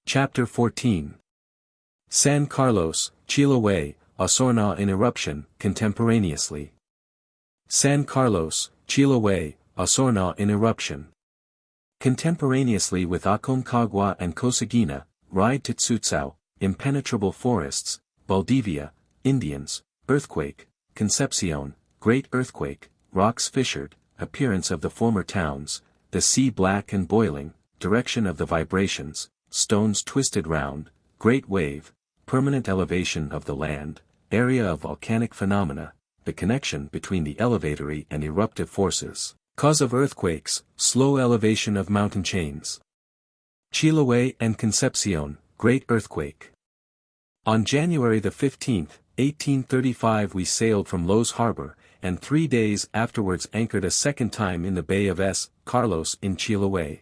Chapter 14. San Carlos, Chiloe, Osorno in eruption, contemporaneously. San Carlos, Chiloe, Osorno in eruption. Contemporaneously with Aconcagua and Cosaguina, ride to Tsutsao, impenetrable forests, Valdivia, Indians, earthquake, Concepcion, great earthquake, rocks fissured, appearance of the former towns, the sea black and boiling, direction of the vibrations, stones twisted round, great wave, permanent elevation of the land, area of volcanic phenomena, the connection between the elevatory and eruptive forces, cause of earthquakes, slow elevation of mountain chains. Chiloe and Concepcion, great earthquake. On January 15, 1835 we sailed from Los Harbor, and 3 days afterwards anchored a second time in the Bay of S. Carlos in Chiloe.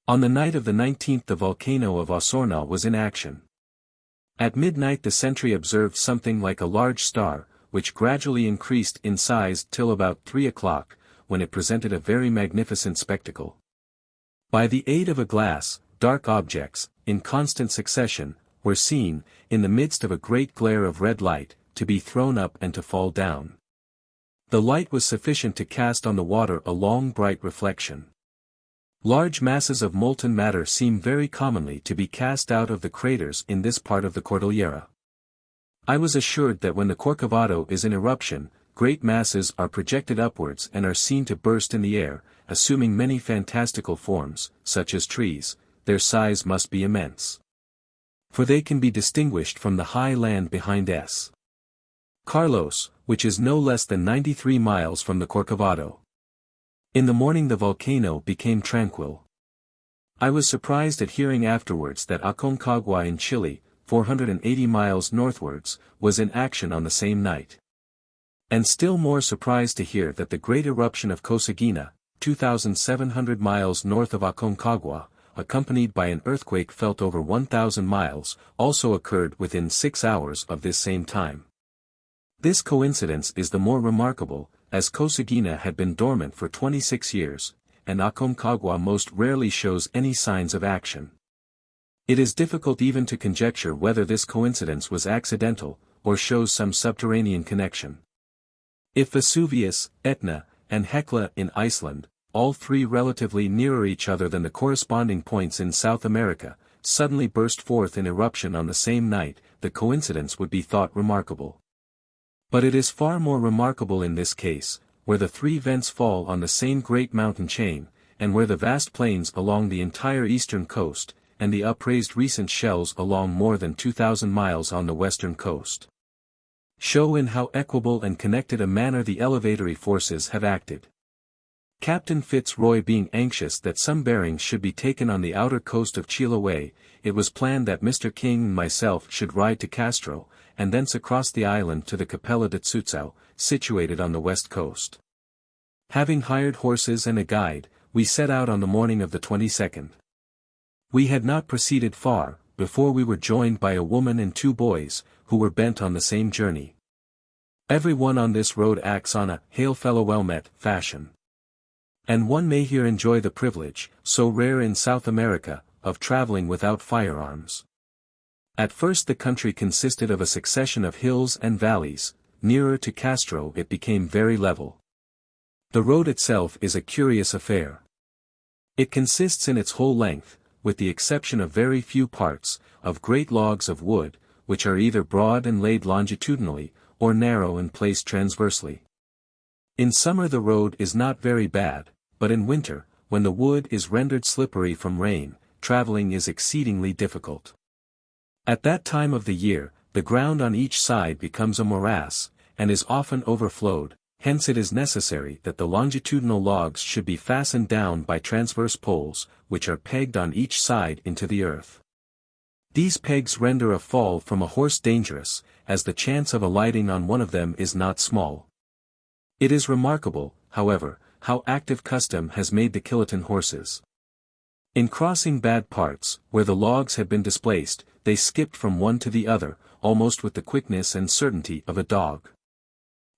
On the night of the 19th the volcano of Osorno was in action. At midnight the sentry observed something like a large star, which gradually increased in size till about 3 o'clock, when it presented a very magnificent spectacle. By the aid of a glass, dark objects, in constant succession, were seen, in the midst of a great glare of red light, to be thrown up and to fall down. The light was sufficient to cast on the water a long bright reflection. Large masses of molten matter seem very commonly to be cast out of the craters in this part of the Cordillera. I was assured that when the Corcovado is in eruption, great masses are projected upwards and are seen to burst in the air, assuming many fantastical forms, such as trees. Their size must be immense, for they can be distinguished from the high land behind S. Carlos, which is no less than 93 miles from the Corcovado. In the morning the volcano became tranquil. I was surprised at hearing afterwards that Aconcagua in Chile, 480 miles northwards, was in action on the same night. And still more surprised to hear that the great eruption of Cosaguina, 2,700 miles north of Aconcagua, accompanied by an earthquake felt over 1,000 miles, also occurred within 6 hours of this same time. This coincidence is the more remarkable, as Cosaguina had been dormant for 26 years, and Aconcagua most rarely shows any signs of action. It is difficult even to conjecture whether this coincidence was accidental, or shows some subterranean connection. If Vesuvius, Etna, and Hekla in Iceland, all three relatively nearer each other than the corresponding points in South America, suddenly burst forth in eruption on the same night, the coincidence would be thought remarkable. But it is far more remarkable in this case, where the three vents fall on the same great mountain chain, and where the vast plains along the entire eastern coast, and the upraised recent shelves along more than 2,000 miles on the western coast, show in how equable and connected a manner the elevatory forces have acted. Captain FitzRoy being anxious that some bearings should be taken on the outer coast of Chiloe, it was planned that Mr. King and myself should ride to Castro, and thence across the island to the Capella de Tsutsao, situated on the west coast. Having hired horses and a guide, we set out on the morning of the 22nd. We had not proceeded far, before we were joined by a woman and 2 boys, who were bent on the same journey. Every one on this road acts on a hail-fellow-well-met fashion. And one may here enjoy the privilege, so rare in South America, of traveling without firearms. At first the country consisted of a succession of hills and valleys. Nearer to Castro it became very level. The road itself is a curious affair. It consists in its whole length, with the exception of very few parts, of great logs of wood, which are either broad and laid longitudinally, or narrow and placed transversely. In summer the road is not very bad, but in winter, when the wood is rendered slippery from rain, traveling is exceedingly difficult. At that time of the year, the ground on each side becomes a morass, and is often overflowed, hence it is necessary that the longitudinal logs should be fastened down by transverse poles, which are pegged on each side into the earth. These pegs render a fall from a horse dangerous, as the chance of alighting on one of them is not small. It is remarkable, however, how active custom has made the kiloton horses. In crossing bad parts, where the logs had been displaced, they skipped from one to the other, almost with the quickness and certainty of a dog.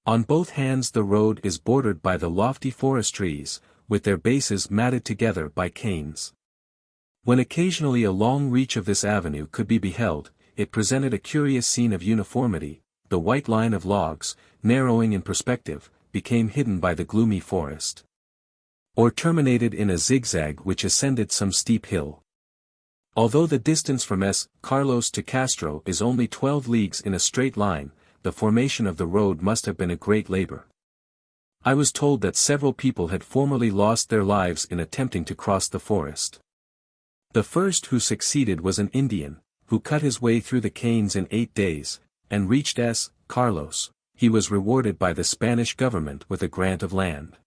On both hands the road is bordered by the lofty forest trees, with their bases matted together by canes. When occasionally a long reach of this avenue could be beheld, it presented a curious scene of uniformity. The white line of logs, narrowing in perspective, became hidden by the gloomy forest, or terminated in a zigzag which ascended some steep hill. Although the distance from S. Carlos to Castro is only 12 leagues in a straight line, the formation of the road must have been a great labor. I was told that several people had formerly lost their lives in attempting to cross the forest. The first who succeeded was an Indian, who cut his way through the canes in 8 days, and reached S. Carlos. He was rewarded by the Spanish government with a grant of land.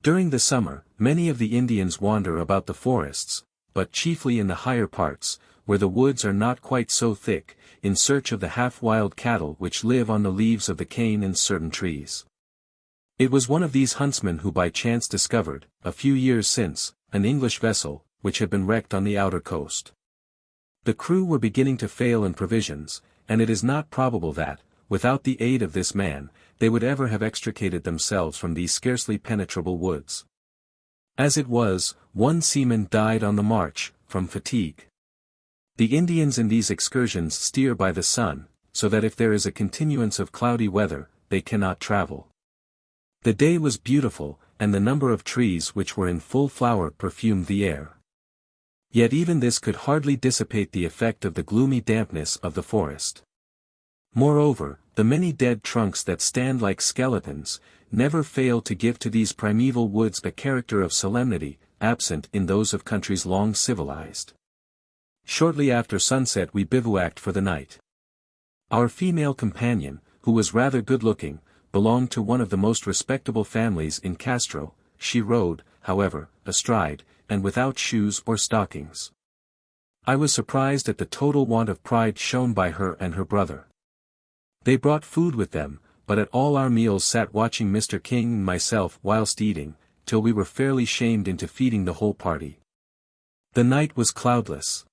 During the summer, many of the Indians wander about the forests, but chiefly in the higher parts, where the woods are not quite so thick, in search of the half-wild cattle which live on the leaves of the cane and certain trees. It was one of these huntsmen who by chance discovered, a few years since, an English vessel, which had been wrecked on the outer coast. The crew were beginning to fail in provisions, and it is not probable that, without the aid of this man, they would ever have extricated themselves from these scarcely penetrable woods. As it was, one seaman died on the march, from fatigue. The Indians in these excursions steer by the sun, so that if there is a continuance of cloudy weather, they cannot travel. The day was beautiful, and the number of trees which were in full flower perfumed the air. Yet even this could hardly dissipate the effect of the gloomy dampness of the forest. Moreover, the many dead trunks that stand like skeletons, never fail to give to these primeval woods a character of solemnity, absent in those of countries long civilized. Shortly after sunset we bivouacked for the night. Our female companion, who was rather good-looking, belonged to one of the most respectable families in Castro. She rode, however, astride, and without shoes or stockings. I was surprised at the total want of pride shown by her and her brother. They brought food with them, but at all our meals sat watching Mr. King and myself whilst eating, till we were fairly shamed into feeding the whole party. The night was cloudless.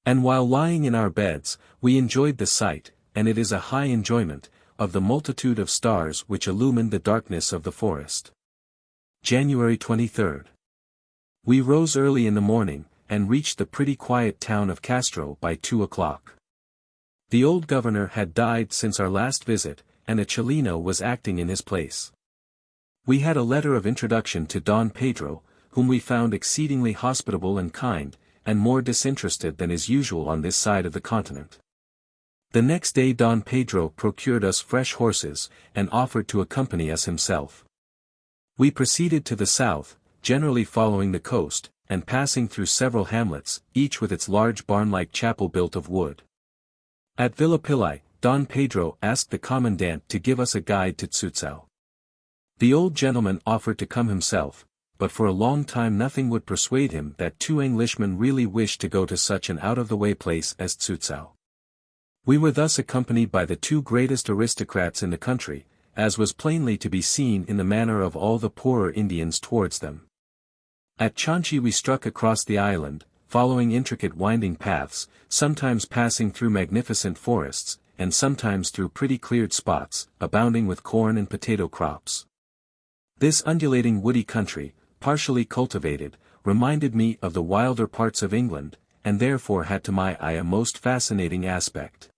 And while lying in our beds, we enjoyed the sight, and it is a high enjoyment, of the multitude of stars which illumined the darkness of the forest. January 23rd. We rose early in the morning, and reached the pretty quiet town of Castro by 2 o'clock. The old governor had died since our last visit, and a Chileno was acting in his place. We had a letter of introduction to Don Pedro, whom we found exceedingly hospitable and kind, and more disinterested than is usual on this side of the continent. The next day Don Pedro procured us fresh horses, and offered to accompany us himself. We proceeded to the south, generally following the coast, and passing through several hamlets, each with its large barn-like chapel built of wood. At Villapilai, Don Pedro asked the commandant to give us a guide to Tsutsao. The old gentleman offered to come himself, but for a long time nothing would persuade him that 2 Englishmen really wished to go to such an out-of-the-way place as Tsutsao. We were thus accompanied by the 2 greatest aristocrats in the country, as was plainly to be seen in the manner of all the poorer Indians towards them. At Chanchi we struck across the island, following intricate winding paths, sometimes passing through magnificent forests, and sometimes through pretty cleared spots, abounding with corn and potato crops. This undulating woody country, partially cultivated, reminded me of the wilder parts of England, and therefore had to my eye a most fascinating aspect.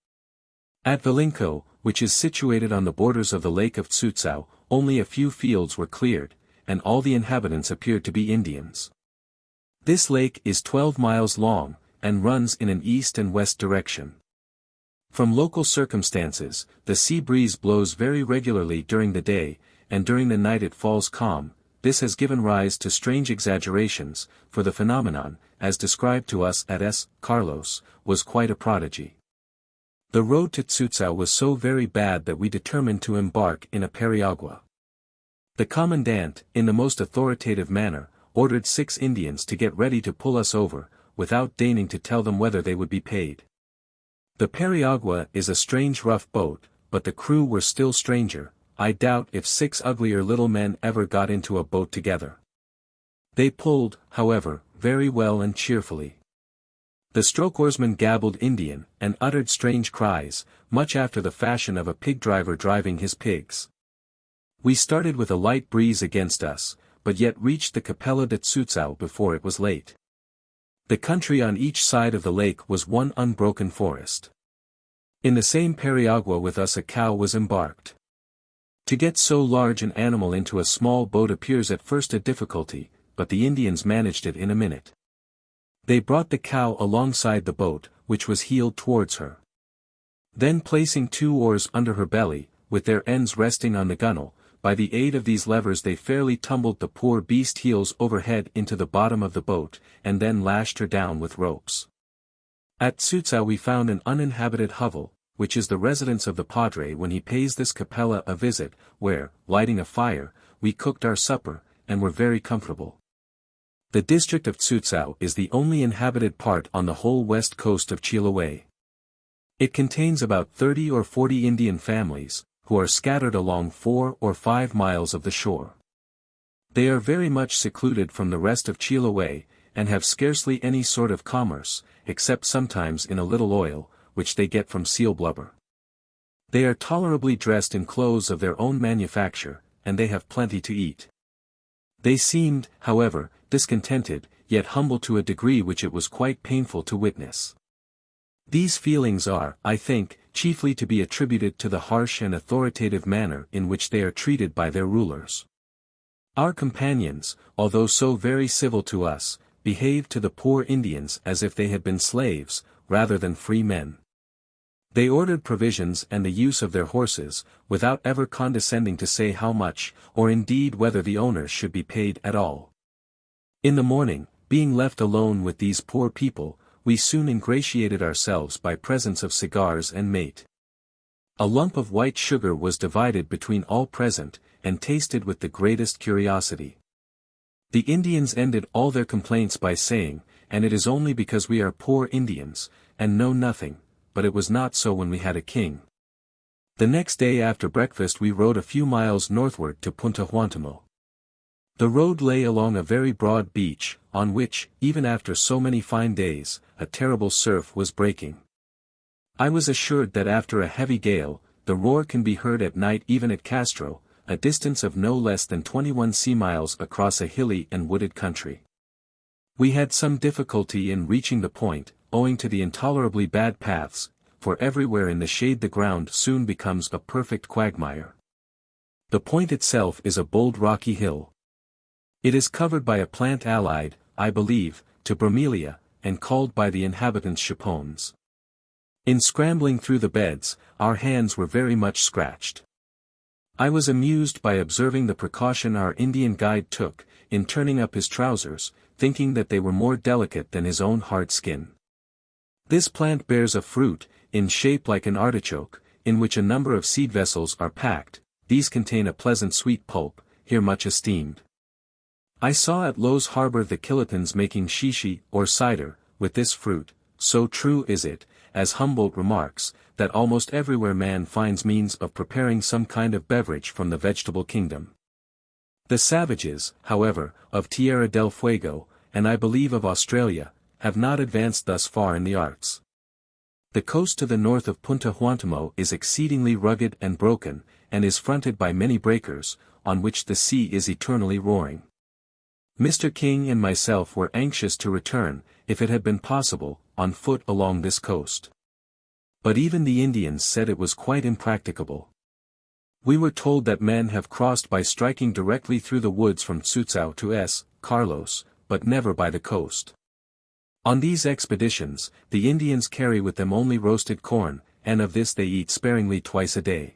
At Valinco, which is situated on the borders of the lake of Tsutsao, only a few fields were cleared, and all the inhabitants appeared to be Indians. This lake is 12 miles long, and runs in an east and west direction. From local circumstances, the sea breeze blows very regularly during the day, and during the night it falls calm. This has given rise to strange exaggerations, for the phenomenon, as described to us at S. Carlos, was quite a prodigy. The road to Tsutsao was so very bad that we determined to embark in a periagua. The commandant, in the most authoritative manner, ordered 6 Indians to get ready to pull us over, without deigning to tell them whether they would be paid. The periagua is a strange rough boat, but the crew were still stranger. I doubt if 6 uglier little men ever got into a boat together. They pulled, however, very well and cheerfully. The stroke oarsman gabbled Indian, and uttered strange cries, much after the fashion of a pig driver driving his pigs. We started with a light breeze against us, but yet reached the Capella de Tsutsao before it was late. The country on each side of the lake was one unbroken forest. In the same periagua with us a cow was embarked. To get so large an animal into a small boat appears at first a difficulty, but the Indians managed it in a minute. They brought the cow alongside the boat, which was heeled towards her. Then placing 2 oars under her belly, with their ends resting on the gunwale, by the aid of these levers they fairly tumbled the poor beast heels overhead into the bottom of the boat, and then lashed her down with ropes. At Tsutsao we found an uninhabited hovel, which is the residence of the padre when he pays this capella a visit, where, lighting a fire, we cooked our supper, and were very comfortable. The district of Tsutsao is the only inhabited part on the whole west coast of Chiloe. It contains about 30 or 40 Indian families, who are scattered along 4 or 5 miles of the shore. They are very much secluded from the rest of Chiloe, and have scarcely any sort of commerce, except sometimes in a little oil, which they get from seal blubber. They are tolerably dressed in clothes of their own manufacture, and they have plenty to eat. They seemed, however, discontented, yet humble to a degree which it was quite painful to witness. These feelings are, I think, chiefly to be attributed to the harsh and authoritative manner in which they are treated by their rulers. Our companions, although so very civil to us, behaved to the poor Indians as if they had been slaves, rather than free men. They ordered provisions and the use of their horses, without ever condescending to say how much, or indeed whether the owners should be paid at all. In the morning, being left alone with these poor people, we soon ingratiated ourselves by presents of cigars and mate. A lump of white sugar was divided between all present, and tasted with the greatest curiosity. The Indians ended all their complaints by saying, and it is only because we are poor Indians, and know nothing, but it was not so when we had a king. The next day after breakfast we rode a few miles northward to Punta Juantamo. The road lay along a very broad beach, on which, even after so many fine days, a terrible surf was breaking. I was assured that after a heavy gale, the roar can be heard at night even at Castro, a distance of no less than 21 sea miles across a hilly and wooded country. We had some difficulty in reaching the point, owing to the intolerably bad paths, for everywhere in the shade the ground soon becomes a perfect quagmire. The point itself is a bold rocky hill. It is covered by a plant allied, I believe, to bromelia, and called by the inhabitants chapones. In scrambling through the beds, our hands were very much scratched. I was amused by observing the precaution our Indian guide took, in turning up his trousers, thinking that they were more delicate than his own hard skin. This plant bears a fruit, in shape like an artichoke, in which a number of seed vessels are packed. These contain a pleasant sweet pulp, here much esteemed. I saw at Low's Harbor the Kilotans making shishi, or cider, with this fruit. So true is it, as Humboldt remarks, that almost everywhere man finds means of preparing some kind of beverage from the vegetable kingdom. The savages, however, of Tierra del Fuego, and I believe of Australia, have not advanced thus far in the arts. The coast to the north of Punta Juantamo is exceedingly rugged and broken, and is fronted by many breakers, on which the sea is eternally roaring. Mr. King and myself were anxious to return, if it had been possible, on foot along this coast. But even the Indians said it was quite impracticable. We were told that men have crossed by striking directly through the woods from Tsutsao to S. Carlos, but never by the coast. On these expeditions, the Indians carry with them only roasted corn, and of this they eat sparingly twice a day.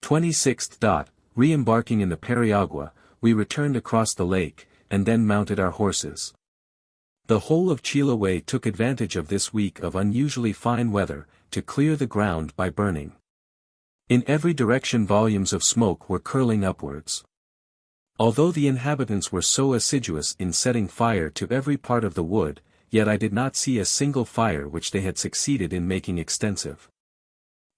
26th. Re-embarking in the periagua, we returned across the lake, and then mounted our horses. The whole of Chiloe took advantage of this week of unusually fine weather, to clear the ground by burning. In every direction volumes of smoke were curling upwards. Although the inhabitants were so assiduous in setting fire to every part of the wood, yet I did not see a single fire which they had succeeded in making extensive.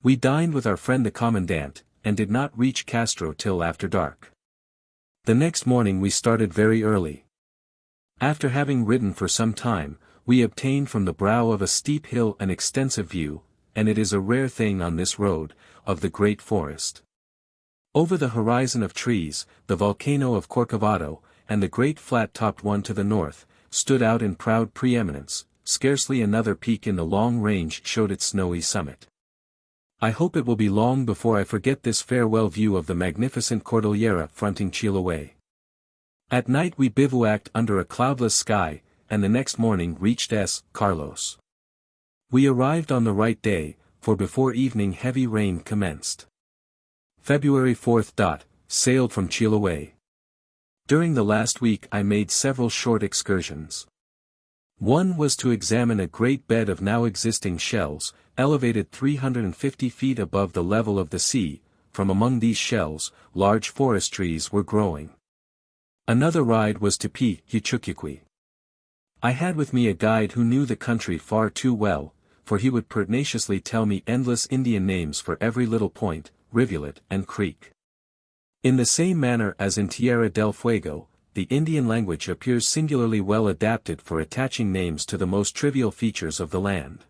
We dined with our friend the commandant, and did not reach Castro till after dark. The next morning we started very early. After having ridden for some time, we obtained from the brow of a steep hill an extensive view, and it is a rare thing on this road, of the great forest. Over the horizon of trees, the volcano of Corcovado, and the great flat-topped one to the north, stood out in proud preeminence, scarcely another peak in the long range showed its snowy summit. I hope it will be long before I forget this farewell view of the magnificent Cordillera fronting Chiloe. At night we bivouacked under a cloudless sky, and the next morning reached S. Carlos. We arrived on the right day, for before evening heavy rain commenced. February 4th. Sailed from Chiloe. During the last week I made several short excursions. One was to examine a great bed of now existing shells, elevated 350 feet above the level of the sea. From among these shells, large forest trees were growing. Another ride was to Pichuquiqui. I had with me a guide who knew the country far too well, for he would pertinaciously tell me endless Indian names for every little point, rivulet and creek. In the same manner as in Tierra del Fuego, the Indian language appears singularly well adapted for attaching names to the most trivial features of the land.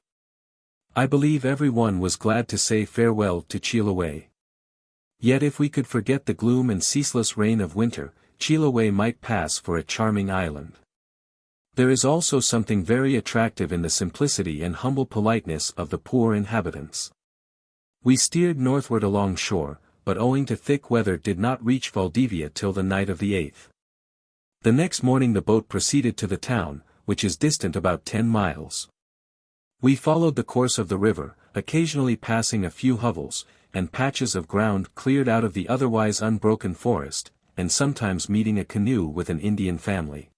I believe everyone was glad to say farewell to Chiloe. Yet if we could forget the gloom and ceaseless rain of winter, Chiloe might pass for a charming island. There is also something very attractive in the simplicity and humble politeness of the poor inhabitants. We steered northward along shore, but owing to thick weather did not reach Valdivia till the night of the 8th. The next morning the boat proceeded to the town, which is distant about 10 miles. We followed the course of the river, occasionally passing a few hovels, and patches of ground cleared out of the otherwise unbroken forest, and sometimes meeting a canoe with an Indian family.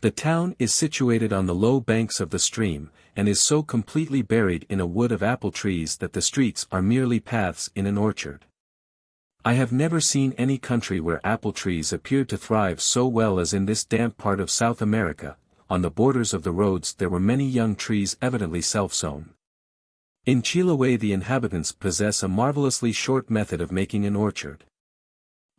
The town is situated on the low banks of the stream, and is so completely buried in a wood of apple trees that the streets are merely paths in an orchard. I have never seen any country where apple trees appeared to thrive so well as in this damp part of South America. On the borders of the roads there were many young trees evidently self-sown. In Chiloe the inhabitants possess a marvelously short method of making an orchard.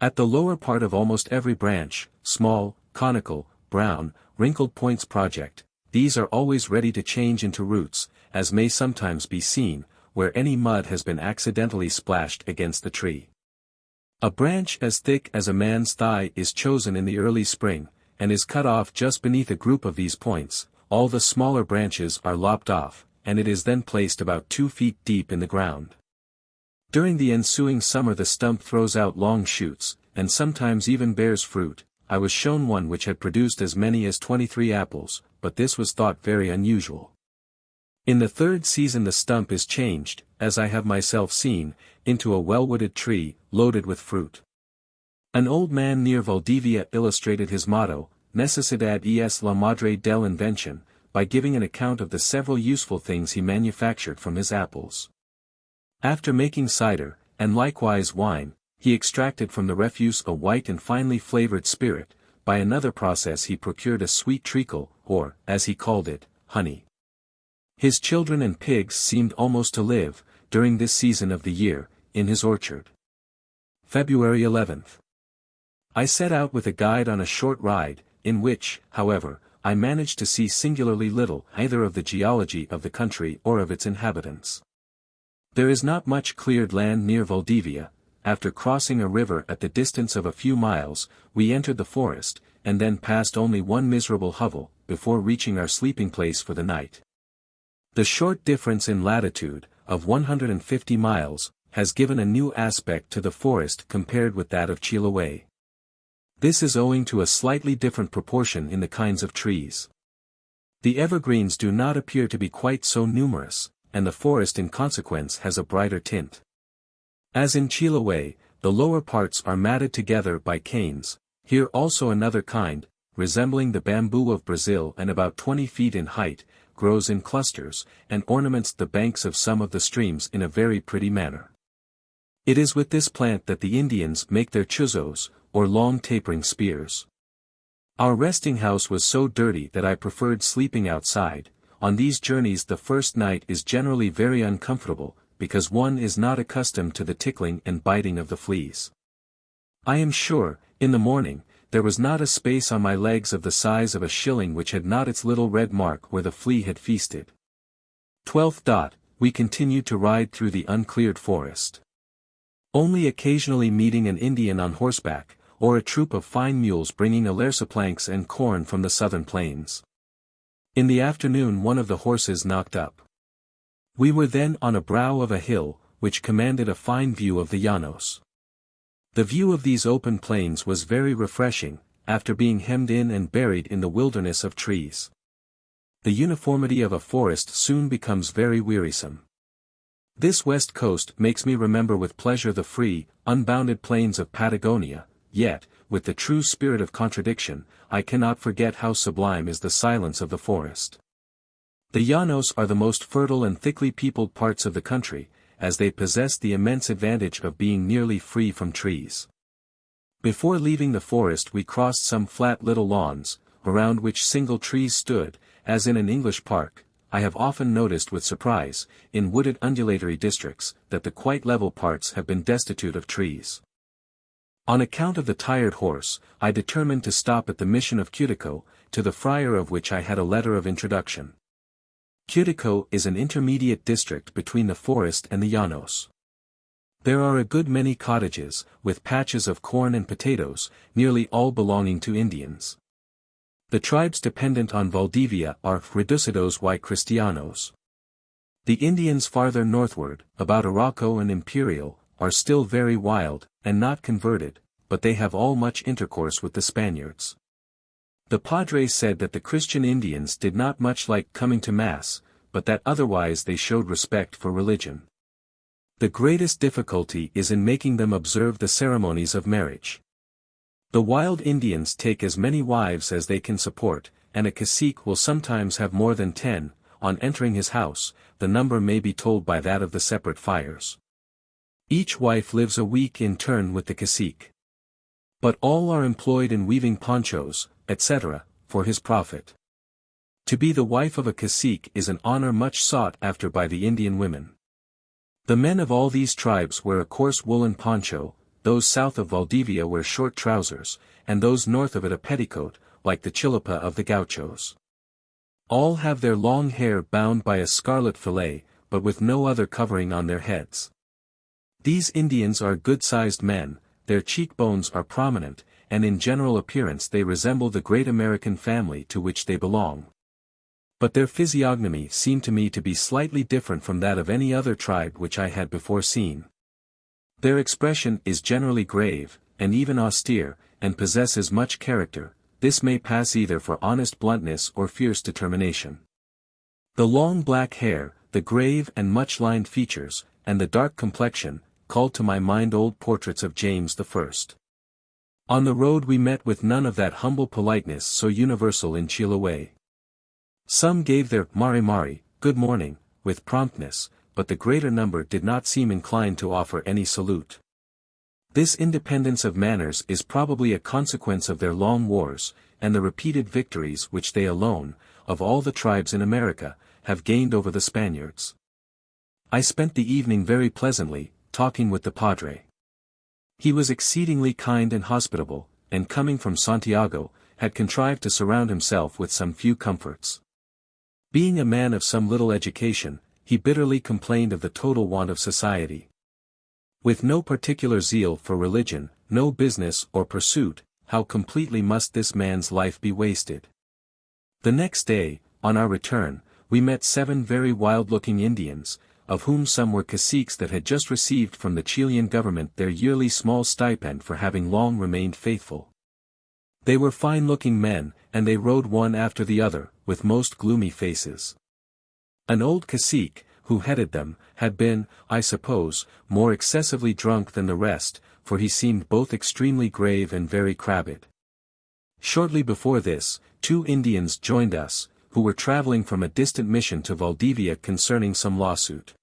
At the lower part of almost every branch, small, conical, brown, wrinkled points project, these are always ready to change into roots, as may sometimes be seen, where any mud has been accidentally splashed against the tree. A branch as thick as a man's thigh is chosen in the early spring, and is cut off just beneath a group of these points. All the smaller branches are lopped off, and it is then placed about 2 feet deep in the ground. During the ensuing summer the stump throws out long shoots, and sometimes even bears fruit. I was shown one which had produced as many as 23 apples, but this was thought very unusual. In the third season the stump is changed, as I have myself seen, into a well-wooded tree, loaded with fruit. An old man near Valdivia illustrated his motto, Necesidad es la madre del invention, by giving an account of the several useful things he manufactured from his apples. After making cider, and likewise wine, he extracted from the refuse a white and finely flavored spirit. By another process he procured a sweet treacle, or, as he called it, honey. His children and pigs seemed almost to live, during this season of the year, in his orchard. February 11th. I set out with a guide on a short ride, in which, however, I managed to see singularly little either of the geology of the country or of its inhabitants. There is not much cleared land near Valdivia. After crossing a river at the distance of a few miles, we entered the forest, and then passed only one miserable hovel, before reaching our sleeping place for the night. The short difference in latitude, of 150 miles, has given a new aspect to the forest compared with that of Chiloe. This is owing to a slightly different proportion in the kinds of trees. The evergreens do not appear to be quite so numerous, and the forest in consequence has a brighter tint. As in Chiloe, the lower parts are matted together by canes. Here also another kind, resembling the bamboo of Brazil and about 20 feet in height, grows in clusters, and ornaments the banks of some of the streams in a very pretty manner. It is with this plant that the Indians make their chuzos, or long tapering spears. Our resting house was so dirty that I preferred sleeping outside. On these journeys the first night is generally very uncomfortable, because one is not accustomed to the tickling and biting of the fleas. I am sure, in the morning, there was not a space on my legs of the size of a shilling which had not its little red mark where the flea had feasted. 12th. We continued to ride through the uncleared forest. Only occasionally meeting an Indian on horseback, or a troop of fine mules bringing alerce planks and corn from the southern plains. In the afternoon one of the horses knocked up. We were then on a brow of a hill, which commanded a fine view of the Llanos. The view of these open plains was very refreshing, after being hemmed in and buried in the wilderness of trees. The uniformity of a forest soon becomes very wearisome. This west coast makes me remember with pleasure the free, unbounded plains of Patagonia, yet, with the true spirit of contradiction, I cannot forget how sublime is the silence of the forest. The Llanos are the most fertile and thickly peopled parts of the country, as they possess the immense advantage of being nearly free from trees. Before leaving the forest we crossed some flat little lawns, around which single trees stood, as in an English park. I have often noticed with surprise, in wooded undulatory districts, that the quite level parts have been destitute of trees. On account of the tired horse, I determined to stop at the mission of Cutico, to the friar of which I had a letter of introduction. Cutico is an intermediate district between the forest and the Llanos. There are a good many cottages, with patches of corn and potatoes, nearly all belonging to Indians. The tribes dependent on Valdivia are reducidos y cristianos. The Indians farther northward, about Araco and Imperial, are still very wild, and not converted, but they have all much intercourse with the Spaniards. The padre said that the Christian Indians did not much like coming to Mass, but that otherwise they showed respect for religion. The greatest difficulty is in making them observe the ceremonies of marriage. The wild Indians take as many wives as they can support, and a cacique will sometimes have more than 10, on entering his house, the number may be told by that of the separate fires. Each wife lives a week in turn with the cacique. But all are employed in weaving ponchos, etc., for his profit. To be the wife of a cacique is an honor much sought after by the Indian women. The men of all these tribes wear a coarse woolen poncho, those south of Valdivia wear short trousers, and those north of it a petticoat, like the chilipa of the gauchos. All have their long hair bound by a scarlet fillet, but with no other covering on their heads. These Indians are good-sized men, their cheekbones are prominent, and in general appearance they resemble the great American family to which they belong. But their physiognomy seemed to me to be slightly different from that of any other tribe which I had before seen. Their expression is generally grave, and even austere, and possesses much character. This may pass either for honest bluntness or fierce determination. The long black hair, the grave and much-lined features, and the dark complexion, called to my mind old portraits of James I. On the road we met with none of that humble politeness so universal in Chiloe. Some gave their mari, good morning, with promptness, but the greater number did not seem inclined to offer any salute. This independence of manners is probably a consequence of their long wars, and the repeated victories which they alone, of all the tribes in America, have gained over the Spaniards. I spent the evening very pleasantly, talking with the padre. He was exceedingly kind and hospitable, and coming from Santiago, had contrived to surround himself with some few comforts. Being a man of some little education, he bitterly complained of the total want of society. With no particular zeal for religion, no business or pursuit, how completely must this man's life be wasted. The next day, on our return, we met 7 very wild-looking Indians, of whom some were caciques that had just received from the Chilean government their yearly small stipend for having long remained faithful. They were fine-looking men, and they rode one after the other, with most gloomy faces. An old cacique, who headed them, had been, I suppose, more excessively drunk than the rest, for he seemed both extremely grave and very crabbed. Shortly before this, 2 Indians joined us, who were traveling from a distant mission to Valdivia concerning some lawsuit.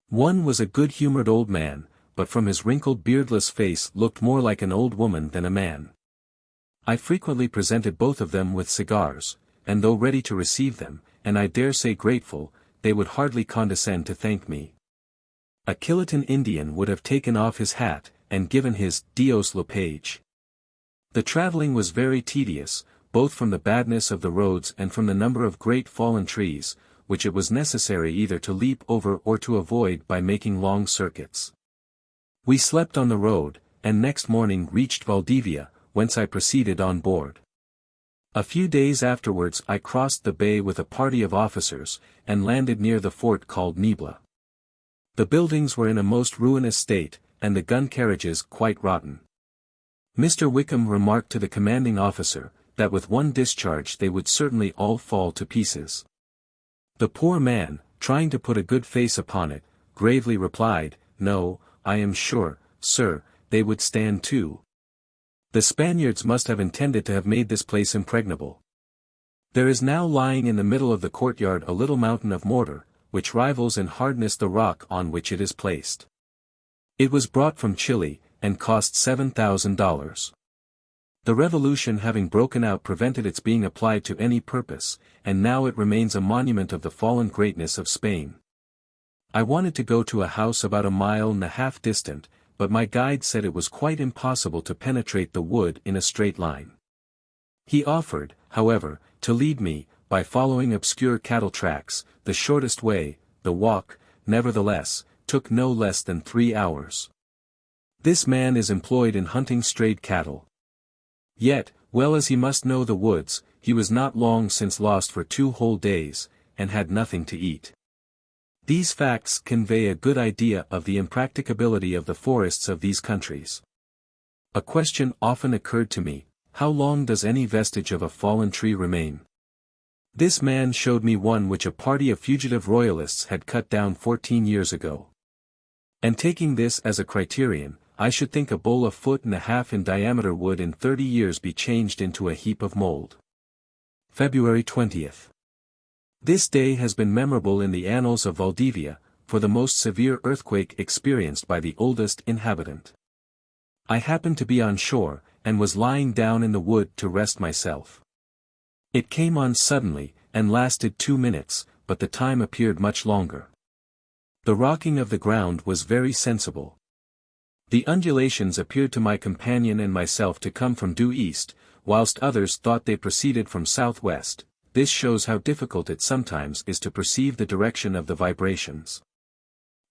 One was a good-humored old man, but from his wrinkled beardless face looked more like an old woman than a man. I frequently presented both of them with cigars, and though ready to receive them, and I dare say grateful, they would hardly condescend to thank me. A Kilotan Indian would have taken off his hat, and given his Dios lo page. The traveling was very tedious, both from the badness of the roads and from the number of great fallen trees, which it was necessary either to leap over or to avoid by making long circuits. We slept on the road, and next morning reached Valdivia, whence I proceeded on board. A few days afterwards I crossed the bay with a party of officers, and landed near the fort called Niebla. The buildings were in a most ruinous state, and the gun carriages quite rotten. Mr. Wickham remarked to the commanding officer, that with one discharge they would certainly all fall to pieces. The poor man, trying to put a good face upon it, gravely replied, "No, I am sure, sir, they would stand too. The Spaniards must have intended to have made this place impregnable. There is now lying in the middle of the courtyard a little mountain of mortar, which rivals in hardness the rock on which it is placed. It was brought from Chile, and cost $7,000. The revolution having broken out prevented its being applied to any purpose, and now it remains a monument of the fallen greatness of Spain. I wanted to go to a house about 1.5 miles distant, but my guide said it was quite impossible to penetrate the wood in a straight line. He offered, however, to lead me, by following obscure cattle tracks, the shortest way. The walk, nevertheless, took no less than 3 hours. This man is employed in hunting strayed cattle. Yet, well as he must know the woods, he was not long since lost for 2 whole days, and had nothing to eat. These facts convey a good idea of the impracticability of the forests of these countries. A question often occurred to me: how long does any vestige of a fallen tree remain? This man showed me one which a party of fugitive royalists had cut down 14 years ago. And taking this as a criterion, I should think a bowl 1.5 feet in diameter would in 30 years be changed into a heap of mold. February 20th. This day has been memorable in the annals of Valdivia, for the most severe earthquake experienced by the oldest inhabitant. I happened to be on shore, and was lying down in the wood to rest myself. It came on suddenly, and lasted 2 minutes, but the time appeared much longer. The rocking of the ground was very sensible. The undulations appeared to my companion and myself to come from due east, whilst others thought they proceeded from southwest. This shows how difficult it sometimes is to perceive the direction of the vibrations.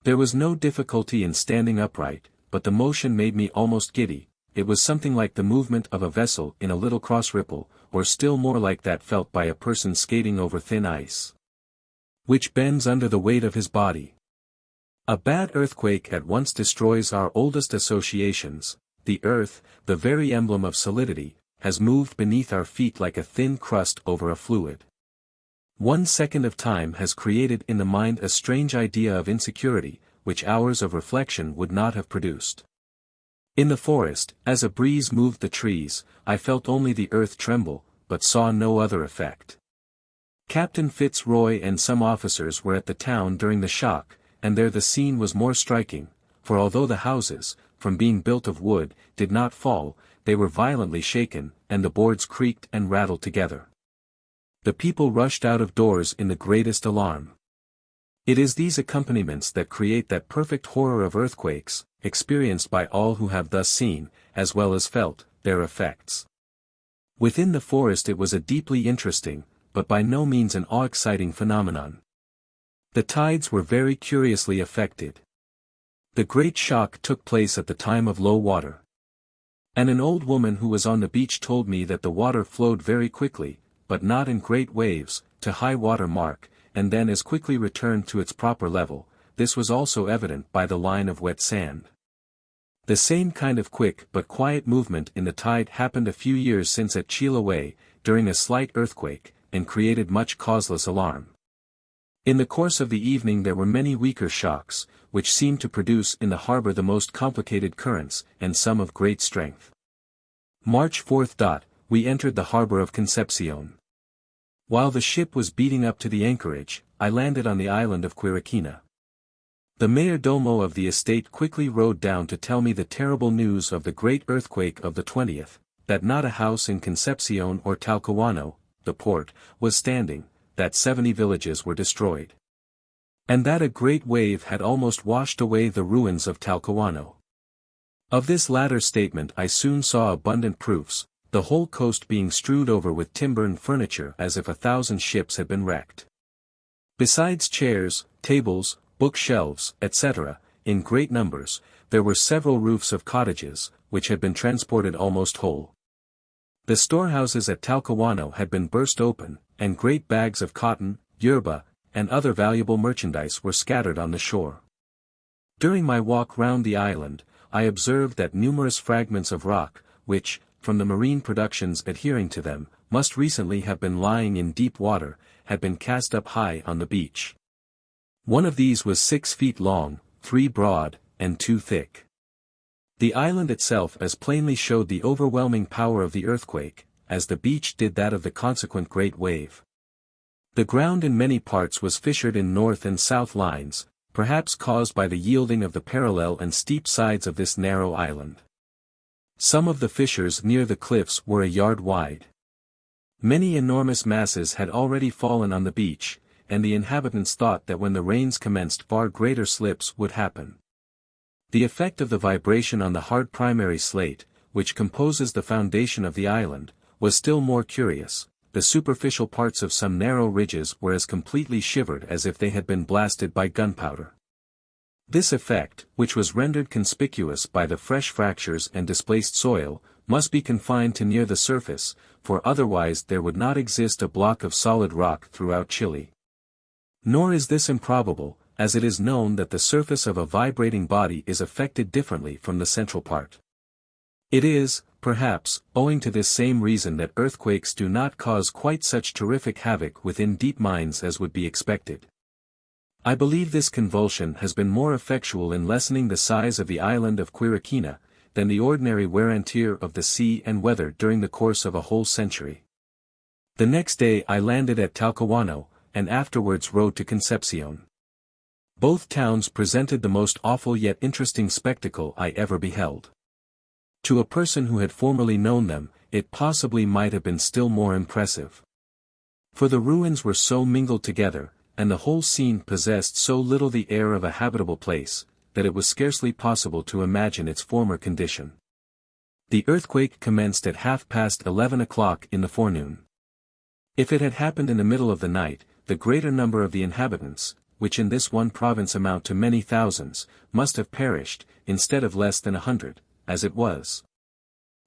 There was no difficulty in standing upright, but the motion made me almost giddy. It was something like the movement of a vessel in a little cross ripple, or still more like that felt by a person skating over thin ice, which bends under the weight of his body. A bad earthquake at once destroys our oldest associations. The earth, the very emblem of solidity, has moved beneath our feet like a thin crust over a fluid. 1 second of time has created in the mind a strange idea of insecurity, which hours of reflection would not have produced. In the forest, as a breeze moved the trees, I felt only the earth tremble, but saw no other effect. Captain FitzRoy and some officers were at the town during the shock, and there the scene was more striking, for although the houses, from being built of wood, did not fall, they were violently shaken, and the boards creaked and rattled together. The people rushed out of doors in the greatest alarm. It is these accompaniments that create that perfect horror of earthquakes, experienced by all who have thus seen, as well as felt, their effects. Within the forest it was a deeply interesting, but by no means an awe-exciting phenomenon. The tides were very curiously affected. The great shock took place at the time of low water. And an old woman who was on the beach told me that the water flowed very quickly, but not in great waves, to high water mark, and then as quickly returned to its proper level. This was also evident by the line of wet sand. The same kind of quick but quiet movement in the tide happened a few years since at Chiloe, during a slight earthquake, and created much causeless alarm. In the course of the evening there were many weaker shocks, which seemed to produce in the harbor the most complicated currents, and some of great strength. March 4th. We entered the harbor of Concepcion. While the ship was beating up to the anchorage, I landed on the island of Quiriquina. The mayordomo of the estate quickly rode down to tell me the terrible news of the great earthquake of the 20th, that not a house in Concepcion or Talcahuano, the port, was standing, that 70 villages were destroyed, and that a great wave had almost washed away the ruins of Talcahuano. Of this latter statement I soon saw abundant proofs, the whole coast being strewed over with timber and furniture as if 1,000 ships had been wrecked. Besides chairs, tables, bookshelves, etc., in great numbers, there were several roofs of cottages, which had been transported almost whole. The storehouses at Talcahuano had been burst open, and great bags of cotton, yerba, and other valuable merchandise were scattered on the shore. During my walk round the island, I observed that numerous fragments of rock, which, from the marine productions adhering to them, must recently have been lying in deep water, had been cast up high on the beach. One of these was 6 feet long, 3 broad, and 2 thick. The island itself as plainly showed the overwhelming power of the earthquake, as the beach did that of the consequent great wave. The ground in many parts was fissured in north and south lines, perhaps caused by the yielding of the parallel and steep sides of this narrow island. Some of the fissures near the cliffs were a yard wide. Many enormous masses had already fallen on the beach, and the inhabitants thought that when the rains commenced far greater slips would happen. The effect of the vibration on the hard primary slate, which composes the foundation of the island, was still more curious. The superficial parts of some narrow ridges were as completely shivered as if they had been blasted by gunpowder. This effect, which was rendered conspicuous by the fresh fractures and displaced soil, must be confined to near the surface, for otherwise there would not exist a block of solid rock throughout Chile. Nor is this improbable, as it is known that the surface of a vibrating body is affected differently from the central part. It is, perhaps, owing to this same reason that earthquakes do not cause quite such terrific havoc within deep mines as would be expected. I believe this convulsion has been more effectual in lessening the size of the island of Quiriquina, than the ordinary wear and tear of the sea and weather during the course of a whole century. The next day I landed at Talcahuano, and afterwards rode to Concepcion. Both towns presented the most awful yet interesting spectacle I ever beheld. To a person who had formerly known them, it possibly might have been still more impressive. For the ruins were so mingled together, and the whole scene possessed so little the air of a habitable place, that it was scarcely possible to imagine its former condition. The earthquake commenced at 11:30 in the forenoon. If it had happened in the middle of the night, the greater number of the inhabitants, which in this one province amount to many thousands, must have perished, instead of less than 100, as it was.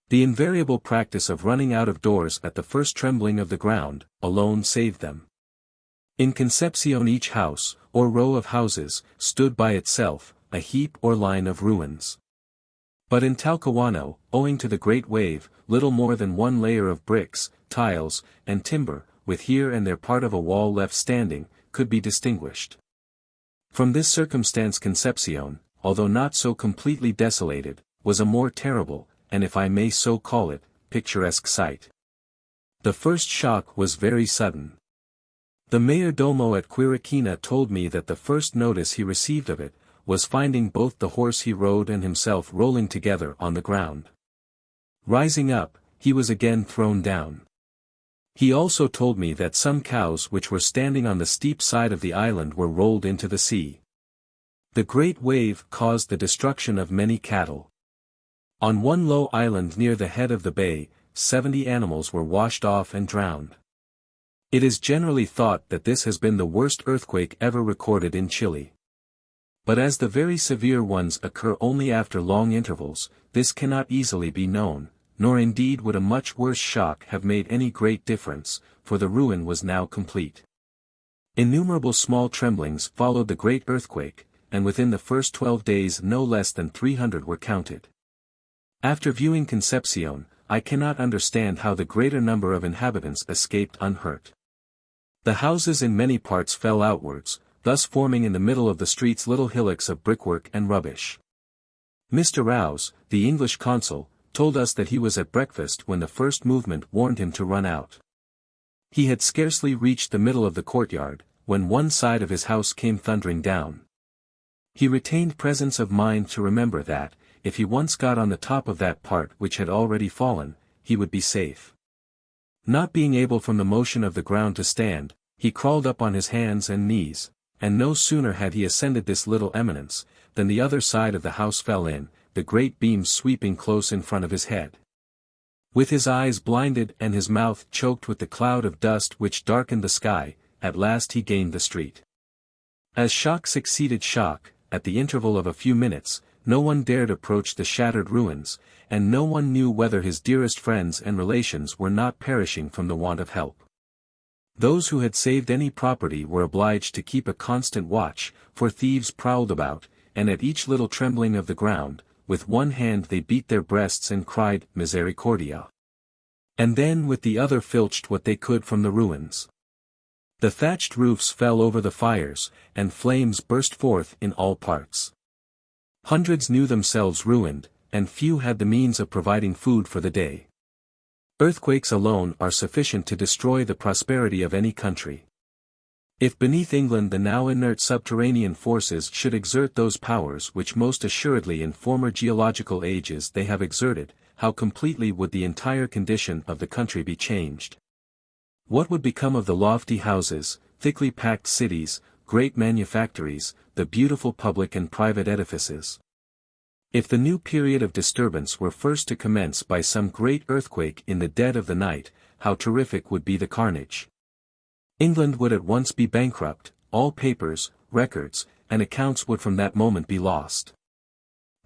The invariable practice of running out of doors at the first trembling of the ground, alone saved them. In Concepcion each house, or row of houses, stood by itself, a heap or line of ruins. But in Talcahuano, owing to the great wave, little more than one layer of bricks, tiles, and timber, with here and there part of a wall left standing, could be distinguished. From this circumstance Concepcion, although not so completely desolated, was a more terrible, and if I may so call it, picturesque sight. The first shock was very sudden. The mayordomo at Quiriquina told me that the first notice he received of it, was finding both the horse he rode and himself rolling together on the ground. Rising up, he was again thrown down. He also told me that some cows which were standing on the steep side of the island were rolled into the sea. The great wave caused the destruction of many cattle. On one low island near the head of the bay, 70 animals were washed off and drowned. It is generally thought that this has been the worst earthquake ever recorded in Chile. But as the very severe ones occur only after long intervals, this cannot easily be known, nor indeed would a much worse shock have made any great difference, for the ruin was now complete. Innumerable small tremblings followed the great earthquake, and within the first 12 days no less than 300 were counted. After viewing Concepcion, I cannot understand how the greater number of inhabitants escaped unhurt. The houses in many parts fell outwards, thus forming in the middle of the streets little hillocks of brickwork and rubbish. Mr. Rouse, the English consul, told us that he was at breakfast when the first movement warned him to run out. He had scarcely reached the middle of the courtyard, when one side of his house came thundering down. He retained presence of mind to remember that, if he once got on the top of that part which had already fallen, he would be safe. Not being able from the motion of the ground to stand, he crawled up on his hands and knees, and no sooner had he ascended this little eminence, than the other side of the house fell in, the great beams sweeping close in front of his head. With his eyes blinded and his mouth choked with the cloud of dust which darkened the sky, at last he gained the street. As shock succeeded shock, at the interval of a few minutes, no one dared approach the shattered ruins, and no one knew whether his dearest friends and relations were not perishing from the want of help. Those who had saved any property were obliged to keep a constant watch, for thieves prowled about, and at each little trembling of the ground, with one hand they beat their breasts and cried, "Misericordia!" And then with the other filched what they could from the ruins. The thatched roofs fell over the fires, and flames burst forth in all parts. Hundreds knew themselves ruined, and few had the means of providing food for the day. Earthquakes alone are sufficient to destroy the prosperity of any country. If beneath England the now inert subterranean forces should exert those powers which most assuredly in former geological ages they have exerted, how completely would the entire condition of the country be changed? What would become of the lofty houses, thickly packed cities, great manufactories, the beautiful public and private edifices? If the new period of disturbance were first to commence by some great earthquake in the dead of the night, how terrific would be the carnage! England would at once be bankrupt, all papers, records, and accounts would from that moment be lost.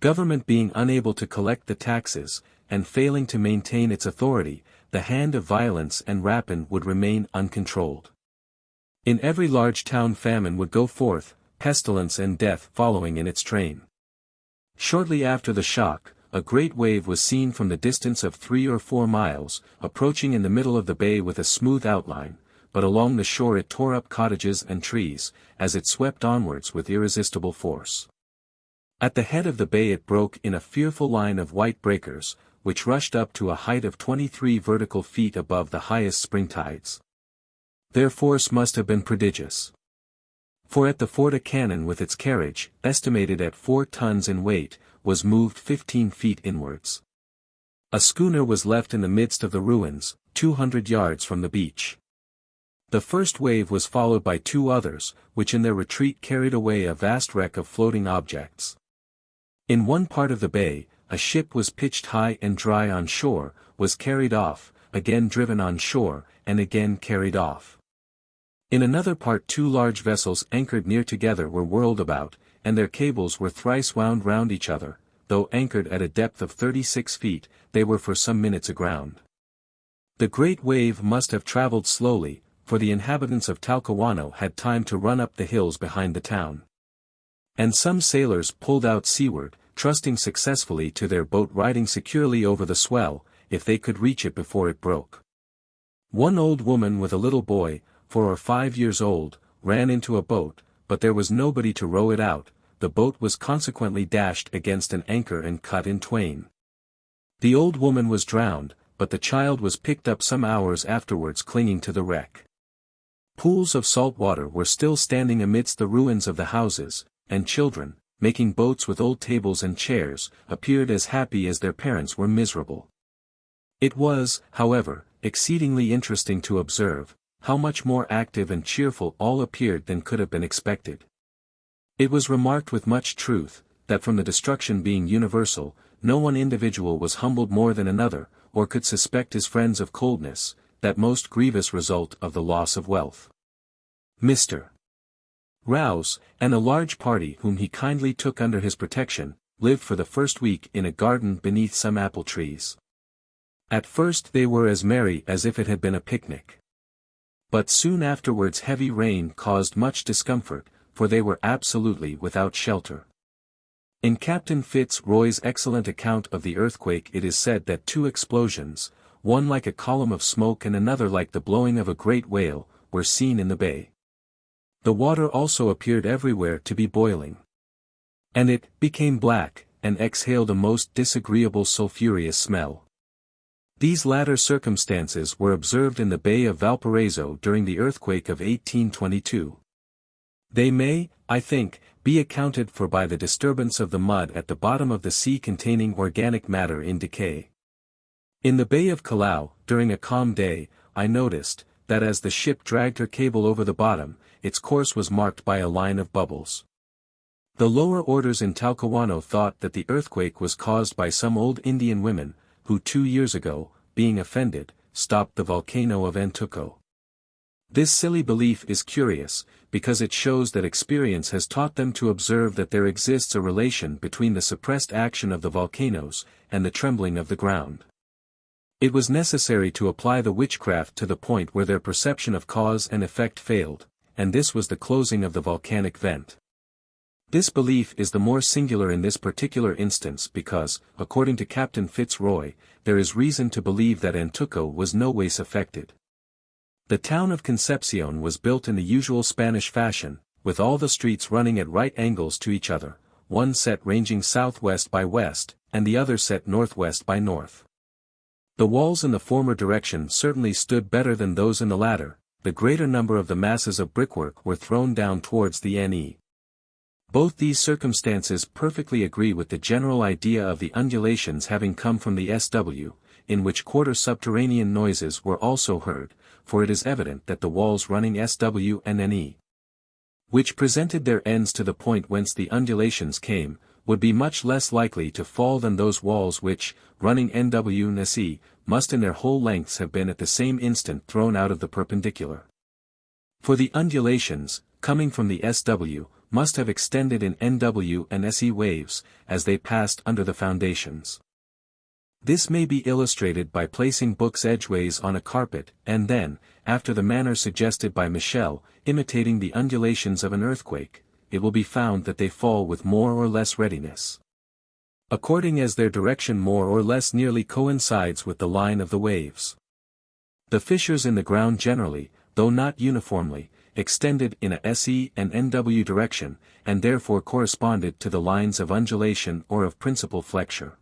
Government being unable to collect the taxes, and failing to maintain its authority, the hand of violence and rapine would remain uncontrolled. In every large town famine would go forth, pestilence and death following in its train. Shortly after the shock, a great wave was seen from the distance of 3 or 4 miles, approaching in the middle of the bay with a smooth outline, but along the shore it tore up cottages and trees, as it swept onwards with irresistible force. At the head of the bay it broke in a fearful line of white breakers, which rushed up to a height of 23 vertical feet above the highest spring tides. Their force must have been prodigious. For at the fort a cannon with its carriage, estimated at 4 tons in weight, was moved 15 feet inwards. A schooner was left in the midst of the ruins, 200 yards from the beach. The first wave was followed by 2 others, which in their retreat carried away a vast wreck of floating objects. In one part of the bay, a ship was pitched high and dry on shore, was carried off, again driven on shore, and again carried off. In another part 2 large vessels anchored near together were whirled about, and their cables were thrice wound round each other, though anchored at a depth of 36 feet, they were for some minutes aground. The great wave must have travelled slowly, for the inhabitants of Talcahuano had time to run up the hills behind the town. And some sailors pulled out seaward, trusting successfully to their boat riding securely over the swell, if they could reach it before it broke. One old woman with a little boy, 4 or 5 years old, ran into a boat, but there was nobody to row it out, the boat was consequently dashed against an anchor and cut in twain. The old woman was drowned, but the child was picked up some hours afterwards clinging to the wreck. Pools of salt water were still standing amidst the ruins of the houses, and children, making boats with old tables and chairs, appeared as happy as their parents were miserable. It was, however, exceedingly interesting to observe, how much more active and cheerful all appeared than could have been expected. It was remarked with much truth, that from the destruction being universal, no one individual was humbled more than another, or could suspect his friends of coldness, that most grievous result of the loss of wealth. Mr. Rouse, and a large party whom he kindly took under his protection, lived for the first week in a garden beneath some apple trees. At first they were as merry as if it had been a picnic. But soon afterwards heavy rain caused much discomfort, for they were absolutely without shelter. In Captain FitzRoy's excellent account of the earthquake it is said that 2 explosions, one like a column of smoke and another like the blowing of a great whale, were seen in the bay. The water also appeared everywhere to be boiling. And it became black, and exhaled a most disagreeable sulphureous smell. These latter circumstances were observed in the Bay of Valparaiso during the earthquake of 1822. They may, I think, be accounted for by the disturbance of the mud at the bottom of the sea containing organic matter in decay. In the Bay of Chiloe, during a calm day, I noticed, that as the ship dragged her cable over the bottom, its course was marked by a line of bubbles. The lower orders in Talcahuano thought that the earthquake was caused by some old Indian women, who 2 years ago, being offended, stopped the volcano of Antuco. This silly belief is curious, because it shows that experience has taught them to observe that there exists a relation between the suppressed action of the volcanoes, and the trembling of the ground. It was necessary to apply the witchcraft to the point where their perception of cause and effect failed, and this was the closing of the volcanic vent. This belief is the more singular in this particular instance because, according to Captain FitzRoy, there is reason to believe that Antuco was no ways affected. The town of Concepcion was built in the usual Spanish fashion, with all the streets running at right angles to each other, one set ranging southwest by west, and the other set northwest by north. The walls in the former direction certainly stood better than those in the latter. The greater number of the masses of brickwork were thrown down towards the NE. Both these circumstances perfectly agree with the general idea of the undulations having come from the SW, in which quarter subterranean noises were also heard, for it is evident that the walls running SW and NE, which presented their ends to the point whence the undulations came, would be much less likely to fall than those walls which, running NW and SE, must in their whole lengths have been at the same instant thrown out of the perpendicular. For the undulations, coming from the SW, must have extended in NW and SE waves, as they passed under the foundations. This may be illustrated by placing books edgeways on a carpet, and then, after the manner suggested by Michel, imitating the undulations of an earthquake, it will be found that they fall with more or less readiness, according as their direction more or less nearly coincides with the line of the waves. The fissures in the ground generally, though not uniformly, extended in a SE and NW direction, and therefore corresponded to the lines of undulation or of principal flexure.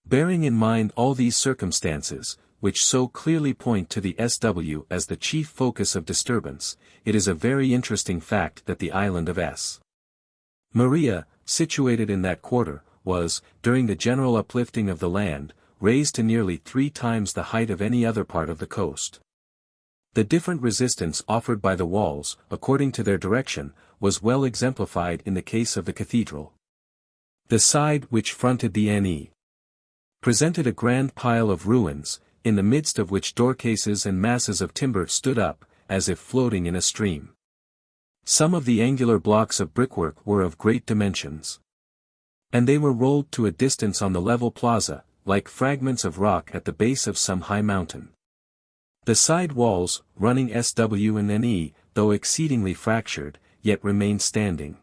Bearing in mind all these circumstances, which so clearly point to the SW as the chief focus of disturbance, it is a very interesting fact that the island of S. Maria, situated in that quarter, was, during the general uplifting of the land, raised to nearly 3 times the height of any other part of the coast. The different resistance offered by the walls, according to their direction, was well exemplified in the case of the cathedral. The side which fronted the NE presented a grand pile of ruins, in the midst of which doorcases and masses of timber stood up, as if floating in a stream. Some of the angular blocks of brickwork were of great dimensions, and they were rolled to a distance on the level plaza, like fragments of rock at the base of some high mountain. The side walls, running SW and NE, though exceedingly fractured, yet remained standing.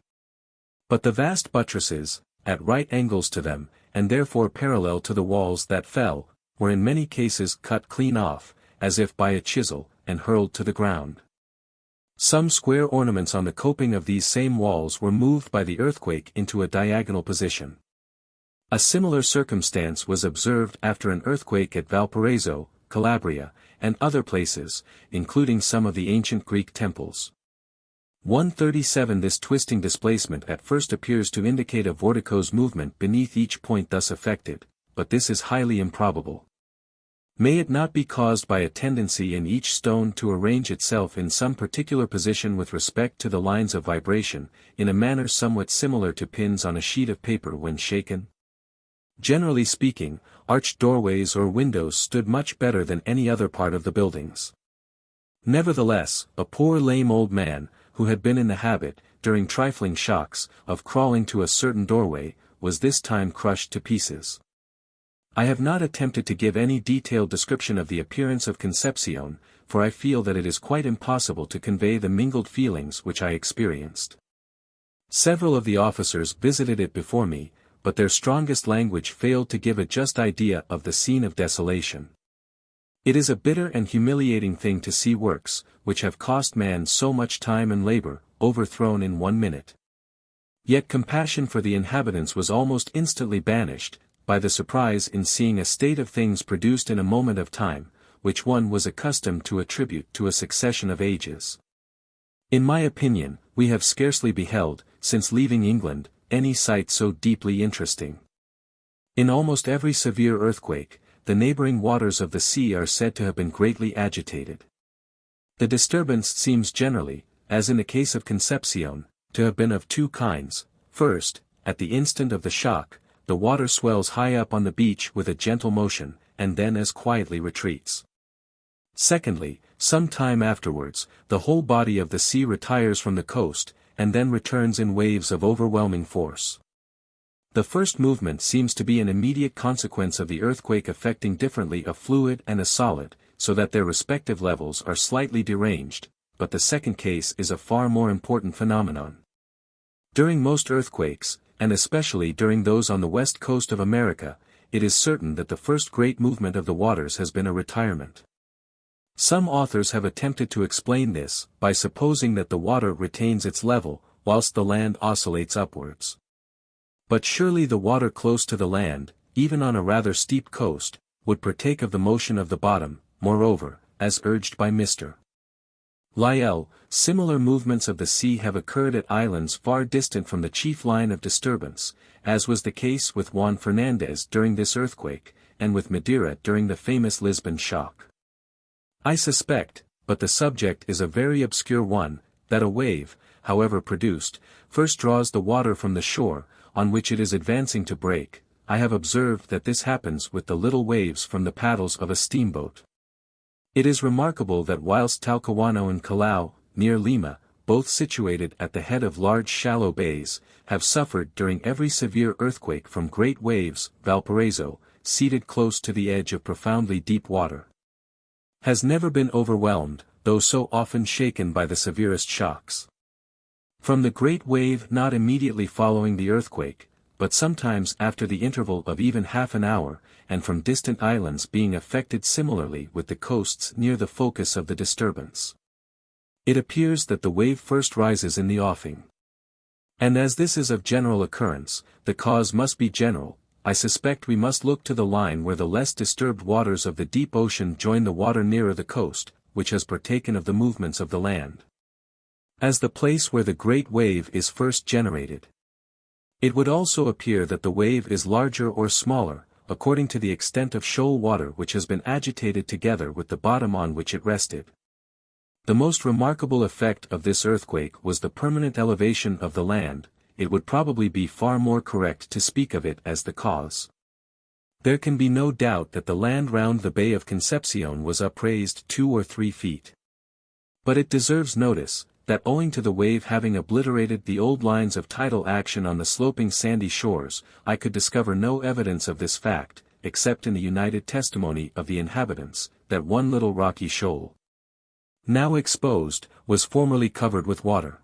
But the vast buttresses, at right angles to them, and therefore parallel to the walls that fell, were in many cases cut clean off, as if by a chisel, and hurled to the ground. Some square ornaments on the coping of these same walls were moved by the earthquake into a diagonal position. A similar circumstance was observed after an earthquake at Valparaiso, Calabria, and other places, including some of the ancient Greek temples. 137 This twisting displacement at first appears to indicate a vorticose movement beneath each point thus affected, but this is highly improbable. May it not be caused by a tendency in each stone to arrange itself in some particular position with respect to the lines of vibration, in a manner somewhat similar to pins on a sheet of paper when shaken? Generally speaking, arched doorways or windows stood much better than any other part of the buildings. Nevertheless, a poor lame old man, who had been in the habit, during trifling shocks, of crawling to a certain doorway, was this time crushed to pieces. I have not attempted to give any detailed description of the appearance of Concepcion, for I feel that it is quite impossible to convey the mingled feelings which I experienced. Several of the officers visited it before me, but their strongest language failed to give a just idea of the scene of desolation. It is a bitter and humiliating thing to see works, which have cost man so much time and labor, overthrown in 1 minute. Yet compassion for the inhabitants was almost instantly banished, by the surprise in seeing a state of things produced in a moment of time, which one was accustomed to attribute to a succession of ages. In my opinion, we have scarcely beheld, since leaving England, any sight so deeply interesting. In almost every severe earthquake, the neighboring waters of the sea are said to have been greatly agitated. The disturbance seems generally, as in the case of Concepcion, to have been of 2 kinds. First, at the instant of the shock, the water swells high up on the beach with a gentle motion, and then as quietly retreats. Secondly, some time afterwards, the whole body of the sea retires from the coast, and then returns in waves of overwhelming force. The first movement seems to be an immediate consequence of the earthquake affecting differently a fluid and a solid, so that their respective levels are slightly deranged, but the second case is a far more important phenomenon. During most earthquakes, and especially during those on the west coast of America, it is certain that the first great movement of the waters has been a retirement. Some authors have attempted to explain this, by supposing that the water retains its level, whilst the land oscillates upwards. But surely the water close to the land, even on a rather steep coast, would partake of the motion of the bottom. Moreover, as urged by Mr. Lyell, similar movements of the sea have occurred at islands far distant from the chief line of disturbance, as was the case with Juan Fernandez during this earthquake, and with Madeira during the famous Lisbon shock. I suspect, but the subject is a very obscure one, that a wave, however produced, first draws the water from the shore, on which it is advancing to break. I have observed that this happens with the little waves from the paddles of a steamboat. It is remarkable that whilst Talcahuano and Callao, near Lima, both situated at the head of large shallow bays, have suffered during every severe earthquake from great waves, Valparaiso, seated close to the edge of profoundly deep water, has never been overwhelmed, though so often shaken by the severest shocks. From the great wave not immediately following the earthquake, but sometimes after the interval of even half an hour, and from distant islands being affected similarly with the coasts near the focus of the disturbance. It appears that the wave first rises in the offing. And as this is of general occurrence, the cause must be general. I suspect we must look to the line where the less disturbed waters of the deep ocean join the water nearer the coast, which has partaken of the movements of the land, as the place where the great wave is first generated. It would also appear that the wave is larger or smaller, according to the extent of shoal water which has been agitated together with the bottom on which it rested. The most remarkable effect of this earthquake was the permanent elevation of the land. It would probably be far more correct to speak of it as the cause. There can be no doubt that the land round the Bay of Concepcion was upraised 2 or 3 feet. But it deserves notice, that owing to the wave having obliterated the old lines of tidal action on the sloping sandy shores, I could discover no evidence of this fact, except in the united testimony of the inhabitants, that one little rocky shoal, now exposed, was formerly covered with water.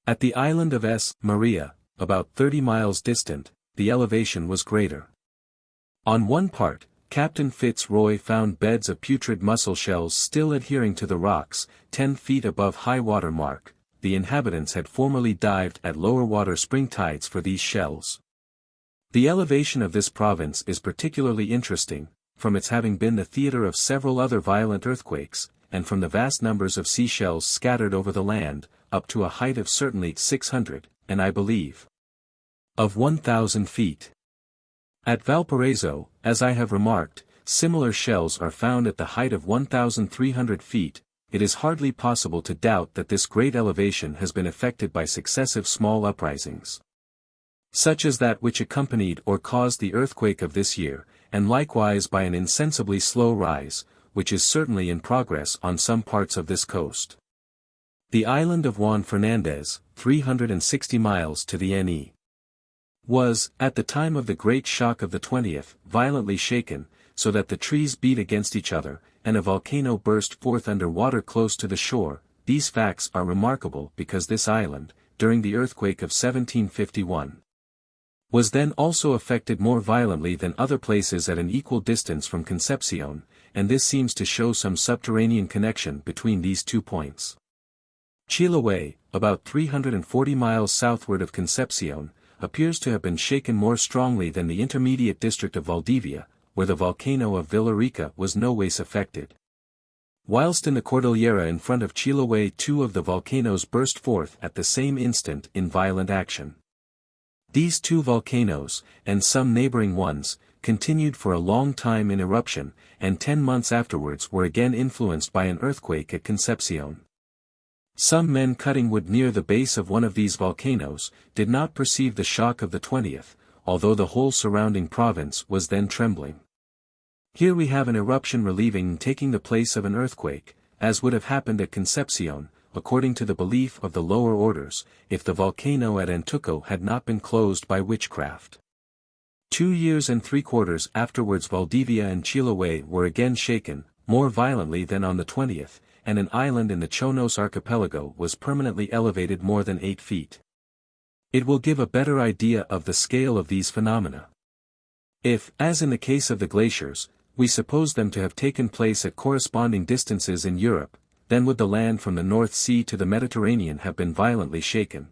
At the island of S. Maria, about 30 miles distant, the elevation was greater. On one part, Captain FitzRoy found beds of putrid mussel shells still adhering to the rocks, 10 feet above high water mark. The inhabitants had formerly dived at lower water spring tides for these shells. The elevation of this province is particularly interesting, from its having been the theatre of several other violent earthquakes, and from the vast numbers of seashells scattered over the land, up to a height of certainly 600, and I believe, of 1,000 feet. At Valparaiso, as I have remarked, similar shells are found at the height of 1,300 feet. It is hardly possible to doubt that this great elevation has been effected by successive small uprisings, such as that which accompanied or caused the earthquake of this year, and likewise by an insensibly slow rise, which is certainly in progress on some parts of this coast. The island of Juan Fernandez, 360 miles to the NE, was, at the time of the great shock of the 20th, violently shaken, so that the trees beat against each other, and a volcano burst forth under water close to the shore. These facts are remarkable because this island, during the earthquake of 1751, was then also affected more violently than other places at an equal distance from Concepcion, and this seems to show some subterranean connection between these 2 points. Chiloe, about 340 miles southward of Concepcion, appears to have been shaken more strongly than the intermediate district of Valdivia, where the volcano of Villarica was no ways affected. Whilst in the Cordillera in front of Chiloe 2 of the volcanoes burst forth at the same instant in violent action. These 2 volcanoes, and some neighboring ones, continued for a long time in eruption, and 10 months afterwards were again influenced by an earthquake at Concepcion. Some men cutting wood near the base of one of these volcanoes, did not perceive the shock of the 20th, although the whole surrounding province was then trembling. Here we have an eruption relieving and taking the place of an earthquake, as would have happened at Concepcion, according to the belief of the lower orders, if the volcano at Antuco had not been closed by witchcraft. 2 years and 3/4 afterwards Valdivia and Chiloe were again shaken, more violently than on the 20th, and an island in the Chonos archipelago was permanently elevated more than 8 feet. It will give a better idea of the scale of these phenomena. If, as in the case of the glaciers, we suppose them to have taken place at corresponding distances in Europe, then would the land from the North Sea to the Mediterranean have been violently shaken.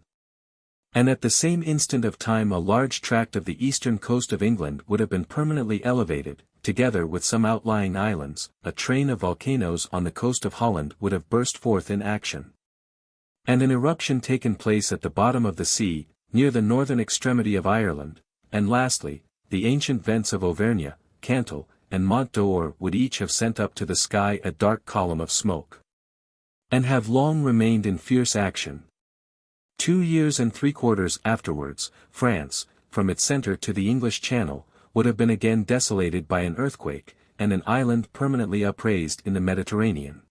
And at the same instant of time a large tract of the eastern coast of England would have been permanently elevated, together with some outlying islands. A train of volcanoes on the coast of Holland would have burst forth in action. And an eruption taken place at the bottom of the sea, near the northern extremity of Ireland, and lastly, the ancient vents of Auvergne, Cantal, and Mont d'Or would each have sent up to the sky a dark column of smoke, and have long remained in fierce action. 2 years and 3/4 afterwards, France, from its center to the English Channel, would have been again desolated by an earthquake, and an island permanently upraised in the Mediterranean.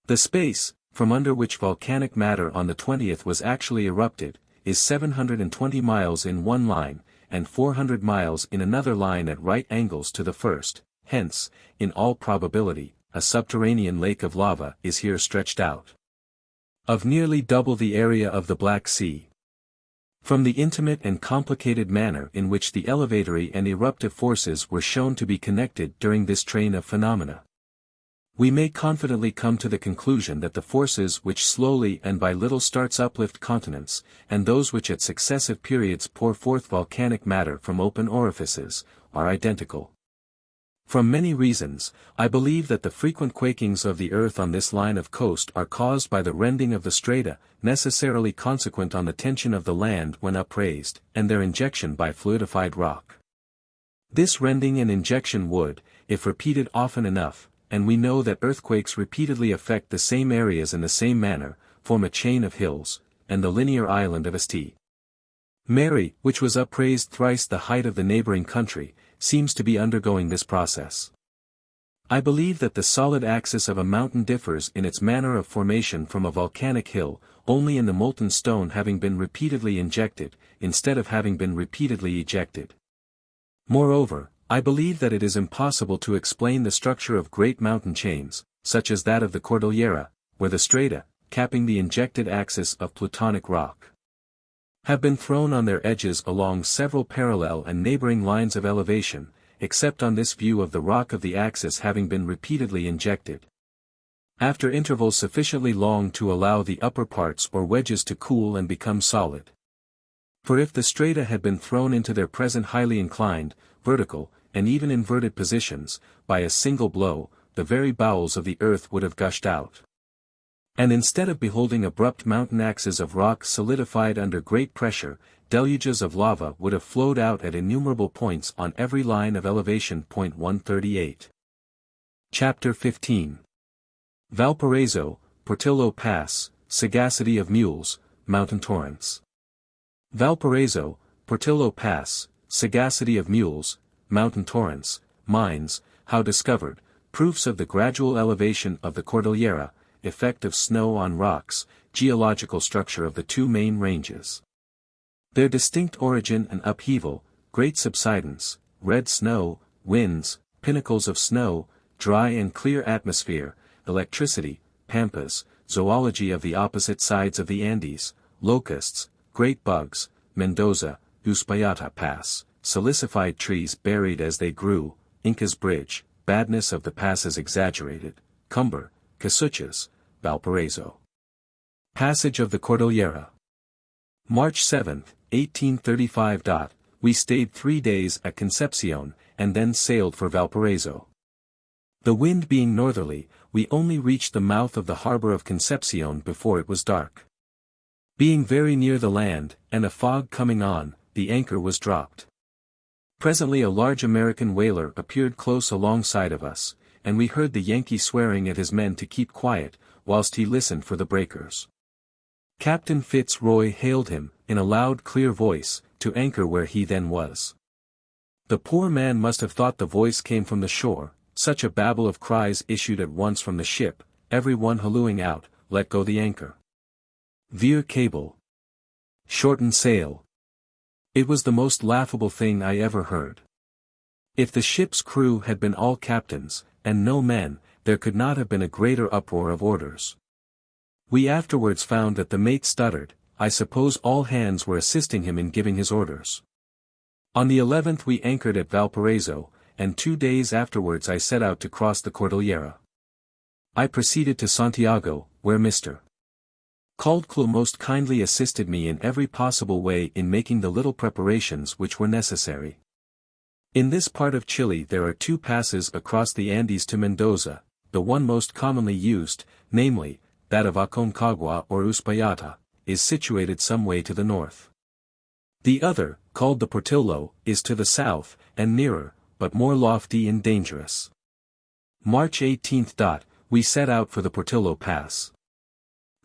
The space, from under which volcanic matter on the 20th was actually erupted, is 720 miles in one line, and 400 miles in another line at right angles to the first, hence, in all probability, a subterranean lake of lava is here stretched out, of nearly double the area of the Black Sea. From the intimate and complicated manner in which the elevatory and eruptive forces were shown to be connected during this train of phenomena, we may confidently come to the conclusion that the forces which slowly and by little starts uplift continents, and those which at successive periods pour forth volcanic matter from open orifices, are identical. From many reasons, I believe that the frequent quakings of the earth on this line of coast are caused by the rending of the strata, necessarily consequent on the tension of the land when upraised, and their injection by fluidified rock. This rending and injection would, if repeated often enough, and we know that earthquakes repeatedly affect the same areas in the same manner, form a chain of hills, and the linear island of St. Mary, which was upraised thrice the height of the neighboring country, seems to be undergoing this process. I believe that the solid axis of a mountain differs in its manner of formation from a volcanic hill, only in the molten stone having been repeatedly injected, instead of having been repeatedly ejected. Moreover, I believe that it is impossible to explain the structure of great mountain chains, such as that of the Cordillera, where the strata, capping the injected axis of plutonic rock, have been thrown on their edges along several parallel and neighboring lines of elevation, except on this view of the rock of the axis having been repeatedly injected, after intervals sufficiently long to allow the upper parts or wedges to cool and become solid. For if the strata had been thrown into their present highly inclined, vertical, and even inverted positions, by a single blow, the very bowels of the earth would have gushed out. And instead of beholding abrupt mountain axes of rock solidified under great pressure, deluges of lava would have flowed out at innumerable points on every line of elevation. 138. Chapter 15. Valparaiso, Portillo Pass, Sagacity of Mules, Mountain-Torrents. Valparaiso, Portillo Pass, Sagacity of Mules, Mountain-Torrents, Mines, how discovered, proofs of the gradual elevation of the Cordillera, effect of snow on rocks, geological structure of the two main ranges, their distinct origin and upheaval, great subsidence, red snow, winds, pinnacles of snow, dry and clear atmosphere, electricity, pampas, zoology of the opposite sides of the Andes, locusts, great bugs, Mendoza, Uspallata Pass, silicified trees buried as they grew, Inca's Bridge, badness of the passes exaggerated, Cumber, Casuchas, Valparaiso. Passage of the Cordillera. March 7, 1835. We stayed 3 days at Concepcion, and then sailed for Valparaiso. The wind being northerly, we only reached the mouth of the harbor of Concepcion before it was dark. Being very near the land, and a fog coming on, the anchor was dropped. Presently a large American whaler appeared close alongside of us, and we heard the Yankee swearing at his men to keep quiet, whilst he listened for the breakers. Captain FitzRoy hailed him, in a loud clear voice, to anchor where he then was. The poor man must have thought the voice came from the shore, such a babel of cries issued at once from the ship, every one hallooing out, "Let go the anchor! Veer cable! Shorten sail!" It was the most laughable thing I ever heard. If the ship's crew had been all captains, and no men, there could not have been a greater uproar of orders. We afterwards found that the mate stuttered. I suppose all hands were assisting him in giving his orders. On the 11th we anchored at Valparaiso, and 2 days afterwards I set out to cross the Cordillera. I proceeded to Santiago, where Mr. Caldwell most kindly assisted me in every possible way in making the little preparations which were necessary. In this part of Chile there are 2 passes across the Andes to Mendoza, the one most commonly used, namely, that of Aconcagua or Uspallata, is situated some way to the north. The other, called the Portillo, is to the south, and nearer, but more lofty and dangerous. March 18. We set out for the Portillo Pass.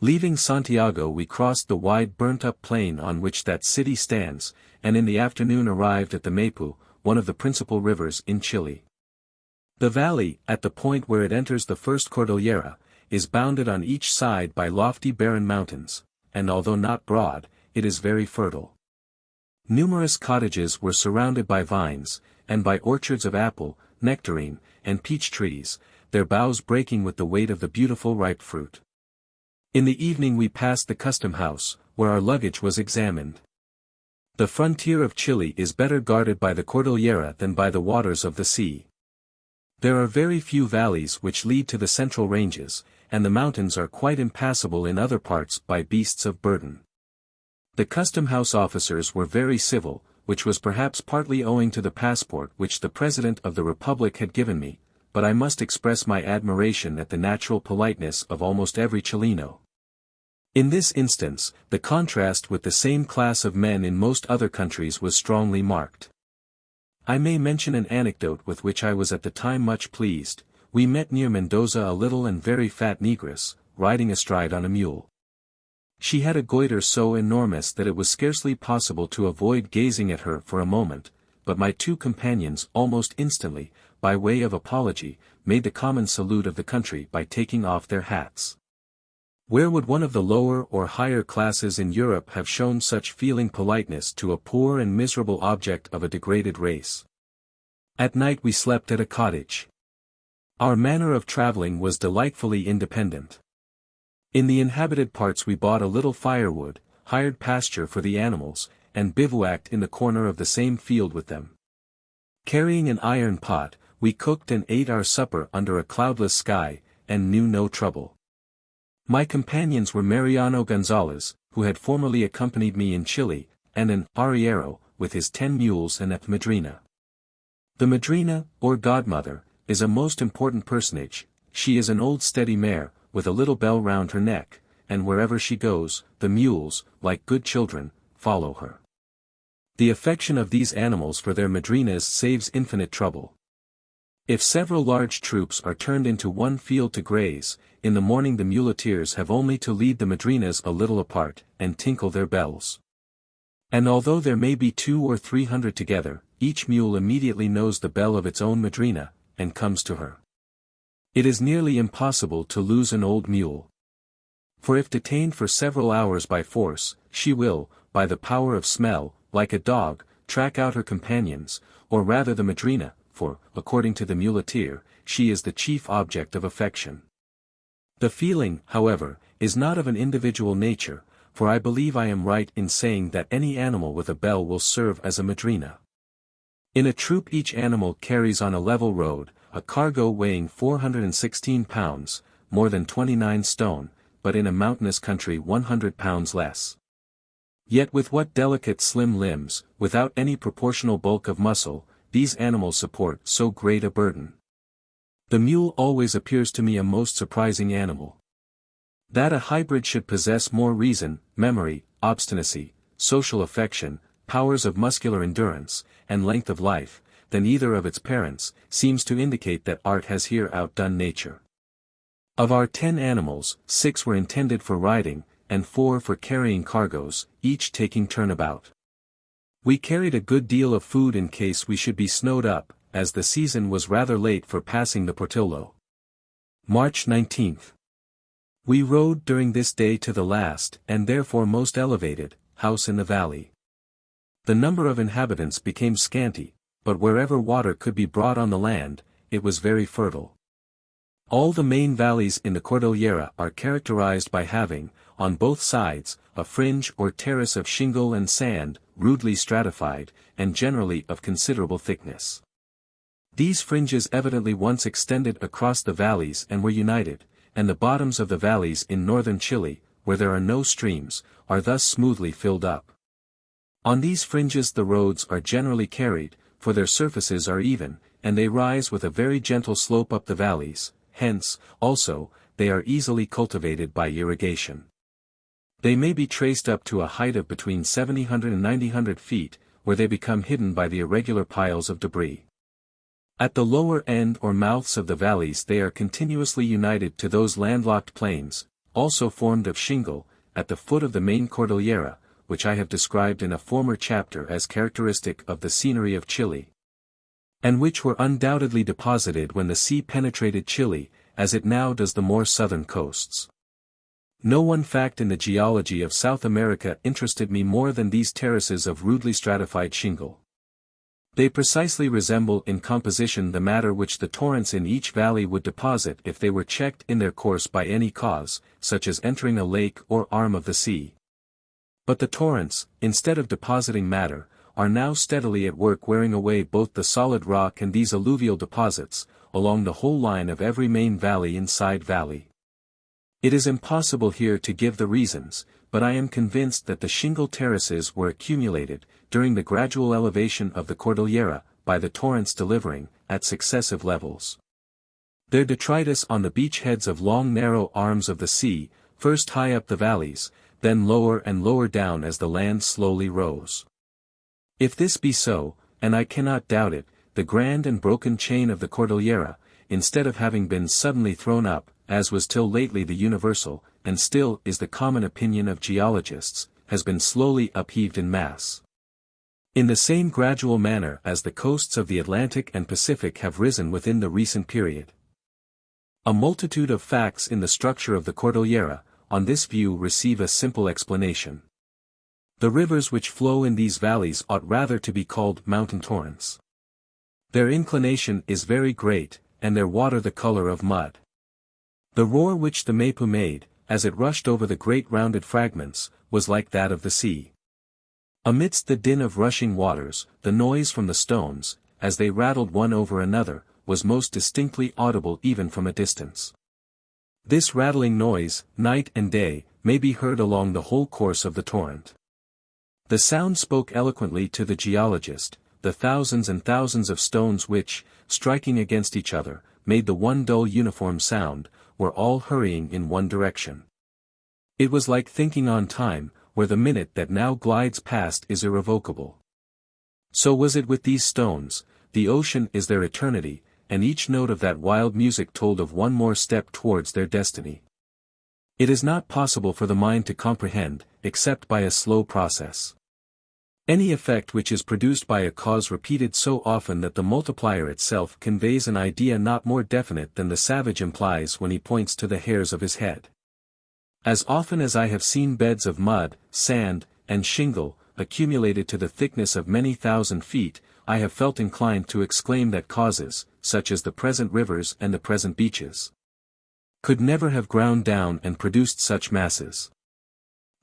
Leaving Santiago we crossed the wide burnt-up plain on which that city stands, and in the afternoon arrived at the Mapu, one of the principal rivers in Chile. The valley, at the point where it enters the first Cordillera, is bounded on each side by lofty barren mountains, and although not broad, it is very fertile. Numerous cottages were surrounded by vines, and by orchards of apple, nectarine, and peach trees, their boughs breaking with the weight of the beautiful ripe fruit. In the evening we passed the custom house, where our luggage was examined. The frontier of Chile is better guarded by the Cordillera than by the waters of the sea. There are very few valleys which lead to the central ranges, and the mountains are quite impassable in other parts by beasts of burden. The custom house officers were very civil, which was perhaps partly owing to the passport which the President of the Republic had given me, but I must express my admiration at the natural politeness of almost every Chileno. In this instance, the contrast with the same class of men in most other countries was strongly marked. I may mention an anecdote with which I was at the time much pleased. We met near Mendoza a little and very fat negress, riding astride on a mule. She had a goiter so enormous that it was scarcely possible to avoid gazing at her for a moment, but my 2 companions almost instantly, by way of apology, made the common salute of the country by taking off their hats. Where would one of the lower or higher classes in Europe have shown such feeling politeness to a poor and miserable object of a degraded race? At night we slept at a cottage. Our manner of traveling was delightfully independent. In the inhabited parts we bought a little firewood, hired pasture for the animals, and bivouacked in the corner of the same field with them. Carrying an iron pot, we cooked and ate our supper under a cloudless sky, and knew no trouble. My companions were Mariano Gonzalez, who had formerly accompanied me in Chile, and an arriero, with his 10 mules and a madrina. The madrina, or godmother, is a most important personage. She is an old steady mare, with a little bell round her neck, and wherever she goes, the mules, like good children, follow her. The affection of these animals for their madrinas saves infinite trouble. If several large troops are turned into one field to graze, in the morning the muleteers have only to lead the madrinas a little apart, and tinkle their bells. And although there may be 200 or 300 together, each mule immediately knows the bell of its own madrina, and comes to her. It is nearly impossible to lose an old mule. For if detained for several hours by force, she will, by the power of smell, like a dog, track out her companions, or rather the madrina, for, according to the muleteer, she is the chief object of affection. The feeling, however, is not of an individual nature, for I believe I am right in saying that any animal with a bell will serve as a madrina. In a troop each animal carries on a level road, a cargo weighing 416 pounds, more than 29 stone, but in a mountainous country 100 pounds less. Yet with what delicate slim limbs, without any proportional bulk of muscle, these animals support so great a burden. The mule always appears to me a most surprising animal. That a hybrid should possess more reason, memory, obstinacy, social affection, powers of muscular endurance, and length of life, than either of its parents, seems to indicate that art has here outdone nature. Of our 10 animals, 6 were intended for riding, and 4 for carrying cargoes, each taking turn about. We carried a good deal of food in case we should be snowed up, as the season was rather late for passing the Portillo. March 19. We rode during this day to the last, and therefore most elevated, house in the valley. The number of inhabitants became scanty, but wherever water could be brought on the land, it was very fertile. All the main valleys in the Cordillera are characterized by having, on both sides, a fringe or terrace of shingle and sand, rudely stratified, and generally of considerable thickness. These fringes evidently once extended across the valleys and were united, and the bottoms of the valleys in northern Chile, where there are no streams, are thus smoothly filled up. On these fringes the roads are generally carried, for their surfaces are even, and they rise with a very gentle slope up the valleys, hence, also, they are easily cultivated by irrigation. They may be traced up to a height of between 700 and 900 feet, where they become hidden by the irregular piles of debris. At the lower end or mouths of the valleys they are continuously united to those landlocked plains, also formed of shingle, at the foot of the main Cordillera, which I have described in a former chapter as characteristic of the scenery of Chile, and which were undoubtedly deposited when the sea penetrated Chile, as it now does the more southern coasts. No one fact in the geology of South America interested me more than these terraces of rudely stratified shingle. They precisely resemble in composition the matter which the torrents in each valley would deposit if they were checked in their course by any cause, such as entering a lake or arm of the sea. But the torrents, instead of depositing matter, are now steadily at work wearing away both the solid rock and these alluvial deposits, along the whole line of every main valley and side valley. It is impossible here to give the reasons, but I am convinced that the shingle terraces were accumulated, during the gradual elevation of the Cordillera, by the torrents delivering, at successive levels, their detritus on the beach heads of long narrow arms of the sea, first high up the valleys, then lower and lower down as the land slowly rose. If this be so, and I cannot doubt it, the grand and broken chain of the Cordillera, instead of having been suddenly thrown up, as was till lately the universal, and still is the common opinion of geologists, has been slowly upheaved in mass, in the same gradual manner as the coasts of the Atlantic and Pacific have risen within the recent period. A multitude of facts in the structure of the Cordillera, on this view receive a simple explanation. The rivers which flow in these valleys ought rather to be called mountain-torrents. Their inclination is very great, and their water the color of mud. The roar which the Maipu made, as it rushed over the great rounded fragments, was like that of the sea. Amidst the din of rushing waters, the noise from the stones, as they rattled one over another, was most distinctly audible even from a distance. This rattling noise, night and day, may be heard along the whole course of the torrent. The sound spoke eloquently to the geologist, the thousands and thousands of stones which, striking against each other, made the one dull uniform sound, were all hurrying in one direction. It was like thinking on time, where the minute that now glides past is irrevocable. So was it with these stones, the ocean is their eternity, and each note of that wild music told of one more step towards their destiny. It is not possible for the mind to comprehend, except by a slow process, any effect which is produced by a cause repeated so often that the multiplier itself conveys an idea not more definite than the savage implies when he points to the hairs of his head. As often as I have seen beds of mud, sand, and shingle, accumulated to the thickness of many thousand feet, I have felt inclined to exclaim that causes, such as the present rivers and the present beaches, could never have ground down and produced such masses.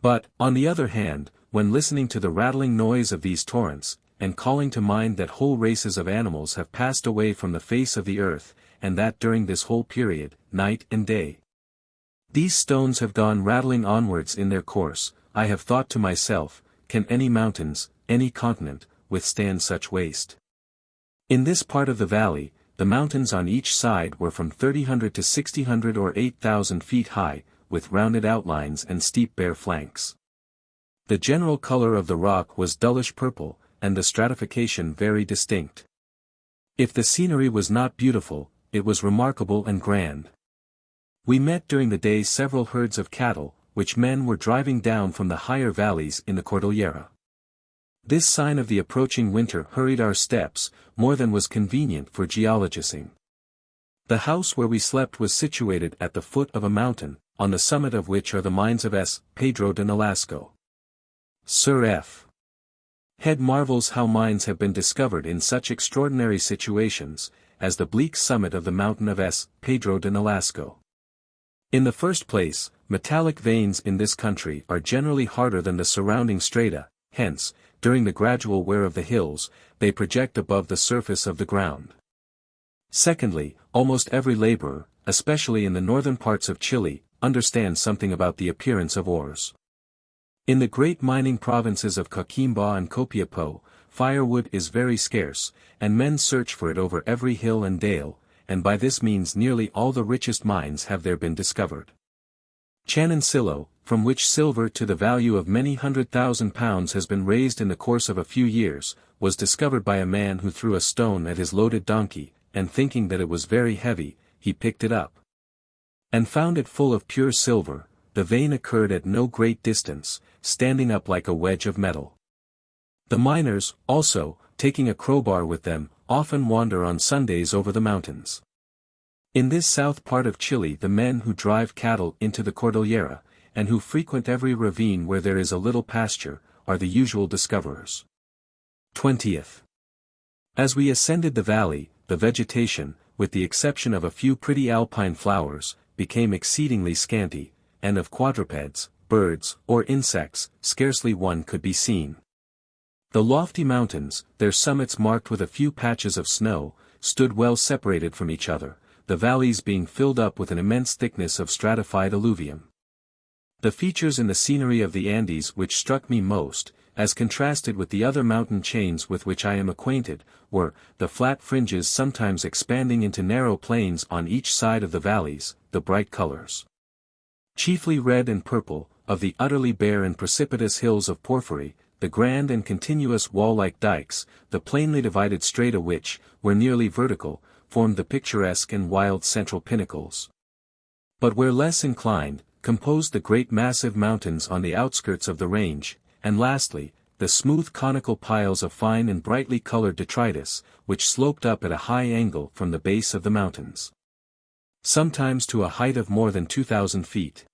But, on the other hand, when listening to the rattling noise of these torrents, and calling to mind that whole races of animals have passed away from the face of the earth, and that during this whole period, night and day, these stones have gone rattling onwards in their course, I have thought to myself, can any mountains, any continent, withstand such waste? In this part of the valley, the mountains on each side were from 300 to 600 or 8,000 feet high, with rounded outlines and steep bare flanks. The general color of the rock was dullish purple, and the stratification very distinct. If the scenery was not beautiful, it was remarkable and grand. We met during the day several herds of cattle, which men were driving down from the higher valleys in the Cordillera. This sign of the approaching winter hurried our steps, more than was convenient for geologising. The house where we slept was situated at the foot of a mountain, on the summit of which are the mines of S. Pedro de Nolasco. Sir F. Head marvels how mines have been discovered in such extraordinary situations, as the bleak summit of the mountain of S. Pedro de Nolasco. In the first place, metallic veins in this country are generally harder than the surrounding strata, hence, during the gradual wear of the hills, they project above the surface of the ground. Secondly, almost every laborer, especially in the northern parts of Chile, understands something about the appearance of ores. In the great mining provinces of Coquimbo and Copiapó, firewood is very scarce, and men search for it over every hill and dale, and by this means nearly all the richest mines have there been discovered. Chanancillo, from which silver to the value of many £100,000 has been raised in the course of a few years, was discovered by a man who threw a stone at his loaded donkey, and thinking that it was very heavy, he picked it up and found it full of pure silver. The vein occurred at no great distance, standing up like a wedge of metal. The miners, also, taking a crowbar with them, often wander on Sundays over the mountains. In this south part of Chile the men who drive cattle into the Cordillera, and who frequent every ravine where there is a little pasture, are the usual discoverers. 20th. As we ascended the valley, the vegetation, with the exception of a few pretty alpine flowers, became exceedingly scanty, and of quadrupeds, birds, or insects, scarcely one could be seen. The lofty mountains, their summits marked with a few patches of snow, stood well separated from each other, the valleys being filled up with an immense thickness of stratified alluvium. The features in the scenery of the Andes which struck me most, as contrasted with the other mountain chains with which I am acquainted, were, the flat fringes sometimes expanding into narrow plains on each side of the valleys, the bright colors, chiefly red and purple, of the utterly bare and precipitous hills of porphyry, the grand and continuous wall-like dikes, the plainly divided strata which, where nearly vertical, formed the picturesque and wild central pinnacles, but where less inclined, composed the great massive mountains on the outskirts of the range, and lastly, the smooth conical piles of fine and brightly colored detritus, which sloped up at a high angle from the base of the mountains, sometimes to a height of more than 2,000 feet.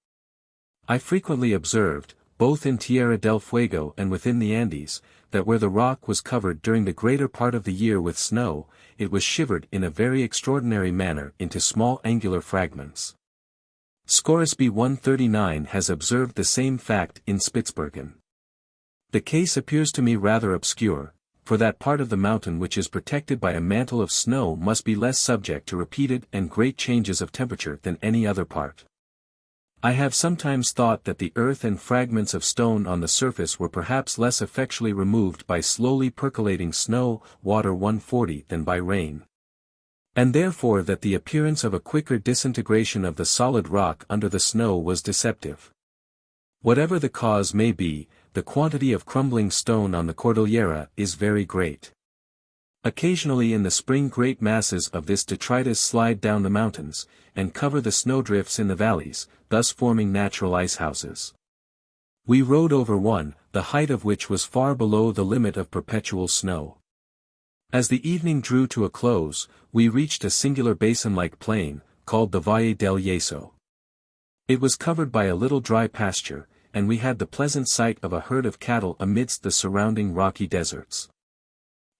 I frequently observed, both in Tierra del Fuego and within the Andes, that where the rock was covered during the greater part of the year with snow, it was shivered in a very extraordinary manner into small angular fragments. Scoresby 139 has observed the same fact in Spitzbergen. The case appears to me rather obscure, for that part of the mountain which is protected by a mantle of snow must be less subject to repeated and great changes of temperature than any other part. I have sometimes thought that the earth and fragments of stone on the surface were perhaps less effectually removed by slowly percolating snow, water 140 than by rain, and therefore that the appearance of a quicker disintegration of the solid rock under the snow was deceptive. Whatever the cause may be, the quantity of crumbling stone on the Cordillera is very great. Occasionally in the spring great masses of this detritus slide down the mountains, and cover the snowdrifts in the valleys, thus forming natural icehouses. We rode over one, the height of which was far below the limit of perpetual snow. As the evening drew to a close, we reached a singular basin-like plain, called the Valle del Yeso. It was covered by a little dry pasture, and we had the pleasant sight of a herd of cattle amidst the surrounding rocky deserts.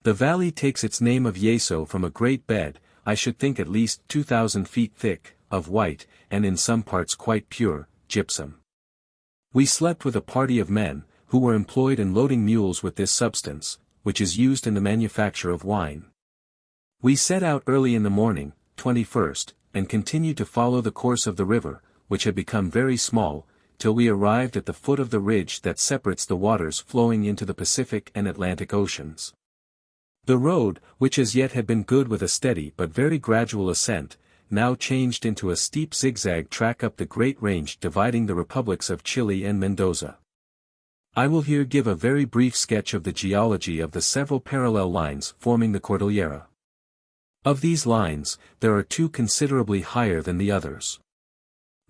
The valley takes its name of Yeso from a great bed, I should think at least 2,000 feet thick, of white, and in some parts quite pure, gypsum. We slept with a party of men, who were employed in loading mules with this substance, which is used in the manufacture of wine. We set out early in the morning, 21st, and continued to follow the course of the river, which had become very small, till we arrived at the foot of the ridge that separates the waters flowing into the Pacific and Atlantic Oceans. The road, which as yet had been good with a steady but very gradual ascent, now changed into a steep zigzag track up the great range dividing the republics of Chile and Mendoza. I will here give a very brief sketch of the geology of the several parallel lines forming the Cordillera. Of these lines, there are two considerably higher than the others.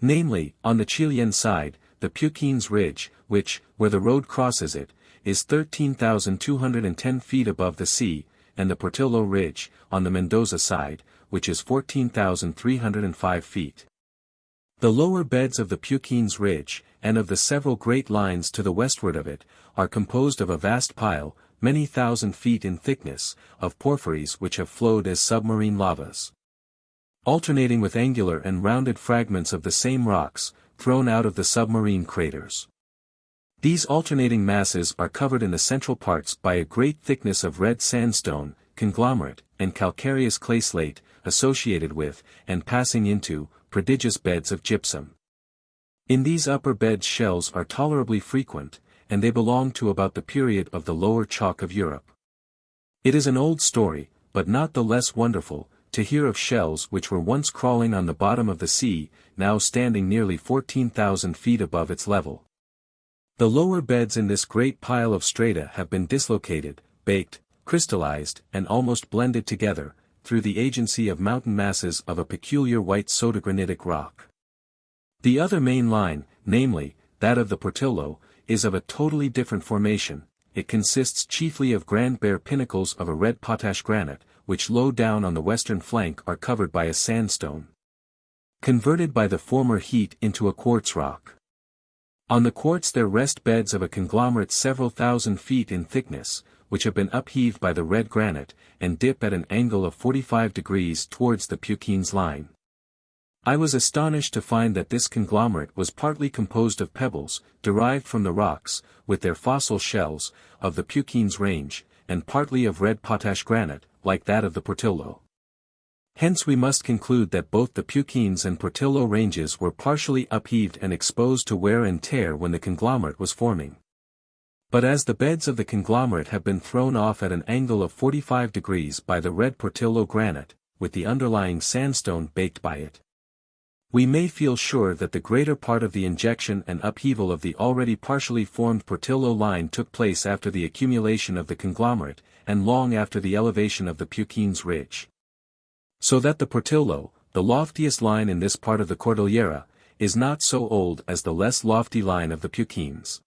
Namely, on the Chilean side, the Puquines Ridge, which, where the road crosses it, is 13,210 feet above the sea, and the Portillo Ridge, on the Mendoza side, which is 14,305 feet. The lower beds of the Puquines Ridge, and of the several great lines to the westward of it, are composed of a vast pile, many thousand feet in thickness, of porphyries which have flowed as submarine lavas, alternating with angular and rounded fragments of the same rocks, thrown out of the submarine craters. These alternating masses are covered in the central parts by a great thickness of red sandstone, conglomerate, and calcareous clay slate, associated with, and passing into, prodigious beds of gypsum. In these upper beds shells are tolerably frequent, and they belong to about the period of the lower chalk of Europe. It is an old story, but not the less wonderful, to hear of shells which were once crawling on the bottom of the sea, now standing nearly 14,000 feet above its level. The lower beds in this great pile of strata have been dislocated, baked, crystallized, and almost blended together, through the agency of mountain masses of a peculiar white soda-granitic rock. The other main line, namely, that of the Portillo, is of a totally different formation. It consists chiefly of grand bare pinnacles of a red potash granite, which low down on the western flank are covered by a sandstone, converted by the former heat into a quartz rock. On the quartz there rest beds of a conglomerate several thousand feet in thickness, which have been upheaved by the red granite, and dip at an angle of 45 degrees towards the Puquines line. I was astonished to find that this conglomerate was partly composed of pebbles, derived from the rocks, with their fossil shells, of the Puquines range, and partly of red potash granite, like that of the Portillo. Hence we must conclude that both the Puquines and Portillo ranges were partially upheaved and exposed to wear and tear when the conglomerate was forming. But as the beds of the conglomerate have been thrown off at an angle of 45 degrees by the red Portillo granite, with the underlying sandstone baked by it, we may feel sure that the greater part of the injection and upheaval of the already partially formed Portillo line took place after the accumulation of the conglomerate, and long after the elevation of the Puquines Ridge. So that the Portillo, the loftiest line in this part of the Cordillera, is not so old as the less lofty line of the Puquines.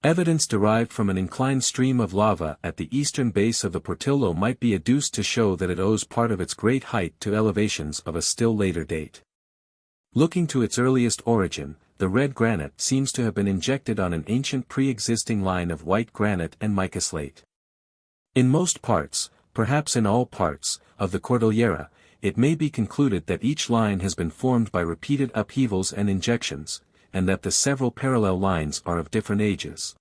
Evidence derived from an inclined stream of lava at the eastern base of the Portillo might be adduced to show that it owes part of its great height to elevations of a still later date. Looking to its earliest origin, the red granite seems to have been injected on an ancient pre-existing line of white granite and mica slate. In most parts, perhaps in all parts, of the Cordillera, it may be concluded that each line has been formed by repeated upheavals and injections, and that the several parallel lines are of different ages.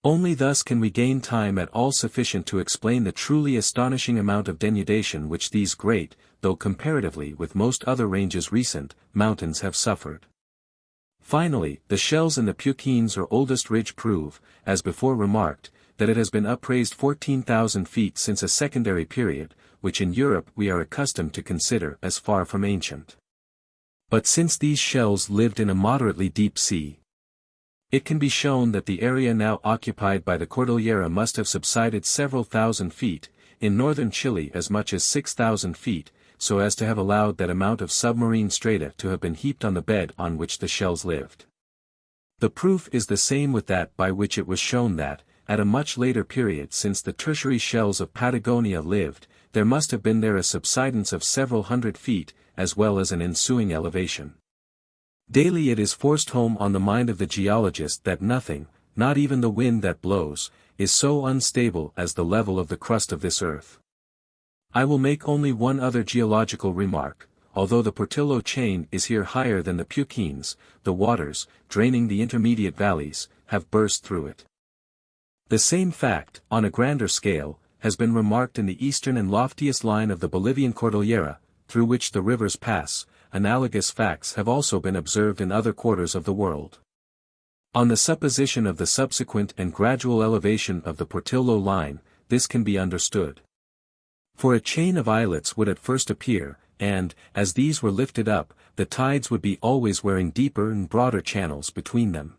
Only thus can we gain time at all sufficient to explain the truly astonishing amount of denudation which these great, though comparatively with most other ranges recent, mountains have suffered. Finally, the shells in the Puquines or oldest ridge prove, as before remarked, that it has been upraised 14,000 feet since a secondary period, which in Europe we are accustomed to consider as far from ancient. But since these shells lived in a moderately deep sea, it can be shown that the area now occupied by the Cordillera must have subsided several thousand feet, in northern Chile as much as 6,000 feet, so as to have allowed that amount of submarine strata to have been heaped on the bed on which the shells lived. The proof is the same with that by which it was shown that, at a much later period since the tertiary shells of Patagonia lived, there must have been there a subsidence of several hundred feet, as well as an ensuing elevation. Daily it is forced home on the mind of the geologist that nothing, not even the wind that blows, is so unstable as the level of the crust of this earth. I will make only one other geological remark. Although the Portillo chain is here higher than the Puquines, the waters, draining the intermediate valleys, have burst through it. The same fact, on a grander scale, has been remarked in the eastern and loftiest line of the Bolivian Cordillera, through which the rivers pass. Analogous facts have also been observed in other quarters of the world. On the supposition of the subsequent and gradual elevation of the Portillo line, this can be understood. For a chain of islets would at first appear, and, as these were lifted up, the tides would be always wearing deeper and broader channels between them.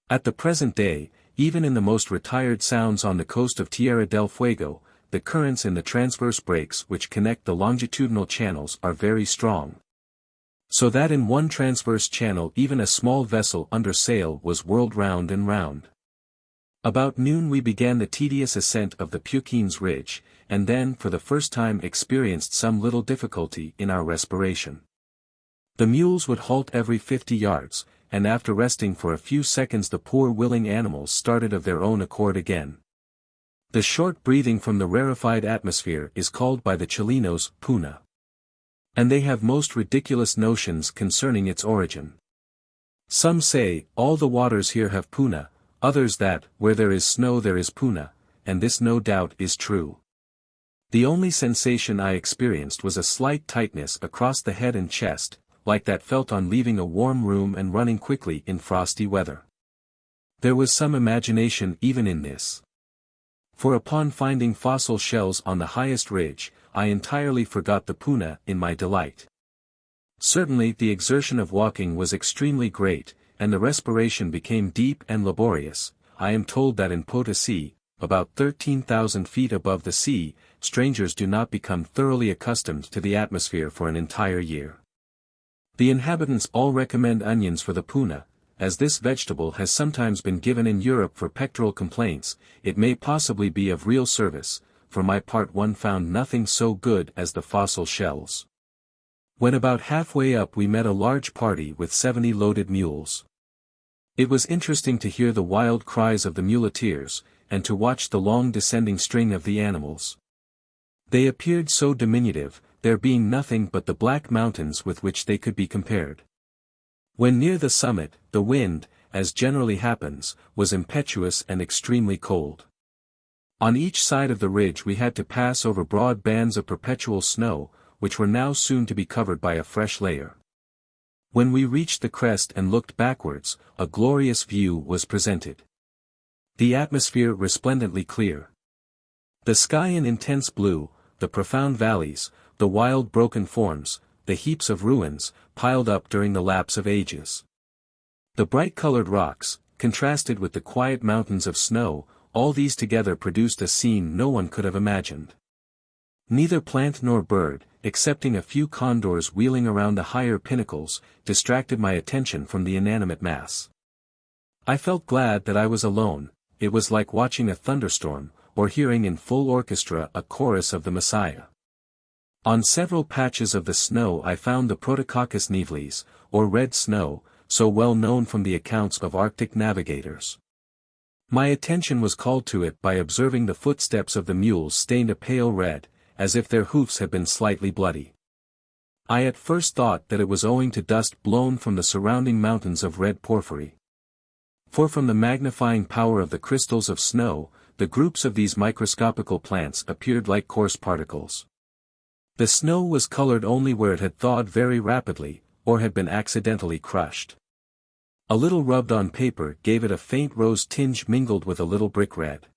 At the present day, even in the most retired sounds on the coast of Tierra del Fuego, the currents in the transverse breaks which connect the longitudinal channels are very strong, so that in one transverse channel even a small vessel under sail was whirled round and round. About noon we began the tedious ascent of the Puquines Ridge, and then for the first time experienced some little difficulty in our respiration. The mules would halt every 50 yards, and after resting for a few seconds the poor willing animals started of their own accord again. The short breathing from the rarefied atmosphere is called by the Chilenos puna. And they have most ridiculous notions concerning its origin. Some say, all the waters here have puna, others that, where there is snow there is puna, and this no doubt is true. The only sensation I experienced was a slight tightness across the head and chest, like that felt on leaving a warm room and running quickly in frosty weather. There was some imagination even in this. For upon finding fossil shells on the highest ridge, I entirely forgot the puna in my delight. Certainly the exertion of walking was extremely great, and the respiration became deep and laborious. I am told that in Potosi, about 13,000 feet above the sea, strangers do not become thoroughly accustomed to the atmosphere for an entire year. The inhabitants all recommend onions for the puna. As this vegetable has sometimes been given in Europe for pectoral complaints, it may possibly be of real service. For my part one found nothing so good as the fossil shells. When about halfway up we met a large party with 70 loaded mules. It was interesting to hear the wild cries of the muleteers, and to watch the long descending string of the animals. They appeared so diminutive, there being nothing but the black mountains with which they could be compared. When near the summit, the wind, as generally happens, was impetuous and extremely cold. On each side of the ridge we had to pass over broad bands of perpetual snow, which were now soon to be covered by a fresh layer. When we reached the crest and looked backwards, a glorious view was presented. The atmosphere resplendently clear. The sky in intense blue, the profound valleys, the wild broken forms, the heaps of ruins, piled up during the lapse of ages. The bright-colored rocks, contrasted with the quiet mountains of snow, all these together produced a scene no one could have imagined. Neither plant nor bird, excepting a few condors wheeling around the higher pinnacles, distracted my attention from the inanimate mass. I felt glad that I was alone. It was like watching a thunderstorm, or hearing in full orchestra a chorus of the Messiah. On several patches of the snow I found the Protococcus nivalis, or red snow, so well known from the accounts of Arctic navigators. My attention was called to it by observing the footsteps of the mules stained a pale red, as if their hoofs had been slightly bloody. I at first thought that it was owing to dust blown from the surrounding mountains of red porphyry. For from the magnifying power of the crystals of snow, the groups of these microscopical plants appeared like coarse particles. The snow was colored only where it had thawed very rapidly, or had been accidentally crushed. A little rubbed on paper gave it a faint rose tinge mingled with a little brick red.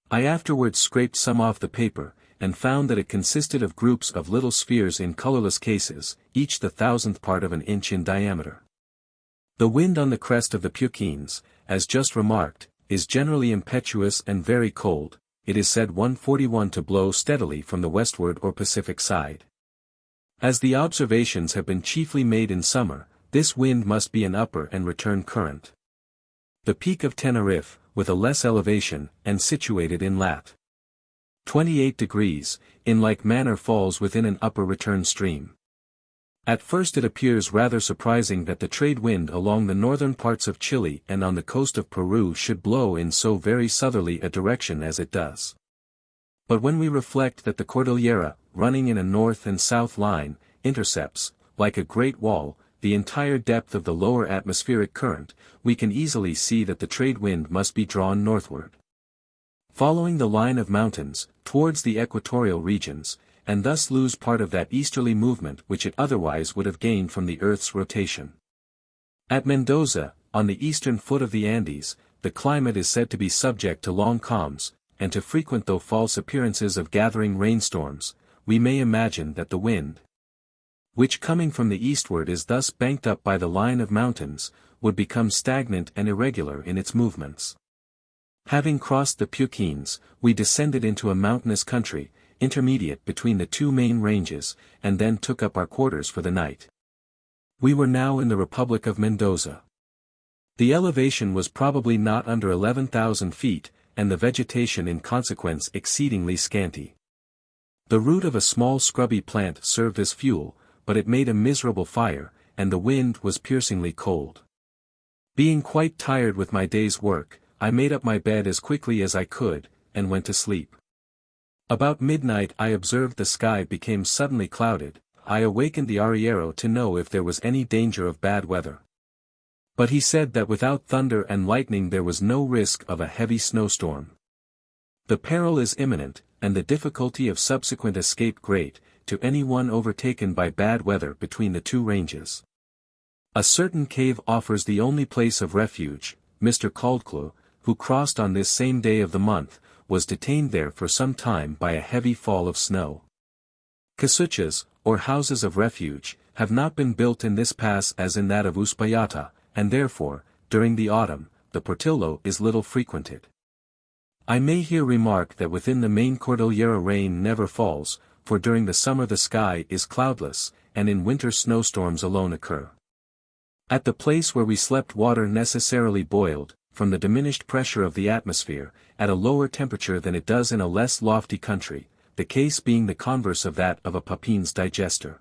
I afterwards scraped some off the paper, and found that it consisted of groups of little spheres in colorless cases, each the 1,000th part of an inch in diameter. The wind on the crest of the Puquines, as just remarked, is generally impetuous and very cold. It is said 141 to blow steadily from the westward or Pacific side. As the observations have been chiefly made in summer, this wind must be an upper and return current. The peak of Tenerife, with a less elevation, and situated in lat. 28 degrees, in like manner falls within an upper return stream. At first it appears rather surprising that the trade wind along the northern parts of Chile and on the coast of Peru should blow in so very southerly a direction as it does. But when we reflect that the Cordillera, running in a north and south line, intercepts, like a great wall, the entire depth of the lower atmospheric current, we can easily see that the trade wind must be drawn northward, following the line of mountains, towards the equatorial regions, and thus lose part of that easterly movement which it otherwise would have gained from the Earth's rotation. At Mendoza, on the eastern foot of the Andes, the climate is said to be subject to long calms, and to frequent though false appearances of gathering rainstorms. We may imagine that the wind, which coming from the eastward is thus banked up by the line of mountains, would become stagnant and irregular in its movements. Having crossed the Puquines, we descended into a mountainous country, intermediate between the two main ranges, and then took up our quarters for the night. We were now in the Republic of Mendoza. The elevation was probably not under 11,000 feet, and the vegetation in consequence exceedingly scanty. The root of a small scrubby plant served as fuel, but it made a miserable fire, and the wind was piercingly cold. Being quite tired with my day's work, I made up my bed as quickly as I could, and went to sleep. About midnight I observed the sky became suddenly clouded. I awakened the arriero to know if there was any danger of bad weather. But he said that without thunder and lightning there was no risk of a heavy snowstorm. The peril is imminent, and the difficulty of subsequent escape great, to anyone overtaken by bad weather between the two ranges. A certain cave offers the only place of refuge. Mr. Caldclough, who crossed on this same day of the month, was detained there for some time by a heavy fall of snow. Casuchas, or houses of refuge, have not been built in this pass as in that of Uspallata, and therefore, during the autumn, the Portillo is little frequented. I may here remark that within the main Cordillera rain never falls, for during the summer the sky is cloudless, and in winter snowstorms alone occur. At the place where we slept water necessarily boiled, from the diminished pressure of the atmosphere, at a lower temperature than it does in a less lofty country, the case being the converse of that of a Papin's digester.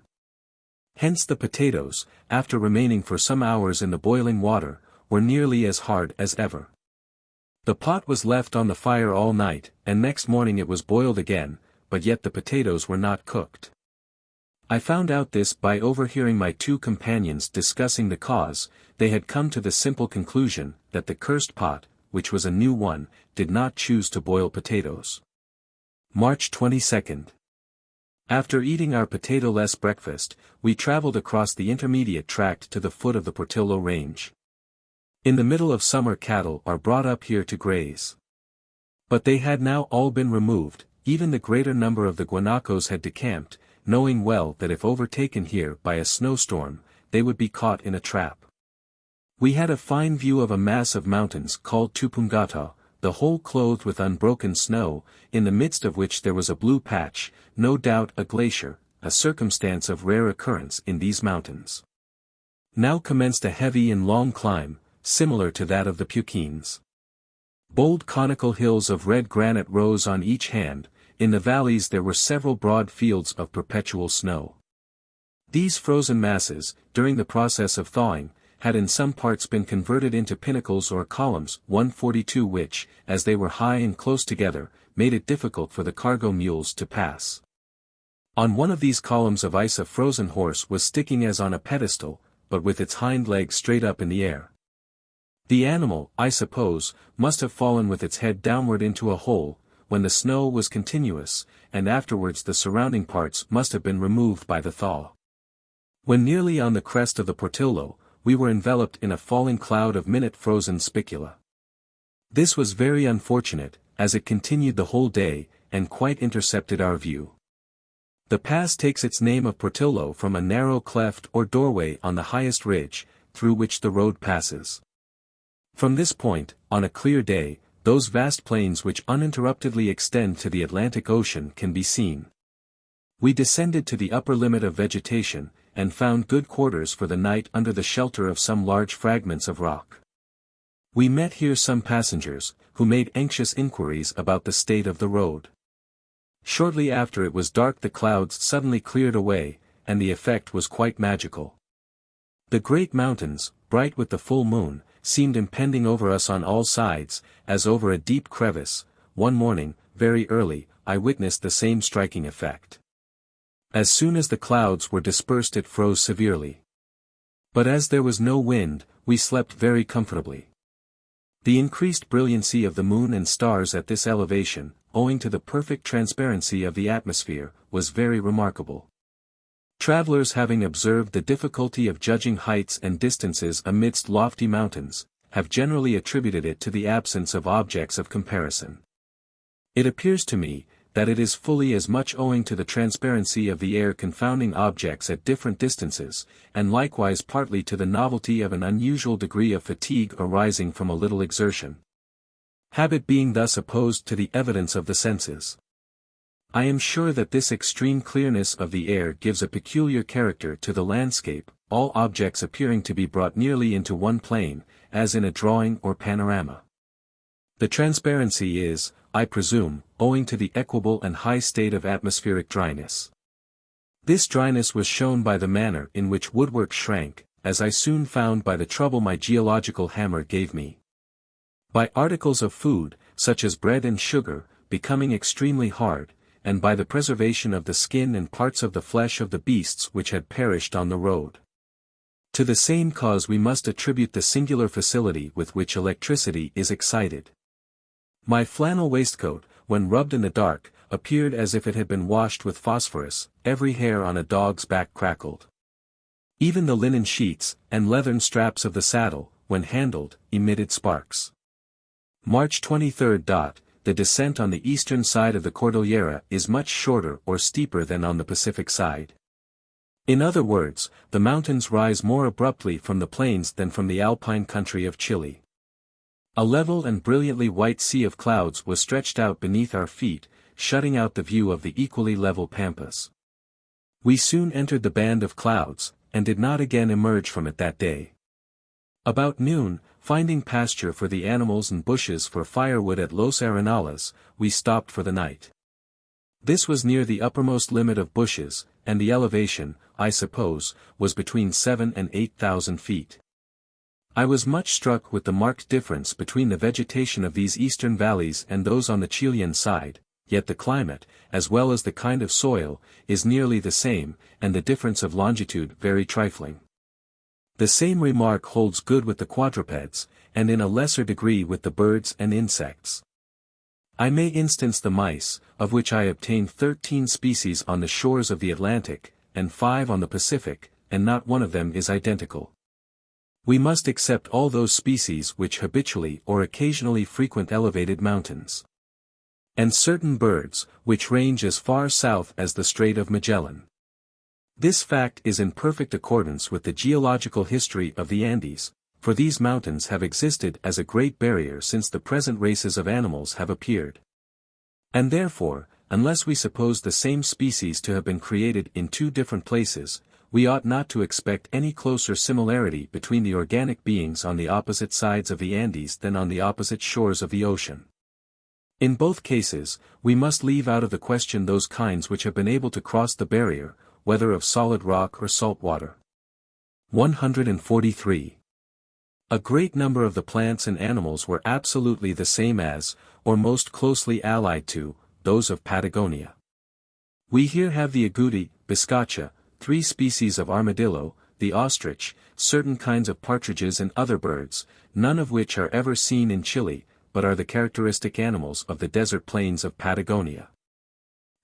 Hence the potatoes, after remaining for some hours in the boiling water, were nearly as hard as ever. The pot was left on the fire all night, and next morning it was boiled again, but yet the potatoes were not cooked. I found out this by overhearing my two companions discussing the cause. They had come to the simple conclusion, that the cursed pot, which was a new one, did not choose to boil potatoes. March 22nd. After eating our potato-less breakfast, we traveled across the intermediate tract to the foot of the Portillo range. In the middle of summer cattle are brought up here to graze. But they had now all been removed, even the greater number of the guanacos had decamped, knowing well that if overtaken here by a snowstorm, they would be caught in a trap. We had a fine view of a mass of mountains called Tupungata, the whole clothed with unbroken snow, in the midst of which there was a blue patch, no doubt a glacier, a circumstance of rare occurrence in these mountains. Now commenced a heavy and long climb, similar to that of the Puquines. Bold conical hills of red granite rose on each hand. In the valleys there were several broad fields of perpetual snow. These frozen masses, during the process of thawing, had in some parts been converted into pinnacles or columns 142 which, as they were high and close together, made it difficult for the cargo mules to pass. On one of these columns of ice a frozen horse was sticking as on a pedestal, but with its hind legs straight up in the air. The animal, I suppose, must have fallen with its head downward into a hole, when the snow was continuous, and afterwards the surrounding parts must have been removed by the thaw. When nearly on the crest of the Portillo, we were enveloped in a falling cloud of minute-frozen spicula. This was very unfortunate, as it continued the whole day, and quite intercepted our view. The pass takes its name of Portillo from a narrow cleft or doorway on the highest ridge, through which the road passes. From this point, on a clear day, those vast plains which uninterruptedly extend to the Atlantic Ocean can be seen. We descended to the upper limit of vegetation, and found good quarters for the night under the shelter of some large fragments of rock. We met here some passengers, who made anxious inquiries about the state of the road. Shortly after it was dark the clouds suddenly cleared away, and the effect was quite magical. The great mountains, bright with the full moon, seemed impending over us on all sides, as over a deep crevice. One morning, very early, I witnessed the same striking effect. As soon as the clouds were dispersed it froze severely. But as there was no wind, we slept very comfortably. The increased brilliancy of the moon and stars at this elevation, owing to the perfect transparency of the atmosphere, was very remarkable. Travelers having observed the difficulty of judging heights and distances amidst lofty mountains, have generally attributed it to the absence of objects of comparison. It appears to me, that it is fully as much owing to the transparency of the air confounding objects at different distances, and likewise partly to the novelty of an unusual degree of fatigue arising from a little exertion. Habit being thus opposed to the evidence of the senses. I am sure that this extreme clearness of the air gives a peculiar character to the landscape, all objects appearing to be brought nearly into one plane, as in a drawing or panorama. The transparency is, I presume, owing to the equable and high state of atmospheric dryness. This dryness was shown by the manner in which woodwork shrank, as I soon found by the trouble my geological hammer gave me. By articles of food, such as bread and sugar, becoming extremely hard, and by the preservation of the skin and parts of the flesh of the beasts which had perished on the road. To the same cause we must attribute the singular facility with which electricity is excited. My flannel waistcoat, when rubbed in the dark, appeared as if it had been washed with phosphorus, every hair on a dog's back crackled. Even the linen sheets, and leathern straps of the saddle, when handled, emitted sparks. March 23. The descent on the eastern side of the Cordillera is much shorter or steeper than on the Pacific side. In other words, the mountains rise more abruptly from the plains than from the alpine country of Chile. A level and brilliantly white sea of clouds was stretched out beneath our feet, shutting out the view of the equally level pampas. We soon entered the band of clouds, and did not again emerge from it that day. About noon, finding pasture for the animals and bushes for firewood at Los Arenales, we stopped for the night. This was near the uppermost limit of bushes, and the elevation, I suppose, was between 7,000 and 8,000 feet. I was much struck with the marked difference between the vegetation of these eastern valleys and those on the Chilean side, yet the climate, as well as the kind of soil, is nearly the same, and the difference of longitude very trifling. The same remark holds good with the quadrupeds, and in a lesser degree with the birds and insects. I may instance the mice, of which I obtained 13 species on the shores of the Atlantic, and 5 on the Pacific, and not one of them is identical. We must except all those species which habitually or occasionally frequent elevated mountains. And certain birds, which range as far south as the Strait of Magellan. This fact is in perfect accordance with the geological history of the Andes, for these mountains have existed as a great barrier since the present races of animals have appeared. And therefore, unless we suppose the same species to have been created in 2 different places, we ought not to expect any closer similarity between the organic beings on the opposite sides of the Andes than on the opposite shores of the ocean. In both cases, we must leave out of the question those kinds which have been able to cross the barrier, whether of solid rock or salt water. 143. A great number of the plants and animals were absolutely the same as, or most closely allied to, those of Patagonia. We here have the agouti, biscacha, 3 species of armadillo, the ostrich, certain kinds of partridges and other birds, none of which are ever seen in Chile, but are the characteristic animals of the desert plains of Patagonia.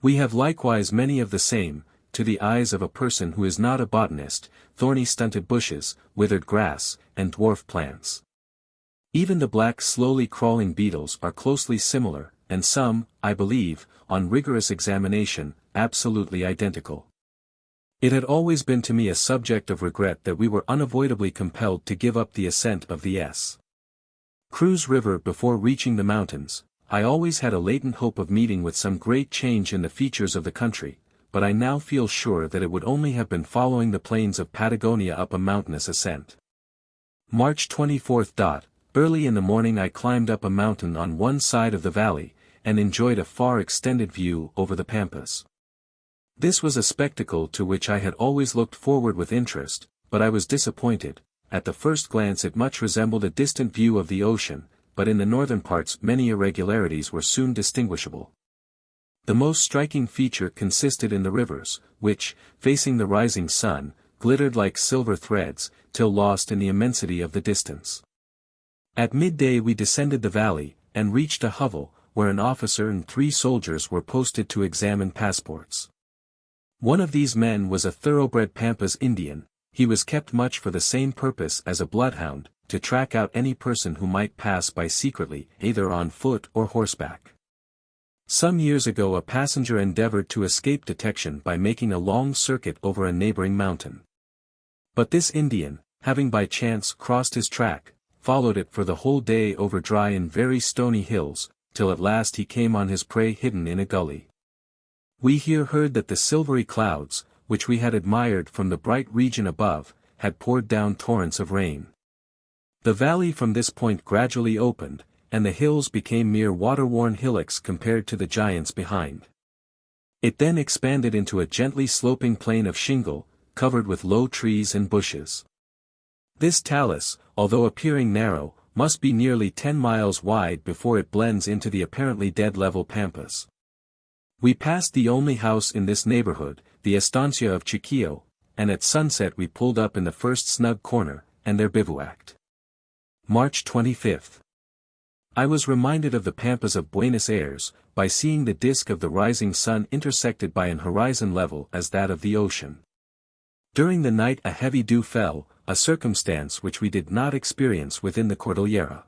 We have likewise many of the same, to the eyes of a person who is not a botanist, thorny stunted bushes, withered grass, and dwarf plants. Even the black slowly crawling beetles are closely similar, and some, I believe, on rigorous examination, absolutely identical. It had always been to me a subject of regret that we were unavoidably compelled to give up the ascent of the S. Cruz River before reaching the mountains. I always had a latent hope of meeting with some great change in the features of the country, but I now feel sure that it would only have been following the plains of Patagonia up a mountainous ascent. March 24. Early in the morning I climbed up a mountain on one side of the valley, and enjoyed a far extended view over the pampas. This was a spectacle to which I had always looked forward with interest, but I was disappointed. At the first glance it much resembled a distant view of the ocean, but in the northern parts many irregularities were soon distinguishable. The most striking feature consisted in the rivers, which, facing the rising sun, glittered like silver threads, till lost in the immensity of the distance. At midday we descended the valley, and reached a hovel, where an officer and 3 soldiers were posted to examine passports. One of these men was a thoroughbred Pampas Indian. He was kept much for the same purpose as a bloodhound, to track out any person who might pass by secretly, either on foot or horseback. Some years ago a passenger endeavored to escape detection by making a long circuit over a neighboring mountain. But this Indian, having by chance crossed his track, followed it for the whole day over dry and very stony hills, till at last he came on his prey hidden in a gully. We here heard that the silvery clouds, which we had admired from the bright region above, had poured down torrents of rain. The valley from this point gradually opened, and the hills became mere water-worn hillocks compared to the giants behind. It then expanded into a gently sloping plain of shingle, covered with low trees and bushes. This talus, although appearing narrow, must be nearly 10 miles wide before it blends into the apparently dead-level pampas. We passed the only house in this neighborhood, the estancia of Chiquillo, and at sunset we pulled up in the first snug corner, and there bivouacked. March 25. I was reminded of the pampas of Buenos Aires, by seeing the disk of the rising sun intersected by an horizon level as that of the ocean. During the night a heavy dew fell, a circumstance which we did not experience within the Cordillera.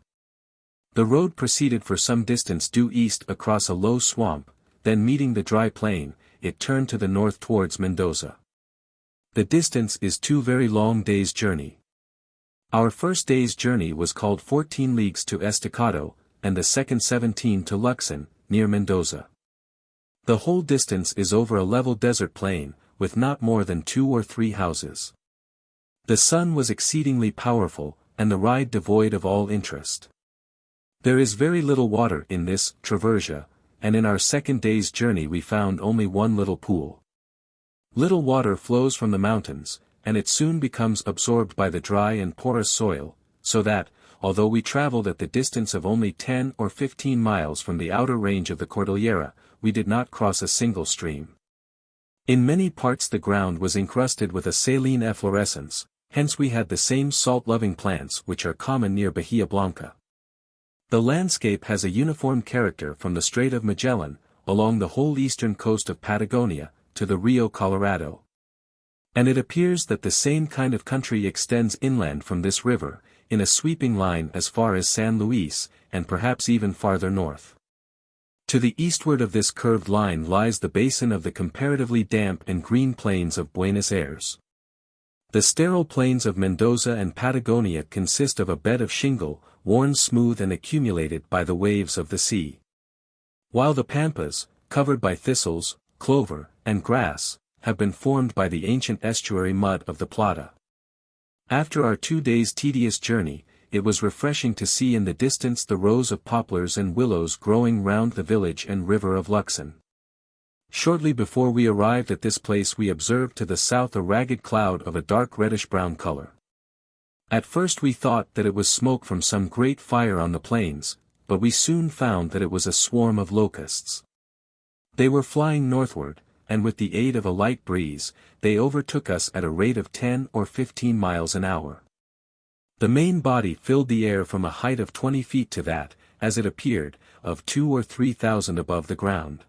The road proceeded for some distance due east across a low swamp, then meeting the dry plain, it turned to the north towards Mendoza. The distance is 2 very long days' journey. Our first day's journey was called 14 leagues to Estacado, and the second 17 to Luxon, near Mendoza. The whole distance is over a level desert plain, with not more than 2 or 3 houses. The sun was exceedingly powerful, and the ride devoid of all interest. There is very little water in this traversia, and in our second day's journey we found only one little pool. Little water flows from the mountains, and it soon becomes absorbed by the dry and porous soil, so that, although we traveled at the distance of only 10 or 15 miles from the outer range of the Cordillera, we did not cross a single stream. In many parts the ground was encrusted with a saline efflorescence, hence we had the same salt-loving plants which are common near Bahia Blanca. The landscape has a uniform character from the Strait of Magellan, along the whole eastern coast of Patagonia, to the Rio Colorado. And it appears that the same kind of country extends inland from this river, in a sweeping line as far as San Luis, and perhaps even farther north. To the eastward of this curved line lies the basin of the comparatively damp and green plains of Buenos Aires. The sterile plains of Mendoza and Patagonia consist of a bed of shingle, worn smooth and accumulated by the waves of the sea. While the pampas, covered by thistles, clover, and grass, have been formed by the ancient estuary mud of the Plata. After our 2 days' tedious journey, it was refreshing to see in the distance the rows of poplars and willows growing round the village and river of Luxon. Shortly before we arrived at this place we observed to the south a ragged cloud of a dark reddish-brown color. At first we thought that it was smoke from some great fire on the plains, but we soon found that it was a swarm of locusts. They were flying northward, and with the aid of a light breeze, they overtook us at a rate of 10 or 15 miles an hour. The main body filled the air from a height of 20 feet to that, as it appeared, of 2,000 or 3,000 above the ground.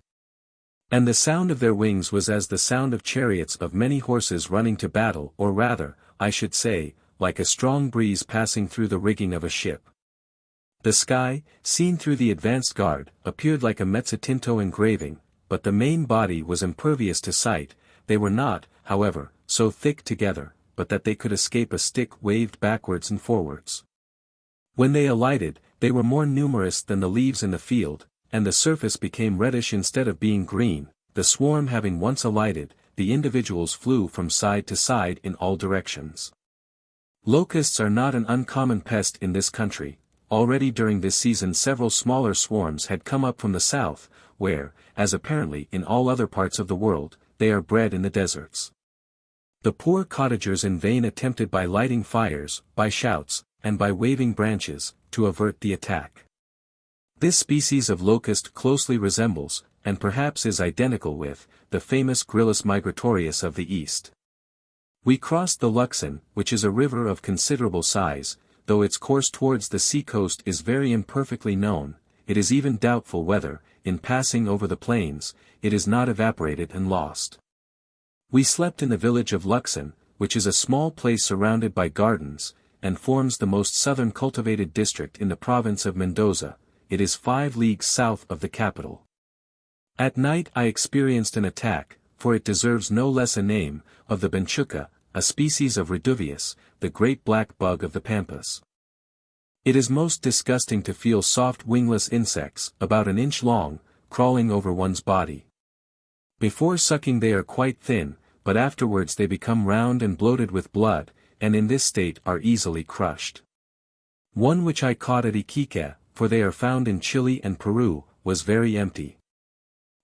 And the sound of their wings was as the sound of chariots of many horses running to battle, or rather, I should say, like a strong breeze passing through the rigging of a ship. The sky, seen through the advanced guard, appeared like a mezzotinto engraving, but the main body was impervious to sight. They were not, however, so thick together, but that they could escape a stick waved backwards and forwards. When they alighted, they were more numerous than the leaves in the field, and the surface became reddish instead of being green. The swarm having once alighted, the individuals flew from side to side in all directions. Locusts are not an uncommon pest in this country. Already during this season several smaller swarms had come up from the south, where, as apparently in all other parts of the world, they are bred in the deserts. The poor cottagers in vain attempted by lighting fires, by shouts, and by waving branches, to avert the attack. This species of locust closely resembles, and perhaps is identical with, the famous Gryllus migratorius of the east. We crossed the Luxon, which is a river of considerable size, though its course towards the sea-coast is very imperfectly known. It is even doubtful whether, in passing over the plains, it is not evaporated and lost. We slept in the village of Luxon, which is a small place surrounded by gardens, and forms the most southern cultivated district in the province of Mendoza. It is 5 leagues south of the capital. At night I experienced an attack, for it deserves no less a name, of the benchuca, a species of reduvius, the great black bug of the pampas. It is most disgusting to feel soft wingless insects, about an inch long, crawling over one's body. Before sucking they are quite thin, but afterwards they become round and bloated with blood, and in this state are easily crushed. One which I caught at Iquique, for they are found in Chile and Peru, was very empty.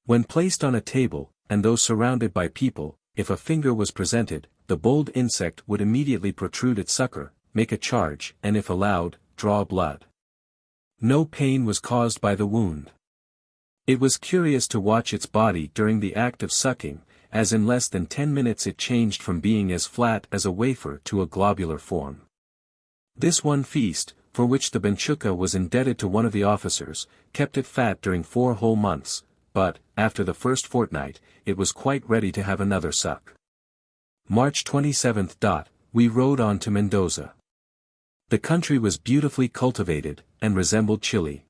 When placed on a table, and though surrounded by people, if a finger was presented, the bold insect would immediately protrude its sucker, make a charge, and if allowed, draw blood. No pain was caused by the wound. It was curious to watch its body during the act of sucking, as in less than 10 minutes it changed from being as flat as a wafer to a globular form. This one feast, for which the Benchuca was indebted to one of the officers, kept it fat during 4 whole months, but, after the first fortnight, it was quite ready to have another suck. March 27. We rode on to Mendoza. The country was beautifully cultivated, and resembled Chile.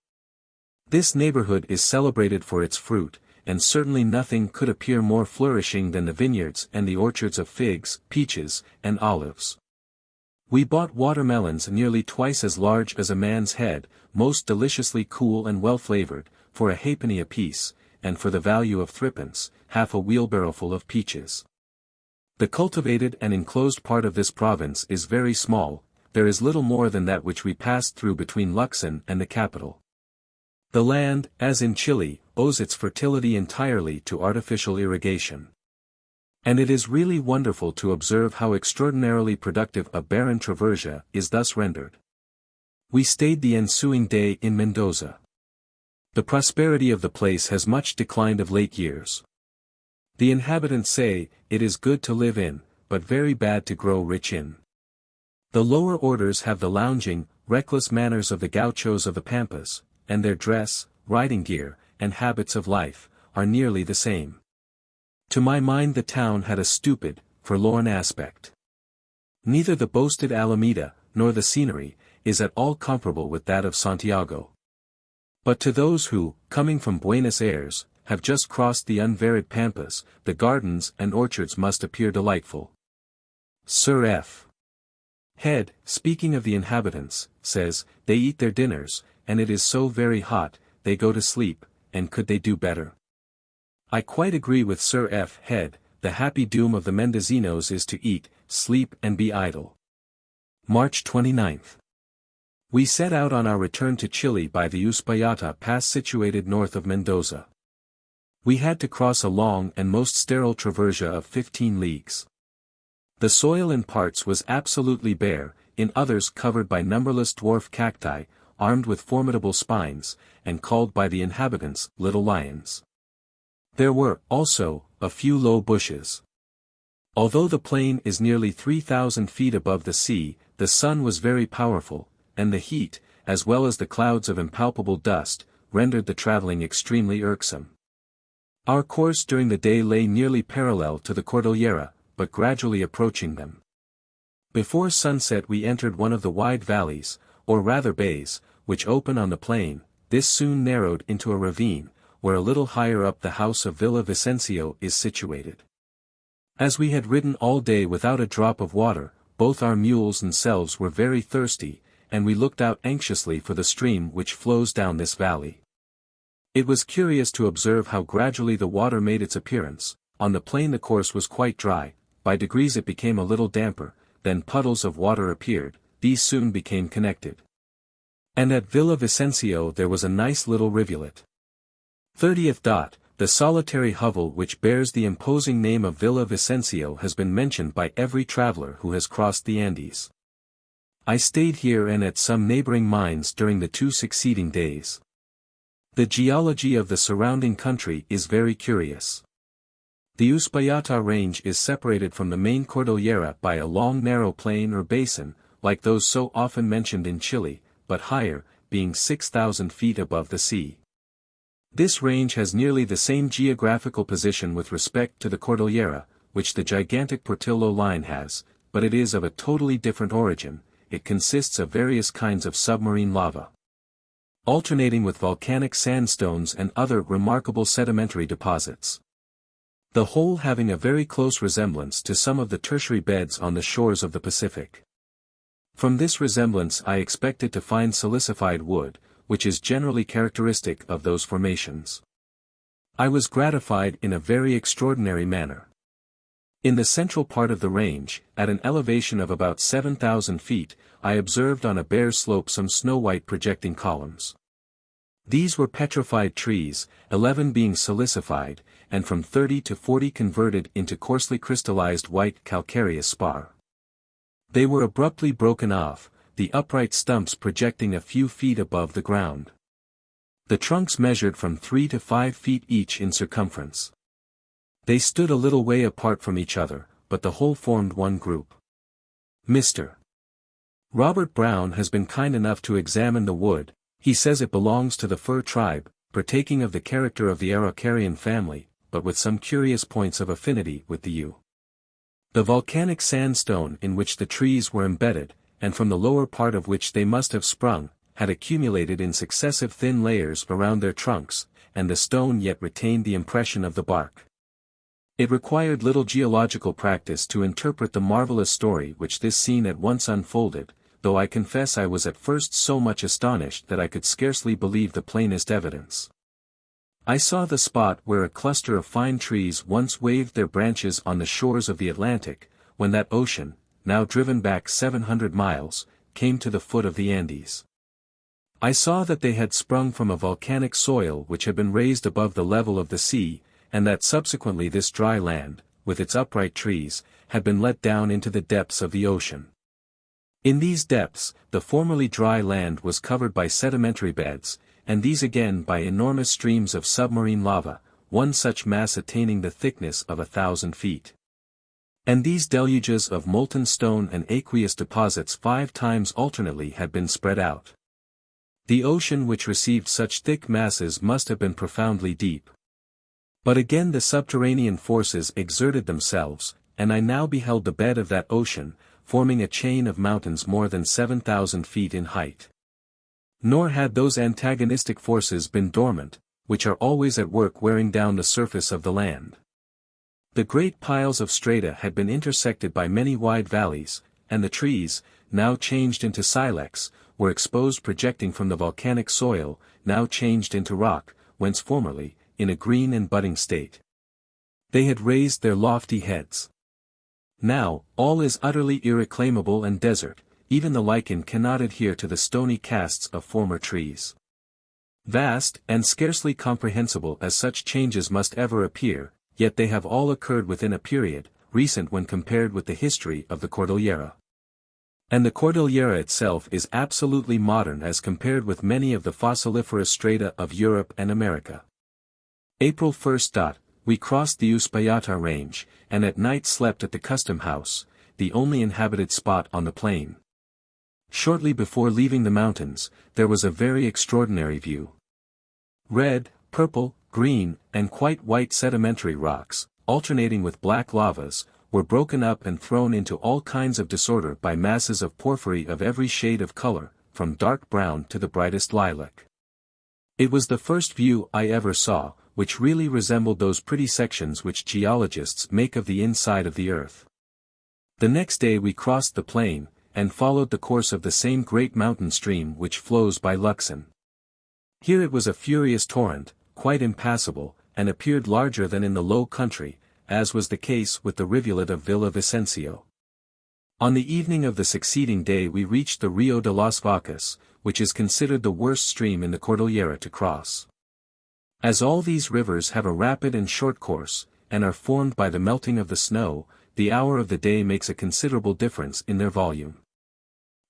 This neighborhood is celebrated for its fruit, and certainly nothing could appear more flourishing than the vineyards and the orchards of figs, peaches, and olives. We bought watermelons nearly twice as large as a man's head, most deliciously cool and well-flavored, for a halfpenny apiece, and for the value of threepence, half a wheelbarrowful of peaches. The cultivated and enclosed part of this province is very small. There is little more than that which we passed through between Luxon and the capital. The land, as in Chile, owes its fertility entirely to artificial irrigation. And it is really wonderful to observe how extraordinarily productive a barren traversa is thus rendered. We stayed the ensuing day in Mendoza. The prosperity of the place has much declined of late years. The inhabitants say, it is good to live in, but very bad to grow rich in. The lower orders have the lounging, reckless manners of the gauchos of the Pampas, and their dress, riding gear, and habits of life, are nearly the same. To my mind the town had a stupid, forlorn aspect. Neither the boasted Alameda, nor the scenery, is at all comparable with that of Santiago. But to those who, coming from Buenos Aires, have just crossed the unvaried Pampas, the gardens and orchards must appear delightful. Sir F. Head, speaking of the inhabitants, says, they eat their dinners, and it is so very hot, they go to sleep, and could they do better? I quite agree with Sir F. Head, the happy doom of the Mendocinos is to eat, sleep and be idle. March 29. We set out on our return to Chile by the Uspallata pass situated north of Mendoza. We had to cross a long and most sterile traversa of 15 leagues. The soil in parts was absolutely bare, in others covered by numberless dwarf cacti, armed with formidable spines, and called by the inhabitants, little lions. There were, also, a few low bushes. Although the plain is nearly 3,000 feet above the sea, the sun was very powerful, and the heat, as well as the clouds of impalpable dust, rendered the traveling extremely irksome. Our course during the day lay nearly parallel to the Cordillera, but gradually approaching them. Before sunset we entered one of the wide valleys, or rather bays, which open on the plain. This soon narrowed into a ravine, where a little higher up the house of Villa Vicencio is situated. As we had ridden all day without a drop of water, both our mules and selves were very thirsty, and we looked out anxiously for the stream which flows down this valley. It was curious to observe how gradually the water made its appearance. On the plain the course was quite dry, by degrees it became a little damper, then puddles of water appeared, these soon became connected. And at Villa Vicencio there was a nice little rivulet. 30th. The solitary hovel which bears the imposing name of Villa Vicencio has been mentioned by every traveler who has crossed the Andes. I stayed here and at some neighboring mines during the 2 succeeding days. The geology of the surrounding country is very curious. The Uspallata range is separated from the main Cordillera by a long narrow plain or basin, like those so often mentioned in Chile, but higher, being 6,000 feet above the sea. This range has nearly the same geographical position with respect to the Cordillera, which the gigantic Portillo line has, but it is of a totally different origin. It consists of various kinds of submarine lava, alternating with volcanic sandstones and other remarkable sedimentary deposits. The whole having a very close resemblance to some of the tertiary beds on the shores of the Pacific. From this resemblance I expected to find silicified wood, which is generally characteristic of those formations. I was gratified in a very extraordinary manner. In the central part of the range, at an elevation of about 7,000 feet, I observed on a bare slope some snow-white projecting columns. These were petrified trees, 11 being silicified, and from 30 to 40 converted into coarsely crystallized white calcareous spar. They were abruptly broken off, the upright stumps projecting a few feet above the ground. The trunks measured from 3 to 5 feet each in circumference. They stood a little way apart from each other, but the whole formed one group. Mr. Robert Brown has been kind enough to examine the wood. He says it belongs to the fir tribe, partaking of the character of the Araucarian family, but with some curious points of affinity with the yew. The volcanic sandstone in which the trees were embedded, and from the lower part of which they must have sprung, had accumulated in successive thin layers around their trunks, and the stone yet retained the impression of the bark. It required little geological practice to interpret the marvelous story which this scene at once unfolded, though I confess I was at first so much astonished that I could scarcely believe the plainest evidence. I saw the spot where a cluster of fine trees once waved their branches on the shores of the Atlantic, when that ocean, now driven back 700 miles, came to the foot of the Andes. I saw that they had sprung from a volcanic soil which had been raised above the level of the sea, and that subsequently this dry land, with its upright trees, had been let down into the depths of the ocean. In these depths, the formerly dry land was covered by sedimentary beds, and these again by enormous streams of submarine lava, one such mass attaining the thickness of 1,000 feet. And these deluges of molten stone and aqueous deposits 5 times alternately had been spread out. The ocean which received such thick masses must have been profoundly deep. But again the subterranean forces exerted themselves, and I now beheld the bed of that ocean, forming a chain of mountains more than 7,000 feet in height. Nor had those antagonistic forces been dormant, which are always at work wearing down the surface of the land. The great piles of strata had been intersected by many wide valleys, and the trees, now changed into silex, were exposed projecting from the volcanic soil, now changed into rock, whence formerly, in a green and budding state, they had raised their lofty heads. Now, all is utterly irreclaimable and desert, even the lichen cannot adhere to the stony casts of former trees. Vast, and scarcely comprehensible as such changes must ever appear, yet they have all occurred within a period, recent when compared with the history of the Cordillera. And the Cordillera itself is absolutely modern as compared with many of the fossiliferous strata of Europe and America. April 1. We crossed the Uspallata range, and at night slept at the custom house, the only inhabited spot on the plain. Shortly before leaving the mountains, there was a very extraordinary view. Red, purple, green, and quite white sedimentary rocks, alternating with black lavas, were broken up and thrown into all kinds of disorder by masses of porphyry of every shade of color, from dark brown to the brightest lilac. It was the first view I ever saw, which really resembled those pretty sections which geologists make of the inside of the earth. The next day we crossed the plain, and followed the course of the same great mountain stream which flows by Luxon. Here it was a furious torrent, quite impassable, and appeared larger than in the low country, as was the case with the rivulet of Villa Vicencio. On the evening of the succeeding day we reached the Rio de las Vacas, which is considered the worst stream in the Cordillera to cross. As all these rivers have a rapid and short course, and are formed by the melting of the snow, the hour of the day makes a considerable difference in their volume.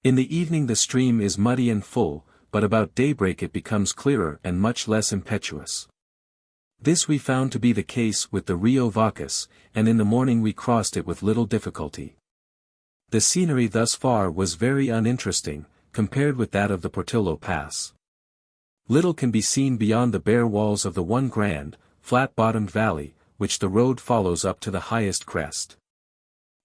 In the evening the stream is muddy and full, but about daybreak it becomes clearer and much less impetuous. This we found to be the case with the Rio Vacas, and in the morning we crossed it with little difficulty. The scenery thus far was very uninteresting, compared with that of the Portillo Pass. Little can be seen beyond the bare walls of the one grand, flat-bottomed valley, which the road follows up to the highest crest.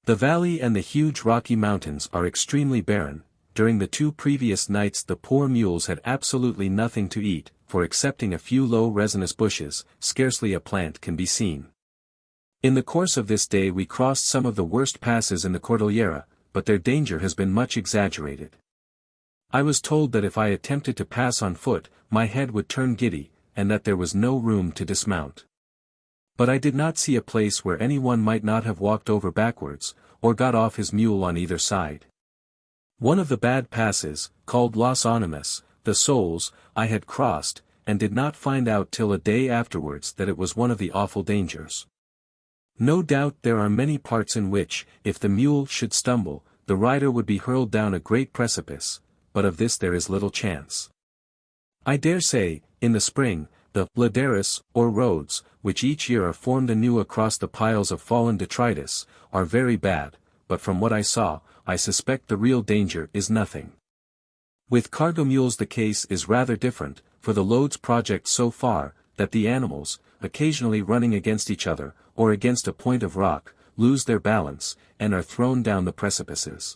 The valley and the huge rocky mountains are extremely barren. During the 2 previous nights the poor mules had absolutely nothing to eat, for excepting a few low resinous bushes, scarcely a plant can be seen. In the course of this day we crossed some of the worst passes in the Cordillera, but their danger has been much exaggerated. I was told that if I attempted to pass on foot, my head would turn giddy, and that there was no room to dismount. But I did not see a place where anyone might not have walked over backwards, or got off his mule on either side. One of the bad passes, called Los Animas, the Souls, I had crossed, and did not find out till a day afterwards that it was one of the awful dangers. No doubt there are many parts in which, if the mule should stumble, the rider would be hurled down a great precipice, but of this there is little chance. I dare say, in the spring, the laderas, or roads, which each year are formed anew across the piles of fallen detritus, are very bad, but from what I saw, I suspect the real danger is nothing. With cargo mules the case is rather different, for the loads project so far, that the animals, occasionally running against each other, or against a point of rock, lose their balance, and are thrown down the precipices.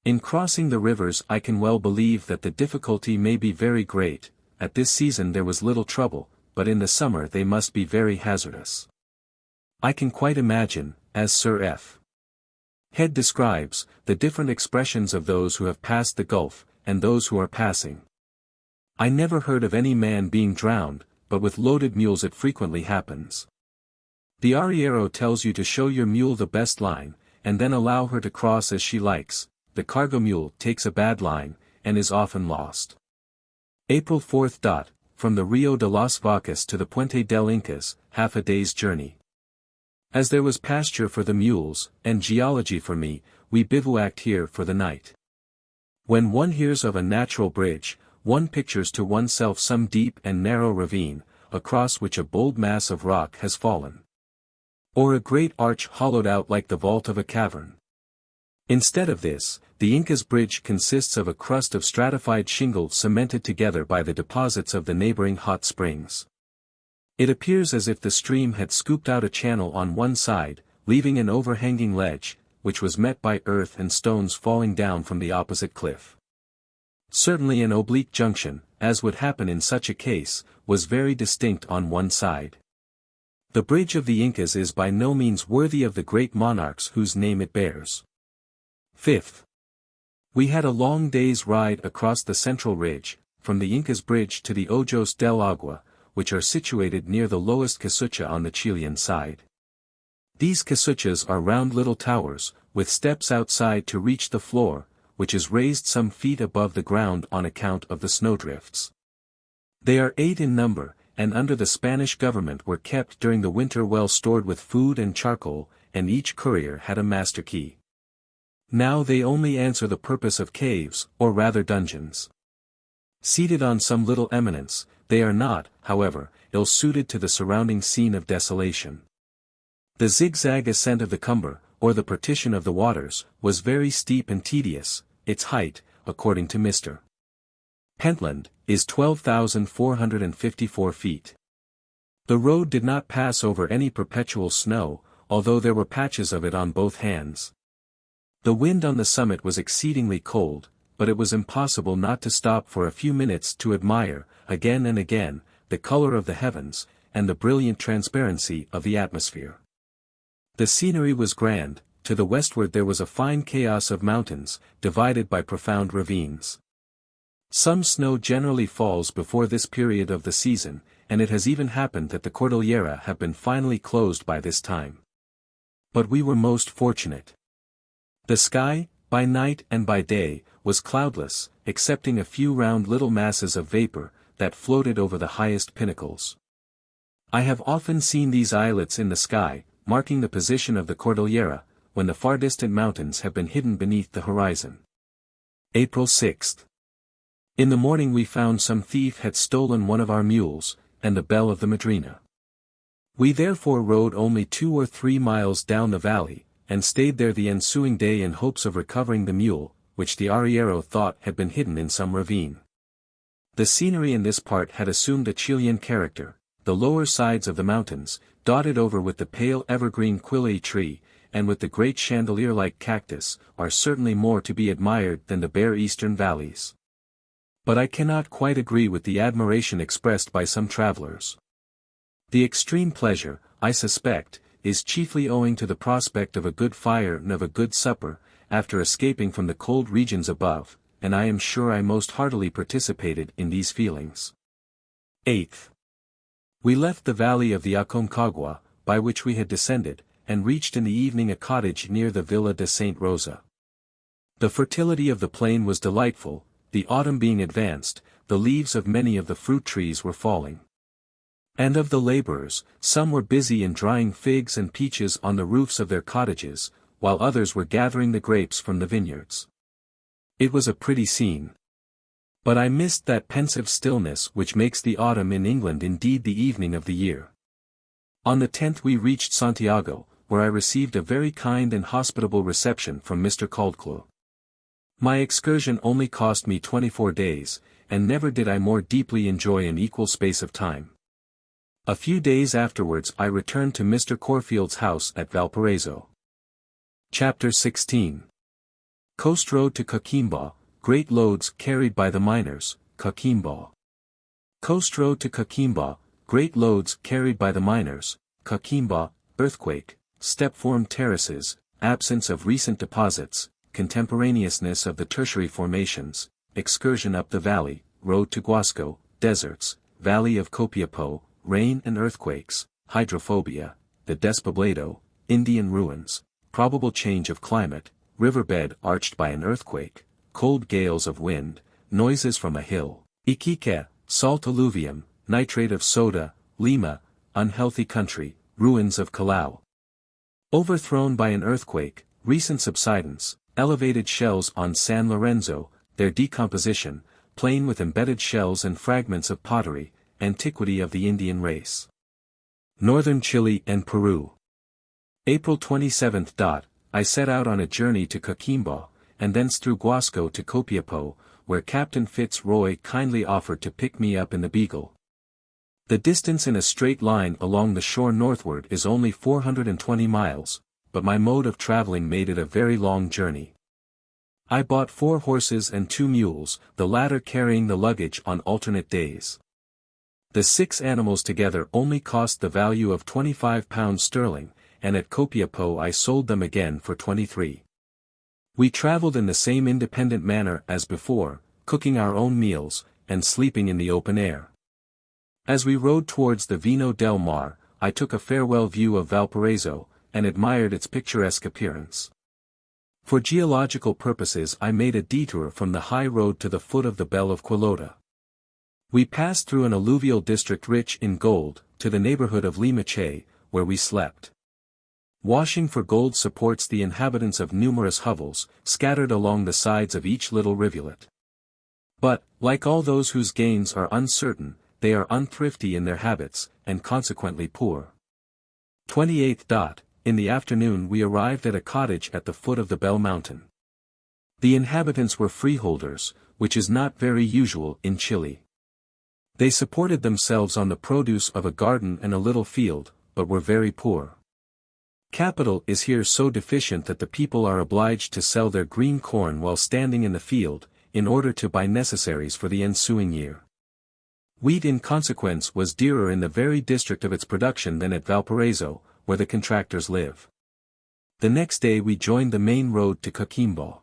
In crossing the rivers I can well believe that the difficulty may be very great. At this season there was little trouble, but in the summer they must be very hazardous. I can quite imagine, as Sir F. Head describes, the different expressions of those who have passed the gulf, and those who are passing. I never heard of any man being drowned, but with loaded mules it frequently happens. The arriero tells you to show your mule the best line, and then allow her to cross as she likes. The cargo mule takes a bad line, and is often lost. April 4th. From the Rio de las Vacas to the Puente del Incas, half a day's journey. As there was pasture for the mules, and geology for me, we bivouacked here for the night. When one hears of a natural bridge, one pictures to oneself some deep and narrow ravine, across which a bold mass of rock has fallen. Or a great arch hollowed out like the vault of a cavern. Instead of this, the Inca's bridge consists of a crust of stratified shingle cemented together by the deposits of the neighboring hot springs. It appears as if the stream had scooped out a channel on one side, leaving an overhanging ledge, which was met by earth and stones falling down from the opposite cliff. Certainly an oblique junction, as would happen in such a case, was very distinct on one side. The bridge of the Incas is by no means worthy of the great monarchs whose name it bears. 5th. We had a long day's ride across the central ridge, from the Incas Bridge to the Ojos del Agua, which are situated near the lowest casucha on the Chilean side. These casuchas are round little towers, with steps outside to reach the floor, which is raised some feet above the ground on account of the snowdrifts. They are 8 in number, and under the Spanish government were kept during the winter well stored with food and charcoal, and each courier had a master key. Now they only answer the purpose of caves, or rather dungeons. Seated on some little eminence, they are not, however, ill-suited to the surrounding scene of desolation. The zigzag ascent of the Cumber, or the partition of the waters, was very steep and tedious. Its height, according to Mr. Pentland, is 12,454 feet. The road did not pass over any perpetual snow, although there were patches of it on both hands. The wind on the summit was exceedingly cold, but it was impossible not to stop for a few minutes to admire, again and again, the color of the heavens, and the brilliant transparency of the atmosphere. The scenery was grand. To the westward there was a fine chaos of mountains, divided by profound ravines. Some snow generally falls before this period of the season, and it has even happened that the Cordillera have been finally closed by this time. But we were most fortunate. The sky, by night and by day, was cloudless, excepting a few round little masses of vapor, that floated over the highest pinnacles. I have often seen these islets in the sky, marking the position of the Cordillera, when the far distant mountains have been hidden beneath the horizon. April 6th. In the morning we found some thief had stolen one of our mules, and the bell of the Madrina. We therefore rode only 2 or 3 miles down the valley, and stayed there the ensuing day in hopes of recovering the mule, which the arriero thought had been hidden in some ravine. The scenery in this part had assumed a Chilean character, the lower sides of the mountains, dotted over with the pale evergreen Chiloe tree, and with the great chandelier-like cactus, are certainly more to be admired than the bare eastern valleys. But I cannot quite agree with the admiration expressed by some travelers. The extreme pleasure, I suspect, is chiefly owing to the prospect of a good fire and of a good supper, after escaping from the cold regions above, and I am sure I most heartily participated in these feelings. 8th. We left the valley of the Aconcagua, by which we had descended, and reached in the evening a cottage near the Villa de Saint Rosa. The fertility of the plain was delightful, the autumn being advanced, the leaves of many of the fruit trees were falling. And of the laborers, some were busy in drying figs and peaches on the roofs of their cottages, while others were gathering the grapes from the vineyards. It was a pretty scene. But I missed that pensive stillness which makes the autumn in England indeed the evening of the year. On the 10th we reached Santiago, where I received a very kind and hospitable reception from Mr. Caldclough. My excursion only cost me 24 days, and never did I more deeply enjoy an equal space of time. A few days afterwards I returned to Mr. Corfield's house at Valparaiso. Chapter 16. Coast Road to Coquimbo, Great Loads Carried by the Miners, Coquimbo. Coast Road to Coquimbo, Great Loads Carried by the Miners, Coquimbo, Earthquake, Step-formed terraces, absence of recent deposits, contemporaneousness of the tertiary formations, excursion up the valley, road to Guasco, deserts, valley of Copiapo, rain and earthquakes, hydrophobia, the Despoblado, Indian ruins, probable change of climate, riverbed arched by an earthquake, cold gales of wind, noises from a hill, Iquique, salt alluvium, nitrate of soda, Lima, unhealthy country, ruins of Callao. Overthrown by an earthquake, recent subsidence, elevated shells on San Lorenzo, their decomposition, plain with embedded shells and fragments of pottery, antiquity of the Indian race. Northern Chile and Peru. April 27. I set out on a journey to Coquimbo, and thence through Guasco to Copiapo, where Captain FitzRoy kindly offered to pick me up in the Beagle. The distance in a straight line along the shore northward is only 420 miles, but my mode of traveling made it a very long journey. I bought 4 horses and 2 mules, the latter carrying the luggage on alternate days. The 6 animals together only cost the value of £25 sterling, and at Copiapo I sold them again for 23. We traveled in the same independent manner as before, cooking our own meals, and sleeping in the open air. As we rode towards the Vino del Mar, I took a farewell view of Valparaiso, and admired its picturesque appearance. For geological purposes I made a detour from the high road to the foot of the Bell of Quillota. We passed through an alluvial district rich in gold, to the neighborhood of Limache, where we slept. Washing for gold supports the inhabitants of numerous hovels, scattered along the sides of each little rivulet. But, like all those whose gains are uncertain, they are unthrifty in their habits, and consequently poor. 28th. In the afternoon we arrived at a cottage at the foot of the Bell Mountain. The inhabitants were freeholders, which is not very usual in Chile. They supported themselves on the produce of a garden and a little field, but were very poor. Capital is here so deficient that the people are obliged to sell their green corn while standing in the field, in order to buy necessaries for the ensuing year. Wheat in consequence was dearer in the very district of its production than at Valparaiso, where the contractors live. The next day we joined the main road to Coquimbo.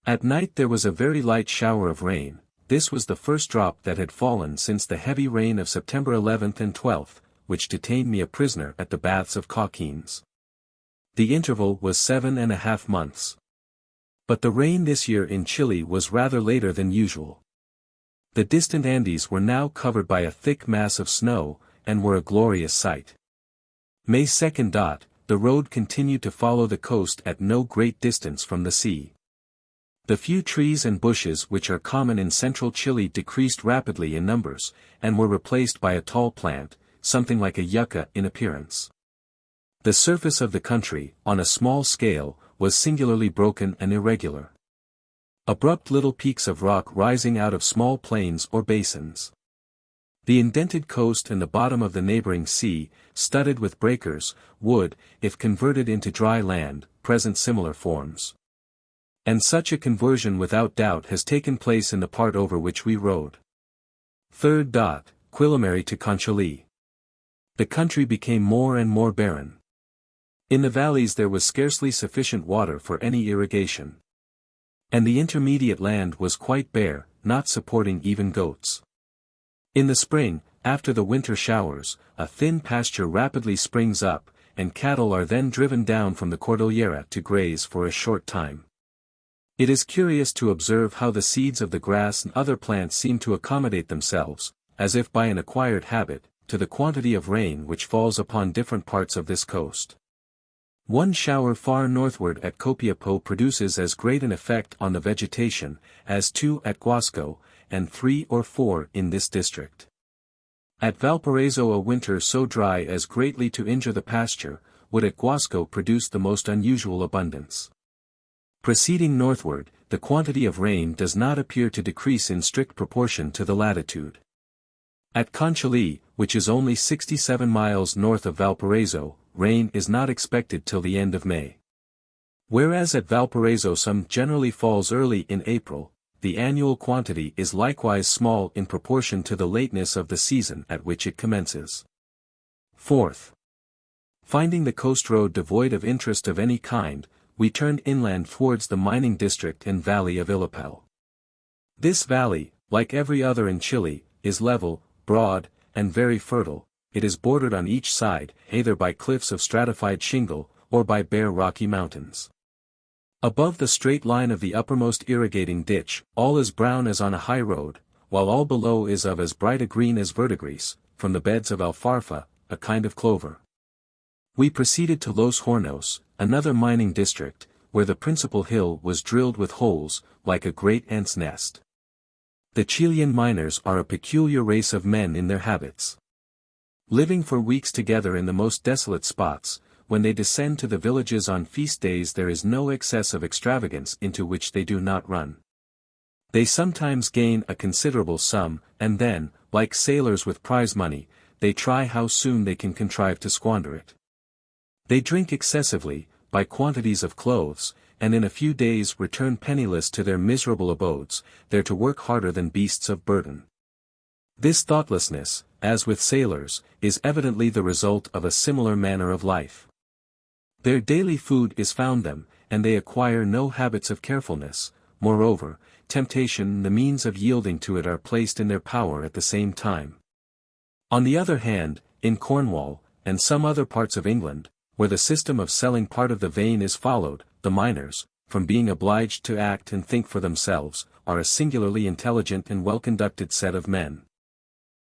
At night there was a very light shower of rain. This was the first drop that had fallen since the heavy rain of September 11th and 12th, which detained me a prisoner at the baths of Cauquenes. The interval was 7.5 months. But the rain this year in Chile was rather later than usual. The distant Andes were now covered by a thick mass of snow, and were a glorious sight. May 2nd. The road continued to follow the coast at no great distance from the sea. The few trees and bushes which are common in central Chile decreased rapidly in numbers, and were replaced by a tall plant, something like a yucca in appearance. The surface of the country, on a small scale, was singularly broken and irregular. Abrupt little peaks of rock rising out of small plains or basins. The indented coast and the bottom of the neighboring sea, studded with breakers, would, if converted into dry land, present similar forms. And such a conversion without doubt has taken place in the part over which we rode. 3rd. Quilomary to Conchali. The country became more and more barren. In the valleys there was scarcely sufficient water for any irrigation. And the intermediate land was quite bare, not supporting even goats. In the spring, after the winter showers, a thin pasture rapidly springs up, and cattle are then driven down from the Cordillera to graze for a short time. It is curious to observe how the seeds of the grass and other plants seem to accommodate themselves, as if by an acquired habit, to the quantity of rain which falls upon different parts of this coast. One shower far northward at Coquimbo produces as great an effect on the vegetation, as 2 at Guasco, and 3 or 4 in this district. At Valparaiso a winter so dry as greatly to injure the pasture, would at Guasco produce the most unusual abundance. Proceeding northward, the quantity of rain does not appear to decrease in strict proportion to the latitude. At Chiloe, which is only 67 miles north of Valparaiso, rain is not expected till the end of May. Whereas at Valparaiso some generally falls early in April, the annual quantity is likewise small in proportion to the lateness of the season at which it commences. Fourth. Finding the coast road devoid of interest of any kind, we turned inland towards the mining district and valley of Illapel. This valley, like every other in Chile, is level, broad, and very fertile. It is bordered on each side, either by cliffs of stratified shingle, or by bare rocky mountains. Above the straight line of the uppermost irrigating ditch, all is brown as on a high road, while all below is of as bright a green as verdigris, from the beds of alfalfa, a kind of clover. We proceeded to Los Hornos, another mining district, where the principal hill was drilled with holes, like a great ant's nest. The Chilean miners are a peculiar race of men in their habits. Living for weeks together in the most desolate spots, when they descend to the villages on feast days there is no excess of extravagance into which they do not run. They sometimes gain a considerable sum, and then, like sailors with prize money, they try how soon they can contrive to squander it. They drink excessively, by quantities of clothes, and in a few days return penniless to their miserable abodes, there to work harder than beasts of burden. This thoughtlessness, as with sailors, is evidently the result of a similar manner of life. Their daily food is found them, and they acquire no habits of carefulness. Moreover, temptation and the means of yielding to it are placed in their power at the same time. On the other hand, in Cornwall, and some other parts of England, where the system of selling part of the vein is followed, the miners, from being obliged to act and think for themselves, are a singularly intelligent and well-conducted set of men.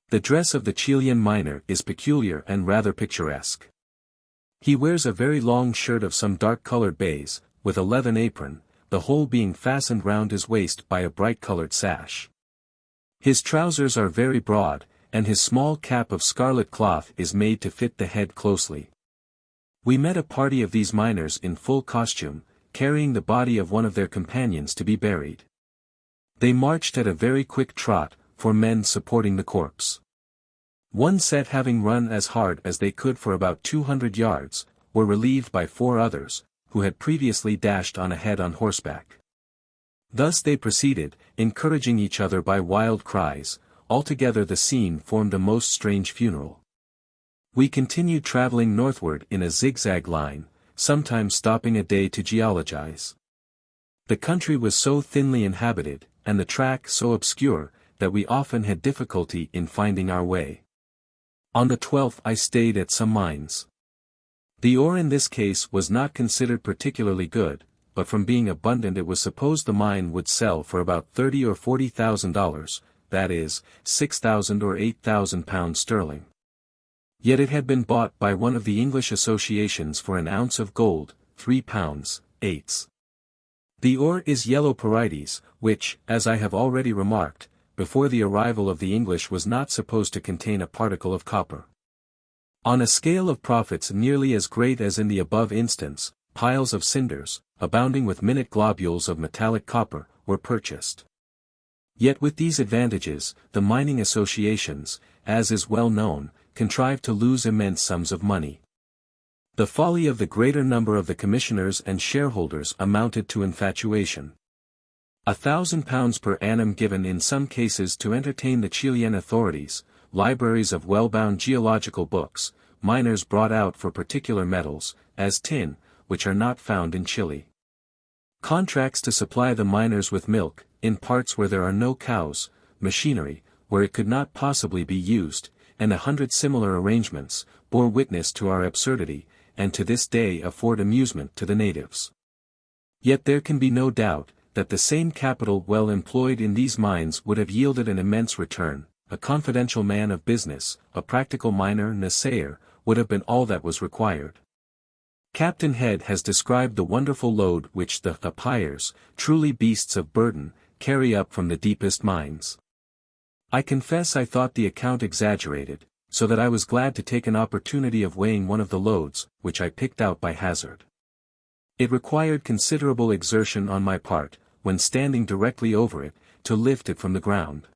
The dress of the Chilean miner is peculiar and rather picturesque. He wears a very long shirt of some dark-colored baize, with a leathern apron, the whole being fastened round his waist by a bright-colored sash. His trousers are very broad, and his small cap of scarlet cloth is made to fit the head closely. We met a party of these miners in full costume, carrying the body of one of their companions to be buried. They marched at a very quick trot, 4 men supporting the corpse. One set having run as hard as they could for about 200 yards, were relieved by 4 others, who had previously dashed on ahead on horseback. Thus they proceeded, encouraging each other by wild cries. Altogether the scene formed a most strange funeral. We continued traveling northward in a zigzag line, sometimes stopping a day to geologize. The country was so thinly inhabited, and the track so obscure, that we often had difficulty in finding our way. On the 12th I stayed at some mines. The ore in this case was not considered particularly good, but from being abundant it was supposed the mine would sell for about $30,000 or $40,000, that is, £6,000 or £8,000 sterling. Yet it had been bought by one of the English associations for an ounce of gold, 3 pounds, 8s. The ore is yellow parites, which, as I have already remarked, before the arrival of the English was not supposed to contain a particle of copper. On a scale of profits nearly as great as in the above instance, piles of cinders, abounding with minute globules of metallic copper, were purchased. Yet with these advantages, the mining associations, as is well known, contrived to lose immense sums of money. The folly of the greater number of the commissioners and shareholders amounted to infatuation. £1,000 per annum given in some cases to entertain the Chilean authorities, libraries of well-bound geological books, miners brought out for particular metals, as tin, which are not found in Chile. Contracts to supply the miners with milk, in parts where there are no cows, machinery, where it could not possibly be used, and 100 similar arrangements, bore witness to our absurdity, and to this day afford amusement to the natives. Yet there can be no doubt, that the same capital well employed in these mines would have yielded an immense return. A confidential man of business, a practical miner and assayer, would have been all that was required. Captain Head has described the wonderful load which the pyres, truly beasts of burden, carry up from the deepest mines. I confess I thought the account exaggerated, so that I was glad to take an opportunity of weighing one of the loads, which I picked out by hazard. It required considerable exertion on my part, when standing directly over it, to lift it from the ground.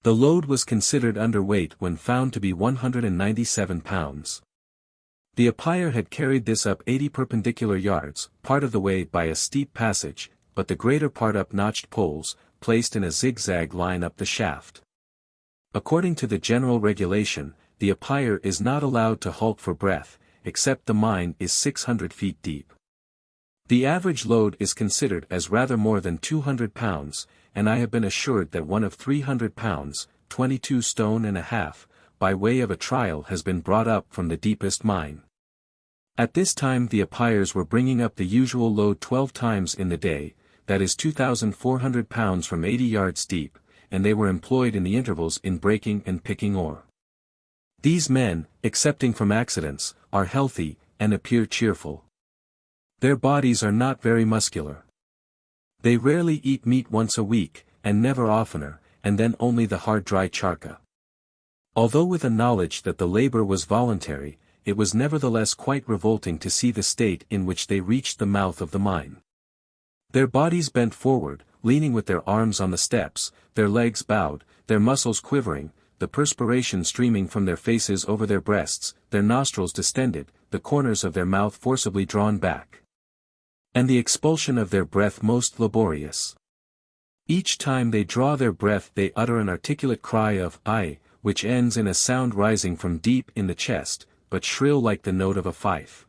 The load was considered underweight when found to be 197 pounds. The pyre had carried this up 80 perpendicular yards, part of the way by a steep passage, but the greater part up notched poles, placed in a zigzag line up the shaft. According to the general regulation, the pyre is not allowed to halt for breath, except the mine is 600 feet deep. The average load is considered as rather more than 200 pounds, and I have been assured that one of 300 pounds, 22 stone and a half, by way of a trial has been brought up from the deepest mine. At this time the pyres were bringing up the usual load 12 times in the day, that is 2,400 pounds from 80 yards deep, and they were employed in the intervals in breaking and picking ore. These men, excepting from accidents, are healthy, and appear cheerful. Their bodies are not very muscular. They rarely eat meat once a week, and never oftener, and then only the hard dry charca. Although with a knowledge that the labor was voluntary, it was nevertheless quite revolting to see the state in which they reached the mouth of the mine. Their bodies bent forward, leaning with their arms on the steps, their legs bowed, their muscles quivering, the perspiration streaming from their faces over their breasts, their nostrils distended, the corners of their mouth forcibly drawn back, and the expulsion of their breath most laborious. Each time they draw their breath they utter an articulate cry of "I," which ends in a sound rising from deep in the chest, but shrill like the note of a fife.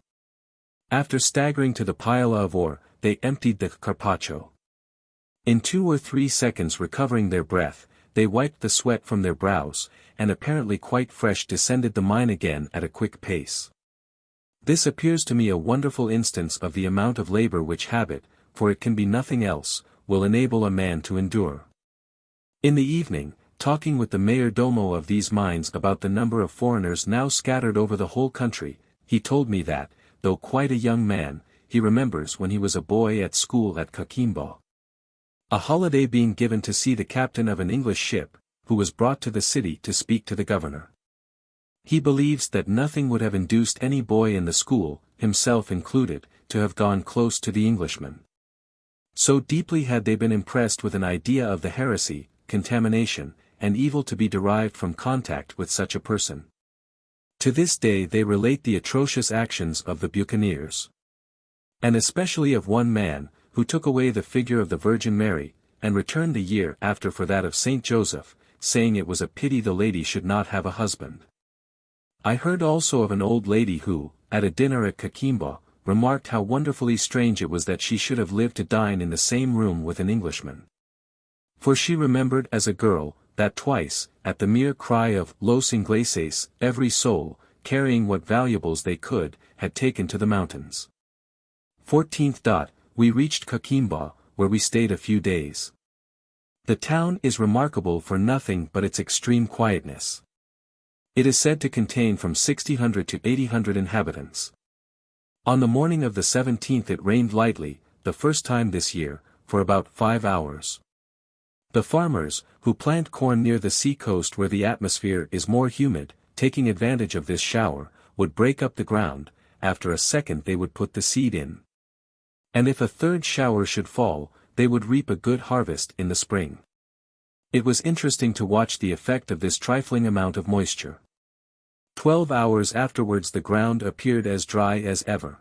After staggering to the pile of ore, they emptied the carpaccio. In 2 or 3 seconds recovering their breath, they wiped the sweat from their brows, and apparently quite fresh descended the mine again at a quick pace. This appears to me a wonderful instance of the amount of labor which habit, for it can be nothing else, will enable a man to endure. In the evening, talking with the mayordomo of these mines about the number of foreigners now scattered over the whole country, he told me that, though quite a young man, he remembers when he was a boy at school at Coquimbo, a holiday being given to see the captain of an English ship, who was brought to the city to speak to the governor. He believes that nothing would have induced any boy in the school, himself included, to have gone close to the Englishman. So deeply had they been impressed with an idea of the heresy, contamination, and evil to be derived from contact with such a person. To this day they relate the atrocious actions of the buccaneers, and especially of one man, who took away the figure of the Virgin Mary, and returned the year after for that of Saint Joseph, saying it was a pity the lady should not have a husband. I heard also of an old lady who, at a dinner at Coquimbo, remarked how wonderfully strange it was that she should have lived to dine in the same room with an Englishman. For she remembered as a girl, that twice, at the mere cry of "Los Ingleses," every soul, carrying what valuables they could, had taken to the mountains. 14th. We reached Coquimbo, where we stayed a few days. The town is remarkable for nothing but its extreme quietness. It is said to contain from 600 to 800 inhabitants. On the morning of the 17th it rained lightly, the first time this year, for about 5 hours. The farmers, who plant corn near the sea coast where the atmosphere is more humid, taking advantage of this shower, would break up the ground, after a second they would put the seed in. And if a third shower should fall, they would reap a good harvest in the spring. It was interesting to watch the effect of this trifling amount of moisture. 12 hours afterwards the ground appeared as dry as ever.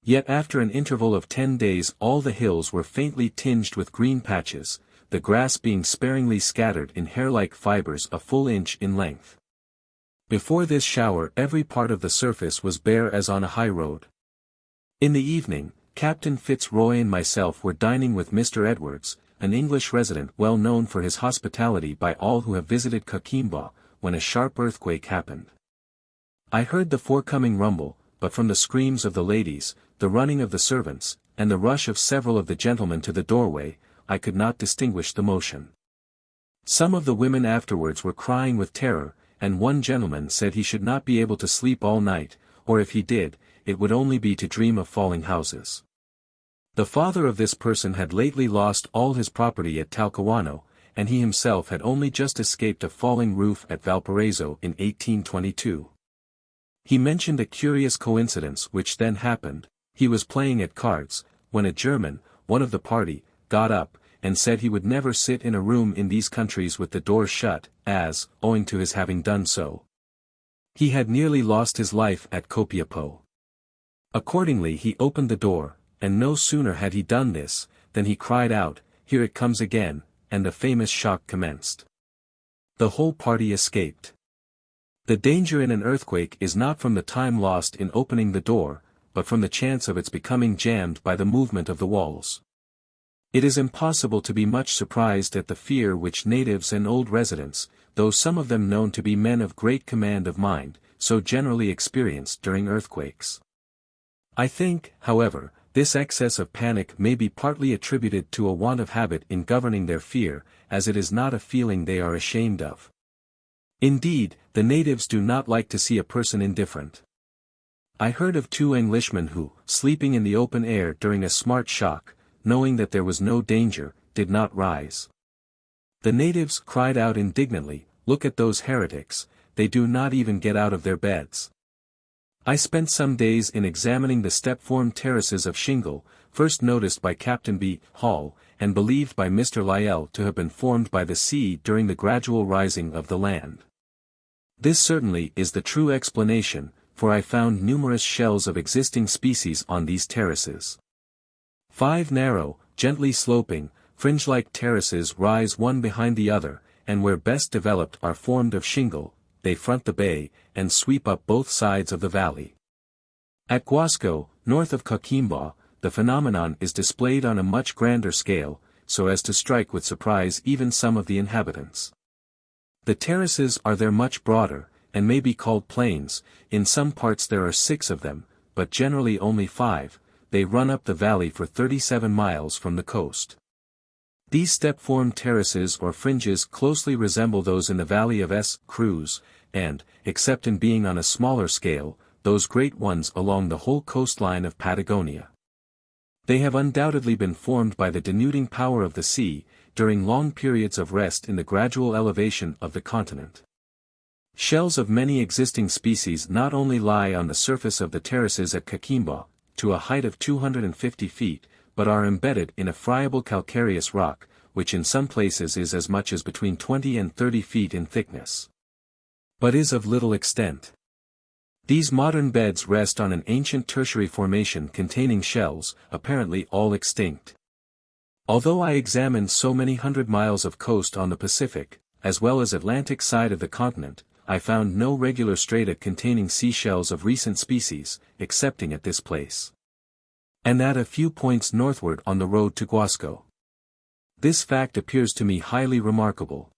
Yet after an interval of 10 days all the hills were faintly tinged with green patches, the grass being sparingly scattered in hair-like fibers a full inch in length. Before this shower every part of the surface was bare as on a high road. In the evening, Captain FitzRoy and myself were dining with Mr. Edwards, an English resident well known for his hospitality by all who have visited Coquimbo, when a sharp earthquake happened. I heard the forthcoming rumble, but from the screams of the ladies, the running of the servants, and the rush of several of the gentlemen to the doorway, I could not distinguish the motion. Some of the women afterwards were crying with terror, and one gentleman said he should not be able to sleep all night, or if he did, it would only be to dream of falling houses. The father of this person had lately lost all his property at Talcahuano, and he himself had only just escaped a falling roof at Valparaiso in 1822. He mentioned a curious coincidence which then happened. He was playing at cards, when a German, one of the party, got up, and said he would never sit in a room in these countries with the doors shut, as, owing to his having done so, he had nearly lost his life at Coquimbo. Accordingly he opened the door, and no sooner had he done this, than he cried out, "Here it comes again," and the famous shock commenced. The whole party escaped. The danger in an earthquake is not from the time lost in opening the door, but from the chance of its becoming jammed by the movement of the walls. It is impossible to be much surprised at the fear which natives and old residents, though some of them known to be men of great command of mind, so generally experience during earthquakes. I think, however, this excess of panic may be partly attributed to a want of habit in governing their fear, as it is not a feeling they are ashamed of. Indeed, the natives do not like to see a person indifferent. I heard of 2 Englishmen who, sleeping in the open air during a smart shock, knowing that there was no danger, did not rise. The natives cried out indignantly, "Look at those heretics, they do not even get out of their beds." I spent some days in examining the step-formed terraces of shingle, first noticed by Captain B. Hall, and believed by Mr. Lyell to have been formed by the sea during the gradual rising of the land. This certainly is the true explanation, for I found numerous shells of existing species on these terraces. 5 narrow, gently sloping, fringe-like terraces rise one behind the other, and where best developed are formed of shingle. They front the bay, and sweep up both sides of the valley. At Guasco, north of Coquimbo, the phenomenon is displayed on a much grander scale, so as to strike with surprise even some of the inhabitants. The terraces are there much broader, and may be called plains. In some parts there are 6 of them, but generally only 5, they run up the valley for 37 miles from the coast. These step-formed terraces or fringes closely resemble those in the valley of S. Cruz, and, except in being on a smaller scale, those great ones along the whole coastline of Patagonia. They have undoubtedly been formed by the denuding power of the sea, during long periods of rest in the gradual elevation of the continent. Shells of many existing species not only lie on the surface of the terraces at Coquimbo, to a height of 250 feet, but are embedded in a friable calcareous rock, which in some places is as much as between 20 and 30 feet in thickness, but is of little extent. These modern beds rest on an ancient tertiary formation containing shells, apparently all extinct. Although I examined so many hundred miles of coast on the Pacific, as well as Atlantic side of the continent, I found no regular strata containing seashells of recent species, excepting at this place, and at a few points northward on the road to Guasco. This fact appears to me highly remarkable.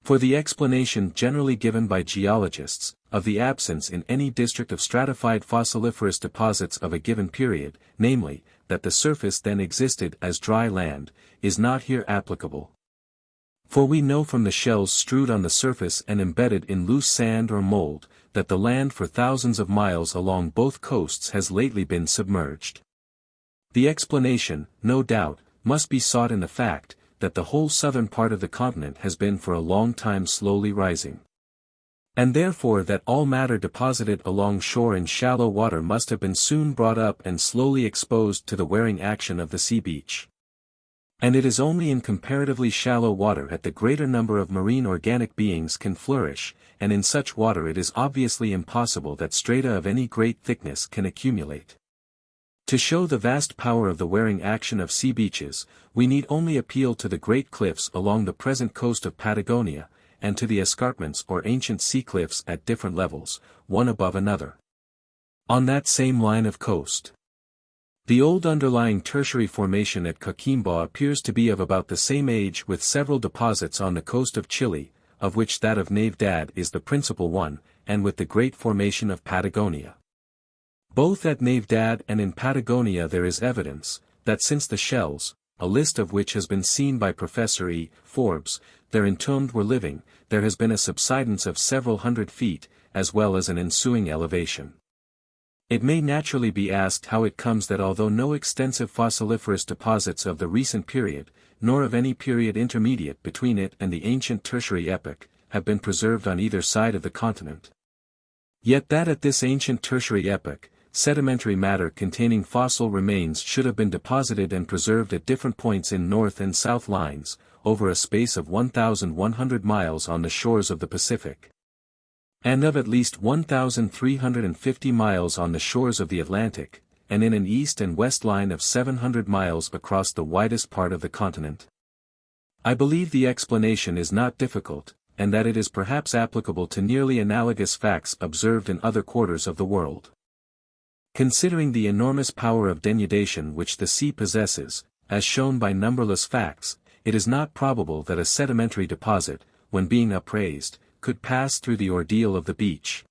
For the explanation generally given by geologists, of the absence in any district of stratified fossiliferous deposits of a given period, namely, that the surface then existed as dry land, is not here applicable. For we know from the shells strewed on the surface and embedded in loose sand or mold, that the land for thousands of miles along both coasts has lately been submerged. The explanation, no doubt, must be sought in the fact, that the whole southern part of the continent has been for a long time slowly rising. And therefore that all matter deposited along shore in shallow water must have been soon brought up and slowly exposed to the wearing action of the sea beach. And it is only in comparatively shallow water that the greater number of marine organic beings can flourish, and in such water it is obviously impossible that strata of any great thickness can accumulate. To show the vast power of the wearing action of sea beaches, we need only appeal to the great cliffs along the present coast of Patagonia, and to the escarpments or ancient sea cliffs at different levels, one above another, on that same line of coast. The old underlying tertiary formation at Coquimbo appears to be of about the same age with several deposits on the coast of Chile, of which that of Navidad is the principal one, and with the great formation of Patagonia. Both at Navidad and in Patagonia there is evidence, that since the shells, a list of which has been seen by Professor E. Forbes, there entombed were living, there has been a subsidence of several hundred feet, as well as an ensuing elevation. It may naturally be asked how it comes that although no extensive fossiliferous deposits of the recent period, nor of any period intermediate between it and the ancient tertiary epoch, have been preserved on either side of the continent. Yet that at this ancient tertiary epoch, sedimentary matter containing fossil remains should have been deposited and preserved at different points in north and south lines, over a space of 1,100 miles on the shores of the Pacific, and of at least 1,350 miles on the shores of the Atlantic, and in an east and west line of 700 miles across the widest part of the continent. I believe the explanation is not difficult, and that it is perhaps applicable to nearly analogous facts observed in other quarters of the world. Considering the enormous power of denudation which the sea possesses, as shown by numberless facts, it is not probable that a sedimentary deposit, when being upraised, could pass through the ordeal of the beach,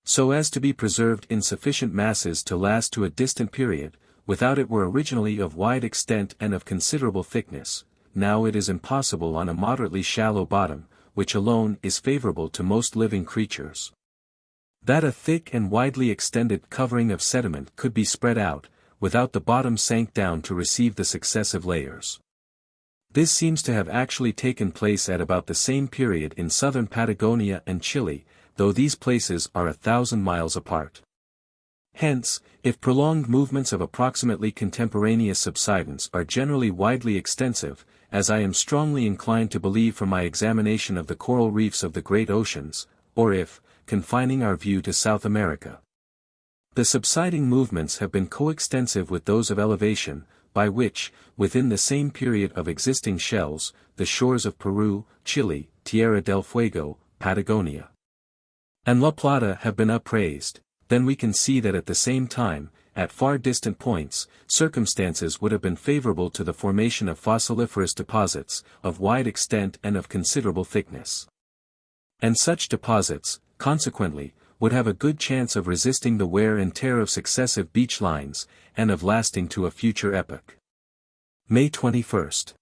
so as to be preserved in sufficient masses to last to a distant period, without it were originally of wide extent and of considerable thickness. Now it is impossible on a moderately shallow bottom, which alone is favorable to most living creatures, that a thick and widely extended covering of sediment could be spread out, without the bottom sank down to receive the successive layers. This seems to have actually taken place at about the same period in southern Patagonia and Chile, though these places are 1,000 miles apart. Hence, if prolonged movements of approximately contemporaneous subsidence are generally widely extensive, as I am strongly inclined to believe from my examination of the coral reefs of the great oceans, or if, confining our view to South America, the subsiding movements have been coextensive with those of elevation, by which, within the same period of existing shells, the shores of Peru, Chile, Tierra del Fuego, Patagonia, and La Plata have been upraised, then we can see that at the same time, at far distant points, circumstances would have been favorable to the formation of fossiliferous deposits, of wide extent and of considerable thickness. And such deposits, consequently, would have a good chance of resisting the wear and tear of successive beach lines, and of lasting to a future epoch. May 21st.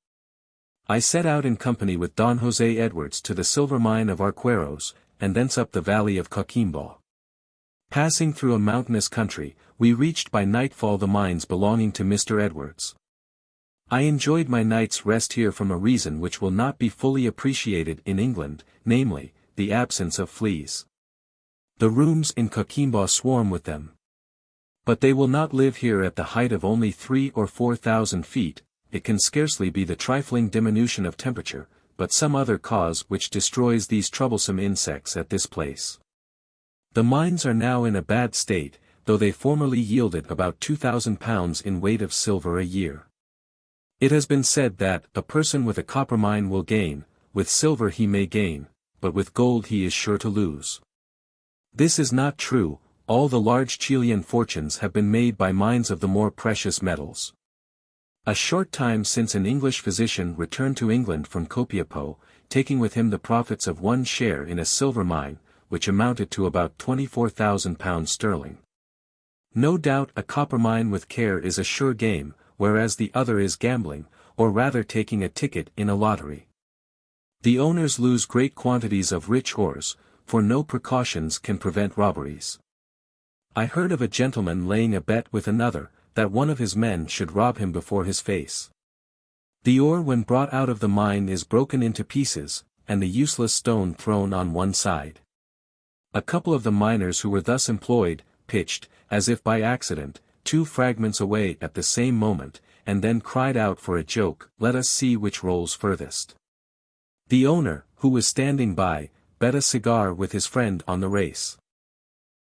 I set out in company with Don Jose Edwards to the silver mine of Arqueros, and thence up the valley of Coquimbo. Passing through a mountainous country, we reached by nightfall the mines belonging to Mr. Edwards. I enjoyed my night's rest here from a reason which will not be fully appreciated in England, namely, the absence of fleas. The rooms in Coquimbo swarm with them. But they will not live here at the height of only 3,000 or 4,000 feet, it can scarcely be the trifling diminution of temperature, but some other cause which destroys these troublesome insects at this place. The mines are now in a bad state, though they formerly yielded about 2,000 pounds in weight of silver a year. It has been said that a person with a copper mine will gain, with silver he may gain, but with gold he is sure to lose. This is not true. All the large Chilean fortunes have been made by mines of the more precious metals. A short time since an English physician returned to England from Copiapo, taking with him the profits of one share in a silver mine, which amounted to about 24,000 pounds sterling. No doubt a copper mine with care is a sure game, whereas the other is gambling, or rather taking a ticket in a lottery. The owners lose great quantities of rich ores, for no precautions can prevent robberies. I heard of a gentleman laying a bet with another, that one of his men should rob him before his face. The ore when brought out of the mine is broken into pieces, and the useless stone thrown on one side. A couple of the miners who were thus employed, pitched, as if by accident, 2 fragments away at the same moment, and then cried out for a joke, "Let us see which rolls furthest." The owner, who was standing by, bet a cigar with his friend on the race.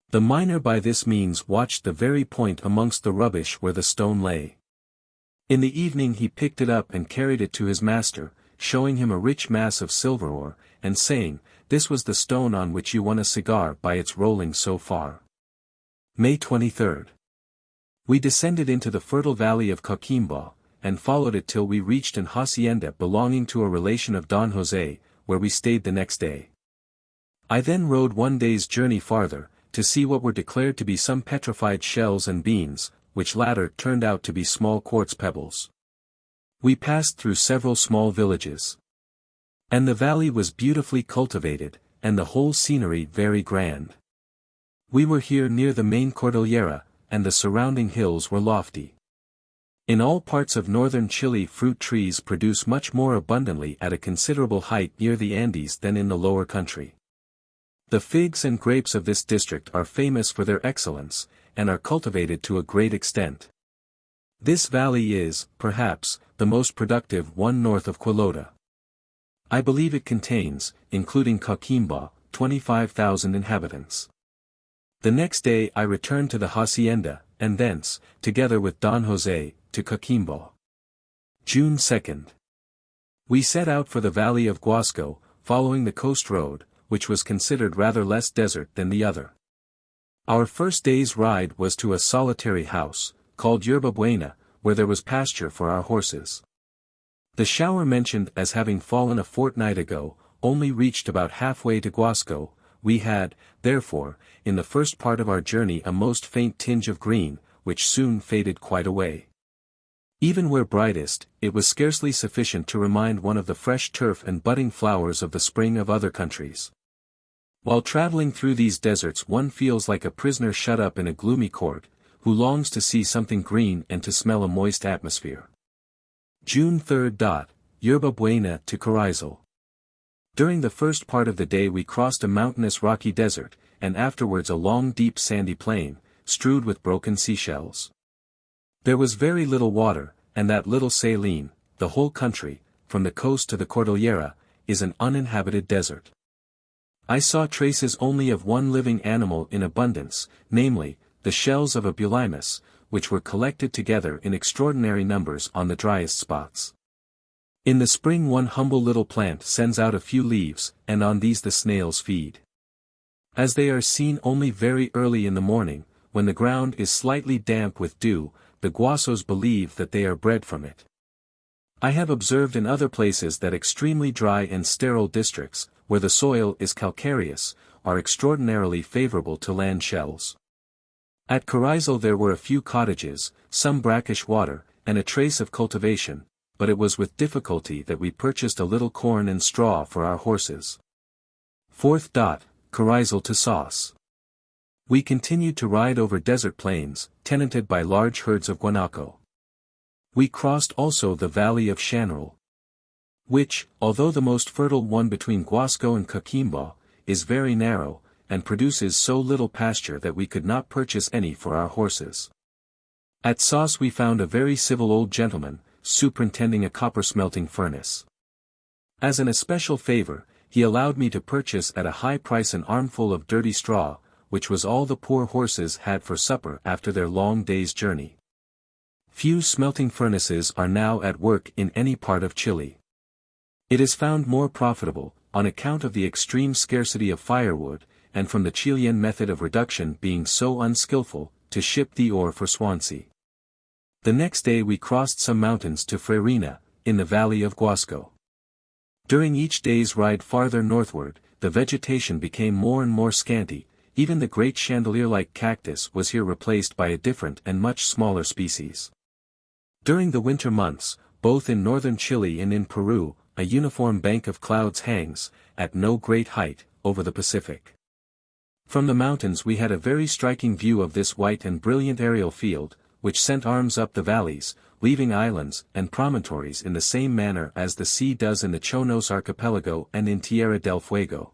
The miner by this means watched the very point amongst the rubbish where the stone lay. In the evening he picked it up and carried it to his master, showing him a rich mass of silver ore, and saying, "This was the stone on which you won a cigar by its rolling so far." May 23rd. We descended into the fertile valley of Coquimbo, and followed it till we reached an hacienda belonging to a relation of Don Jose, where we stayed the next day. I then rode 1 day's journey farther, to see what were declared to be some petrified shells and beans, which latter turned out to be small quartz pebbles. We passed through several small villages. And the valley was beautifully cultivated, and the whole scenery very grand. We were here near the main Cordillera, and the surrounding hills were lofty. In all parts of northern Chile fruit trees produce much more abundantly at a considerable height near the Andes than in the lower country. The figs and grapes of this district are famous for their excellence, and are cultivated to a great extent. This valley is, perhaps, the most productive one north of Quilota. I believe it contains, including Coquimbo, 25,000 inhabitants. The next day I returned to the hacienda, and thence, together with Don Jose, to Coquimbo. June 2nd. We set out for the valley of Guasco, following the coast road, which was considered rather less desert than the other. Our first day's ride was to a solitary house, called Yerba Buena, where there was pasture for our horses. The shower mentioned as having fallen a fortnight ago, only reached about halfway to Guasco. We had, therefore, in the first part of our journey a most faint tinge of green, which soon faded quite away. Even where brightest, it was scarcely sufficient to remind one of the fresh turf and budding flowers of the spring of other countries. While traveling through these deserts one feels like a prisoner shut up in a gloomy court, who longs to see something green and to smell a moist atmosphere. June 3rd. Yerba Buena to Carrizal. During the first part of the day we crossed a mountainous rocky desert, and afterwards a long deep sandy plain, strewed with broken seashells. There was very little water, and that little saline. The whole country, from the coast to the Cordillera, is an uninhabited desert. I saw traces only of one living animal in abundance, namely, the shells of a bulimus, which were collected together in extraordinary numbers on the driest spots. In the spring one humble little plant sends out a few leaves, and on these the snails feed. As they are seen only very early in the morning, when the ground is slightly damp with dew, the Guasos believe that they are bred from it. I have observed in other places that extremely dry and sterile districts, where the soil is calcareous, are extraordinarily favorable to land shells. At Carrizal there were a few cottages, some brackish water, and a trace of cultivation, but it was with difficulty that we purchased a little corn and straw for our horses. 4th. Carrizal to Sauce. We continued to ride over desert plains, tenanted by large herds of guanaco. We crossed also the valley of Chanral, which, although the most fertile one between Guasco and Coquimbo, is very narrow, and produces so little pasture that we could not purchase any for our horses. At Sauce we found a very civil old gentleman, superintending a copper-smelting furnace. As an especial favor, he allowed me to purchase at a high price an armful of dirty straw, which was all the poor horses had for supper after their long day's journey. Few smelting furnaces are now at work in any part of Chile. It is found more profitable, on account of the extreme scarcity of firewood, and from the Chilean method of reduction being so unskillful, to ship the ore for Swansea. The next day we crossed some mountains to Freirina, in the valley of Guasco. During each day's ride farther northward, the vegetation became more and more scanty. Even the great chandelier-like cactus was here replaced by a different and much smaller species. During the winter months, both in northern Chile and in Peru, a uniform bank of clouds hangs, at no great height, over the Pacific. From the mountains we had a very striking view of this white and brilliant aerial field, which sent arms up the valleys, leaving islands and promontories in the same manner as the sea does in the Chonos Archipelago and in Tierra del Fuego.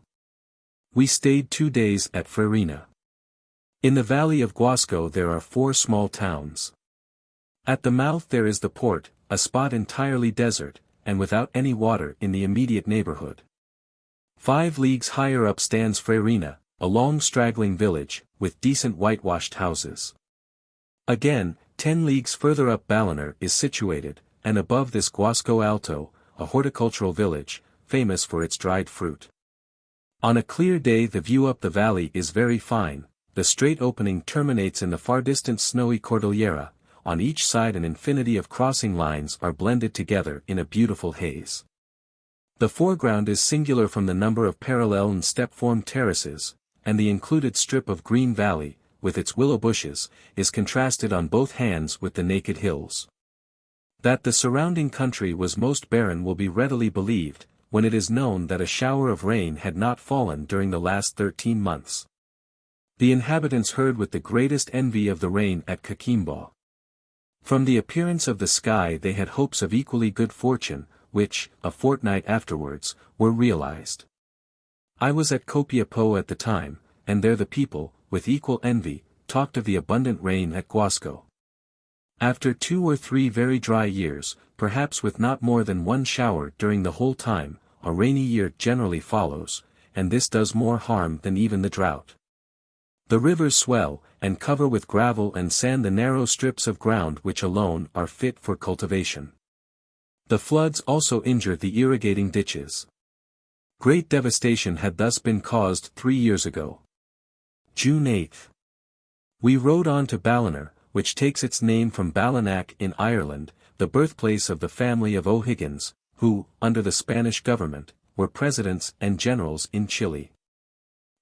We stayed 2 days at Freirina. In the valley of Guasco there are 4 small towns. At the mouth there is the port, a spot entirely desert, and without any water in the immediate neighborhood. 5 leagues higher up stands Freirina, a long straggling village, with decent whitewashed houses. Again, 10 leagues further up Balliner is situated, and above this Guasco Alto, a horticultural village, famous for its dried fruit. On a clear day the view up the valley is very fine. The straight opening terminates in the far distant snowy Cordillera. On each side an infinity of crossing lines are blended together in a beautiful haze. The foreground is singular from the number of parallel and step-formed terraces, and the included strip of green valley, with its willow bushes, is contrasted on both hands with the naked hills. That the surrounding country was most barren will be readily believed, when it is known that a shower of rain had not fallen during the last 13 months. The inhabitants heard with the greatest envy of the rain at Coquimbo. From the appearance of the sky they had hopes of equally good fortune, which, a fortnight afterwards, were realized. I was at Copiapo at the time, and there the people, with equal envy, talked of the abundant rain at Guasco. After 2 or 3 very dry years, perhaps with not more than one shower during the whole time, a rainy year generally follows, and this does more harm than even the drought. The rivers swell, and cover with gravel and sand the narrow strips of ground which alone are fit for cultivation. The floods also injure the irrigating ditches. Great devastation had thus been caused 3 years ago. June 8. We rode on to Ballina, which takes its name from Ballinac in Ireland, the birthplace of the family of O'Higgins, who, under the Spanish government, were presidents and generals in Chile.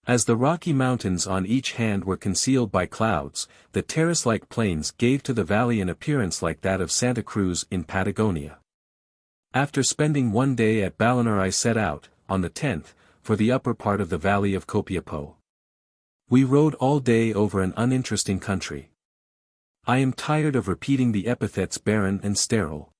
As the Rocky Mountains on each hand were concealed by clouds, the terrace-like plains gave to the valley an appearance like that of Santa Cruz in Patagonia. After spending 1 day at Ballina I set out, on the 10th, for the upper part of the valley of Copiapo. We rode all day over an uninteresting country. I am tired of repeating the epithets barren and sterile.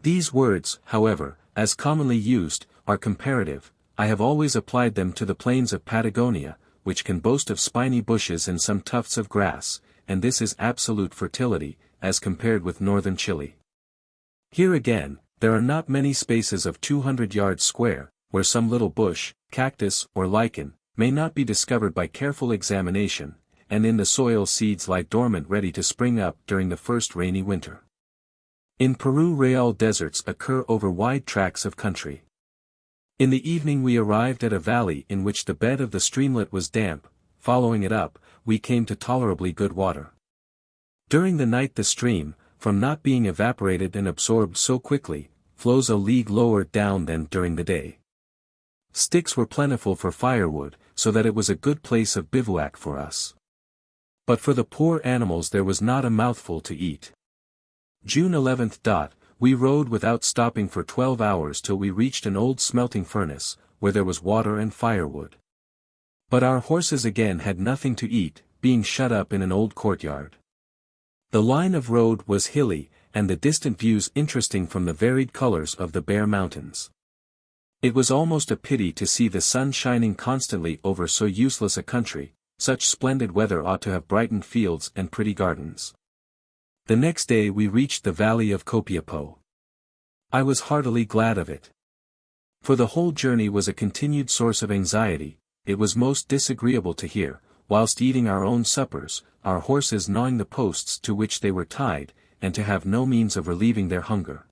These words, however, as commonly used, are comparative. I have always applied them to the plains of Patagonia, which can boast of spiny bushes and some tufts of grass, and this is absolute fertility, as compared with northern Chile. Here again, there are not many spaces of 200 yards square, where some little bush, cactus or lichen, may not be discovered by careful examination, and in the soil seeds lie dormant ready to spring up during the first rainy winter. In Peru real deserts occur over wide tracts of country. In the evening we arrived at a valley in which the bed of the streamlet was damp. Following it up, we came to tolerably good water. During the night the stream, from not being evaporated and absorbed so quickly, flows a league lower down than during the day. Sticks were plentiful for firewood, so that it was a good place of bivouac for us. But for the poor animals there was not a mouthful to eat. June 11. We rode without stopping for 12 hours till we reached an old smelting furnace, where there was water and firewood. But our horses again had nothing to eat, being shut up in an old courtyard. The line of road was hilly, and the distant views interesting from the varied colors of the bare mountains. It was almost a pity to see the sun shining constantly over so useless a country. Such splendid weather ought to have brightened fields and pretty gardens. The next day we reached the valley of Copiapo. I was heartily glad of it. For the whole journey was a continued source of anxiety. It was most disagreeable to hear, whilst eating our own suppers, our horses gnawing the posts to which they were tied, and to have no means of relieving their hunger.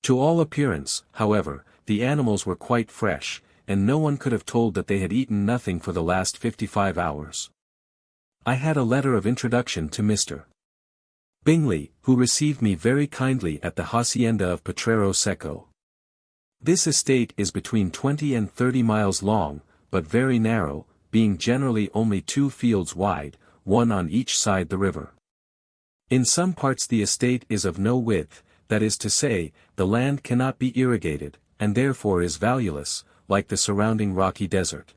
To all appearance, however, the animals were quite fresh, and no one could have told that they had eaten nothing for the last 55 hours. I had a letter of introduction to Mr. Bingley, who received me very kindly at the hacienda of Potrero Seco. This estate is between 20 and 30 miles long, but very narrow, being generally only 2 fields wide, one on each side the river. In some parts the estate is of no width, that is to say, the land cannot be irrigated, and therefore is valueless, like the surrounding rocky desert.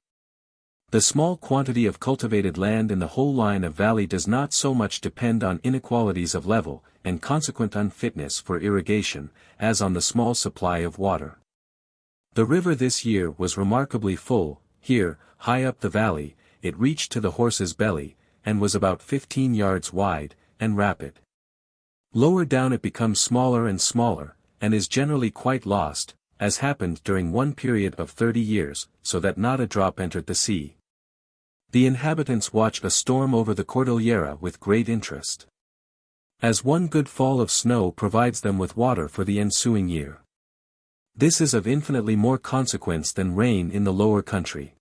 The small quantity of cultivated land in the whole line of valley does not so much depend on inequalities of level, and consequent unfitness for irrigation, as on the small supply of water. The river this year was remarkably full. Here, high up the valley, it reached to the horse's belly, and was about 15 yards wide, and rapid. Lower down it becomes smaller and smaller, and is generally quite lost, as happened during one period of 30 years, so that not a drop entered the sea. The inhabitants watch a storm over the Cordillera with great interest, as one good fall of snow provides them with water for the ensuing year. This is of infinitely more consequence than rain in the lower country.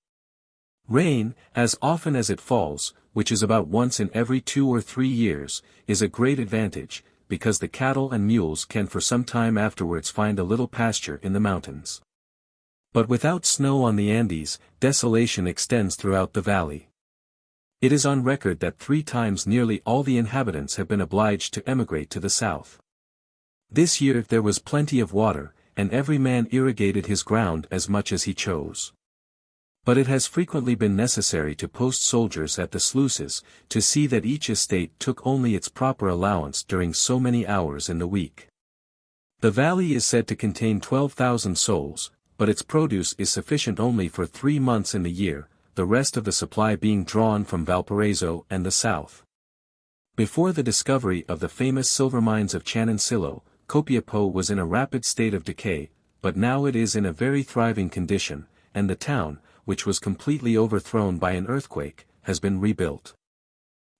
Rain, as often as it falls, which is about once in every 2 or 3 years, is a great advantage, because the cattle and mules can for some time afterwards find a little pasture in the mountains. But without snow on the Andes, desolation extends throughout the valley. It is on record that 3 times nearly all the inhabitants have been obliged to emigrate to the south. This year there was plenty of water, and every man irrigated his ground as much as he chose. But it has frequently been necessary to post soldiers at the sluices, to see that each estate took only its proper allowance during so many hours in the week. The valley is said to contain 12,000 souls, but its produce is sufficient only for 3 months in the year, the rest of the supply being drawn from Valparaiso and the south. Before the discovery of the famous silver mines of Chinchilloe, Coquimbo was in a rapid state of decay, but now it is in a very thriving condition, and the town, which was completely overthrown by an earthquake, has been rebuilt.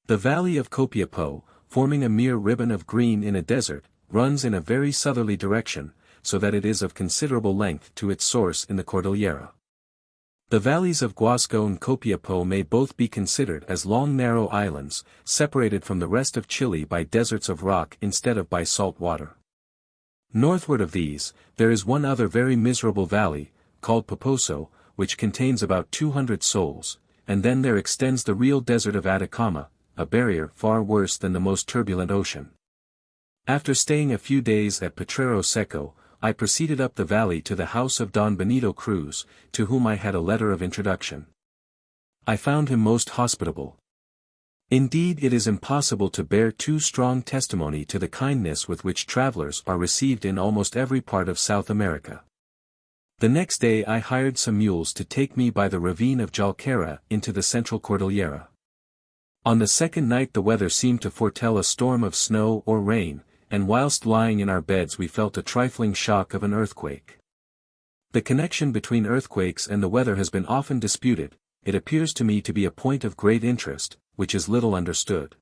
The valley of Coquimbo, forming a mere ribbon of green in a desert, runs in a very southerly direction, so that it is of considerable length to its source in the Cordillera. The valleys of Guasco and Coquimbo may both be considered as long narrow islands, separated from the rest of Chile by deserts of rock instead of by salt water. Northward of these, there is one other very miserable valley, called Poposo, which contains about 200 souls, and then there extends the real desert of Atacama, a barrier far worse than the most turbulent ocean. After staying a few days at Potrero Seco, I proceeded up the valley to the house of Don Benito Cruz, to whom I had a letter of introduction. I found him most hospitable. Indeed, it is impossible to bear too strong testimony to the kindness with which travelers are received in almost every part of South America. The next day I hired some mules to take me by the ravine of Jalcara into the central Cordillera. On the second night the weather seemed to foretell a storm of snow or rain, and whilst lying in our beds we felt a trifling shock of an earthquake. The connection between earthquakes and the weather has been often disputed. It appears to me to be a point of great interest, which is little understood.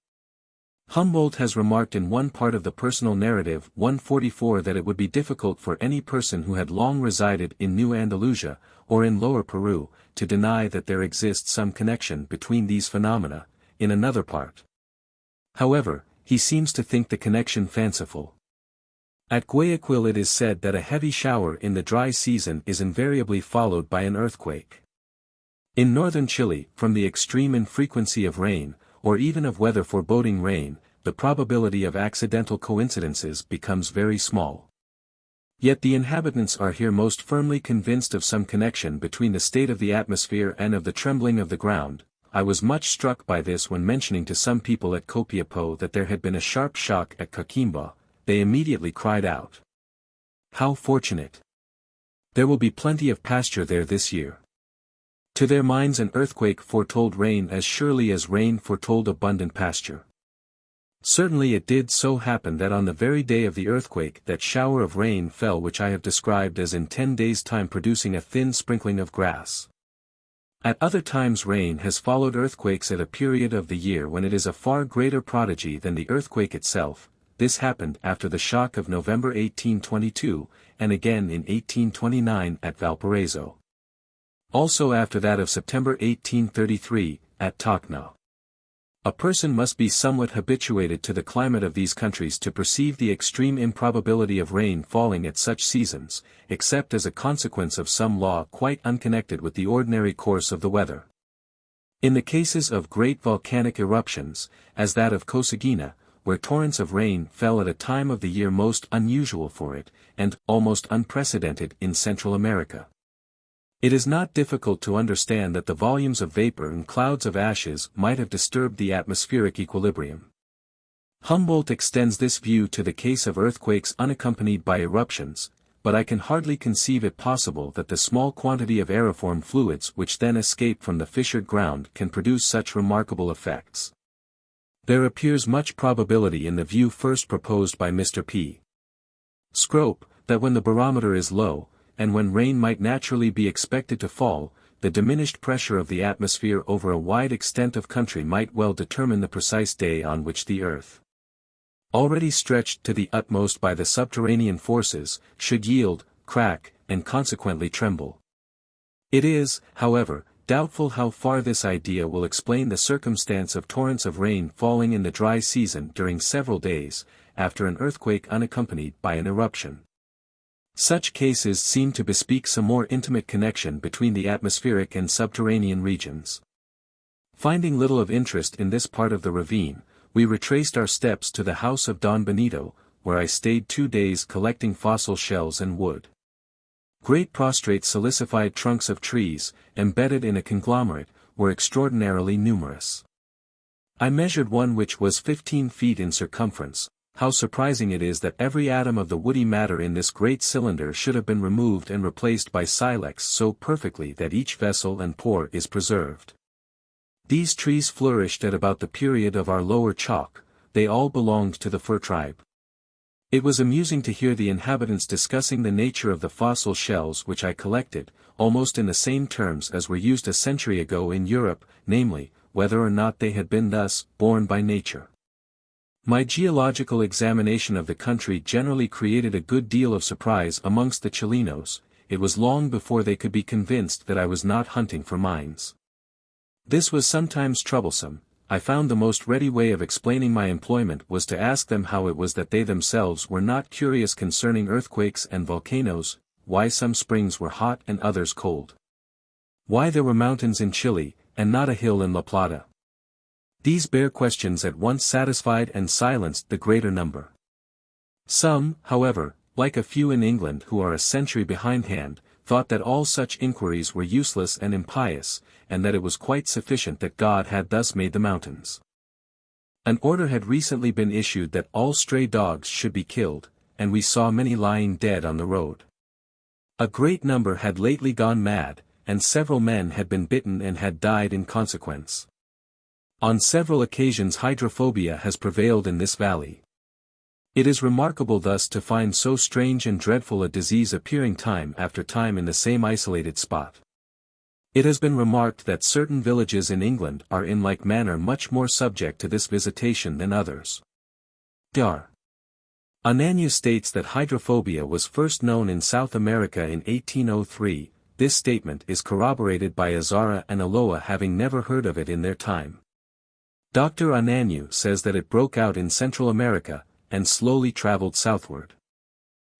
Humboldt has remarked in one part of the Personal Narrative 144 that it would be difficult for any person who had long resided in New Andalusia, or in Lower Peru, to deny that there exists some connection between these phenomena, in another part. However, he seems to think the connection fanciful. At Guayaquil it is said that a heavy shower in the dry season is invariably followed by an earthquake. In northern Chile, from the extreme infrequency of rain, or even of weather foreboding rain, the probability of accidental coincidences becomes very small. Yet the inhabitants are here most firmly convinced of some connection between the state of the atmosphere and of the trembling of the ground. I was much struck by this when mentioning to some people at Coquimbo that there had been a sharp shock at Coquimbo. They immediately cried out, "How fortunate! There will be plenty of pasture there this year." To their minds an earthquake foretold rain as surely as rain foretold abundant pasture. Certainly it did so happen that on the very day of the earthquake that shower of rain fell which I have described as in 10 days' time producing a thin sprinkling of grass. At other times rain has followed earthquakes at a period of the year when it is a far greater prodigy than the earthquake itself. This happened after the shock of November 1822, and again in 1829 at Valparaiso. Also after that of September 1833, at Tacna. A person must be somewhat habituated to the climate of these countries to perceive the extreme improbability of rain falling at such seasons, except as a consequence of some law quite unconnected with the ordinary course of the weather. In the cases of great volcanic eruptions, as that of Cosaguina, where torrents of rain fell at a time of the year most unusual for it, and almost unprecedented in Central America, it is not difficult to understand that the volumes of vapor and clouds of ashes might have disturbed the atmospheric equilibrium. Humboldt extends this view to the case of earthquakes unaccompanied by eruptions, but I can hardly conceive it possible that the small quantity of aeriform fluids which then escape from the fissured ground can produce such remarkable effects. There appears much probability in the view first proposed by Mr. P. Scrope, that when the barometer is low, and when rain might naturally be expected to fall, the diminished pressure of the atmosphere over a wide extent of country might well determine the precise day on which the earth, already stretched to the utmost by the subterranean forces, should yield, crack, and consequently tremble. It is, however, doubtful how far this idea will explain the circumstance of torrents of rain falling in the dry season during several days, after an earthquake unaccompanied by an eruption. Such cases seem to bespeak some more intimate connection between the atmospheric and subterranean regions. Finding little of interest in this part of the ravine, we retraced our steps to the house of Don Benito, where I stayed 2 days collecting fossil shells and wood. Great prostrate silicified trunks of trees, embedded in a conglomerate, were extraordinarily numerous. I measured one which was 15 feet in circumference. How surprising it is that every atom of the woody matter in this great cylinder should have been removed and replaced by silex so perfectly that each vessel and pore is preserved. These trees flourished at about the period of our lower chalk, they all belonged to the fir tribe. It was amusing to hear the inhabitants discussing the nature of the fossil shells which I collected, almost in the same terms as were used a century ago in Europe, namely, whether or not they had been thus born by nature. My geological examination of the country generally created a good deal of surprise amongst the Chilenos. It was long before they could be convinced that I was not hunting for mines. This was sometimes troublesome. I found the most ready way of explaining my employment was to ask them how it was that they themselves were not curious concerning earthquakes and volcanoes, why some springs were hot and others cold. Why there were mountains in Chile, and not a hill in La Plata. These bare questions at once satisfied and silenced the greater number. Some, however, like a few in England who are a century behindhand, thought that all such inquiries were useless and impious, and that it was quite sufficient that God had thus made the mountains. An order had recently been issued that all stray dogs should be killed, and we saw many lying dead on the road. A great number had lately gone mad, and several men had been bitten and had died in consequence. On several occasions hydrophobia has prevailed in this valley. It is remarkable thus to find so strange and dreadful a disease appearing time after time in the same isolated spot. It has been remarked that certain villages in England are in like manner much more subject to this visitation than others. Dr. Ananiu states that hydrophobia was first known in South America in 1803, this statement is corroborated by Azara and Aloha having never heard of it in their time. Dr. Ananiu says that it broke out in Central America, and slowly traveled southward.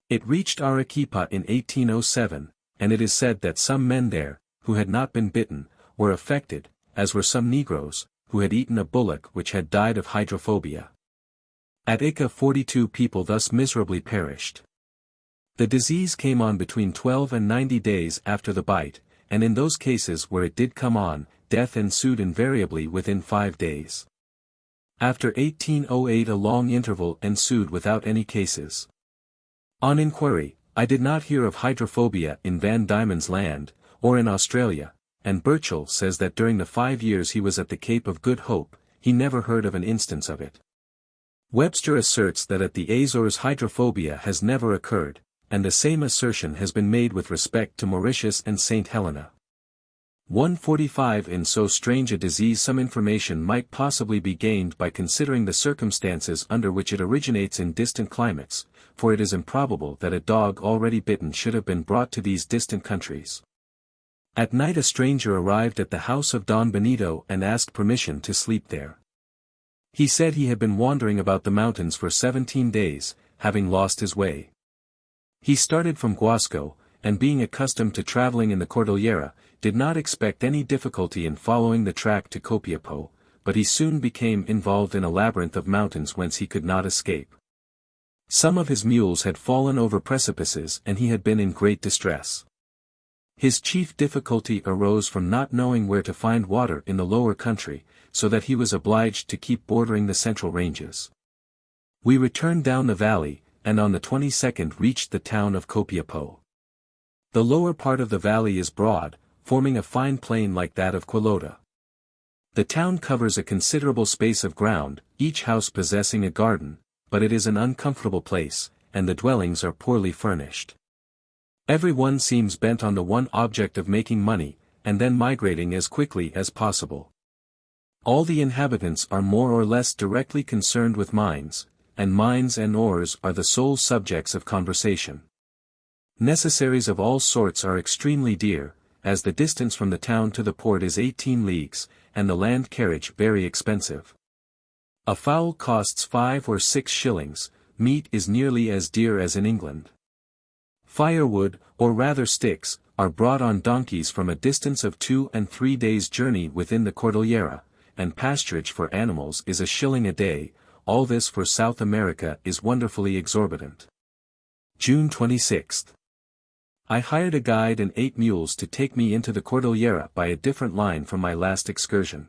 It reached Arequipa in 1807, and it is said that some men there, who had not been bitten, were affected, as were some Negroes, who had eaten a bullock which had died of hydrophobia. At Ica 42 people thus miserably perished. The disease came on between 12 and 90 days after the bite, and in those cases where it did come on, death ensued invariably within 5 days. After 1808 a long interval ensued without any cases. On inquiry, I did not hear of hydrophobia in Van Diemen's Land, or in Australia, and Burchell says that during the 5 years he was at the Cape of Good Hope, he never heard of an instance of it. Webster asserts that at the Azores hydrophobia has never occurred, and the same assertion has been made with respect to Mauritius and St. Helena. 145 In so strange a disease some information might possibly be gained by considering the circumstances under which it originates in distant climates, for it is improbable that a dog already bitten should have been brought to these distant countries. At night a stranger arrived at the house of Don Benito and asked permission to sleep there. He said he had been wandering about the mountains for 17 days, having lost his way. He started from Guasco, and being accustomed to traveling in the Cordillera, did not expect any difficulty in following the track to Copiapo, but he soon became involved in a labyrinth of mountains whence he could not escape. Some of his mules had fallen over precipices and he had been in great distress. His chief difficulty arose from not knowing where to find water in the lower country, so that he was obliged to keep bordering the central ranges. We returned down the valley, and on the 22nd reached the town of Copiapo. The lower part of the valley is broad, forming a fine plain like that of Quilota. The town covers a considerable space of ground, each house possessing a garden, but it is an uncomfortable place, and the dwellings are poorly furnished. Every one seems bent on the one object of making money, and then migrating as quickly as possible. All the inhabitants are more or less directly concerned with mines, and mines and ores are the sole subjects of conversation. Necessaries of all sorts are extremely dear, as the distance from the town to the port is 18 leagues, and the land carriage very expensive. A fowl costs 5 or 6 shillings, meat is nearly as dear as in England. Firewood, or rather sticks, are brought on donkeys from a distance of 2 and 3 days' journey within the Cordillera, and pasturage for animals is $1 a day. All this for South America is wonderfully exorbitant. June 26. I hired a guide and 8 mules to take me into the Cordillera by a different line from my last excursion.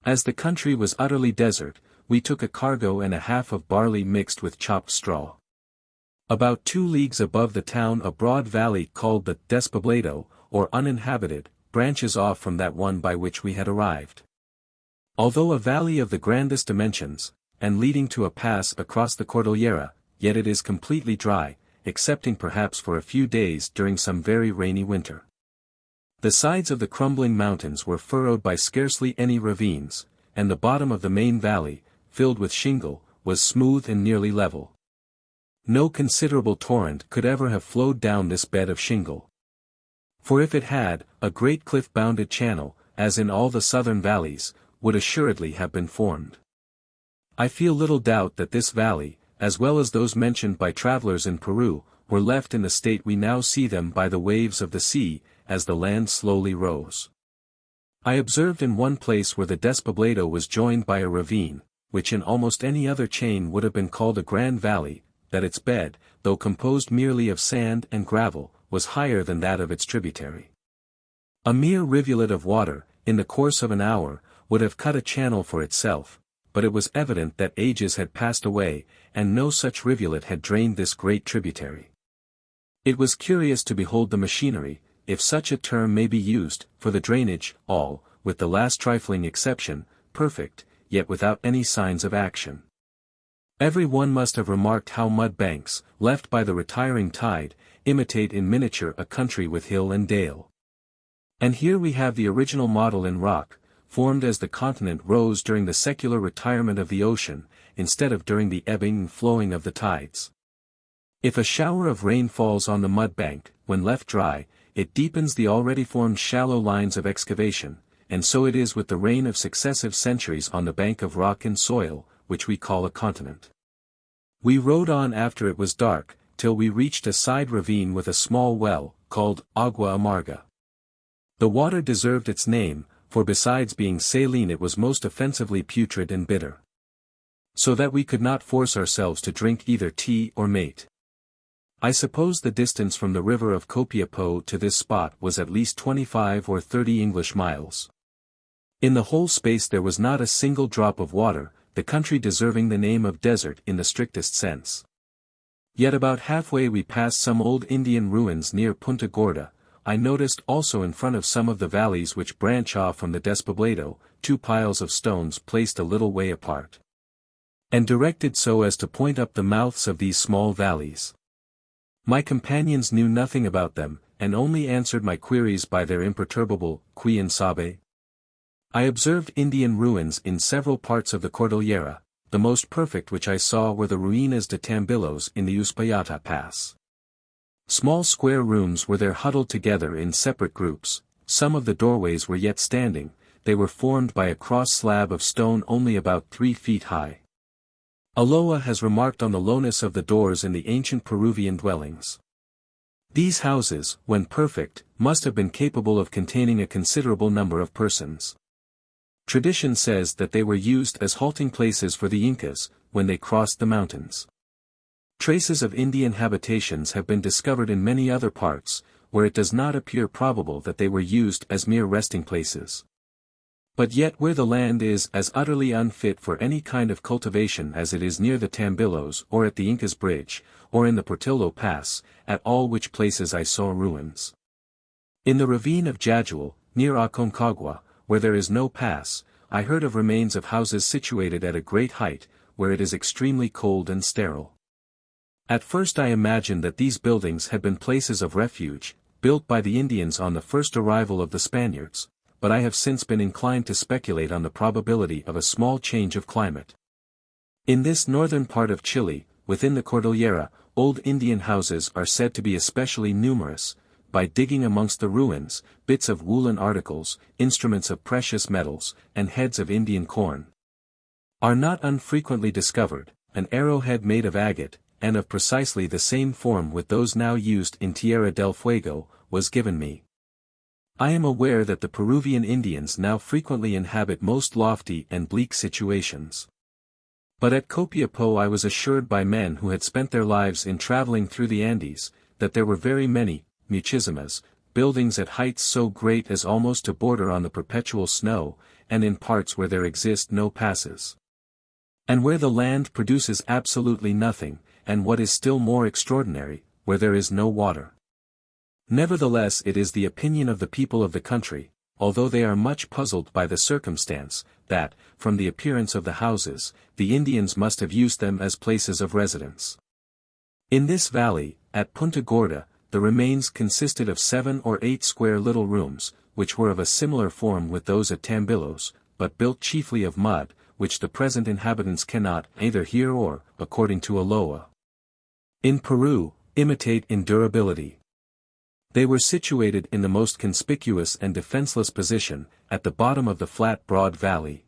As the country was utterly desert, we took a cargo and a half of barley mixed with chopped straw. About 2 leagues above the town a broad valley called the Despoblado, or uninhabited, branches off from that one by which we had arrived. Although a valley of the grandest dimensions, and leading to a pass across the Cordillera, yet it is completely dry, excepting perhaps for a few days during some very rainy winter. The sides of the crumbling mountains were furrowed by scarcely any ravines, and the bottom of the main valley, filled with shingle, was smooth and nearly level. No considerable torrent could ever have flowed down this bed of shingle. For if it had, a great cliff-bounded channel, as in all the southern valleys, would assuredly have been formed. I feel little doubt that this valley, as well as those mentioned by travelers in Peru, were left in the state we now see them by the waves of the sea, as the land slowly rose. I observed in one place where the Despoblado was joined by a ravine, which in almost any other chain would have been called a grand valley, that its bed, though composed merely of sand and gravel, was higher than that of its tributary. A mere rivulet of water, in the course of an hour, would have cut a channel for itself, but it was evident that ages had passed away, and no such rivulet had drained this great tributary. It was curious to behold the machinery, if such a term may be used, for the drainage, all, with the last trifling exception, perfect, yet without any signs of action. Every one must have remarked how mud banks, left by the retiring tide, imitate in miniature a country with hill and dale. And here we have the original model in rock, formed as the continent rose during the secular retirement of the ocean, instead of during the ebbing and flowing of the tides. If a shower of rain falls on the mud bank, when left dry, it deepens the already formed shallow lines of excavation, and so it is with the rain of successive centuries on the bank of rock and soil, which we call a continent. We rode on after it was dark, till we reached a side ravine with a small well, called Agua Amarga. The water deserved its name, for besides being saline it was most offensively putrid and bitter. So that we could not force ourselves to drink either tea or mate. I suppose the distance from the river of Copiapo to this spot was at least 25 or 30 English miles. In the whole space there was not a single drop of water, the country deserving the name of desert in the strictest sense. Yet about halfway we passed some old Indian ruins near Punta Gorda. I noticed also in front of some of the valleys which branch off from the Despoblado, 2 piles of stones placed a little way apart, and directed so as to point up the mouths of these small valleys. My companions knew nothing about them, and only answered my queries by their imperturbable, "Quién sabe?" I observed Indian ruins in several parts of the Cordillera. The most perfect which I saw were the Ruinas de Tambillos in the Uspallata Pass. Small square rooms were there huddled together in separate groups, some of the doorways were yet standing, they were formed by a cross slab of stone only about 3 feet high. Aloa has remarked on the lowness of the doors in the ancient Peruvian dwellings. These houses, when perfect, must have been capable of containing a considerable number of persons. Tradition says that they were used as halting places for the Incas, when they crossed the mountains. Traces of Indian habitations have been discovered in many other parts, where it does not appear probable that they were used as mere resting places. But yet where the land is as utterly unfit for any kind of cultivation as it is near the Tambillos or at the Incas Bridge, or in the Portillo Pass, at all which places I saw ruins. In the ravine of Jajuel, near Aconcagua, where there is no pass, I heard of remains of houses situated at a great height, where it is extremely cold and sterile. At first I imagined that these buildings had been places of refuge, built by the Indians on the first arrival of the Spaniards, but I have since been inclined to speculate on the probability of a small change of climate. In this northern part of Chile, within the Cordillera, old Indian houses are said to be especially numerous. By digging amongst the ruins, bits of woolen articles, instruments of precious metals, and heads of Indian corn are not unfrequently discovered, an arrowhead made of agate, and of precisely the same form with those now used in Tierra del Fuego, was given me. I am aware that the Peruvian Indians now frequently inhabit most lofty and bleak situations. But at Copiapó I was assured by men who had spent their lives in traveling through the Andes, that there were very many, muchísimas, buildings at heights so great as almost to border on the perpetual snow, and in parts where there exist no passes. And where the land produces absolutely nothing, and what is still more extraordinary, where there is no water. Nevertheless it is the opinion of the people of the country, although they are much puzzled by the circumstance, that, from the appearance of the houses, the Indians must have used them as places of residence. In this valley, at Punta Gorda, the remains consisted of 7 or 8 square little rooms, which were of a similar form with those at Tambillos, but built chiefly of mud, which the present inhabitants cannot, either here or, according to Aloa, in Peru, imitate in durability. They were situated in the most conspicuous and defenseless position, at the bottom of the flat broad valley.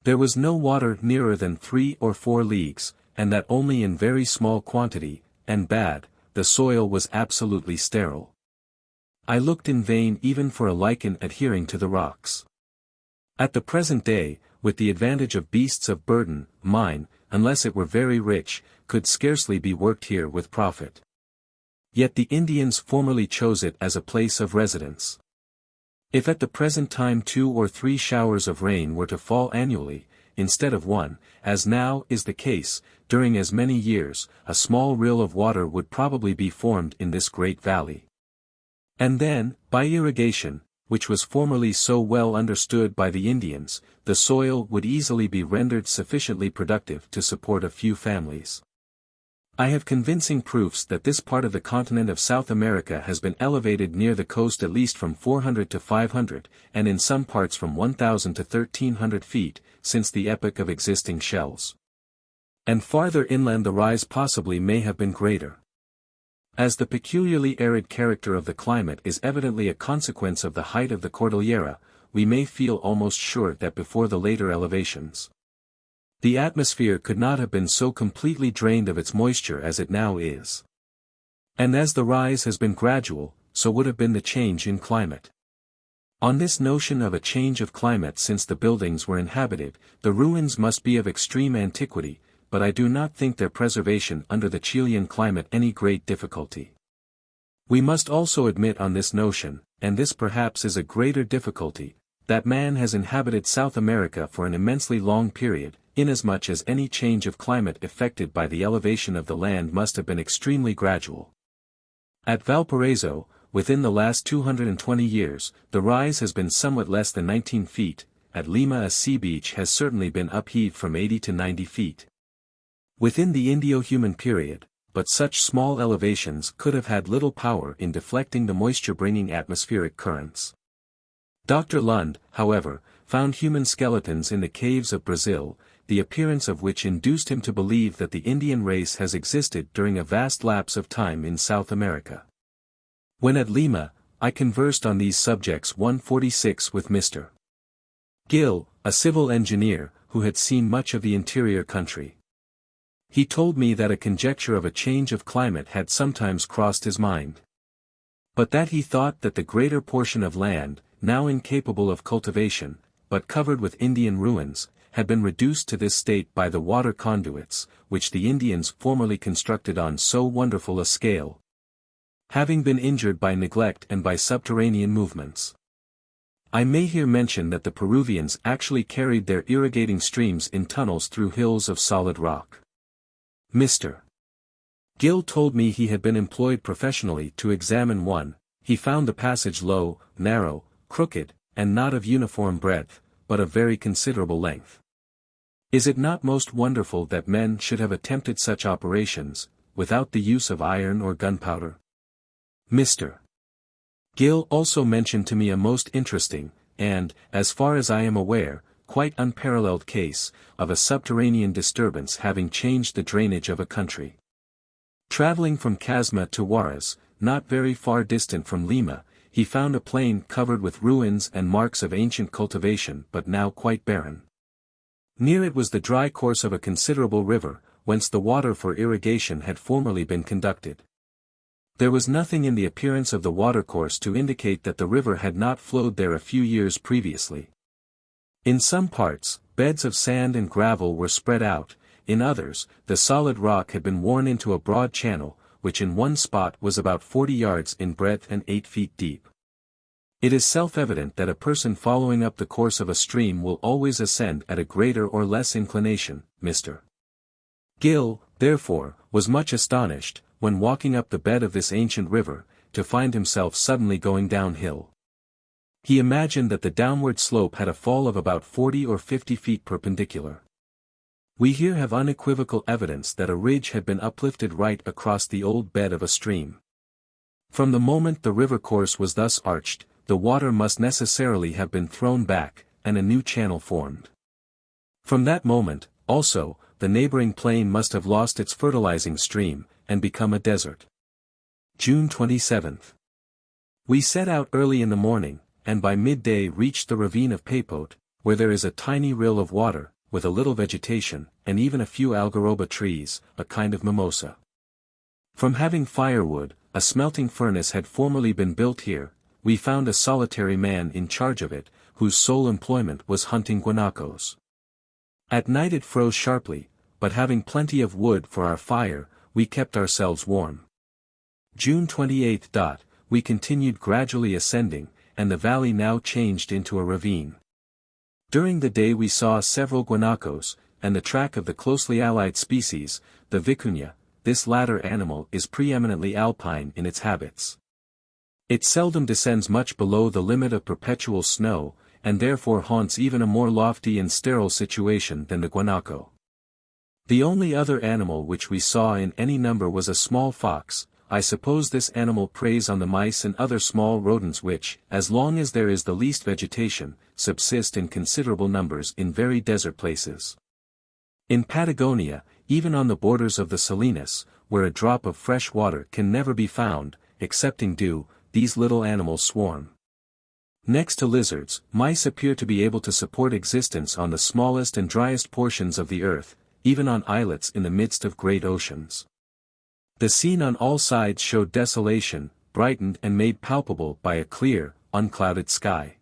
There was no water nearer than 3 or 4 leagues, and that only in very small quantity, and bad, the soil was absolutely sterile. I looked in vain even for a lichen adhering to the rocks. At the present day, with the advantage of beasts of burden, mine, unless it were very rich, could scarcely be worked here with profit. Yet the Indians formerly chose it as a place of residence. If at the present time 2 or 3 showers of rain were to fall annually, instead of 1, as now is the case, during as many years, a small rill of water would probably be formed in this great valley. And then, by irrigation, which was formerly so well understood by the Indians, the soil would easily be rendered sufficiently productive to support a few families. I have convincing proofs that this part of the continent of South America has been elevated near the coast at least from 400 to 500, and in some parts from 1,000 to 1,300 feet, since the epoch of existing shells. And farther inland the rise possibly may have been greater. As the peculiarly arid character of the climate is evidently a consequence of the height of the Cordillera, we may feel almost sure that before the later elevations, the atmosphere could not have been so completely drained of its moisture as it now is. And as the rise has been gradual, so would have been the change in climate. On this notion of a change of climate since the buildings were inhabited, the ruins must be of extreme antiquity, but I do not think their preservation under the Chilean climate any great difficulty. We must also admit on this notion, and this perhaps is a greater difficulty, that man has inhabited South America for an immensely long period, inasmuch as any change of climate effected by the elevation of the land must have been extremely gradual. At Valparaiso, within the last 220 years, the rise has been somewhat less than 19 feet, at Lima a sea beach has certainly been upheaved from 80 to 90 feet. Within the Indio-human period, but such small elevations could have had little power in deflecting the moisture-bringing atmospheric currents. Dr. Lund, however, found human skeletons in the caves of Brazil, the appearance of which induced him to believe that the Indian race has existed during a vast lapse of time in South America. When at Lima, I conversed on these subjects 146 with Mr. Gill, a civil engineer, who had seen much of the interior country. He told me that a conjecture of a change of climate had sometimes crossed his mind. But that he thought that the greater portion of land, now incapable of cultivation, but covered with Indian ruins, had been reduced to this state by the water conduits, which the Indians formerly constructed on so wonderful a scale, having been injured by neglect and by subterranean movements. I may here mention that the Peruvians actually carried their irrigating streams in tunnels through hills of solid rock. Mr. Gill told me he had been employed professionally to examine one. He found the passage low, narrow, crooked, and not of uniform breadth, but of very considerable length. Is it not most wonderful that men should have attempted such operations, without the use of iron or gunpowder? Mr. Gill also mentioned to me a most interesting, and, as far as I am aware, quite unparalleled case, of a subterranean disturbance having changed the drainage of a country. Traveling from Casma to Huaraz, not very far distant from Lima, he found a plain covered with ruins and marks of ancient cultivation but now quite barren. Near it was the dry course of a considerable river, whence the water for irrigation had formerly been conducted. There was nothing in the appearance of the watercourse to indicate that the river had not flowed there a few years previously. In some parts, beds of sand and gravel were spread out, in others, the solid rock had been worn into a broad channel, which in one spot was about 40 yards in breadth and 8 feet deep. It is self-evident that a person following up the course of a stream will always ascend at a greater or less inclination. Mr. Gill, therefore, was much astonished, when walking up the bed of this ancient river, to find himself suddenly going downhill. He imagined that the downward slope had a fall of about 40 or 50 feet perpendicular. We here have unequivocal evidence that a ridge had been uplifted right across the old bed of a stream. From the moment the river course was thus arched, the water must necessarily have been thrown back, and a new channel formed. From that moment, also, the neighboring plain must have lost its fertilizing stream, and become a desert. June 27. We set out early in the morning, and by midday reached the ravine of Papote, where there is a tiny rill of water, with a little vegetation, and even a few algaroba trees, a kind of mimosa. From having firewood, a smelting furnace had formerly been built here. We found a solitary man in charge of it, whose sole employment was hunting guanacos. At night it froze sharply, but having plenty of wood for our fire, we kept ourselves warm. June 28. We continued gradually ascending, and the valley now changed into a ravine. During the day we saw several guanacos, and the track of the closely allied species, the vicuña. This latter animal is preeminently alpine in its habits. It seldom descends much below the limit of perpetual snow, and therefore haunts even a more lofty and sterile situation than the guanaco. The only other animal which we saw in any number was a small fox. I suppose this animal preys on the mice and other small rodents which, as long as there is the least vegetation, subsist in considerable numbers in very desert places. In Patagonia, even on the borders of the Salinas, where a drop of fresh water can never be found, excepting dew, these little animals swarm. Next to lizards, mice appear to be able to support existence on the smallest and driest portions of the earth, even on islets in the midst of great oceans. The scene on all sides showed desolation, brightened and made palpable by a clear, unclouded sky.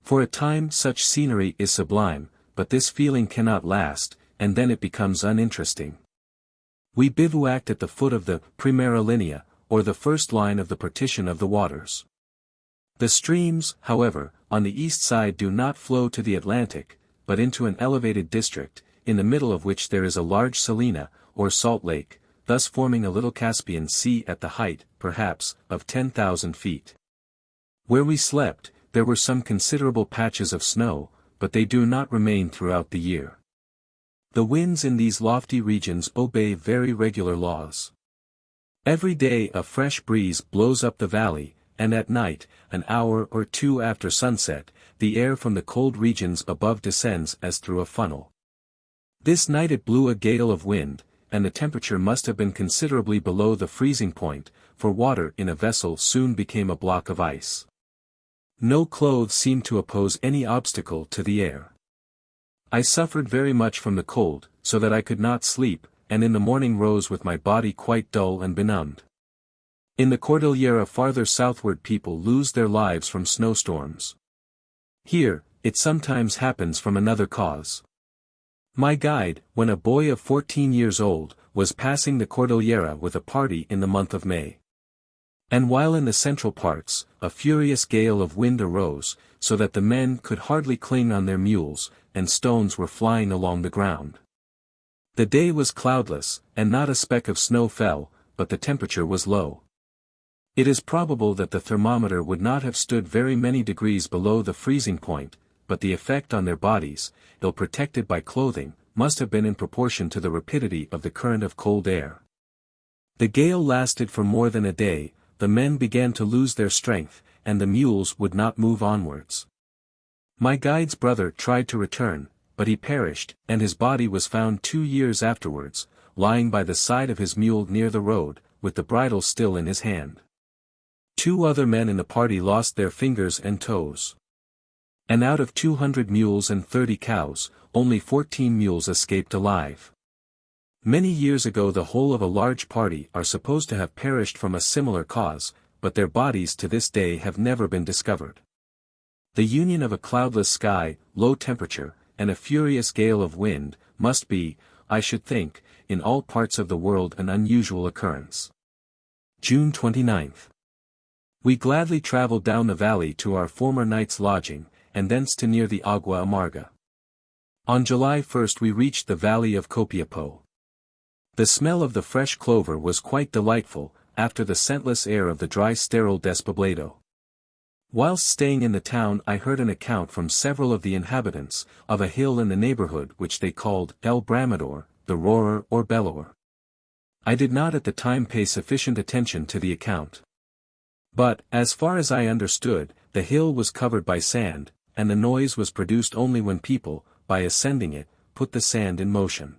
For a time such scenery is sublime, but this feeling cannot last, and then it becomes uninteresting. We bivouacked at the foot of the Primera Linea, or the first line of the partition of the waters. The streams, however, on the east side do not flow to the Atlantic, but into an elevated district, in the middle of which there is a large salina, or salt lake, thus forming a little Caspian Sea at the height, perhaps, of 10,000 feet. Where we slept, there were some considerable patches of snow, but they do not remain throughout the year. The winds in these lofty regions obey very regular laws. Every day a fresh breeze blows up the valley, and at night, an hour or two after sunset, the air from the cold regions above descends as through a funnel. This night it blew a gale of wind, and the temperature must have been considerably below the freezing point, for water in a vessel soon became a block of ice. No clothes seemed to oppose any obstacle to the air. I suffered very much from the cold, so that I could not sleep, and in the morning rose with my body quite dull and benumbed. In the Cordillera farther southward people lose their lives from snowstorms. Here, it sometimes happens from another cause. My guide, when a boy of 14 years old, was passing the Cordillera with a party in the month of May. And while in the central parts, a furious gale of wind arose, so that the men could hardly cling on their mules, and stones were flying along the ground. The day was cloudless, and not a speck of snow fell, but the temperature was low. It is probable that the thermometer would not have stood very many degrees below the freezing point, but the effect on their bodies, though protected by clothing, must have been in proportion to the rapidity of the current of cold air. The gale lasted for more than a day, the men began to lose their strength, and the mules would not move onwards. My guide's brother tried to return, but he perished, and his body was found 2 years afterwards, lying by the side of his mule near the road, with the bridle still in his hand. 2 other men in the party lost their fingers and toes. And out of 200 mules and 30 cows, only 14 mules escaped alive. Many years ago the whole of a large party are supposed to have perished from a similar cause, but their bodies to this day have never been discovered. The union of a cloudless sky, low temperature, and a furious gale of wind, must be, I should think, in all parts of the world an unusual occurrence. June 29. We gladly travelled down the valley to our former night's lodging, and thence to near the Agua Amarga. On July 1 we reached the valley of Copiapo. The smell of the fresh clover was quite delightful, after the scentless air of the dry sterile Despoblado. Whilst staying in the town I heard an account from several of the inhabitants, of a hill in the neighbourhood which they called El Bramador, the Roarer or Bellower. I did not at the time pay sufficient attention to the account. But, as far as I understood, the hill was covered by sand, and the noise was produced only when people, by ascending it, put the sand in motion.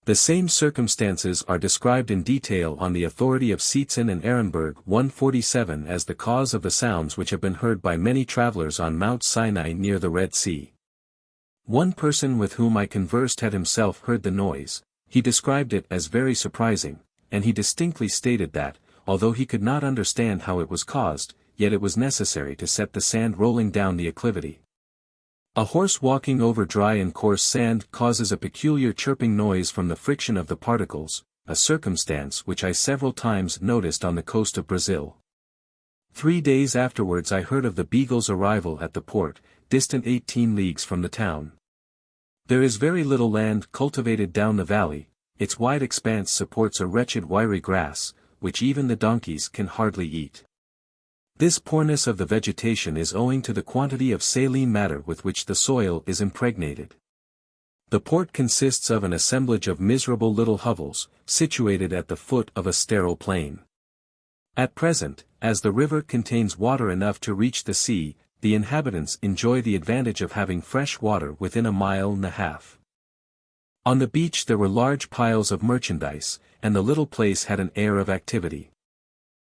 The same circumstances are described in detail on the authority of Seetzen and Ehrenberg 147 as the cause of the sounds which have been heard by many travellers on Mount Sinai near the Red Sea. One person with whom I conversed had himself heard the noise. He described it as very surprising, and he distinctly stated that, although he could not understand how it was caused, yet it was necessary to set the sand rolling down the acclivity. A horse walking over dry and coarse sand causes a peculiar chirping noise from the friction of the particles, a circumstance which I several times noticed on the coast of Brazil. 3 days afterwards I heard of the Beagle's arrival at the port, distant 18 leagues from the town. There is very little land cultivated down the valley, its wide expanse supports a wretched wiry grass, which even the donkeys can hardly eat. This poorness of the vegetation is owing to the quantity of saline matter with which the soil is impregnated. The port consists of an assemblage of miserable little hovels, situated at the foot of a sterile plain. At present, as the river contains water enough to reach the sea, the inhabitants enjoy the advantage of having fresh water within 1.5 miles. On the beach there were large piles of merchandise, and the little place had an air of activity.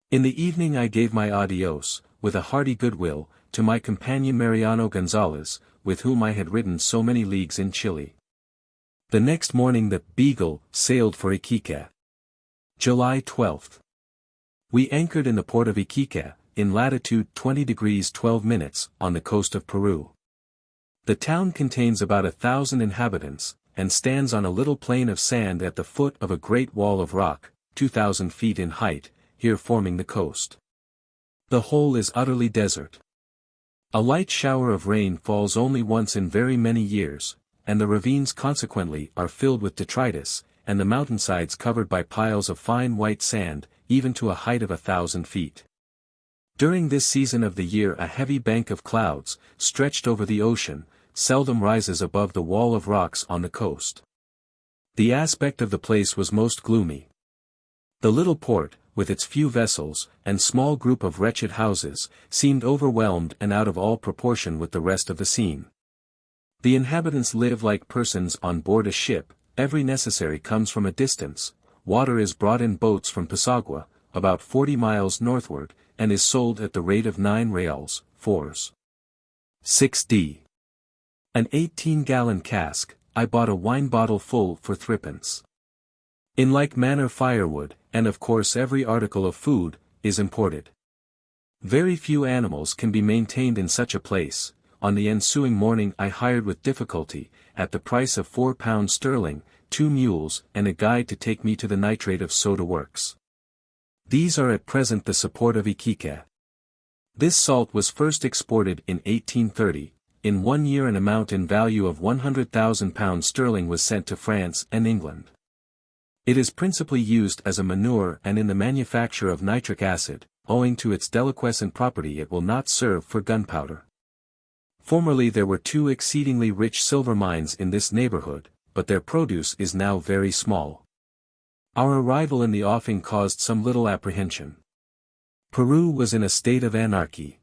In the evening I gave my adios, with a hearty goodwill, to my companion Mariano Gonzalez, with whom I had ridden so many leagues in Chile. The next morning the Beagle sailed for Iquique. July 12. We anchored in the port of Iquique, in latitude 20 degrees 12 minutes, on the coast of Peru. The town contains about 1,000 inhabitants, and stands on a little plain of sand at the foot of a great wall of rock, 2,000 feet in height, here forming the coast. The whole is utterly desert. A light shower of rain falls only once in very many years, and the ravines consequently are filled with detritus, and the mountainsides covered by piles of fine white sand, even to a height of 1,000 feet. During this season of the year a heavy bank of clouds, stretched over the ocean, seldom rises above the wall of rocks on the coast. The aspect of the place was most gloomy. The little port, with its few vessels, and small group of wretched houses, seemed overwhelmed and out of all proportion with the rest of the scene. The inhabitants live like persons on board a ship, every necessary comes from a distance, water is brought in boats from Pisagua, about 40 miles northward, and is sold at the rate of 9 reals, 4s. An 18-gallon cask, I bought a wine bottle full for 3d. In like manner firewood, and of course every article of food, is imported. Very few animals can be maintained in such a place. On the ensuing morning I hired with difficulty, at the price of £4 sterling, 2 mules and a guide to take me to the nitrate of soda works. These are at present the support of Iquique. This salt was first exported in 1830, in 1 year an amount in value of £100,000 sterling was sent to France and England. It is principally used as a manure and in the manufacture of nitric acid, owing to its deliquescent property it will not serve for gunpowder. Formerly there were 2 exceedingly rich silver mines in this neighborhood, but their produce is now very small. Our arrival in the offing caused some little apprehension. Peru was in a state of anarchy.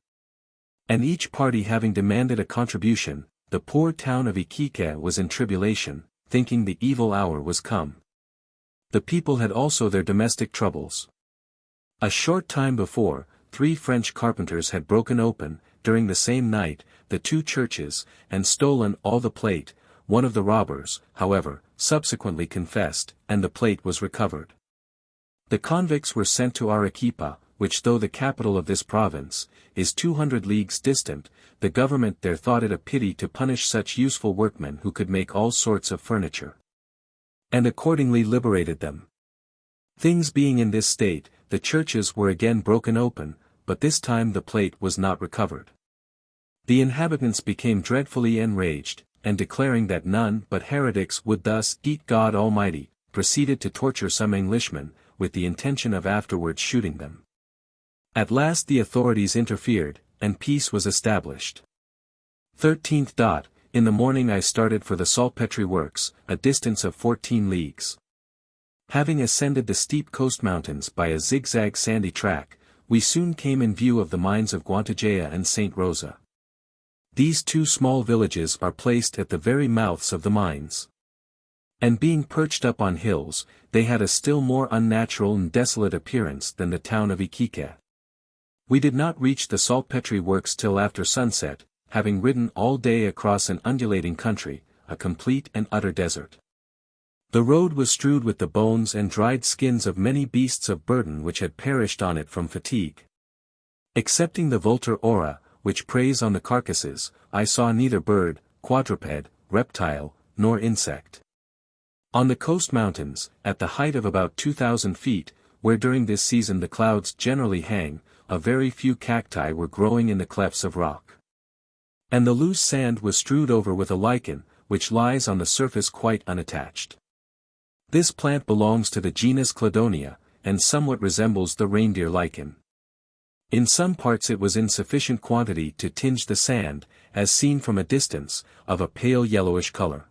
And each party having demanded a contribution, the poor town of Iquique was in tribulation, thinking the evil hour was come. The people had also their domestic troubles. A short time before, 3 French carpenters had broken open, during the same night, the 2 churches, and stolen all the plate. One of the robbers, however, subsequently confessed, and the plate was recovered. The convicts were sent to Arequipa, which, though the capital of this province, is 200 leagues distant, the government there thought it a pity to punish such useful workmen who could make all sorts of furniture, and accordingly liberated them. Things being in this state, the churches were again broken open, but this time the plate was not recovered. The inhabitants became dreadfully enraged, and declaring that none but heretics would thus eat God Almighty, proceeded to torture some Englishmen, with the intention of afterwards shooting them. At last the authorities interfered, and peace was established. 13th. In the morning I started for the saltpetre works, a distance of 14 leagues. Having ascended the steep coast mountains by a zigzag sandy track, we soon came in view of the mines of Guantagea and St. Rosa. These two small villages are placed at the very mouths of the mines. And being perched up on hills, they had a still more unnatural and desolate appearance than the town of Iquique. We did not reach the saltpetre works till after sunset, having ridden all day across an undulating country, a complete and utter desert. The road was strewed with the bones and dried skins of many beasts of burden which had perished on it from fatigue. Excepting the vultur aura, which preys on the carcasses, I saw neither bird, quadruped, reptile, nor insect. On the coast mountains, at the height of about 2,000 feet, where during this season the clouds generally hang, a very few cacti were growing in the clefts of rock. And the loose sand was strewed over with a lichen, which lies on the surface quite unattached. This plant belongs to the genus Cladonia, and somewhat resembles the reindeer lichen. In some parts it was in sufficient quantity to tinge the sand, as seen from a distance, of a pale yellowish color.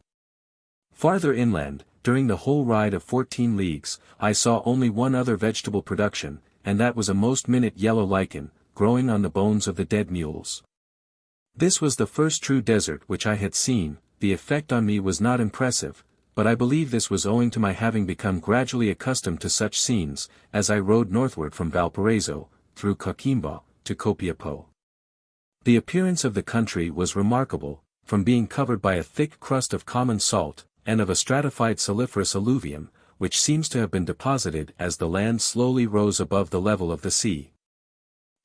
Farther inland, during the whole ride of 14 leagues, I saw only one other vegetable production, and that was a most minute yellow lichen, growing on the bones of the dead mules. This was the first true desert which I had seen. The effect on me was not impressive, but I believe this was owing to my having become gradually accustomed to such scenes, as I rode northward from Valparaiso, through Coquimbo, to Copiapo. The appearance of the country was remarkable, from being covered by a thick crust of common salt, and of a stratified saliferous alluvium, which seems to have been deposited as the land slowly rose above the level of the sea.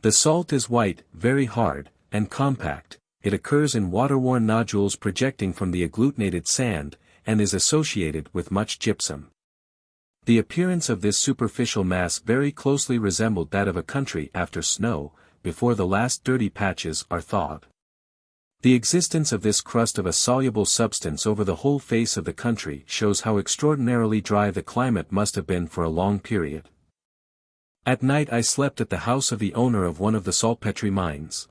The salt is white, very hard, and compact. It occurs in water-worn nodules projecting from the agglutinated sand, and is associated with much gypsum. The appearance of this superficial mass very closely resembled that of a country after snow, before the last dirty patches are thawed. The existence of this crust of a soluble substance over the whole face of the country shows how extraordinarily dry the climate must have been for a long period. At night I slept at the house of the owner of one of the saltpetre mines.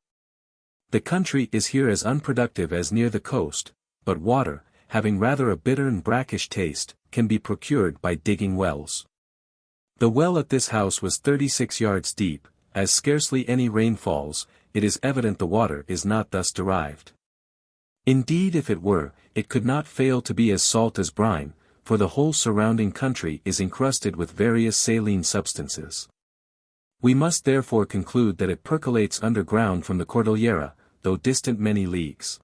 The country is here as unproductive as near the coast, but water, having rather a bitter and brackish taste, can be procured by digging wells. The well at this house was 36 yards deep. As scarcely any rain falls, it is evident the water is not thus derived. Indeed, if it were, it could not fail to be as salt as brine, for the whole surrounding country is encrusted with various saline substances. We must therefore conclude that it percolates underground from the Cordillera, though distant many leagues.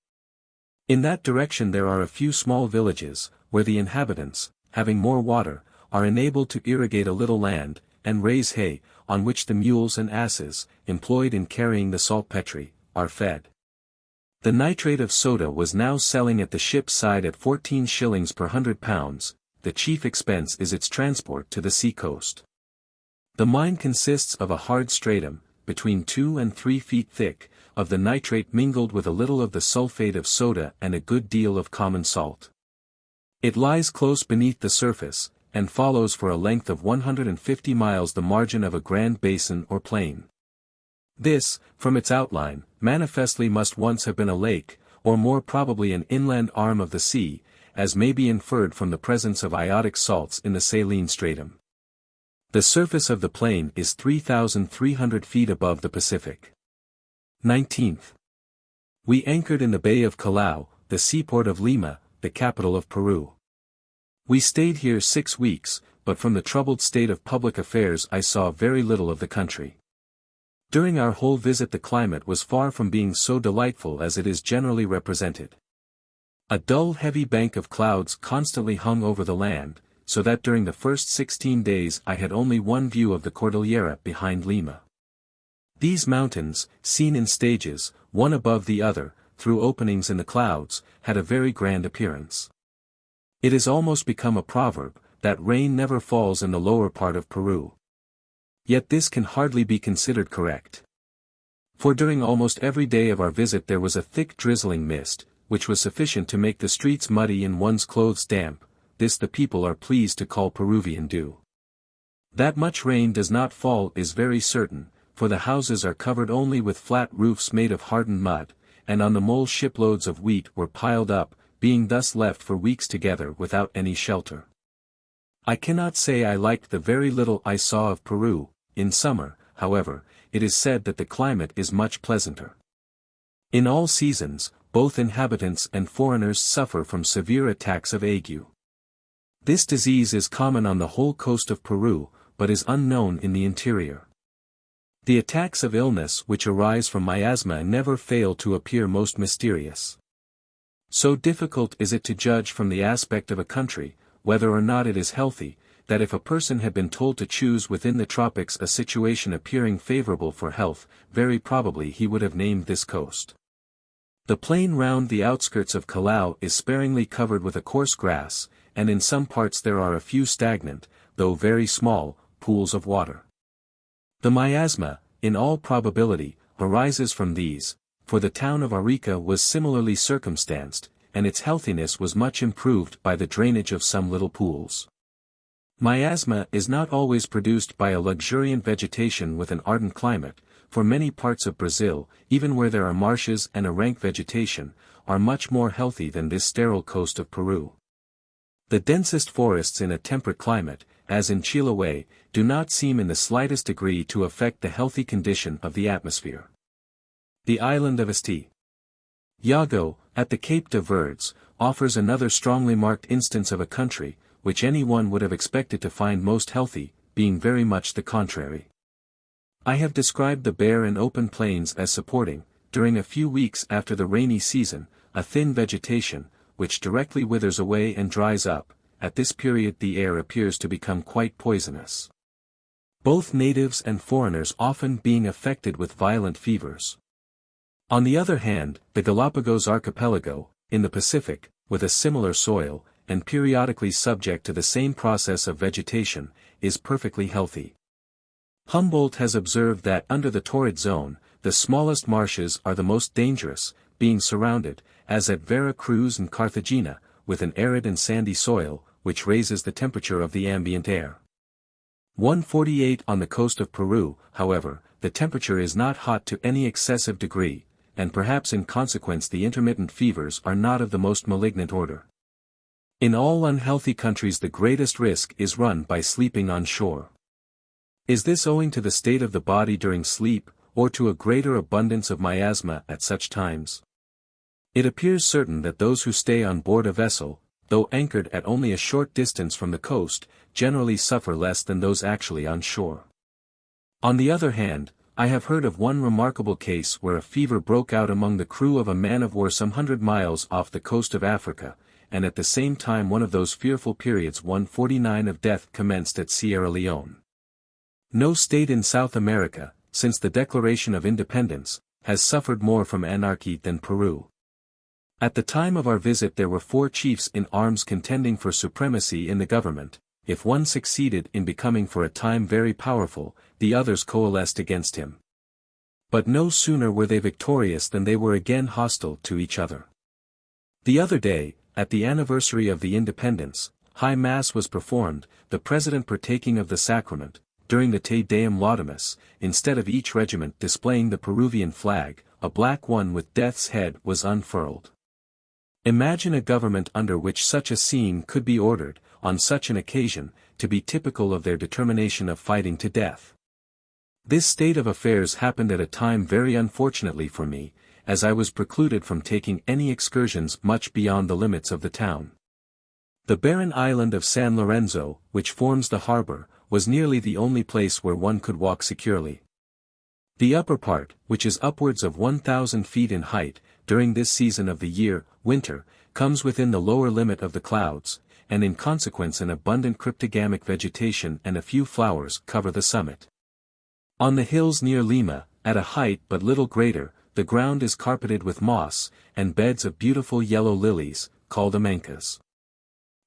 In that direction there are a few small villages, where the inhabitants, having more water, are enabled to irrigate a little land, and raise hay, on which the mules and asses, employed in carrying the saltpetre, are fed. The nitrate of soda was now selling at the ship's side at 14 shillings per 100 pounds, the chief expense is its transport to the sea-coast. The mine consists of a hard stratum, between 2 and 3 feet thick, of the nitrate mingled with a little of the sulfate of soda and a good deal of common salt. It lies close beneath the surface, and follows for a length of 150 miles the margin of a grand basin or plain. This, from its outline, manifestly must once have been a lake, or more probably an inland arm of the sea, as may be inferred from the presence of iodic salts in the saline stratum. The surface of the plain is 3,300 feet above the Pacific. 19th. We anchored in the Bay of Callao, the seaport of Lima, the capital of Peru. We stayed here 6 weeks, but from the troubled state of public affairs I saw very little of the country. During our whole visit the climate was far from being so delightful as it is generally represented. A dull heavy bank of clouds constantly hung over the land, so that during the first 16 days I had only one view of the Cordillera behind Lima. These mountains, seen in stages, one above the other, through openings in the clouds, had a very grand appearance. It has almost become a proverb, that rain never falls in the lower part of Peru. Yet this can hardly be considered correct. For during almost every day of our visit there was a thick drizzling mist, which was sufficient to make the streets muddy and one's clothes damp. This the people are pleased to call Peruvian dew. That much rain does not fall is very certain, for the houses are covered only with flat roofs made of hardened mud, and on the mole shiploads of wheat were piled up, being thus left for weeks together without any shelter. I cannot say I liked the very little I saw of Peru. In summer, however, it is said that the climate is much pleasanter. In all seasons, both inhabitants and foreigners suffer from severe attacks of ague. This disease is common on the whole coast of Peru, but is unknown in the interior. The attacks of illness which arise from miasma never fail to appear most mysterious. So difficult is it to judge from the aspect of a country, whether or not it is healthy, that if a person had been told to choose within the tropics a situation appearing favorable for health, very probably he would have named this coast. The plain round the outskirts of Callao is sparingly covered with a coarse grass, and in some parts there are a few stagnant, though very small, pools of water. The miasma, in all probability, arises from these, for the town of Arica was similarly circumstanced, and its healthiness was much improved by the drainage of some little pools. Miasma is not always produced by a luxuriant vegetation with an ardent climate, for many parts of Brazil, even where there are marshes and a rank vegetation, are much more healthy than this sterile coast of Peru. The densest forests in a temperate climate, as in Chiloe, do not seem in the slightest degree to affect the healthy condition of the atmosphere. The island of St. Iago, at the Cape de Verdes, offers another strongly marked instance of a country, which any one would have expected to find most healthy, being very much the contrary. I have described the bare and open plains as supporting, during a few weeks after the rainy season, a thin vegetation, which directly withers away and dries up. At this period the air appears to become quite poisonous. Both natives and foreigners often being affected with violent fevers. On the other hand, the Galapagos Archipelago, in the Pacific, with a similar soil, and periodically subject to the same process of vegetation, is perfectly healthy. Humboldt has observed that under the torrid zone, the smallest marshes are the most dangerous, being surrounded, as at Vera Cruz and Cartagena, with an arid and sandy soil, which raises the temperature of the ambient air. 148 on the coast of Peru, however, the temperature is not hot to any excessive degree, and perhaps in consequence the intermittent fevers are not of the most malignant order. In all unhealthy countries the greatest risk is run by sleeping on shore. Is this owing to the state of the body during sleep, or to a greater abundance of miasma at such times? It appears certain that those who stay on board a vessel, though anchored at only a short distance from the coast, generally suffer less than those actually on shore. On the other hand, I have heard of one remarkable case where a fever broke out among the crew of a man-of-war some 100 miles off the coast of Africa, and at the same time one of those fearful periods 149 of death commenced at Sierra Leone. No state in South America, since the Declaration of Independence, has suffered more from anarchy than Peru. At the time of our visit there were 4 chiefs in arms contending for supremacy in the government. If one succeeded in becoming for a time very powerful, the others coalesced against him. But no sooner were they victorious than they were again hostile to each other. The other day, at the anniversary of the independence, High Mass was performed, the President partaking of the sacrament. During the Te Deum Laudamus, instead of each regiment displaying the Peruvian flag, a black one with death's head was unfurled. Imagine a government under which such a scene could be ordered, on such an occasion, to be typical of their determination of fighting to death. This state of affairs happened at a time very unfortunately for me, as I was precluded from taking any excursions much beyond the limits of the town. The barren island of San Lorenzo, which forms the harbor, was nearly the only place where one could walk securely. The upper part, which is upwards of 1,000 feet in height, during this season of the year, winter, comes within the lower limit of the clouds, and in consequence an abundant cryptogamic vegetation and a few flowers cover the summit. On the hills near Lima, at a height but little greater, the ground is carpeted with moss, and beds of beautiful yellow lilies, called amancas.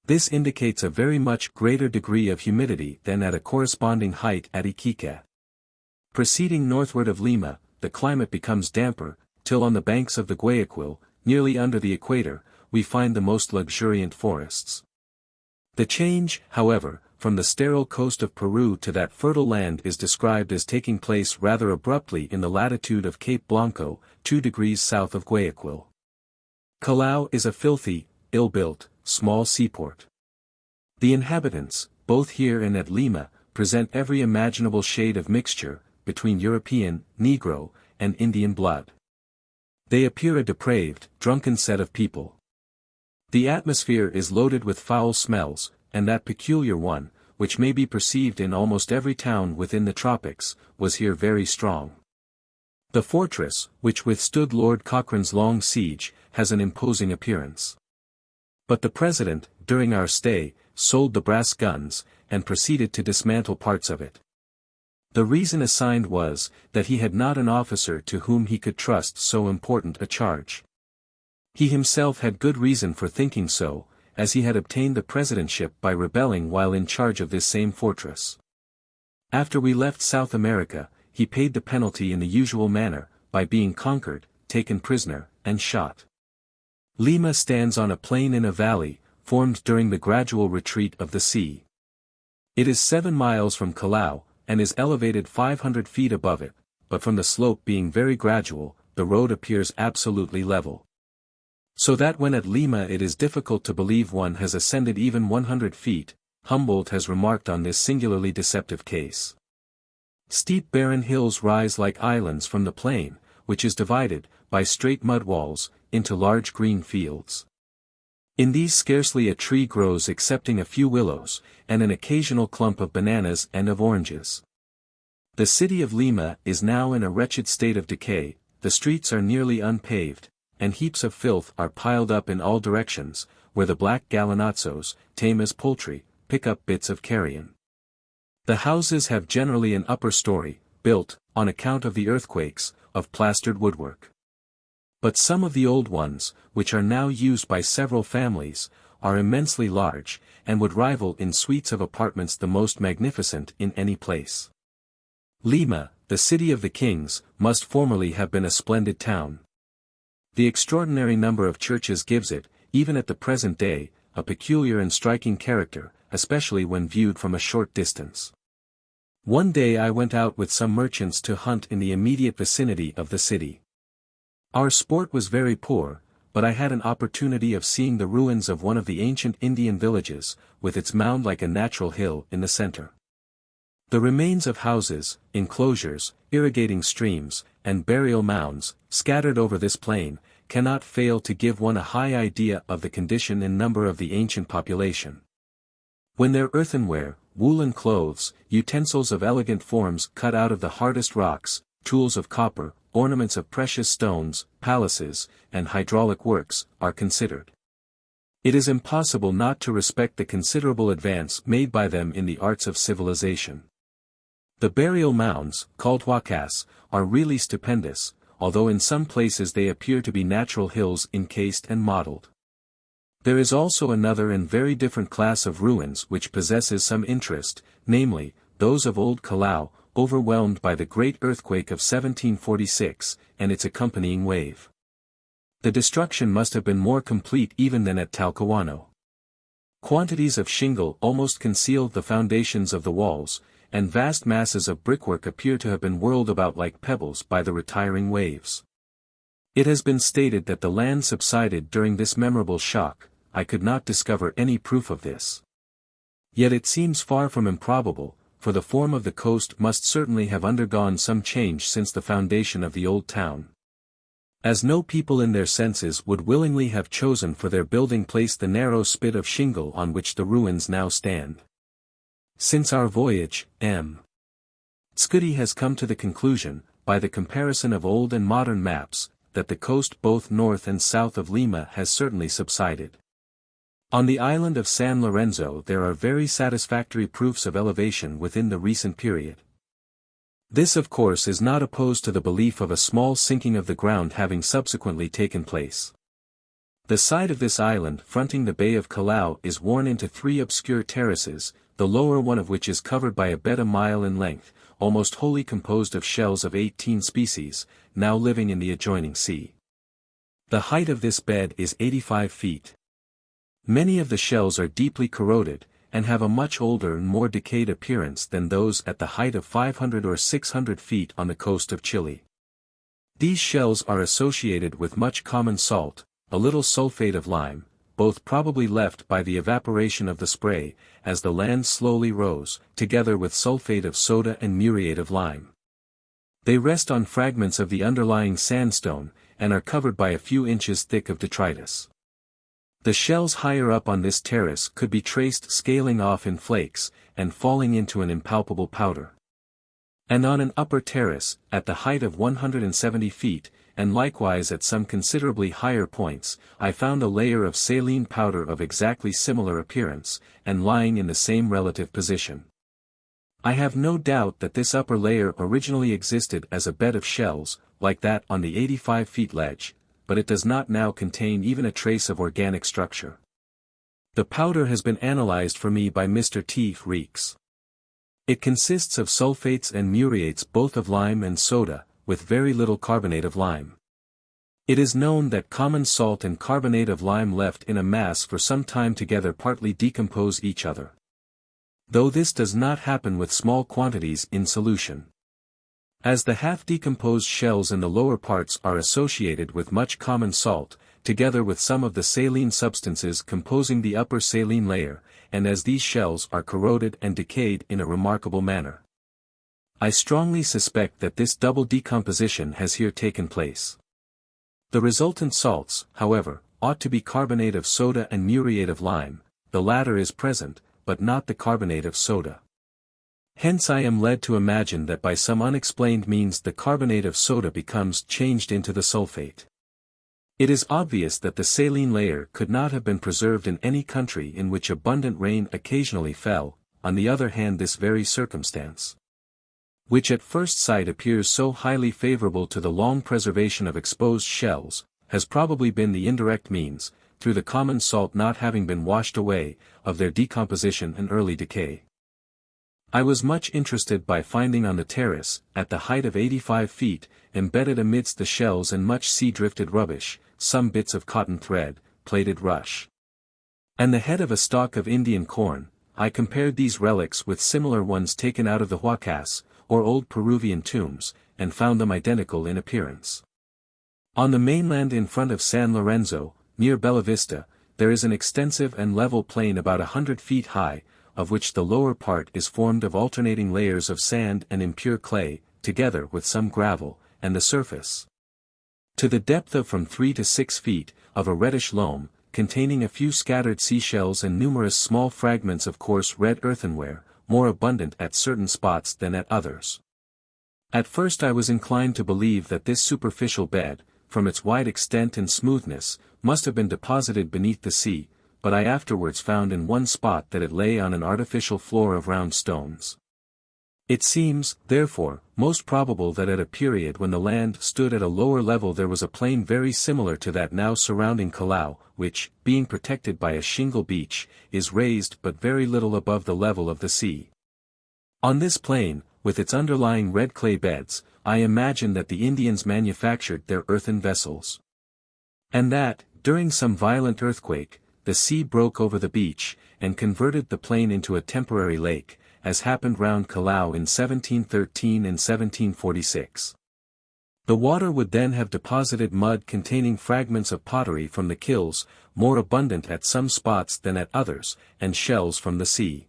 This indicates a very much greater degree of humidity than at a corresponding height at Iquique. Proceeding northward of Lima, the climate becomes damper, till on the banks of the Guayaquil, nearly under the equator, we find the most luxuriant forests. The change, however, from the sterile coast of Peru to that fertile land is described as taking place rather abruptly in the latitude of Cape Blanco, 2 degrees south of Guayaquil. Callao is a filthy, ill-built, small seaport. The inhabitants, both here and at Lima, present every imaginable shade of mixture, between European, Negro, and Indian blood. They appear a depraved, drunken set of people. The atmosphere is loaded with foul smells, and that peculiar one, which may be perceived in almost every town within the tropics, was here very strong. The fortress, which withstood Lord Cochrane's long siege, has an imposing appearance. But the President, during our stay, sold the brass guns, and proceeded to dismantle parts of it. The reason assigned was, that he had not an officer to whom he could trust so important a charge. He himself had good reason for thinking so, as he had obtained the presidentship by rebelling while in charge of this same fortress. After we left South America, he paid the penalty in the usual manner, by being conquered, taken prisoner, and shot. Lima stands on a plain in a valley, formed during the gradual retreat of the sea. It is 7 miles from Callao, and is elevated 500 feet above it, but from the slope being very gradual, the road appears absolutely level. So that when at Lima it is difficult to believe one has ascended even 100 feet, Humboldt has remarked on this singularly deceptive case. Steep barren hills rise like islands from the plain, which is divided, by straight mud walls, into large green fields. In these scarcely a tree grows excepting a few willows, and an occasional clump of bananas and of oranges. The city of Lima is now in a wretched state of decay, the streets are nearly unpaved, and heaps of filth are piled up in all directions, where the black gallinazzos, tame as poultry, pick up bits of carrion. The houses have generally an upper story, built, on account of the earthquakes, of plastered woodwork. But some of the old ones, which are now used by several families, are immensely large, and would rival in suites of apartments the most magnificent in any place. Lima, the city of the kings, must formerly have been a splendid town. The extraordinary number of churches gives it, even at the present day, a peculiar and striking character, especially when viewed from a short distance. One day I went out with some merchants to hunt in the immediate vicinity of the city. Our sport was very poor, but I had an opportunity of seeing the ruins of one of the ancient Indian villages, with its mound like a natural hill in the center. The remains of houses, enclosures, irrigating streams, and burial mounds, scattered over this plain, cannot fail to give one a high idea of the condition and number of the ancient population. When their earthenware, woolen clothes, utensils of elegant forms cut out of the hardest rocks, tools of copper, ornaments of precious stones, palaces, and hydraulic works, are considered, it is impossible not to respect the considerable advance made by them in the arts of civilization. The burial mounds, called huacas, are really stupendous, although in some places they appear to be natural hills encased and modeled. There is also another and very different class of ruins which possesses some interest, namely, those of old Callao, overwhelmed by the great earthquake of 1746, and its accompanying wave. The destruction must have been more complete even than at Talcahuano. Quantities of shingle almost concealed the foundations of the walls, and vast masses of brickwork appear to have been whirled about like pebbles by the retiring waves. It has been stated that the land subsided during this memorable shock. I could not discover any proof of this. Yet it seems far from improbable, for the form of the coast must certainly have undergone some change since the foundation of the old town. As no people in their senses would willingly have chosen for their building place the narrow spit of shingle on which the ruins now stand. Since our voyage, M. Scuti has come to the conclusion, by the comparison of old and modern maps, that the coast both north and south of Lima has certainly subsided. On the island of San Lorenzo there are very satisfactory proofs of elevation within the recent period. This of course is not opposed to the belief of a small sinking of the ground having subsequently taken place. The side of this island fronting the Bay of Callao is worn into 3 obscure terraces, the lower one of which is covered by a bed a mile in length, almost wholly composed of shells of 18 species, now living in the adjoining sea. The height of this bed is 85 feet. Many of the shells are deeply corroded, and have a much older and more decayed appearance than those at the height of 500 or 600 feet on the coast of Chile. These shells are associated with much common salt, a little sulfate of lime, both probably left by the evaporation of the spray, as the land slowly rose, together with sulfate of soda and muriate of lime. They rest on fragments of the underlying sandstone, and are covered by a few inches thick of detritus. The shells higher up on this terrace could be traced scaling off in flakes, and falling into an impalpable powder. And on an upper terrace, at the height of 170 feet, and likewise at some considerably higher points, I found a layer of saline powder of exactly similar appearance, and lying in the same relative position. I have no doubt that this upper layer originally existed as a bed of shells, like that on the 85 feet ledge, but it does not now contain even a trace of organic structure. The powder has been analyzed for me by Mr. T. Reeks. It consists of sulfates and muriates both of lime and soda, with very little carbonate of lime. It is known that common salt and carbonate of lime left in a mass for some time together partly decompose each other. Though this does not happen with small quantities in solution. As the half-decomposed shells in the lower parts are associated with much common salt, together with some of the saline substances composing the upper saline layer, and as these shells are corroded and decayed in a remarkable manner. I strongly suspect that this double decomposition has here taken place. The resultant salts, however, ought to be carbonate of soda and muriate of lime, the latter is present, but not the carbonate of soda. Hence I am led to imagine that by some unexplained means the carbonate of soda becomes changed into the sulfate. It is obvious that the saline layer could not have been preserved in any country in which abundant rain occasionally fell. On the other hand, this very circumstance, which at first sight appears so highly favorable to the long preservation of exposed shells, has probably been the indirect means, through the common salt not having been washed away, of their decomposition and early decay. I was much interested by finding on the terrace, at the height of 85 feet, embedded amidst the shells and much sea-drifted rubbish, some bits of cotton thread, plaited rush, and the head of a stalk of Indian corn. I compared these relics with similar ones taken out of the Huacas, or old Peruvian tombs, and found them identical in appearance. On the mainland in front of San Lorenzo, near Bellavista, there is an extensive and level plain about 100 feet high, of which the lower part is formed of alternating layers of sand and impure clay, together with some gravel, and the surface, to the depth of from 3 to 6 feet, of a reddish loam, containing a few scattered seashells and numerous small fragments of coarse red earthenware, more abundant at certain spots than at others. At first I was inclined to believe that this superficial bed, from its wide extent and smoothness, must have been deposited beneath the sea, but I afterwards found in one spot that it lay on an artificial floor of round stones. It seems, therefore, most probable that at a period when the land stood at a lower level there was a plain very similar to that now surrounding Callao, which, being protected by a shingle beach, is raised but very little above the level of the sea. On this plain, with its underlying red clay beds, I imagine that the Indians manufactured their earthen vessels. And that, during some violent earthquake, the sea broke over the beach, and converted the plain into a temporary lake, as happened round Callao in 1713 and 1746. The water would then have deposited mud containing fragments of pottery from the quills, more abundant at some spots than at others, and shells from the sea.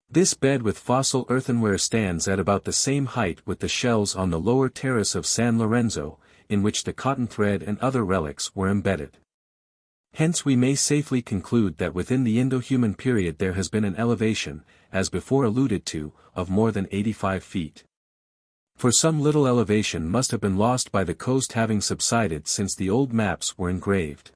This bed with fossil earthenware stands at about the same height with the shells on the lower terrace of San Lorenzo, in which the cotton thread and other relics were embedded. Hence we may safely conclude that within the Indo-human period there has been an elevation, as before alluded to, of more than 85 feet. For some little elevation must have been lost by the coast having subsided since the old maps were engraved.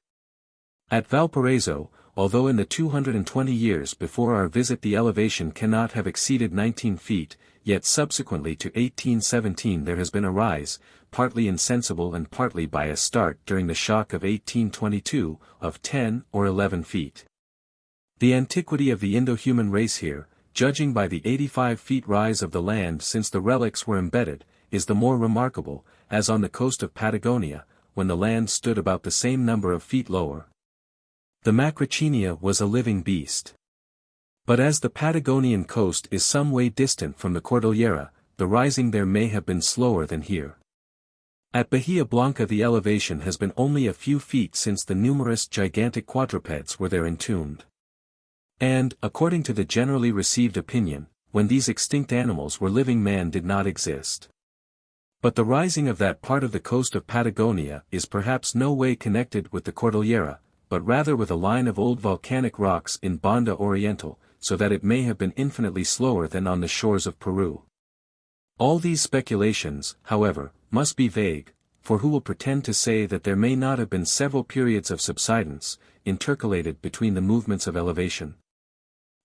At Valparaiso, although in the 220 years before our visit the elevation cannot have exceeded 19 feet, yet subsequently to 1817 there has been a rise, partly insensible and partly by a start during the shock of 1822, of 10 or 11 feet. The antiquity of the Indo-human race here, judging by the 85 feet rise of the land since the relics were embedded, is the more remarkable, as on the coast of Patagonia, when the land stood about the same number of feet lower. The Macrauchenia was a living beast. But as the Patagonian coast is some way distant from the Cordillera, the rising there may have been slower than here. At Bahia Blanca the elevation has been only a few feet since the numerous gigantic quadrupeds were there entombed. And, according to the generally received opinion, when these extinct animals were living man did not exist. But the rising of that part of the coast of Patagonia is perhaps no way connected with the Cordillera, but rather with a line of old volcanic rocks in Banda Oriental, so that it may have been infinitely slower than on the shores of Peru. All these speculations, however, must be vague, for who will pretend to say that there may not have been several periods of subsidence, intercalated between the movements of elevation?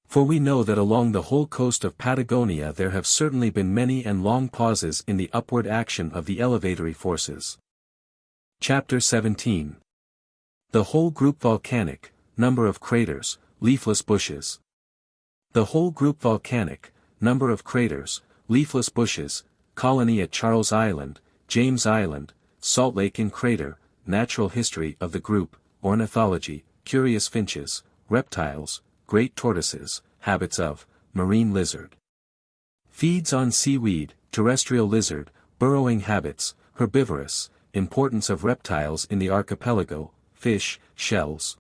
For we know that along the whole coast of Patagonia there have certainly been many and long pauses in the upward action of the elevatory forces. Chapter 17. The whole group volcanic, number of craters, leafless bushes. The whole group volcanic, number of craters, leafless bushes, colony at Charles Island, James Island, Salt Lake in crater, natural history of the group, ornithology, curious finches, reptiles, great tortoises, habits of, marine lizard. Feeds on seaweed, terrestrial lizard, burrowing habits, herbivorous, importance of reptiles in the archipelago, fish, shells.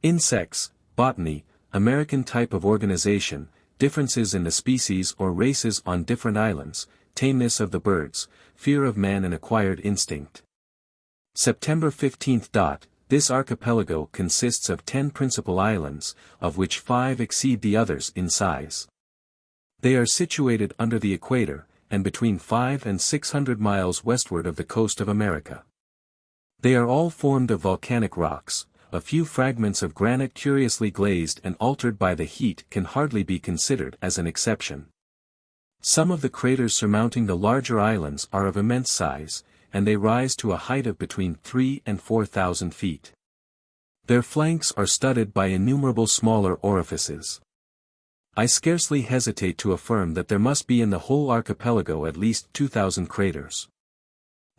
Insects, botany, American type of organization, differences in the species or races on different islands, tameness of the birds, fear of man and acquired instinct. September 15. This archipelago consists of 10 principal islands, of which 5 exceed the others in size. They are situated under the equator, and between 500 and 600 miles westward of the coast of America. They are all formed of volcanic rocks. A few fragments of granite curiously glazed and altered by the heat can hardly be considered as an exception. Some of the craters surmounting the larger islands are of immense size, and they rise to a height of between 3,000 and 4,000 feet. Their flanks are studded by innumerable smaller orifices. I scarcely hesitate to affirm that there must be in the whole archipelago at least 2,000 craters.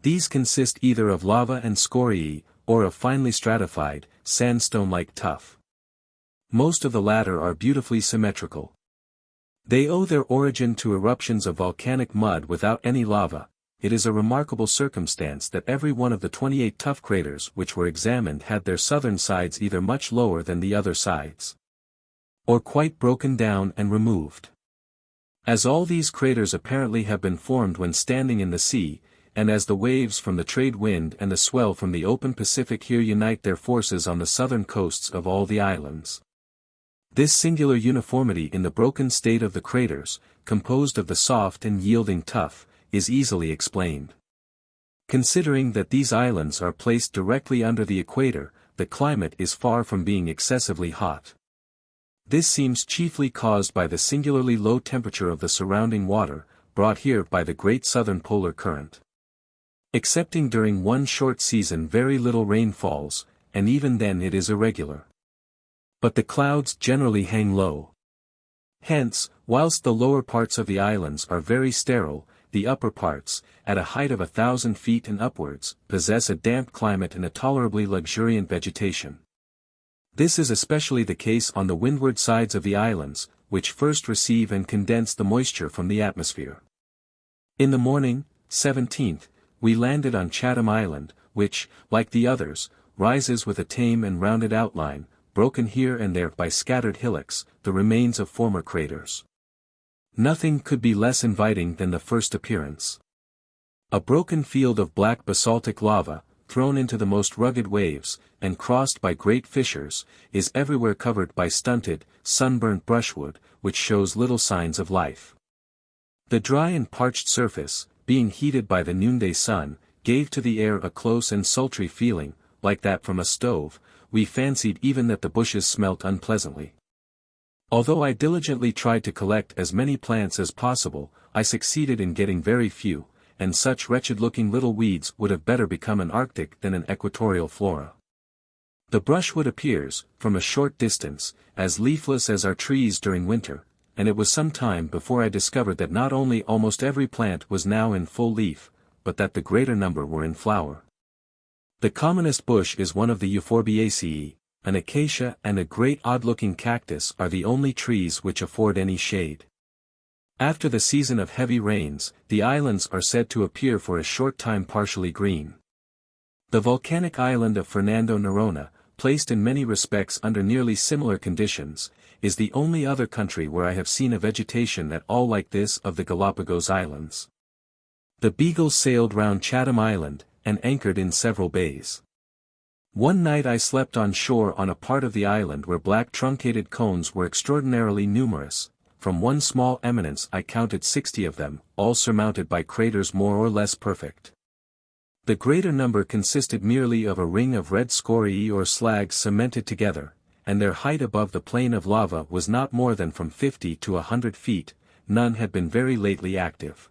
These consist either of lava and scoriae, or of finely stratified, sandstone-like tuff. Most of the latter are beautifully symmetrical. They owe their origin to eruptions of volcanic mud without any lava. It is a remarkable circumstance that every one of the 28 tuff craters which were examined had their southern sides either much lower than the other sides, or quite broken down and removed. As all these craters apparently have been formed when standing in the sea, and as the waves from the trade wind and the swell from the open Pacific here unite their forces on the southern coasts of all the islands. This singular uniformity in the broken state of the craters, composed of the soft and yielding tuff, is easily explained. Considering that these islands are placed directly under the equator, the climate is far from being excessively hot. This seems chiefly caused by the singularly low temperature of the surrounding water, brought here by the great southern polar current. Excepting during one short season very little rain falls, and even then it is irregular. But the clouds generally hang low. Hence, whilst the lower parts of the islands are very sterile, the upper parts, at a height of 1,000 feet and upwards, possess a damp climate and a tolerably luxuriant vegetation. This is especially the case on the windward sides of the islands, which first receive and condense the moisture from the atmosphere. In the morning, 17th, we landed on Chatham Island, which, like the others, rises with a tame and rounded outline, broken here and there by scattered hillocks, the remains of former craters. Nothing could be less inviting than the first appearance. A broken field of black basaltic lava, thrown into the most rugged waves, and crossed by great fissures, is everywhere covered by stunted, sunburnt brushwood, which shows little signs of life. The dry and parched surface, being heated by the noonday sun, gave to the air a close and sultry feeling, like that from a stove. We fancied even that the bushes smelt unpleasantly. Although I diligently tried to collect as many plants as possible, I succeeded in getting very few, and such wretched-looking little weeds would have better become an Arctic than an equatorial flora. The brushwood appears, from a short distance, as leafless as our trees during winter, and it was some time before I discovered that not only almost every plant was now in full leaf, but that the greater number were in flower. The commonest bush is one of the Euphorbiaceae. An acacia and a great odd-looking cactus are the only trees which afford any shade. After the season of heavy rains, the islands are said to appear for a short time partially green. The volcanic island of Fernando Noronha, placed in many respects under nearly similar conditions, is the only other country where I have seen a vegetation at all like this of the Galapagos Islands. The Beagle sailed round Chatham Island, and anchored in several bays. One night I slept on shore on a part of the island where black truncated cones were extraordinarily numerous. From one small eminence I counted 60 of them, all surmounted by craters more or less perfect. The greater number consisted merely of a ring of red scoriae or slags cemented together, and their height above the plane of lava was not more than from 50 to 100 feet, none had been very lately active.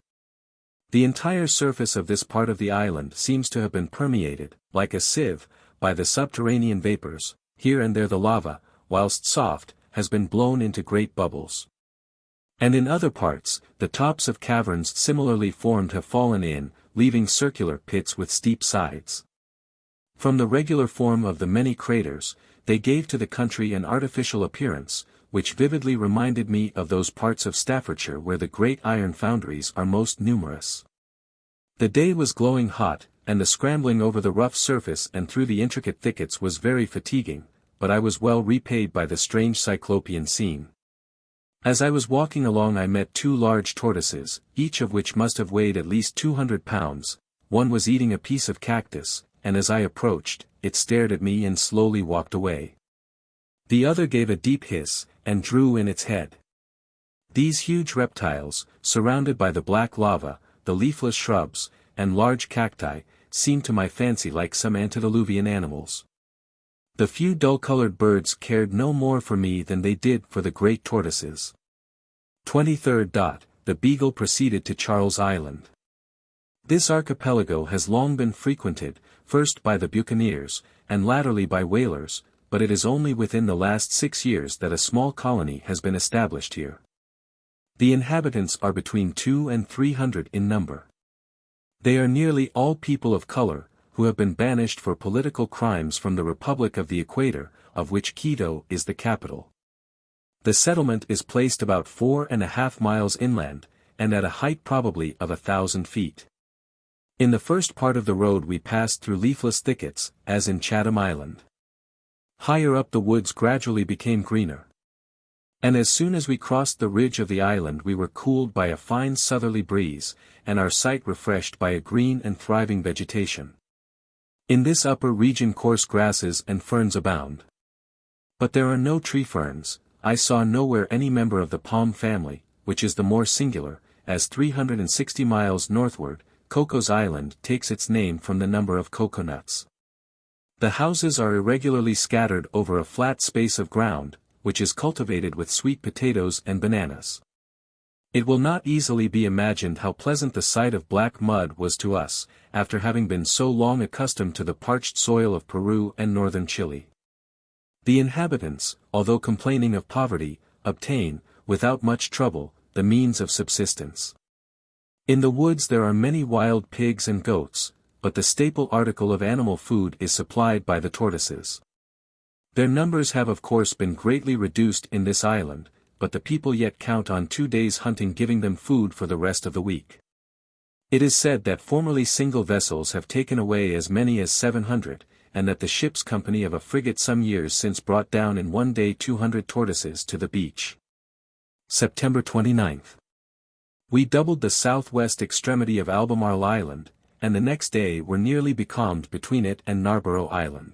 The entire surface of this part of the island seems to have been permeated, like a sieve, by the subterranean vapors. Here and there the lava, whilst soft, has been blown into great bubbles. And in other parts, the tops of caverns similarly formed have fallen in, leaving circular pits with steep sides. From the regular form of the many craters, they gave to the country an artificial appearance, which vividly reminded me of those parts of Staffordshire where the great iron foundries are most numerous. The day was glowing hot, and the scrambling over the rough surface and through the intricate thickets was very fatiguing, but I was well repaid by the strange cyclopean scene. As I was walking along I met 2 large tortoises, each of which must have weighed at least 200 pounds, one was eating a piece of cactus, and as I approached, it stared at me and slowly walked away. The other gave a deep hiss, and drew in its head. These huge reptiles, surrounded by the black lava, the leafless shrubs, and large cacti, seemed to my fancy like some antediluvian animals. The few dull-colored birds cared no more for me than they did for the great tortoises. 23rd. The Beagle proceeded to Charles Island. This archipelago has long been frequented, first by the buccaneers, and latterly by whalers, but it is only within the last 6 years that a small colony has been established here. The inhabitants are between 200 and 300 in number. They are nearly all people of color, who have been banished for political crimes from the Republic of the Equator, of which Quito is the capital. The settlement is placed about 4.5 miles inland, and at a height probably of 1,000 feet. In the first part of the road we passed through leafless thickets, as in Chatham Island. Higher up the woods gradually became greener. And as soon as we crossed the ridge of the island we were cooled by a fine southerly breeze, and our sight refreshed by a green and thriving vegetation. In this upper region coarse grasses and ferns abound. But there are no tree ferns. I saw nowhere any member of the palm family, which is the more singular, as 360 miles northward, Cocos Island takes its name from the number of coconuts. The houses are irregularly scattered over a flat space of ground, which is cultivated with sweet potatoes and bananas. It will not easily be imagined how pleasant the sight of black mud was to us, after having been so long accustomed to the parched soil of Peru and northern Chile. The inhabitants, although complaining of poverty, obtain, without much trouble, the means of subsistence. In the woods there are many wild pigs and goats, but the staple article of animal food is supplied by the tortoises. Their numbers have of course been greatly reduced in this island, but the people yet count on 2 days' hunting giving them food for the rest of the week. It is said that formerly single vessels have taken away as many as 700, and that the ship's company of a frigate some years since brought down in one day 200 tortoises to the beach. September 29th. We doubled the southwest extremity of Albemarle Island, and the next day were nearly becalmed between it and Narborough Island.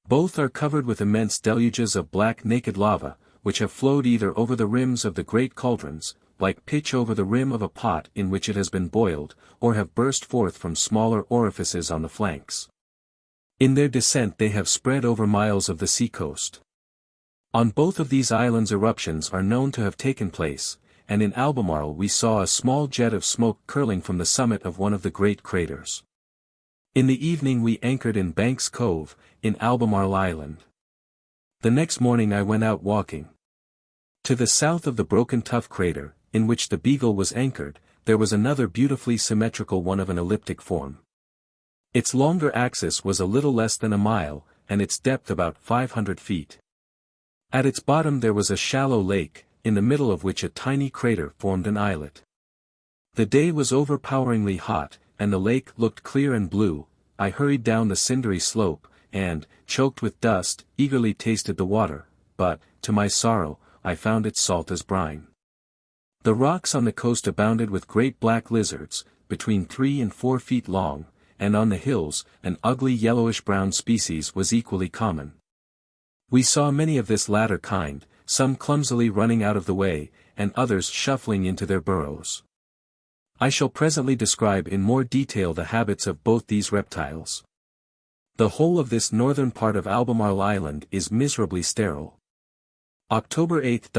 Both are covered with immense deluges of black naked lava, which have flowed either over the rims of the great cauldrons, like pitch over the rim of a pot in which it has been boiled, or have burst forth from smaller orifices on the flanks. In their descent they have spread over miles of the seacoast. On both of these islands eruptions are known to have taken place, and in Albemarle we saw a small jet of smoke curling from the summit of one of the great craters. In the evening we anchored in Banks Cove, in Albemarle Island. The next morning I went out walking. To the south of the Broken Tuff crater, in which the Beagle was anchored, there was another beautifully symmetrical one of an elliptic form. Its longer axis was a little less than a mile, and its depth about 500 feet. At its bottom there was a shallow lake, in the middle of which a tiny crater formed an islet. The day was overpoweringly hot, and the lake looked clear and blue. I hurried down the cindery slope, and, choked with dust, eagerly tasted the water, but, to my sorrow, I found it salt as brine. The rocks on the coast abounded with great black lizards, between 3 and 4 feet long, and on the hills, an ugly yellowish-brown species was equally common. We saw many of this latter kind, some clumsily running out of the way, and others shuffling into their burrows. I shall presently describe in more detail the habits of both these reptiles. The whole of this northern part of Albemarle Island is miserably sterile. October 8.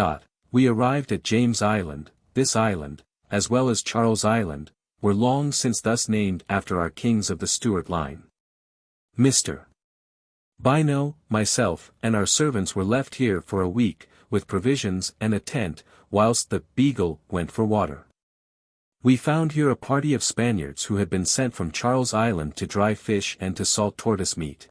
We arrived at James Island. This island, as well as Charles Island, were long since thus named after our kings of the Stuart line. Mr. Bino, myself, and our servants were left here for a week, with provisions and a tent, whilst the Beagle went for water. We found here a party of Spaniards who had been sent from Charles Island to dry fish and to salt tortoise meat.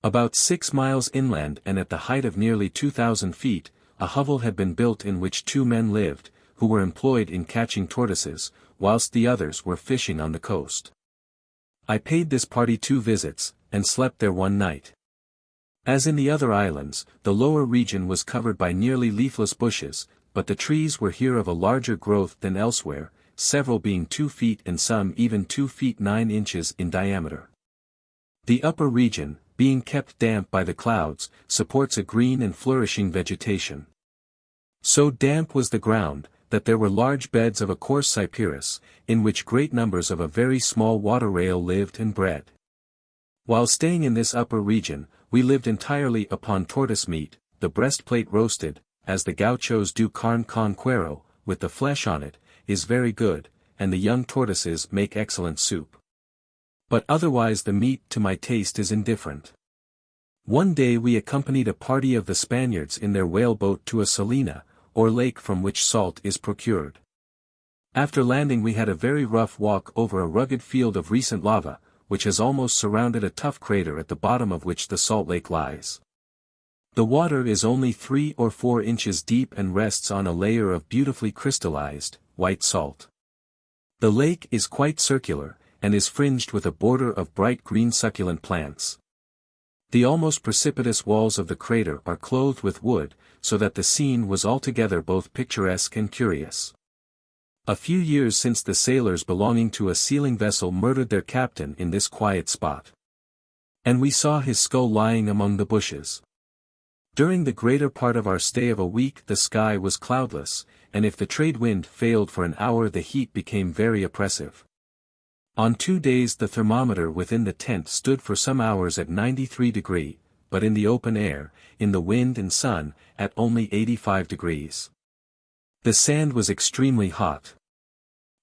About 6 miles inland and at the height of nearly 2,000 feet, a hovel had been built in which 2 men lived, who were employed in catching tortoises, whilst the others were fishing on the coast. I paid this party 2 visits, and slept there one night. As in the other islands, the lower region was covered by nearly leafless bushes, but the trees were here of a larger growth than elsewhere, several being 2 feet and some even 2 feet 9 inches in diameter. The upper region, being kept damp by the clouds, supports a green and flourishing vegetation. So damp was the ground, that there were large beds of a coarse cyperus, in which great numbers of a very small water rail lived and bred. While staying in this upper region, we lived entirely upon tortoise meat, the breastplate roasted, as the gauchos do carne con cuero, with the flesh on it, is very good, and the young tortoises make excellent soup. But otherwise the meat to my taste is indifferent. One day we accompanied a party of the Spaniards in their whaleboat to a salina, or lake from which salt is procured. After landing we had a very rough walk over a rugged field of recent lava, which has almost surrounded a tough crater at the bottom of which the salt lake lies. The water is only 3 or 4 inches deep and rests on a layer of beautifully crystallized, white salt. The lake is quite circular, and is fringed with a border of bright green succulent plants. The almost precipitous walls of the crater are clothed with wood, so that the scene was altogether both picturesque and curious. A few years since the sailors belonging to a sealing vessel murdered their captain in this quiet spot. And we saw his skull lying among the bushes. During the greater part of our stay of a week the sky was cloudless, and if the trade wind failed for an hour the heat became very oppressive. On 2 days the thermometer within the tent stood for some hours at 93 degrees, but in the open air, in the wind and sun, at only 85 degrees. The sand was extremely hot.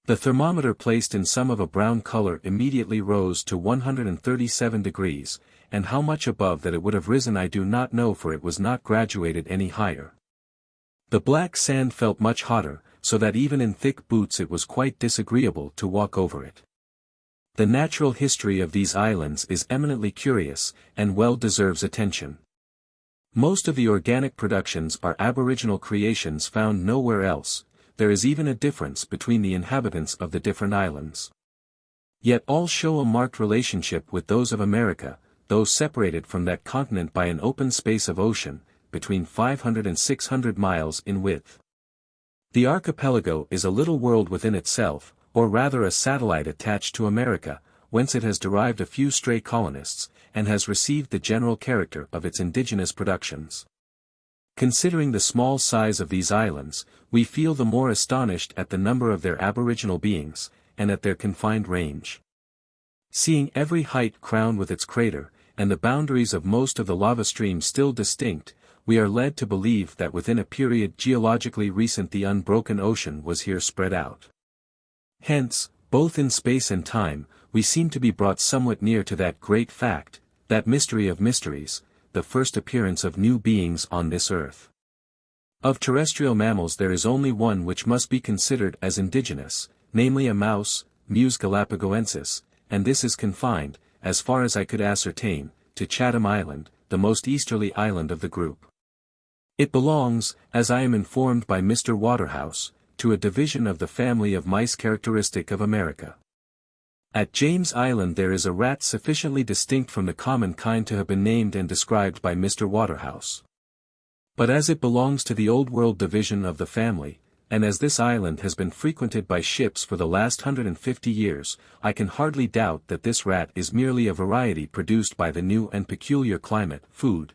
The thermometer placed in some of a brown color immediately rose to 137 degrees, and how much above that it would have risen I do not know, for it was not graduated any higher. The black sand felt much hotter, so that even in thick boots it was quite disagreeable to walk over it. The natural history of these islands is eminently curious, and well deserves attention. Most of the organic productions are aboriginal creations found nowhere else. There is even a difference between the inhabitants of the different islands. Yet all show a marked relationship with those of America, though separated from that continent by an open space of ocean, between 500 and 600 miles in width. The archipelago is a little world within itself, or rather a satellite attached to America, whence it has derived a few stray colonists, and has received the general character of its indigenous productions. Considering the small size of these islands, we feel the more astonished at the number of their aboriginal beings, and at their confined range. Seeing every height crowned with its crater, and the boundaries of most of the lava streams still distinct, we are led to believe that within a period geologically recent the unbroken ocean was here spread out. Hence, both in space and time, we seem to be brought somewhat near to that great fact, that mystery of mysteries, the first appearance of new beings on this earth. Of terrestrial mammals there is only one which must be considered as indigenous, namely a mouse, Mus galapagoensis, and this is confined, as far as I could ascertain, to Chatham Island, the most easterly island of the group. It belongs, as I am informed by Mr. Waterhouse, to a division of the family of mice characteristic of America. At James Island there is a rat sufficiently distinct from the common kind to have been named and described by Mr. Waterhouse. But as it belongs to the Old World division of the family, and as this island has been frequented by ships for the last 150 years, I can hardly doubt that this rat is merely a variety produced by the new and peculiar climate, food,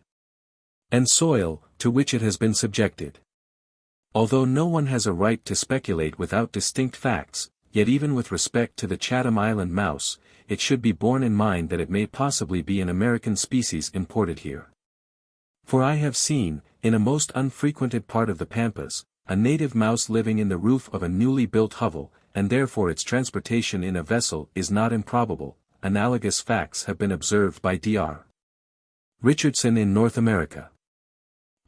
and soil, to which it has been subjected. Although no one has a right to speculate without distinct facts, yet even with respect to the Chatham Island mouse, it should be borne in mind that it may possibly be an American species imported here. For I have seen, in a most unfrequented part of the Pampas, a native mouse living in the roof of a newly built hovel, and therefore its transportation in a vessel is not improbable. Analogous facts have been observed by Dr. Richardson in North America.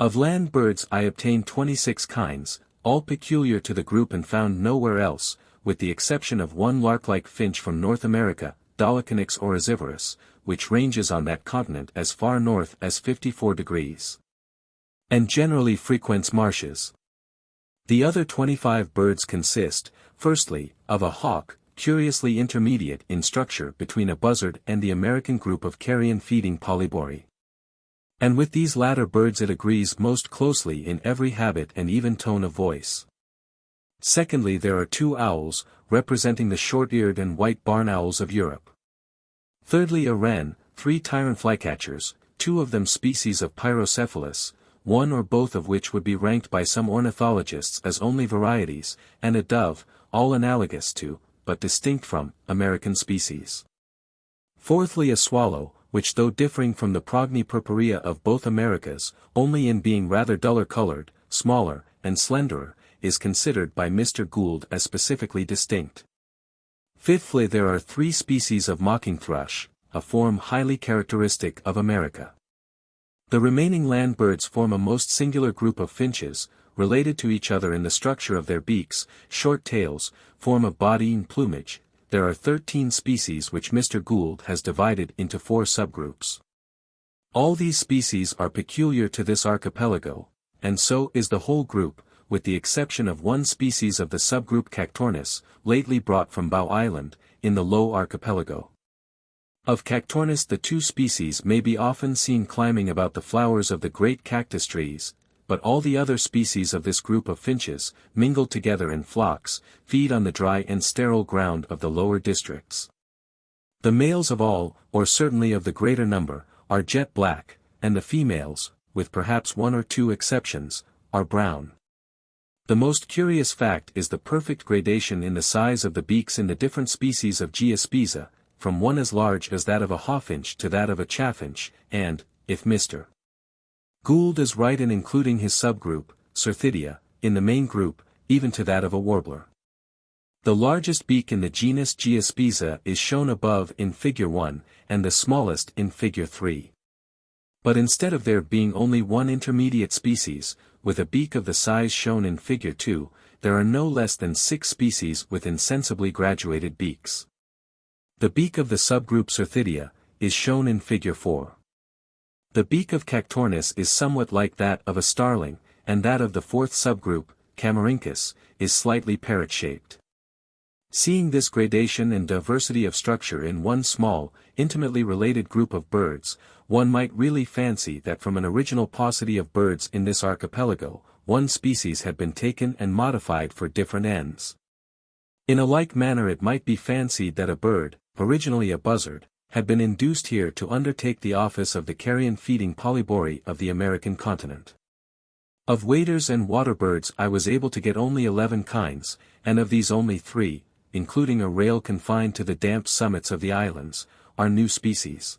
Of land birds I obtained 26 kinds, all peculiar to the group and found nowhere else, with the exception of one lark-like finch from North America, Dolichonyx orosivorus, which ranges on that continent as far north as 54 degrees. And generally frequents marshes. The other 25 birds consist, firstly, of a hawk, curiously intermediate in structure between a buzzard and the American group of carrion-feeding polybori. And with these latter birds it agrees most closely in every habit and even tone of voice. Secondly, there are 2 owls, representing the short-eared and white barn owls of Europe. Thirdly, a wren, 3 tyrant flycatchers, 2 of them species of Pyrocephalus, one or both of which would be ranked by some ornithologists as only varieties, and a dove, all analogous to, but distinct from, American species. Fourthly, a swallow, which though differing from the Progny purpurea of both Americas, only in being rather duller colored, smaller, and slenderer, is considered by Mr. Gould as specifically distinct. Fifthly, there are 3 species of mocking thrush, a form highly characteristic of America. The remaining land birds form a most singular group of finches, related to each other in the structure of their beaks, short tails, form of body and plumage. There are 13 species which Mr. Gould has divided into 4 subgroups. All these species are peculiar to this archipelago, and so is the whole group, with the exception of one species of the subgroup Cactornis, lately brought from Bow Island, in the Low Archipelago. Of Cactornis the 2 species may be often seen climbing about the flowers of the great cactus trees, but all the other species of this group of finches, mingled together in flocks, feed on the dry and sterile ground of the lower districts. The males of all, or certainly of the greater number, are jet black, and the females, with perhaps 1 or 2 exceptions, are brown. The most curious fact is the perfect gradation in the size of the beaks in the different species of Geospiza, from one as large as that of a hawfinch to that of a chaffinch, and, if Mr. Gould is right in including his subgroup, Certhidia, in the main group, even to that of a warbler. The largest beak in the genus Geospiza is shown above in Figure 1, and the smallest in Figure 3. But instead of there being only one intermediate species, with a beak of the size shown in Figure 2, there are no less than 6 species with insensibly graduated beaks. The beak of the subgroup Certhidia is shown in Figure 4. The beak of Cactornis is somewhat like that of a starling, and that of the 4th subgroup, Camarhynchus, is slightly parrot-shaped. Seeing this gradation and diversity of structure in one small, intimately related group of birds, one might really fancy that from an original paucity of birds in this archipelago, one species had been taken and modified for different ends. In a like manner it might be fancied that a bird, originally a buzzard, had been induced here to undertake the office of the carrion-feeding polybori of the American continent. Of waders and water birds I was able to get only 11 kinds, and of these only 3, including a rail confined to the damp summits of the islands, are new species.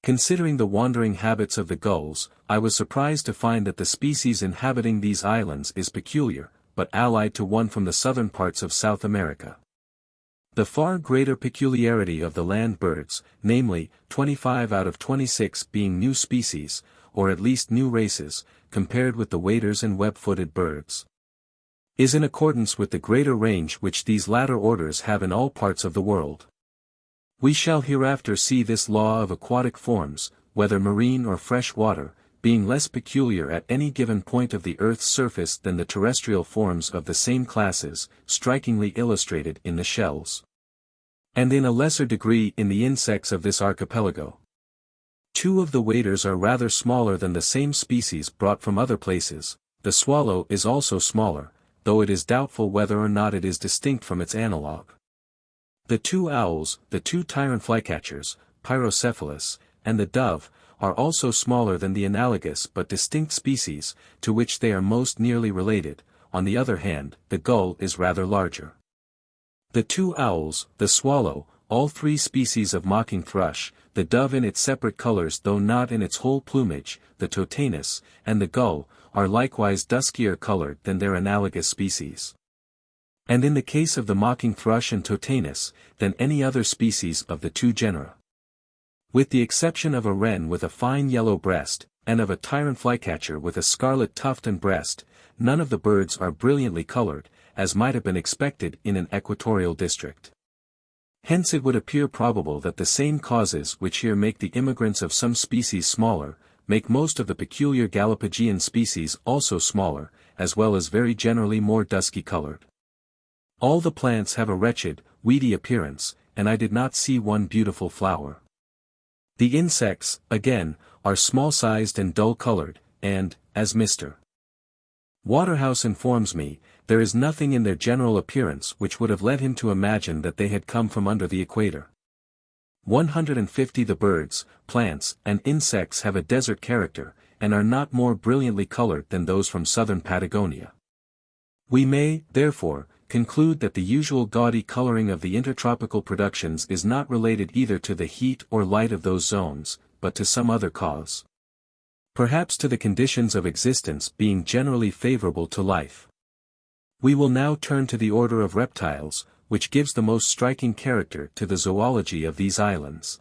Considering the wandering habits of the gulls, I was surprised to find that the species inhabiting these islands is peculiar, but allied to one from the southern parts of South America. The far greater peculiarity of the land birds, namely, 25 out of 26 being new species, or at least new races, compared with the waders and web-footed birds, is in accordance with the greater range which these latter orders have in all parts of the world. We shall hereafter see this law of aquatic forms, whether marine or fresh water, being less peculiar at any given point of the earth's surface than the terrestrial forms of the same classes, strikingly illustrated in the shells, and in a lesser degree in the insects of this archipelago. 2 of the waders are rather smaller than the same species brought from other places. The swallow is also smaller, though it is doubtful whether or not it is distinct from its analogue. The 2 owls, the 2 tyrant flycatchers, Pyrocephalus, and the dove, are also smaller than the analogous but distinct species, to which they are most nearly related. On the other hand, the gull is rather larger. The 2 owls, the swallow, all 3 species of mocking thrush, the dove in its separate colors though not in its whole plumage, the totanus, and the gull, are likewise duskier colored than their analogous species. And in the case of the mocking thrush and totanus, than any other species of the 2 genera. With the exception of a wren with a fine yellow breast, and of a tyrant flycatcher with a scarlet tuft and breast, none of the birds are brilliantly colored, as might have been expected in an equatorial district. Hence it would appear probable that the same causes which here make the immigrants of some species smaller, make most of the peculiar Galapageian species also smaller, as well as very generally more dusky colored. All the plants have a wretched, weedy appearance, and I did not see one beautiful flower. The insects, again, are small-sized and dull-colored, and, as Mr. Waterhouse informs me, there is nothing in their general appearance which would have led him to imagine that they had come from under the equator. 150 The birds, plants, and insects have a desert character, and are not more brilliantly colored than those from southern Patagonia. We may, therefore, conclude that the usual gaudy coloring of the intertropical productions is not related either to the heat or light of those zones, but to some other cause. Perhaps to the conditions of existence being generally favorable to life. We will now turn to the order of reptiles, which gives the most striking character to the zoology of these islands.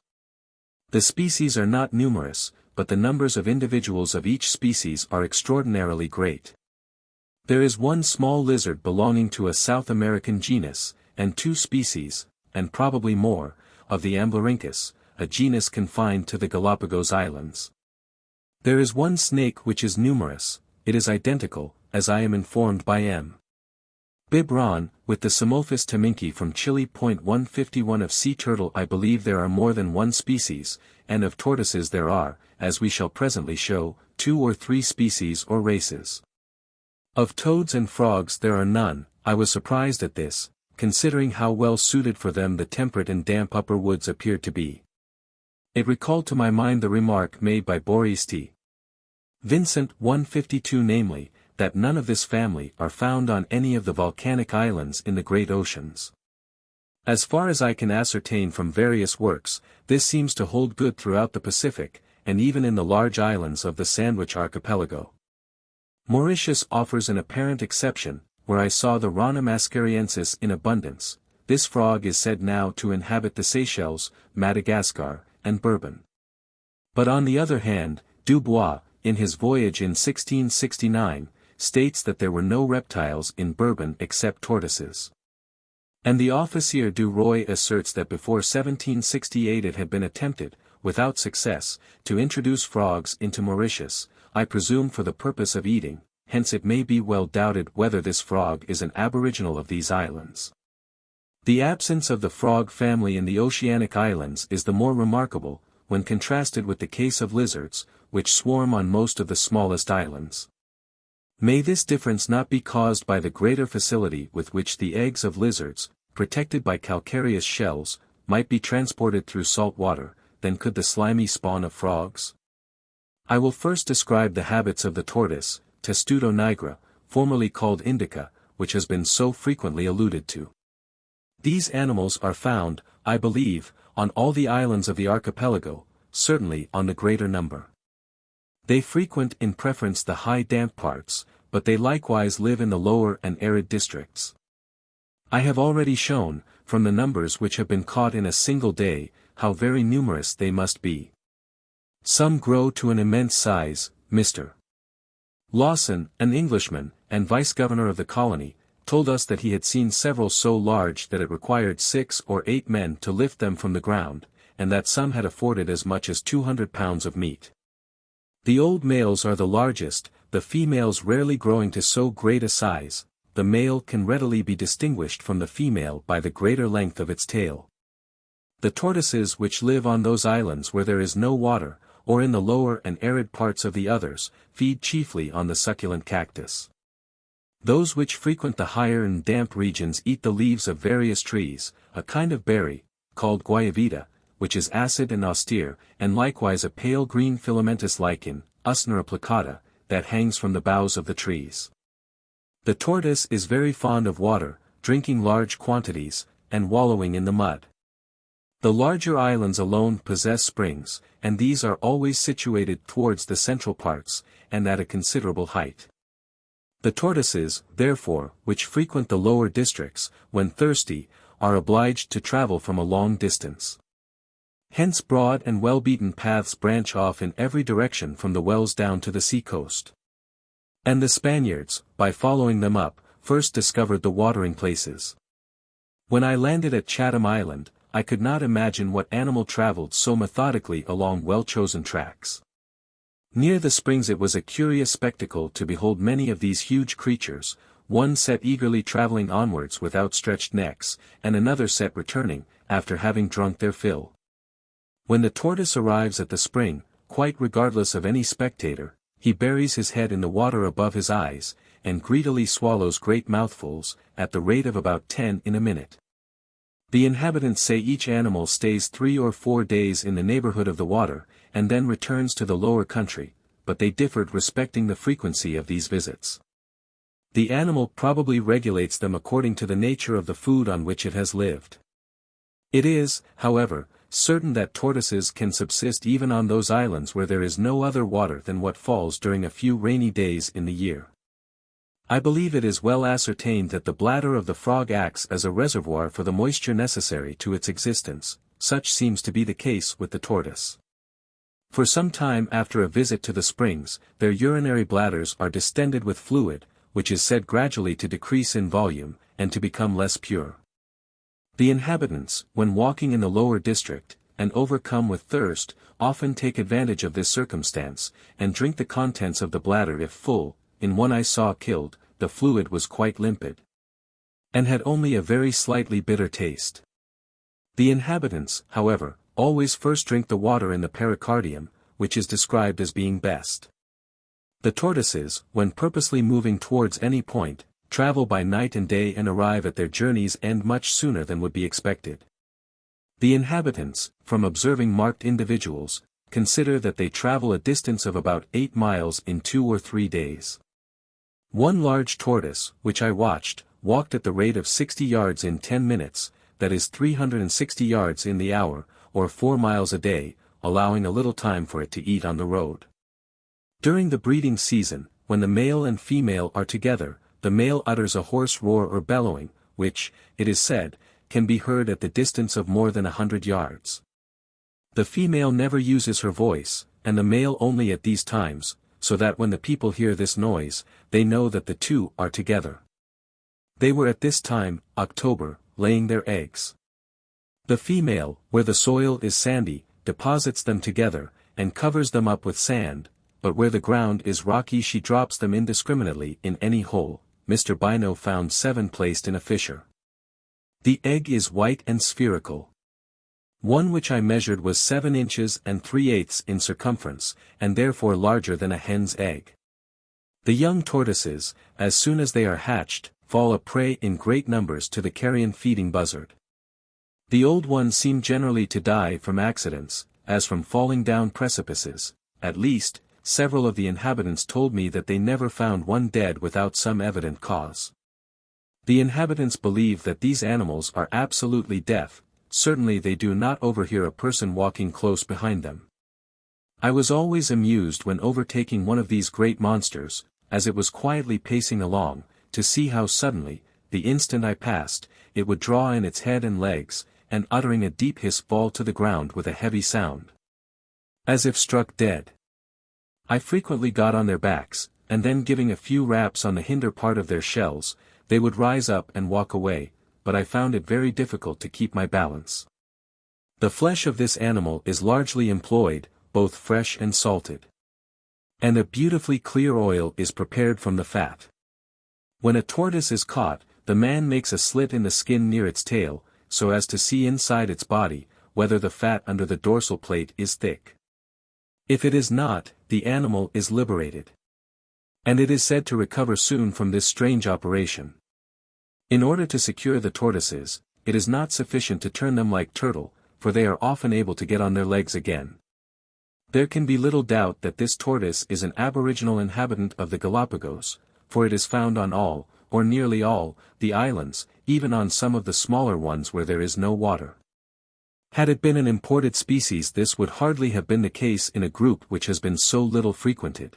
The species are not numerous, but the numbers of individuals of each species are extraordinarily great. There is one small lizard belonging to a South American genus, and 2 species, and probably more, of the Amblyrhynchus, a genus confined to the Galapagos Islands. There is one snake which is numerous, it is identical, as I am informed by M. Bibron, with the Simulphus taminki from Chile. 151 Of sea turtle I believe there are more than 1 species, and of tortoises there are, as we shall presently show, 2 or 3 species or races. Of toads and frogs there are none. I was surprised at this, considering how well suited for them the temperate and damp upper woods appeared to be. It recalled to my mind the remark made by Boris T. Vincent 152, namely, that none of this family are found on any of the volcanic islands in the great oceans. As far as I can ascertain from various works, this seems to hold good throughout the Pacific, and even in the large islands of the Sandwich Archipelago. Mauritius offers an apparent exception, where I saw the Rana mascariensis in abundance. This frog is said now to inhabit the Seychelles, Madagascar, and Bourbon. But on the other hand, Dubois, in his voyage in 1669, states that there were no reptiles in Bourbon except tortoises. And the Officier du Roi asserts that before 1768 it had been attempted, without success, to introduce frogs into Mauritius, I presume for the purpose of eating, hence it may be well doubted whether this frog is an aboriginal of these islands. The absence of the frog family in the oceanic islands is the more remarkable, when contrasted with the case of lizards, which swarm on most of the smallest islands. May this difference not be caused by the greater facility with which the eggs of lizards, protected by calcareous shells, might be transported through salt water, than could the slimy spawn of frogs? I will first describe the habits of the tortoise, Testudo nigra, formerly called indica, which has been so frequently alluded to. These animals are found, I believe, on all the islands of the archipelago, certainly on the greater number. They frequent in preference the high damp parts, but they likewise live in the lower and arid districts. I have already shown, from the numbers which have been caught in a single day, how very numerous they must be. Some grow to an immense size. Mr. Lawson, an Englishman, and vice-governor of the colony, told us that he had seen several so large that it required 6 or 8 men to lift them from the ground, and that some had afforded as much as 200 pounds of meat. The old males are the largest, the females rarely growing to so great a size. The male can readily be distinguished from the female by the greater length of its tail. The tortoises which live on those islands where there is no water, or in the lower and arid parts of the others, feed chiefly on the succulent cactus. Those which frequent the higher and damp regions eat the leaves of various trees, a kind of berry, called guayavita, which is acid and austere, and likewise a pale green filamentous lichen, Usnera plicata, that hangs from the boughs of the trees. The tortoise is very fond of water, drinking large quantities, and wallowing in the mud. The larger islands alone possess springs, and these are always situated towards the central parts, and at a considerable height. The tortoises, therefore, which frequent the lower districts, when thirsty, are obliged to travel from a long distance. Hence broad and well-beaten paths branch off in every direction from the wells down to the sea-coast. And the Spaniards, by following them up, first discovered the watering places. When I landed at Chatham Island, I could not imagine what animal travelled so methodically along well-chosen tracks. Near the springs it was a curious spectacle to behold many of these huge creatures, one set eagerly travelling onwards with outstretched necks, and another set returning, after having drunk their fill. When the tortoise arrives at the spring, quite regardless of any spectator, he buries his head in the water above his eyes, and greedily swallows great mouthfuls, at the rate of about 10 in a minute. The inhabitants say each animal stays 3 or 4 days in the neighborhood of the water, and then returns to the lower country, but they differed respecting the frequency of these visits. The animal probably regulates them according to the nature of the food on which it has lived. It is, however, certain that tortoises can subsist even on those islands where there is no other water than what falls during a few rainy days in the year. I believe it is well ascertained that the bladder of the frog acts as a reservoir for the moisture necessary to its existence. Such seems to be the case with the tortoise. For some time after a visit to the springs, their urinary bladders are distended with fluid, which is said gradually to decrease in volume, and to become less pure. The inhabitants, when walking in the lower district, and overcome with thirst, often take advantage of this circumstance, and drink the contents of the bladder if full. In one I saw killed, the fluid was quite limpid, and had only a very slightly bitter taste. The inhabitants, however, always first drink the water in the pericardium, which is described as being best. The tortoises, when purposely moving towards any point, travel by night and day and arrive at their journey's end much sooner than would be expected. The inhabitants, from observing marked individuals, consider that they travel a distance of about 8 miles in 2 or 3 days. One large tortoise, which I watched, walked at the rate of 60 yards in 10 minutes, that is 360 yards in the hour, or 4 miles a day, allowing a little time for it to eat on the road. During the breeding season, when the male and female are together, the male utters a hoarse roar or bellowing, which, it is said, can be heard at the distance of more than 100 yards. The female never uses her voice, and the male only at these times, so that when the people hear this noise, they know that the two are together. They were at this time, October, laying their eggs. The female, where the soil is sandy, deposits them together, and covers them up with sand, but where the ground is rocky she drops them indiscriminately in any hole. Mr. Bino found 7 placed in a fissure. The egg is white and spherical. One which I measured was 7 inches and 3/8 in circumference, and therefore larger than a hen's egg. The young tortoises, as soon as they are hatched, fall a prey in great numbers to the carrion-feeding buzzard. The old ones seem generally to die from accidents, as from falling down precipices, at least, several of the inhabitants told me that they never found one dead without some evident cause. The inhabitants believe that these animals are absolutely deaf, certainly they do not overhear a person walking close behind them. I was always amused when overtaking one of these great monsters, as it was quietly pacing along, to see how suddenly, the instant I passed, it would draw in its head and legs, and uttering a deep hiss fall to the ground with a heavy sound, as if struck dead. I frequently got on their backs, and then giving a few raps on the hinder part of their shells, they would rise up and walk away, but I found it very difficult to keep my balance. The flesh of this animal is largely employed, both fresh and salted. And a beautifully clear oil is prepared from the fat. When a tortoise is caught, the man makes a slit in the skin near its tail, so as to see inside its body, whether the fat under the dorsal plate is thick. If it is not, the animal is liberated. And it is said to recover soon from this strange operation. In order to secure the tortoises, it is not sufficient to turn them like turtle, for they are often able to get on their legs again. There can be little doubt that this tortoise is an aboriginal inhabitant of the Galapagos, for it is found on all, or nearly all, the islands, even on some of the smaller ones where there is no water. Had it been an imported species, this would hardly have been the case in a group which has been so little frequented.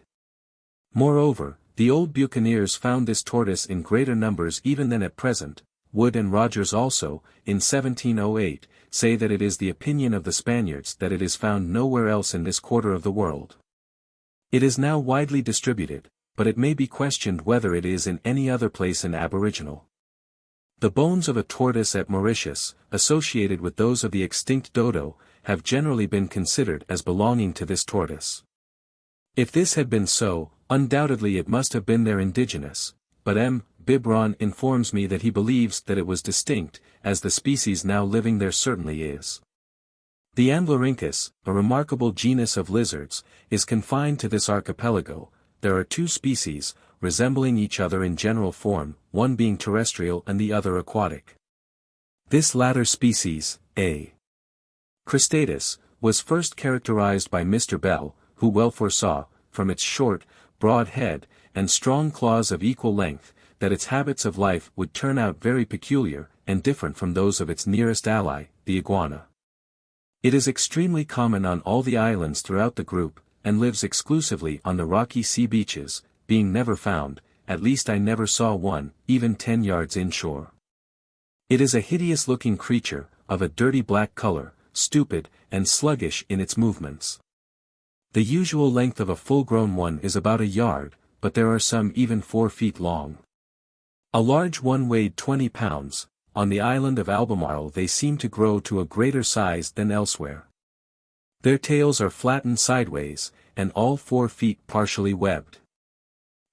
Moreover, the old buccaneers found this tortoise in greater numbers even than at present. Wood and Rogers also, in 1708, say that it is the opinion of the Spaniards that it is found nowhere else in this quarter of the world. It is now widely distributed, but it may be questioned whether it is in any other place an aboriginal. The bones of a tortoise at Mauritius, associated with those of the extinct dodo, have generally been considered as belonging to this tortoise. If this had been so, undoubtedly it must have been there indigenous, but M. Bibron informs me that he believes that it was distinct, as the species now living there certainly is. The Amblyrhynchus, a remarkable genus of lizards, is confined to this archipelago. There are two species, resembling each other in general form, one being terrestrial and the other aquatic. This latter species, A. cristatus, was first characterized by Mr. Bell, who well foresaw, from its short, broad head, and strong claws of equal length, that its habits of life would turn out very peculiar, and different from those of its nearest ally, the iguana. It is extremely common on all the islands throughout the group, and lives exclusively on the rocky sea beaches, being never found, at least I never saw one, even 10 yards inshore. It is a hideous-looking creature, of a dirty black color, stupid, and sluggish in its movements. The usual length of a full-grown one is about a yard, but there are some even 4 feet long. A large one weighed 20 pounds, on the island of Albemarle they seem to grow to a greater size than elsewhere. Their tails are flattened sideways, and all 4 feet partially webbed.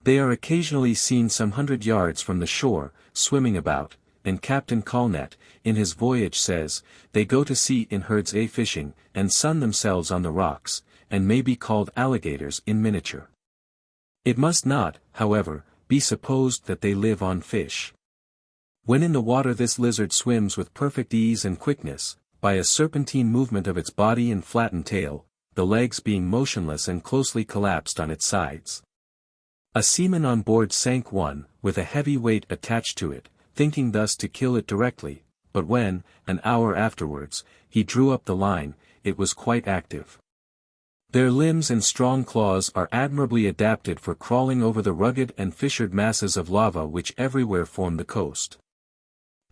They are occasionally seen some 100 yards from the shore, swimming about, and Captain Colnett, in his Voyage says, they go to sea in herds fishing, and sun themselves on the rocks, and may be called alligators in miniature. It must not, however, be supposed that they live on fish. When in the water this lizard swims with perfect ease and quickness, by a serpentine movement of its body and flattened tail, the legs being motionless and closely collapsed on its sides. A seaman on board sank one, with a heavy weight attached to it, thinking thus to kill it directly, but when, an hour afterwards, he drew up the line, it was quite active. Their limbs and strong claws are admirably adapted for crawling over the rugged and fissured masses of lava which everywhere form the coast.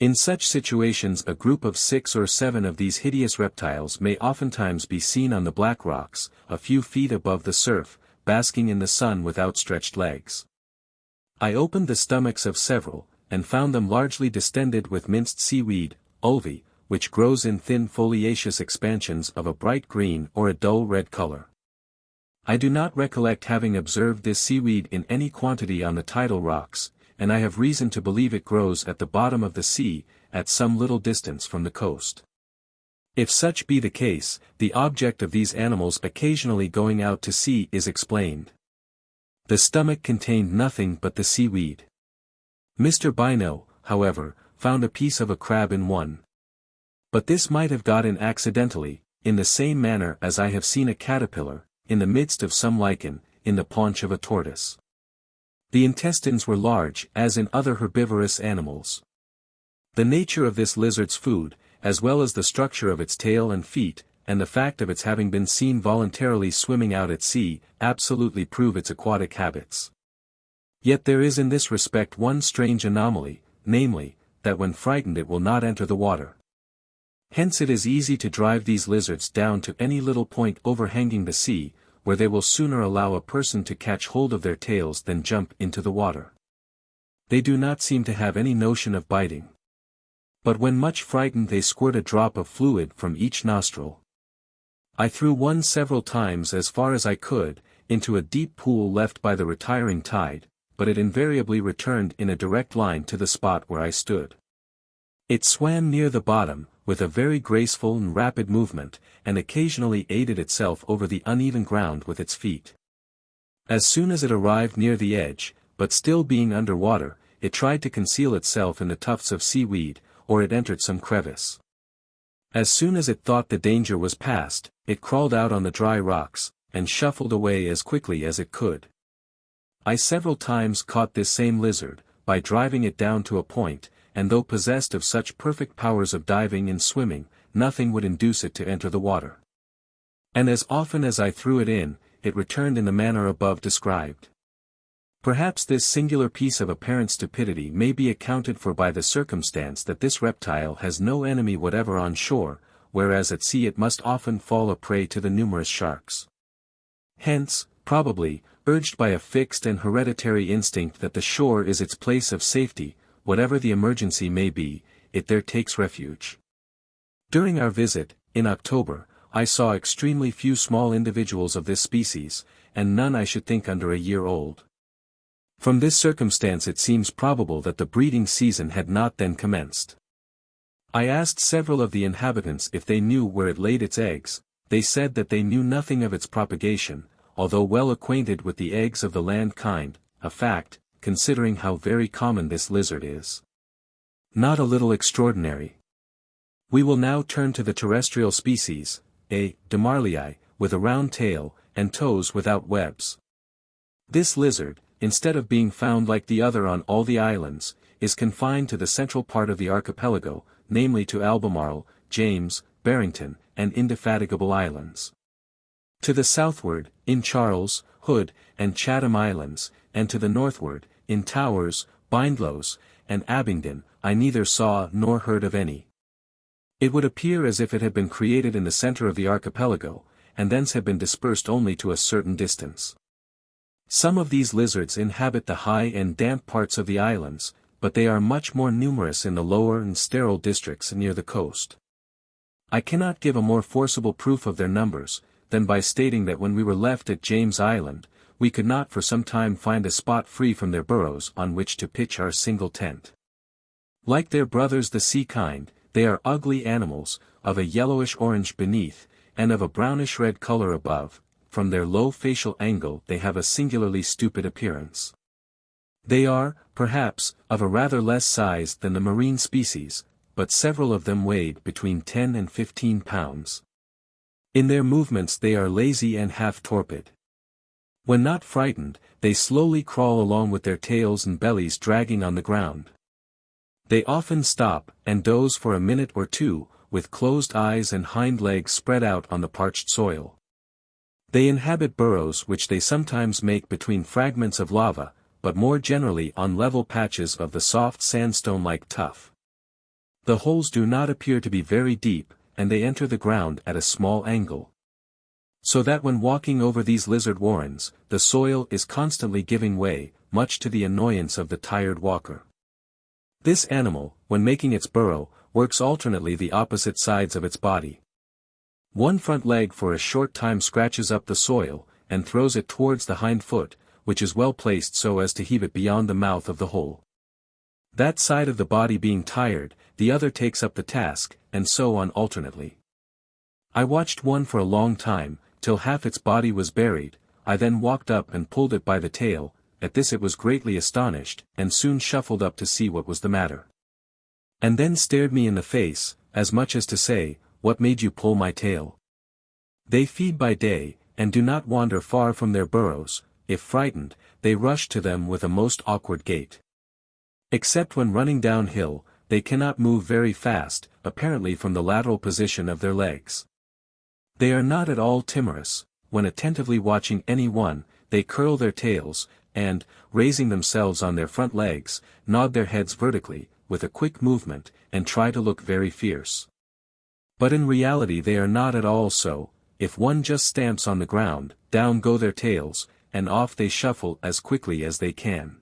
In such situations a group of 6 or 7 of these hideous reptiles may oftentimes be seen on the black rocks, a few feet above the surf, basking in the sun with outstretched legs. I opened the stomachs of several, and found them largely distended with minced seaweed, ulvae, which grows in thin foliaceous expansions of a bright green or a dull red color. I do not recollect having observed this seaweed in any quantity on the tidal rocks, and I have reason to believe it grows at the bottom of the sea, at some little distance from the coast. If such be the case, the object of these animals occasionally going out to sea is explained. The stomach contained nothing but the seaweed. Mr. Bino, however, found a piece of a crab in one. But this might have got in accidentally, in the same manner as I have seen a caterpillar, in the midst of some lichen, in the paunch of a tortoise. The intestines were large, as in other herbivorous animals. The nature of this lizard's food, as well as the structure of its tail and feet, and the fact of its having been seen voluntarily swimming out at sea, absolutely prove its aquatic habits. Yet there is in this respect one strange anomaly, namely, that when frightened it will not enter the water. Hence it is easy to drive these lizards down to any little point overhanging the sea, where they will sooner allow a person to catch hold of their tails than jump into the water. They do not seem to have any notion of biting. But when much frightened they squirt a drop of fluid from each nostril. I threw one several times as far as I could, into a deep pool left by the retiring tide, but it invariably returned in a direct line to the spot where I stood. It swam near the bottom, with a very graceful and rapid movement, and occasionally aided itself over the uneven ground with its feet. As soon as it arrived near the edge, but still being under water, it tried to conceal itself in the tufts of seaweed, or it entered some crevice. As soon as it thought the danger was past, it crawled out on the dry rocks, and shuffled away as quickly as it could. I several times caught this same lizard, by driving it down to a point, and though possessed of such perfect powers of diving and swimming, nothing would induce it to enter the water. And as often as I threw it in, it returned in the manner above described. Perhaps this singular piece of apparent stupidity may be accounted for by the circumstance that this reptile has no enemy whatever on shore, whereas at sea it must often fall a prey to the numerous sharks. Hence, probably, urged by a fixed and hereditary instinct that the shore is its place of safety, whatever the emergency may be, it there takes refuge. During our visit, in October, I saw extremely few small individuals of this species, and none I should think under a year old. From this circumstance it seems probable that the breeding season had not then commenced. I asked several of the inhabitants if they knew where it laid its eggs. They said that they knew nothing of its propagation, although well acquainted with the eggs of the land kind, a fact, considering how very common this lizard is, not a little extraordinary. We will now turn to the terrestrial species, A. demarlii, with a round tail, and toes without webs. This lizard, instead of being found like the other on all the islands, is confined to the central part of the archipelago, namely to Albemarle, James, Barrington, and Indefatigable Islands. To the southward, in Charles, Hood, and Chatham Islands, and to the northward, in Towers, Bindlows, and Abingdon, I neither saw nor heard of any. It would appear as if it had been created in the center of the archipelago, and thence had been dispersed only to a certain distance. Some of these lizards inhabit the high and damp parts of the islands, but they are much more numerous in the lower and sterile districts near the coast. I cannot give a more forcible proof of their numbers, than by stating that when we were left at James Island, we could not for some time find a spot free from their burrows on which to pitch our single tent. Like their brothers the sea kind, they are ugly animals, of a yellowish-orange beneath, and of a brownish-red color above. From their low facial angle they have a singularly stupid appearance. They are, perhaps, of a rather less size than the marine species, but several of them weighed between 10 and 15 pounds. In their movements they are lazy and half torpid. When not frightened, they slowly crawl along with their tails and bellies dragging on the ground. They often stop, and doze for a minute or two, with closed eyes and hind legs spread out on the parched soil. They inhabit burrows which they sometimes make between fragments of lava, but more generally on level patches of the soft sandstone-like tuff. The holes do not appear to be very deep, and they enter the ground at a small angle. So that when walking over these lizard warrens, the soil is constantly giving way, much to the annoyance of the tired walker. This animal, when making its burrow, works alternately the opposite sides of its body. One front leg for a short time scratches up the soil, and throws it towards the hind foot, which is well placed so as to heave it beyond the mouth of the hole. That side of the body being tired, the other takes up the task, and so on alternately. I watched one for a long time, till half its body was buried. I then walked up and pulled it by the tail. At this it was greatly astonished, and soon shuffled up to see what was the matter. And then stared me in the face, as much as to say, "What made you pull my tail?" They feed by day, and do not wander far from their burrows, if frightened, they rush to them with a most awkward gait. Except when running downhill, they cannot move very fast, apparently from the lateral position of their legs. They are not at all timorous. When attentively watching any one, they curl their tails, and, raising themselves on their front legs, nod their heads vertically, with a quick movement, and try to look very fierce. But in reality they are not at all so. If one just stamps on the ground, down go their tails, and off they shuffle as quickly as they can.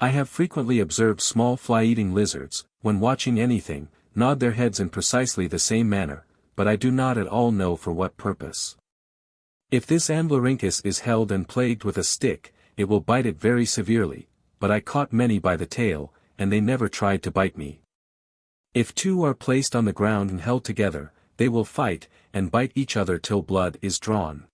I have frequently observed small fly-eating lizards, when watching anything, nod their heads in precisely the same manner, but I do not at all know for what purpose. If this Amblyrhynchus is held and plagued with a stick, it will bite it very severely, but I caught many by the tail, and they never tried to bite me. If two are placed on the ground and held together, they will fight, and bite each other till blood is drawn.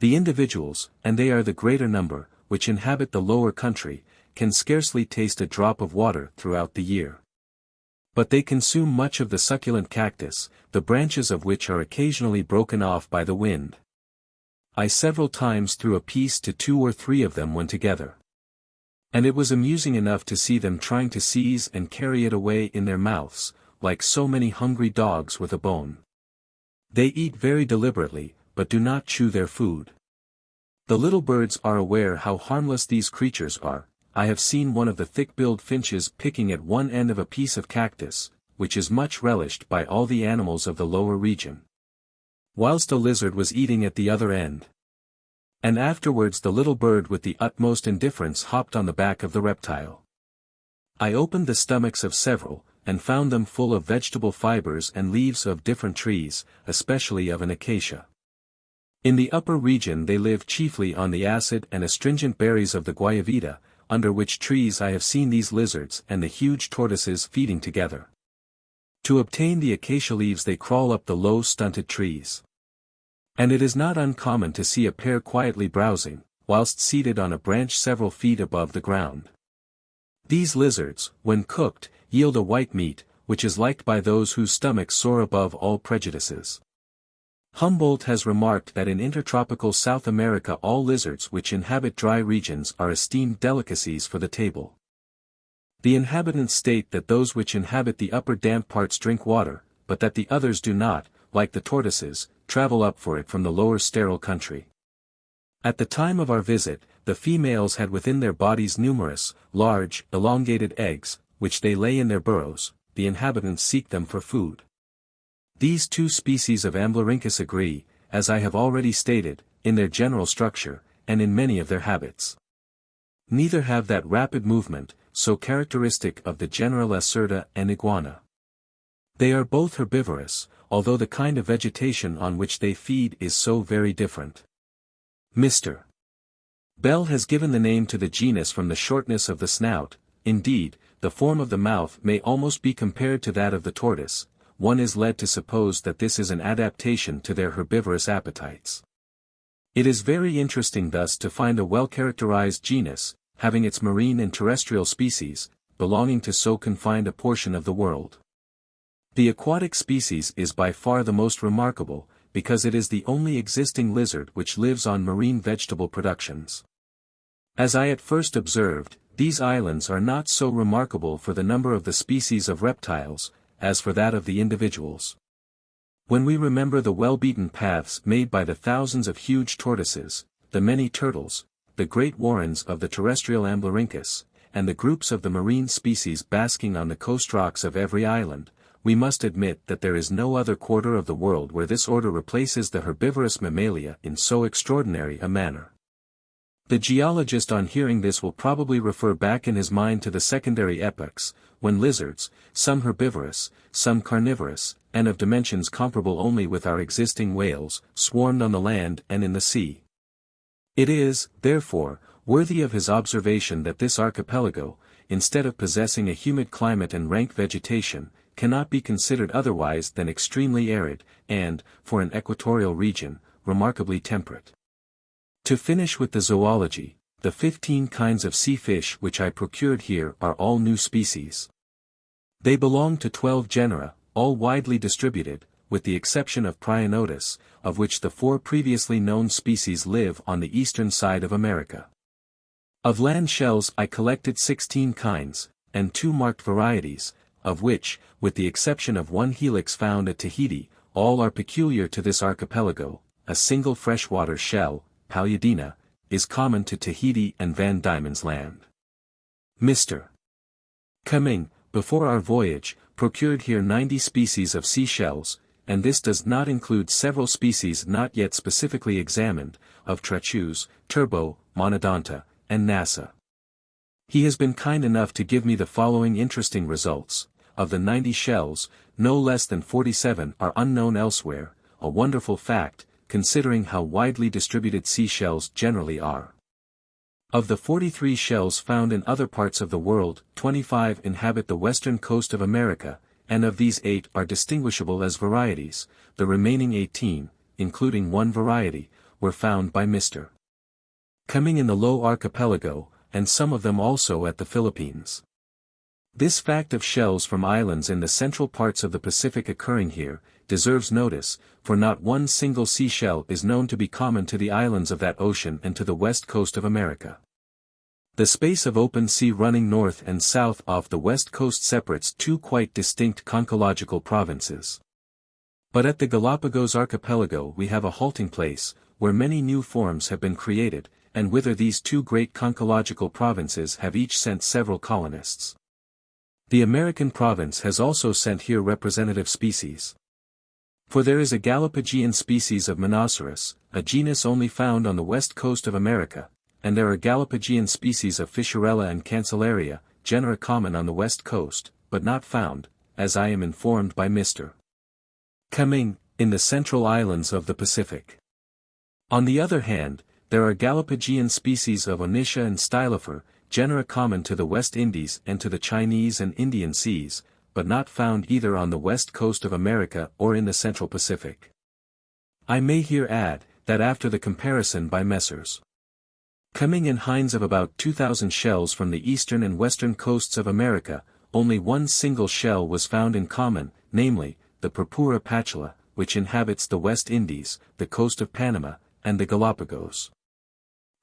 The individuals, and they are the greater number, which inhabit the lower country, can scarcely taste a drop of water throughout the year. But they consume much of the succulent cactus, the branches of which are occasionally broken off by the wind. I several times threw a piece to 2 or 3 of them when together. And it was amusing enough to see them trying to seize and carry it away in their mouths, like so many hungry dogs with a bone. They eat very deliberately, but do not chew their food. The little birds are aware how harmless these creatures are. I have seen one of the thick-billed finches picking at one end of a piece of cactus, which is much relished by all the animals of the lower region, whilst a lizard was eating at the other end. And afterwards the little bird with the utmost indifference hopped on the back of the reptile. I opened the stomachs of several, and found them full of vegetable fibers and leaves of different trees, especially of an acacia. In the upper region they live chiefly on the acid and astringent berries of the guayavita, under which trees I have seen these lizards and the huge tortoises feeding together. To obtain the acacia leaves they crawl up the low stunted trees. And it is not uncommon to see a pair quietly browsing, whilst seated on a branch several feet above the ground. These lizards, when cooked, yield a white meat, which is liked by those whose stomachs soar above all prejudices. Humboldt has remarked that in intertropical South America all lizards which inhabit dry regions are esteemed delicacies for the table. The inhabitants state that those which inhabit the upper damp parts drink water, but that the others do not, like the tortoises, travel up for it from the lower sterile country. At the time of our visit, the females had within their bodies numerous, large, elongated eggs, which they lay in their burrows. The inhabitants seek them for food. These two species of Amblyrhynchus agree, as I have already stated, in their general structure, and in many of their habits. Neither have that rapid movement, so characteristic of the genera Lacerta and Iguana. They are both herbivorous, although the kind of vegetation on which they feed is so very different. Mr. Bell has given the name to the genus from the shortness of the snout. Indeed, the form of the mouth may almost be compared to that of the tortoise. One is led to suppose that this is an adaptation to their herbivorous appetites. It is very interesting thus to find a well-characterized genus, having its marine and terrestrial species, belonging to so confined a portion of the world. The aquatic species is by far the most remarkable, because it is the only existing lizard which lives on marine vegetable productions. As I at first observed, these islands are not so remarkable for the number of the species of reptiles, as for that of the individuals. When we remember the well-beaten paths made by the thousands of huge tortoises, the many turtles, the great warrens of the terrestrial Amblyrhynchus, and the groups of the marine species basking on the coast rocks of every island, we must admit that there is no other quarter of the world where this order replaces the herbivorous mammalia in so extraordinary a manner. The geologist on hearing this will probably refer back in his mind to the secondary epochs, when lizards, some herbivorous, some carnivorous, and of dimensions comparable only with our existing whales, swarmed on the land and in the sea. It is, therefore, worthy of his observation that this archipelago, instead of possessing a humid climate and rank vegetation, cannot be considered otherwise than extremely arid, and, for an equatorial region, remarkably temperate. To finish with the zoology, the 15 kinds of sea fish which I procured here are all new species. They belong to 12 genera, all widely distributed, with the exception of Prionotus, of which the 4 previously known species live on the eastern side of America. Of land shells I collected 16 kinds, and 2 marked varieties, of which, with the exception of 1 helix found at Tahiti, all are peculiar to this archipelago. A single freshwater shell, Paludina, is common to Tahiti and Van Diemen's Land. Mr. Cumming, before our voyage, procured here 90 species of seashells, and this does not include several species not yet specifically examined, of Trachus, Turbo, Monodonta, and Nassa. He has been kind enough to give me the following interesting results. Of the 90 shells, no less than 47 are unknown elsewhere, a wonderful fact, considering how widely distributed seashells generally are. Of the 43 shells found in other parts of the world, 25 inhabit the western coast of America, and of these 8 are distinguishable as varieties. The remaining 18, including 1 variety, were found by Mr. Cumming in the Low Archipelago, and some of them also at the Philippines. This fact of shells from islands in the central parts of the Pacific occurring here, deserves notice, for not one single seashell is known to be common to the islands of that ocean and to the west coast of America. The space of open sea running north and south off the west coast separates 2 quite distinct conchological provinces. But at the Galapagos archipelago we have a halting place, where many new forms have been created, and whither these 2 great conchological provinces have each sent several colonists. The American province has also sent here representative species. For there is a Galapageian species of Monoceros, a genus only found on the west coast of America, and there are Galapageian species of Fissurella and Cancellaria, genera common on the west coast, but not found, as I am informed by Mr. Cumming, in the central islands of the Pacific. On the other hand, there are Galapageian species of Onytia and Stylophore, genera common to the West Indies and to the Chinese and Indian seas, but not found either on the west coast of America or in the central Pacific. I may here add, that after the comparison by Messrs. Cumming and Hines of about 2,000 shells from the eastern and western coasts of America, only 1 single shell was found in common, namely, the Purpura patula, which inhabits the West Indies, the coast of Panama, and the Galapagos.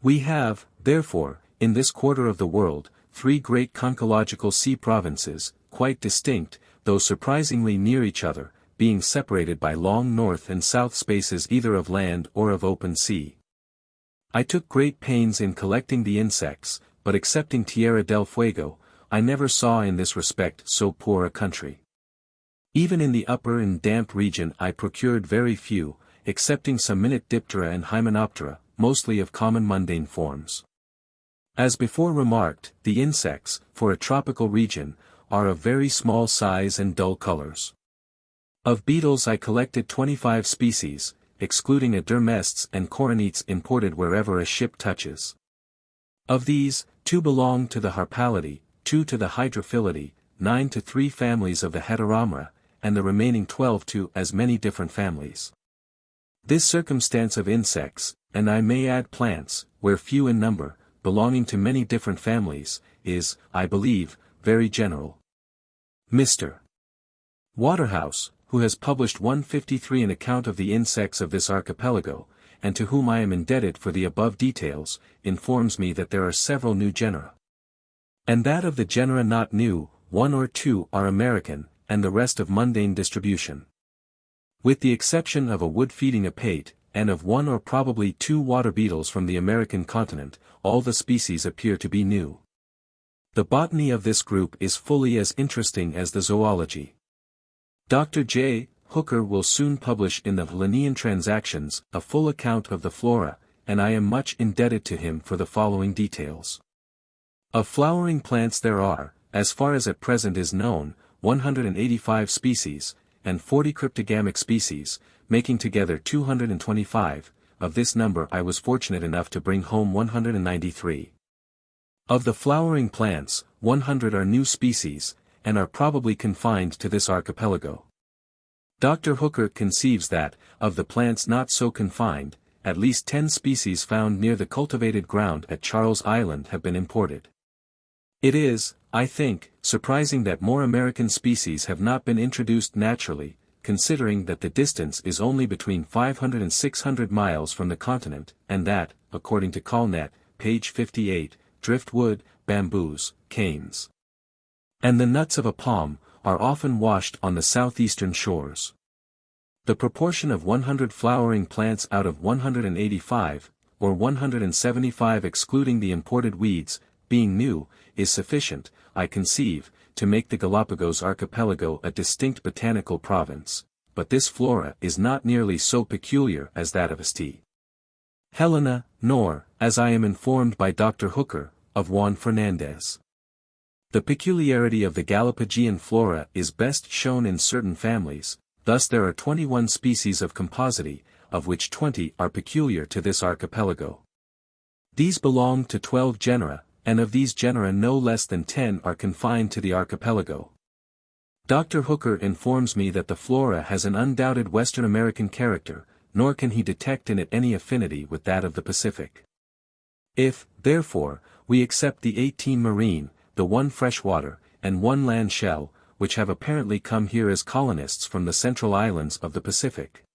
We have, therefore, in this quarter of the world, 3 great conchological sea provinces, quite distinct, though surprisingly near each other, being separated by long north and south spaces either of land or of open sea. I took great pains in collecting the insects, but excepting Tierra del Fuego, I never saw in this respect so poor a country. Even in the upper and damp region I procured very few, excepting some minute Diptera and Hymenoptera, mostly of common mundane forms. As before remarked, the insects, for a tropical region, are of very small size and dull colors. Of beetles I collected 25 species, excluding Dermests and Coronetes imported wherever a ship touches. Of these, 2 belong to the Harpalidae, 2 to the Hydrophilidae, 9 to 3 families of the Heteromera, and the remaining 12 to as many different families. This circumstance of insects, and I may add plants, where few in number, belonging to many different families, is, I believe, very general. Mr. Waterhouse, who has published 153 an account of the insects of this archipelago, and to whom I am indebted for the above details, informs me that there are several new genera. And that of the genera not new, 1 or 2 are American, and the rest of mundane distribution. With the exception of a wood-feeding apate, and of 1 or probably 2 water beetles from the American continent, all the species appear to be new. The botany of this group is fully as interesting as the zoology. Dr. J. Hooker will soon publish in the Linnean Transactions a full account of the flora, and I am much indebted to him for the following details. Of flowering plants there are, as far as at present is known, 185 species, and 40 cryptogamic species, making together 225, of this number I was fortunate enough to bring home 193. Of the flowering plants, 100 are new species, and are probably confined to this archipelago. Dr. Hooker conceives that, of the plants not so confined, at least 10 species found near the cultivated ground at Charles Island have been imported. It is, I think, surprising that more American species have not been introduced naturally, considering that the distance is only between 500 and 600 miles from the continent, and that, according to Colnet, page 58, driftwood, bamboos, canes, and the nuts of a palm, are often washed on the southeastern shores. The proportion of 100 flowering plants out of 185, or 175 excluding the imported weeds, being new, is sufficient, I conceive, to make the Galapagos archipelago a distinct botanical province, but this flora is not nearly so peculiar as that of St. Helena, nor, as I am informed by Dr. Hooker, of Juan Fernandez. The peculiarity of the Galapagos flora is best shown in certain families, thus there are 21 species of Compositae, of which 20 are peculiar to this archipelago. These belong to 12 genera, and of these genera no less than 10 are confined to the archipelago. Dr. Hooker informs me that the flora has an undoubted Western American character, nor can he detect in it any affinity with that of the Pacific. If, therefore, we accept the 18 marine, the 1 freshwater, and 1 land shell, which have apparently come here as colonists from the central islands of the Pacific,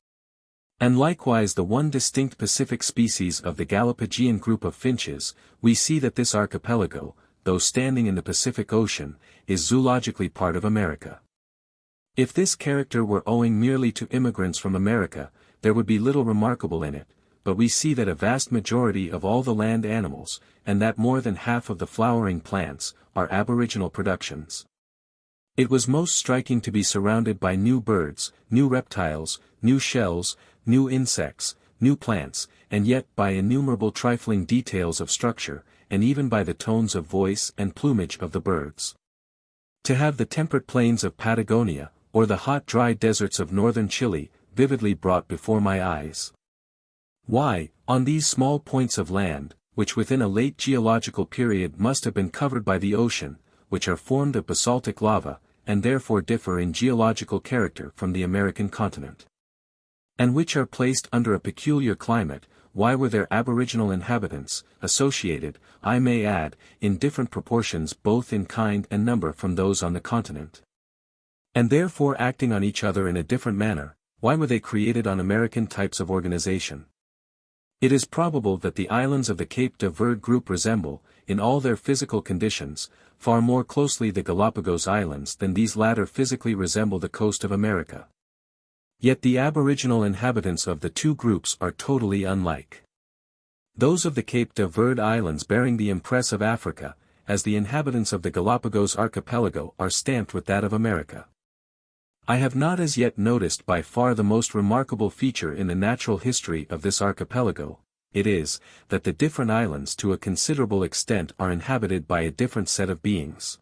and likewise the 1 distinct Pacific species of the Galapagos group of finches, we see that this archipelago, though standing in the Pacific Ocean, is zoologically part of America. If this character were owing merely to immigrants from America, there would be little remarkable in it, but we see that a vast majority of all the land animals, and that more than half of the flowering plants, are aboriginal productions. It was most striking to be surrounded by new birds, new reptiles, new shells, new insects, new plants, and yet by innumerable trifling details of structure, and even by the tones of voice and plumage of the birds. To have the temperate plains of Patagonia, or the hot dry deserts of northern Chile, vividly brought before my eyes. Why, on these small points of land, which within a late geological period must have been covered by the ocean, which are formed of basaltic lava, and therefore differ in geological character from the American continent, and which are placed under a peculiar climate, why were their aboriginal inhabitants, associated, I may add, in different proportions both in kind and number from those on the continent, and therefore acting on each other in a different manner, why were they created on American types of organization? It is probable that the islands of the Cape de Verde group resemble, in all their physical conditions, far more closely the Galapagos Islands than these latter physically resemble the coast of America. Yet the aboriginal inhabitants of the two groups are totally unlike. Those of the Cape de Verde Islands bearing the impress of Africa, as the inhabitants of the Galapagos archipelago are stamped with that of America. I have not as yet noticed by far the most remarkable feature in the natural history of this archipelago, it is, that the different islands to a considerable extent are inhabited by a different set of beings.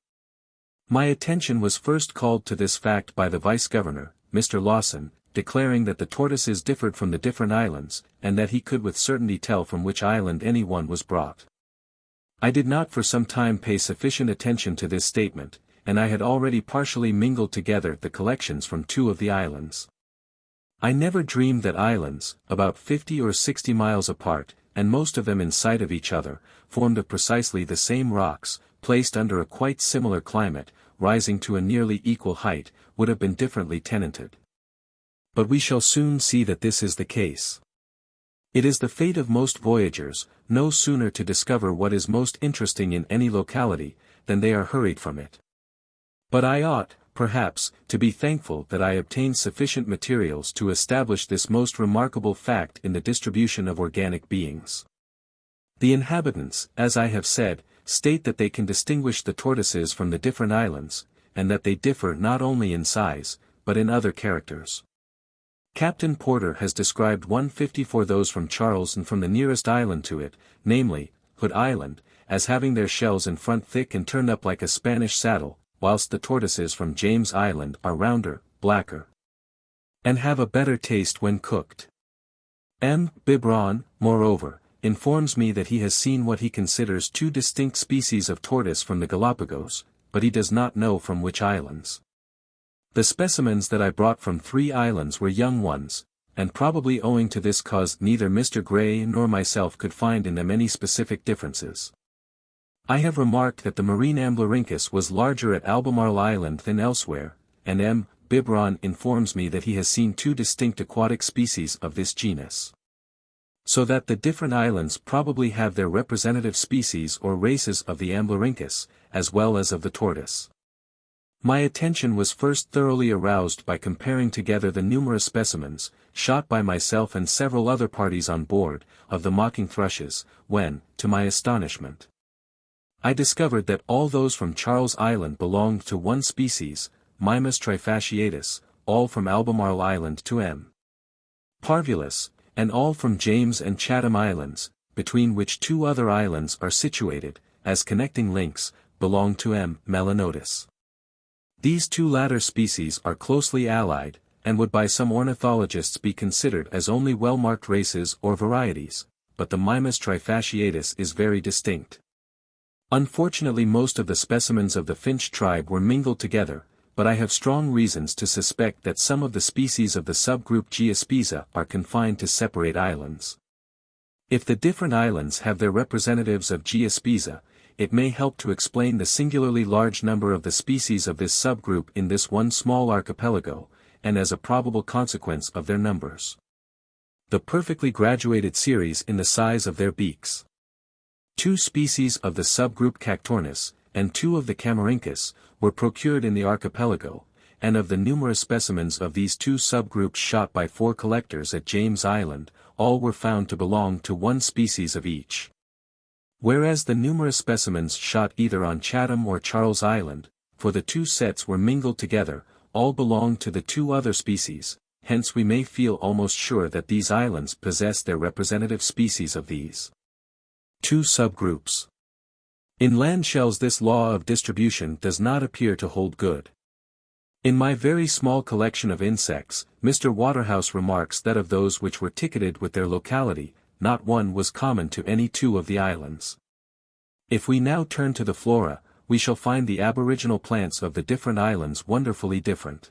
My attention was first called to this fact by the Vice-Governor, Mr. Lawson, declaring that the tortoises differed from the different islands, and that he could with certainty tell from which island any one was brought. I did not for some time pay sufficient attention to this statement, and I had already partially mingled together the collections from 2 of the islands. I never dreamed that islands, about 50 or 60 miles apart, and most of them in sight of each other, formed of precisely the same rocks, placed under a quite similar climate, rising to a nearly equal height, would have been differently tenanted. But we shall soon see that this is the case. It is the fate of most voyagers, no sooner to discover what is most interesting in any locality, than they are hurried from it. But I ought, perhaps, to be thankful that I obtained sufficient materials to establish this most remarkable fact in the distribution of organic beings. The inhabitants, as I have said, state that they can distinguish the tortoises from the different islands, and that they differ not only in size, but in other characters. Captain Porter has described 154 those from Charles and from the nearest island to it, namely, Hood Island, as having their shells in front thick and turned up like a Spanish saddle, whilst the tortoises from James Island are rounder, blacker, and have a better taste when cooked. M. Bibron, moreover, informs me that he has seen what he considers 2 distinct species of tortoise from the Galapagos, but he does not know from which islands. The specimens that I brought from 3 islands were young ones, and probably owing to this cause neither Mr. Gray nor myself could find in them any specific differences. I have remarked that the marine Amblyrhynchus was larger at Albemarle Island than elsewhere, and M. Biberon informs me that he has seen 2 distinct aquatic species of this genus. So that the different islands probably have their representative species or races of the Amblyrhynchus, as well as of the tortoise. My attention was first thoroughly aroused by comparing together the numerous specimens, shot by myself and several other parties on board, of the mocking thrushes, when, to my astonishment, I discovered that all those from Charles Island belonged to one species, Mimus trifasciatus, all from Albemarle Island to M. parvulus, and all from James and Chatham Islands, between which 2 other islands are situated, as connecting links, belong to M. melanotus. These 2 latter species are closely allied, and would by some ornithologists be considered as only well-marked races or varieties, but the Mimus trifasciatus is very distinct. Unfortunately, most of the specimens of the finch tribe were mingled together, but I have strong reasons to suspect that some of the species of the subgroup Geospiza are confined to separate islands. If the different islands have their representatives of Geospiza, it may help to explain the singularly large number of the species of this subgroup in this one small archipelago, and as a probable consequence of their numbers, the perfectly graduated series in the size of their beaks. 2 species of the subgroup Cactornis, and 2 of the Camarhynchus, were procured in the archipelago, and of the numerous specimens of these 2 subgroups shot by 4 collectors at James Island, all were found to belong to one species of each. Whereas the numerous specimens shot either on Chatham or Charles Island, for the 2 sets were mingled together, all belonged to the 2 other species, hence we may feel almost sure that these islands possess their representative species of these 2 subgroups. In land shells this law of distribution does not appear to hold good. In my very small collection of insects, Mr. Waterhouse remarks that of those which were ticketed with their locality, not one was common to any 2 of the islands. If we now turn to the flora, we shall find the aboriginal plants of the different islands wonderfully different.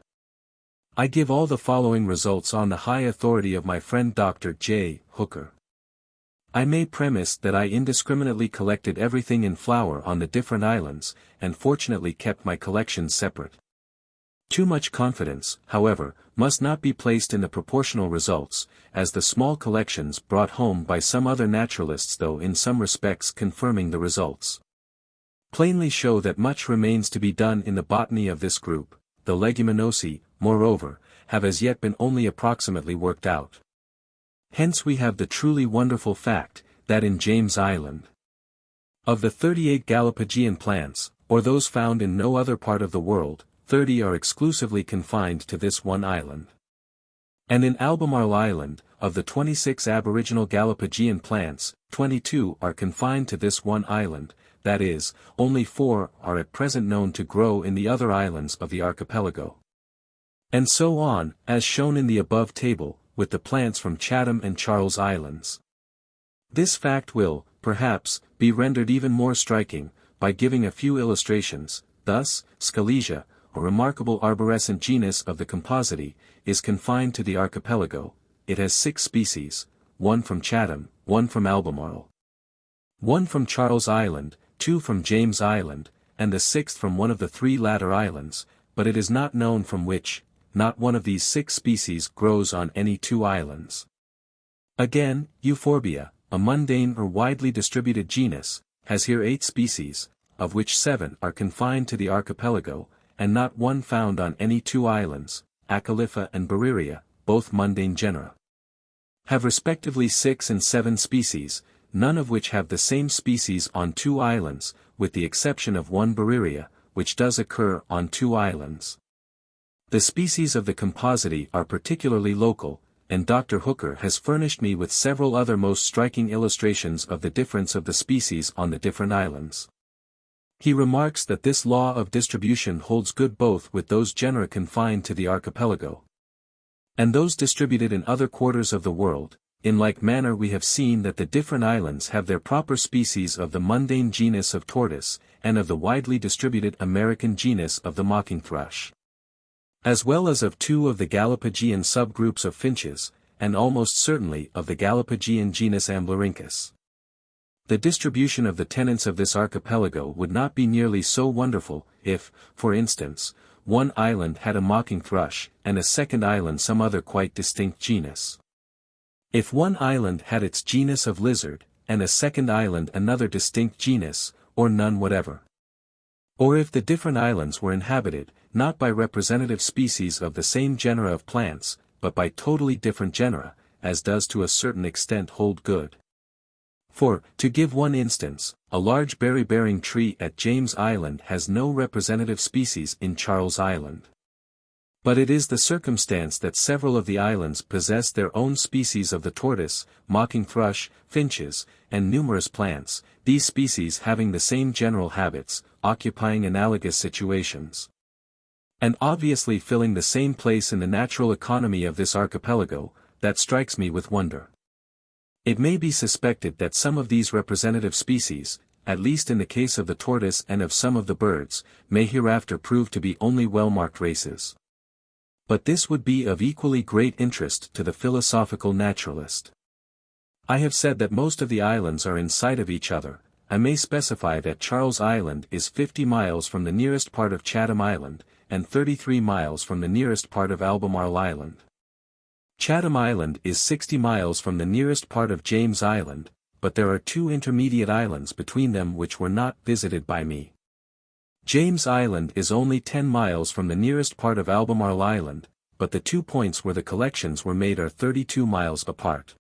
I give all the following results on the high authority of my friend Dr. J. Hooker. I may premise that I indiscriminately collected everything in flower on the different islands, and fortunately kept my collections separate. Too much confidence, however, must not be placed in the proportional results, as the small collections brought home by some other naturalists, though in some respects confirming the results, plainly show that much remains to be done in the botany of this group. The leguminosae, moreover, have as yet been only approximately worked out. Hence we have the truly wonderful fact, that in James Island, of the 38 Galapageian plants, or those found in no other part of the world, 30 are exclusively confined to this one island. And in Albemarle Island, of the 26 aboriginal Galapageian plants, 22 are confined to this one island, that is, only 4 are at present known to grow in the other islands of the archipelago. And so on, as shown in the above table, with the plants from Chatham and Charles Islands. This fact will, perhaps, be rendered even more striking, by giving a few illustrations. Thus, Scalesia, a remarkable arborescent genus of the Compositae, is confined to the archipelago. It has 6 species, 1 from Chatham, 1 from Albemarle, 1 from Charles Island, 2 from James Island, and the 6th from one of the 3 latter islands, but it is not known from which. Not one of these 6 species grows on any 2 islands. Again, Euphorbia, a mundane or widely distributed genus, has here 8 species, of which 7 are confined to the archipelago, and not one found on any 2 islands. Acalypha and Bereria, both mundane genera, have respectively 6 and 7 species, none of which have the same species on 2 islands, with the exception of one Bereria, which does occur on 2 islands. The species of the Compositae are particularly local, and Dr. Hooker has furnished me with several other most striking illustrations of the difference of the species on the different islands. He remarks that this law of distribution holds good both with those genera confined to the archipelago and those distributed in other quarters of the world. In like manner we have seen that the different islands have their proper species of the mundane genus of tortoise, and of the widely distributed American genus of the mocking thrush, as well as of 2 of the Galapageian subgroups of finches, and almost certainly of the Galapageian genus Amblyrhynchus. The distribution of the tenants of this archipelago would not be nearly so wonderful, if, for instance, one island had a mocking thrush, and a second island some other quite distinct genus. If one island had its genus of lizard, and a second island another distinct genus, or none whatever. Or if the different islands were inhabited, not by representative species of the same genera of plants, but by totally different genera, as does to a certain extent hold good. For, to give one instance, a large berry-bearing tree at James Island has no representative species in Charles Island. But it is the circumstance that several of the islands possess their own species of the tortoise, mocking thrush, finches, and numerous plants, these species having the same general habits, occupying analogous situations, and obviously filling the same place in the natural economy of this archipelago, that strikes me with wonder. It may be suspected that some of these representative species, at least in the case of the tortoise and of some of the birds, may hereafter prove to be only well-marked races. But this would be of equally great interest to the philosophical naturalist. I have said that most of the islands are in sight of each other. I may specify that Charles Island is 50 miles from the nearest part of Chatham Island, and 33 miles from the nearest part of Albemarle Island. Chatham Island is 60 miles from the nearest part of James Island, but there are two intermediate islands between them which were not visited by me. James Island is only 10 miles from the nearest part of Albemarle Island, but the 2 points where the collections were made are 32 miles apart.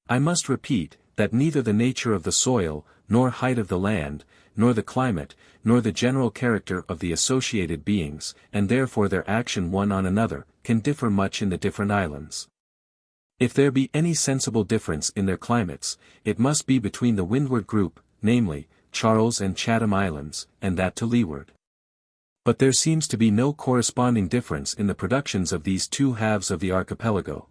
I must repeat, that neither the nature of the soil, nor height of the land, nor the climate, nor the general character of the associated beings, and therefore their action one on another, can differ much in the different islands. If there be any sensible difference in their climates, it must be between the windward group, namely, Charles and Chatham Islands, and that to leeward. But there seems to be no corresponding difference in the productions of these two halves of the archipelago.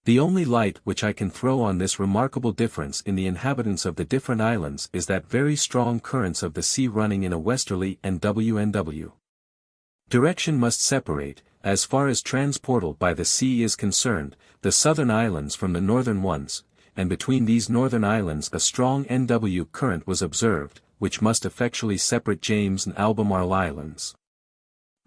The only light which I can throw on this remarkable difference in the inhabitants of the different islands is that very strong currents of the sea running in a westerly and WNW direction must separate, as far as transportal by the sea is concerned, the southern islands from the northern ones, and between these northern islands a strong NW current was observed, which must effectually separate James and Albemarle Islands.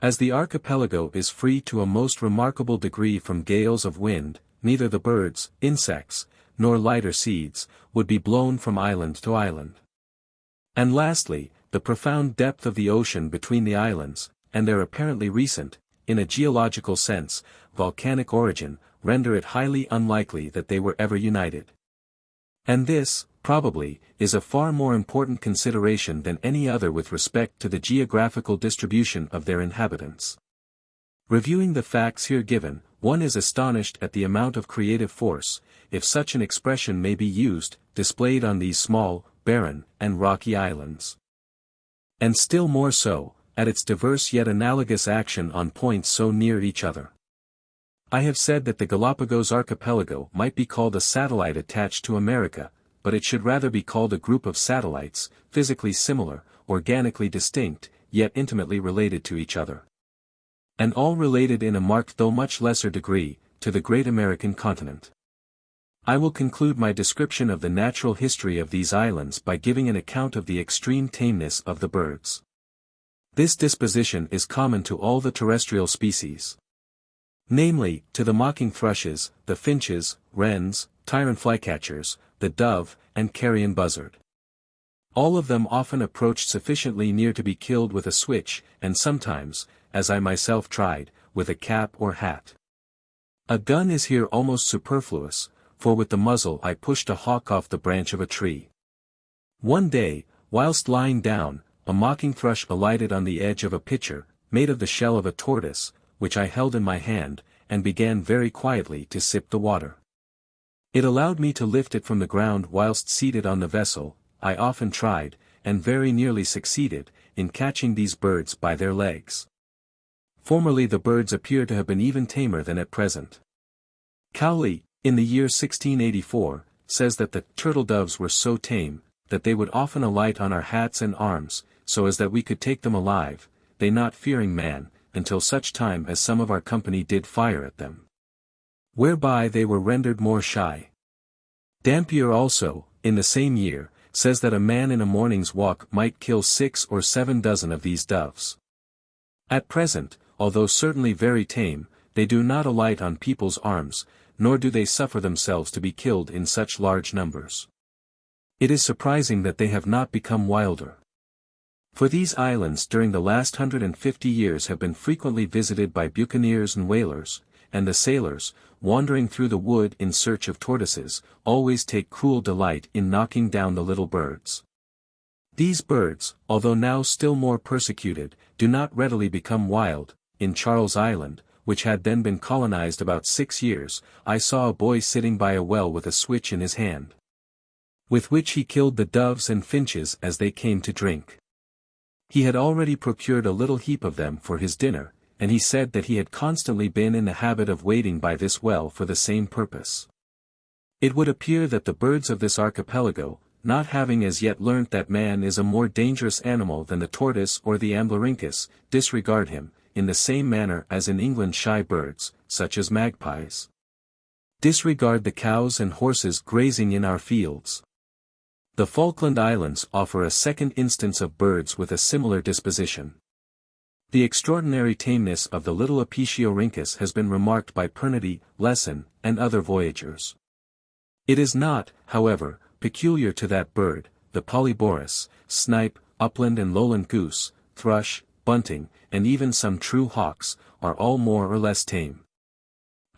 As the archipelago is free to a most remarkable degree from gales of wind, neither the birds, insects, nor lighter seeds, would be blown from island to island. And lastly, the profound depth of the ocean between the islands, and their apparently recent, in a geological sense, volcanic origin, render it highly unlikely that they were ever united. And this, probably, is a far more important consideration than any other with respect to the geographical distribution of their inhabitants. Reviewing the facts here given, one is astonished at the amount of creative force, if such an expression may be used, displayed on these small, barren, and rocky islands. And still more so, at its diverse yet analogous action on points so near each other. I have said that the Galapagos archipelago might be called a satellite attached to America, but it should rather be called a group of satellites, physically similar, organically distinct, yet intimately related to each other. And all related in a marked though much lesser degree, to the great American continent. I will conclude my description of the natural history of these islands by giving an account of the extreme tameness of the birds. This disposition is common to all the terrestrial species. Namely, to the mocking thrushes, the finches, wrens, tyrant flycatchers, the dove, and carrion buzzard. All of them often approached sufficiently near to be killed with a switch, and sometimes, as I myself tried, with a cap or hat. A gun is here almost superfluous, for with the muzzle I pushed a hawk off the branch of a tree. One day, whilst lying down, a mocking thrush alighted on the edge of a pitcher, made of the shell of a tortoise, which I held in my hand, and began very quietly to sip the water. It allowed me to lift it from the ground whilst seated on the vessel. I often tried, and very nearly succeeded, in catching these birds by their legs. Formerly the birds appear to have been even tamer than at present. Cowley, in the year 1684, says that the turtle-doves were so tame, that they would often alight on our hats and arms, so as that we could take them alive, they not fearing man, until such time as some of our company did fire at them, whereby they were rendered more shy. Dampier also, in the same year, says that a man in a morning's walk might kill 6 or 7 dozen of these doves. At present, although certainly very tame, they do not alight on people's arms, nor do they suffer themselves to be killed in such large numbers. It is surprising that they have not become wilder. For these islands during the last 150 years have been frequently visited by buccaneers and whalers, and the sailors, wandering through the wood in search of tortoises, always take cruel delight in knocking down the little birds. These birds, although now still more persecuted, do not readily become wild. In Charles Island, which had then been colonized about 6 years, I saw a boy sitting by a well with a switch in his hand, with which he killed the doves and finches as they came to drink. He had already procured a little heap of them for his dinner, and he said that he had constantly been in the habit of waiting by this well for the same purpose. It would appear that the birds of this archipelago, not having as yet learnt that man is a more dangerous animal than the tortoise or the amblyrhynchus, disregard him, in the same manner as in England shy birds, such as magpies, disregard the cows and horses grazing in our fields. The Falkland Islands offer a second instance of birds with a similar disposition. The extraordinary tameness of the little Apiciorhynchus has been remarked by Pernety, Lesson, and other voyagers. It is not, however, peculiar to that bird. The polyborus, snipe, upland and lowland goose, thrush, bunting, and even some true hawks, are all more or less tame.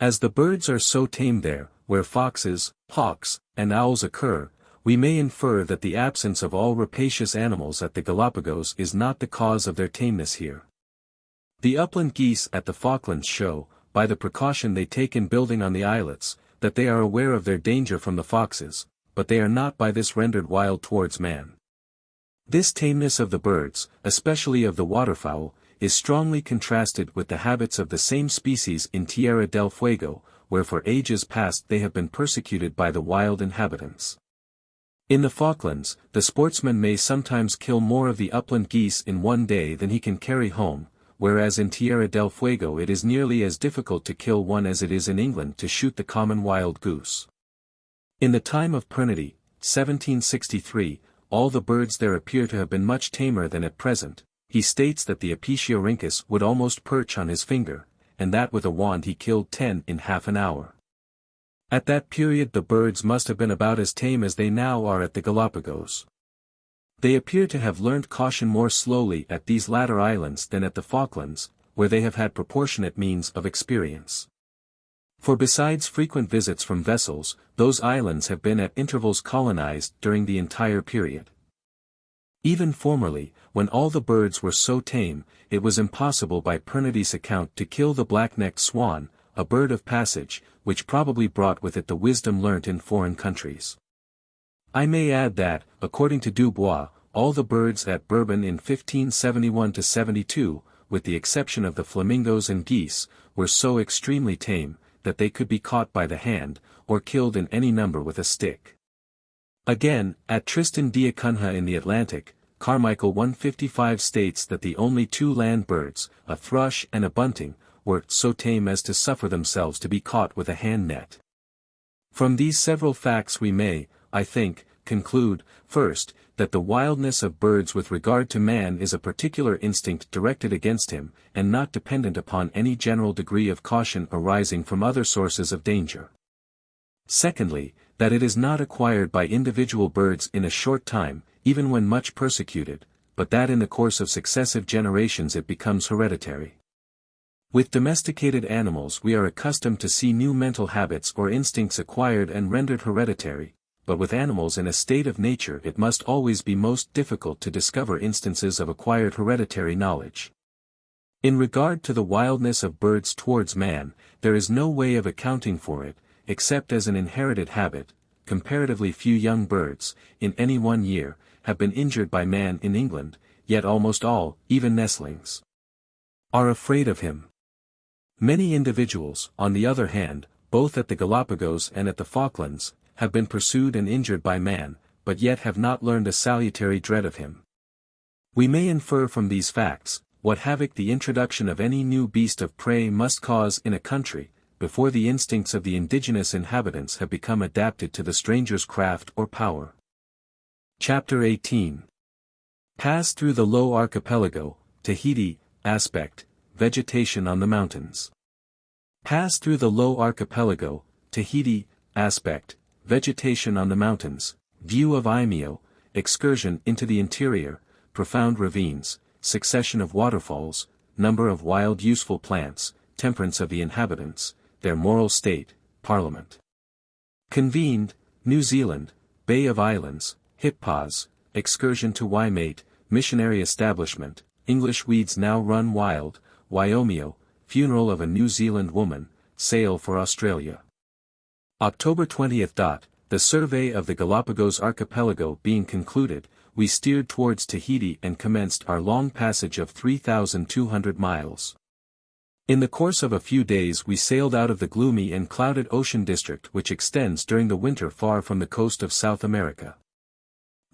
As the birds are so tame there, where foxes, hawks, and owls occur, we may infer that the absence of all rapacious animals at the Galapagos is not the cause of their tameness here. The upland geese at the Falklands show, by the precaution they take in building on the islets, that they are aware of their danger from the foxes, but they are not by this rendered wild towards man. This tameness of the birds, especially of the waterfowl, is strongly contrasted with the habits of the same species in Tierra del Fuego, where for ages past they have been persecuted by the wild inhabitants. In the Falklands, the sportsman may sometimes kill more of the upland geese in one day than he can carry home, whereas in Tierra del Fuego it is nearly as difficult to kill one as it is in England to shoot the common wild goose. In the time of Pernety, 1763, all the birds there appear to have been much tamer than at present. He states that the Apiciorhynchus would almost perch on his finger, and that with a wand he killed 10 in half an hour. At that period the birds must have been about as tame as they now are at the Galapagos. They appear to have learnt caution more slowly at these latter islands than at the Falklands, where they have had proportionate means of experience. For besides frequent visits from vessels, those islands have been at intervals colonized during the entire period. Even formerly, when all the birds were so tame, it was impossible by Pernety's account to kill the black-necked swan, a bird of passage, which probably brought with it the wisdom learnt in foreign countries. I may add that, according to Dubois, all the birds at Bourbon in 1571–72, with the exception of the flamingos and geese, were so extremely tame, that they could be caught by the hand, or killed in any number with a stick. Again, at Tristan d'Acunha in the Atlantic, Carmichael 155 states that the only 2 land birds, a thrush and a bunting, were so tame as to suffer themselves to be caught with a hand net. From these several facts we may, I think, conclude, first, that the wildness of birds with regard to man is a particular instinct directed against him, and not dependent upon any general degree of caution arising from other sources of danger. Secondly, that it is not acquired by individual birds in a short time, even when much persecuted, but that in the course of successive generations it becomes hereditary. With domesticated animals we are accustomed to see new mental habits or instincts acquired and rendered hereditary, but with animals in a state of nature it must always be most difficult to discover instances of acquired hereditary knowledge. In regard to the wildness of birds towards man, there is no way of accounting for it, except as an inherited habit. Comparatively few young birds, in any one year, have been injured by man in England, yet almost all, even nestlings, are afraid of him. Many individuals, on the other hand, both at the Galapagos and at the Falklands, have been pursued and injured by man, but yet have not learned a salutary dread of him. We may infer from these facts, what havoc the introduction of any new beast of prey must cause in a country, before the instincts of the indigenous inhabitants have become adapted to the stranger's craft or power. Chapter 18. Pass through the Low Archipelago, Tahiti, aspect, vegetation on the mountains. Pass through the low archipelago, Tahiti, aspect, vegetation on the mountains, view of Eimeo, excursion into the interior, profound ravines, succession of waterfalls, number of wild useful plants, temperance of the inhabitants, their moral state, parliament. Convened, New Zealand, Bay of Islands, Hippas, excursion to Waimate, missionary establishment, English weeds now run wild, Wyomio, funeral of a New Zealand woman, sail for Australia. October 20th. The survey of the Galapagos archipelago being concluded, we steered towards Tahiti and commenced our long passage of 3,200 miles. In the course of a few days we sailed out of the gloomy and clouded ocean district which extends during the winter far from the coast of South America.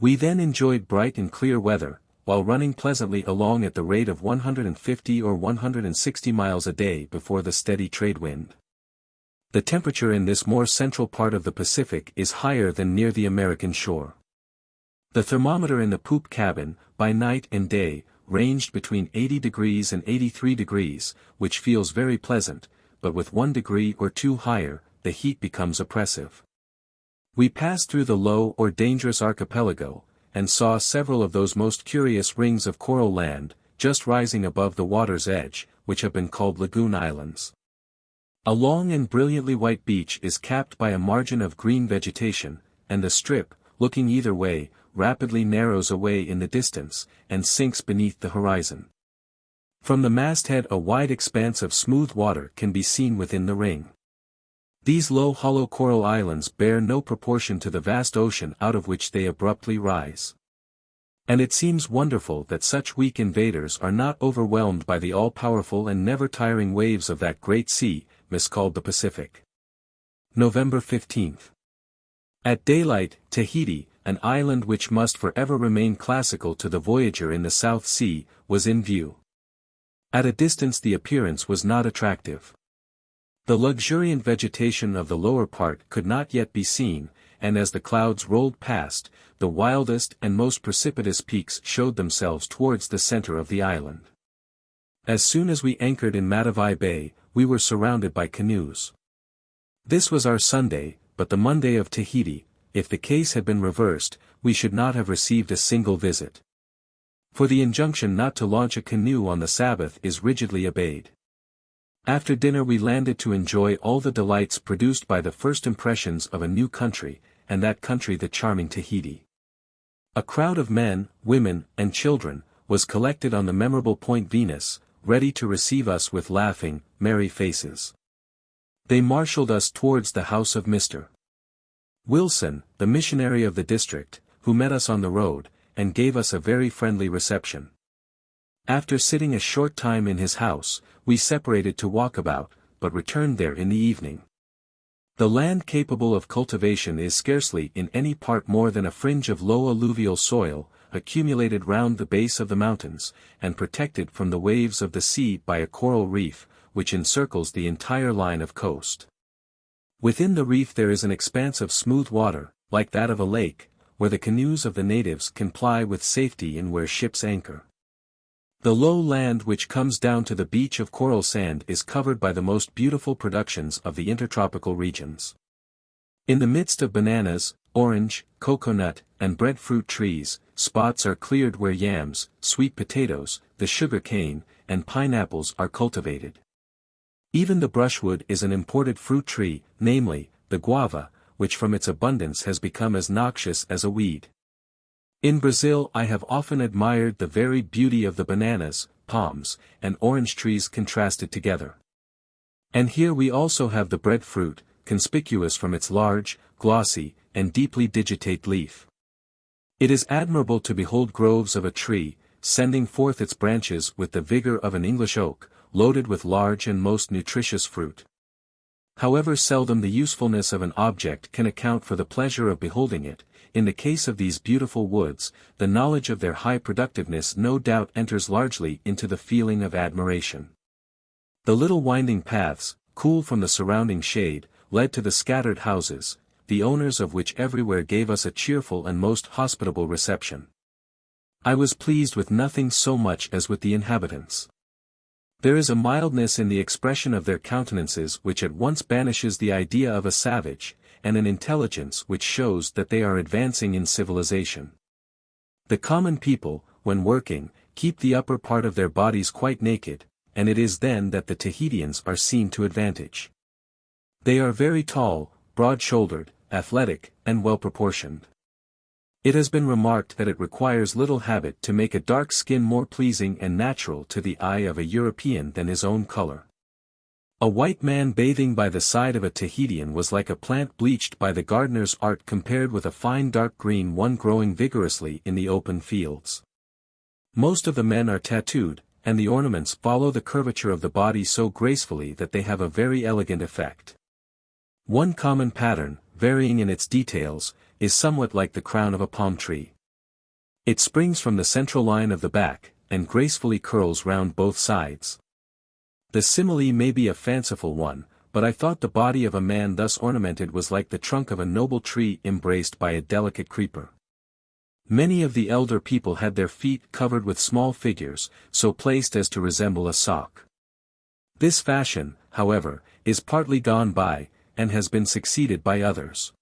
We then enjoyed bright and clear weather, while running pleasantly along at the rate of 150 or 160 miles a day before the steady trade wind. The temperature in this more central part of the Pacific is higher than near the American shore. The thermometer in the poop cabin, by night and day, ranged between 80 degrees and 83 degrees, which feels very pleasant, but with 1 degree or 2 higher, the heat becomes oppressive. We passed through the low or dangerous archipelago, and saw several of those most curious rings of coral land, just rising above the water's edge, which have been called lagoon islands. A long and brilliantly white beach is capped by a margin of green vegetation, and the strip, looking either way, rapidly narrows away in the distance, and sinks beneath the horizon. From the masthead a wide expanse of smooth water can be seen within the ring. These low hollow coral islands bear no proportion to the vast ocean out of which they abruptly rise. And it seems wonderful that such weak invaders are not overwhelmed by the all-powerful and never-tiring waves of that great sea, miscalled the Pacific. November 15th. At daylight, Tahiti, an island which must forever remain classical to the voyager in the South Sea, was in view. At a distance the appearance was not attractive. The luxuriant vegetation of the lower part could not yet be seen, and as the clouds rolled past, the wildest and most precipitous peaks showed themselves towards the center of the island. As soon as we anchored in Matavai Bay, we were surrounded by canoes. This was our Sunday, but the Monday of Tahiti. If the case had been reversed, we should not have received a single visit. For the injunction not to launch a canoe on the Sabbath is rigidly obeyed. After dinner we landed to enjoy all the delights produced by the first impressions of a new country, and that country the charming Tahiti. A crowd of men, women, and children, was collected on the memorable Point Venus, ready to receive us with laughing, merry faces. They marshaled us towards the house of Mr. Wilson, the missionary of the district, who met us on the road, and gave us a very friendly reception. After sitting a short time in his house, we separated to walk about, but returned there in the evening. The land capable of cultivation is scarcely in any part more than a fringe of low alluvial soil, accumulated round the base of the mountains, and protected from the waves of the sea by a coral reef, which encircles the entire line of coast. Within the reef there is an expanse of smooth water, like that of a lake, where the canoes of the natives can ply with safety and where ships anchor. The low land which comes down to the beach of coral sand is covered by the most beautiful productions of the intertropical regions. In the midst of bananas, orange, coconut, and breadfruit trees, spots are cleared where yams, sweet potatoes, the sugar cane, and pineapples are cultivated. Even the brushwood is an imported fruit tree, namely, the guava, which from its abundance has become as noxious as a weed. In Brazil I have often admired the varied beauty of the bananas, palms, and orange trees contrasted together. And here we also have the breadfruit, conspicuous from its large, glossy, and deeply digitate leaf. It is admirable to behold groves of a tree, sending forth its branches with the vigor of an English oak, loaded with large and most nutritious fruit. However seldom the usefulness of an object can account for the pleasure of beholding it, in the case of these beautiful woods, the knowledge of their high productiveness no doubt enters largely into the feeling of admiration. The little winding paths, cool from the surrounding shade, led to the scattered houses, the owners of which everywhere gave us a cheerful and most hospitable reception. I was pleased with nothing so much as with the inhabitants. There is a mildness in the expression of their countenances which at once banishes the idea of a savage, and an intelligence which shows that they are advancing in civilization. The common people, when working, keep the upper part of their bodies quite naked, and it is then that the Tahitians are seen to advantage. They are very tall, broad-shouldered, athletic, and well-proportioned. It has been remarked that it requires little habit to make a dark skin more pleasing and natural to the eye of a European than his own color. A white man bathing by the side of a Tahitian was like a plant bleached by the gardener's art compared with a fine dark green one growing vigorously in the open fields. Most of the men are tattooed, and the ornaments follow the curvature of the body so gracefully that they have a very elegant effect. One common pattern, varying in its details, is somewhat like the crown of a palm tree. It springs from the central line of the back, and gracefully curls round both sides. The simile may be a fanciful one, but I thought the body of a man thus ornamented was like the trunk of a noble tree embraced by a delicate creeper. Many of the elder people had their feet covered with small figures, so placed as to resemble a sock. This fashion, however, is partly gone by, and has been succeeded by others.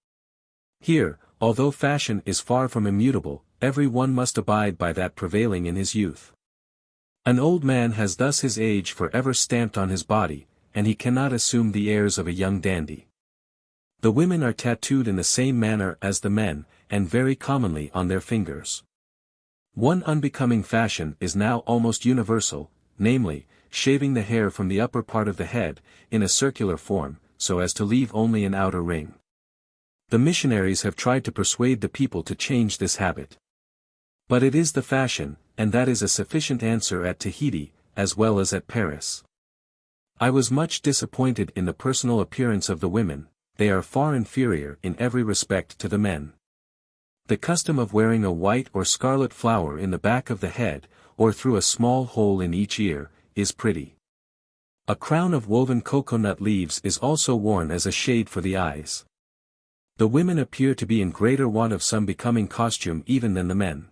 Here, although fashion is far from immutable, every one must abide by that prevailing in his youth. An old man has thus his age for ever stamped on his body, and he cannot assume the airs of a young dandy. The women are tattooed in the same manner as the men, and very commonly on their fingers. One unbecoming fashion is now almost universal, namely, shaving the hair from the upper part of the head, in a circular form, so as to leave only an outer ring. The missionaries have tried to persuade the people to change this habit. But it is the fashion, and that is a sufficient answer at Tahiti, as well as at Paris. I was much disappointed in the personal appearance of the women. They are far inferior in every respect to the men. The custom of wearing a white or scarlet flower in the back of the head, or through a small hole in each ear, is pretty. A crown of woven coconut leaves is also worn as a shade for the eyes. The women appear to be in greater want of some becoming costume even than the men.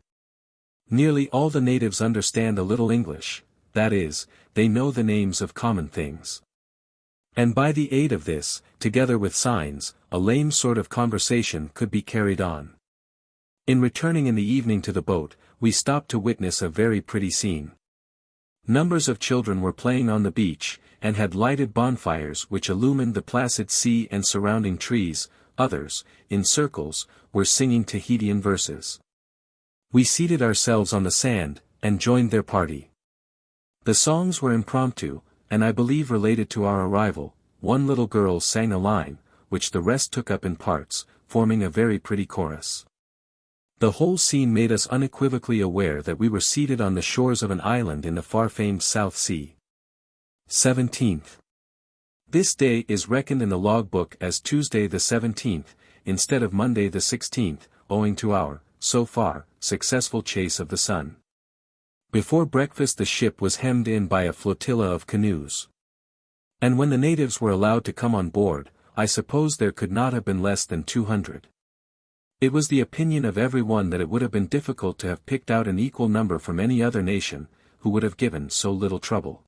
Nearly all the natives understand a little English, that is, they know the names of common things. And by the aid of this, together with signs, a lame sort of conversation could be carried on. In returning in the evening to the boat, we stopped to witness a very pretty scene. Numbers of children were playing on the beach, and had lighted bonfires which illumined the placid sea and surrounding trees. Others, in circles, were singing Tahitian verses. We seated ourselves on the sand, and joined their party. The songs were impromptu, and I believe related to our arrival. One little girl sang a line, which the rest took up in parts, forming a very pretty chorus. The whole scene made us unequivocally aware that we were seated on the shores of an island in the far-famed South Sea. 17th. This day is reckoned in the logbook as Tuesday the 17th, instead of Monday the 16th, owing to our, so far, successful chase of the sun. Before breakfast the ship was hemmed in by a flotilla of canoes. And when the natives were allowed to come on board, I suppose there could not have been less than 200. It was the opinion of everyone that it would have been difficult to have picked out an equal number from any other nation, who would have given so little trouble.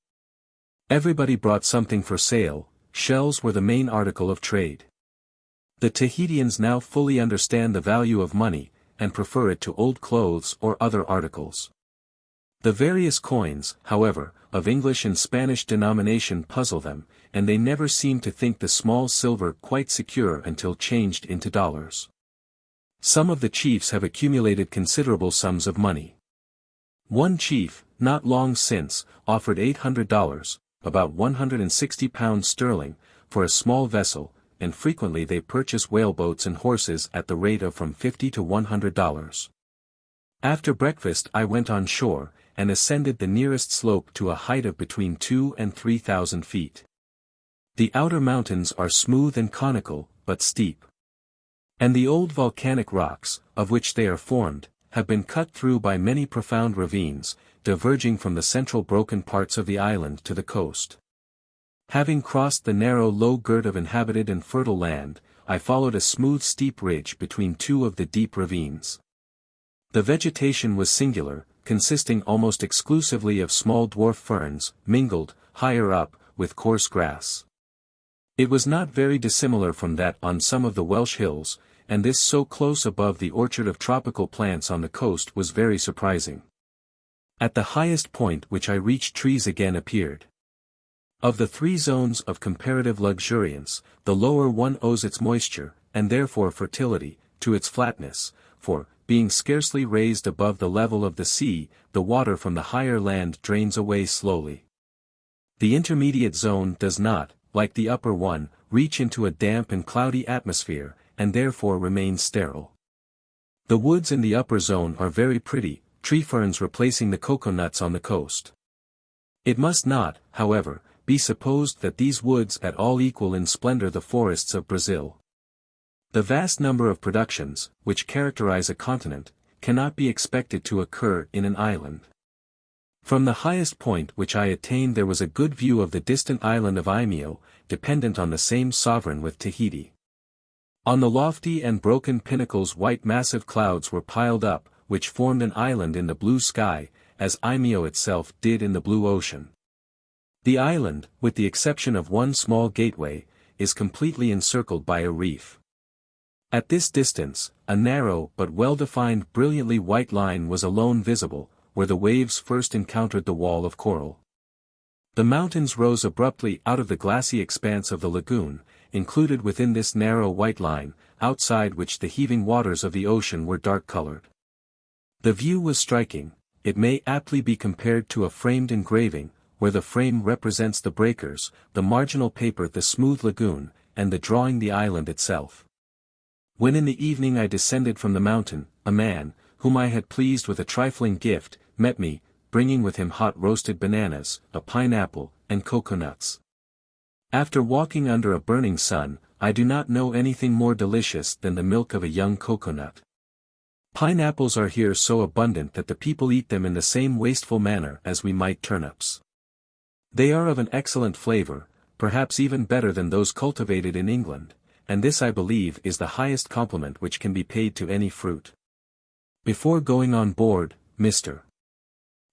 Everybody brought something for sale. Shells were the main article of trade. The Tahitians now fully understand the value of money, and prefer it to old clothes or other articles. The various coins, however, of English and Spanish denomination puzzle them, and they never seem to think the small silver quite secure until changed into dollars. Some of the chiefs have accumulated considerable sums of money. One chief, not long since, offered $800, about £160 sterling, for a small vessel, and frequently they purchase whaleboats and horses at the rate of from $50 to $100. After breakfast I went on shore, and ascended the nearest slope to a height of between 2,000 and 3,000 feet. The outer mountains are smooth and conical, but steep. And the old volcanic rocks, of which they are formed, have been cut through by many profound ravines, diverging from the central broken parts of the island to the coast. Having crossed the narrow low girt of inhabited and fertile land, I followed a smooth steep ridge between two of the deep ravines. The vegetation was singular, consisting almost exclusively of small dwarf ferns, mingled, higher up, with coarse grass. It was not very dissimilar from that on some of the Welsh hills, and this so close above the orchard of tropical plants on the coast was very surprising. At the highest point which I reached trees again appeared. Of the three zones of comparative luxuriance, the lower one owes its moisture, and therefore fertility, to its flatness, for, being scarcely raised above the level of the sea, the water from the higher land drains away slowly. The intermediate zone does not, like the upper one, reach into a damp and cloudy atmosphere, and therefore remains sterile. The woods in the upper zone are very pretty, tree ferns replacing the coconuts on the coast. It must not, however, be supposed that these woods at all equal in splendor the forests of Brazil. The vast number of productions, which characterize a continent, cannot be expected to occur in an island. From the highest point which I attained there was a good view of the distant island of Eimeo, dependent on the same sovereign with Tahiti. On the lofty and broken pinnacles white massive clouds were piled up, which formed an island in the blue sky, as Eimeo itself did in the blue ocean. The island, with the exception of one small gateway, is completely encircled by a reef. At this distance, a narrow but well-defined brilliantly white line was alone visible, where the waves first encountered the wall of coral. The mountains rose abruptly out of the glassy expanse of the lagoon, included within this narrow white line, outside which the heaving waters of the ocean were dark-colored. The view was striking. It may aptly be compared to a framed engraving, where the frame represents the breakers, the marginal paper the smooth lagoon, and the drawing the island itself. When in the evening I descended from the mountain, a man, whom I had pleased with a trifling gift, met me, bringing with him hot roasted bananas, a pineapple, and coconuts. After walking under a burning sun, I do not know anything more delicious than the milk of a young coconut. Pineapples are here so abundant that the people eat them in the same wasteful manner as we might turnips. They are of an excellent flavor, perhaps even better than those cultivated in England, and this I believe is the highest compliment which can be paid to any fruit. Before going on board, Mr.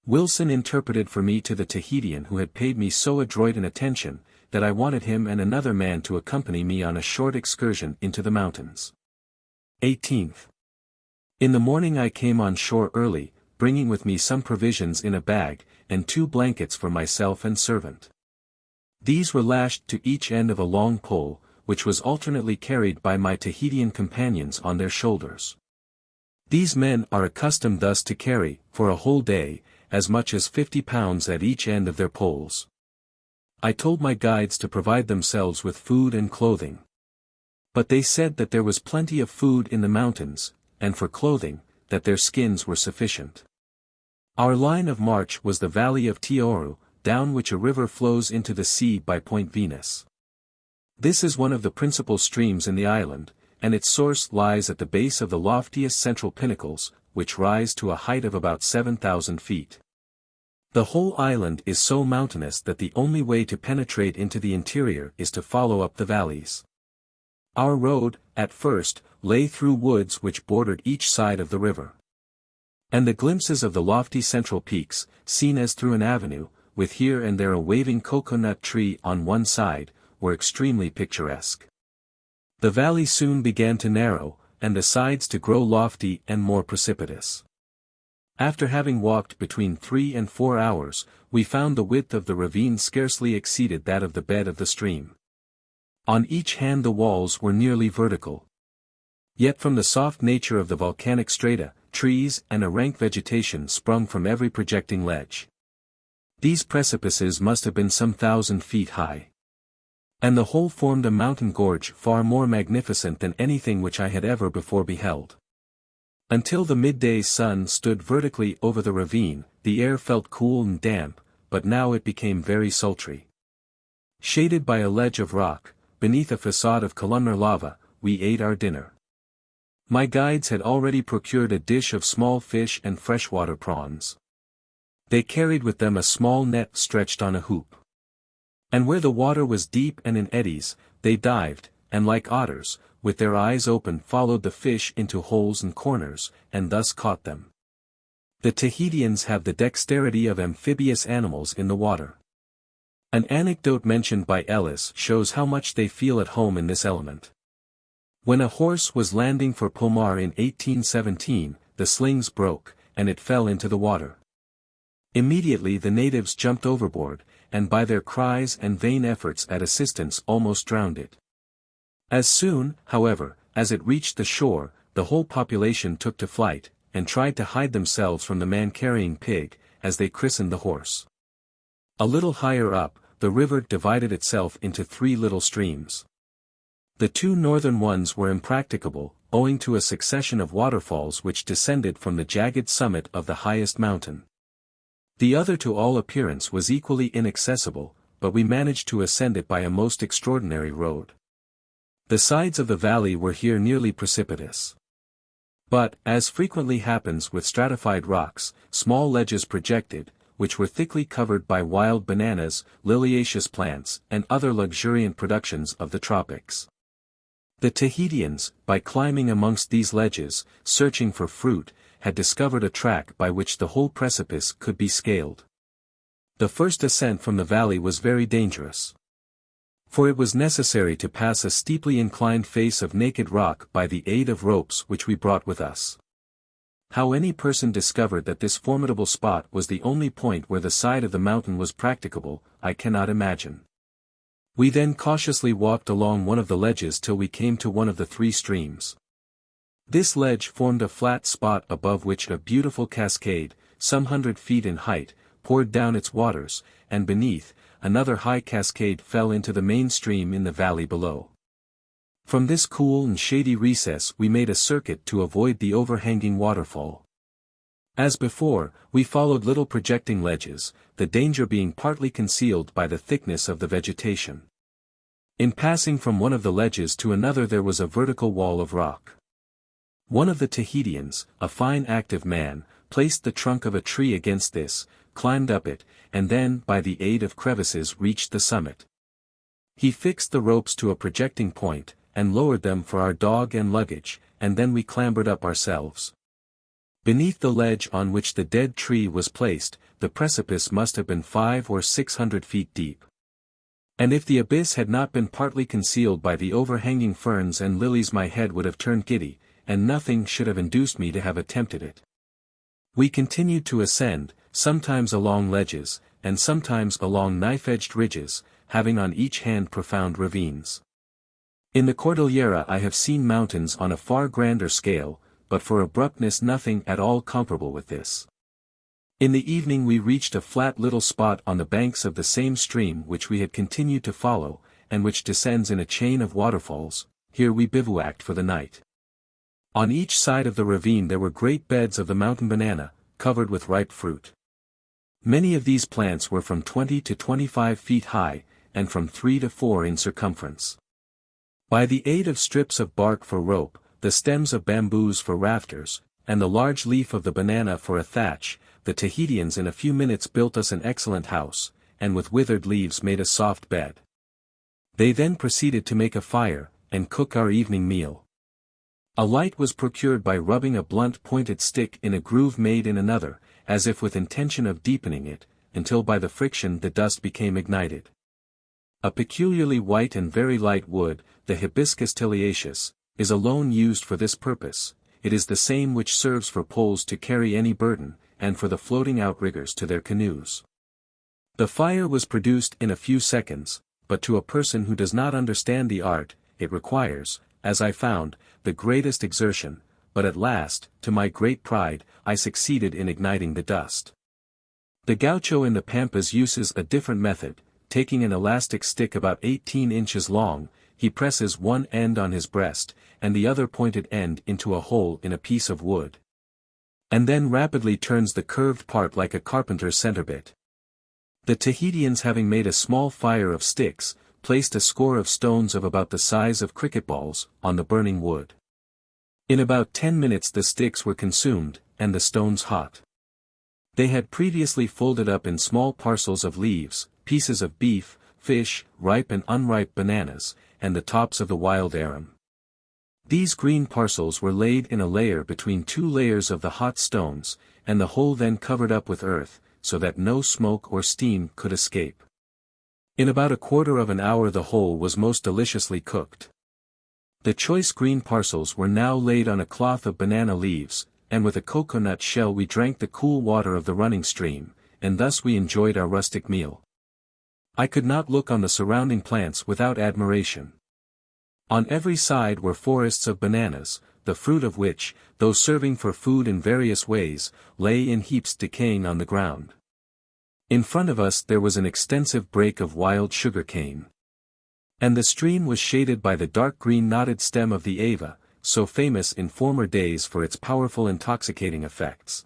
Wilson interpreted for me to the Tahitian who had paid me so adroit an attention, that I wanted him and another man to accompany me on a short excursion into the mountains. 18th. In the morning I came on shore early, bringing with me some provisions in a bag, and 2 blankets for myself and servant. These were lashed to each end of a long pole, which was alternately carried by my Tahitian companions on their shoulders. These men are accustomed thus to carry, for a whole day, as much as 50 pounds at each end of their poles. I told my guides to provide themselves with food and clothing. But they said that there was plenty of food in the mountains, and for clothing, that their skins were sufficient. Our line of march was the valley of Teoru, down which a river flows into the sea by Point Venus. This is one of the principal streams in the island, and its source lies at the base of the loftiest central pinnacles, which rise to a height of about 7,000 feet. The whole island is so mountainous that the only way to penetrate into the interior is to follow up the valleys. Our road, at first, lay through woods which bordered each side of the river. And the glimpses of the lofty central peaks, seen as through an avenue, with here and there a waving coconut tree on one side, were extremely picturesque. The valley soon began to narrow, and the sides to grow lofty and more precipitous. After having walked between 3 and 4 hours, we found the width of the ravine scarcely exceeded that of the bed of the stream. On each hand the walls were nearly vertical. Yet from the soft nature of the volcanic strata, trees and a rank vegetation sprung from every projecting ledge. These precipices must have been some 1,000 feet high. And the whole formed a mountain gorge far more magnificent than anything which I had ever before beheld. Until the midday sun stood vertically over the ravine, the air felt cool and damp, but now it became very sultry. Shaded by a ledge of rock, beneath a facade of columnar lava, we ate our dinner. My guides had already procured a dish of small fish and freshwater prawns. They carried with them a small net stretched on a hoop. And where the water was deep and in eddies, they dived, and like otters, with their eyes open followed the fish into holes and corners, and thus caught them. The Tahitians have the dexterity of amphibious animals in the water. An anecdote mentioned by Ellis shows how much they feel at home in this element. When a horse was landing for Pomar in 1817, the slings broke, and it fell into the water. Immediately the natives jumped overboard, and by their cries and vain efforts at assistance almost drowned it. As soon, however, as it reached the shore, the whole population took to flight, and tried to hide themselves from the man-carrying pig, as they christened the horse. A little higher up, the river divided itself into 3 little streams. The 2 northern ones were impracticable, owing to a succession of waterfalls which descended from the jagged summit of the highest mountain. The other to all appearance was equally inaccessible, but we managed to ascend it by a most extraordinary road. The sides of the valley were here nearly precipitous. But, as frequently happens with stratified rocks, small ledges projected, which were thickly covered by wild bananas, liliaceous plants, and other luxuriant productions of the tropics. The Tahitians, by climbing amongst these ledges, searching for fruit, had discovered a track by which the whole precipice could be scaled. The first ascent from the valley was very dangerous. For it was necessary to pass a steeply inclined face of naked rock by the aid of ropes which we brought with us. How any person discovered that this formidable spot was the only point where the side of the mountain was practicable, I cannot imagine. We then cautiously walked along one of the ledges till we came to one of the 3 streams. This ledge formed a flat spot above which a beautiful cascade, some 100 feet in height, poured down its waters, and beneath, another high cascade fell into the main stream in the valley below. From this cool and shady recess we made a circuit to avoid the overhanging waterfall. As before, we followed little projecting ledges, the danger being partly concealed by the thickness of the vegetation. In passing from one of the ledges to another there was a vertical wall of rock. One of the Tahitians, a fine active man, placed the trunk of a tree against this, climbed up it, and then by the aid of crevices reached the summit. He fixed the ropes to a projecting point, and lowered them for our dog and luggage, and then we clambered up ourselves. Beneath the ledge on which the dead tree was placed, the precipice must have been 500 or 600 feet deep. And if the abyss had not been partly concealed by the overhanging ferns and lilies my head would have turned giddy, and nothing should have induced me to have attempted it. We continued to ascend, sometimes along ledges, and sometimes along knife-edged ridges, having on each hand profound ravines. In the Cordillera I have seen mountains on a far grander scale, but for abruptness nothing at all comparable with this. In the evening we reached a flat little spot on the banks of the same stream which we had continued to follow, and which descends in a chain of waterfalls. Here we bivouacked for the night. On each side of the ravine there were great beds of the mountain banana, covered with ripe fruit. Many of these plants were from 20 to 25 feet high, and from 3 to 4 in circumference. By the aid of strips of bark for rope, the stems of bamboos for rafters, and the large leaf of the banana for a thatch, the Tahitians in a few minutes built us an excellent house, and with withered leaves made a soft bed. They then proceeded to make a fire, and cook our evening meal. A light was procured by rubbing a blunt pointed stick in a groove made in another, as if with intention of deepening it, until by the friction the dust became ignited. A peculiarly white and very light wood, the hibiscus tiliaceus, is alone used for this purpose. It is the same which serves for poles to carry any burden, and for the floating outriggers to their canoes. The fire was produced in a few seconds, but to a person who does not understand the art, it requires, as I found, the greatest exertion, but at last, to my great pride, I succeeded in igniting the dust. The gaucho in the Pampas uses a different method. Taking an elastic stick about 18 inches long, he presses one end on his breast, and the other pointed end into a hole in a piece of wood. And then rapidly turns the curved part like a carpenter's centerbit. The Tahitians having made a small fire of sticks, placed a score of stones of about the size of cricket balls, on the burning wood. In about 10 minutes the sticks were consumed, and the stones hot. They had previously folded up in small parcels of leaves, pieces of beef, fish, ripe and unripe bananas, and the tops of the wild arum. These green parcels were laid in a layer between 2 layers of the hot stones, and the whole then covered up with earth, so that no smoke or steam could escape. In about a quarter of an hour the whole was most deliciously cooked. The choice green parcels were now laid on a cloth of banana leaves, and with a coconut shell we drank the cool water of the running stream, and thus we enjoyed our rustic meal. I could not look on the surrounding plants without admiration. On every side were forests of bananas, the fruit of which, though serving for food in various ways, lay in heaps decaying on the ground. In front of us there was an extensive brake of wild sugar cane. And the stream was shaded by the dark green knotted stem of the Ava, so famous in former days for its powerful intoxicating effects.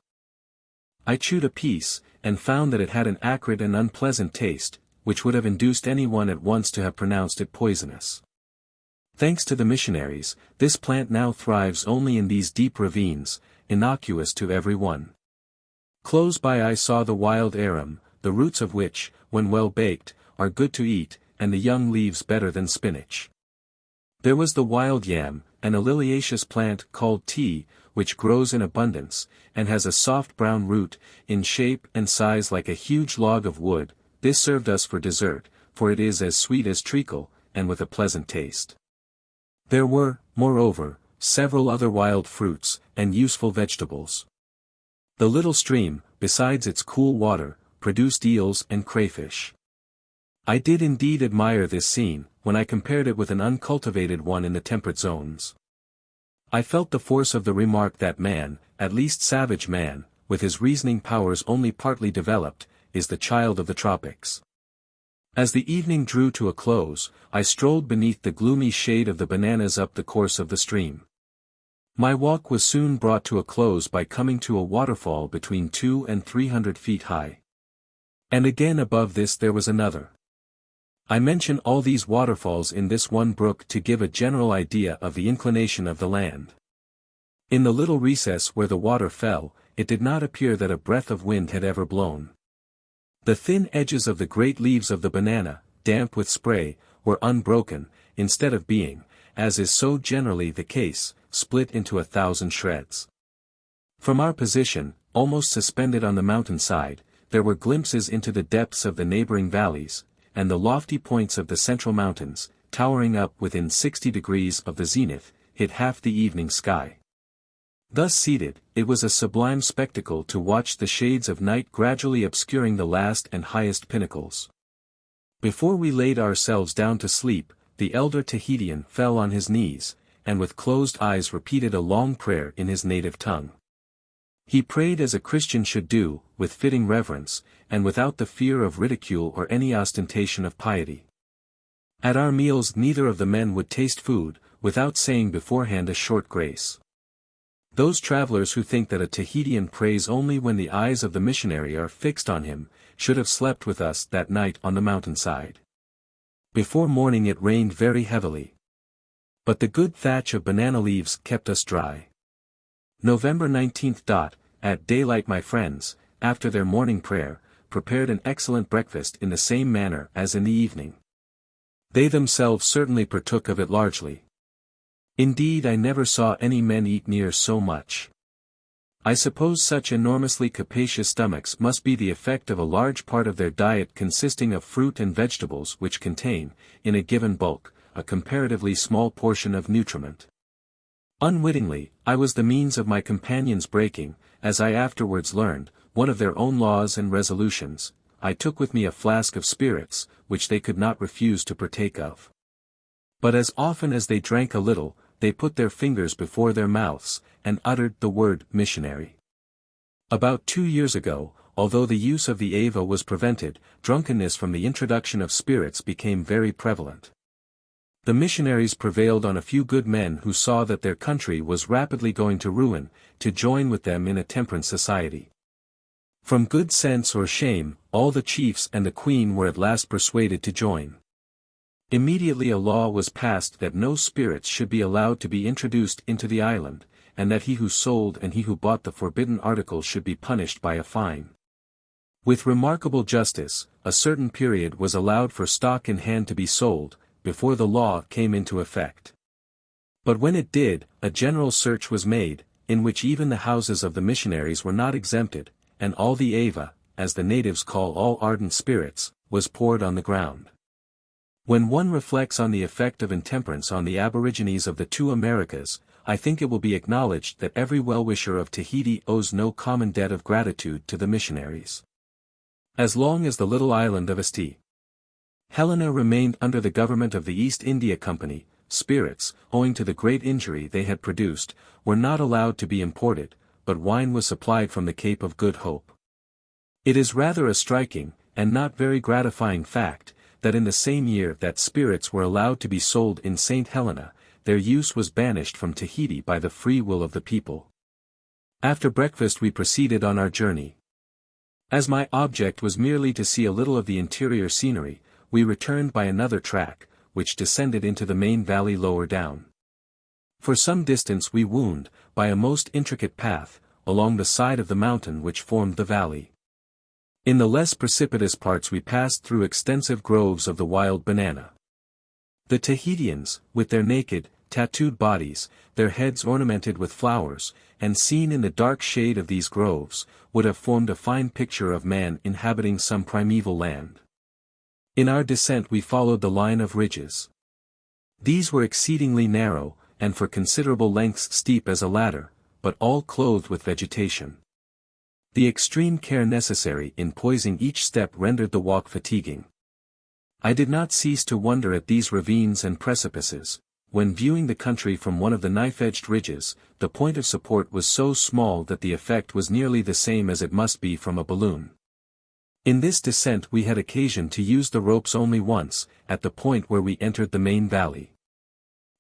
I chewed a piece, and found that it had an acrid and unpleasant taste, which would have induced anyone at once to have pronounced it poisonous. Thanks to the missionaries, this plant now thrives only in these deep ravines, innocuous to every one. Close by I saw the wild arum, the roots of which, when well baked, are good to eat, and the young leaves better than spinach. There was the wild yam, and a liliaceous plant called tea, which grows in abundance, and has a soft brown root, in shape and size like a huge log of wood. This served us for dessert, for it is as sweet as treacle, and with a pleasant taste. There were, moreover, several other wild fruits, and useful vegetables. The little stream, besides its cool water, produced eels and crayfish. I did indeed admire this scene, when I compared it with an uncultivated one in the temperate zones. I felt the force of the remark that man, at least savage man, with his reasoning powers only partly developed, is the child of the tropics. As the evening drew to a close, I strolled beneath the gloomy shade of the bananas up the course of the stream. My walk was soon brought to a close by coming to a waterfall between 200 and 300 feet high. And again above this there was another. I mention all these waterfalls in this one brook to give a general idea of the inclination of the land. In the little recess where the water fell, it did not appear that a breath of wind had ever blown. The thin edges of the great leaves of the banana, damp with spray, were unbroken, instead of being, as is so generally the case, split into 1,000 shreds. From our position, almost suspended on the mountainside, there were glimpses into the depths of the neighboring valleys, and the lofty points of the central mountains, towering up within 60 degrees of the zenith, hid half the evening sky. Thus seated, it was a sublime spectacle to watch the shades of night gradually obscuring the last and highest pinnacles. Before we laid ourselves down to sleep, the elder Tahitian fell on his knees, and with closed eyes repeated a long prayer in his native tongue. He prayed as a Christian should do, with fitting reverence, and without the fear of ridicule or any ostentation of piety. At our meals neither of the men would taste food, without saying beforehand a short grace. Those travelers who think that a Tahitian prays only when the eyes of the missionary are fixed on him, should have slept with us that night on the mountainside. Before morning it rained very heavily. But the good thatch of banana leaves kept us dry. November 19th. At daylight my friends, after their morning prayer, prepared an excellent breakfast in the same manner as in the evening. They themselves certainly partook of it largely. Indeed I never saw any men eat near so much. I suppose such enormously capacious stomachs must be the effect of a large part of their diet consisting of fruit and vegetables which contain, in a given bulk, a comparatively small portion of nutriment. Unwittingly, I was the means of my companions breaking, as I afterwards learned, one of their own laws and resolutions. I took with me a flask of spirits, which they could not refuse to partake of. But as often as they drank a little, they put their fingers before their mouths, and uttered the word missionary. About 2 years ago, although the use of the Ava was prevented, drunkenness from the introduction of spirits became very prevalent. The missionaries prevailed on a few good men who saw that their country was rapidly going to ruin, to join with them in a temperance society. From good sense or shame, all the chiefs and the queen were at last persuaded to join. Immediately a law was passed that no spirits should be allowed to be introduced into the island, and that he who sold and he who bought the forbidden article should be punished by a fine. With remarkable justice, a certain period was allowed for stock in hand to be sold, before the law came into effect. But when it did, a general search was made, in which even the houses of the missionaries were not exempted, and all the Ava, as the natives call all ardent spirits, was poured on the ground. When one reflects on the effect of intemperance on the aborigines of the two Americas, I think it will be acknowledged that every well-wisher of Tahiti owes no common debt of gratitude to the missionaries. As long as the little island of St. Helena remained under the government of the East India Company, spirits, owing to the great injury they had produced, were not allowed to be imported, but wine was supplied from the Cape of Good Hope. It is rather a striking, and not very gratifying fact, that in the same year that spirits were allowed to be sold in St. Helena, their use was banished from Tahiti by the free will of the people. After breakfast we proceeded on our journey. As my object was merely to see a little of the interior scenery, we returned by another track, which descended into the main valley lower down. For some distance we wound, by a most intricate path, along the side of the mountain which formed the valley. In the less precipitous parts we passed through extensive groves of the wild banana. The Tahitians, with their naked, tattooed bodies, their heads ornamented with flowers, and seen in the dark shade of these groves, would have formed a fine picture of man inhabiting some primeval land. In our descent we followed the line of ridges. These were exceedingly narrow, and for considerable lengths steep as a ladder, but all clothed with vegetation. The extreme care necessary in poising each step rendered the walk fatiguing. I did not cease to wonder at these ravines and precipices. When viewing the country from one of the knife-edged ridges, the point of support was so small that the effect was nearly the same as it must be from a balloon. In this descent we had occasion to use the ropes only once, at the point where we entered the main valley.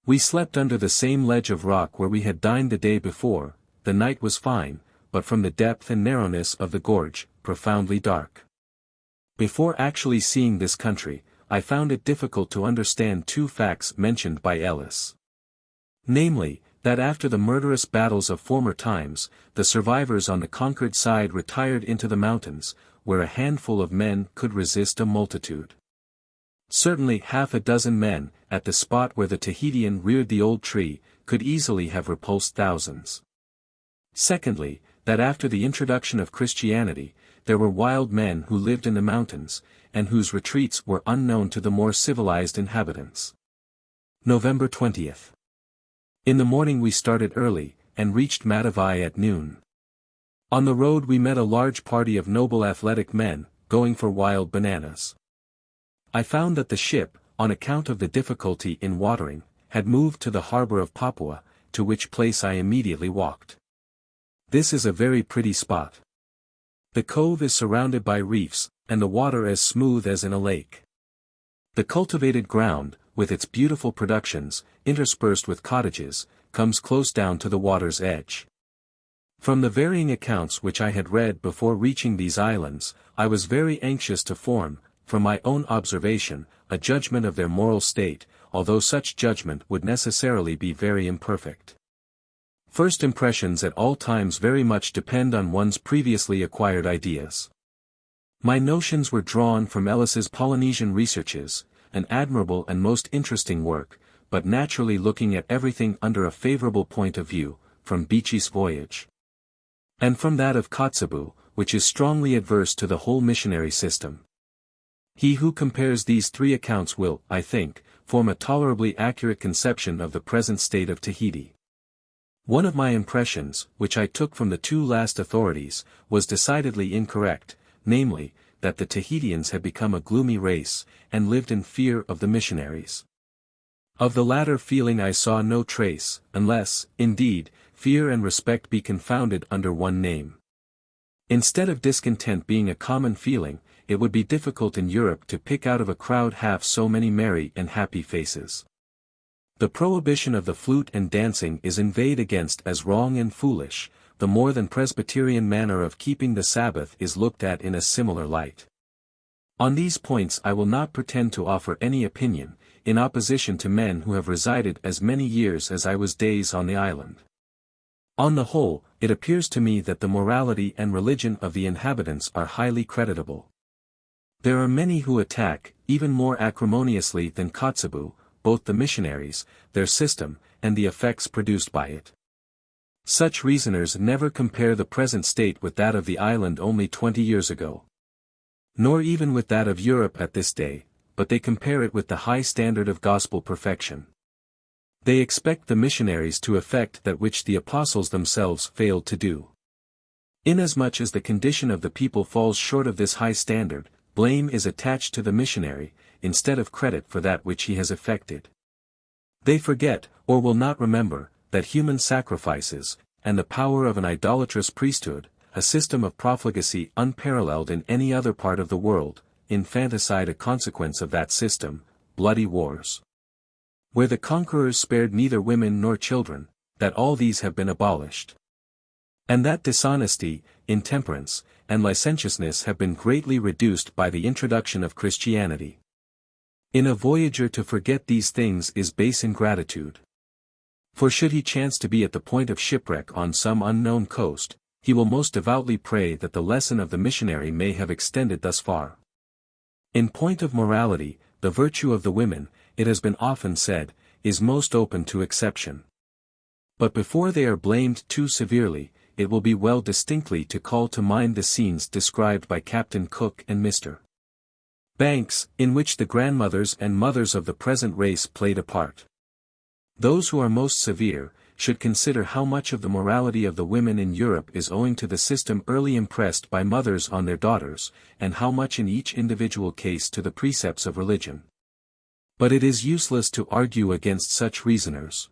We slept under the same ledge of rock where we had dined the day before. The night was fine, but from the depth and narrowness of the gorge, profoundly dark. Before actually seeing this country, I found it difficult to understand two facts mentioned by Ellis. Namely, that after the murderous battles of former times, the survivors on the conquered side retired into the mountains, where a handful of men could resist a multitude. Certainly half a dozen men, at the spot where the Tahitian reared the old tree, could easily have repulsed thousands. Secondly, that after the introduction of Christianity, there were wild men who lived in the mountains, and whose retreats were unknown to the more civilized inhabitants. November 20th. In the morning we started early, and reached Matavai at noon. On the road we met a large party of noble athletic men, going for wild bananas. I found that the ship, on account of the difficulty in watering, had moved to the harbor of Papua, to which place I immediately walked. This is a very pretty spot. The cove is surrounded by reefs, and the water as smooth as in a lake. The cultivated ground, with its beautiful productions, interspersed with cottages, comes close down to the water's edge. From the varying accounts which I had read before reaching these islands, I was very anxious to form, from my own observation, a judgment of their moral state, although such judgment would necessarily be very imperfect. First impressions at all times very much depend on one's previously acquired ideas. My notions were drawn from Ellis's Polynesian Researches, an admirable and most interesting work, but naturally looking at everything under a favorable point of view, from Beechey's Voyage. And from that of Kotzebue, which is strongly adverse to the whole missionary system. He who compares these three accounts will, I think, form a tolerably accurate conception of the present state of Tahiti. One of my impressions, which I took from the two last authorities, was decidedly incorrect, namely, that the Tahitians had become a gloomy race, and lived in fear of the missionaries. Of the latter feeling I saw no trace, unless, indeed, fear and respect be confounded under one name. Instead of discontent being a common feeling, it would be difficult in Europe to pick out of a crowd half so many merry and happy faces. The prohibition of the flute and dancing is inveighed against as wrong and foolish. The more than Presbyterian manner of keeping the Sabbath is looked at in a similar light. On these points I will not pretend to offer any opinion, in opposition to men who have resided as many years as I was days on the island. On the whole, it appears to me that the morality and religion of the inhabitants are highly creditable. There are many who attack, even more acrimoniously than Kotzebue, both the missionaries, their system, and the effects produced by it. Such reasoners never compare the present state with that of the island only 20 years ago. Nor even with that of Europe at this day, but they compare it with the high standard of gospel perfection. They expect the missionaries to effect that which the apostles themselves failed to do. Inasmuch as the condition of the people falls short of this high standard, blame is attached to the missionary, instead of credit for that which he has effected. They forget, or will not remember, that human sacrifices, and the power of an idolatrous priesthood, a system of profligacy unparalleled in any other part of the world, infanticide a consequence of that system, bloody wars, where the conquerors spared neither women nor children, that all these have been abolished. And that dishonesty, intemperance, and licentiousness have been greatly reduced by the introduction of Christianity. In a voyager to forget these things is base ingratitude. For should he chance to be at the point of shipwreck on some unknown coast, he will most devoutly pray that the lesson of the missionary may have extended thus far. In point of morality, the virtue of the women, it has been often said, is most open to exception. But before they are blamed too severely, it will be well distinctly to call to mind the scenes described by Captain Cook and Mr. Banks, in which the grandmothers and mothers of the present race played a part. Those who are most severe, should consider how much of the morality of the women in Europe is owing to the system early impressed by mothers on their daughters, and how much in each individual case to the precepts of religion. But it is useless to argue against such reasoners.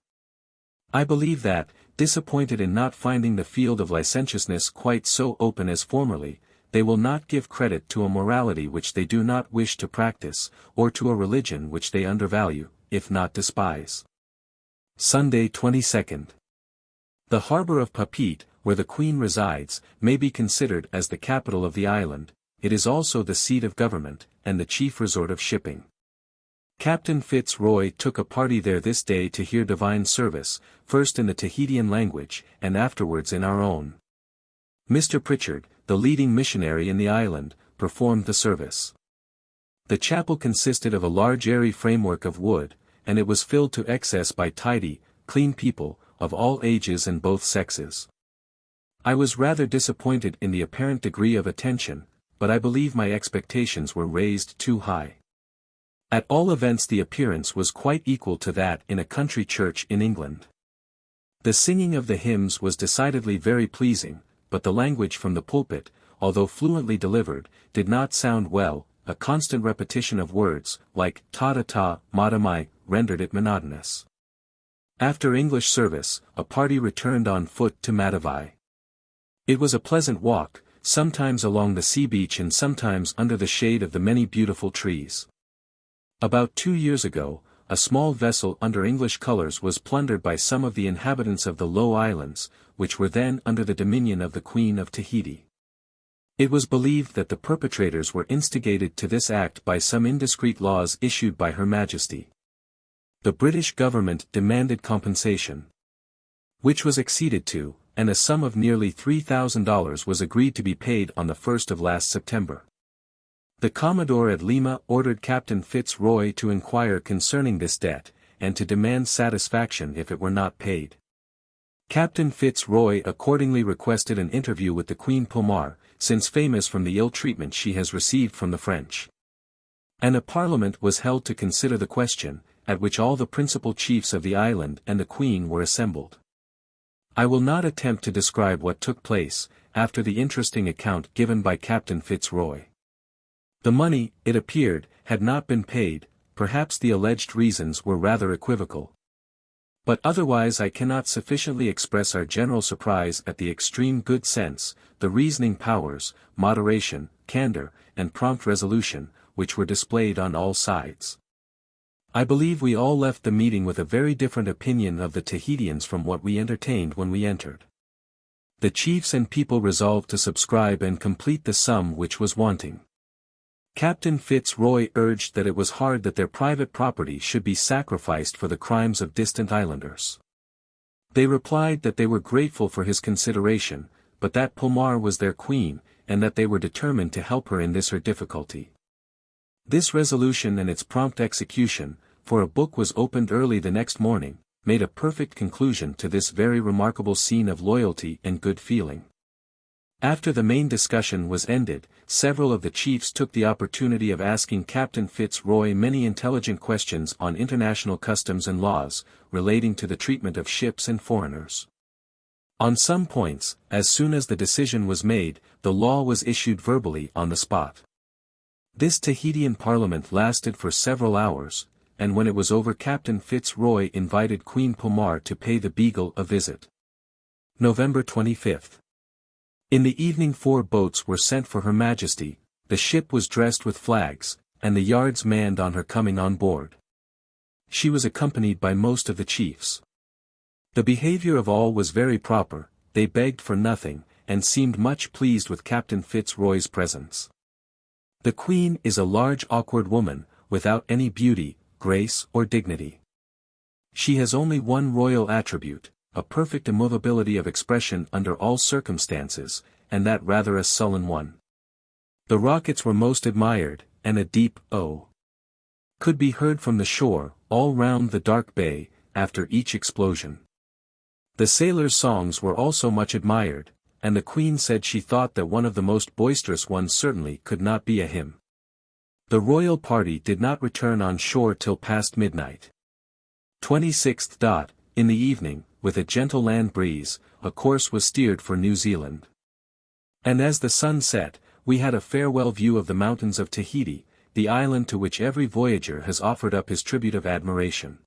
I believe that, disappointed in not finding the field of licentiousness quite so open as formerly, they will not give credit to a morality which they do not wish to practice, or to a religion which they undervalue, if not despise. Sunday 22nd. The harbour of Papeete, where the Queen resides, may be considered as the capital of the island. It is also the seat of government, and the chief resort of shipping. Captain FitzRoy took a party there this day to hear divine service, first in the Tahitian language, and afterwards in our own. Mr. Pritchard, the leading missionary in the island, performed the service. The chapel consisted of a large airy framework of wood, and it was filled to excess by tidy, clean people, of all ages and both sexes. I was rather disappointed in the apparent degree of attention, but I believe my expectations were raised too high. At all events the appearance was quite equal to that in a country church in England. The singing of the hymns was decidedly very pleasing, but the language from the pulpit, although fluently delivered, did not sound well. A constant repetition of words, like ta-ta-ta, ma-ta-mai, rendered it monotonous. After English service, a party returned on foot to Matavai. It was a pleasant walk, sometimes along the sea beach and sometimes under the shade of the many beautiful trees. About 2 years ago, a small vessel under English colours was plundered by some of the inhabitants of the Low Islands, which were then under the dominion of the Queen of Tahiti. It was believed that the perpetrators were instigated to this act by some indiscreet laws issued by Her Majesty. The British government demanded compensation, which was acceded to, and a sum of nearly $3,000 was agreed to be paid on the 1st of last September. The Commodore at Lima ordered Captain FitzRoy to inquire concerning this debt, and to demand satisfaction if it were not paid. Captain FitzRoy accordingly requested an interview with the Queen Pomar, since famous from the ill treatment she has received from the French. And a parliament was held to consider the question, at which all the principal chiefs of the island and the Queen were assembled. I will not attempt to describe what took place, after the interesting account given by Captain FitzRoy. The money, it appeared, had not been paid, perhaps the alleged reasons were rather equivocal. But otherwise I cannot sufficiently express our general surprise at the extreme good sense, the reasoning powers, moderation, candor, and prompt resolution, which were displayed on all sides. I believe we all left the meeting with a very different opinion of the Tahitians from what we entertained when we entered. The chiefs and people resolved to subscribe and complete the sum which was wanting. Captain FitzRoy urged that it was hard that their private property should be sacrificed for the crimes of distant islanders. They replied that they were grateful for his consideration, but that Pomar was their queen, and that they were determined to help her in this her difficulty. This resolution and its prompt execution, for a book was opened early the next morning, made a perfect conclusion to this very remarkable scene of loyalty and good feeling. After the main discussion was ended, several of the chiefs took the opportunity of asking Captain FitzRoy many intelligent questions on international customs and laws, relating to the treatment of ships and foreigners. On some points, as soon as the decision was made, the law was issued verbally on the spot. This Tahitian parliament lasted for several hours, and when it was over Captain FitzRoy invited Queen Pomar to pay the Beagle a visit. November 25. In the evening 4 boats were sent for Her Majesty, the ship was dressed with flags, and the yards manned on her coming on board. She was accompanied by most of the chiefs. The behavior of all was very proper, they begged for nothing, and seemed much pleased with Captain FitzRoy's presence. The Queen is a large awkward woman, without any beauty, grace or dignity. She has only one royal attribute, a perfect immovability of expression under all circumstances, and that rather a sullen one. The rockets were most admired, and a deep "oh" could be heard from the shore, all round the dark bay, after each explosion. The sailors' songs were also much admired, and the Queen said she thought that one of the most boisterous ones certainly could not be a hymn. The royal party did not return on shore till past midnight. 26th. In the evening, with a gentle land breeze, a course was steered for New Zealand. And as the sun set, we had a farewell view of the mountains of Tahiti, the island to which every voyager has offered up his tribute of admiration.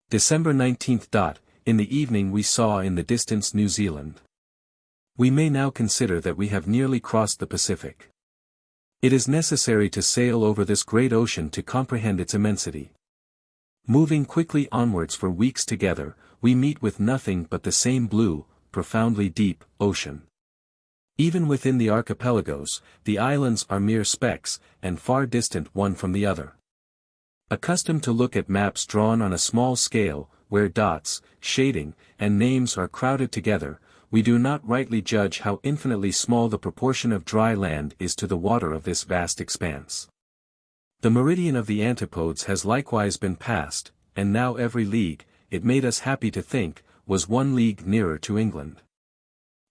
December 19th. In the evening we saw in the distance New Zealand. We may now consider that we have nearly crossed the Pacific. It is necessary to sail over this great ocean to comprehend its immensity. Moving quickly onwards for weeks together, we meet with nothing but the same blue, profoundly deep, ocean. Even within the archipelagos, the islands are mere specks, and far distant one from the other. Accustomed to look at maps drawn on a small scale, where dots, shading, and names are crowded together, we do not rightly judge how infinitely small the proportion of dry land is to the water of this vast expanse. The meridian of the antipodes has likewise been passed, and now every league, it made us happy to think, was 1 league nearer to England.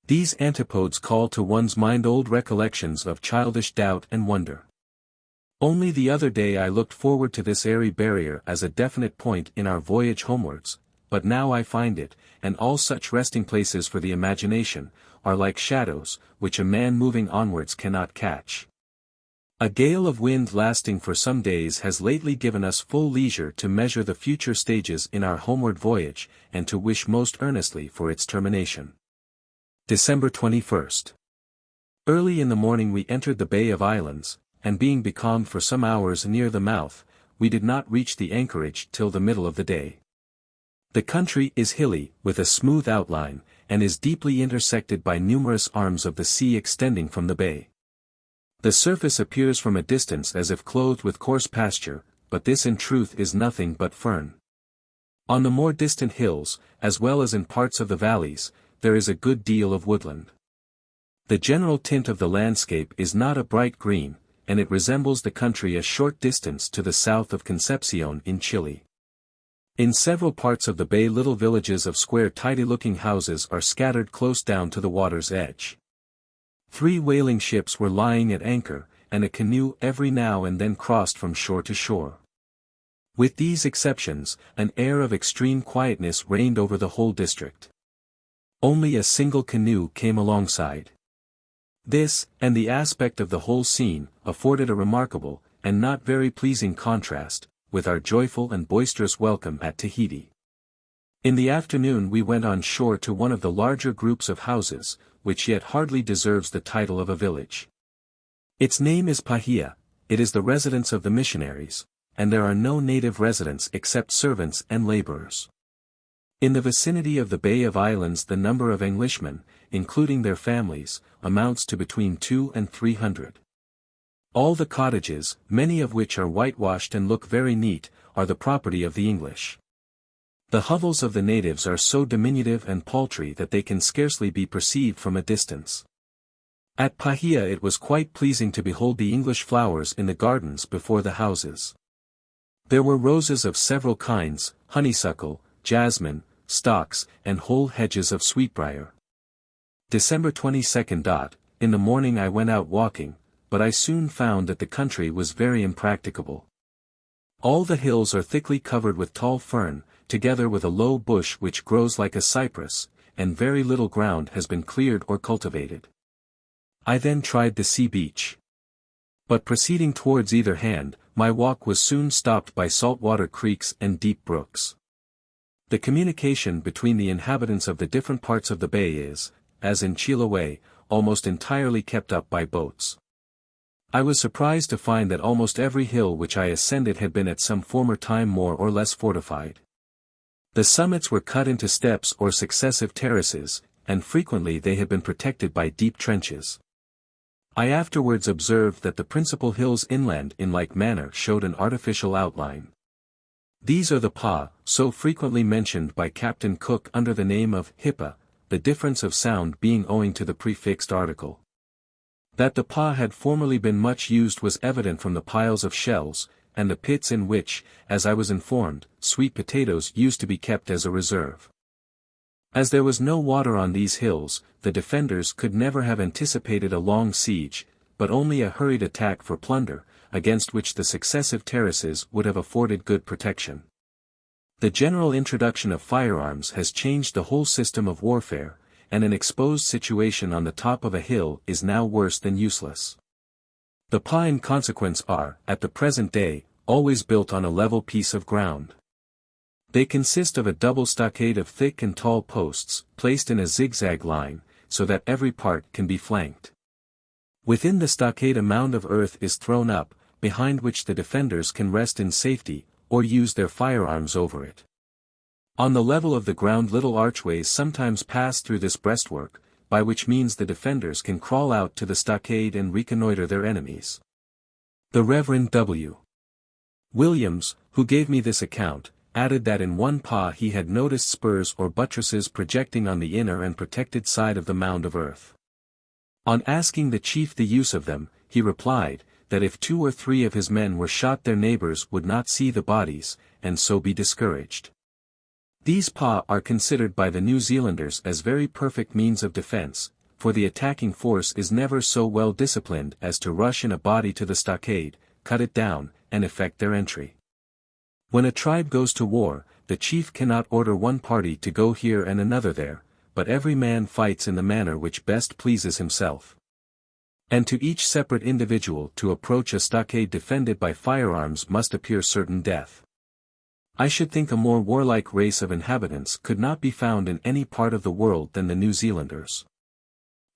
These antipodes call to one's mind old recollections of childish doubt and wonder. Only the other day I looked forward to this airy barrier as a definite point in our voyage homewards, but now I find it, and all such resting places for the imagination, are like shadows, which a man moving onwards cannot catch. A gale of wind lasting for some days has lately given us full leisure to measure the future stages in our homeward voyage, and to wish most earnestly for its termination. December 21st. Early in the morning we entered the Bay of Islands, and being becalmed for some hours near the mouth, we did not reach the anchorage till the middle of the day. The country is hilly, with a smooth outline, and is deeply intersected by numerous arms of the sea extending from the bay. The surface appears from a distance as if clothed with coarse pasture, but this in truth is nothing but fern. On the more distant hills, as well as in parts of the valleys, there is a good deal of woodland. The general tint of the landscape is not a bright green, and it resembles the country a short distance to the south of Concepcion in Chile. In several parts of the bay little villages of square tidy-looking houses are scattered close down to the water's edge. 3 whaling ships were lying at anchor, and a canoe every now and then crossed from shore to shore. With these exceptions, an air of extreme quietness reigned over the whole district. Only a single canoe came alongside. This, and the aspect of the whole scene, afforded a remarkable, and not very pleasing contrast, with our joyful and boisterous welcome at Tahiti. In the afternoon we went on shore to one of the larger groups of houses, which yet hardly deserves the title of a village. Its name is Pahia, it is the residence of the missionaries, and there are no native residents except servants and laborers. In the vicinity of the Bay of Islands the number of Englishmen, including their families, amounts to between 200 and 300. All the cottages, many of which are whitewashed and look very neat, are the property of the English. The hovels of the natives are so diminutive and paltry that they can scarcely be perceived from a distance. At Pahia it was quite pleasing to behold the English flowers in the gardens before the houses. There were roses of several kinds, honeysuckle, jasmine, stocks, and whole hedges of sweetbriar. December 22. In the morning I went out walking, but I soon found that the country was very impracticable. All the hills are thickly covered with tall fern, together with a low bush which grows like a cypress, and very little ground has been cleared or cultivated. I then tried the sea beach. But proceeding towards either hand, my walk was soon stopped by saltwater creeks and deep brooks. The communication between the inhabitants of the different parts of the bay is, as in Chiloe, almost entirely kept up by boats. I was surprised to find that almost every hill which I ascended had been at some former time more or less fortified. The summits were cut into steps or successive terraces, and frequently they had been protected by deep trenches. I afterwards observed that the principal hills inland in like manner showed an artificial outline. These are the Pa, so frequently mentioned by Captain Cook under the name of Hippa, the difference of sound being owing to the prefixed article. That the Pa had formerly been much used was evident from the piles of shells, and the pits in which, as I was informed, sweet potatoes used to be kept as a reserve. As there was no water on these hills, the defenders could never have anticipated a long siege, but only a hurried attack for plunder, against which the successive terraces would have afforded good protection. The general introduction of firearms has changed the whole system of warfare, and an exposed situation on the top of a hill is now worse than useless. The Pa in consequence are, at the present day, always built on a level piece of ground. They consist of a double stockade of thick and tall posts, placed in a zigzag line, so that every part can be flanked. Within the stockade a mound of earth is thrown up, behind which the defenders can rest in safety, or use their firearms over it. On the level of the ground little archways sometimes pass through this breastwork, by which means the defenders can crawl out to the stockade and reconnoiter their enemies. The Reverend W. Williams, who gave me this account, added that in one Pa he had noticed spurs or buttresses projecting on the inner and protected side of the mound of earth. On asking the chief the use of them, he replied, that if 2 or 3 of his men were shot their neighbors would not see the bodies, and so be discouraged. These Pa are considered by the New Zealanders as very perfect means of defense, for the attacking force is never so well disciplined as to rush in a body to the stockade, cut it down, and effect their entry. When a tribe goes to war, the chief cannot order one party to go here and another there, but every man fights in the manner which best pleases himself. And to each separate individual to approach a stockade defended by firearms must appear certain death. I should think a more warlike race of inhabitants could not be found in any part of the world than the New Zealanders.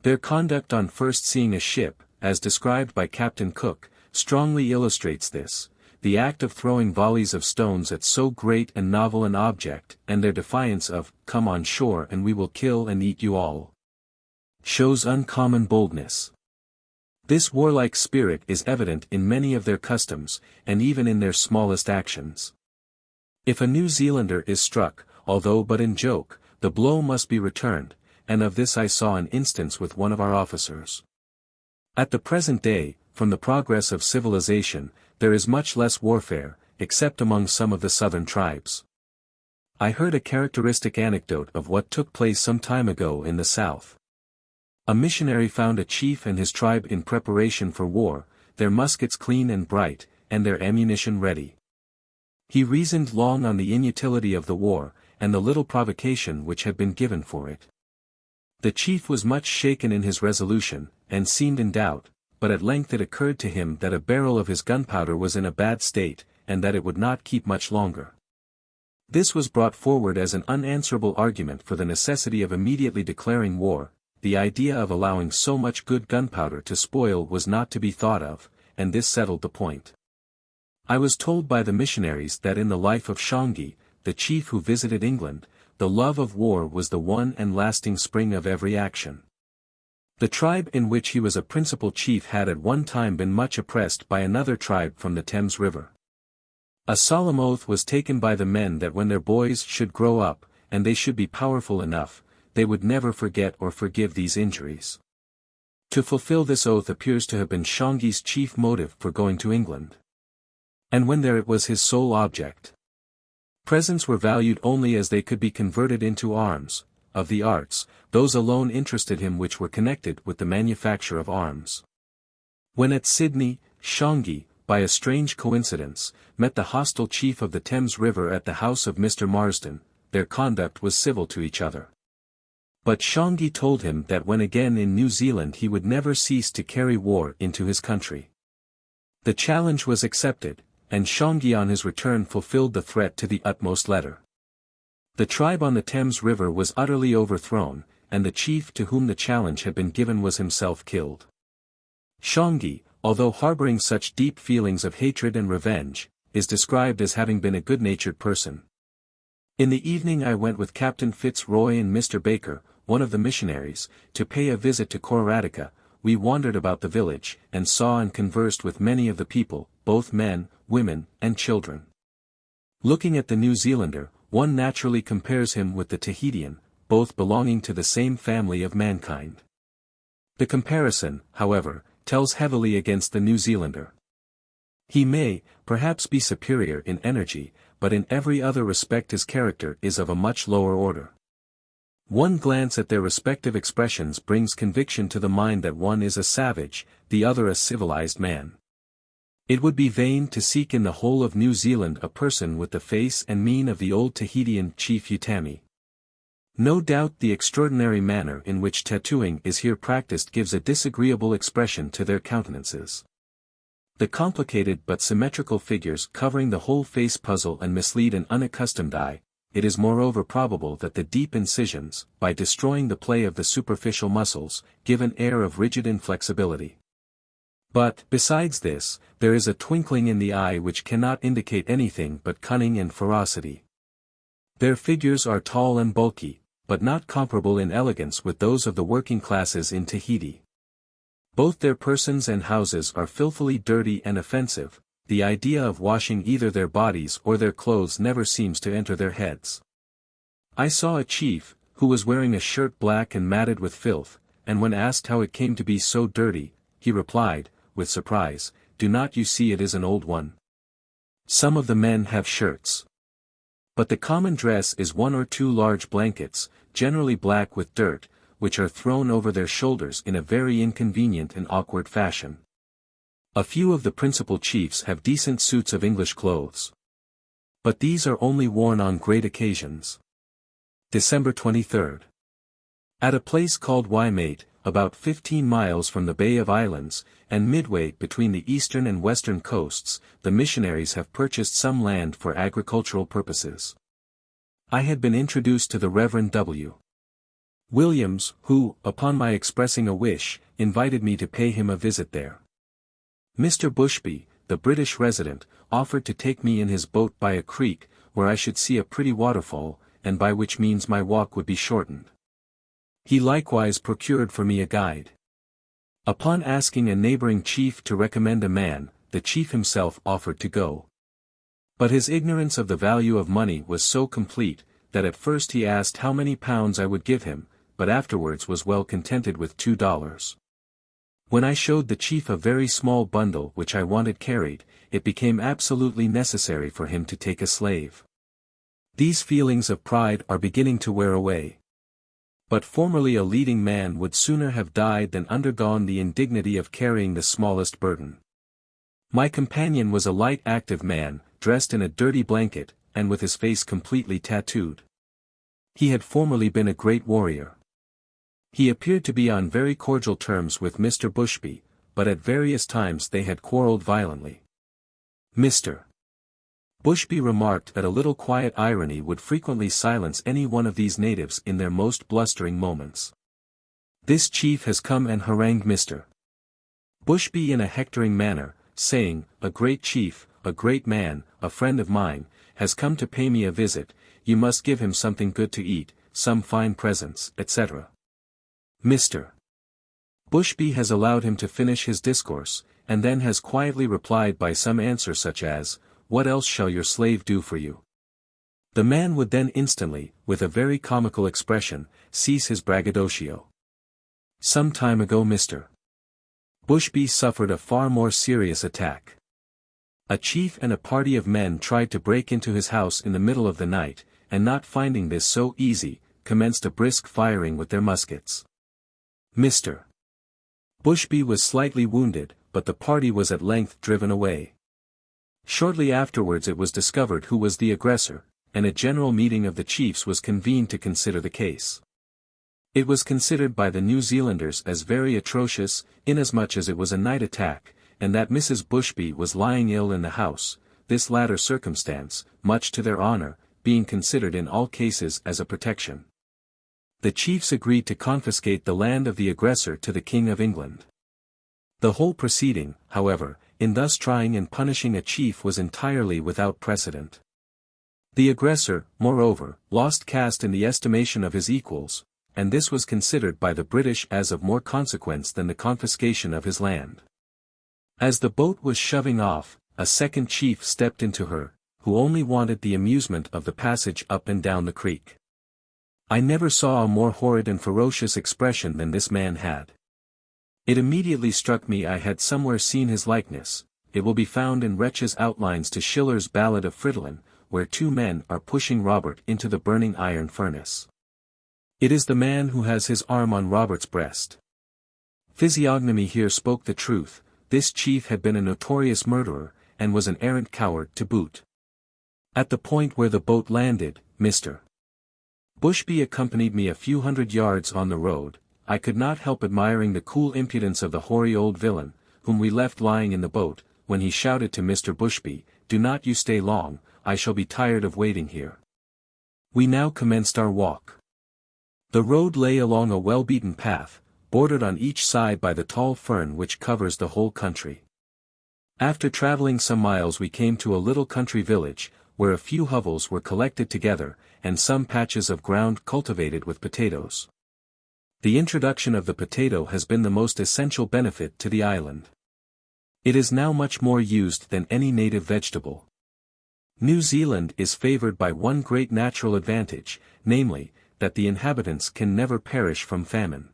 Their conduct on first seeing a ship, as described by Captain Cook, strongly illustrates this. The act of throwing volleys of stones at so great and novel an object, and their defiance of, "Come on shore and we will kill and eat you all," shows uncommon boldness. This warlike spirit is evident in many of their customs, and even in their smallest actions. If a New Zealander is struck, although but in joke, the blow must be returned, and of this I saw an instance with one of our officers. At the present day, from the progress of civilization, there is much less warfare, except among some of the southern tribes. I heard a characteristic anecdote of what took place some time ago in the south. A missionary found a chief and his tribe in preparation for war, their muskets clean and bright, and their ammunition ready. He reasoned long on the inutility of the war, and the little provocation which had been given for it. The chief was much shaken in his resolution, and seemed in doubt, but at length it occurred to him that a barrel of his gunpowder was in a bad state, and that it would not keep much longer. This was brought forward as an unanswerable argument for the necessity of immediately declaring war. The idea of allowing so much good gunpowder to spoil was not to be thought of, and this settled the point. I was told by the missionaries that in the life of Shangi, the chief who visited England, the love of war was the one and lasting spring of every action. The tribe in which he was a principal chief had at one time been much oppressed by another tribe from the Thames River. A solemn oath was taken by the men that when their boys should grow up, and they should be powerful enough, they would never forget or forgive these injuries. To fulfill this oath appears to have been Shangi's chief motive for going to England. And when there it was his sole object. Presents were valued only as they could be converted into arms. of the arts, those alone interested him which were connected with the manufacture of arms. When at Sydney, Shongi, by a strange coincidence, met the hostile chief of the Thames River at the house of Mr. Marsden, their conduct was civil to each other. But Shongi told him that when again in New Zealand he would never cease to carry war into his country. The challenge was accepted, and Shongi on his return fulfilled the threat to the utmost letter. The tribe on the Thames River was utterly overthrown, and the chief to whom the challenge had been given was himself killed. Shongi, although harboring such deep feelings of hatred and revenge, is described as having been a good-natured person. In the evening I went with Captain FitzRoy and Mr. Baker, one of the missionaries, to pay a visit to Coraratica. We wandered about the village, and saw and conversed with many of the people, both men, women, and children. Looking at the New Zealander, one naturally compares him with the Tahitian, both belonging to the same family of mankind. The comparison, however, tells heavily against the New Zealander. He may, perhaps be superior in energy, but in every other respect his character is of a much lower order. One glance at their respective expressions brings conviction to the mind that one is a savage, the other a civilized man. It would be vain to seek in the whole of New Zealand a person with the face and mien of the old Tahitian chief Utami. No doubt the extraordinary manner in which tattooing is here practiced gives a disagreeable expression to their countenances. The complicated but symmetrical figures covering the whole face puzzle and mislead an unaccustomed eye. It is moreover probable that the deep incisions, by destroying the play of the superficial muscles, give an air of rigid inflexibility. But, besides this, there is a twinkling in the eye which cannot indicate anything but cunning and ferocity. Their figures are tall and bulky, but not comparable in elegance with those of the working classes in Tahiti. Both their persons and houses are filthily dirty and offensive. The idea of washing either their bodies or their clothes never seems to enter their heads. I saw a chief, who was wearing a shirt black and matted with filth, and when asked how it came to be so dirty, he replied, with surprise, "Do not you see it is an old one? Some of the men have shirts. But the common dress is one or two large blankets, generally black with dirt, which are thrown over their shoulders in a very inconvenient and awkward fashion. A few of the principal chiefs have decent suits of English clothes. But these are only worn on great occasions." December 23. At a place called Waimate, about 15 miles from the Bay of Islands, and midway between the eastern and western coasts, the missionaries have purchased some land for agricultural purposes. I had been introduced to the Reverend W. Williams, who, upon my expressing a wish, invited me to pay him a visit there. Mr. Bushby, the British resident, offered to take me in his boat by a creek, where I should see a pretty waterfall, and by which means my walk would be shortened. He likewise procured for me a guide. Upon asking a neighboring chief to recommend a man, the chief himself offered to go. But his ignorance of the value of money was so complete, that at first he asked how many pounds I would give him, but afterwards was well contented with $2. When I showed the chief a very small bundle which I wanted carried, it became absolutely necessary for him to take a slave. These feelings of pride are beginning to wear away. But formerly a leading man would sooner have died than undergone the indignity of carrying the smallest burden. My companion was a light active man, dressed in a dirty blanket, and with his face completely tattooed. He had formerly been a great warrior. He appeared to be on very cordial terms with Mr. Bushby, but at various times they had quarrelled violently. Mr. Bushby remarked that a little quiet irony would frequently silence any one of these natives in their most blustering moments. This chief has come and harangued Mr. Bushby in a hectoring manner, saying, "A great chief, a great man, a friend of mine, has come to pay me a visit. You must give him something good to eat, some fine presents, etc." Mr. Bushby has allowed him to finish his discourse, and then has quietly replied by some answer such as, "What else shall your slave do for you?" The man would then instantly, with a very comical expression, cease his braggadocio. Some time ago Mr. Bushby suffered a far more serious attack. A chief and a party of men tried to break into his house in the middle of the night, and not finding this so easy, commenced a brisk firing with their muskets. Mr. Bushby was slightly wounded, but the party was at length driven away. Shortly afterwards it was discovered who was the aggressor, and a general meeting of the chiefs was convened to consider the case. It was considered by the New Zealanders as very atrocious, inasmuch as it was a night attack, and that Mrs. Bushby was lying ill in the house, this latter circumstance, much to their honour, being considered in all cases as a protection. The chiefs agreed to confiscate the land of the aggressor to the King of England. The whole proceeding, however, in thus trying and punishing a chief was entirely without precedent. The aggressor, moreover, lost caste in the estimation of his equals, and this was considered by the British as of more consequence than the confiscation of his land. As the boat was shoving off, a second chief stepped into her, who only wanted the amusement of the passage up and down the creek. I never saw a more horrid and ferocious expression than this man had. It immediately struck me I had somewhere seen his likeness. It will be found in Retzsch's outlines to Schiller's Ballad of Fridolin, where two men are pushing Robert into the burning iron furnace. It is the man who has his arm on Robert's breast. Physiognomy here spoke the truth. This chief had been a notorious murderer, and was an arrant coward to boot. At the point where the boat landed, Mr. Bushby accompanied me a few hundred yards on the road. I could not help admiring the cool impudence of the hoary old villain, whom we left lying in the boat, when he shouted to Mr. Bushby, "Do not you stay long, I shall be tired of waiting here." We now commenced our walk. The road lay along a well-beaten path, bordered on each side by the tall fern which covers the whole country. After traveling some miles we came to a little country village, where a few hovels were collected together, and some patches of ground cultivated with potatoes. The introduction of the potato has been the most essential benefit to the island. It is now much more used than any native vegetable. New Zealand is favoured by one great natural advantage, namely, that the inhabitants can never perish from famine.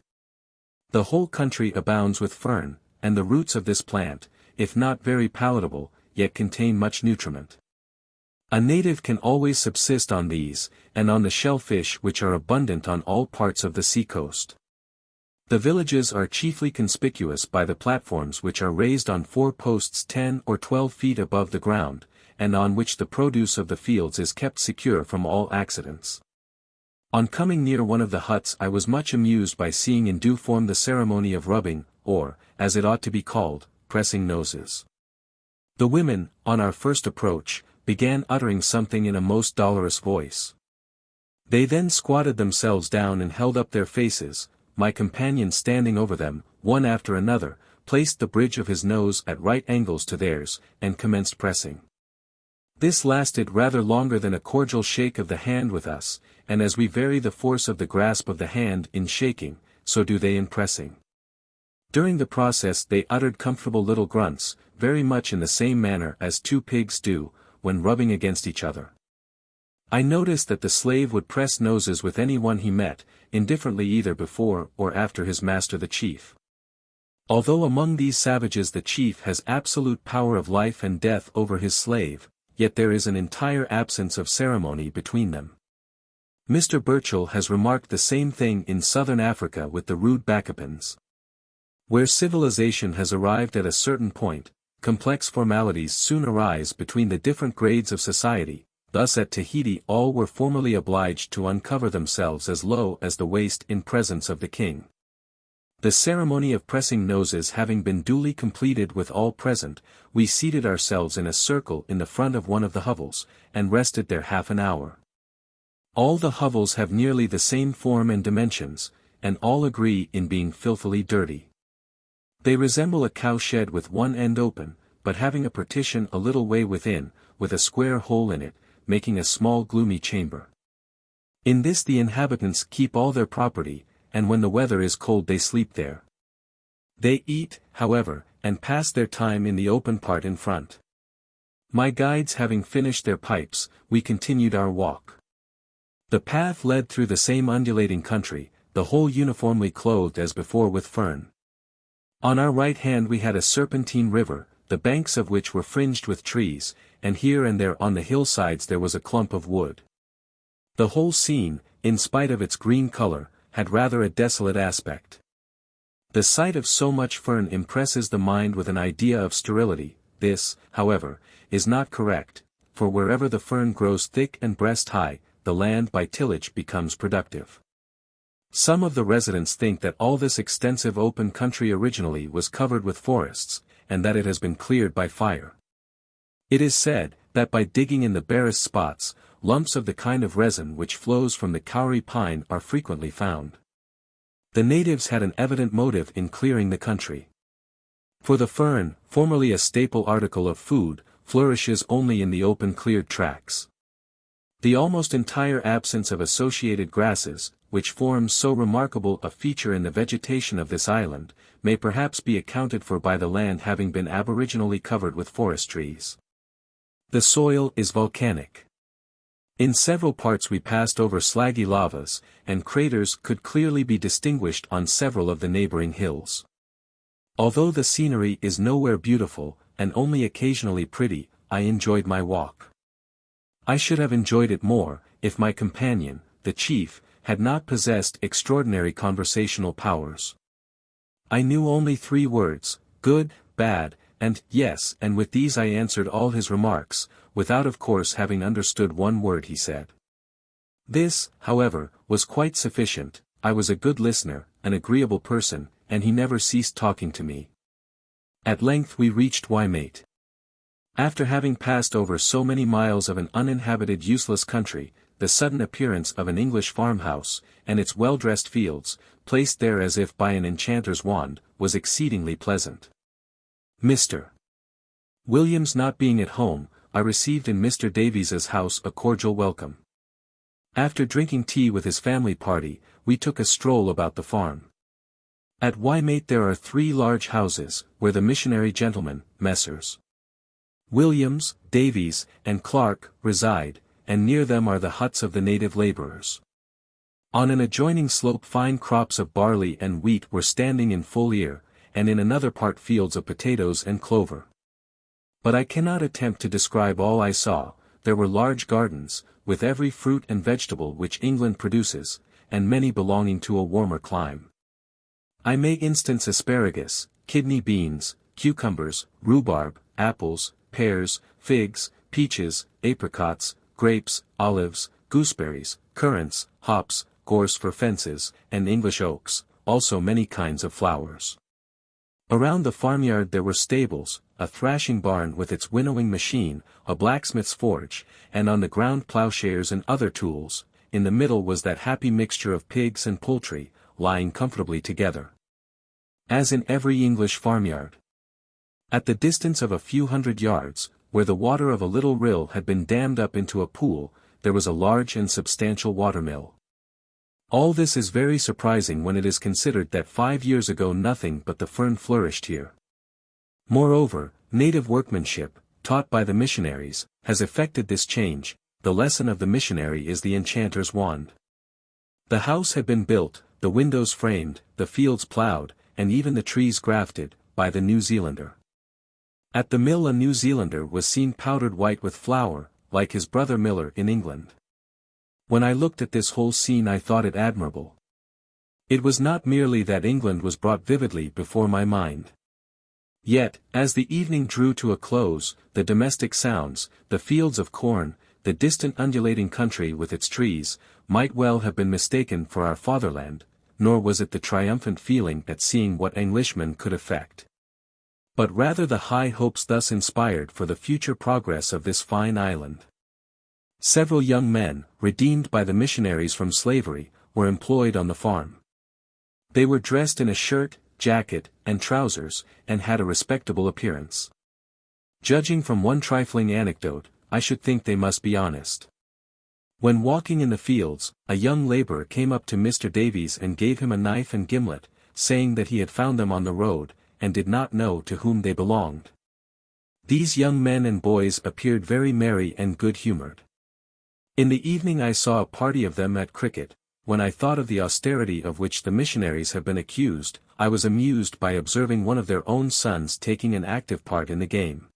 The whole country abounds with fern, and the roots of this plant, if not very palatable, yet contain much nutriment. A native can always subsist on these, and on the shellfish which are abundant on all parts of the sea-coast. The villages are chiefly conspicuous by the platforms which are raised on 4 posts 10 or 12 feet above the ground, and on which the produce of the fields is kept secure from all accidents. On coming near one of the huts I was much amused by seeing in due form the ceremony of rubbing, or, as it ought to be called, pressing noses. The women, on our first approach, began uttering something in a most dolorous voice. They then squatted themselves down and held up their faces. My companion standing over them, one after another, placed the bridge of his nose at right angles to theirs, and commenced pressing. This lasted rather longer than a cordial shake of the hand with us, and as we vary the force of the grasp of the hand in shaking, so do they in pressing. During the process they uttered comfortable little grunts, very much in the same manner as two pigs do, when rubbing against each other. I noticed that the slave would press noses with any one he met, indifferently either before or after his master the chief. Although among these savages the chief has absolute power of life and death over his slave, yet there is an entire absence of ceremony between them. Mr. Burchell has remarked the same thing in southern Africa with the rude Bacapans. Where civilization has arrived at a certain point, complex formalities soon arise between the different grades of society. Thus at Tahiti all were formerly obliged to uncover themselves as low as the waist in presence of the king. The ceremony of pressing noses having been duly completed with all present, we seated ourselves in a circle in the front of one of the hovels, and rested there half an hour. All the hovels have nearly the same form and dimensions, and all agree in being filthily dirty. They resemble a cowshed with one end open, but having a partition a little way within, with a square hole in it, making a small gloomy chamber. In this the inhabitants keep all their property, and when the weather is cold they sleep there. They eat, however, and pass their time in the open part in front. My guides having finished their pipes, we continued our walk. The path led through the same undulating country, the whole uniformly clothed as before with fern. On our right hand we had a serpentine river, the banks of which were fringed with trees, and here and there on the hillsides there was a clump of wood. The whole scene, in spite of its green color, had rather a desolate aspect. The sight of so much fern impresses the mind with an idea of sterility. This, however, is not correct, for wherever the fern grows thick and breast-high, the land by tillage becomes productive. Some of the residents think that all this extensive open country originally was covered with forests, and that it has been cleared by fire. It is said, that by digging in the barest spots, lumps of the kind of resin which flows from the kauri pine are frequently found. The natives had an evident motive in clearing the country. For the fern, formerly a staple article of food, flourishes only in the open cleared tracts. The almost entire absence of associated grasses, which forms so remarkable a feature in the vegetation of this island, may perhaps be accounted for by the land having been aboriginally covered with forest trees. The soil is volcanic. In several parts we passed over slaggy lavas, and craters could clearly be distinguished on several of the neighboring hills. Although the scenery is nowhere beautiful, and only occasionally pretty, I enjoyed my walk. I should have enjoyed it more, if my companion, the chief, had not possessed extraordinary conversational powers. I knew only 3 words, good, bad, and yes, and with these I answered all his remarks, without of course having understood one word he said. This, however, was quite sufficient. I was a good listener, an agreeable person, and he never ceased talking to me. At length we reached Waimate. After having passed over so many miles of an uninhabited useless country, the sudden appearance of an English farmhouse, and its well-dressed fields, placed there as if by an enchanter's wand, was exceedingly pleasant. Mr. Williams not being at home, I received in Mr. Davies's house a cordial welcome. After drinking tea with his family party, we took a stroll about the farm. At Waimate there are 3 large houses, where the missionary gentlemen, Messrs. Williams, Davies, and Clark, reside, and near them are the huts of the native laborers. On an adjoining slope fine crops of barley and wheat were standing in full ear, and in another part fields of potatoes and clover. But I cannot attempt to describe all I saw. There were large gardens, with every fruit and vegetable which England produces, and many belonging to a warmer clime. I may instance asparagus, kidney beans, cucumbers, rhubarb, apples, pears, figs, peaches, apricots, grapes, olives, gooseberries, currants, hops, gorse for fences, and English oaks, also many kinds of flowers. Around the farmyard there were stables, a thrashing barn with its winnowing machine, a blacksmith's forge, and on the ground plowshares and other tools. In the middle was that happy mixture of pigs and poultry, lying comfortably together. As in every English farmyard. At the distance of a few hundred yards, where the water of a little rill had been dammed up into a pool, there was a large and substantial watermill. All this is very surprising when it is considered that 5 years ago nothing but the fern flourished here. Moreover, native workmanship, taught by the missionaries, has effected this change. The lesson of the missionary is the enchanter's wand. The house had been built, the windows framed, the fields ploughed, and even the trees grafted, by the New Zealander. At the mill a New Zealander was seen powdered white with flour, like his brother miller in England. When I looked at this whole scene I thought it admirable. It was not merely that England was brought vividly before my mind. Yet, as the evening drew to a close, the domestic sounds, the fields of corn, the distant undulating country with its trees, might well have been mistaken for our fatherland, nor was it the triumphant feeling at seeing what Englishmen could effect, but rather the high hopes thus inspired for the future progress of this fine island. Several young men, redeemed by the missionaries from slavery, were employed on the farm. They were dressed in a shirt, jacket, and trousers, and had a respectable appearance. Judging from one trifling anecdote, I should think they must be honest. When walking in the fields, a young laborer came up to Mr. Davies and gave him a knife and gimlet, saying that he had found them on the road, and did not know to whom they belonged. These young men and boys appeared very merry and good-humored. In the evening I saw a party of them at cricket. When I thought of the austerity of which the missionaries have been accused, I was amused by observing one of their own sons taking an active part in the game.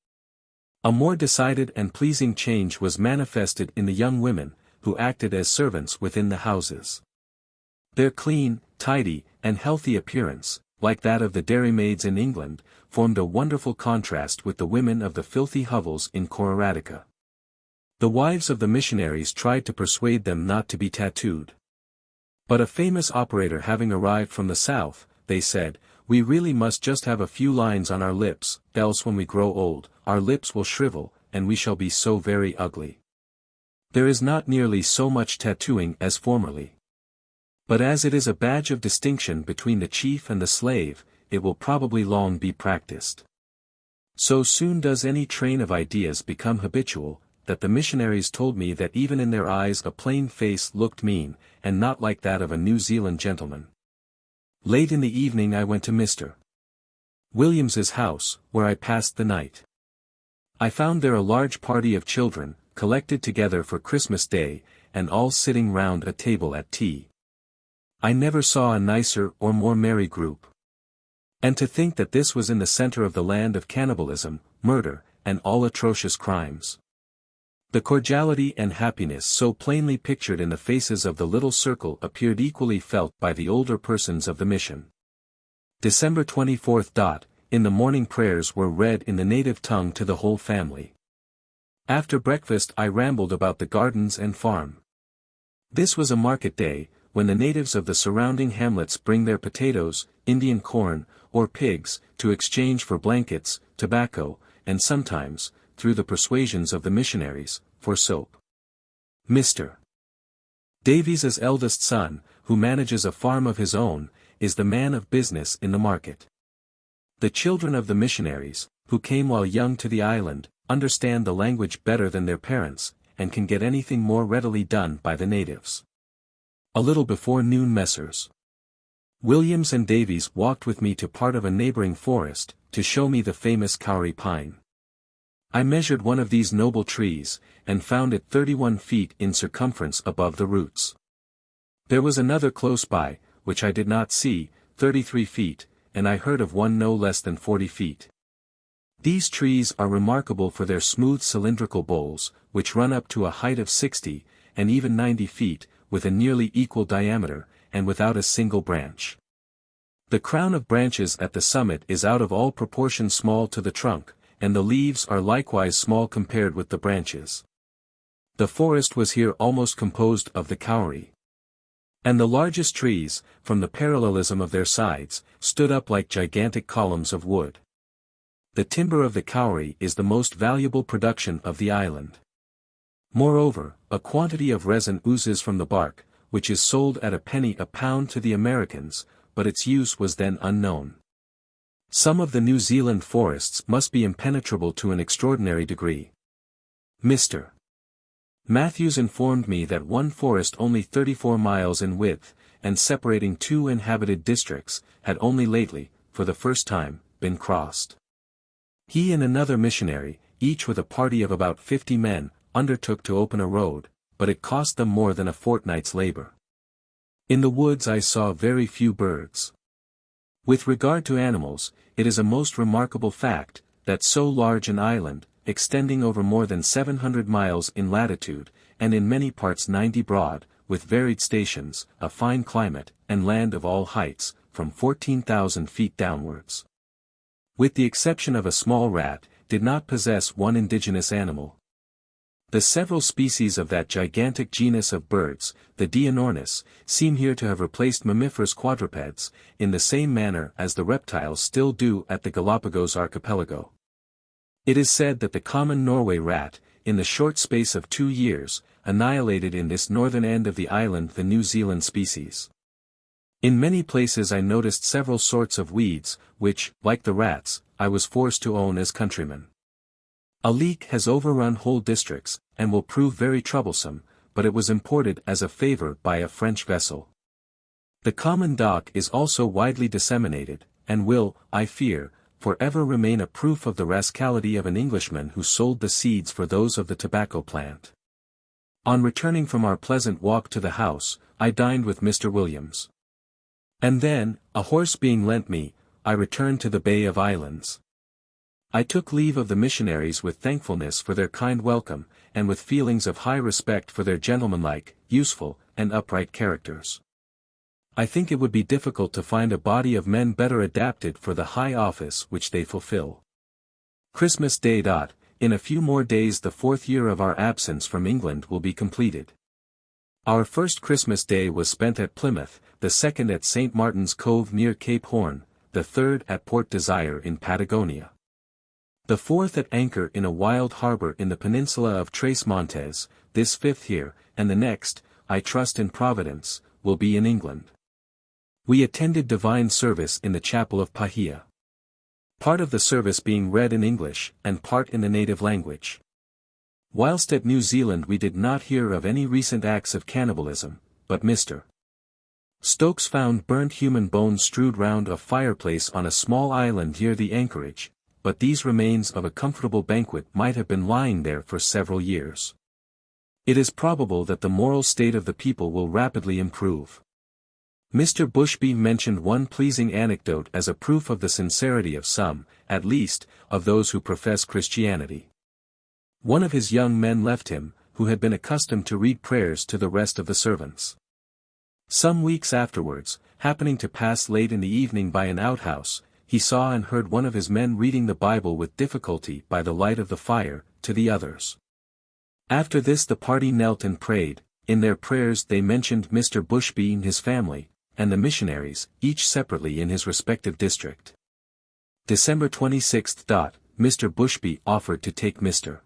A more decided and pleasing change was manifested in the young women, who acted as servants within the houses. Their clean, tidy, and healthy appearance, like that of the dairymaids in England, formed a wonderful contrast with the women of the filthy hovels in Kororadika. The wives of the missionaries tried to persuade them not to be tattooed. But a famous operator having arrived from the south, they said, "We really must just have a few lines on our lips, else when we grow old, our lips will shrivel, and we shall be so very ugly." There is not nearly so much tattooing as formerly. But as it is a badge of distinction between the chief and the slave, it will probably long be practiced. So soon does any train of ideas become habitual, that the missionaries told me that even in their eyes a plain face looked mean, and not like that of a New Zealand gentleman. Late in the evening I went to Mr. Williams's house, where I passed the night. I found there a large party of children, collected together for Christmas Day, and all sitting round a table at tea. I never saw a nicer or more merry group. And to think that this was in the center of the land of cannibalism, murder, and all atrocious crimes. The cordiality and happiness so plainly pictured in the faces of the little circle appeared equally felt by the older persons of the mission. December 24th. In the morning prayers were read in the native tongue to the whole family. After breakfast I rambled about the gardens and farm. This was a market day, when the natives of the surrounding hamlets bring their potatoes, Indian corn, or pigs, to exchange for blankets, tobacco, and sometimes, through the persuasions of the missionaries, for soap. Mr. Davies's eldest son, who manages a farm of his own, is the man of business in the market. The children of the missionaries, who came while young to the island, understand the language better than their parents, and can get anything more readily done by the natives. A little before noon Messrs. Williams and Davies walked with me to part of a neighboring forest, to show me the famous kauri pine. I measured one of these noble trees, and found it 31 feet in circumference above the roots. There was another close by, which I did not see, 33 feet, and I heard of one no less than 40 feet. These trees are remarkable for their smooth cylindrical boles, which run up to a height of 60, and even 90 feet, with a nearly equal diameter, and without a single branch. The crown of branches at the summit is out of all proportion small to the trunk, and the leaves are likewise small compared with the branches. The forest was here almost composed of the kauri. And the largest trees, from the parallelism of their sides, stood up like gigantic columns of wood. The timber of the kauri is the most valuable production of the island. Moreover, a quantity of resin oozes from the bark, which is sold at a penny a pound to the Americans, but its use was then unknown. Some of the New Zealand forests must be impenetrable to an extraordinary degree. Mr. Matthews informed me that one forest only 34 miles in width, and separating two inhabited districts, had only lately, for the first time, been crossed. He and another missionary, each with a party of about 50 men, undertook to open a road, but it cost them more than a fortnight's labor. In the woods I saw very few birds. With regard to animals, it is a most remarkable fact, that so large an island, extending over more than 700 miles in latitude, and in many parts 90 broad, with varied stations, a fine climate, and land of all heights, from 14,000 feet downwards, with the exception of a small rat, did not possess one indigenous animal. The several species of that gigantic genus of birds, the Dianornis, seem here to have replaced mammiferous quadrupeds, in the same manner as the reptiles still do at the Galapagos archipelago. It is said that the common Norway rat, in the short space of 2 years, annihilated in this northern end of the island the New Zealand species. In many places I noticed several sorts of weeds, which, like the rats, I was forced to own as countrymen. A leak has overrun whole districts, and will prove very troublesome, but it was imported as a favor by a French vessel. The common dock is also widely disseminated, and will, I fear, forever remain a proof of the rascality of an Englishman who sold the seeds for those of the tobacco plant. On returning from our pleasant walk to the house, I dined with Mr. Williams. And then, a horse being lent me, I returned to the Bay of Islands. I took leave of the missionaries with thankfulness for their kind welcome, and with feelings of high respect for their gentlemanlike, useful, and upright characters. I think it would be difficult to find a body of men better adapted for the high office which they fulfill. Christmas Day. In a few more days the 4th year of our absence from England will be completed. Our first Christmas Day was spent at Plymouth, the second at St. Martin's Cove near Cape Horn, the third at Port Desire in Patagonia. The fourth at anchor in a wild harbour in the peninsula of Tres Montes, this 5th year, and the next, I trust in Providence, will be in England. We attended divine service in the chapel of Bahia. Part of the service being read in English, and part in the native language. Whilst at New Zealand we did not hear of any recent acts of cannibalism, but Mr. Stokes found burnt human bones strewed round a fireplace on a small island near the anchorage, but these remains of a comfortable banquet might have been lying there for several years. It is probable that the moral state of the people will rapidly improve. Mr. Bushby mentioned one pleasing anecdote as a proof of the sincerity of some, at least, of those who profess Christianity. One of his young men left him, who had been accustomed to read prayers to the rest of the servants. Some weeks afterwards, happening to pass late in the evening by an outhouse, he saw and heard one of his men reading the Bible with difficulty by the light of the fire, to the others. After this the party knelt and prayed. In their prayers they mentioned Mr. Bushby and his family, and the missionaries, each separately in his respective district. December 26th. Mr. Bushby offered to take Mr.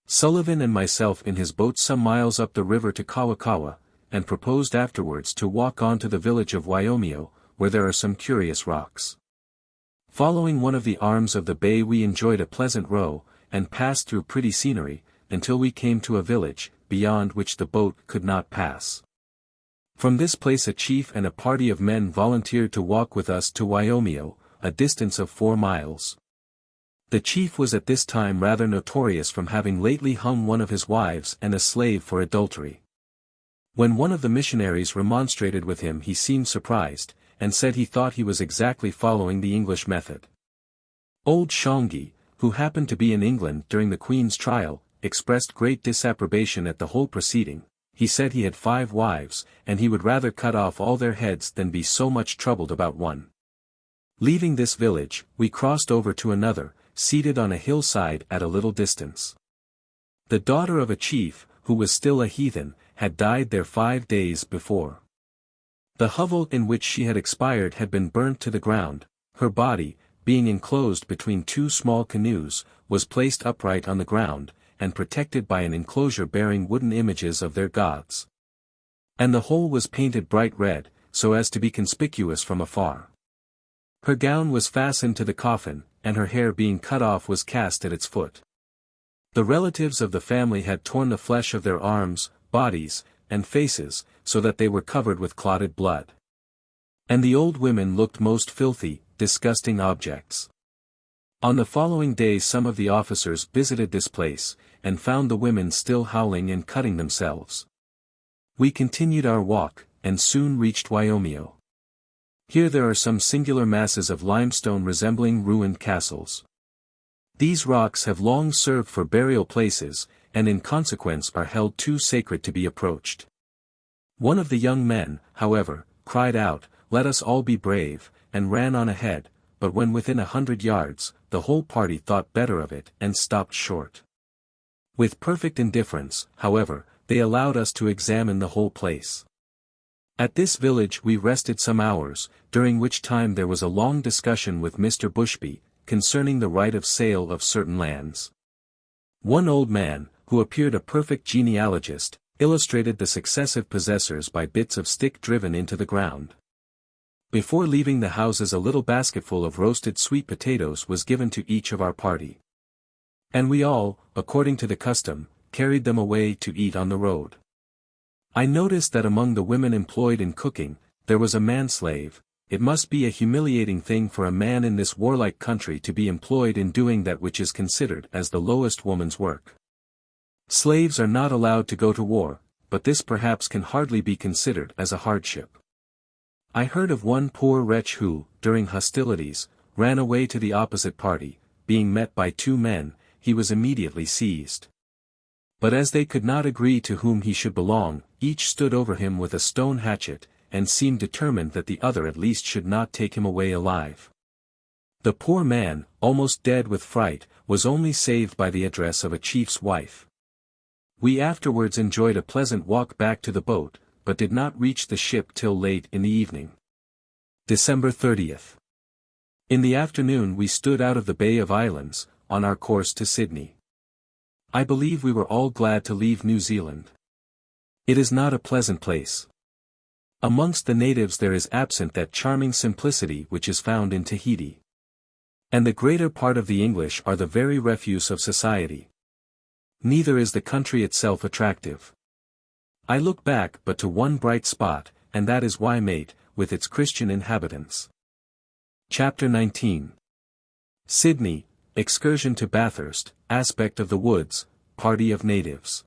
Sullivan and myself in his boat some miles up the river to Kawakawa, and proposed afterwards to walk on to the village of Waimeo, where there are some curious rocks. Following one of the arms of the bay we enjoyed a pleasant row, and passed through pretty scenery, until we came to a village, beyond which the boat could not pass. From this place a chief and a party of men volunteered to walk with us to Waimeo, a distance of 4 miles. The chief was at this time rather notorious from having lately hung one of his wives and a slave for adultery. When one of the missionaries remonstrated with him he seemed surprised, and said he thought he was exactly following the English method. Old Shongi, who happened to be in England during the Queen's trial, expressed great disapprobation at the whole proceeding. He said he had 5 wives, and he would rather cut off all their heads than be so much troubled about one. Leaving this village, we crossed over to another, seated on a hillside at a little distance. The daughter of a chief, who was still a heathen, had died there 5 days before. The hovel in which she had expired had been burnt to the ground. Her body, being enclosed between 2 small canoes, was placed upright on the ground, and protected by an enclosure bearing wooden images of their gods. And the whole was painted bright red, so as to be conspicuous from afar. Her gown was fastened to the coffin, and her hair being cut off was cast at its foot. The relatives of the family had torn the flesh of their arms, bodies, and faces, so that they were covered with clotted blood. And the old women looked most filthy, disgusting objects. On the following day some of the officers visited this place, and found the women still howling and cutting themselves. We continued our walk, and soon reached Waimeo. Here there are some singular masses of limestone resembling ruined castles. These rocks have long served for burial places, and in consequence are held too sacred to be approached. One of the young men, however, cried out, "Let us all be brave," and ran on ahead, but when within 100 yards, the whole party thought better of it and stopped short. With perfect indifference, however, they allowed us to examine the whole place. At this village we rested some hours, during which time there was a long discussion with Mr. Bushby, concerning the right of sale of certain lands. One old man, who appeared a perfect genealogist, illustrated the successive possessors by bits of stick driven into the ground. Before leaving the houses a little basketful of roasted sweet potatoes was given to each of our party. And we all, according to the custom, carried them away to eat on the road. I noticed that among the women employed in cooking, there was a man-slave. It must be a humiliating thing for a man in this warlike country to be employed in doing that which is considered as the lowest woman's work. Slaves are not allowed to go to war, but this perhaps can hardly be considered as a hardship. I heard of one poor wretch who, during hostilities, ran away to the opposite party. Being met by 2 men, he was immediately seized. But as they could not agree to whom he should belong, each stood over him with a stone hatchet, and seemed determined that the other at least should not take him away alive. The poor man, almost dead with fright, was only saved by the address of a chief's wife. We afterwards enjoyed a pleasant walk back to the boat, but did not reach the ship till late in the evening. December 30th. In the afternoon we stood out of the Bay of Islands, on our course to Sydney. I believe we were all glad to leave New Zealand. It is not a pleasant place. Amongst the natives there is absent that charming simplicity which is found in Tahiti. And the greater part of the English are the very refuse of society. Neither is the country itself attractive. I look back but to one bright spot, and that is Waimate, with its Christian inhabitants. Chapter 19. Sydney, Excursion to Bathurst, Aspect of the Woods, Party of Natives.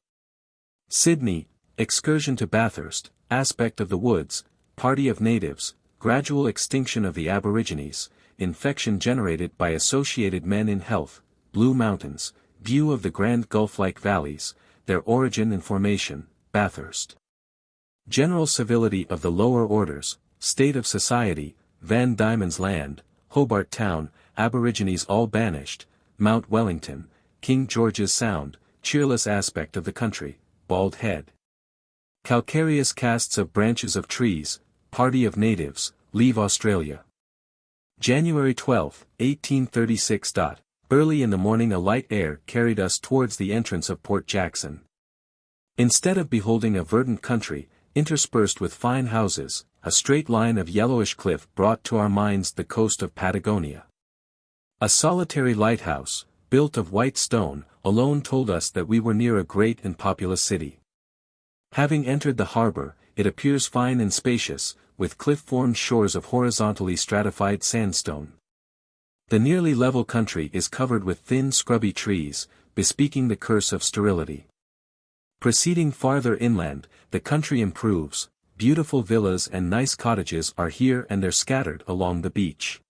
Sydney, Excursion to Bathurst, Aspect of the Woods, Party of Natives, Gradual Extinction of the Aborigines, Infection generated by associated men in health, Blue Mountains, View of the Grand Gulf-like valleys, their origin and formation, Bathurst. General civility of the lower orders, state of society, Van Diemen's Land, Hobart Town, Aborigines all banished, Mount Wellington, King George's Sound, cheerless aspect of the country, Bald Head. Calcareous casts of branches of trees, Party of Natives, leave Australia. January 12, 1836. Early in the morning a light air carried us towards the entrance of Port Jackson. Instead of beholding a verdant country, interspersed with fine houses, a straight line of yellowish cliff brought to our minds the coast of Patagonia. A solitary lighthouse, built of white stone, alone told us that we were near a great and populous city. Having entered the harbour, it appears fine and spacious, with cliff-formed shores of horizontally stratified sandstone. The nearly level country is covered with thin scrubby trees, bespeaking the curse of sterility. Proceeding farther inland, the country improves, beautiful villas and nice cottages are here and there scattered along the beach.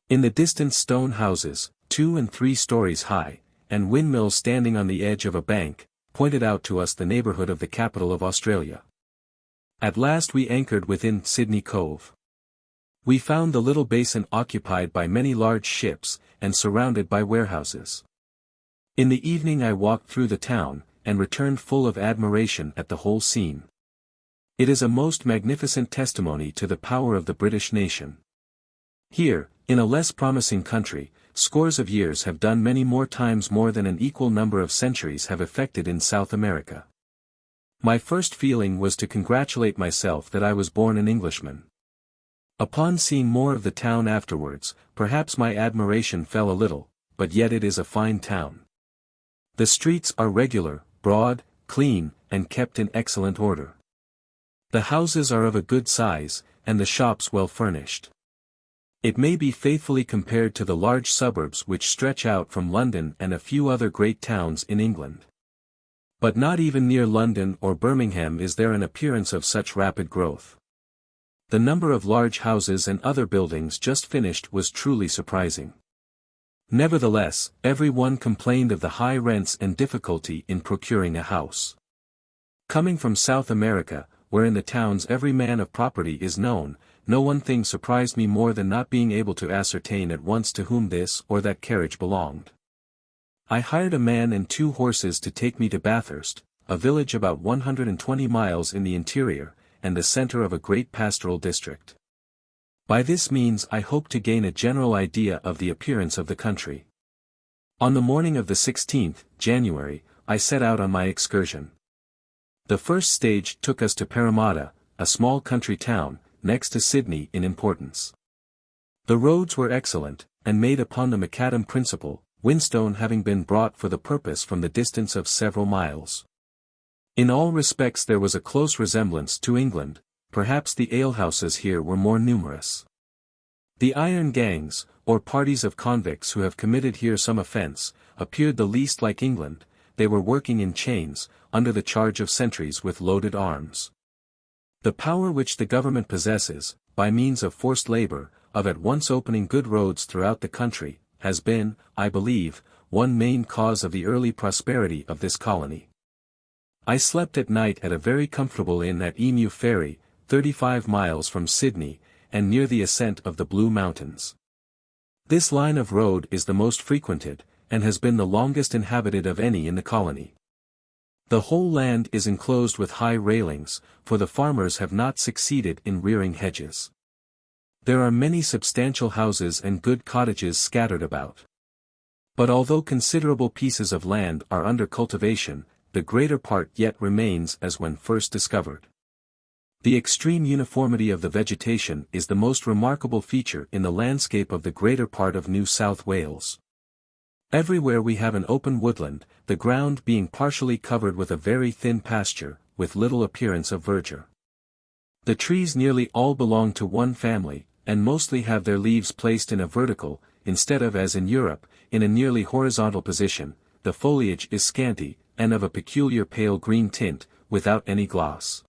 In the distant stone houses, 2 and 3 stories high, and windmills standing on the edge of a bank, pointed out to us the neighbourhood of the capital of Australia. At last we anchored within Sydney Cove. We found the little basin occupied by many large ships, and surrounded by warehouses. In the evening I walked through the town, and returned full of admiration at the whole scene. It is a most magnificent testimony to the power of the British nation. Here, in a less promising country, scores of years have done many more times more than an equal number of centuries have effected in South America. My first feeling was to congratulate myself that I was born an Englishman. Upon seeing more of the town afterwards, perhaps my admiration fell a little, but yet it is a fine town. The streets are regular, broad, clean, and kept in excellent order. The houses are of a good size, and the shops well furnished. It may be faithfully compared to the large suburbs which stretch out from London and a few other great towns in England. But not even near London or Birmingham is there an appearance of such rapid growth. The number of large houses and other buildings just finished was truly surprising. Nevertheless, every one complained of the high rents and difficulty in procuring a house. Coming from South America, where in the towns every man of property is known, no one thing surprised me more than not being able to ascertain at once to whom this or that carriage belonged. I hired a man and 2 horses to take me to Bathurst, a village about 120 miles in the interior, and the centre of a great pastoral district. By this means I hoped to gain a general idea of the appearance of the country. On the morning of the 16th January, I set out on my excursion. The first stage took us to Parramatta, a small country town, next to Sydney in importance. The roads were excellent, and made upon the macadam principle, whinstone having been brought for the purpose from the distance of several miles. In all respects there was a close resemblance to England, perhaps the alehouses here were more numerous. The iron gangs, or parties of convicts who have committed here some offence, appeared the least like England. They were working in chains, under the charge of sentries with loaded arms. The power which the government possesses, by means of forced labour, of at once opening good roads throughout the country, has been, I believe, one main cause of the early prosperity of this colony. I slept at night at a very comfortable inn at Emu Ferry, 35 miles from Sydney, and near the ascent of the Blue Mountains. This line of road is the most frequented, and has been the longest inhabited of any in the colony. The whole land is enclosed with high railings, for the farmers have not succeeded in rearing hedges. There are many substantial houses and good cottages scattered about. But although considerable pieces of land are under cultivation, the greater part yet remains as when first discovered. The extreme uniformity of the vegetation is the most remarkable feature in the landscape of the greater part of New South Wales. Everywhere we have an open woodland, the ground being partially covered with a very thin pasture, with little appearance of verdure. The trees nearly all belong to one family, and mostly have their leaves placed in a vertical, instead of as in Europe, in a nearly horizontal position. The foliage is scanty, and of a peculiar pale green tint, without any gloss.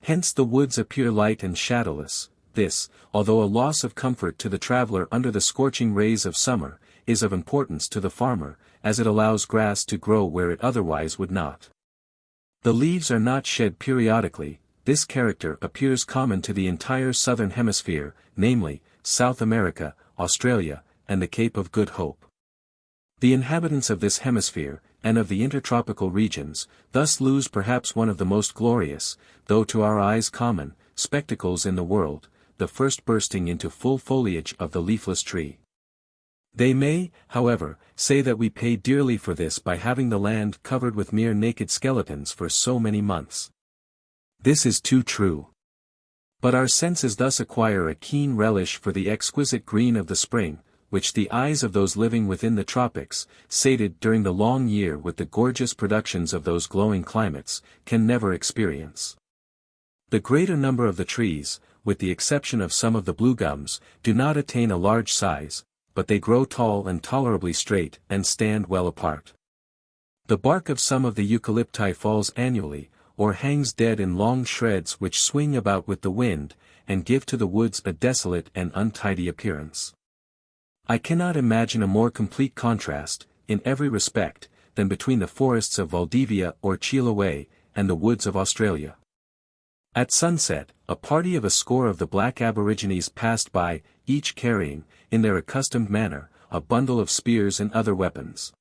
Hence the woods appear light and shadowless. This, although a loss of comfort to the traveler under the scorching rays of summer, is of importance to the farmer, as it allows grass to grow where it otherwise would not. The leaves are not shed periodically. This character appears common to the entire southern hemisphere, namely, South America, Australia, and the Cape of Good Hope. The inhabitants of this hemisphere, and of the intertropical regions, thus lose perhaps one of the most glorious, though to our eyes common, spectacles in the world, the first bursting into full foliage of the leafless tree. They may, however, say that we pay dearly for this by having the land covered with mere naked skeletons for so many months. This is too true. But our senses thus acquire a keen relish for the exquisite green of the spring, which the eyes of those living within the tropics, sated during the long year with the gorgeous productions of those glowing climates, can never experience. The greater number of the trees, with the exception of some of the blue gums, do not attain a large size, but they grow tall and tolerably straight and stand well apart. The bark of some of the eucalypti falls annually, or hangs dead in long shreds which swing about with the wind, and give to the woods a desolate and untidy appearance. I cannot imagine a more complete contrast, in every respect, than between the forests of Valdivia or Chiloe, and the woods of Australia. At sunset, a party of a score of the black aborigines passed by, each carrying, in their accustomed manner, a bundle of spears and other weapons.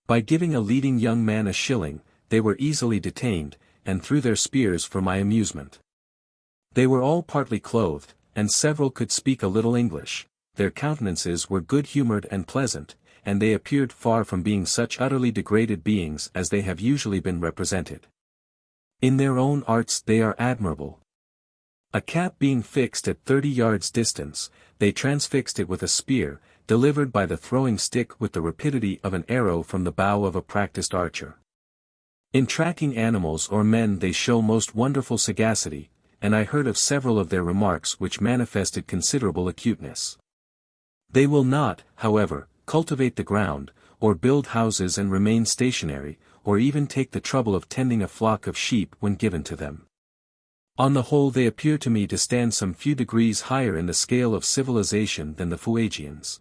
By giving a leading young man a shilling, they were easily detained, and threw their spears for my amusement. They were all partly clothed, and several could speak a little English. Their countenances were good-humored and pleasant, and they appeared far from being such utterly degraded beings as they have usually been represented. In their own arts they are admirable. A cap being fixed at 30 yards distance, they transfixed it with a spear, delivered by the throwing stick with the rapidity of an arrow from the bow of a practiced archer. In tracking animals or men they show most wonderful sagacity, and I heard of several of their remarks which manifested considerable acuteness. They will not, however, cultivate the ground, or build houses and remain stationary, or even take the trouble of tending a flock of sheep when given to them. On the whole they appear to me to stand some few degrees higher in the scale of civilization than the Fuegians.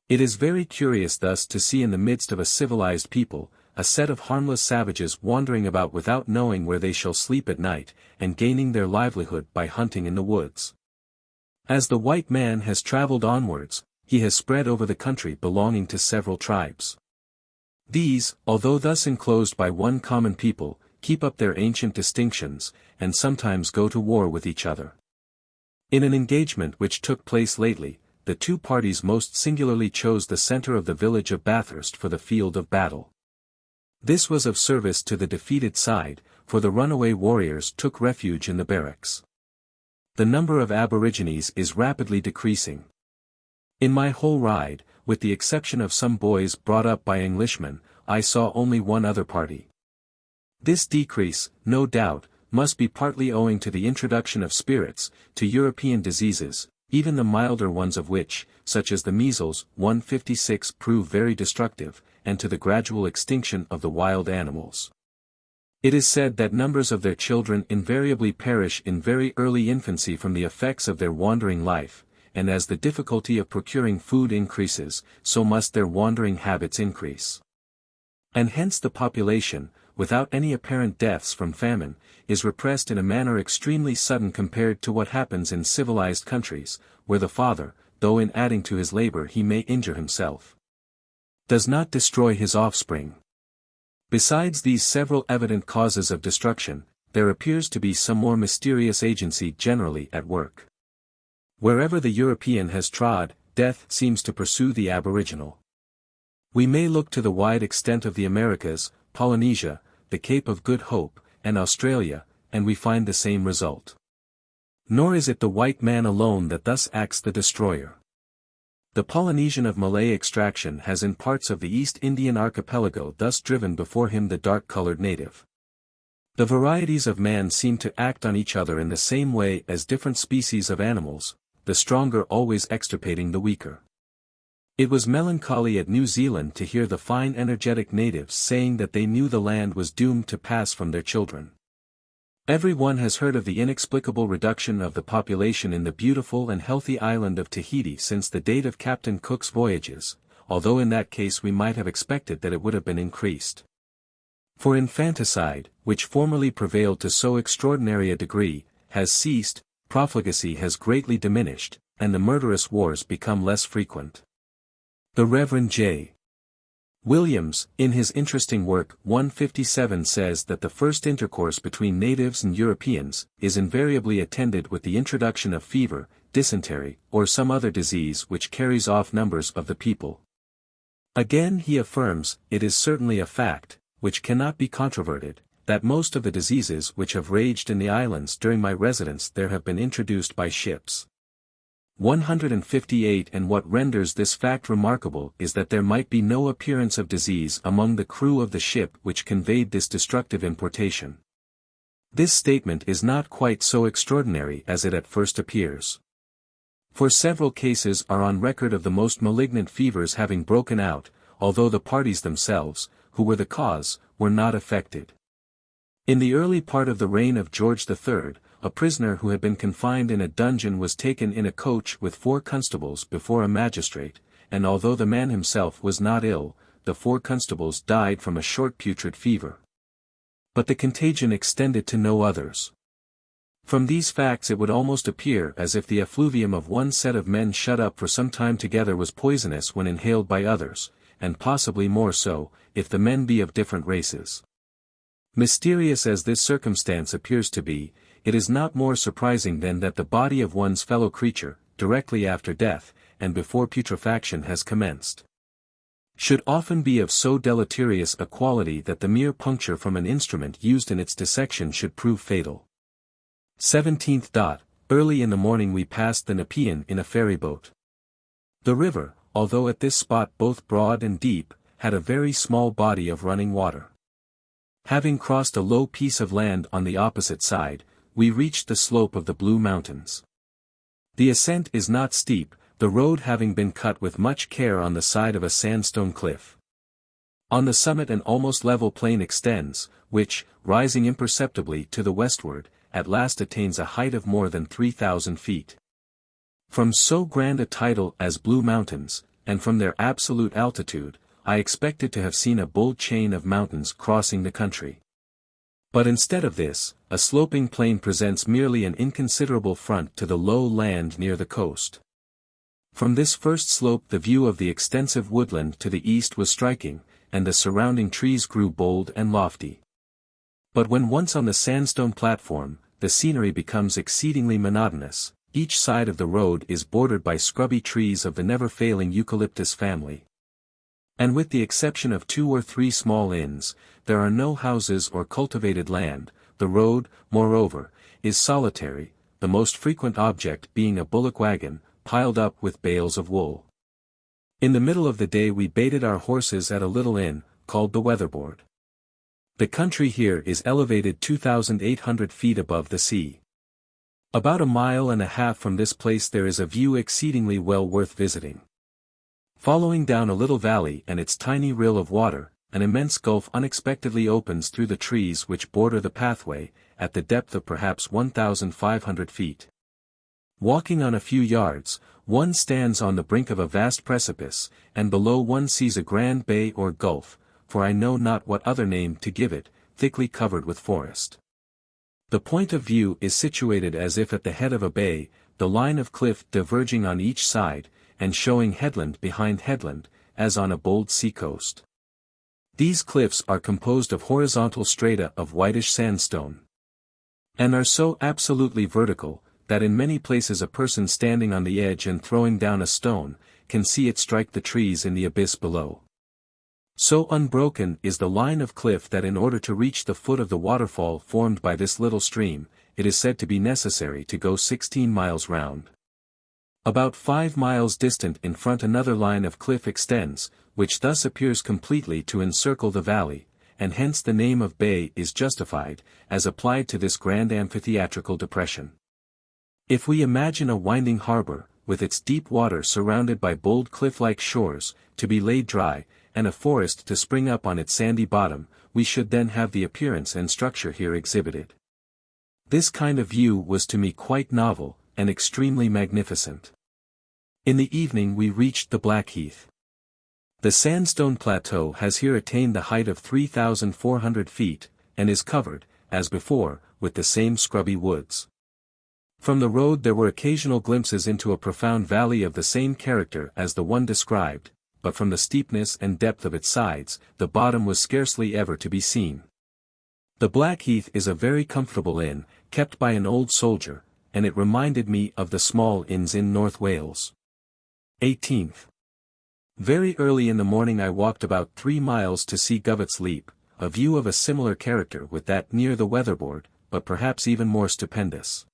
It is very curious thus to see in the midst of a civilized people, a set of harmless savages wandering about without knowing where they shall sleep at night, and gaining their livelihood by hunting in the woods. As the white man has traveled onwards, he has spread over the country belonging to several tribes. These, although thus enclosed by one common people, keep up their ancient distinctions, and sometimes go to war with each other. In an engagement which took place lately, the two parties most singularly chose the center of the village of Bathurst for the field of battle. This was of service to the defeated side, for the runaway warriors took refuge in the barracks. The number of aborigines is rapidly decreasing. In my whole ride, with the exception of some boys brought up by Englishmen, I saw only one other party. This decrease, no doubt, must be partly owing to the introduction of spirits, to European diseases, even the milder ones of which, such as the measles, 156 prove very destructive, and to the gradual extinction of the wild animals. It is said that numbers of their children invariably perish in very early infancy from the effects of their wandering life, and as the difficulty of procuring food increases, so must their wandering habits increase. And hence the population, without any apparent deaths from famine, is repressed in a manner extremely sudden compared to what happens in civilized countries, where the father, though in adding to his labor he may injure himself, does not destroy his offspring. Besides these several evident causes of destruction, there appears to be some more mysterious agency generally at work. Wherever the European has trod, death seems to pursue the aboriginal. We may look to the wide extent of the Americas, Polynesia, the Cape of Good Hope, and Australia, and we find the same result. Nor is it the white man alone that thus acts the destroyer. The Polynesian of Malay extraction has in parts of the East Indian archipelago thus driven before him the dark-colored native. The varieties of man seem to act on each other in the same way as different species of animals, the stronger always extirpating the weaker. It was melancholy at New Zealand to hear the fine energetic natives saying that they knew the land was doomed to pass from their children. Every one has heard of the inexplicable reduction of the population in the beautiful and healthy island of Tahiti since the date of Captain Cook's voyages, although in that case we might have expected that it would have been increased. For infanticide, which formerly prevailed to so extraordinary a degree, has ceased, profligacy has greatly diminished, and the murderous wars become less frequent. The Reverend J. Williams, in his interesting work 157 says that the first intercourse between natives and Europeans is invariably attended with the introduction of fever, dysentery, or some other disease which carries off numbers of the people. Again he affirms, it is certainly a fact, which cannot be controverted, that most of the diseases which have raged in the islands during my residence there have been introduced by ships. 158 And what renders this fact remarkable is that there might be no appearance of disease among the crew of the ship which conveyed this destructive importation. This statement is not quite so extraordinary as it at first appears. For several cases are on record of the most malignant fevers having broken out, although the parties themselves, who were the cause, were not affected. In the early part of the reign of George III, a prisoner who had been confined in a dungeon was taken in a coach with 4 constables before a magistrate, and although the man himself was not ill, the 4 constables died from a short putrid fever. But the contagion extended to no others. From these facts it would almost appear as if the effluvium of one set of men shut up for some time together was poisonous when inhaled by others, and possibly more so, if the men be of different races. Mysterious as this circumstance appears to be, it is not more surprising than that the body of one's fellow creature, directly after death, and before putrefaction has commenced, should often be of so deleterious a quality that the mere puncture from an instrument used in its dissection should prove fatal. 17th. Early in the morning we passed the Nepean in a ferry boat. The river, although at this spot both broad and deep, had a very small body of running water. Having crossed a low piece of land on the opposite side, we reached the slope of the Blue Mountains. The ascent is not steep, the road having been cut with much care on the side of a sandstone cliff. On the summit an almost level plain extends, which, rising imperceptibly to the westward, at last attains a height of more than 3,000 feet. From so grand a title as Blue Mountains, and from their absolute altitude, I expected to have seen a bold chain of mountains crossing the country. But instead of this, a sloping plain presents merely an inconsiderable front to the low land near the coast. From this first slope the view of the extensive woodland to the east was striking, and the surrounding trees grew bold and lofty. But when once on the sandstone platform, the scenery becomes exceedingly monotonous. Each side of the road is bordered by scrubby trees of the never-failing eucalyptus family. And with the exception of 2 or 3 small inns, there are no houses or cultivated land. The road, moreover, is solitary, the most frequent object being a bullock wagon, piled up with bales of wool. In the middle of the day we baited our horses at a little inn, called the Weatherboard. The country here is elevated 2,800 feet above the sea. About 1.5 miles from this place there is a view exceedingly well worth visiting. Following down a little valley and its tiny rill of water, an immense gulf unexpectedly opens through the trees which border the pathway, at the depth of perhaps 1,500 feet. Walking on a few yards, one stands on the brink of a vast precipice, and below one sees a grand bay or gulf, for I know not what other name to give it, thickly covered with forest. The point of view is situated as if at the head of a bay, the line of cliff diverging on each side, and showing headland behind headland, as on a bold seacoast. These cliffs are composed of horizontal strata of whitish sandstone, and are so absolutely vertical, that in many places a person standing on the edge and throwing down a stone, can see it strike the trees in the abyss below. So unbroken is the line of cliff that in order to reach the foot of the waterfall formed by this little stream, it is said to be necessary to go 16 miles round. About 5 miles distant in front another line of cliff extends, which thus appears completely to encircle the valley, and hence the name of bay is justified, as applied to this grand amphitheatrical depression. If we imagine a winding harbor, with its deep water surrounded by bold cliff-like shores, to be laid dry, and a forest to spring up on its sandy bottom, we should then have the appearance and structure here exhibited. This kind of view was to me quite novel, and extremely magnificent. In the evening we reached the Blackheath. The sandstone plateau has here attained the height of 3,400 feet, and is covered, as before, with the same scrubby woods. From the road there were occasional glimpses into a profound valley of the same character as the one described, but from the steepness and depth of its sides, the bottom was scarcely ever to be seen. The Blackheath is a very comfortable inn, kept by an old soldier, and it reminded me of the small inns in North Wales. 18th. Very early in the morning I walked about 3 miles to see Govet's Leap, a view of a similar character with that near the weatherboard, but perhaps even more stupendous.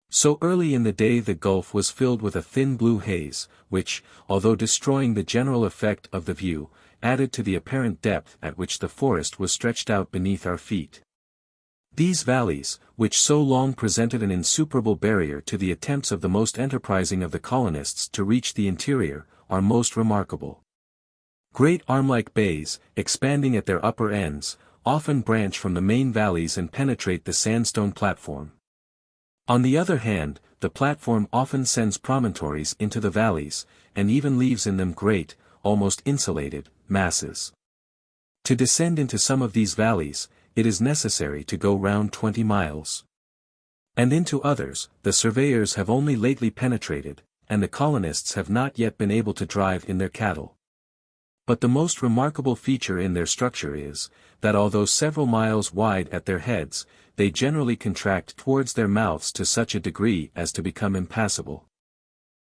So early in the day the gulf was filled with a thin blue haze, which, although destroying the general effect of the view, added to the apparent depth at which the forest was stretched out beneath our feet. These valleys, which so long presented an insuperable barrier to the attempts of the most enterprising of the colonists to reach the interior, are most remarkable. Great arm-like bays, expanding at their upper ends, often branch from the main valleys and penetrate the sandstone platform. On the other hand, the platform often sends promontories into the valleys, and even leaves in them great, almost insulated, masses. To descend into some of these valleys, it is necessary to go round 20 miles. And into others, the surveyors have only lately penetrated, and the colonists have not yet been able to drive in their cattle. But the most remarkable feature in their structure is, that although several miles wide at their heads, they generally contract towards their mouths to such a degree as to become impassable.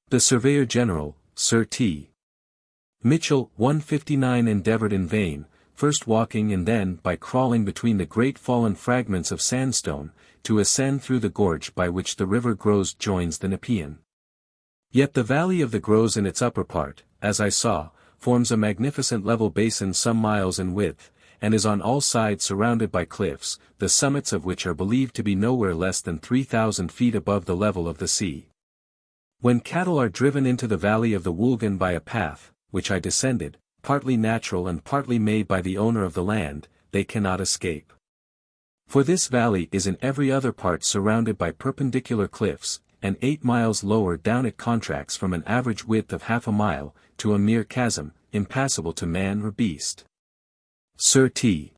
The Surveyor General, Sir T. Mitchell, 159 endeavored in vain, first walking and then by crawling between the great fallen fragments of sandstone, to ascend through the gorge by which the river Gros joins the Nepean. Yet the valley of the Gros in its upper part, as I saw, forms a magnificent level basin some miles in width, and is on all sides surrounded by cliffs, the summits of which are believed to be nowhere less than 3,000 feet above the level of the sea. When cattle are driven into the valley of the Woolgan by a path, which I descended, partly natural and partly made by the owner of the land, they cannot escape. For this valley is in every other part surrounded by perpendicular cliffs, and 8 miles lower down it contracts from an average width of half a mile, to a mere chasm, impassable to man or beast. Sir T.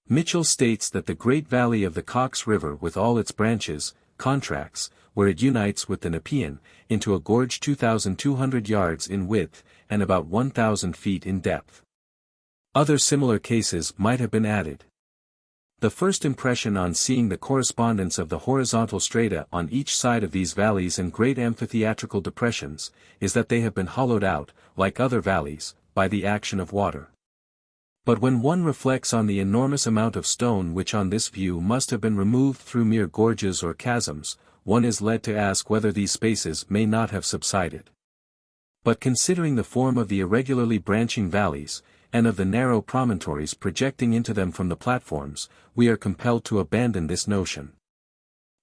Mitchell states that the great valley of the Cox River with all its branches, contracts, where it unites with the Nepean, into a gorge 2,200 yards in width, and about 1,000 feet in depth. Other similar cases might have been added. The first impression on seeing the correspondence of the horizontal strata on each side of these valleys and great amphitheatrical depressions, is that they have been hollowed out, like other valleys, by the action of water. But when one reflects on the enormous amount of stone which on this view must have been removed through mere gorges or chasms, one is led to ask whether these spaces may not have subsided. But considering the form of the irregularly branching valleys, and of the narrow promontories projecting into them from the platforms, we are compelled to abandon this notion.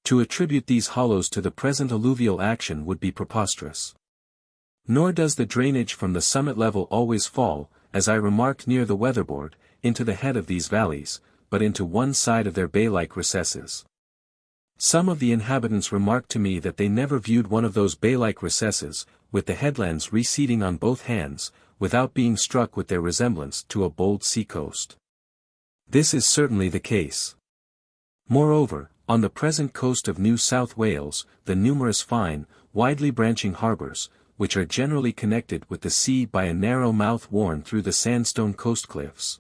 To attribute these hollows to the present alluvial action would be preposterous. Nor does the drainage from the summit level always fall, as I remarked near the weatherboard, into the head of these valleys, but into one side of their bay-like recesses. Some of the inhabitants remarked to me that they never viewed one of those bay-like recesses, with the headlands receding on both hands, without being struck with their resemblance to a bold sea-coast. This is certainly the case. Moreover, on the present coast of New South Wales, the numerous fine, widely branching harbours, which are generally connected with the sea by a narrow mouth worn through the sandstone coast cliffs,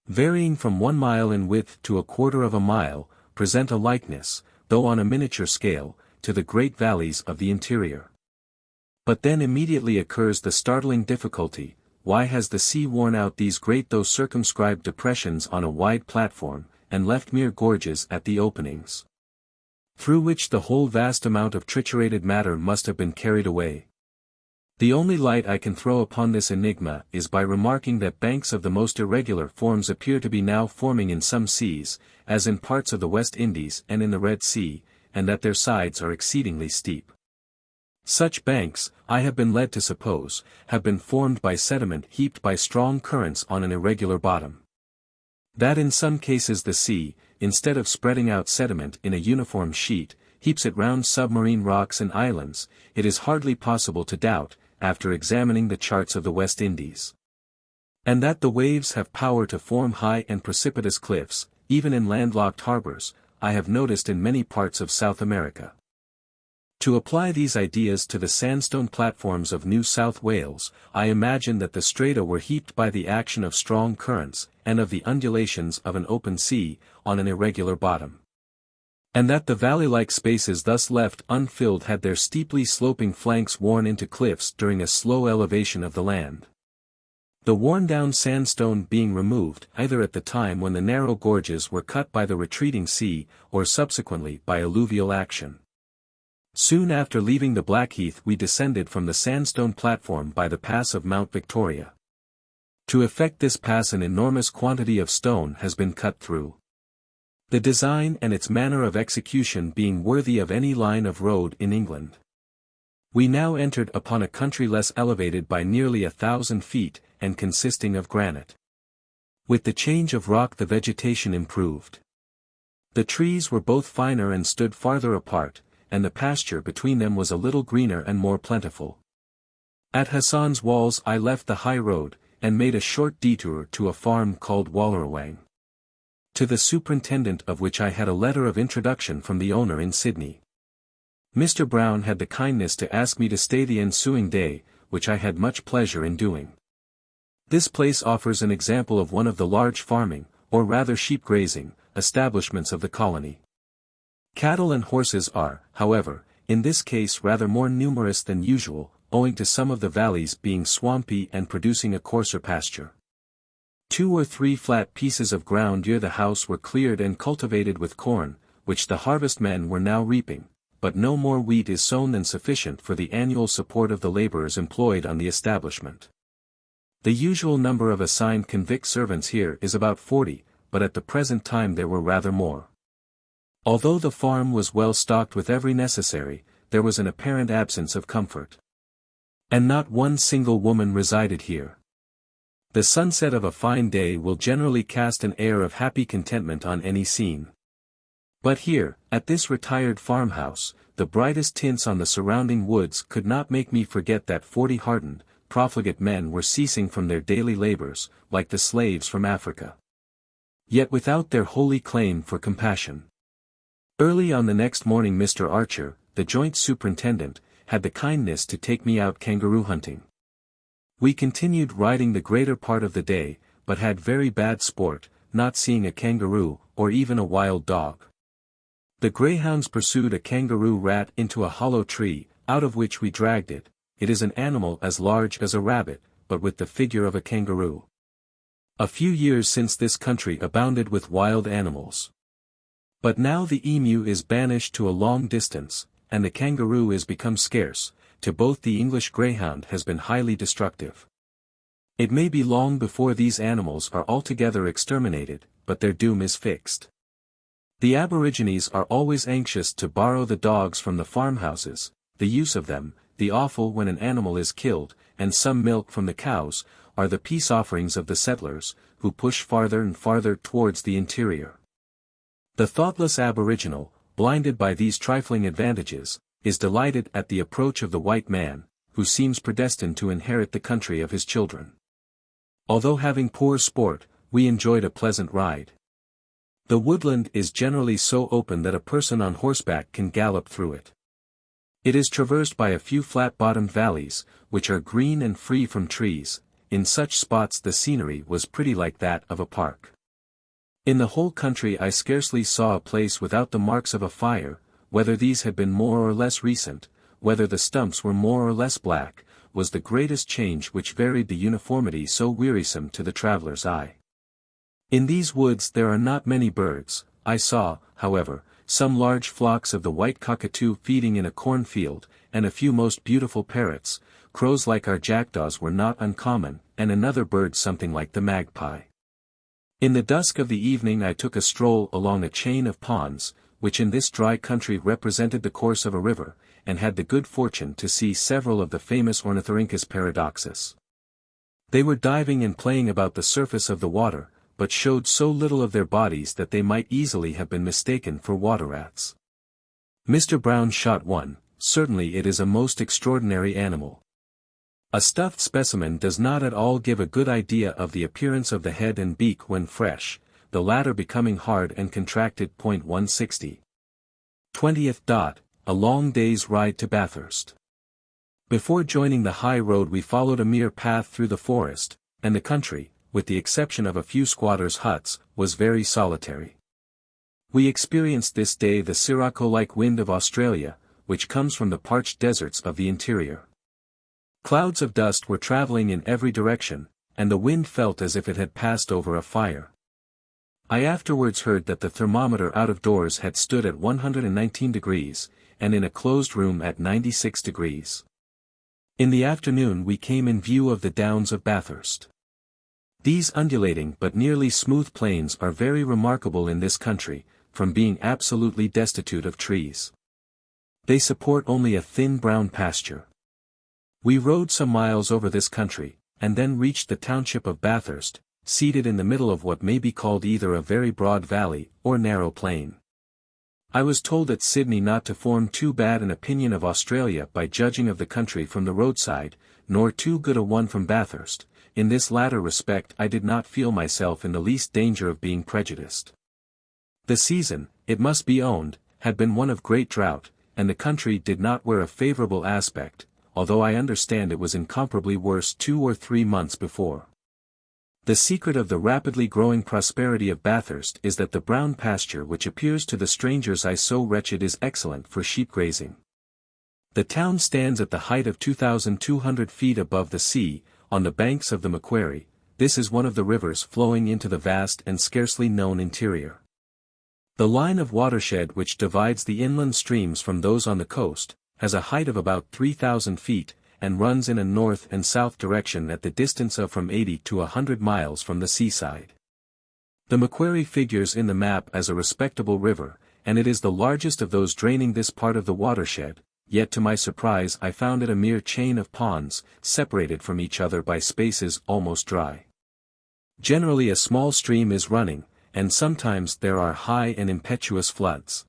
varying from 1 mile in width to 1/4 of a mile, present a likeness, though on a miniature scale, to the great valleys of the interior. But then immediately occurs the startling difficulty: why has the sea worn out these great though circumscribed depressions on a wide platform, and left mere gorges at the openings, through which the whole vast amount of triturated matter must have been carried away? The only light I can throw upon this enigma is by remarking that banks of the most irregular forms appear to be now forming in some seas, as in parts of the West Indies and in the Red Sea, and that their sides are exceedingly steep. Such banks, I have been led to suppose, have been formed by sediment heaped by strong currents on an irregular bottom. That in some cases the sea, instead of spreading out sediment in a uniform sheet, heaps it round submarine rocks and islands, it is hardly possible to doubt, after examining the charts of the West Indies. And that the waves have power to form high and precipitous cliffs, even in landlocked harbours, I have noticed in many parts of South America. To apply these ideas to the sandstone platforms of New South Wales, I imagine that the strata were heaped by the action of strong currents, and of the undulations of an open sea, on an irregular bottom. And that the valley-like spaces thus left unfilled had their steeply sloping flanks worn into cliffs during a slow elevation of the land, the worn-down sandstone being removed either at the time when the narrow gorges were cut by the retreating sea, or subsequently by alluvial action. Soon after leaving the Blackheath we descended from the sandstone platform by the pass of Mount Victoria. To effect this pass an enormous quantity of stone has been cut through, the design and its manner of execution being worthy of any line of road in England. We now entered upon a country less elevated by nearly 1,000 feet, and consisting of granite. With the change of rock the vegetation improved. The trees were both finer and stood farther apart, and the pasture between them was a little greener and more plentiful. At Hassan's Walls I left the high road, and made a short detour to a farm called Wallerawang, to the superintendent of which I had a letter of introduction from the owner in Sydney. Mr. Brown had the kindness to ask me to stay the ensuing day, which I had much pleasure in doing. This place offers an example of one of the large farming, or rather sheep grazing, establishments of the colony. Cattle and horses are, however, in this case rather more numerous than usual, owing to some of the valleys being swampy and producing a coarser pasture. 2 or 3 flat pieces of ground near the house were cleared and cultivated with corn, which the harvestmen were now reaping, but no more wheat is sown than sufficient for the annual support of the labourers employed on the establishment. The usual number of assigned convict servants here is about 40, but at the present time there were rather more. Although the farm was well stocked with every necessary, there was an apparent absence of comfort. And not one single woman resided here. The sunset of a fine day will generally cast an air of happy contentment on any scene. But here, at this retired farmhouse, the brightest tints on the surrounding woods could not make me forget that 40 hardened, profligate men were ceasing from their daily labours, like the slaves from Africa, yet without their holy claim for compassion. Early on the next morning Mr. Archer, the joint superintendent, had the kindness to take me out kangaroo hunting. We continued riding the greater part of the day, but had very bad sport, not seeing a kangaroo, or even a wild dog. The greyhounds pursued a kangaroo rat into a hollow tree, out of which we dragged it. It is an animal as large as a rabbit, but with the figure of a kangaroo. A few years since this country abounded with wild animals. But now the emu is banished to a long distance, and the kangaroo is become scarce. To both the English greyhound has been highly destructive. It may be long before these animals are altogether exterminated, but their doom is fixed. The aborigines are always anxious to borrow the dogs from the farmhouses, the use of them, the offal when an animal is killed, and some milk from the cows, are the peace offerings of the settlers, who push farther and farther towards the interior. The thoughtless aboriginal, blinded by these trifling advantages, is delighted at the approach of the white man, who seems predestined to inherit the country of his children. Although having poor sport, we enjoyed a pleasant ride. The woodland is generally so open that a person on horseback can gallop through it. It is traversed by a few flat-bottomed valleys, which are green and free from trees. In such spots the scenery was pretty like that of a park. In the whole country I scarcely saw a place without the marks of a fire, whether these had been more or less recent, whether the stumps were more or less black, was the greatest change which varied the uniformity so wearisome to the traveller's eye. In these woods there are not many birds. I saw, however, some large flocks of the white cockatoo feeding in a cornfield, and a few most beautiful parrots. Crows like our jackdaws were not uncommon, and another bird something like the magpie. In the dusk of the evening I took a stroll along a chain of ponds, which in this dry country represented the course of a river, and had the good fortune to see several of the famous Ornithorhynchus paradoxus. They were diving and playing about the surface of the water, but showed so little of their bodies that they might easily have been mistaken for water rats. Mr. Brown shot one. Certainly it is a most extraordinary animal. A stuffed specimen does not at all give a good idea of the appearance of the head and beak when fresh, the latter becoming hard and contracted. 160. 20th. A long day's ride to Bathurst. Before joining the high road we followed a mere path through the forest, and the country, with the exception of a few squatters' huts, was very solitary. We experienced this day the sirocco-like wind of Australia, which comes from the parched deserts of the interior. Clouds of dust were travelling in every direction, and the wind felt as if it had passed over a fire. I afterwards heard that the thermometer out of doors had stood at 119 degrees, and in a closed room at 96 degrees. In the afternoon we came in view of the downs of Bathurst. These undulating but nearly smooth plains are very remarkable in this country, from being absolutely destitute of trees. They support only a thin brown pasture. We rode some miles over this country, and then reached the township of Bathurst, seated in the middle of what may be called either a very broad valley, or narrow plain. I was told at Sydney not to form too bad an opinion of Australia by judging of the country from the roadside, nor too good a one from Bathurst. In this latter respect I did not feel myself in the least danger of being prejudiced. The season, it must be owned, had been one of great drought, and the country did not wear a favourable aspect, although I understand it was incomparably worse 2 or 3 months before. The secret of the rapidly growing prosperity of Bathurst is that the brown pasture which appears to the stranger's eye so wretched is excellent for sheep grazing. The town stands at the height of 2,200 feet above the sea, on the banks of the Macquarie. This is one of the rivers flowing into the vast and scarcely known interior. The line of watershed which divides the inland streams from those on the coast, has a height of about 3,000 feet, and runs in a north and south direction at the distance of from 80 to 100 miles from the seaside. The Macquarie figures in the map as a respectable river, and it is the largest of those draining this part of the watershed, yet to my surprise I found it a mere chain of ponds, separated from each other by spaces almost dry. Generally a small stream is running, and sometimes there are high and impetuous floods.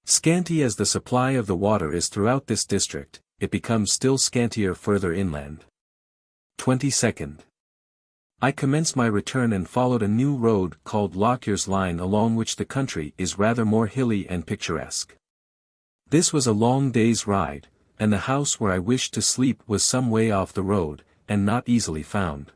Scanty as the supply of the water is throughout this district, it becomes still scantier further inland. 22nd. I commenced my return and followed a new road called Lockyer's Line, along which the country is rather more hilly and picturesque. This was a long day's ride, and the house where I wished to sleep was some way off the road, and not easily found.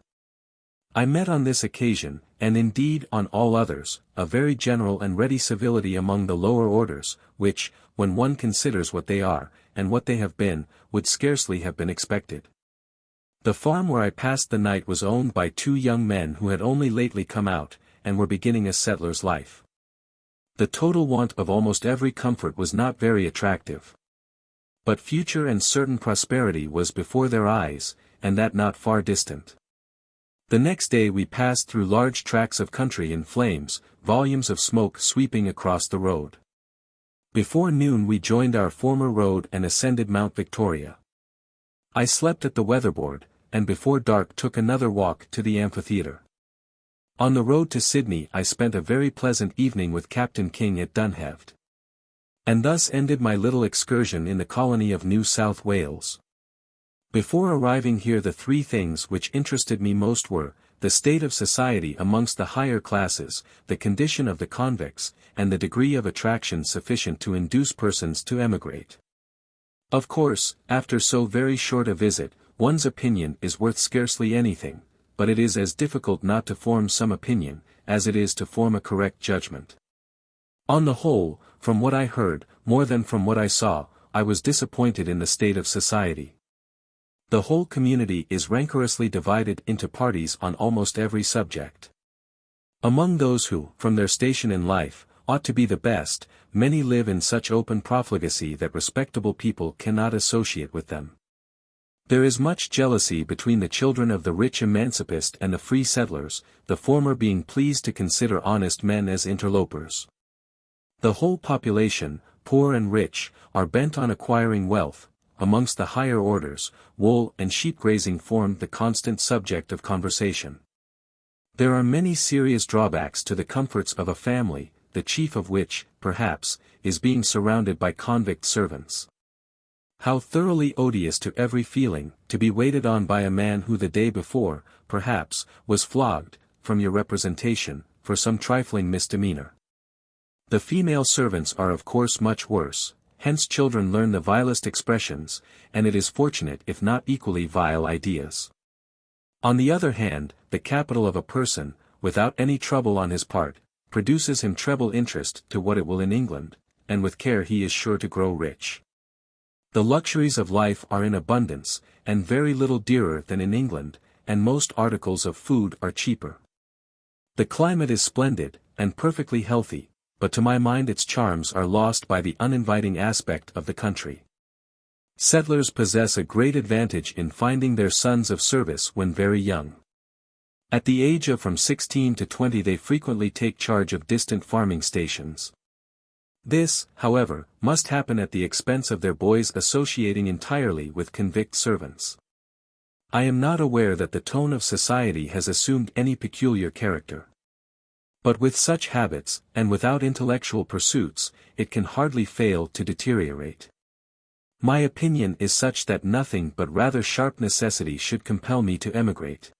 I met on this occasion, and indeed on all others, a very general and ready civility among the lower orders, which, when one considers what they are, and what they have been, would scarcely have been expected. The farm where I passed the night was owned by 2 young men who had only lately come out, and were beginning a settler's life. The total want of almost every comfort was not very attractive. But future and certain prosperity was before their eyes, and that not far distant. The next day we passed through large tracts of country in flames, volumes of smoke sweeping across the road. Before noon we joined our former road and ascended Mount Victoria. I slept at the weatherboard, and before dark took another walk to the amphitheatre. On the road to Sydney I spent a very pleasant evening with Captain King at Dunheved. And thus ended my little excursion in the colony of New South Wales. Before arriving here the 3 things which interested me most were, the state of society amongst the higher classes, the condition of the convicts, and the degree of attraction sufficient to induce persons to emigrate. Of course, after so very short a visit, one's opinion is worth scarcely anything, but it is as difficult not to form some opinion, as it is to form a correct judgment. On the whole, from what I heard, more than from what I saw, I was disappointed in the state of society. The whole community is rancorously divided into parties on almost every subject. Among those who, from their station in life, ought to be the best, many live in such open profligacy that respectable people cannot associate with them. There is much jealousy between the children of the rich emancipist and the free settlers, the former being pleased to consider honest men as interlopers. The whole population, poor and rich, are bent on acquiring wealth. Amongst the higher orders, wool and sheep grazing form the constant subject of conversation. There are many serious drawbacks to the comforts of a family, the chief of which, perhaps, is being surrounded by convict servants. How thoroughly odious to every feeling, to be waited on by a man who the day before, perhaps, was flogged, from your representation, for some trifling misdemeanor. The female servants are of course much worse. Hence children learn the vilest expressions, and it is fortunate if not equally vile ideas. On the other hand, the capital of a person, without any trouble on his part, produces him treble interest to what it will in England, and with care he is sure to grow rich. The luxuries of life are in abundance, and very little dearer than in England, and most articles of food are cheaper. The climate is splendid, and perfectly healthy, but to my mind its charms are lost by the uninviting aspect of the country. Settlers possess a great advantage in finding their sons of service when very young. At the age of from 16 to 20 they frequently take charge of distant farming stations. This, however, must happen at the expense of their boys associating entirely with convict servants. I am not aware that the tone of society has assumed any peculiar character. But with such habits, and without intellectual pursuits, it can hardly fail to deteriorate. My opinion is such that nothing but rather sharp necessity should compel me to emigrate.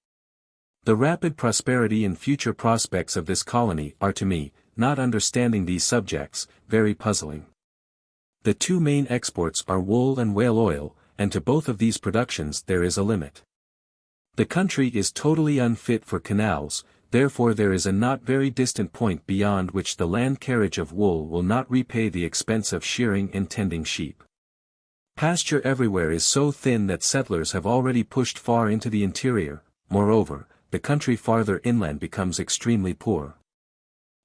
The rapid prosperity and future prospects of this colony are to me, not understanding these subjects, very puzzling. The two main exports are wool and whale oil, and to both of these productions there is a limit. The country is totally unfit for canals. Therefore there is a not very distant point beyond which the land carriage of wool will not repay the expense of shearing and tending sheep. Pasture everywhere is so thin that settlers have already pushed far into the interior. Moreover, the country farther inland becomes extremely poor.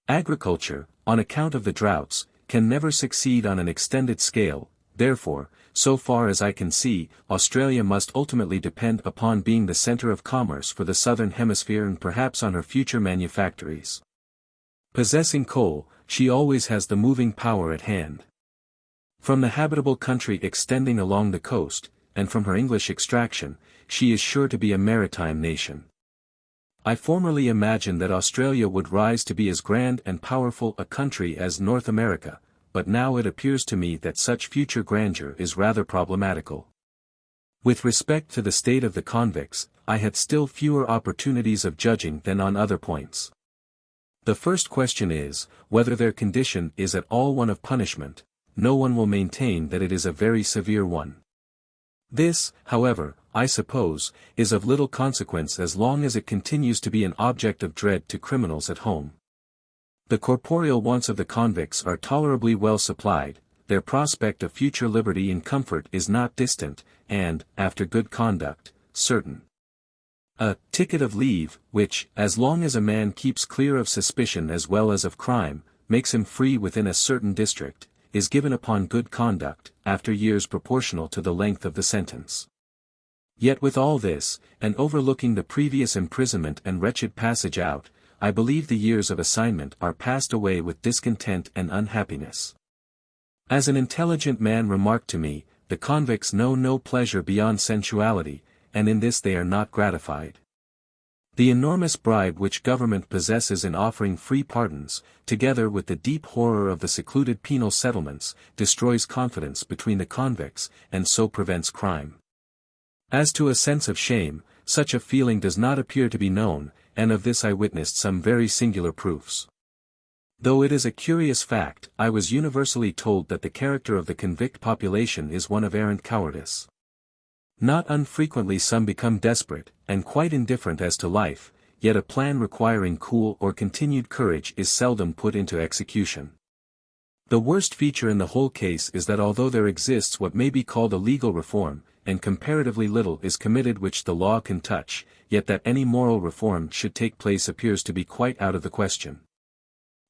Agriculture, on account of the droughts, can never succeed on an extended scale. Therefore, so far as I can see, Australia must ultimately depend upon being the center of commerce for the southern hemisphere and perhaps on her future manufactories. Possessing coal, she always has the moving power at hand. From the habitable country extending along the coast, and from her English extraction, she is sure to be a maritime nation. I formerly imagined that Australia would rise to be as grand and powerful a country as North America, but now it appears to me that such future grandeur is rather problematical. With respect to the state of the convicts, I had still fewer opportunities of judging than on other points. The first question is, whether their condition is at all one of punishment. No one will maintain that it is a very severe one. This, however, I suppose, is of little consequence as long as it continues to be an object of dread to criminals at home. The corporeal wants of the convicts are tolerably well supplied, their prospect of future liberty and comfort is not distant, and, after good conduct, certain. A ticket of leave, which, as long as a man keeps clear of suspicion as well as of crime, makes him free within a certain district, is given upon good conduct, after years proportional to the length of the sentence. Yet with all this, and overlooking the previous imprisonment and wretched passage out, I believe the years of assignment are passed away with discontent and unhappiness. As an intelligent man remarked to me, the convicts know no pleasure beyond sensuality, and in this they are not gratified. The enormous bribe which government possesses in offering free pardons, together with the deep horror of the secluded penal settlements, destroys confidence between the convicts, and so prevents crime. As to a sense of shame, such a feeling does not appear to be known, and of this I witnessed some very singular proofs. Though it is a curious fact, I was universally told that the character of the convict population is one of arrant cowardice. Not unfrequently some become desperate, and quite indifferent as to life, yet a plan requiring cool or continued courage is seldom put into execution. The worst feature in the whole case is that although there exists what may be called a legal reform, and comparatively little is committed which the law can touch, yet that any moral reform should take place appears to be quite out of the question.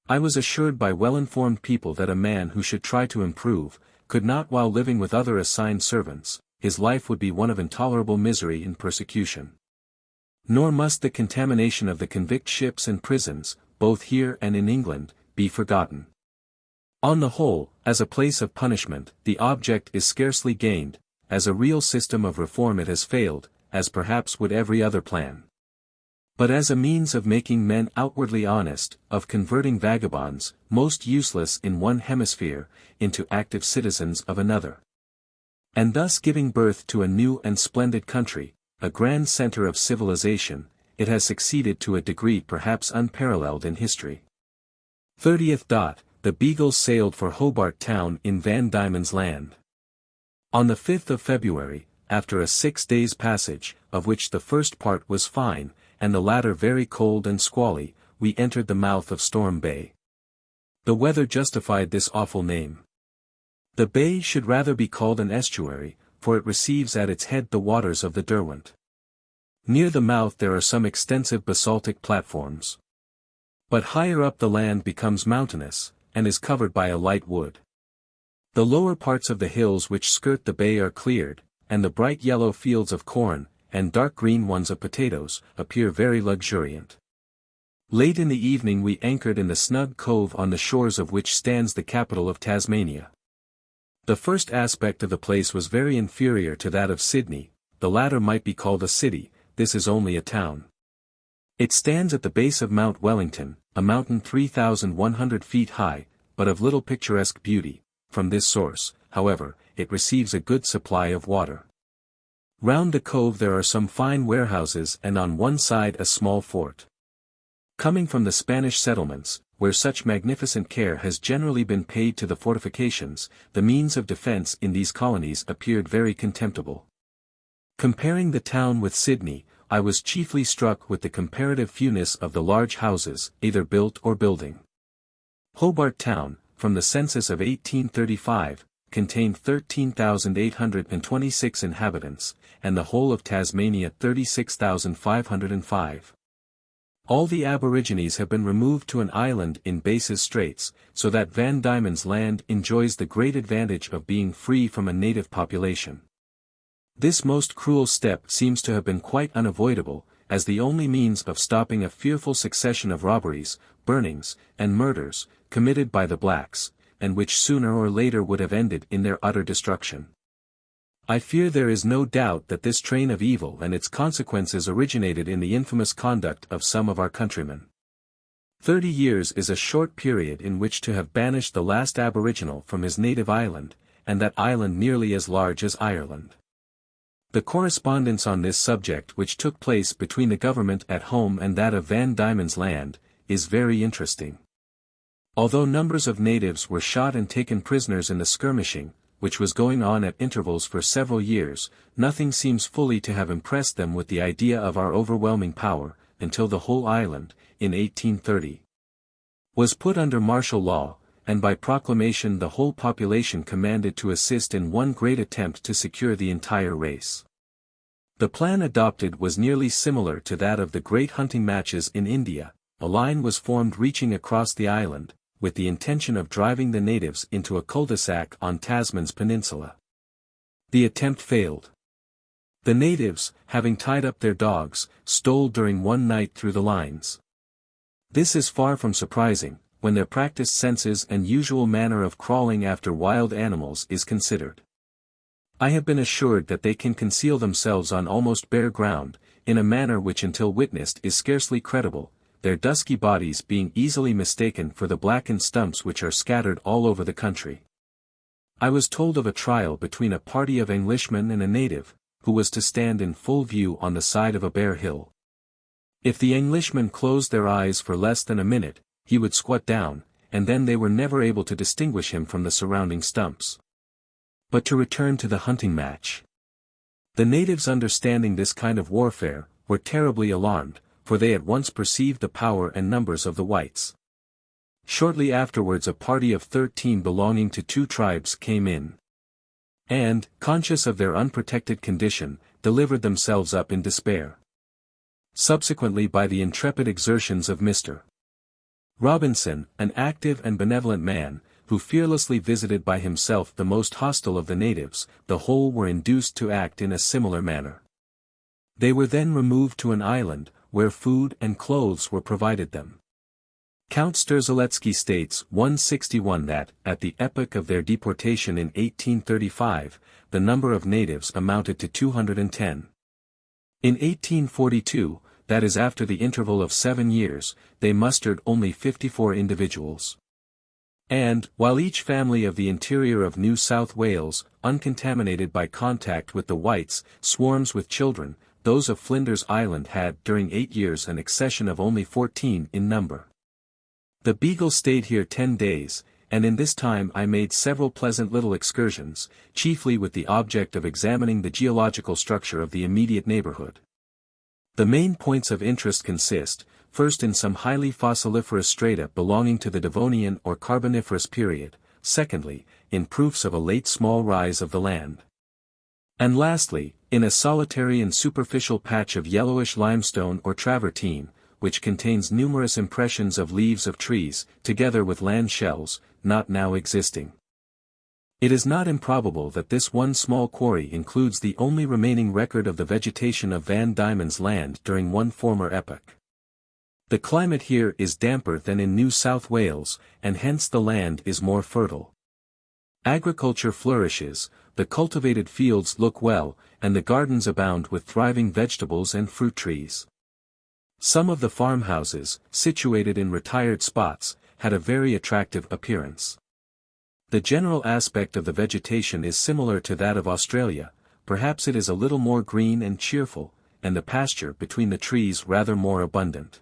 I was assured by well-informed people that a man who should try to improve, could not while living with other assigned servants, his life would be one of intolerable misery and persecution. Nor must the contamination of the convict ships and prisons, both here and in England, be forgotten. On the whole, as a place of punishment, the object is scarcely gained, as a real system of reform it has failed, as perhaps would every other plan. But as a means of making men outwardly honest, of converting vagabonds, most useless in one hemisphere, into active citizens of another. And thus giving birth to a new and splendid country, a grand center of civilization, it has succeeded to a degree perhaps unparalleled in history. 30th. The Beagle sailed for Hobart Town in Van Diemen's Land. On the 5th of February, after a 6 days' passage, of which the first part was fine, and the latter very cold and squally, we entered the mouth of Storm Bay. The weather justified this awful name. The bay should rather be called an estuary, for it receives at its head the waters of the Derwent. Near the mouth there are some extensive basaltic platforms. But higher up the land becomes mountainous, and is covered by a light wood. The lower parts of the hills which skirt the bay are cleared, and the bright yellow fields of corn, and dark green ones of potatoes, appear very luxuriant. Late in the evening we anchored in the snug cove on the shores of which stands the capital of Tasmania. The first aspect of the place was very inferior to that of Sydney, the latter might be called a city, this is only a town. It stands at the base of Mount Wellington, a mountain 3,100 feet high, but of little picturesque beauty. From this source, however, it receives a good supply of water. Round the cove there are some fine warehouses and on one side a small fort. Coming from the Spanish settlements, where such magnificent care has generally been paid to the fortifications, the means of defense in these colonies appeared very contemptible. Comparing the town with Sydney, I was chiefly struck with the comparative fewness of the large houses, either built or building. Hobart Town, from the census of 1835, contained 13,826 inhabitants, and the whole of Tasmania 36,505. All the aborigines have been removed to an island in Bass's Straits, so that Van Diemen's Land enjoys the great advantage of being free from a native population. This most cruel step seems to have been quite unavoidable, as the only means of stopping a fearful succession of robberies, burnings, and murders, committed by the blacks, and which sooner or later would have ended in their utter destruction. I fear there is no doubt that this train of evil and its consequences originated in the infamous conduct of some of our countrymen. 30 years is a short period in which to have banished the last aboriginal from his native island, and that island nearly as large as Ireland. The correspondence on this subject which took place between the government at home and that of Van Diemen's Land, is very interesting. Although numbers of natives were shot and taken prisoners in the skirmishing, which was going on at intervals for several years, nothing seems fully to have impressed them with the idea of our overwhelming power, until the whole island, in 1830, was put under martial law, and by proclamation the whole population commanded to assist in one great attempt to secure the entire race. The plan adopted was nearly similar to that of the great hunting matches in India. A line was formed reaching across the island, with the intention of driving the natives into a cul-de-sac on Tasman's peninsula. The attempt failed. The natives, having tied up their dogs, stole during one night through the lines. This is far from surprising, when their practiced senses and usual manner of crawling after wild animals is considered. I have been assured that they can conceal themselves on almost bare ground, in a manner which until witnessed is scarcely credible, their dusky bodies being easily mistaken for the blackened stumps which are scattered all over the country. I was told of a trial between a party of Englishmen and a native, who was to stand in full view on the side of a bare hill. If the Englishmen closed their eyes for less than a minute, he would squat down, and then they were never able to distinguish him from the surrounding stumps. But to return to the hunting match. The natives, understanding this kind of warfare, were terribly alarmed, for they at once perceived the power and numbers of the whites. Shortly afterwards a party of 13 belonging to 2 tribes came in. And, conscious of their unprotected condition, delivered themselves up in despair. Subsequently, by the intrepid exertions of Mr. Robinson, an active and benevolent man, who fearlessly visited by himself the most hostile of the natives, the whole were induced to act in a similar manner. They were then removed to an island, where food and clothes were provided them. Count Strzelecki states 161 that, at the epoch of their deportation in 1835, the number of natives amounted to 210. In 1842, that is after the interval of 7 years, they mustered only 54 individuals. And, while each family of the interior of New South Wales, uncontaminated by contact with the whites, swarms with children, those of Flinders Island had during 8 years an accession of only 14 in number. The Beagle stayed here 10 days, and in this time I made several pleasant little excursions, chiefly with the object of examining the geological structure of the immediate neighborhood. The main points of interest consist, first in some highly fossiliferous strata belonging to the Devonian or Carboniferous period, secondly, in proofs of a late small rise of the land. And lastly, in a solitary and superficial patch of yellowish limestone or travertine, which contains numerous impressions of leaves of trees, together with land shells, not now existing. It is not improbable that this one small quarry includes the only remaining record of the vegetation of Van Diemen's Land during one former epoch. The climate here is damper than in New South Wales, and hence the land is more fertile. Agriculture flourishes, the cultivated fields look well, and the gardens abound with thriving vegetables and fruit trees. Some of the farmhouses, situated in retired spots, had a very attractive appearance. The general aspect of the vegetation is similar to that of Australia, perhaps it is a little more green and cheerful, and the pasture between the trees rather more abundant.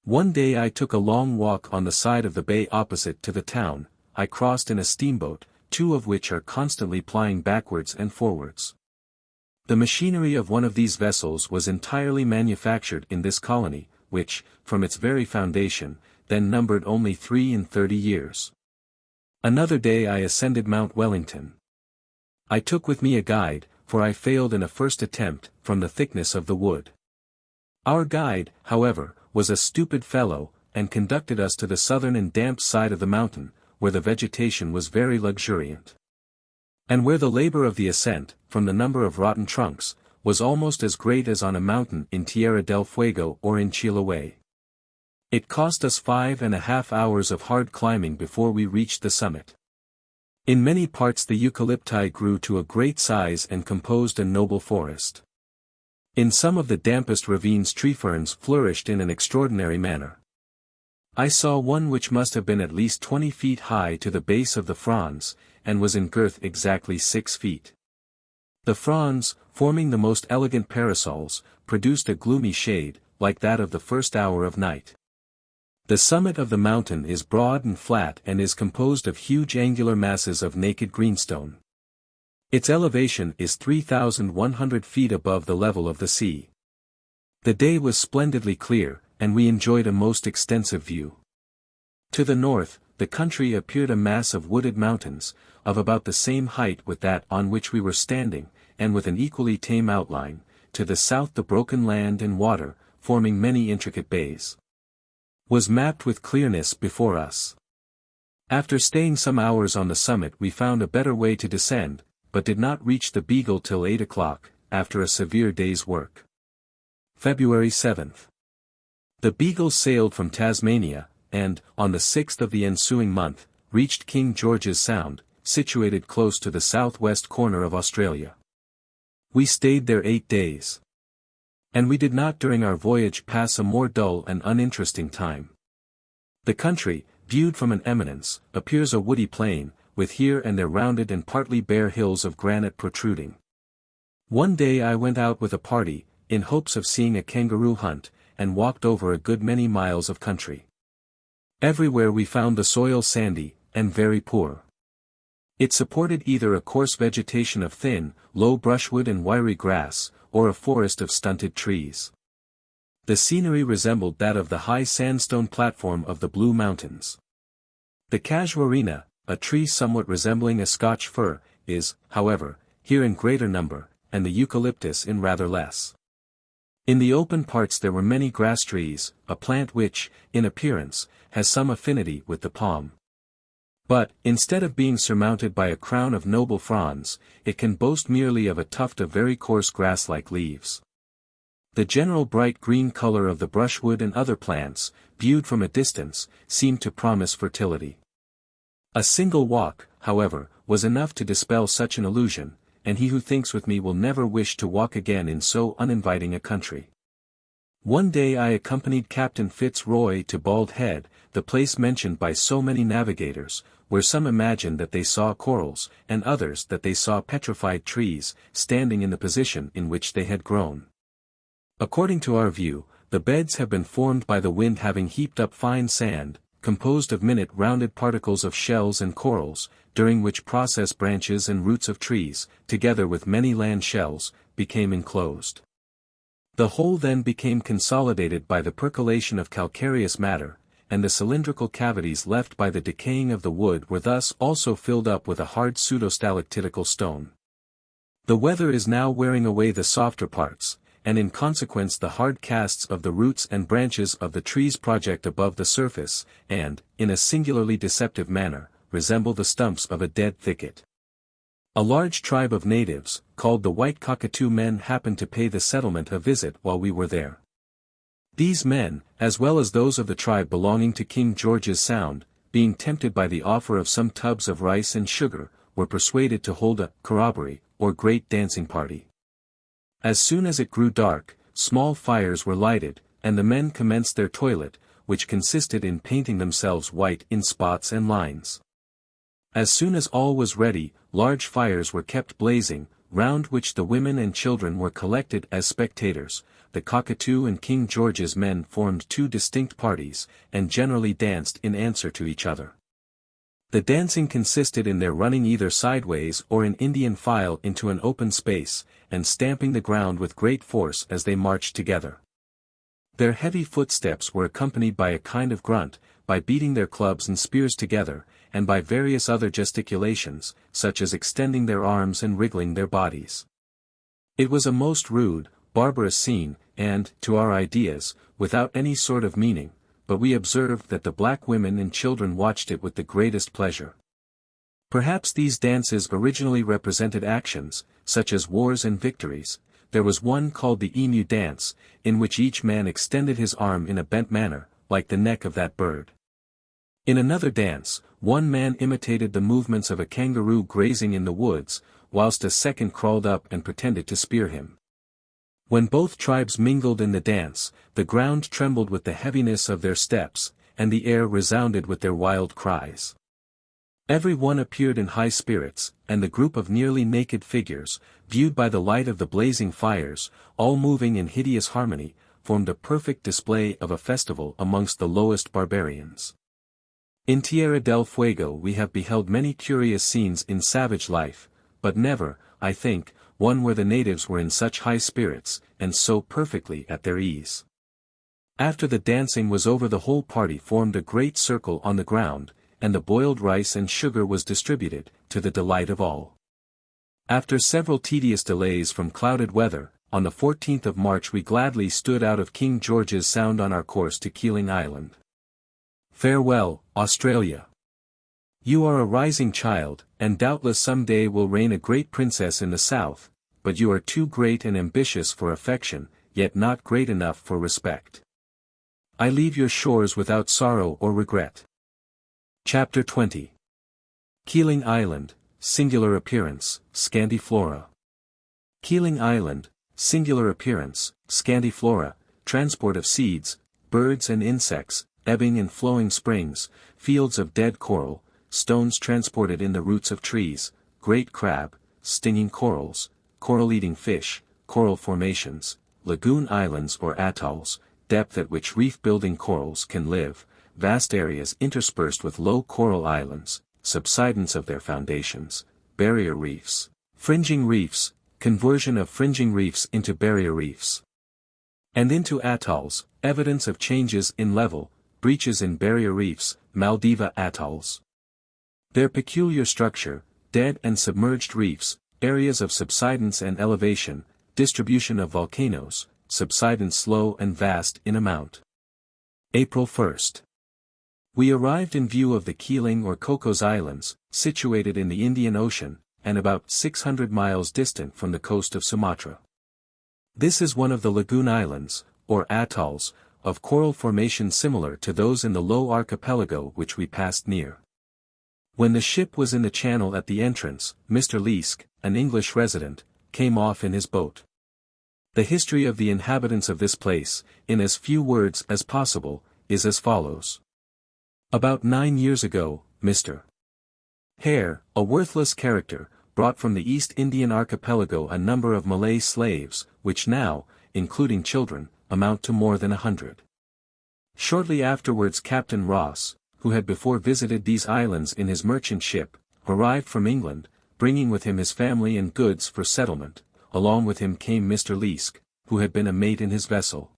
One day I took a long walk on the side of the bay opposite to the town. I crossed in a steamboat, 2 of which are constantly plying backwards and forwards. The machinery of one of these vessels was entirely manufactured in this colony, which, from its very foundation, then numbered only 3 in 30 years. Another day I ascended Mount Wellington. I took with me a guide, for I failed in a first attempt, from the thickness of the wood. Our guide, however, was a stupid fellow, and conducted us to the southern and damp side of the mountain, where the vegetation was very luxuriant. And where the labor of the ascent, from the number of rotten trunks, was almost as great as on a mountain in Tierra del Fuego or in Chiloe. It cost us 5.5 hours of hard climbing before we reached the summit. In many parts the eucalypti grew to a great size and composed a noble forest. In some of the dampest ravines tree ferns flourished in an extraordinary manner. I saw one which must have been at least 20 feet high to the base of the fronds, and was in girth exactly 6 feet. The fronds, forming the most elegant parasols, produced a gloomy shade, like that of the first hour of night. The summit of the mountain is broad and flat and is composed of huge angular masses of naked greenstone. Its elevation is 3,100 feet above the level of the sea. The day was splendidly clear, and we enjoyed a most extensive view. To the north, the country appeared a mass of wooded mountains, of about the same height with that on which we were standing, and with an equally tame outline. To the south the broken land and water, forming many intricate bays, was mapped with clearness before us. After staying some hours on the summit we found a better way to descend, but did not reach the Beagle till 8 o'clock, after a severe day's work. February 7th. The Beagle sailed from Tasmania, and, on the 6th of the ensuing month, reached King George's Sound, situated close to the southwest corner of Australia. We stayed there 8 days. And we did not during our voyage pass a more dull and uninteresting time. The country, viewed from an eminence, appears a woody plain, with here and there rounded and partly bare hills of granite protruding. One day I went out with a party, in hopes of seeing a kangaroo hunt, and walked over a good many miles of country. Everywhere we found the soil sandy, and very poor. It supported either a coarse vegetation of thin, low brushwood and wiry grass, or a forest of stunted trees. The scenery resembled that of the high sandstone platform of the Blue Mountains. The casuarina, a tree somewhat resembling a Scotch fir, is, however, here in greater number, and the eucalyptus in rather less. In the open parts there were many grass trees, a plant which, in appearance, has some affinity with the palm. But, instead of being surmounted by a crown of noble fronds, it can boast merely of a tuft of very coarse grass-like leaves. The general bright green color of the brushwood and other plants, viewed from a distance, seemed to promise fertility. A single walk, however, was enough to dispel such an illusion, and he who thinks with me will never wish to walk again in so uninviting a country. One day I accompanied Captain FitzRoy to Bald Head, the place mentioned by so many navigators, where some imagined that they saw corals, and others that they saw petrified trees, standing in the position in which they had grown. According to our view, the beds have been formed by the wind having heaped up fine sand, composed of minute rounded particles of shells and corals, during which process branches and roots of trees, together with many land shells, became enclosed. The whole then became consolidated by the percolation of calcareous matter, and the cylindrical cavities left by the decaying of the wood were thus also filled up with a hard pseudostalactitical stone. The weather is now wearing away the softer parts, and in consequence the hard casts of the roots and branches of the trees project above the surface, and, in a singularly deceptive manner, resemble the stumps of a dead thicket. A large tribe of natives, called the White Cockatoo men, happened to pay the settlement a visit while we were there. These men, as well as those of the tribe belonging to King George's Sound, being tempted by the offer of some tubs of rice and sugar, were persuaded to hold a corroboree, or great dancing party. As soon as it grew dark, small fires were lighted, and the men commenced their toilet, which consisted in painting themselves white in spots and lines. As soon as all was ready, large fires were kept blazing, round which the women and children were collected as spectators. The Cockatoo and King George's men formed two distinct parties, and generally danced in answer to each other. The dancing consisted in their running either sideways or in Indian file into an open space, and stamping the ground with great force as they marched together. Their heavy footsteps were accompanied by a kind of grunt, by beating their clubs and spears together, and by various other gesticulations, such as extending their arms and wriggling their bodies. It was a most rude, barbarous scene, and, to our ideas, without any sort of meaning, but we observed that the black women and children watched it with the greatest pleasure. Perhaps these dances originally represented actions, such as wars and victories. There was one called the emu dance, in which each man extended his arm in a bent manner, like the neck of that bird. In another dance, one man imitated the movements of a kangaroo grazing in the woods, whilst a second crawled up and pretended to spear him. When both tribes mingled in the dance, the ground trembled with the heaviness of their steps, and the air resounded with their wild cries. Every one appeared in high spirits, and the group of nearly naked figures, viewed by the light of the blazing fires, all moving in hideous harmony, formed a perfect display of a festival amongst the lowest barbarians. In Tierra del Fuego we have beheld many curious scenes in savage life, but never, I think, one where the natives were in such high spirits, and so perfectly at their ease. After the dancing was over, the whole party formed a great circle on the ground, and the boiled rice and sugar was distributed, to the delight of all. After several tedious delays from clouded weather, on the 14th of March we gladly stood out of King George's Sound on our course to Keeling Island. Farewell, Australia. You are a rising child, and doubtless some day will reign a great princess in the south, but you are too great and ambitious for affection, yet not great enough for respect. I leave your shores without sorrow or regret. Chapter 20. Keeling Island, singular appearance, scanty flora. Keeling Island, singular appearance, scanty flora, transport of seeds, birds and insects, ebbing and flowing springs, fields of dead coral, stones transported in the roots of trees, great crab, stinging corals, coral-eating fish, coral formations, lagoon islands or atolls, depth at which reef-building corals can live, vast areas interspersed with low coral islands, subsidence of their foundations, barrier reefs, fringing reefs, conversion of fringing reefs into barrier reefs, and into atolls, evidence of changes in level, breaches in barrier reefs, Maldiva atolls. Their peculiar structure, dead and submerged reefs, areas of subsidence and elevation, distribution of volcanoes, subsidence slow and vast in amount. April 1st. We arrived in view of the Keeling or Cocos Islands, situated in the Indian Ocean, and about 600 miles distant from the coast of Sumatra. This is one of the lagoon islands, or atolls, of coral formation similar to those in the low archipelago which we passed near. When the ship was in the channel at the entrance, Mr. Leask, an English resident, came off in his boat. The history of the inhabitants of this place, in as few words as possible, is as follows. About 9 years ago, Mr. Hare, a worthless character, brought from the East Indian archipelago a number of Malay slaves, which now, including children, amount to more than 100. Shortly afterwards Captain Ross, who had before visited these islands in his merchant ship, arrived from England, bringing with him his family and goods for settlement. Along with him came Mr. Leask, who had been a mate in his vessel.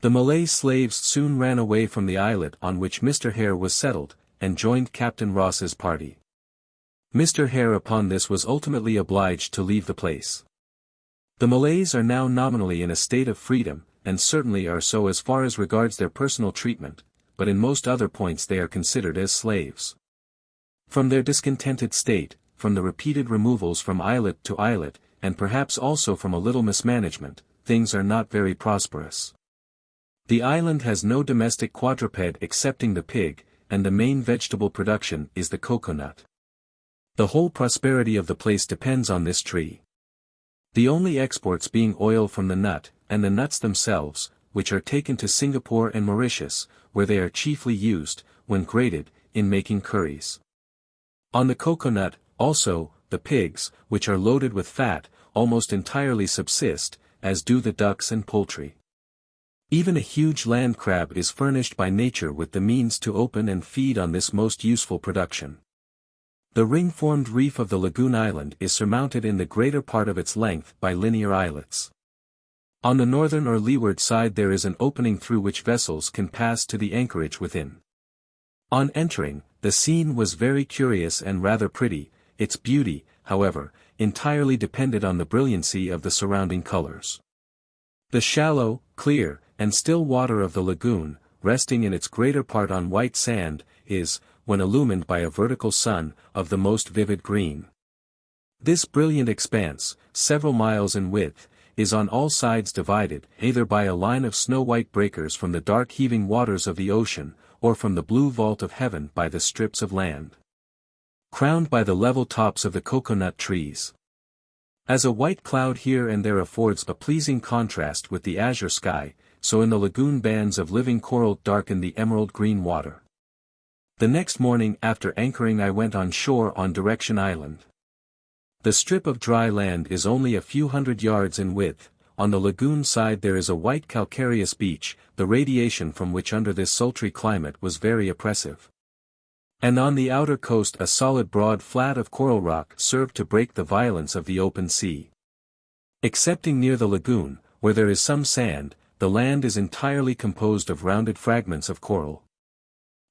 The Malay slaves soon ran away from the islet on which Mr. Hare was settled, and joined Captain Ross's party. Mr. Hare upon this was ultimately obliged to leave the place. The Malays are now nominally in a state of freedom, and certainly are so as far as regards their personal treatment, but in most other points they are considered as slaves. From their discontented state, from the repeated removals from islet to islet, and perhaps also from a little mismanagement, things are not very prosperous. The island has no domestic quadruped excepting the pig, and the main vegetable production is the coconut. The whole prosperity of the place depends on this tree. The only exports being oil from the nut, and the nuts themselves, which are taken to Singapore and Mauritius, where they are chiefly used, when grated, in making curries. On the coconut, also, the pigs, which are loaded with fat, almost entirely subsist, as do the ducks and poultry. Even a huge land crab is furnished by nature with the means to open and feed on this most useful production. The ring-formed reef of the lagoon island is surmounted in the greater part of its length by linear islets. On the northern or leeward side there is an opening through which vessels can pass to the anchorage within. On entering, the scene was very curious and rather pretty. Its beauty, however, entirely depended on the brilliancy of the surrounding colors. The shallow, clear, and still water of the lagoon, resting in its greater part on white sand, is, when illumined by a vertical sun, of the most vivid green. This brilliant expanse, several miles in width, is on all sides divided either by a line of snow-white breakers from the dark heaving waters of the ocean, or from the blue vault of heaven by the strips of land, crowned by the level tops of the coconut trees. As a white cloud here and there affords a pleasing contrast with the azure sky, so in the lagoon bands of living coral darken the emerald green water. The next morning after anchoring I went on shore on Direction Island. The strip of dry land is only a few hundred yards in width. On the lagoon side there is a white calcareous beach, the radiation from which under this sultry climate was very oppressive. And on the outer coast a solid broad flat of coral rock served to break the violence of the open sea. Excepting near the lagoon, where there is some sand, the land is entirely composed of rounded fragments of coral.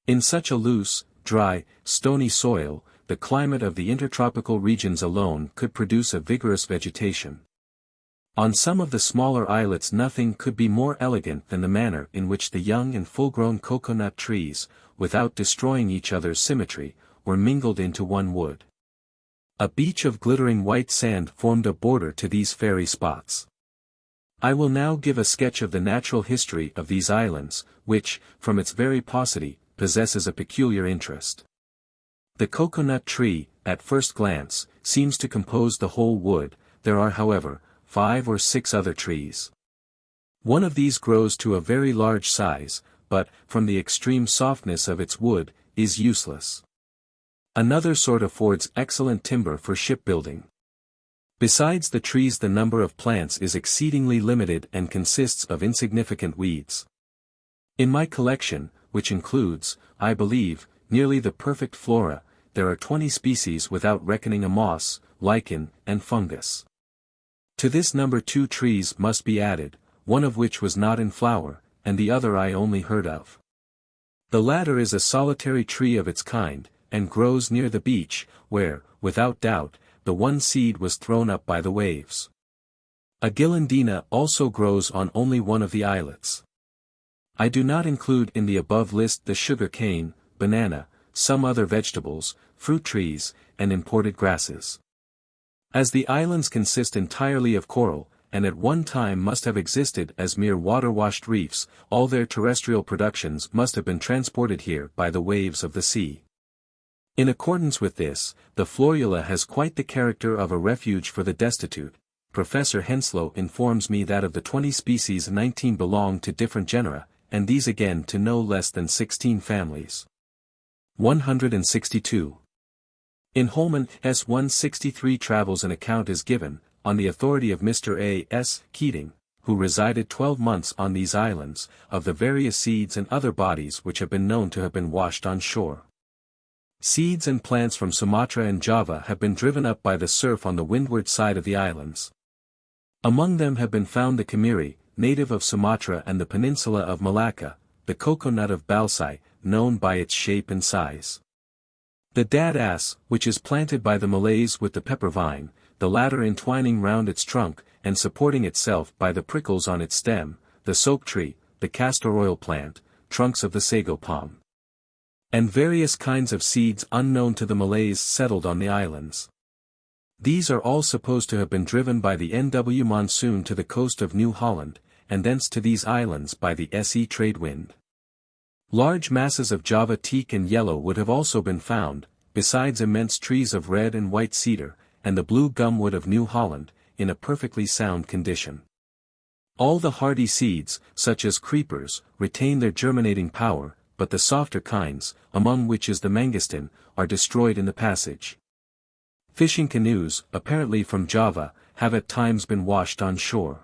In such a loose, dry, stony soil, the climate of the intertropical regions alone could produce a vigorous vegetation. On some of the smaller islets nothing could be more elegant than the manner in which the young and full-grown coconut trees, without destroying each other's symmetry, were mingled into one wood. A beach of glittering white sand formed a border to these fairy spots. I will now give a sketch of the natural history of these islands, which, from its very paucity, possesses a peculiar interest. The coconut tree, at first glance, seems to compose the whole wood. There are however, 5 or 6 other trees. One of these grows to a very large size, but, from the extreme softness of its wood, is useless. Another sort affords excellent timber for shipbuilding. Besides the trees, the number of plants is exceedingly limited and consists of insignificant weeds. In my collection, which includes, I believe, nearly the perfect flora, there are 20 species without reckoning a moss, lichen, and fungus. To this number 2 trees must be added, one of which was not in flower, and the other I only heard of. The latter is a solitary tree of its kind, and grows near the beach, where, without doubt, the one seed was thrown up by the waves. A Guilandina also grows on only one of the islets. I do not include in the above list the sugar cane, banana, some other vegetables, fruit trees, and imported grasses. As the islands consist entirely of coral, and at one time must have existed as mere water-washed reefs, all their terrestrial productions must have been transported here by the waves of the sea. In accordance with this, the Florula has quite the character of a refuge for the destitute. Professor Henslow informs me that of the 20 species 19 belong to different genera, and these again to no less than 16 families. 162. In Holman S. 163 Travels an account is given, on the authority of Mr. A. S. Keating, who resided 12 months on these islands, of the various seeds and other bodies which have been known to have been washed on shore. Seeds and plants from Sumatra and Java have been driven up by the surf on the windward side of the islands. Among them have been found the Kemiri, native of Sumatra and the peninsula of Malacca, the coconut of Balsai, known by its shape and size. The dad-ass, which is planted by the Malays with the pepper vine, the latter entwining round its trunk, and supporting itself by the prickles on its stem, the soap tree, the castor oil plant, trunks of the sago palm, and various kinds of seeds unknown to the Malays settled on the islands. These are all supposed to have been driven by the N.W. monsoon to the coast of New Holland, and thence to these islands by the S.E. trade wind. Large masses of Java teak and yellow wood have also been found, besides immense trees of red and white cedar, and the blue gumwood of New Holland, in a perfectly sound condition. All the hardy seeds, such as creepers, retain their germinating power, but the softer kinds, among which is the mangosteen, are destroyed in the passage. Fishing canoes, apparently from Java, have at times been washed on shore.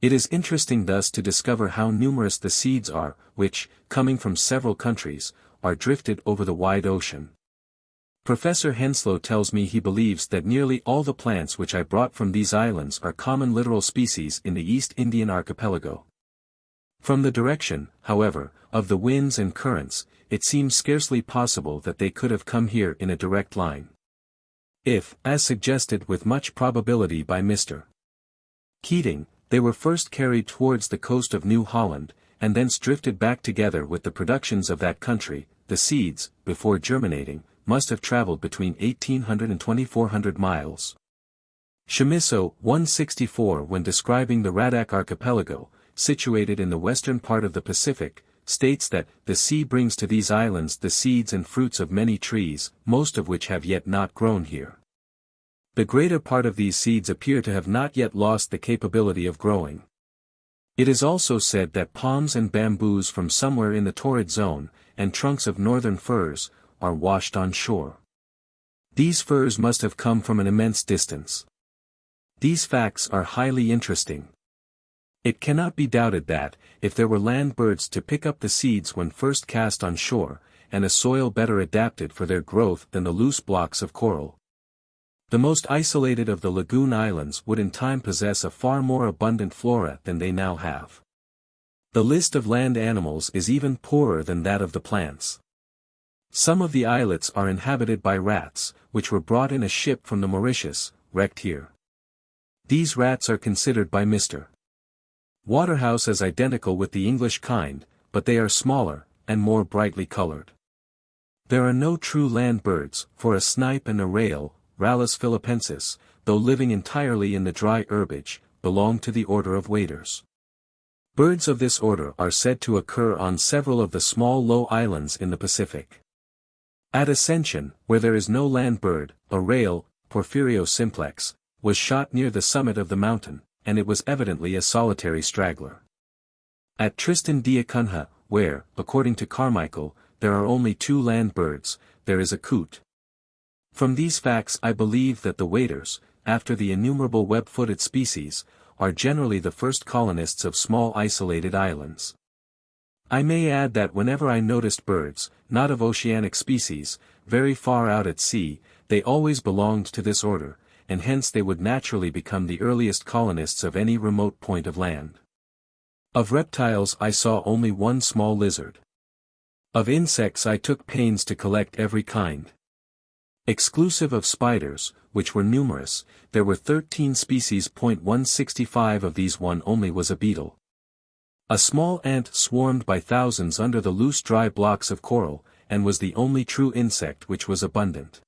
It is interesting thus to discover how numerous the seeds are, which, coming from several countries, are drifted over the wide ocean. Professor Henslow tells me he believes that nearly all the plants which I brought from these islands are common littoral species in the East Indian archipelago. From the direction, however, of the winds and currents, it seems scarcely possible that they could have come here in a direct line. If, as suggested with much probability by Mr. Keating, they were first carried towards the coast of New Holland, and thence drifted back together with the productions of that country, the seeds, before germinating, must have traveled between 1,800 and 2,400 miles. Chamisso, 164 when describing the Radak archipelago, situated in the western part of the Pacific, states that the sea brings to these islands the seeds and fruits of many trees, most of which have yet not grown here. The greater part of these seeds appear to have not yet lost the capability of growing. It is also said that palms and bamboos from somewhere in the torrid zone, and trunks of northern firs, are washed on shore. These firs must have come from an immense distance. These facts are highly interesting. It cannot be doubted that, if there were land birds to pick up the seeds when first cast on shore, and a soil better adapted for their growth than the loose blocks of coral, the most isolated of the lagoon islands would in time possess a far more abundant flora than they now have. The list of land animals is even poorer than that of the plants. Some of the islets are inhabited by rats, which were brought in a ship from the Mauritius, wrecked here. These rats are considered by Mr. Waterhouse as identical with the English kind, but they are smaller, and more brightly colored. There are no true land birds, for a snipe and a rail, Rallus philippensis, though living entirely in the dry herbage, belong to the order of waders. Birds of this order are said to occur on several of the small low islands in the Pacific. At Ascension, where there is no land bird, a rail, Porphyrio simplex, was shot near the summit of the mountain, and it was evidently a solitary straggler. At Tristan d'Acunha, where, according to Carmichael, there are only 2 land birds, there is a coot. From these facts I believe that the waders, after the innumerable web-footed species, are generally the first colonists of small isolated islands. I may add that whenever I noticed birds, not of oceanic species, very far out at sea, they always belonged to this order, and hence they would naturally become the earliest colonists of any remote point of land. Of reptiles I saw only one small lizard. Of insects I took pains to collect every kind. Exclusive of spiders, which were numerous, there were 13 species. 165 of these one only was a beetle. A small ant swarmed by thousands under the loose dry blocks of coral, and was the only true insect which was abundant.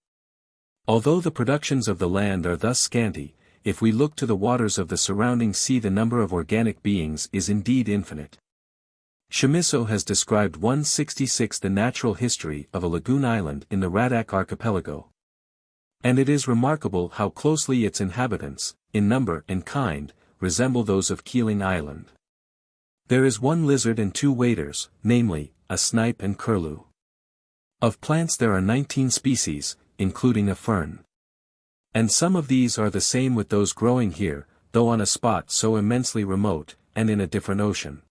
Although the productions of the land are thus scanty, if we look to the waters of the surrounding sea the number of organic beings is indeed infinite. Chamisso has described 166 the natural history of a lagoon island in the Radak archipelago. And it is remarkable how closely its inhabitants, in number and kind, resemble those of Keeling Island. There is one lizard and 2 waders, namely, a snipe and curlew. Of plants there are 19 species, including a fern. And some of these are the same with those growing here, though on a spot so immensely remote, and in a different ocean.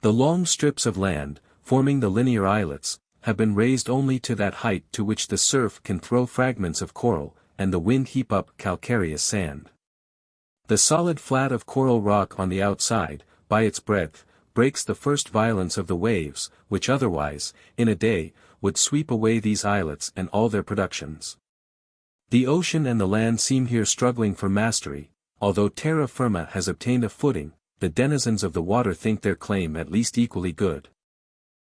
The long strips of land, forming the linear islets, have been raised only to that height to which the surf can throw fragments of coral, and the wind heap up calcareous sand. The solid flat of coral rock on the outside, by its breadth, breaks the first violence of the waves, which otherwise, in a day, would sweep away these islets and all their productions. The ocean and the land seem here struggling for mastery, although terra firma has obtained a footing, the denizens of the water think their claim at least equally good.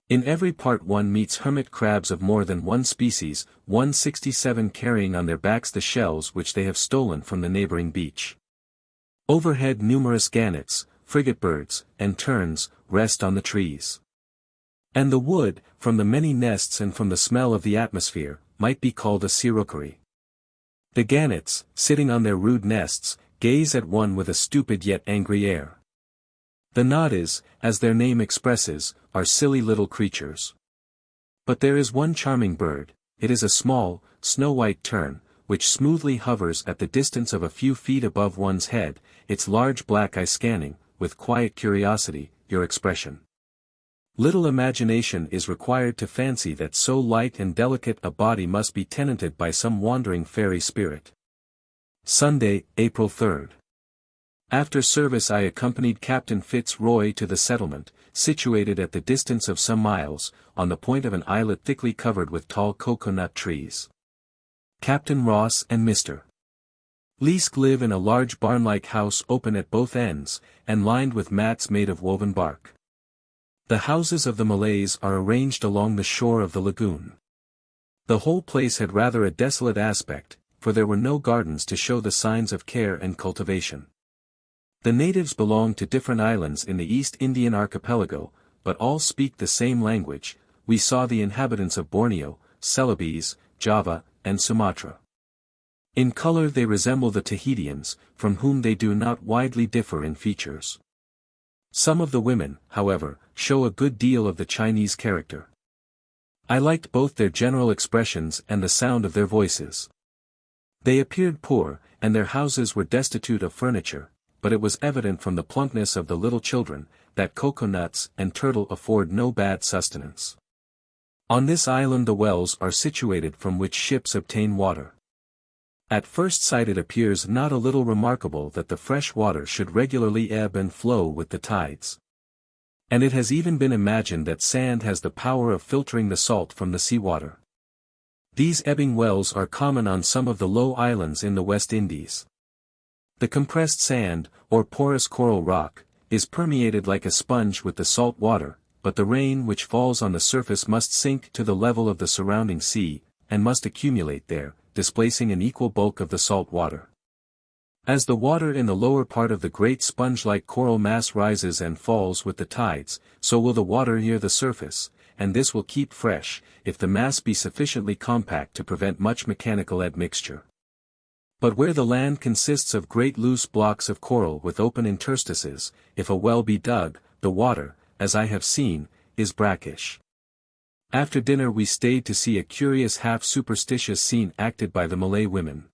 In every part one meets hermit crabs of more than one species, 167 carrying on their backs the shells which they have stolen from the neighboring beach. Overhead numerous gannets, frigate birds, and terns, rest on the trees. And the wood, from the many nests and from the smell of the atmosphere, might be called a sirokery. The gannets, sitting on their rude nests, gaze at one with a stupid yet angry air. The noddies, as their name expresses, are silly little creatures. But there is one charming bird, it is a small, snow-white tern, which smoothly hovers at the distance of a few feet above one's head, its large black eye scanning, with quiet curiosity, your expression. Little imagination is required to fancy that so light and delicate a body must be tenanted by some wandering fairy spirit. Sunday, April 3rd. After service I accompanied Captain FitzRoy to the settlement, situated at the distance of some miles, on the point of an islet thickly covered with tall cocoa-nut trees. Captain Ross and Mr. Leask live in a large barn-like house open at both ends, and lined with mats made of woven bark. The houses of the Malays are arranged along the shore of the lagoon. The whole place had rather a desolate aspect, for there were no gardens to show the signs of care and cultivation. The natives belong to different islands in the East Indian archipelago, but all speak the same language. We saw the inhabitants of Borneo, Celebes, Java, and Sumatra. In color they resemble the Tahitians, from whom they do not widely differ in features. Some of the women, however, show a good deal of the Chinese character. I liked both their general expressions and the sound of their voices. They appeared poor, and their houses were destitute of furniture, but it was evident from the plumpness of the little children, that cocoa-nuts and turtle afford no bad sustenance. On this island the wells are situated from which ships obtain water. At first sight it appears not a little remarkable that the fresh water should regularly ebb and flow with the tides. And it has even been imagined that sand has the power of filtering the salt from the seawater. These ebbing wells are common on some of the low islands in the West Indies. The compressed sand, or porous coral rock, is permeated like a sponge with the salt water, but the rain which falls on the surface must sink to the level of the surrounding sea, and must accumulate there, displacing an equal bulk of the salt water. As the water in the lower part of the great sponge-like coral mass rises and falls with the tides, so will the water near the surface, and this will keep fresh, if the mass be sufficiently compact to prevent much mechanical admixture. But where the land consists of great loose blocks of coral with open interstices, if a well be dug, the water, as I have seen, is brackish. After dinner we stayed to see a curious half-superstitious scene acted by the Malay women.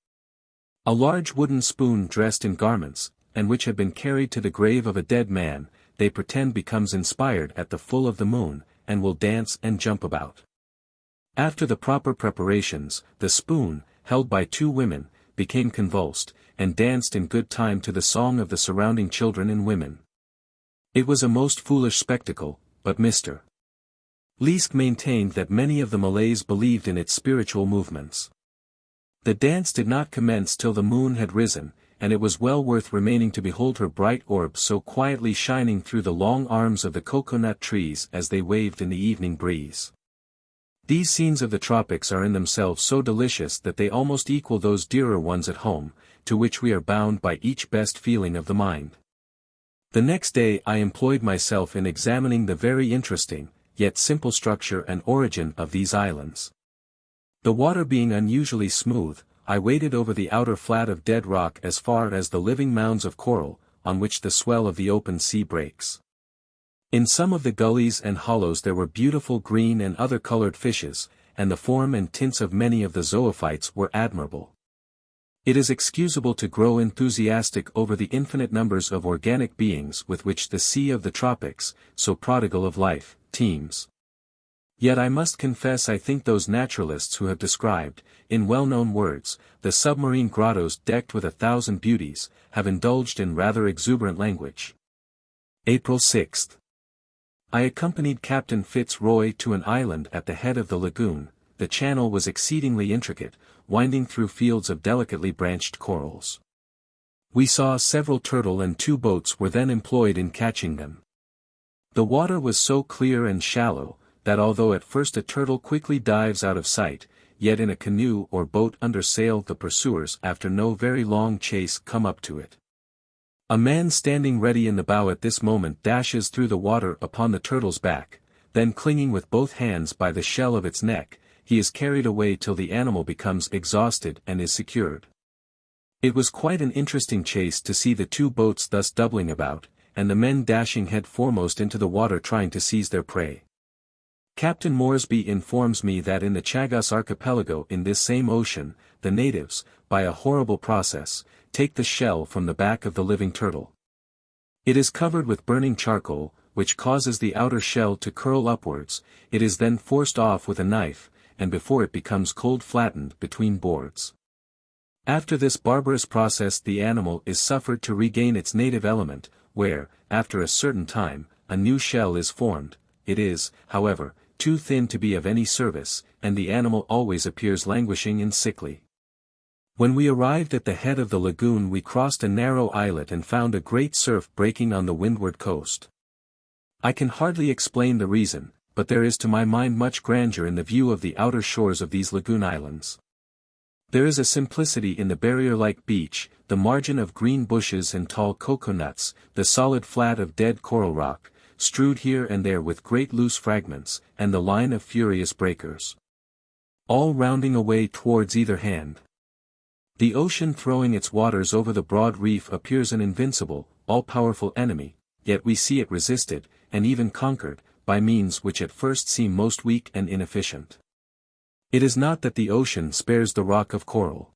A large wooden spoon dressed in garments, and which have been carried to the grave of a dead man, they pretend becomes inspired at the full of the moon, and will dance and jump about. After the proper preparations, the spoon, held by two women, became convulsed, and danced in good time to the song of the surrounding children and women. It was a most foolish spectacle, but Mr. Least maintained that many of the Malays believed in its spiritual movements. The dance did not commence till the moon had risen, and it was well worth remaining to behold her bright orb so quietly shining through the long arms of the cocoanut trees as they waved in the evening breeze. These scenes of the tropics are in themselves so delicious that they almost equal those dearer ones at home, to which we are bound by each best feeling of the mind. The next day I employed myself in examining the very interesting, yet simple structure and origin of these islands. The water being unusually smooth, I waded over the outer flat of dead rock as far as the living mounds of coral, on which the swell of the open sea breaks. In some of the gullies and hollows there were beautiful green and other colored fishes, and the form and tints of many of the zoophytes were admirable. It is excusable to grow enthusiastic over the infinite numbers of organic beings with which the sea of the tropics, so prodigal of life, teems. Yet I must confess I think those naturalists who have described, in well-known words, the submarine grottos decked with 1,000 beauties, have indulged in rather exuberant language. April 6. I accompanied Captain FitzRoy to an island at the head of the lagoon. The channel was exceedingly intricate, winding through fields of delicately branched corals. We saw several turtle and 2 boats were then employed in catching them. The water was so clear and shallow, that although at first a turtle quickly dives out of sight, yet in a canoe or boat under sail the pursuers after no very long chase come up to it. A man standing ready in the bow at this moment dashes through the water upon the turtle's back, then clinging with both hands by the shell of its neck, he is carried away till the animal becomes exhausted and is secured. It was quite an interesting chase to see the 2 boats thus doubling about, and the men dashing head foremost into the water trying to seize their prey. Captain Moresby informs me that in the Chagos archipelago in this same ocean, the natives, by a horrible process, take the shell from the back of the living turtle. It is covered with burning charcoal, which causes the outer shell to curl upwards. It is then forced off with a knife, and before it becomes cold flattened between boards. After this barbarous process the animal is suffered to regain its native element, where, after a certain time, a new shell is formed. It is, however, too thin to be of any service, and the animal always appears languishing and sickly. When we arrived at the head of the lagoon we crossed a narrow islet and found a great surf breaking on the windward coast. I can hardly explain the reason, but there is to my mind much grandeur in the view of the outer shores of these lagoon islands. There is a simplicity in the barrier-like beach, the margin of green bushes and tall coconuts, the solid flat of dead coral rock, strewed here and there with great loose fragments, and the line of furious breakers, all rounding away towards either hand. The ocean throwing its waters over the broad reef appears an invincible, all-powerful enemy, yet we see it resisted, and even conquered, by means which at first seem most weak and inefficient. It is not that the ocean spares the rock of coral.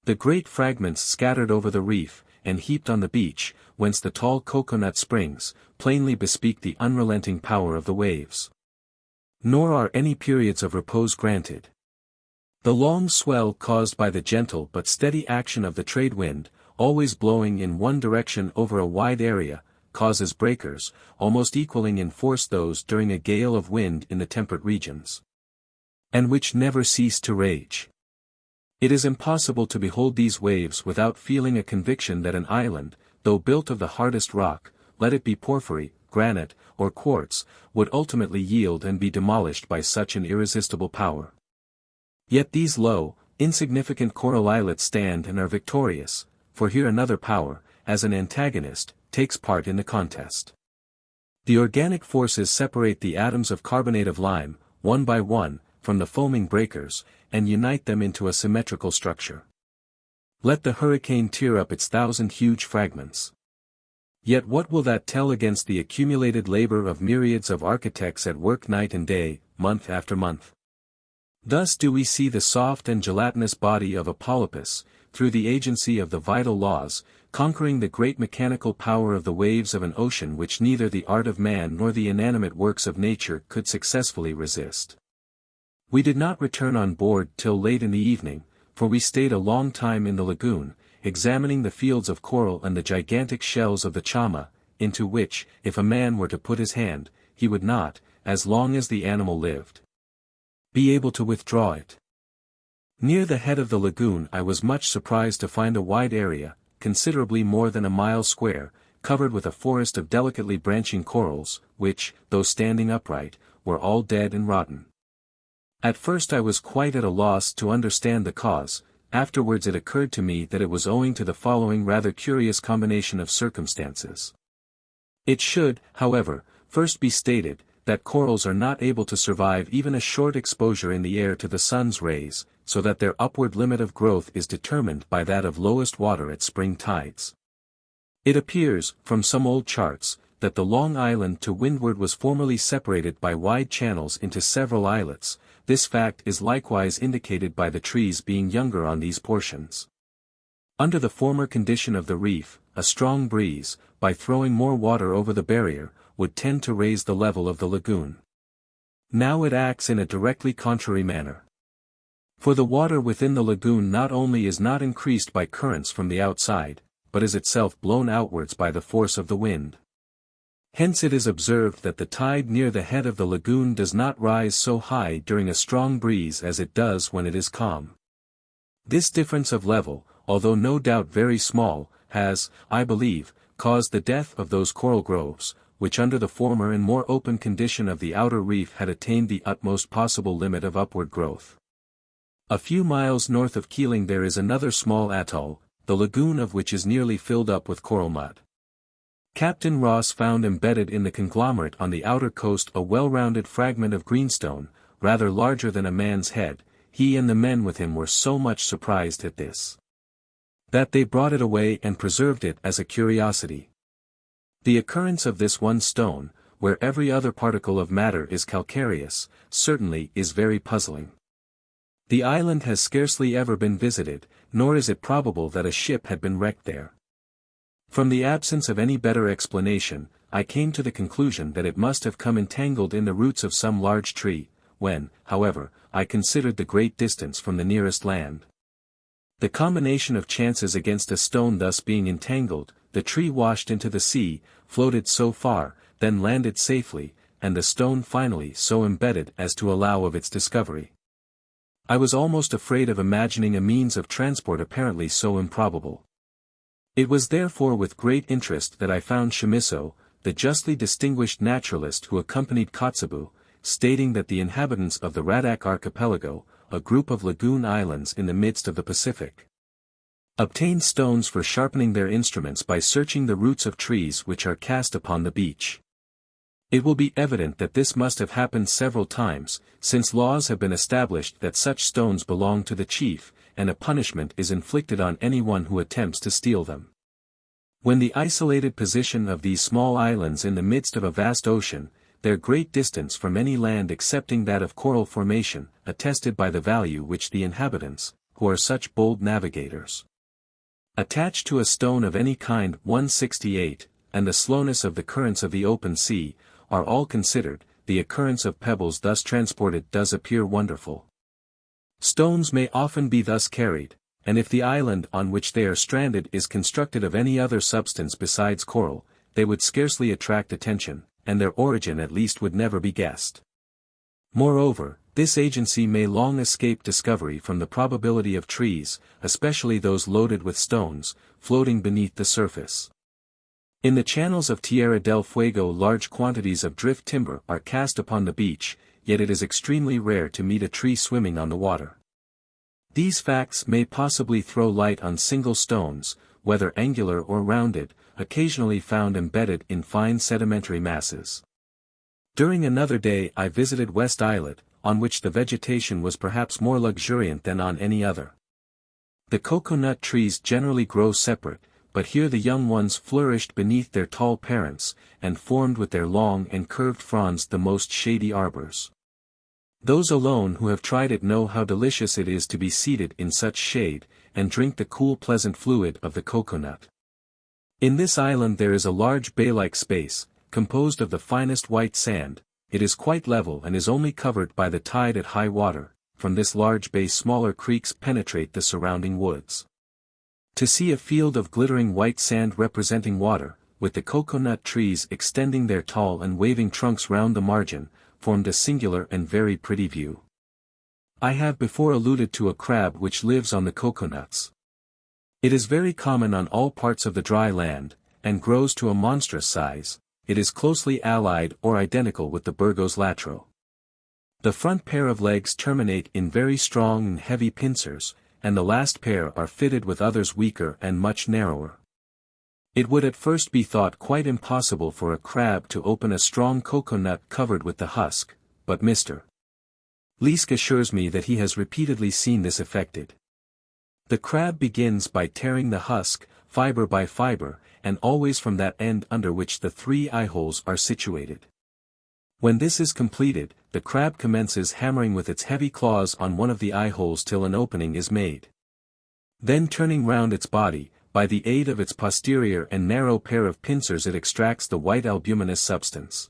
The great fragments scattered over the reef, and heaped on the beach, whence the tall coconut springs, plainly bespeak the unrelenting power of the waves. Nor are any periods of repose granted. The long swell caused by the gentle but steady action of the trade wind, always blowing in one direction over a wide area, causes breakers, almost equaling in force those during a gale of wind in the temperate regions, and which never cease to rage. It is impossible to behold these waves without feeling a conviction that an island, though built of the hardest rock, let it be porphyry, granite, or quartz, would ultimately yield and be demolished by such an irresistible power. Yet these low, insignificant coral islets stand and are victorious, for here another power, as an antagonist, takes part in the contest. The organic forces separate the atoms of carbonate of lime, one by one, from the foaming breakers, and unite them into a symmetrical structure. Let the hurricane tear up its 1,000 huge fragments. Yet what will that tell against the accumulated labor of myriads of architects at work night and day, month after month? Thus do we see the soft and gelatinous body of a polypus, through the agency of the vital laws, conquering the great mechanical power of the waves of an ocean which neither the art of man nor the inanimate works of nature could successfully resist. We did not return on board till late in the evening, for we stayed a long time in the lagoon, examining the fields of coral and the gigantic shells of the chama, into which, if a man were to put his hand, he would not, as long as the animal lived, be able to withdraw it. Near the head of the lagoon I was much surprised to find a wide area, considerably more than a mile square, covered with a forest of delicately branching corals, which, though standing upright, were all dead and rotten. At first I was quite at a loss to understand the cause. Afterwards it occurred to me that it was owing to the following rather curious combination of circumstances. It should, however, first be stated, that corals are not able to survive even a short exposure in the air to the sun's rays, so that their upward limit of growth is determined by that of lowest water at spring tides. It appears, from some old charts, that the long island to windward was formerly separated by wide channels into several islets. This fact is likewise indicated by the trees being younger on these portions. Under the former condition of the reef, a strong breeze, by throwing more water over the barrier, would tend to raise the level of the lagoon. Now it acts in a directly contrary manner. For the water within the lagoon not only is not increased by currents from the outside, but is itself blown outwards by the force of the wind. Hence it is observed that the tide near the head of the lagoon does not rise so high during a strong breeze as it does when it is calm. This difference of level, although no doubt very small, has, I believe, caused the death of those coral groves, which under the former and more open condition of the outer reef had attained the utmost possible limit of upward growth. A few miles north of Keeling there is another small atoll, the lagoon of which is nearly filled up with coral mud. Captain Ross found embedded in the conglomerate on the outer coast a well-rounded fragment of greenstone, rather larger than a man's head. He and the men with him were so much surprised at this, that they brought it away and preserved it as a curiosity. The occurrence of this one stone, where every other particle of matter is calcareous, certainly is very puzzling. The island has scarcely ever been visited, nor is it probable that a ship had been wrecked there. From the absence of any better explanation, I came to the conclusion that it must have come entangled in the roots of some large tree, when, however, I considered the great distance from the nearest land. The combination of chances against a stone thus being entangled, the tree washed into the sea, floated so far, then landed safely, and the stone finally so embedded as to allow of its discovery. I was almost afraid of imagining a means of transport apparently so improbable. It was therefore with great interest that I found Chamisso, the justly distinguished naturalist who accompanied Kotzebue, stating that the inhabitants of the Radak Archipelago, a group of lagoon islands in the midst of the Pacific, obtained stones for sharpening their instruments by searching the roots of trees which are cast upon the beach. It will be evident that this must have happened several times, since laws have been established that such stones belong to the chief, and a punishment is inflicted on anyone who attempts to steal them. When the isolated position of these small islands in the midst of a vast ocean, their great distance from any land excepting that of coral formation, attested by the value which the inhabitants, who are such bold navigators, attach to a stone of any kind 168, and the slowness of the currents of the open sea, are all considered, the occurrence of pebbles thus transported does appear wonderful. Stones may often be thus carried, and if the island on which they are stranded is constructed of any other substance besides coral, they would scarcely attract attention, and their origin at least would never be guessed. Moreover, this agency may long escape discovery from the probability of trees, especially those loaded with stones, floating beneath the surface. In the channels of Tierra del Fuego large quantities of drift timber are cast upon the beach, yet it is extremely rare to meet a tree swimming on the water. These facts may possibly throw light on single stones, whether angular or rounded, occasionally found embedded in fine sedimentary masses. During another day I visited West Islet, on which the vegetation was perhaps more luxuriant than on any other. The cocoa-nut trees generally grow separate, but here the young ones flourished beneath their tall parents, and formed with their long and curved fronds the most shady arbors. Those alone who have tried it know how delicious it is to be seated in such shade, and drink the cool pleasant fluid of the coconut. In this island there is a large bay-like space, composed of the finest white sand. It is quite level and is only covered by the tide at high water. From this large bay smaller creeks penetrate the surrounding woods. To see a field of glittering white sand representing water, with the coconut trees extending their tall and waving trunks round the margin, formed a singular and very pretty view. I have before alluded to a crab which lives on the coconuts. It is very common on all parts of the dry land, and grows to a monstrous size. It is closely allied or identical with the Burgos latro. The front pair of legs terminate in very strong and heavy pincers, and the last pair are fitted with others weaker and much narrower. It would at first be thought quite impossible for a crab to open a strong coconut covered with the husk, but Mr. Leask assures me that he has repeatedly seen this effected. The crab begins by tearing the husk, fiber by fiber, and always from that end under which the 3 eyeholes are situated. When this is completed, the crab commences hammering with its heavy claws on one of the eyeholes till an opening is made. Then turning round its body, by the aid of its posterior and narrow pair of pincers it extracts the white albuminous substance.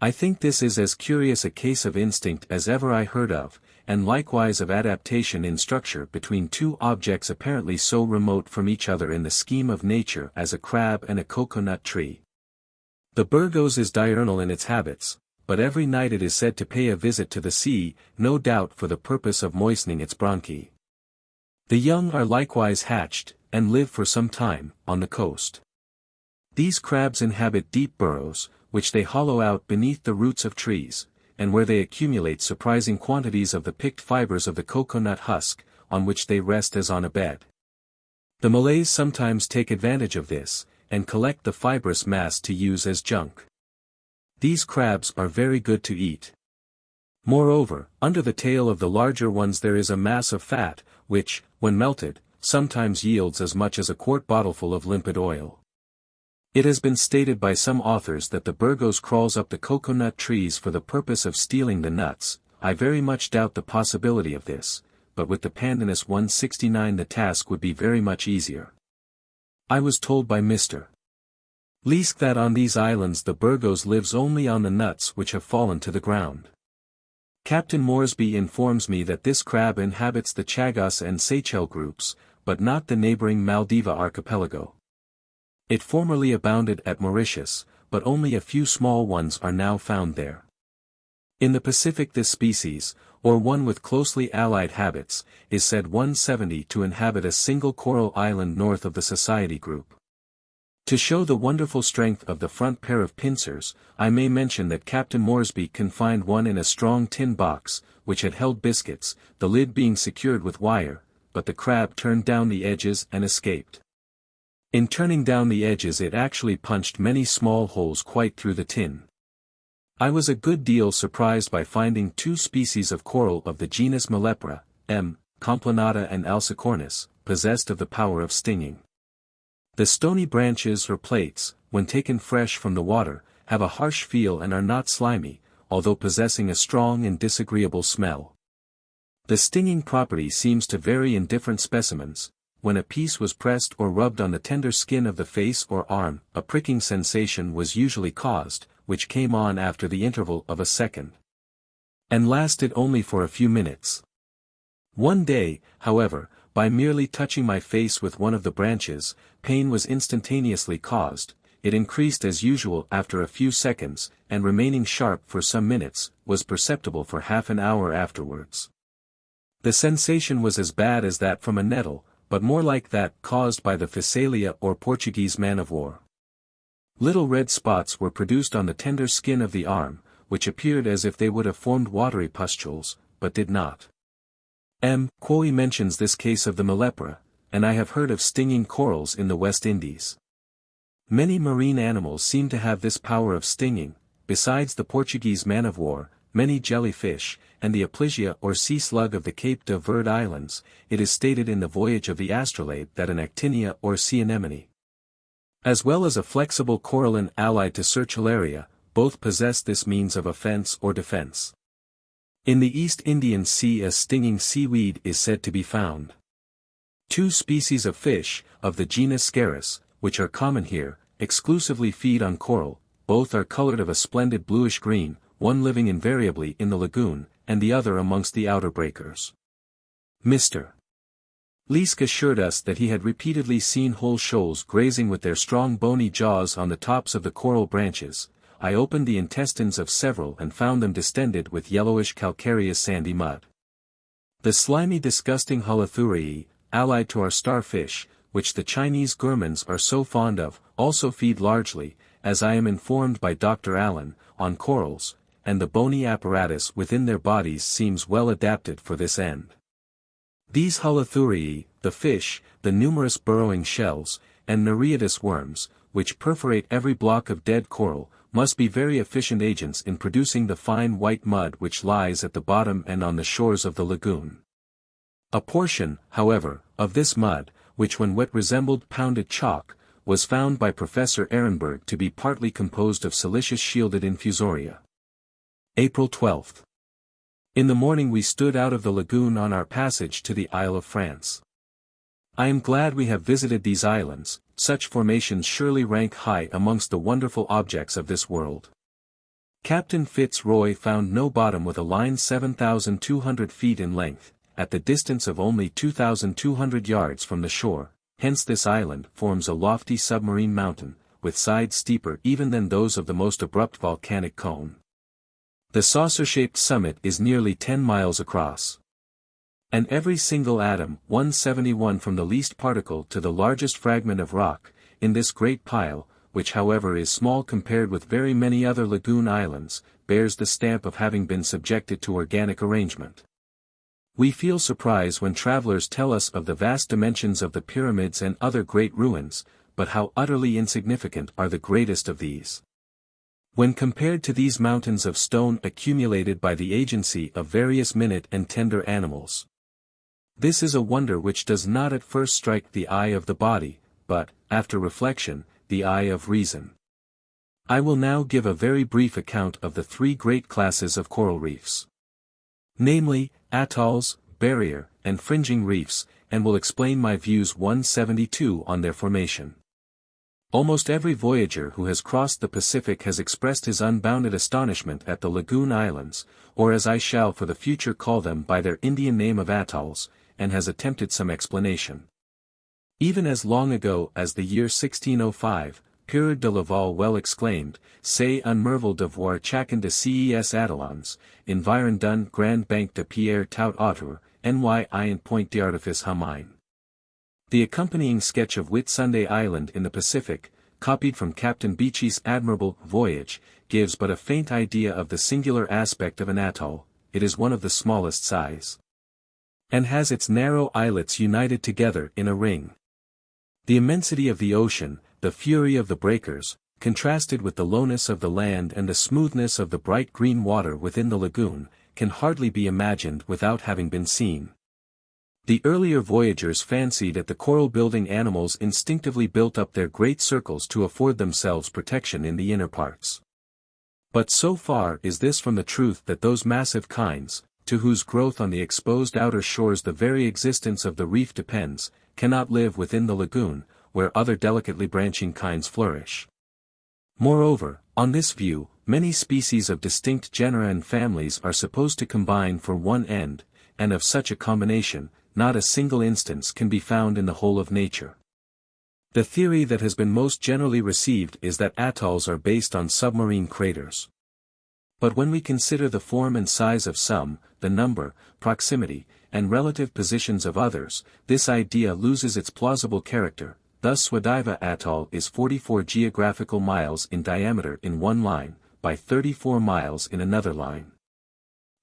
I think this is as curious a case of instinct as ever I heard of, and likewise of adaptation in structure between 2 objects apparently so remote from each other in the scheme of nature as a crab and a coconut tree. The Burgos is diurnal in its habits, but every night it is said to pay a visit to the sea, no doubt for the purpose of moistening its bronchi. The young are likewise hatched, and live for some time, on the coast. These crabs inhabit deep burrows, which they hollow out beneath the roots of trees, and where they accumulate surprising quantities of the picked fibers of the coconut husk, on which they rest as on a bed. The Malays sometimes take advantage of this, and collect the fibrous mass to use as junk. These crabs are very good to eat. Moreover, under the tail of the larger ones there is a mass of fat, which, when melted, sometimes yields as much as a quart bottleful of limpid oil. It has been stated by some authors that the Burgos crawls up the coconut trees for the purpose of stealing the nuts. I very much doubt the possibility of this, but with the Pandanus 169 the task would be very much easier. I was told by Mr. Leask that on these islands the Burgos lives only on the nuts which have fallen to the ground. Captain Moresby informs me that this crab inhabits the Chagos and Seychelles groups, but not the neighboring Maldiva archipelago. It formerly abounded at Mauritius, but only a few small ones are now found there. In the Pacific this species, or one with closely allied habits, is said 170 to inhabit a single coral island north of the Society group. To show the wonderful strength of the front pair of pincers, I may mention that Captain Moresby confined one in a strong tin box, which had held biscuits, the lid being secured with wire, but the crab turned down the edges and escaped. In turning down the edges it actually punched many small holes quite through the tin. I was a good deal surprised by finding 2 species of coral of the genus Melepra, M. complanata and Alcicornis, possessed of the power of stinging. The stony branches or plates, when taken fresh from the water, have a harsh feel and are not slimy, although possessing a strong and disagreeable smell. The stinging property seems to vary in different specimens. When a piece was pressed or rubbed on the tender skin of the face or arm, a pricking sensation was usually caused, which came on after the interval of a second, and lasted only for a few minutes. One day, however, by merely touching my face with one of the branches, pain was instantaneously caused. It increased as usual after a few seconds, and remaining sharp for some minutes, was perceptible for half an hour afterwards. The sensation was as bad as that from a nettle, but more like that caused by the Phasalia or Portuguese man-of-war. Little red spots were produced on the tender skin of the arm, which appeared as if they would have formed watery pustules, but did not. M. Quoy mentions this case of the Melepra, and I have heard of stinging corals in the West Indies. Many marine animals seem to have this power of stinging. Besides the Portuguese man-of-war, many jellyfish, and the Aplysia or sea slug of the Cape de Verde Islands. It is stated in the Voyage of the Astrolabe that an Actinia or sea anemone, as well as a flexible corallin allied to Sertularia, both possess this means of offense or defense. In the East Indian Sea a stinging seaweed is said to be found. Two species of fish, of the genus Scarus, which are common here, exclusively feed on coral. Both are colored of a splendid bluish-green, one living invariably in the lagoon, and the other amongst the outer breakers. Mr. Leask assured us that he had repeatedly seen whole shoals grazing with their strong bony jaws on the tops of the coral branches. I opened the intestines of several and found them distended with yellowish calcareous sandy mud. The slimy disgusting Holothuriae, allied to our starfish, which the Chinese gourmands are so fond of, also feed largely, as I am informed by Dr. Allen, on corals, and the bony apparatus within their bodies seems well adapted for this end. These Holothuriae, the fish, the numerous burrowing shells, and Nereidus worms, which perforate every block of dead coral, must be very efficient agents in producing the fine white mud which lies at the bottom and on the shores of the lagoon. A portion, however, of this mud, which when wet resembled pounded chalk, was found by Professor Ehrenberg to be partly composed of silicious shielded infusoria. April 12. In the morning we stood out of the lagoon on our passage to the Isle of France. I am glad we have visited these islands. Such formations surely rank high amongst the wonderful objects of this world. Captain FitzRoy found no bottom with a line 7,200 feet in length, at the distance of only 2,200 yards from the shore, hence this island forms a lofty submarine mountain, with sides steeper even than those of the most abrupt volcanic cone. The saucer-shaped summit is nearly 10 miles across. And every single atom, 171 from the least particle to the largest fragment of rock, in this great pile, which however is small compared with very many other lagoon islands, bears the stamp of having been subjected to organic arrangement. We feel surprise when travelers tell us of the vast dimensions of the pyramids and other great ruins, but how utterly insignificant are the greatest of these. When compared to these mountains of stone accumulated by the agency of various minute and tender animals. This is a wonder which does not at first strike the eye of the body, but, after reflection, the eye of reason. I will now give a very brief account of the three great classes of coral reefs. Namely, atolls, barrier, and fringing reefs, and will explain my views 172 on their formation. Almost every voyager who has crossed the Pacific has expressed his unbounded astonishment at the lagoon islands, or as I shall for the future call them by their Indian name of atolls, and has attempted some explanation. Even as long ago as the year 1605, Pierre de Laval well exclaimed, C'est un merveille de voir chacun de ces atolons, environ d'un grand banc de pierre tout autour, ny un point d'artifice hamine. The accompanying sketch of Whitsunday Island in the Pacific, copied from Captain Beechey's admirable Voyage, gives but a faint idea of the singular aspect of an atoll. It is one of the smallest size, and has its narrow islets united together in a ring. The immensity of the ocean, the fury of the breakers, contrasted with the lowness of the land and the smoothness of the bright green water within the lagoon, can hardly be imagined without having been seen. The earlier voyagers fancied that the coral-building animals instinctively built up their great circles to afford themselves protection in the inner parts. But so far is this from the truth that those massive kinds, to whose growth on the exposed outer shores the very existence of the reef depends, cannot live within the lagoon, where other delicately branching kinds flourish. Moreover, on this view, many species of distinct genera and families are supposed to combine for one end, and of such a combination, not a single instance can be found in the whole of nature. The theory that has been most generally received is that atolls are based on submarine craters. But when we consider the form and size of some, the number, proximity, and relative positions of others, this idea loses its plausible character. Thus Swadiva Atoll is 44 geographical miles in diameter in one line, by 34 miles in another line.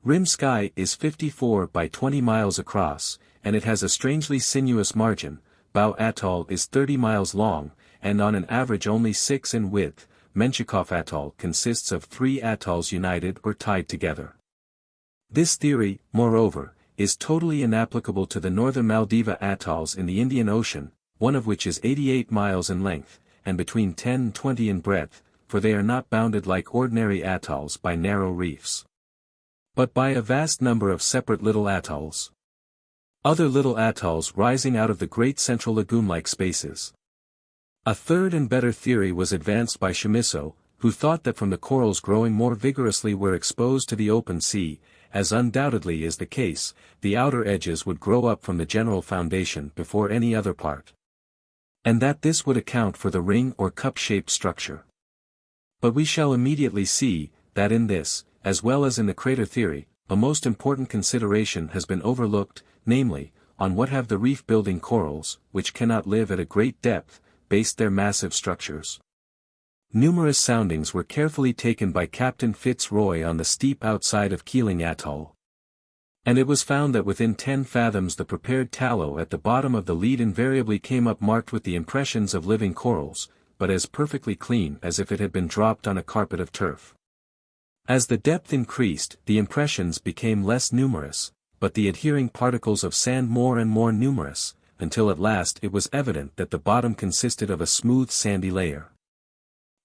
Rimsky is 54 by 20 miles across, and it has a strangely sinuous margin. Bow Atoll is 30 miles long, and on an average only 6 in width. Menchikov Atoll consists of 3 atolls united or tied together. This theory, moreover, is totally inapplicable to the northern Maldiva atolls in the Indian Ocean, one of which is 88 miles in length, and between 10 and 20 in breadth, for they are not bounded like ordinary atolls by narrow reefs, but by a vast number of separate little atolls. Other little atolls rising out of the great central lagoon-like spaces. A third and better theory was advanced by Chamisso, who thought that from the corals growing more vigorously where exposed to the open sea, as undoubtedly is the case, the outer edges would grow up from the general foundation before any other part. And that this would account for the ring or cup-shaped structure. But we shall immediately see, that in this, as well as in the crater theory, a most important consideration has been overlooked, namely, on what have the reef-building corals, which cannot live at a great depth, based their massive structures. Numerous soundings were carefully taken by Captain FitzRoy on the steep outside of Keeling Atoll. And it was found that within 10 fathoms the prepared tallow at the bottom of the lead invariably came up marked with the impressions of living corals, but as perfectly clean as if it had been dropped on a carpet of turf. As the depth increased, the impressions became less numerous, but the adhering particles of sand more and more numerous, until at last it was evident that the bottom consisted of a smooth sandy layer.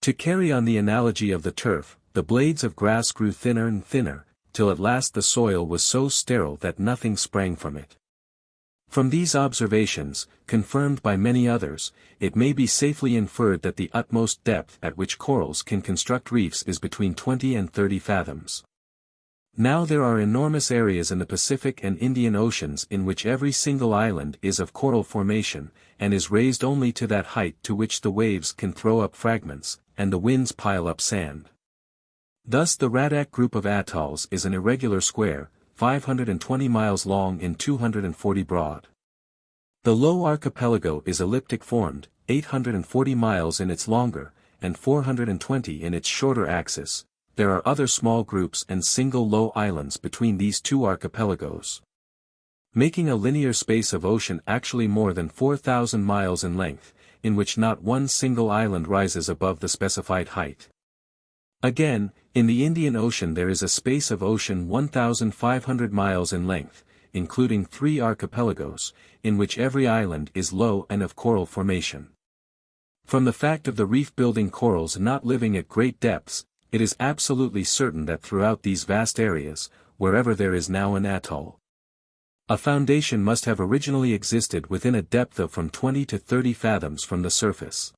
To carry on the analogy of the turf, the blades of grass grew thinner and thinner, till at last the soil was so sterile that nothing sprang from it. From these observations, confirmed by many others, it may be safely inferred that the utmost depth at which corals can construct reefs is between 20 and 30 fathoms. Now there are enormous areas in the Pacific and Indian Oceans in which every single island is of coral formation, and is raised only to that height to which the waves can throw up fragments, and the winds pile up sand. Thus the Radak group of atolls is an irregular square, 520 miles long and 240 broad. The Low Archipelago is elliptic formed, 840 miles in its longer, and 420 in its shorter axis. There are other small groups and single low islands between these two archipelagos, making a linear space of ocean actually more than 4,000 miles in length, in which not one single island rises above the specified height. Again, in the Indian Ocean there is a space of ocean 1,500 miles in length, including 3 archipelagos, in which every island is low and of coral formation. From the fact of the reef-building corals not living at great depths, it is absolutely certain that throughout these vast areas, wherever there is now an atoll, a foundation must have originally existed within a depth of from 20 to 30 fathoms from the surface.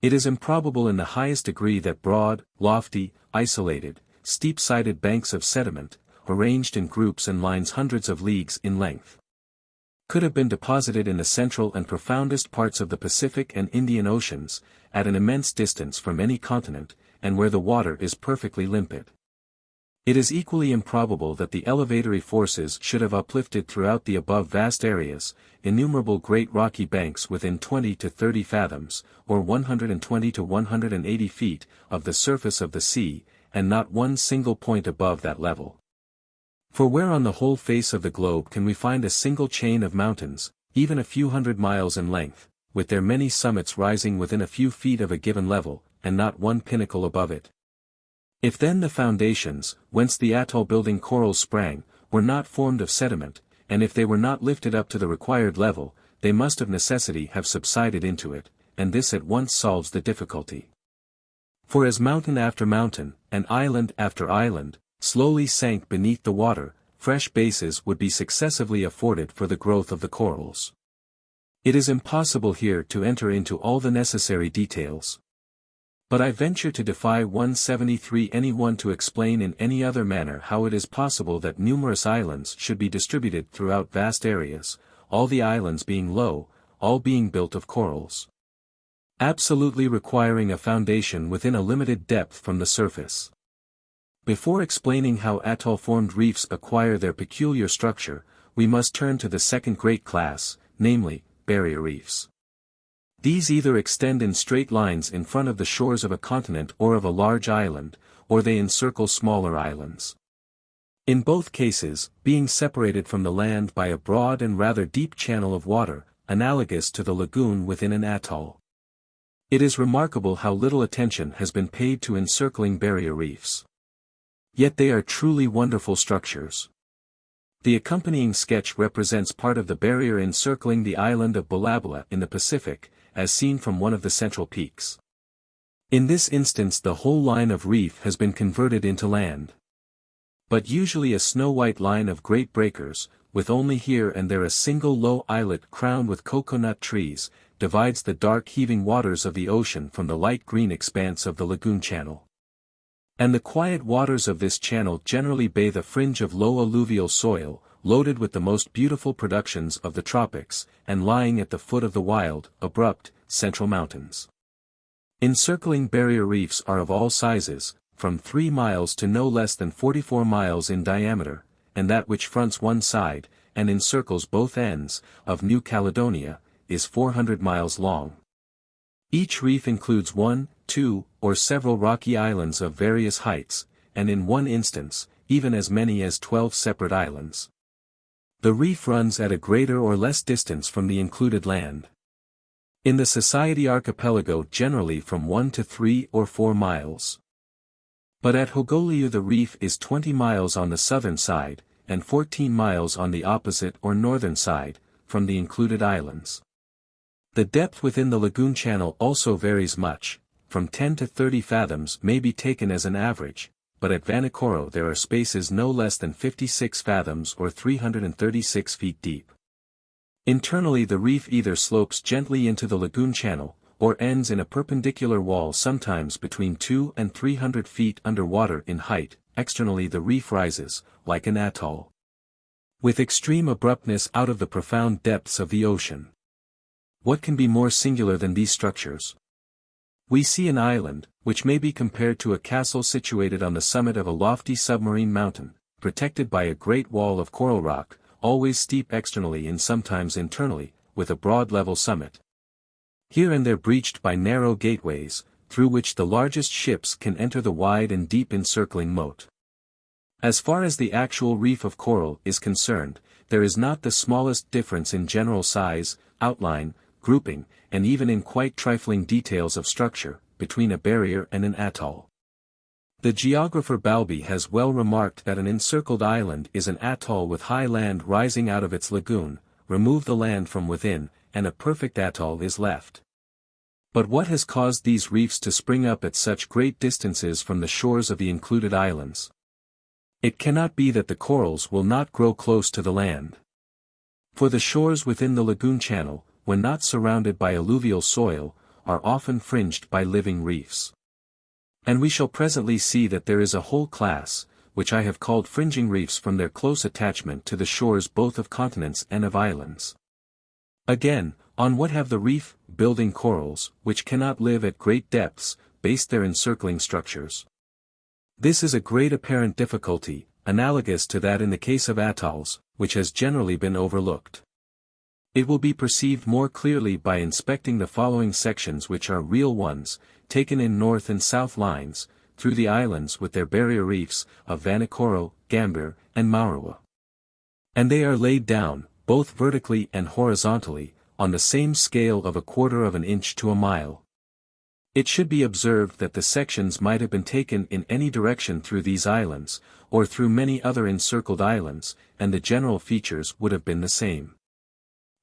It is improbable in the highest degree that broad, lofty, isolated, steep-sided banks of sediment, arranged in groups and lines hundreds of leagues in length, could have been deposited in the central and profoundest parts of the Pacific and Indian Oceans, at an immense distance from any continent, and where the water is perfectly limpid. It is equally improbable that the elevatory forces should have uplifted throughout the above vast areas, innumerable great rocky banks within 20 to 30 fathoms, or 120 to 180 feet, of the surface of the sea, and not one single point above that level. For where on the whole face of the globe can we find a single chain of mountains, even a few hundred miles in length, with their many summits rising within a few feet of a given level, and not one pinnacle above it? If then the foundations, whence the atoll-building corals sprang, were not formed of sediment, and if they were not lifted up to the required level, they must of necessity have subsided into it, and this at once solves the difficulty. For as mountain after mountain, and island after island, slowly sank beneath the water, fresh bases would be successively afforded for the growth of the corals. It is impossible here to enter into all the necessary details. But I venture to defy 173 anyone to explain in any other manner how it is possible that numerous islands should be distributed throughout vast areas, all the islands being low, all being built of corals, absolutely requiring a foundation within a limited depth from the surface. Before explaining how atoll-formed reefs acquire their peculiar structure, we must turn to the second great class, namely, barrier reefs. These either extend in straight lines in front of the shores of a continent or of a large island, or they encircle smaller islands. In both cases, being separated from the land by a broad and rather deep channel of water, analogous to the lagoon within an atoll. It is remarkable how little attention has been paid to encircling barrier reefs. Yet they are truly wonderful structures. The accompanying sketch represents part of the barrier encircling the island of Balabala in the Pacific, as seen from one of the central peaks. In this instance the whole line of reef has been converted into land. But usually a snow-white line of great breakers, with only here and there a single low islet crowned with coconut trees, divides the dark heaving waters of the ocean from the light green expanse of the lagoon channel. And the quiet waters of this channel generally bathe a fringe of low alluvial soil, loaded with the most beautiful productions of the tropics, and lying at the foot of the wild, abrupt, central mountains. Encircling barrier reefs are of all sizes, from 3 miles to no less than 44 miles in diameter, and that which fronts one side, and encircles both ends, of New Caledonia, is 400 miles long. Each reef includes 1, 2, or several rocky islands of various heights, and in one instance, even as many as 12 separate islands. The reef runs at a greater or less distance from the included land. In the Society Archipelago generally from 1 to 3 or 4 miles. But at Hogoleu the reef is 20 miles on the southern side, and 14 miles on the opposite or northern side, from the included islands. The depth within the lagoon channel also varies much, from 10 to 30 fathoms may be taken as an average, but at Vanikoro there are spaces no less than 56 fathoms or 336 feet deep. Internally the reef either slopes gently into the lagoon channel, or ends in a perpendicular wall sometimes between 200 and 300 feet under water in height. Externally the reef rises, like an atoll, with extreme abruptness out of the profound depths of the ocean. What can be more singular than these structures? We see an island, which may be compared to a castle situated on the summit of a lofty submarine mountain, protected by a great wall of coral rock, always steep externally and sometimes internally, with a broad level summit. Here and there breached by narrow gateways, through which the largest ships can enter the wide and deep encircling moat. As far as the actual reef of coral is concerned, there is not the smallest difference in general size, outline, grouping, and even in quite trifling details of structure, between a barrier and an atoll. The geographer Balby has well remarked that an encircled island is an atoll with high land rising out of its lagoon. Remove the land from within, and a perfect atoll is left. But what has caused these reefs to spring up at such great distances from the shores of the included islands? It cannot be that the corals will not grow close to the land. For the shores within the lagoon channel, when not surrounded by alluvial soil, are often fringed by living reefs. And we shall presently see that there is a whole class, which I have called fringing reefs from their close attachment to the shores both of continents and of islands. Again, on what have the reef-building corals, which cannot live at great depths, based their encircling structures? This is a great apparent difficulty, analogous to that in the case of atolls, which has generally been overlooked. It will be perceived more clearly by inspecting the following sections, which are real ones, taken in north and south lines, through the islands with their barrier reefs, of Vanikoro, Gambier, and Maurua. And they are laid down, both vertically and horizontally, on the same scale of 1/4 of an inch to a mile. It should be observed that the sections might have been taken in any direction through these islands, or through many other encircled islands, and the general features would have been the same.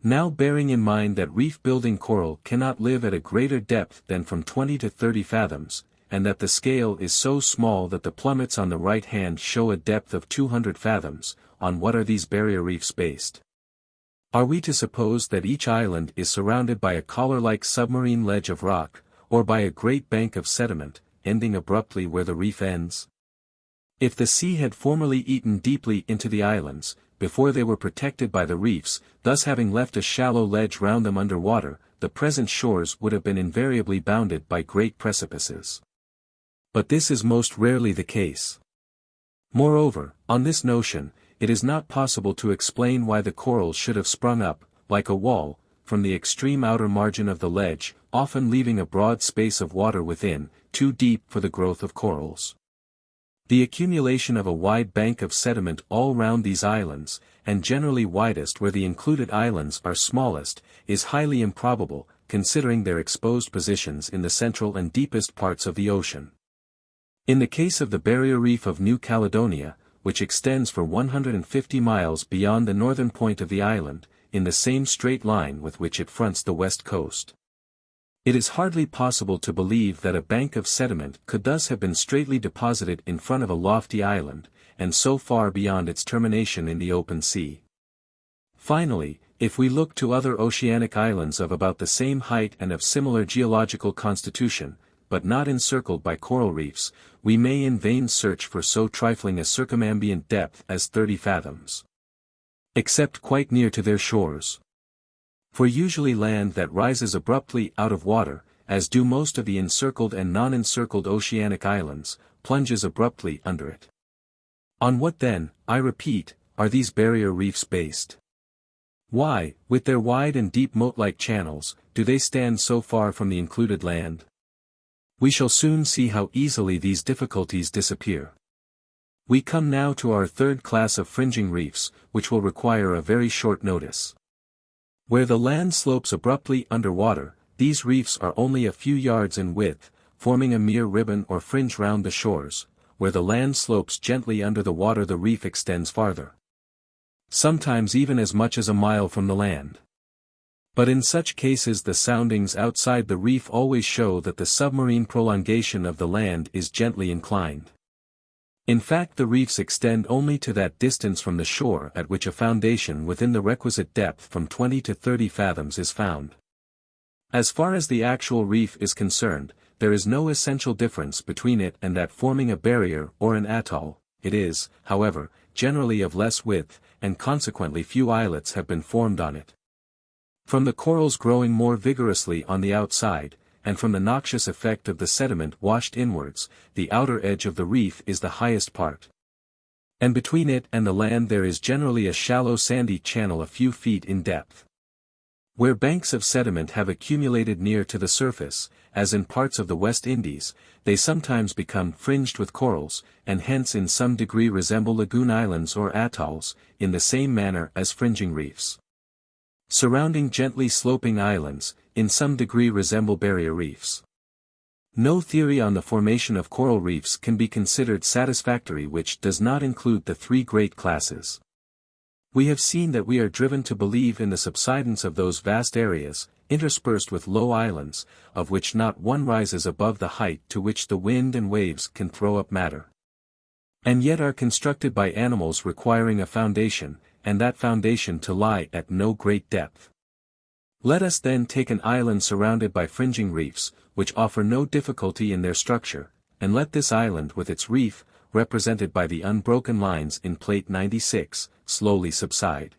Now, bearing in mind that reef-building coral cannot live at a greater depth than from 20 to 30 fathoms, and that the scale is so small that the plummets on the right hand show a depth of 200 fathoms, on what are these barrier reefs based? Are we to suppose that each island is surrounded by a collar-like submarine ledge of rock, or by a great bank of sediment, ending abruptly where the reef ends? If the sea had formerly eaten deeply into the islands, before they were protected by the reefs, thus having left a shallow ledge round them under water, the present shores would have been invariably bounded by great precipices. But this is most rarely the case. Moreover, on this notion, it is not possible to explain why the corals should have sprung up, like a wall, from the extreme outer margin of the ledge, often leaving a broad space of water within, too deep for the growth of corals. The accumulation of a wide bank of sediment all round these islands, and generally widest where the included islands are smallest, is highly improbable, considering their exposed positions in the central and deepest parts of the ocean. In the case of the barrier reef of New Caledonia, which extends for 150 miles beyond the northern point of the island, in the same straight line with which it fronts the west coast, it is hardly possible to believe that a bank of sediment could thus have been straightly deposited in front of a lofty island, and so far beyond its termination in the open sea. Finally, if we look to other oceanic islands of about the same height and of similar geological constitution, but not encircled by coral reefs, we may in vain search for so trifling a circumambient depth as 30 fathoms. Except quite near to their shores. For usually land that rises abruptly out of water, as do most of the encircled and non-encircled oceanic islands, plunges abruptly under it. On what then, I repeat, are these barrier reefs based? Why, with their wide and deep moat-like channels, do they stand so far from the included land? We shall soon see how easily these difficulties disappear. We come now to our third class of fringing reefs, which will require a very short notice. Where the land slopes abruptly under water, these reefs are only a few yards in width, forming a mere ribbon or fringe round the shores. Where the land slopes gently under the water, the reef extends farther. Sometimes even as much as a mile from the land. But in such cases the soundings outside the reef always show that the submarine prolongation of the land is gently inclined. In fact, the reefs extend only to that distance from the shore at which a foundation within the requisite depth from 20 to 30 fathoms is found. As far as the actual reef is concerned, there is no essential difference between it and that forming a barrier or an atoll. It is, however, generally of less width, and consequently few islets have been formed on it. From the corals growing more vigorously on the outside, and from the noxious effect of the sediment washed inwards, the outer edge of the reef is the highest part. And between it and the land there is generally a shallow sandy channel a few feet in depth. Where banks of sediment have accumulated near to the surface, as in parts of the West Indies, they sometimes become fringed with corals, and hence in some degree resemble lagoon islands or atolls, in the same manner as fringing reefs. Surrounding gently sloping islands, in some degree resemble barrier reefs. No theory on the formation of coral reefs can be considered satisfactory which does not include the three great classes. We have seen that we are driven to believe in the subsidence of those vast areas, interspersed with low islands, of which not one rises above the height to which the wind and waves can throw up matter. And yet are constructed by animals requiring a foundation, and that foundation to lie at no great depth. Let us then take an island surrounded by fringing reefs, which offer no difficulty in their structure, and let this island with its reef, represented by the unbroken lines in Plate 96, slowly subside.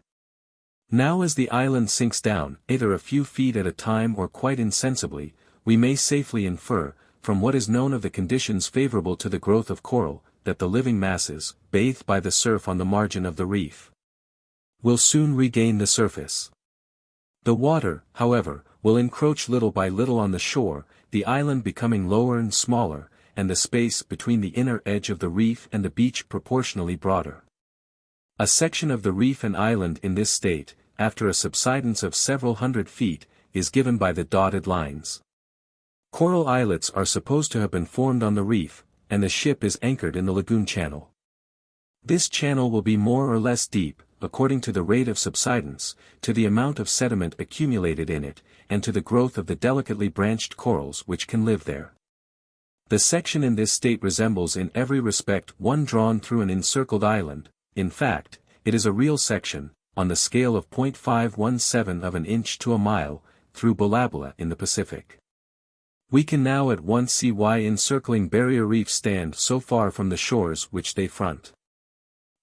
Now as the island sinks down, either a few feet at a time or quite insensibly, we may safely infer, from what is known of the conditions favorable to the growth of coral, that the living masses, bathed by the surf on the margin of the reef, will soon regain the surface. The water, however, will encroach little by little on the shore, the island becoming lower and smaller, and the space between the inner edge of the reef and the beach proportionally broader. A section of the reef and island in this state, after a subsidence of several hundred feet, is given by the dotted lines. Coral islets are supposed to have been formed on the reef, and the ship is anchored in the lagoon channel. This channel will be more or less deep, according to the rate of subsidence, to the amount of sediment accumulated in it, and to the growth of the delicately branched corals which can live there. The section in this state resembles in every respect one drawn through an encircled island. In fact, it is a real section, on the scale of 0.517 of an inch to a mile, through Bolabola in the Pacific. We can now at once see why encircling barrier reefs stand so far from the shores which they front.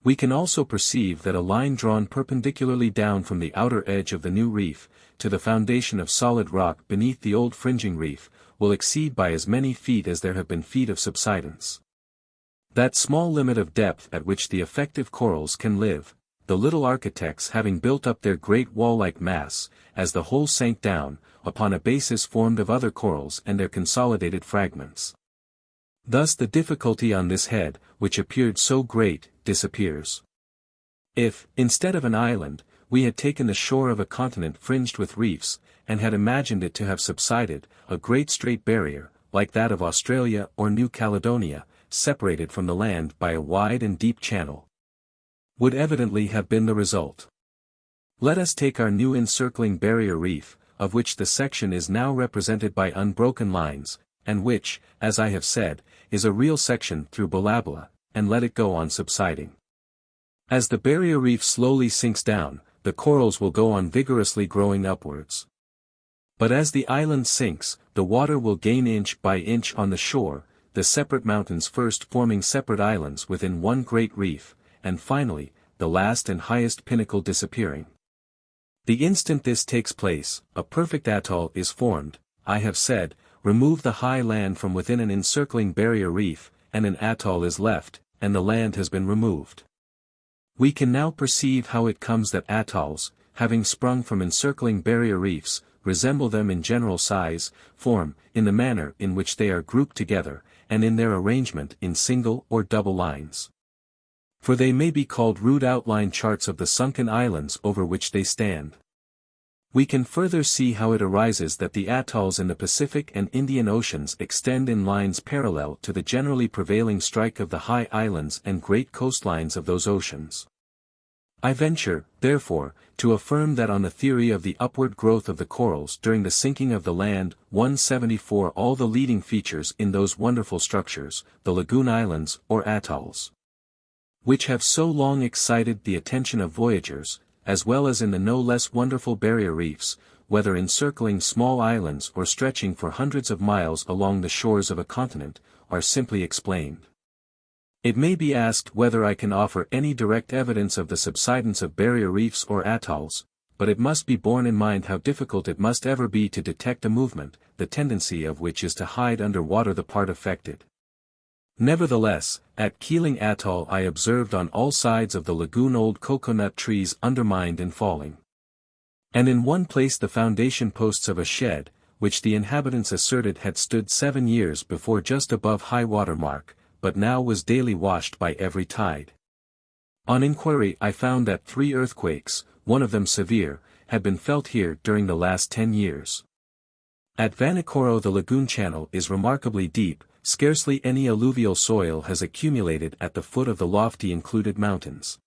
We can also perceive that a line drawn perpendicularly down from the outer edge of the new reef, to the foundation of solid rock beneath the old fringing reef, will exceed by as many feet as there have been feet of subsidence. That small limit of depth at which the effective corals can live, the little architects having built up their great wall-like mass, as the whole sank down, upon a basis formed of other corals and their consolidated fragments. Thus the difficulty on this head, which appeared so great, disappears. If, instead of an island, we had taken the shore of a continent fringed with reefs, and had imagined it to have subsided, a great straight barrier, like that of Australia or New Caledonia, separated from the land by a wide and deep channel, would evidently have been the result. Let us take our new encircling barrier reef, of which the section is now represented by unbroken lines, and which, as I have said, is a real section through Bolabola, and let it go on subsiding. As the barrier reef slowly sinks down, the corals will go on vigorously growing upwards. But as the island sinks, the water will gain inch by inch on the shore, the separate mountains first forming separate islands within one great reef, and finally, the last and highest pinnacle disappearing. The instant this takes place, a perfect atoll is formed. I have said, remove the high land from within an encircling barrier reef, and an atoll is left, and the land has been removed. We can now perceive how it comes that atolls, having sprung from encircling barrier reefs, resemble them in general size, form, in the manner in which they are grouped together, and in their arrangement in single or double lines. For they may be called rude outline charts of the sunken islands over which they stand. We can further see how it arises that the atolls in the Pacific and Indian Oceans extend in lines parallel to the generally prevailing strike of the high islands and great coastlines of those oceans. I venture, therefore, to affirm that on the theory of the upward growth of the corals during the sinking of the land, 174 all the leading features in those wonderful structures, the lagoon islands or atolls, which have so long excited the attention of voyagers, as well as in the no less wonderful barrier reefs, whether encircling small islands or stretching for hundreds of miles along the shores of a continent, are simply explained. It may be asked whether I can offer any direct evidence of the subsidence of barrier reefs or atolls, but it must be borne in mind how difficult it must ever be to detect a movement, the tendency of which is to hide under water the part affected. Nevertheless, at Keeling Atoll I observed on all sides of the lagoon old coconut trees undermined and falling. And in one place the foundation posts of a shed, which the inhabitants asserted had stood 7 years before just above high water mark, but now was daily washed by every tide. On inquiry I found that 3 earthquakes, one of them severe, had been felt here during the last 10 years. At Vanikoro the lagoon channel is remarkably deep, scarcely any alluvial soil has accumulated at the foot of the lofty included mountains.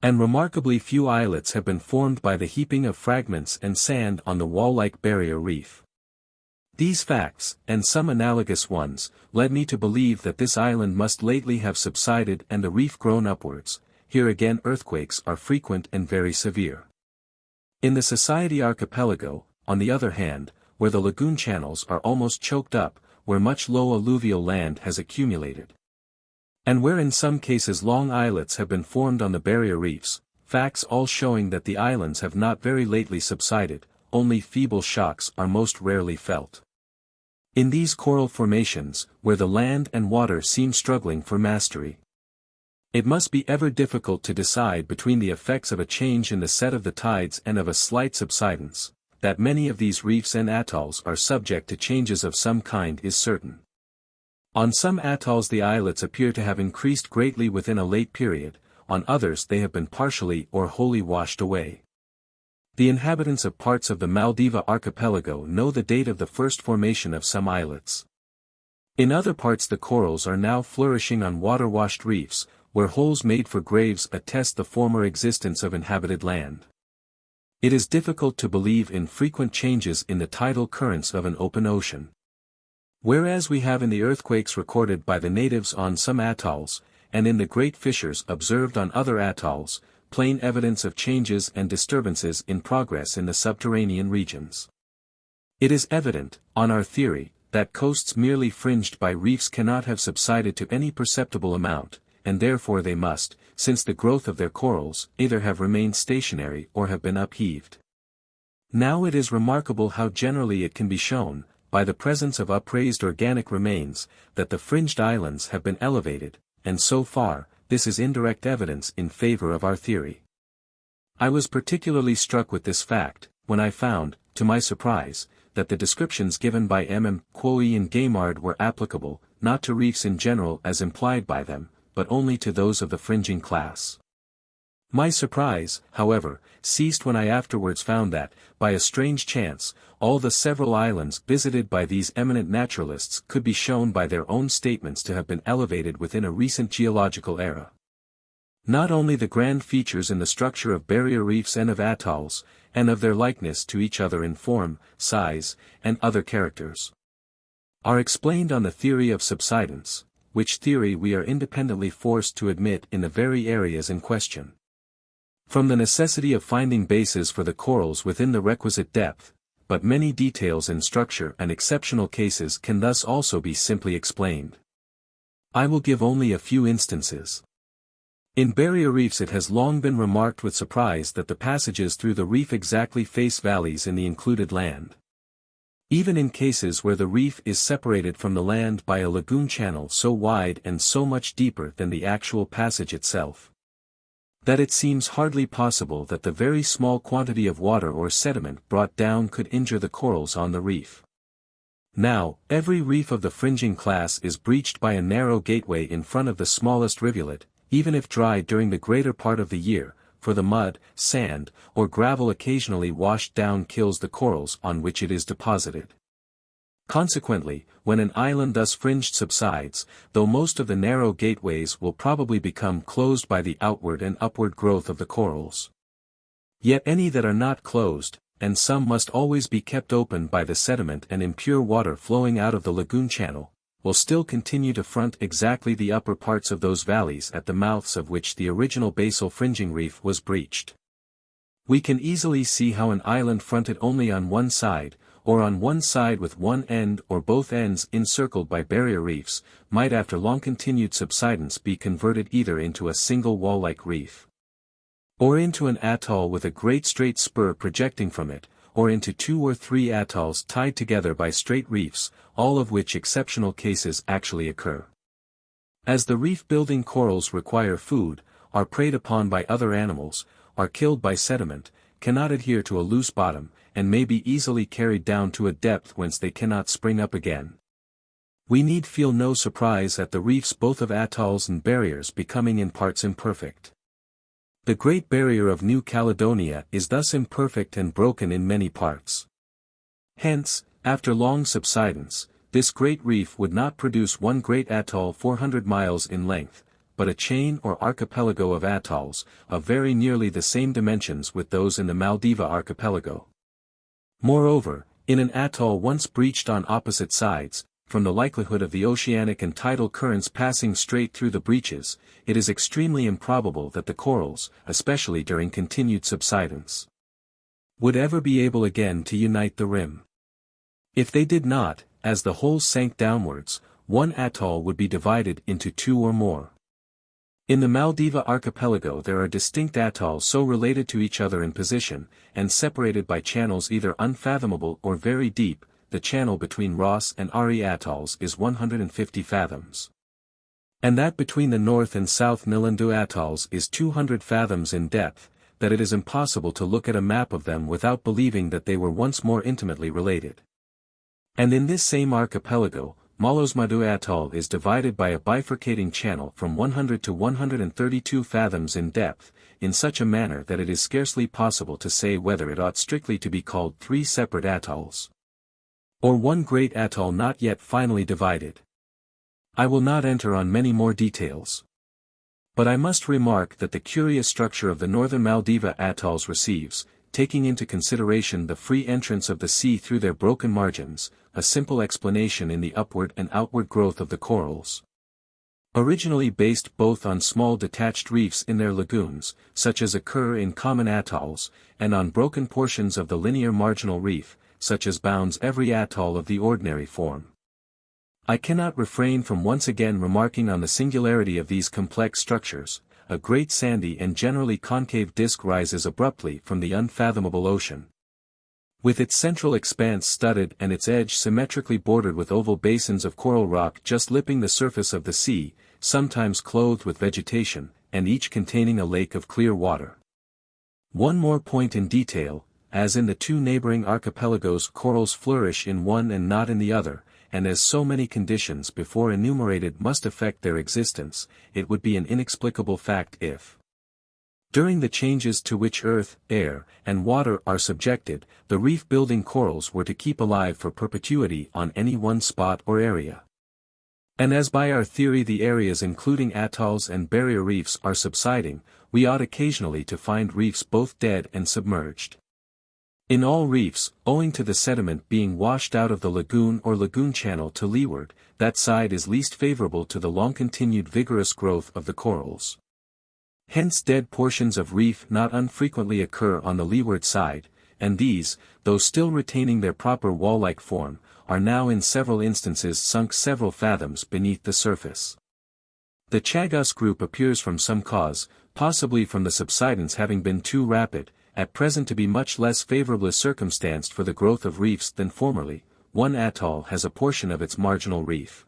And remarkably few islets have been formed by the heaping of fragments and sand on the wall-like barrier reef. These facts, and some analogous ones, led me to believe that this island must lately have subsided and the reef grown upwards. Here again earthquakes are frequent and very severe. In the Society Archipelago, on the other hand, where the lagoon channels are almost choked up, where much low alluvial land has accumulated, and where in some cases long islets have been formed on the barrier reefs, facts all showing that the islands have not very lately subsided, only feeble shocks are most rarely felt. In these coral formations, where the land and water seem struggling for mastery, it must be ever difficult to decide between the effects of a change in the set of the tides and of a slight subsidence. That many of these reefs and atolls are subject to changes of some kind is certain. On some atolls the islets appear to have increased greatly within a late period, on others they have been partially or wholly washed away. The inhabitants of parts of the Maldiva archipelago know the date of the first formation of some islets. In other parts the corals are now flourishing on water-washed reefs, where holes made for graves attest the former existence of inhabited land. It is difficult to believe in frequent changes in the tidal currents of an open ocean. Whereas we have in the earthquakes recorded by the natives on some atolls, and in the great fissures observed on other atolls, plain evidence of changes and disturbances in progress in the subterranean regions. It is evident, on our theory, that coasts merely fringed by reefs cannot have subsided to any perceptible amount, and therefore they must, since the growth of their corals, either have remained stationary or have been upheaved. Now it is remarkable how generally it can be shown, by the presence of upraised organic remains, that the fringed islands have been elevated, and so far, this is indirect evidence in favor of our theory. I was particularly struck with this fact, when I found, to my surprise, that the descriptions given by MM. Quoy and Gaimard were applicable, not to reefs in general as implied by them, but only to those of the fringing class. My surprise, however, ceased when I afterwards found that, by a strange chance, all the several islands visited by these eminent naturalists could be shown by their own statements to have been elevated within a recent geological era. Not only the grand features in the structure of barrier reefs and of atolls, and of their likeness to each other in form, size, and other characters, are explained on the theory of subsidence, which theory we are independently forced to admit in the very areas in question. From the necessity of finding bases for the corals within the requisite depth, but many details in structure and exceptional cases can thus also be simply explained. I will give only a few instances. In barrier reefs it has long been remarked with surprise that the passages through the reef exactly face valleys in the included land. Even in cases where the reef is separated from the land by a lagoon channel so wide and so much deeper than the actual passage itself, that it seems hardly possible that the very small quantity of water or sediment brought down could injure the corals on the reef. Now, every reef of the fringing class is breached by a narrow gateway in front of the smallest rivulet, even if dry during the greater part of the year, for the mud, sand, or gravel occasionally washed down kills the corals on which it is deposited. Consequently, when an island thus fringed subsides, though most of the narrow gateways will probably become closed by the outward and upward growth of the corals, yet any that are not closed, and some must always be kept open by the sediment and impure water flowing out of the lagoon channel, will still continue to front exactly the upper parts of those valleys at the mouths of which the original basal fringing reef was breached. We can easily see how an island fronted only on one side, or on one side with one end or both ends encircled by barrier reefs, might after long continued subsidence be converted either into a single wall-like reef, or into an atoll with a great straight spur projecting from it, or into 2 or 3 atolls tied together by straight reefs, all of which exceptional cases actually occur. As the reef-building corals require food, are preyed upon by other animals, are killed by sediment, cannot adhere to a loose bottom, and may be easily carried down to a depth whence they cannot spring up again, we need feel no surprise at the reefs both of atolls and barriers becoming in parts imperfect. The Great Barrier of New Caledonia is thus imperfect and broken in many parts. Hence, after long subsidence, this great reef would not produce one great atoll 400 miles in length, but a chain or archipelago of atolls, of very nearly the same dimensions with those in the Maldiva archipelago. Moreover, in an atoll once breached on opposite sides, from the likelihood of the oceanic and tidal currents passing straight through the breaches, it is extremely improbable that the corals, especially during continued subsidence, would ever be able again to unite the rim. If they did not, as the whole sank downwards, one atoll would be divided into 2 or more. In the Maldiva archipelago there are distinct atolls so related to each other in position, and separated by channels either unfathomable or very deep. The channel between Ross and Ari atolls is 150 fathoms. And that between the North and South Nilandu atolls is 200 fathoms in depth, that it is impossible to look at a map of them without believing that they were once more intimately related. And in this same archipelago, Molosmadu atoll is divided by a bifurcating channel from 100 to 132 fathoms in depth, in such a manner that it is scarcely possible to say whether it ought strictly to be called 3 separate atolls, or one great atoll not yet finally divided. I will not enter on many more details, but I must remark that the curious structure of the northern Maldiva atolls receives, taking into consideration the free entrance of the sea through their broken margins, a simple explanation in the upward and outward growth of the corals. Originally based both on small detached reefs in their lagoons, such as occur in common atolls, and on broken portions of the linear marginal reef, such as bounds every atoll of the ordinary form. I cannot refrain from once again remarking on the singularity of these complex structures. A great sandy and generally concave disk rises abruptly from the unfathomable ocean, with its central expanse studded and its edge symmetrically bordered with oval basins of coral rock just lipping the surface of the sea, sometimes clothed with vegetation, and each containing a lake of clear water. One more point in detail: as in the 2 neighboring archipelagos corals flourish in one and not in the other, and as so many conditions before enumerated must affect their existence, it would be an inexplicable fact if, during the changes to which earth, air, and water are subjected, the reef-building corals were to keep alive for perpetuity on any one spot or area. And as by our theory the areas including atolls and barrier reefs are subsiding, we ought occasionally to find reefs both dead and submerged. In all reefs, owing to the sediment being washed out of the lagoon or lagoon channel to leeward, that side is least favorable to the long-continued vigorous growth of the corals. Hence dead portions of reef not unfrequently occur on the leeward side, and these, though still retaining their proper wall-like form, are now in several instances sunk several fathoms beneath the surface. The Chagos group appears from some cause, possibly from the subsidence having been too rapid, at present to be much less favorably circumstanced for the growth of reefs than formerly. One atoll has a portion of its marginal reef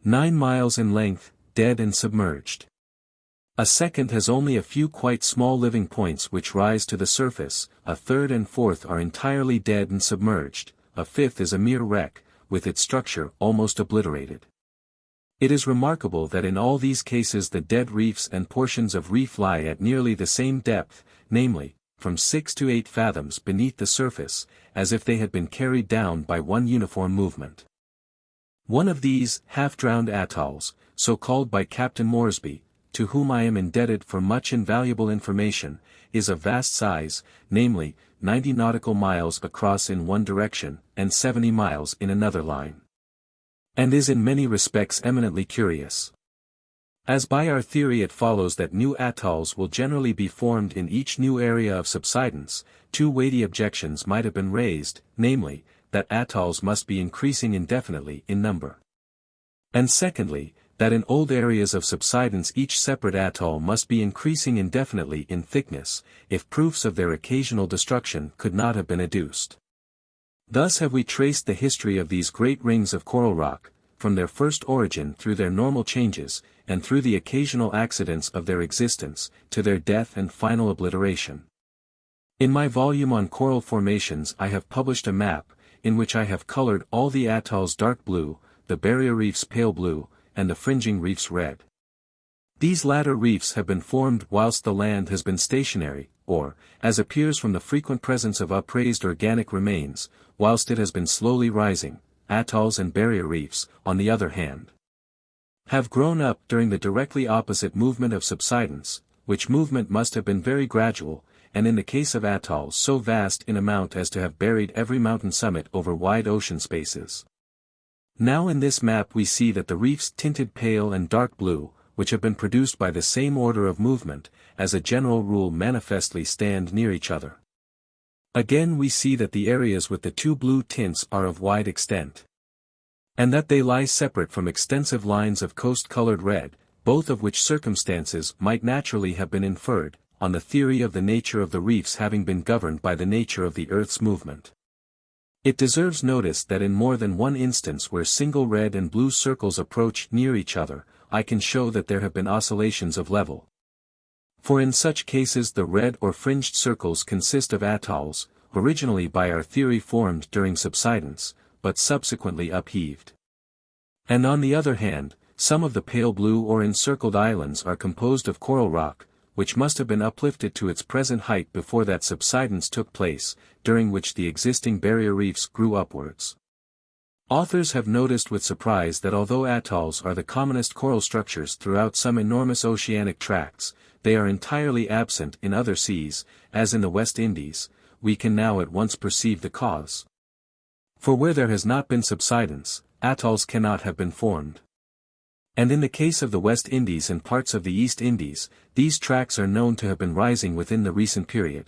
9 miles in length, dead and submerged. A second has only a few quite small living points which rise to the surface, a third and fourth are entirely dead and submerged, a fifth is a mere wreck, with its structure almost obliterated. It is remarkable that in all these cases the dead reefs and portions of reef lie at nearly the same depth, namely, from 6 to 8 fathoms beneath the surface, as if they had been carried down by one uniform movement. One of these half-drowned atolls, so called by Captain Moresby, to whom I am indebted for much invaluable information, is of vast size, namely, 90 nautical miles across in one direction, and 70 miles in another line. And is in many respects eminently curious. As by our theory it follows that new atolls will generally be formed in each new area of subsidence, two weighty objections might have been raised, namely, that atolls must be increasing indefinitely in number. And secondly, that in old areas of subsidence each separate atoll must be increasing indefinitely in thickness, if proofs of their occasional destruction could not have been adduced. Thus have we traced the history of these great rings of coral rock, from their first origin through their normal changes, and through the occasional accidents of their existence, to their death and final obliteration. In my volume on coral formations I have published a map, in which I have colored all the atolls dark blue, the barrier reefs pale blue, and the fringing reefs red. These latter reefs have been formed whilst the land has been stationary, or, as appears from the frequent presence of upraised organic remains, whilst it has been slowly rising. Atolls and barrier reefs, on the other hand, have grown up during the directly opposite movement of subsidence, which movement must have been very gradual, and in the case of atolls so vast in amount as to have buried every mountain summit over wide ocean spaces. Now in this map we see that the reefs tinted pale and dark blue, which have been produced by the same order of movement, as a general rule manifestly stand near each other. Again we see that the areas with the two blue tints are of wide extent, and that they lie separate from extensive lines of coast-colored red, both of which circumstances might naturally have been inferred, on the theory of the nature of the reefs having been governed by the nature of the earth's movement. It deserves notice that in more than one instance where single red and blue circles approach near each other, I can show that there have been oscillations of level. For in such cases the red or fringed circles consist of atolls, originally by our theory formed during subsidence, but subsequently upheaved. And on the other hand, some of the pale blue or encircled islands are composed of coral rock, which must have been uplifted to its present height before that subsidence took place, during which the existing barrier reefs grew upwards. Authors have noticed with surprise that although atolls are the commonest coral structures throughout some enormous oceanic tracts, they are entirely absent in other seas, as in the West Indies. We can now at once perceive the cause. For where there has not been subsidence, atolls cannot have been formed. And in the case of the West Indies and parts of the East Indies, these tracts are known to have been rising within the recent period.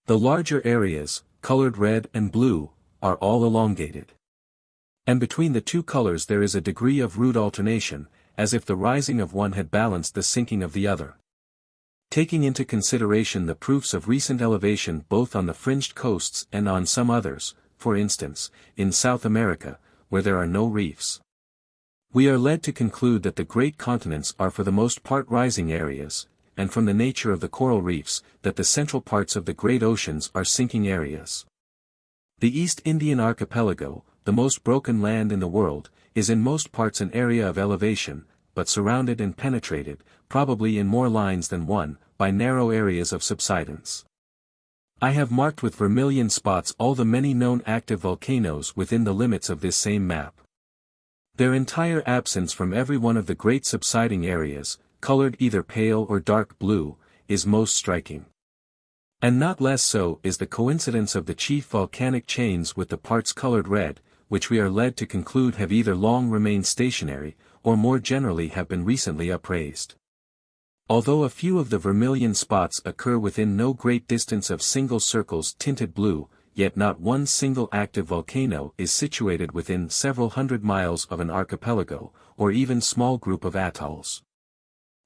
The larger areas, colored red and blue, are all elongated. And between the two colors there is a degree of rude alternation, as if the rising of one had balanced the sinking of the other. Taking into consideration the proofs of recent elevation both on the fringed coasts and on some others, for instance, in South America, where there are no reefs, we are led to conclude that the great continents are for the most part rising areas, and from the nature of the coral reefs, that the central parts of the great oceans are sinking areas. The East Indian archipelago, the most broken land in the world, is in most parts an area of elevation, but surrounded and penetrated, probably in more lines than one, by narrow areas of subsidence. I have marked with vermilion spots all the many known active volcanoes within the limits of this same map. Their entire absence from every one of the great subsiding areas, colored either pale or dark blue, is most striking. And not less so is the coincidence of the chief volcanic chains with the parts colored red, which we are led to conclude have either long remained stationary, or more generally have been recently upraised. Although a few of the vermilion spots occur within no great distance of single circles tinted blue, yet not one single active volcano is situated within several hundred miles of an archipelago, or even small group of atolls.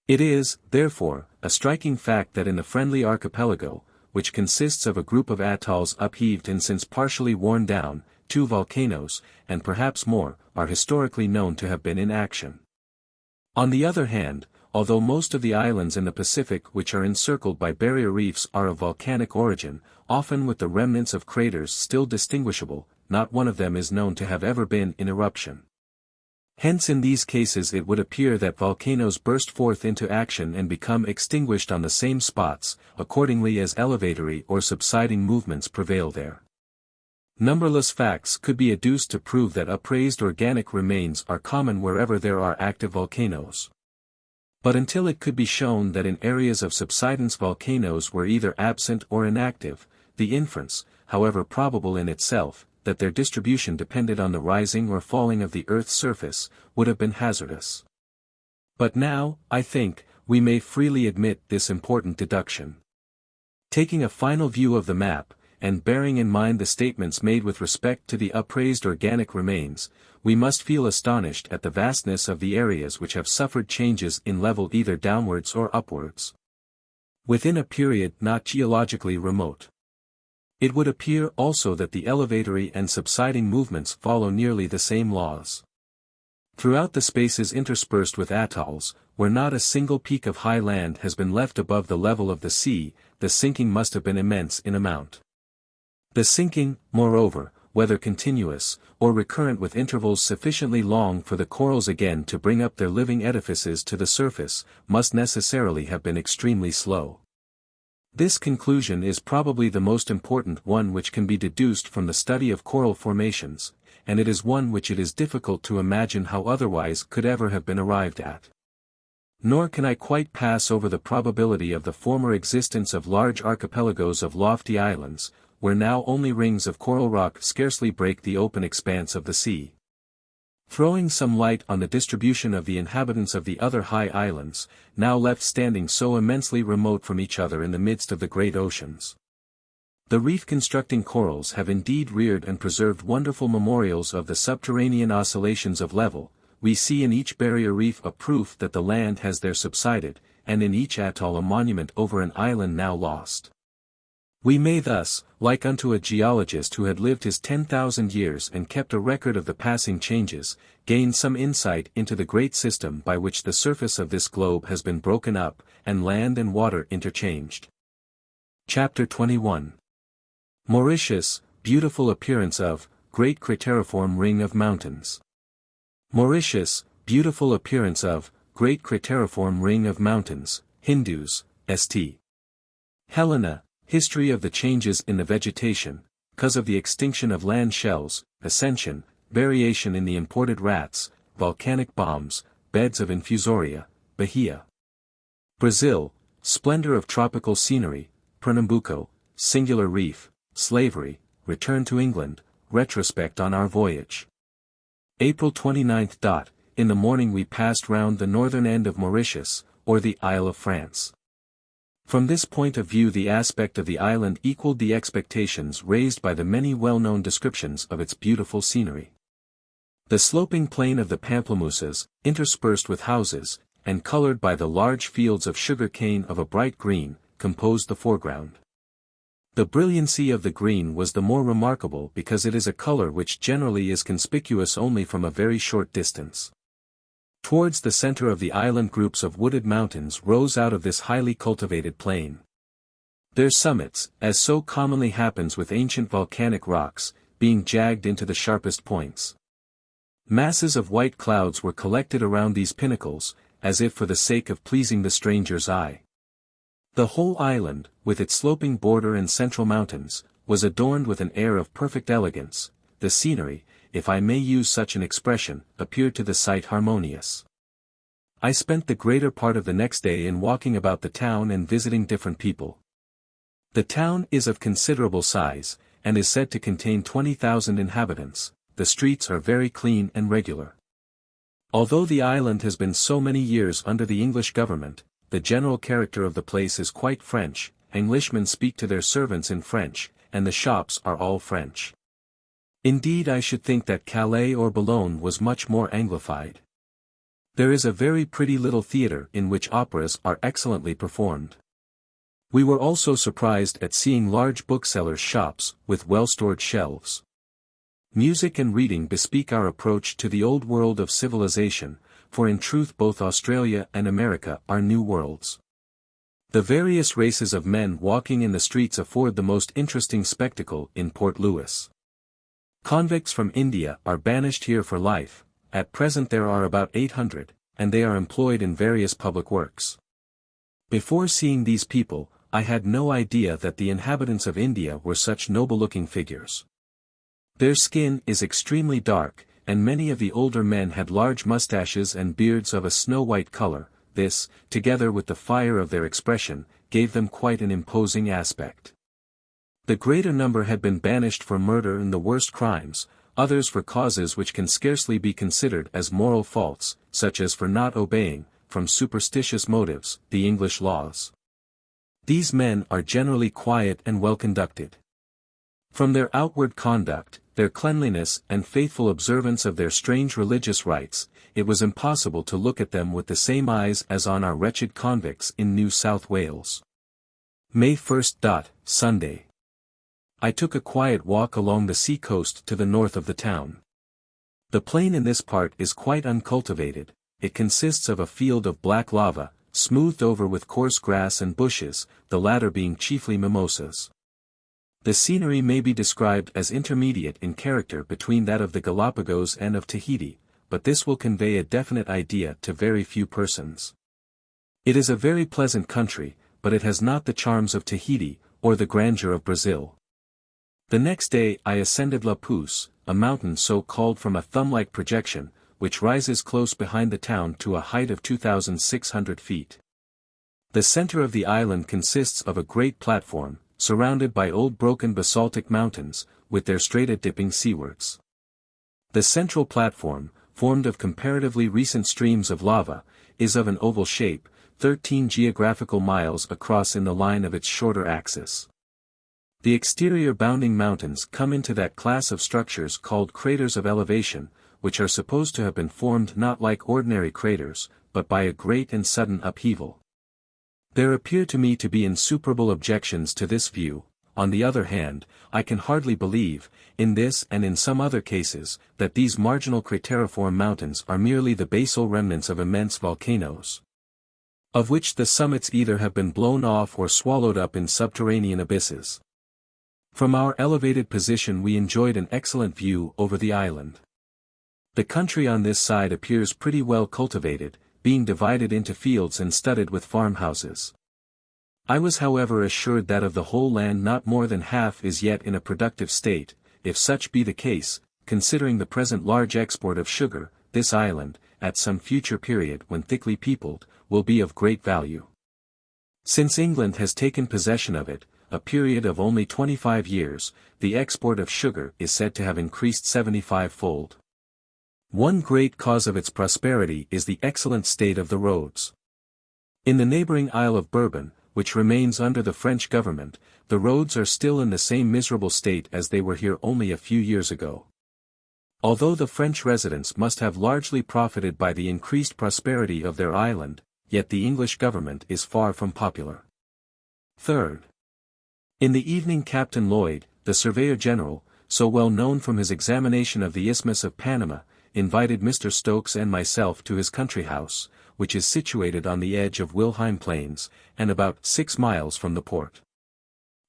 It is, therefore, a striking fact that in the friendly archipelago, which consists of a group of atolls upheaved and since partially worn down, 2 volcanoes, and perhaps more, are historically known to have been in action. On the other hand, although most of the islands in the Pacific which are encircled by barrier reefs are of volcanic origin, often with the remnants of craters still distinguishable, not one of them is known to have ever been in eruption. Hence in these cases it would appear that volcanoes burst forth into action and become extinguished on the same spots, accordingly as elevatory or subsiding movements prevail there. Numberless facts could be adduced to prove that upraised organic remains are common wherever there are active volcanoes. But until it could be shown that in areas of subsidence volcanoes were either absent or inactive, the inference, however probable in itself, that their distribution depended on the rising or falling of the Earth's surface, would have been hazardous. But now, I think, we may freely admit this important deduction. Taking a final view of the map, and bearing in mind the statements made with respect to the upraised organic remains, we must feel astonished at the vastness of the areas which have suffered changes in level either downwards or upwards, within a period not geologically remote. It would appear also that the elevatory and subsiding movements follow nearly the same laws. Throughout the spaces interspersed with atolls, where not a single peak of high land has been left above the level of the sea, the sinking must have been immense in amount. The sinking, moreover, whether continuous, or recurrent with intervals sufficiently long for the corals again to bring up their living edifices to the surface, must necessarily have been extremely slow. This conclusion is probably the most important one which can be deduced from the study of coral formations, and it is one which it is difficult to imagine how otherwise could ever have been arrived at. Nor can I quite pass over the probability of the former existence of large archipelagos of lofty islands, where now only rings of coral rock scarcely break the open expanse of the sea. Throwing some light on the distribution of the inhabitants of the other high islands, now left standing so immensely remote from each other in the midst of the great oceans. The reef-constructing corals have indeed reared and preserved wonderful memorials of the subterranean oscillations of level. We see in each barrier reef a proof that the land has there subsided, and in each atoll a monument over an island now lost. We may thus, like unto a geologist who had lived his 10,000 years and kept a record of the passing changes, gain some insight into the great system by which the surface of this globe has been broken up, and land and water interchanged. Chapter 21. Mauritius, beautiful appearance of, great crateriform ring of mountains. Mauritius, beautiful appearance of, great crateriform ring of mountains, Hindus, St. Helena, history of the changes in the vegetation, cause of the extinction of land shells, ascension, variation in the imported rats, volcanic bombs, beds of infusoria, Bahia. Brazil, splendor of tropical scenery, Pernambuco, singular reef, slavery, return to England, retrospect on our voyage. April 29. In the morning we passed round the northern end of Mauritius, or the Isle of France. From this point of view the aspect of the island equaled the expectations raised by the many well-known descriptions of its beautiful scenery. The sloping plain of the pamplemousses, interspersed with houses, and colored by the large fields of sugar cane of a bright green, composed the foreground. The brilliancy of the green was the more remarkable because it is a color which generally is conspicuous only from a very short distance. Towards the center of the island groups of wooded mountains rose out of this highly cultivated plain. Their summits, as so commonly happens with ancient volcanic rocks, being jagged into the sharpest points. Masses of white clouds were collected around these pinnacles, as if for the sake of pleasing the stranger's eye. The whole island, with its sloping border and central mountains, was adorned with an air of perfect elegance. The scenery, if I may use such an expression, appeared to the sight harmonious. I spent the greater part of the next day in walking about the town and visiting different people. The town is of considerable size, and is said to contain 20,000 inhabitants. The streets are very clean and regular. Although the island has been so many years under the English government, the general character of the place is quite French, Englishmen speak to their servants in French, and the shops are all French. Indeed, I should think that Calais or Boulogne was much more Anglified. There is a very pretty little theatre in which operas are excellently performed. We were also surprised at seeing large booksellers' shops, with well-stored shelves. Music and reading bespeak our approach to the old world of civilization, for in truth both Australia and America are new worlds. The various races of men walking in the streets afford the most interesting spectacle in Port Louis. Convicts from India are banished here for life. At present there are about 800, and they are employed in various public works. Before seeing these people, I had no idea that the inhabitants of India were such noble-looking figures. Their skin is extremely dark, and many of the older men had large mustaches and beards of a snow-white color. This, together with the fire of their expression, gave them quite an imposing aspect. The greater number had been banished for murder and the worst crimes, others for causes which can scarcely be considered as moral faults, such as for not obeying, from superstitious motives, the English laws. These men are generally quiet and well conducted. From their outward conduct, their cleanliness and faithful observance of their strange religious rites, it was impossible to look at them with the same eyes as on our wretched convicts in New South Wales. May 1st. Sunday. I took a quiet walk along the sea coast to the north of the town. The plain in this part is quite uncultivated. It consists of a field of black lava, smoothed over with coarse grass and bushes, the latter being chiefly mimosas. The scenery may be described as intermediate in character between that of the Galapagos and of Tahiti, but this will convey a definite idea to very few persons. It is a very pleasant country, but it has not the charms of Tahiti, or the grandeur of Brazil. The next day I ascended La Pouce, a mountain so called from a thumb-like projection, which rises close behind the town to a height of 2,600 feet. The center of the island consists of a great platform, surrounded by old broken basaltic mountains, with their strata dipping seawards. The central platform, formed of comparatively recent streams of lava, is of an oval shape, 13 geographical miles across in the line of its shorter axis. The exterior bounding mountains come into that class of structures called craters of elevation, which are supposed to have been formed not like ordinary craters, but by a great and sudden upheaval. There appear to me to be insuperable objections to this view. On the other hand, I can hardly believe, in this and in some other cases, that these marginal crateriform mountains are merely the basal remnants of immense volcanoes, of which the summits either have been blown off or swallowed up in subterranean abysses. From our elevated position we enjoyed an excellent view over the island. The country on this side appears pretty well cultivated, being divided into fields and studded with farmhouses. I was however assured that of the whole land not more than half is yet in a productive state. If such be the case, considering the present large export of sugar, this island, at some future period when thickly peopled, will be of great value. Since England has taken possession of it, a period of only 25 years, the export of sugar is said to have increased 75-fold. One great cause of its prosperity is the excellent state of the roads. In the neighboring Isle of Bourbon, which remains under the French government, the roads are still in the same miserable state as they were here only a few years ago. Although the French residents must have largely profited by the increased prosperity of their island, yet the English government is far from popular. 3rd. In the evening Captain Lloyd, the Surveyor General, so well known from his examination of the Isthmus of Panama, invited Mr. Stokes and myself to his country house, which is situated on the edge of Wilhelm Plains, and about 6 miles from the port.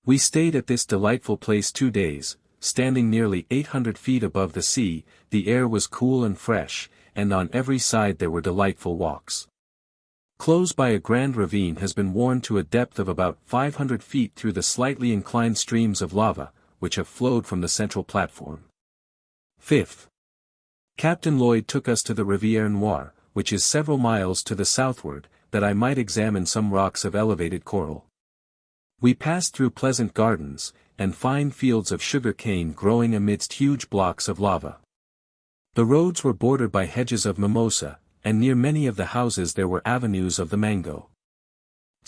We stayed at this delightful place 2 days, standing nearly 800 feet above the sea. The air was cool and fresh, and on every side there were delightful walks. Close by a grand ravine has been worn to a depth of about 500 feet through the slightly inclined streams of lava, which have flowed from the central platform. 5th. Captain Lloyd took us to the Rivière Noire, which is several miles to the southward, that I might examine some rocks of elevated coral. We passed through pleasant gardens, and fine fields of sugar cane growing amidst huge blocks of lava. The roads were bordered by hedges of mimosa, and near many of the houses there were avenues of the mango.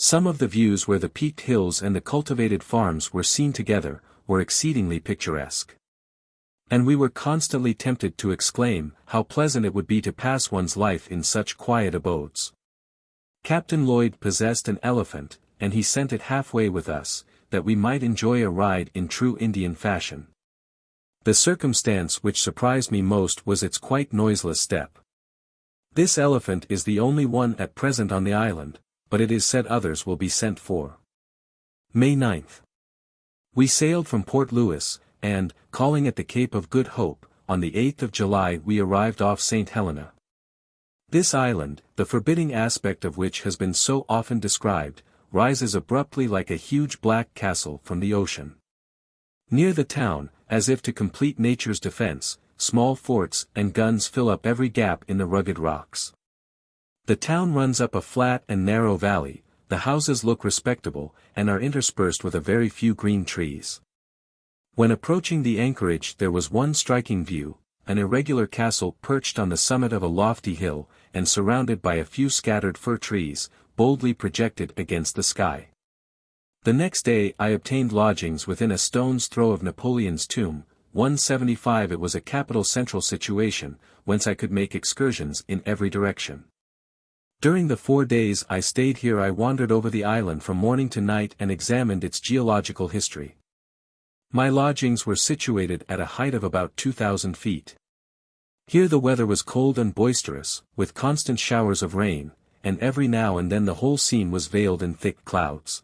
Some of the views where the peaked hills and the cultivated farms were seen together, were exceedingly picturesque. And we were constantly tempted to exclaim, how pleasant it would be to pass one's life in such quiet abodes. Captain Lloyd possessed an elephant, and he sent it halfway with us, that we might enjoy a ride in true Indian fashion. The circumstance which surprised me most was its quite noiseless step. This elephant is the only one at present on the island, but it is said others will be sent for. May 9th. We sailed from Port Louis, and, calling at the Cape of Good Hope, on the 8th of July we arrived off St. Helena. This island, the forbidding aspect of which has been so often described, rises abruptly like a huge black castle from the ocean. Near the town, as if to complete nature's defense, small forts and guns fill up every gap in the rugged rocks. The town runs up a flat and narrow valley, the houses look respectable, and are interspersed with a very few green trees. When approaching the anchorage there was one striking view, an irregular castle perched on the summit of a lofty hill, and surrounded by a few scattered fir trees, boldly projected against the sky. The next day I obtained lodgings within a stone's throw of Napoleon's tomb, 175. It was a capital central situation, whence I could make excursions in every direction. During the 4 days I stayed here I wandered over the island from morning to night and examined its geological history. My lodgings were situated at a height of about 2,000 feet. Here the weather was cold and boisterous, with constant showers of rain, and every now and then the whole scene was veiled in thick clouds.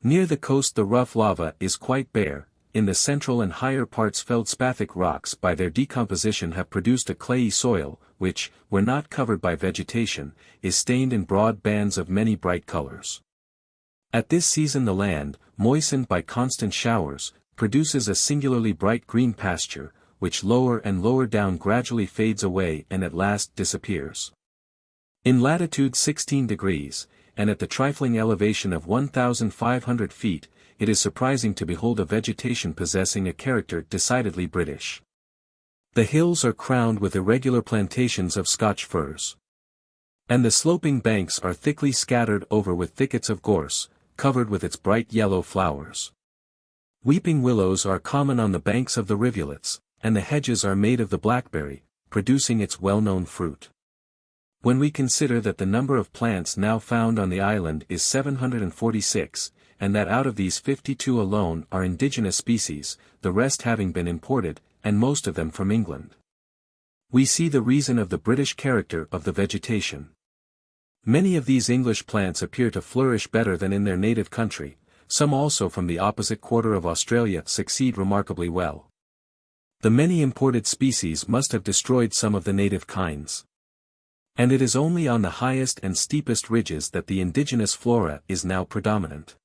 Near the coast the rough lava is quite bare, in the central and higher parts feldspathic rocks by their decomposition have produced a clayey soil, which, where not covered by vegetation, is stained in broad bands of many bright colors. At this season the land, moistened by constant showers, produces a singularly bright green pasture, which lower and lower down gradually fades away and at last disappears. In latitude 16 degrees, and at the trifling elevation of 1,500 feet, it is surprising to behold a vegetation possessing a character decidedly British. The hills are crowned with irregular plantations of Scotch firs. And the sloping banks are thickly scattered over with thickets of gorse, covered with its bright yellow flowers. Weeping willows are common on the banks of the rivulets, and the hedges are made of the blackberry, producing its well-known fruit. When we consider that the number of plants now found on the island is 746, and that out of these 52 alone are indigenous species, the rest having been imported, and most of them from England, we see the reason of the British character of the vegetation. Many of these English plants appear to flourish better than in their native country, some also from the opposite quarter of Australia succeed remarkably well. The many imported species must have destroyed some of the native kinds. And it is only on the highest and steepest ridges that the indigenous flora is now predominant.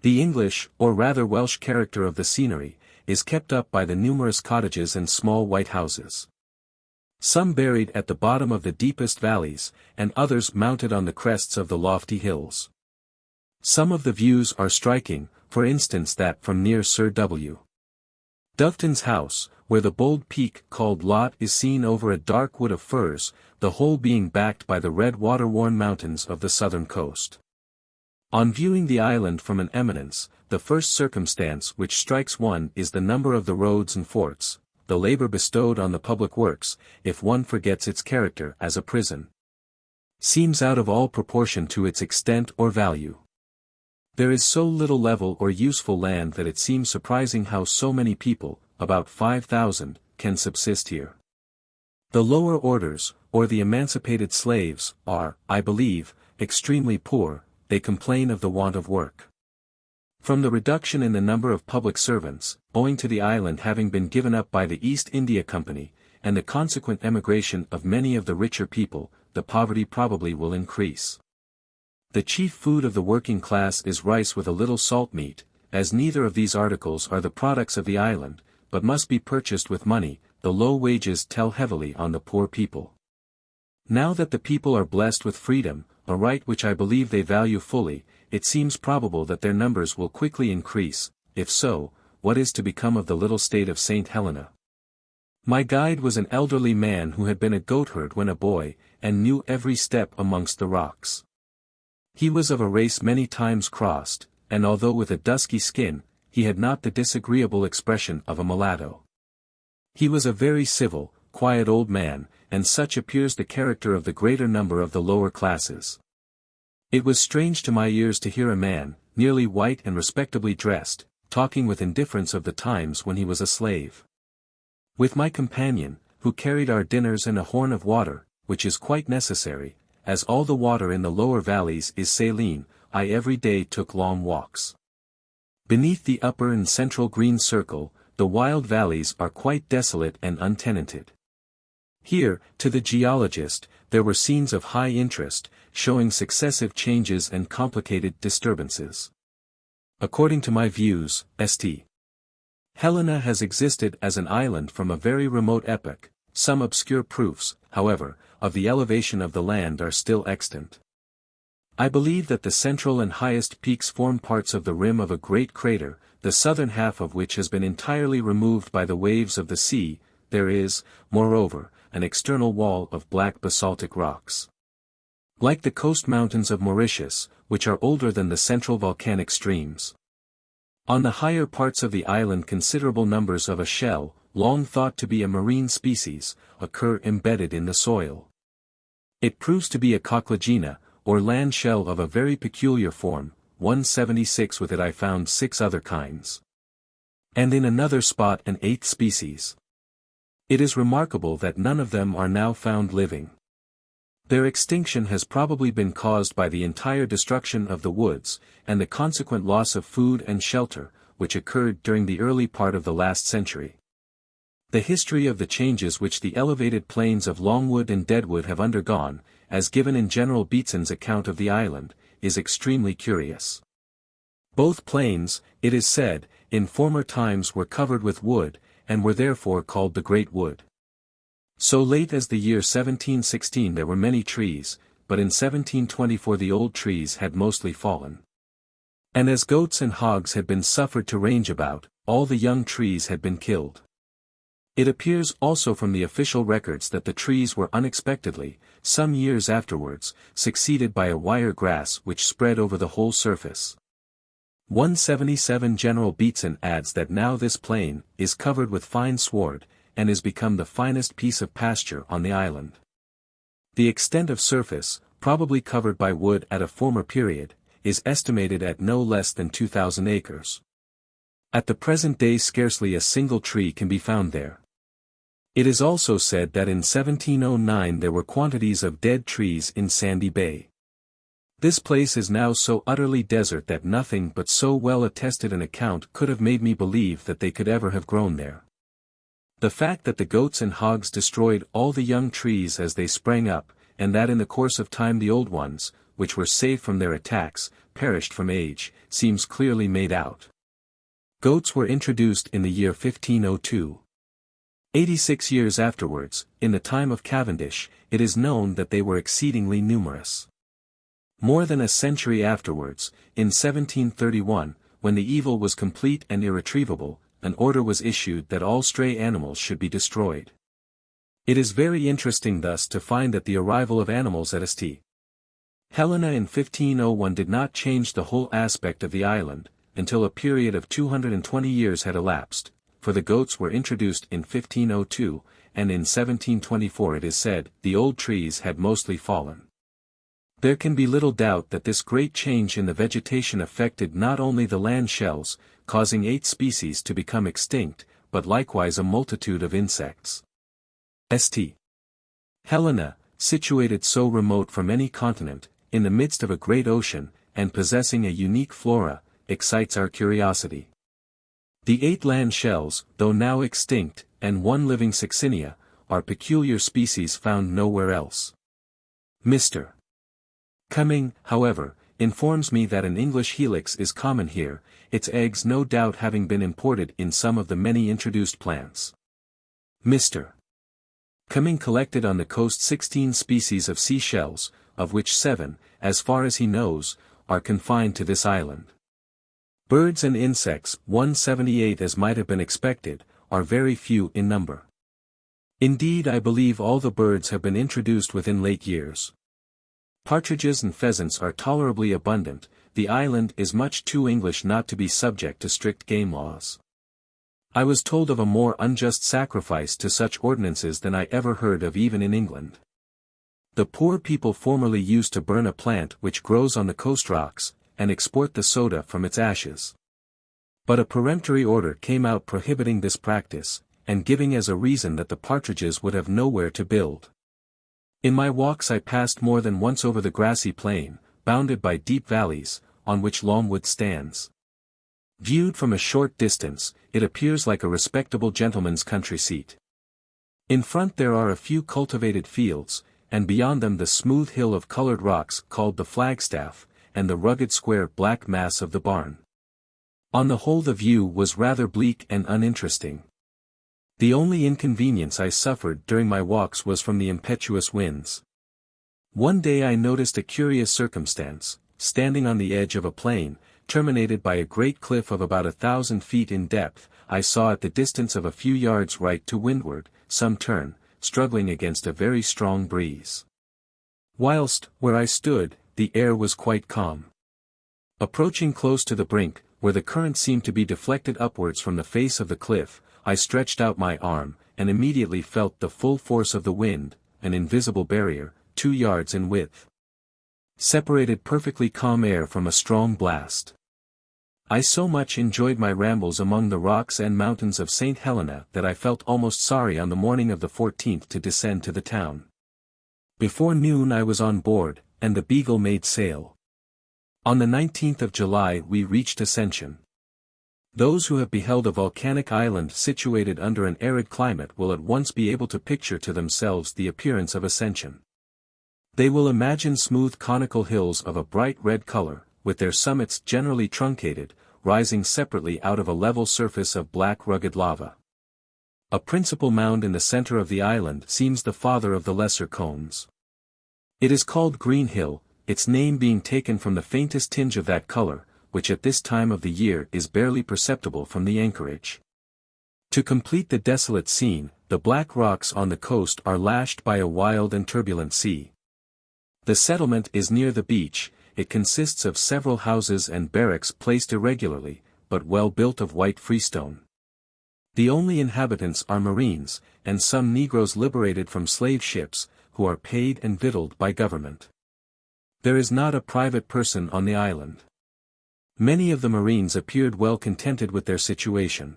The English, or rather Welsh character of the scenery, is kept up by the numerous cottages and small white houses. Some buried at the bottom of the deepest valleys, and others mounted on the crests of the lofty hills. Some of the views are striking, for instance that from near Sir W. Doveton's house, where the bold peak called Lot is seen over a dark wood of firs, the whole being backed by the red water-worn mountains of the southern coast. On viewing the island from an eminence, the first circumstance which strikes one is the number of the roads and forts, the labor bestowed on the public works, if one forgets its character as a prison, seems out of all proportion to its extent or value. There is so little level or useful land that it seems surprising how so many people, about 5,000, can subsist here. The lower orders, or the emancipated slaves, are, I believe, extremely poor, they complain of the want of work. From the reduction in the number of public servants, owing to the island having been given up by the East India Company, and the consequent emigration of many of the richer people, the poverty probably will increase. The chief food of the working class is rice with a little salt meat, as neither of these articles are the products of the island, but must be purchased with money. The low wages tell heavily on the poor people. Now that the people are blessed with freedom, a right which I believe they value fully, it seems probable that their numbers will quickly increase. If so, what is to become of the little state of St. Helena? My guide was an elderly man who had been a goatherd when a boy, and knew every step amongst the rocks. He was of a race many times crossed, and although with a dusky skin, he had not the disagreeable expression of a mulatto. He was a very civil, quiet old man, and such appears the character of the greater number of the lower classes. It was strange to my ears to hear a man, nearly white and respectably dressed, talking with indifference of the times when he was a slave. With my companion, who carried our dinners and a horn of water, which is quite necessary, as all the water in the lower valleys is saline, I every day took long walks. Beneath the upper and central green circle, the wild valleys are quite desolate and untenanted. Here, to the geologist, there were scenes of high interest, showing successive changes and complicated disturbances. According to my views, St. Helena has existed as an island from a very remote epoch. Some obscure proofs, however, of the elevation of the land are still extant. I believe that the central and highest peaks form parts of the rim of a great crater, the southern half of which has been entirely removed by the waves of the sea. There is, moreover, an external wall of black basaltic rocks. Like the coast mountains of Mauritius, which are older than the central volcanic streams. On the higher parts of the island considerable numbers of a shell, long thought to be a marine species, occur embedded in the soil. It proves to be a cochlagena, or land shell of a very peculiar form. 176 with it I found 6 other kinds. And in another spot an 8th species. It is remarkable that none of them are now found living. Their extinction has probably been caused by the entire destruction of the woods, and the consequent loss of food and shelter, which occurred during the early part of the last century. The history of the changes which the elevated plains of Longwood and Deadwood have undergone, as given in General Beatson's account of the island, is extremely curious. Both plains, it is said, in former times were covered with wood, and were therefore called the Great Wood. So late as the year 1716 there were many trees, but in 1724 the old trees had mostly fallen. And as goats and hogs had been suffered to range about, all the young trees had been killed. It appears also from the official records that the trees were unexpectedly, some years afterwards, succeeded by a wire grass which spread over the whole surface. 177 General Beatson adds that now this plain is covered with fine sward, and is become the finest piece of pasture on the island. The extent of surface, probably covered by wood at a former period, is estimated at no less than 2,000 acres. At the present day scarcely a single tree can be found there. It is also said that in 1709 there were quantities of dead trees in Sandy Bay. This place is now so utterly desert that nothing but so well attested an account could have made me believe that they could ever have grown there. The fact that the goats and hogs destroyed all the young trees as they sprang up, and that in the course of time the old ones, which were saved from their attacks, perished from age, seems clearly made out. Goats were introduced in the year 1502. 86 years afterwards, in the time of Cavendish, it is known that they were exceedingly numerous. More than a century afterwards, in 1731, when the evil was complete and irretrievable, an order was issued that all stray animals should be destroyed. It is very interesting thus to find that the arrival of animals at St. Helena in 1501 did not change the whole aspect of the island, until a period of 220 years had elapsed, for the goats were introduced in 1502, and in 1724 it is said, the old trees had mostly fallen. There can be little doubt that this great change in the vegetation affected not only the land shells, causing 8 species to become extinct, but likewise a multitude of insects. St. Helena, situated so remote from any continent, in the midst of a great ocean, and possessing a unique flora, excites our curiosity. The 8 land shells, though now extinct, and 1 living Succinia, are peculiar species found nowhere else. Mr. Cumming, however, informs me that an English helix is common here, its eggs no doubt having been imported in some of the many introduced plants. Mr. Cumming collected on the coast 16 species of seashells, of which 7, as far as he knows, are confined to this island. Birds and insects, 178 as might have been expected, are very few in number. Indeed I believe all the birds have been introduced within late years. Partridges and pheasants are tolerably abundant. The island is much too English not to be subject to strict game laws. I was told of a more unjust sacrifice to such ordinances than I ever heard of even in England. The poor people formerly used to burn a plant which grows on the coast rocks, and export the soda from its ashes. But a peremptory order came out prohibiting this practice, and giving as a reason that the partridges would have nowhere to build. In my walks I passed more than once over the grassy plain, bounded by deep valleys, on which Longwood stands. Viewed from a short distance, it appears like a respectable gentleman's country seat. In front there are a few cultivated fields, and beyond them the smooth hill of colored rocks called the Flagstaff, and the rugged square black mass of the Barn. On the whole the view was rather bleak and uninteresting. The only inconvenience I suffered during my walks was from the impetuous winds. One day I noticed a curious circumstance. Standing on the edge of a plain, terminated by a great cliff of about 1,000 feet in depth, I saw at the distance of a few yards right to windward, some tern, struggling against a very strong breeze. Whilst, where I stood, the air was quite calm. Approaching close to the brink, where the current seemed to be deflected upwards from the face of the cliff, I stretched out my arm, and immediately felt the full force of the wind, an invisible barrier, 2 yards in width. Separated perfectly calm air from a strong blast. I so much enjoyed my rambles among the rocks and mountains of St. Helena that I felt almost sorry on the morning of the 14th to descend to the town. Before noon I was on board, and the Beagle made sail. On the 19th of July we reached Ascension. Those who have beheld a volcanic island situated under an arid climate will at once be able to picture to themselves the appearance of Ascension. They will imagine smooth conical hills of a bright red color, with their summits generally truncated, rising separately out of a level surface of black rugged lava. A principal mound in the center of the island seems the father of the lesser cones. It is called Green Hill, its name being taken from the faintest tinge of that color, which at this time of the year is barely perceptible from the anchorage. To complete the desolate scene, the black rocks on the coast are lashed by a wild and turbulent sea. The settlement is near the beach. It consists of several houses and barracks placed irregularly, but well built of white freestone. The only inhabitants are Marines, and some Negroes liberated from slave ships, who are paid and victualled by government. There is not a private person on the island. Many of the Marines appeared well contented with their situation.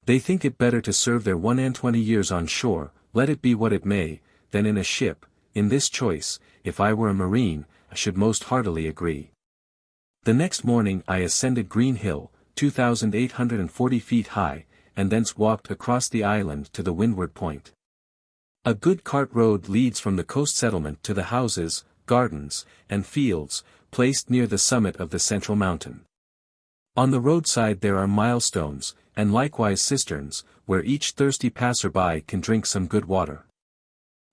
They think it better to serve their 21 years on shore, let it be what it may, than in a ship. In this choice, if I were a Marine, I should most heartily agree. The next morning I ascended Green Hill, 2,840 feet high, and thence walked across the island to the windward point. A good cart road leads from the coast settlement to the houses, gardens, and fields, placed near the summit of the central mountain. On the roadside there are milestones, and likewise cisterns, where each thirsty passer-by can drink some good water.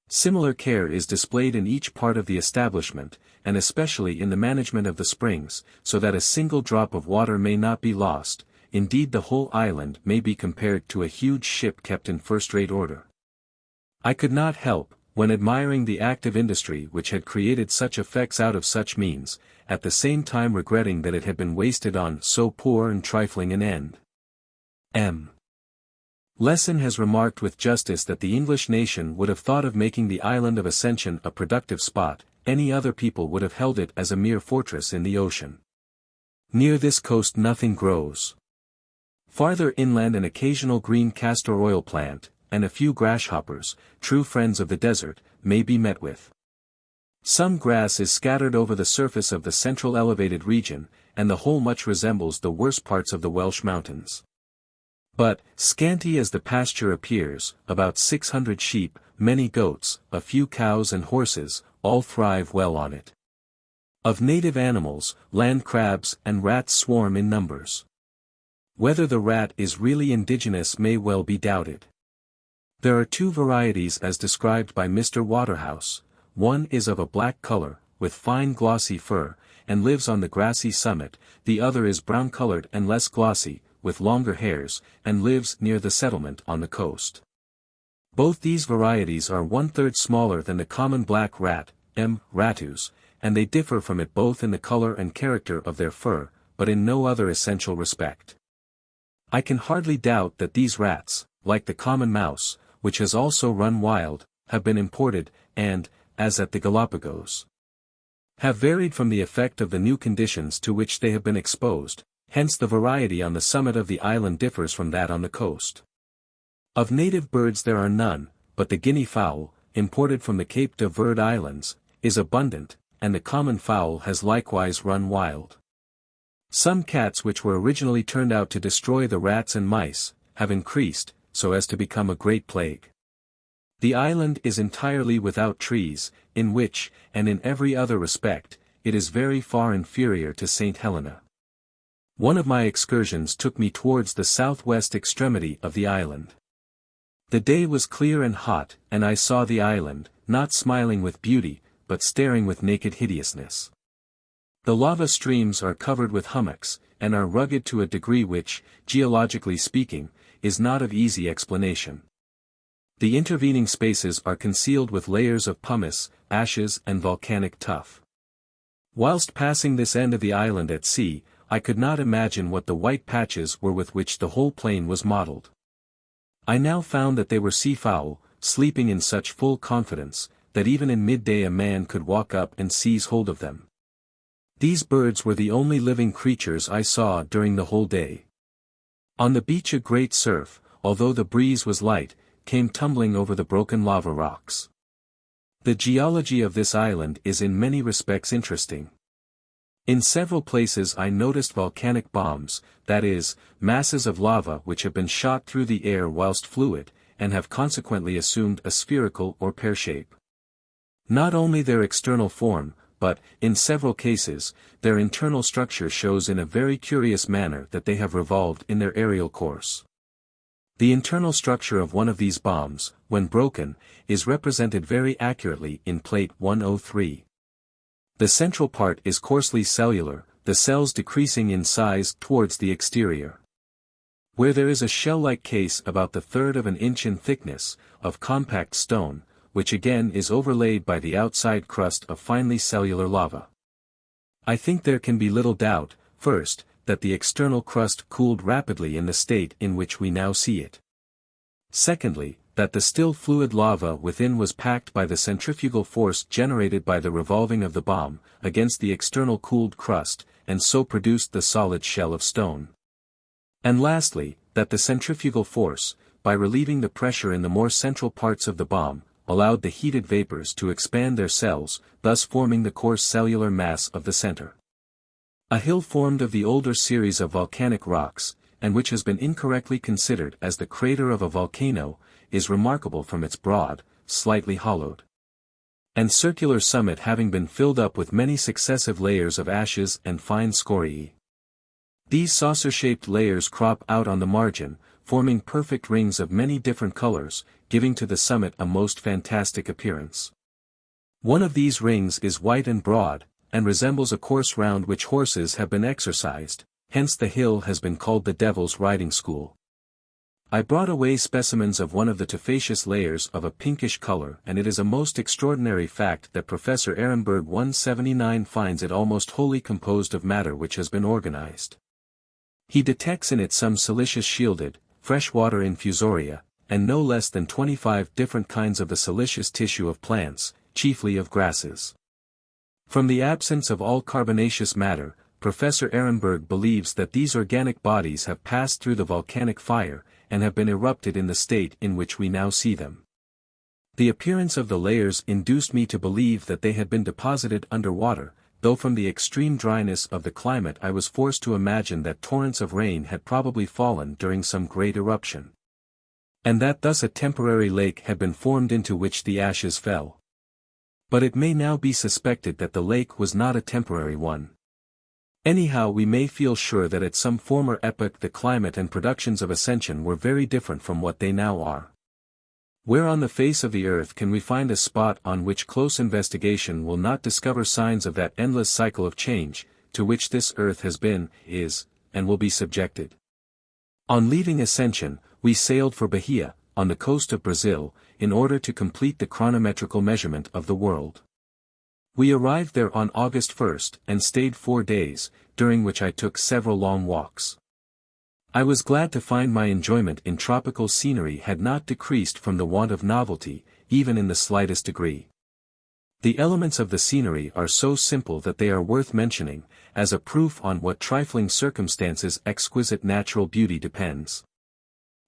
Similar care is displayed in each part of the establishment, and especially in the management of the springs, so that a single drop of water may not be lost. Indeed the whole island may be compared to a huge ship kept in first-rate order. I could not help, when admiring the active industry which had created such effects out of such means, at the same time regretting that it had been wasted on so poor and trifling an end. M. Lesson has remarked with justice that the English nation would have thought of making the island of Ascension a productive spot. Any other people would have held it as a mere fortress in the ocean. Near this coast nothing grows. Farther inland an occasional green castor oil plant, and a few grasshoppers, true friends of the desert, may be met with. Some grass is scattered over the surface of the central elevated region, and the whole much resembles the worst parts of the Welsh mountains. But, scanty as the pasture appears, about 600 sheep, many goats, a few cows and horses, all thrive well on it. Of native animals, land crabs and rats swarm in numbers. Whether the rat is really indigenous may well be doubted. There are 2 varieties as described by Mr. Waterhouse. One is of a black color, with fine glossy fur, and lives on the grassy summit. The other is brown-colored and less glossy, with longer hairs, and lives near the settlement on the coast. Both these varieties are 1/3 smaller than the common black rat, M. ratus, and they differ from it both in the color and character of their fur, but in no other essential respect. I can hardly doubt that these rats, like the common mouse, which has also run wild, have been imported, and, as at the Galapagos, have varied from the effect of the new conditions to which they have been exposed, hence the variety on the summit of the island differs from that on the coast. Of native birds there are none, but the guinea fowl, imported from the Cape de Verde Islands, is abundant, and the common fowl has likewise run wild. Some cats which were originally turned out to destroy the rats and mice, have increased, so as to become a great plague. The island is entirely without trees, in which, and in every other respect, it is very far inferior to St. Helena. One of my excursions took me towards the southwest extremity of the island. The day was clear and hot, and I saw the island, not smiling with beauty, but staring with naked hideousness. The lava streams are covered with hummocks, and are rugged to a degree which, geologically speaking, is not of easy explanation. The intervening spaces are concealed with layers of pumice, ashes and volcanic tuff. Whilst passing this end of the island at sea, I could not imagine what the white patches were with which the whole plain was mottled. I now found that they were seafowl, sleeping in such full confidence, that even in midday a man could walk up and seize hold of them. These birds were the only living creatures I saw during the whole day. On the beach a great surf, although the breeze was light, came tumbling over the broken lava rocks. The geology of this island is in many respects interesting. In several places I noticed volcanic bombs, that is, masses of lava which have been shot through the air whilst fluid, and have consequently assumed a spherical or pear shape. Not only their external form, but, in several cases, their internal structure shows in a very curious manner that they have revolved in their aerial course. The internal structure of one of these bombs, when broken, is represented very accurately in Plate 103. The central part is coarsely cellular, the cells decreasing in size towards the exterior. Where there is a shell-like case about the third of an inch in thickness, of compact stone, which again is overlaid by the outside crust of finely cellular lava. I think there can be little doubt, first, that the external crust cooled rapidly in the state in which we now see it. Secondly, that the still fluid lava within was packed by the centrifugal force generated by the revolving of the bomb, against the external cooled crust, and so produced the solid shell of stone. And lastly, that the centrifugal force, by relieving the pressure in the more central parts of the bomb, allowed the heated vapors to expand their cells, thus forming the coarse cellular mass of the center. A hill formed of the older series of volcanic rocks, and which has been incorrectly considered as the crater of a volcano, is remarkable from its broad, slightly hollowed, and circular summit having been filled up with many successive layers of ashes and fine scoriae. These saucer-shaped layers crop out on the margin, forming perfect rings of many different colors, giving to the summit a most fantastic appearance. One of these rings is white and broad, and resembles a course round which horses have been exercised, hence the hill has been called the Devil's Riding School. I brought away specimens of one of the tufaceous layers of a pinkish color, and it is a most extraordinary fact that Professor Ehrenberg 179 finds it almost wholly composed of matter which has been organized. He detects in it some siliceous shielded, freshwater infusoria, and no less than 25 different kinds of the siliceous tissue of plants, chiefly of grasses. From the absence of all carbonaceous matter, Professor Ehrenberg believes that these organic bodies have passed through the volcanic fire, and have been erupted in the state in which we now see them. The appearance of the layers induced me to believe that they had been deposited under water, though from the extreme dryness of the climate I was forced to imagine that torrents of rain had probably fallen during some great eruption, and that thus a temporary lake had been formed into which the ashes fell. But it may now be suspected that the lake was not a temporary one. Anyhow, we may feel sure that at some former epoch the climate and productions of ascension were very different from what they now are. Where on the face of the earth can we find a spot on which close investigation will not discover signs of that endless cycle of change, to which this earth has been, is, and will be subjected? On leaving Ascension, we sailed for Bahia, on the coast of Brazil, in order to complete the chronometrical measurement of the world. We arrived there on August 1st and stayed 4 days, during which I took several long walks. I was glad to find my enjoyment in tropical scenery had not decreased from the want of novelty, even in the slightest degree. The elements of the scenery are so simple that they are worth mentioning, as a proof on what trifling circumstances exquisite natural beauty depends.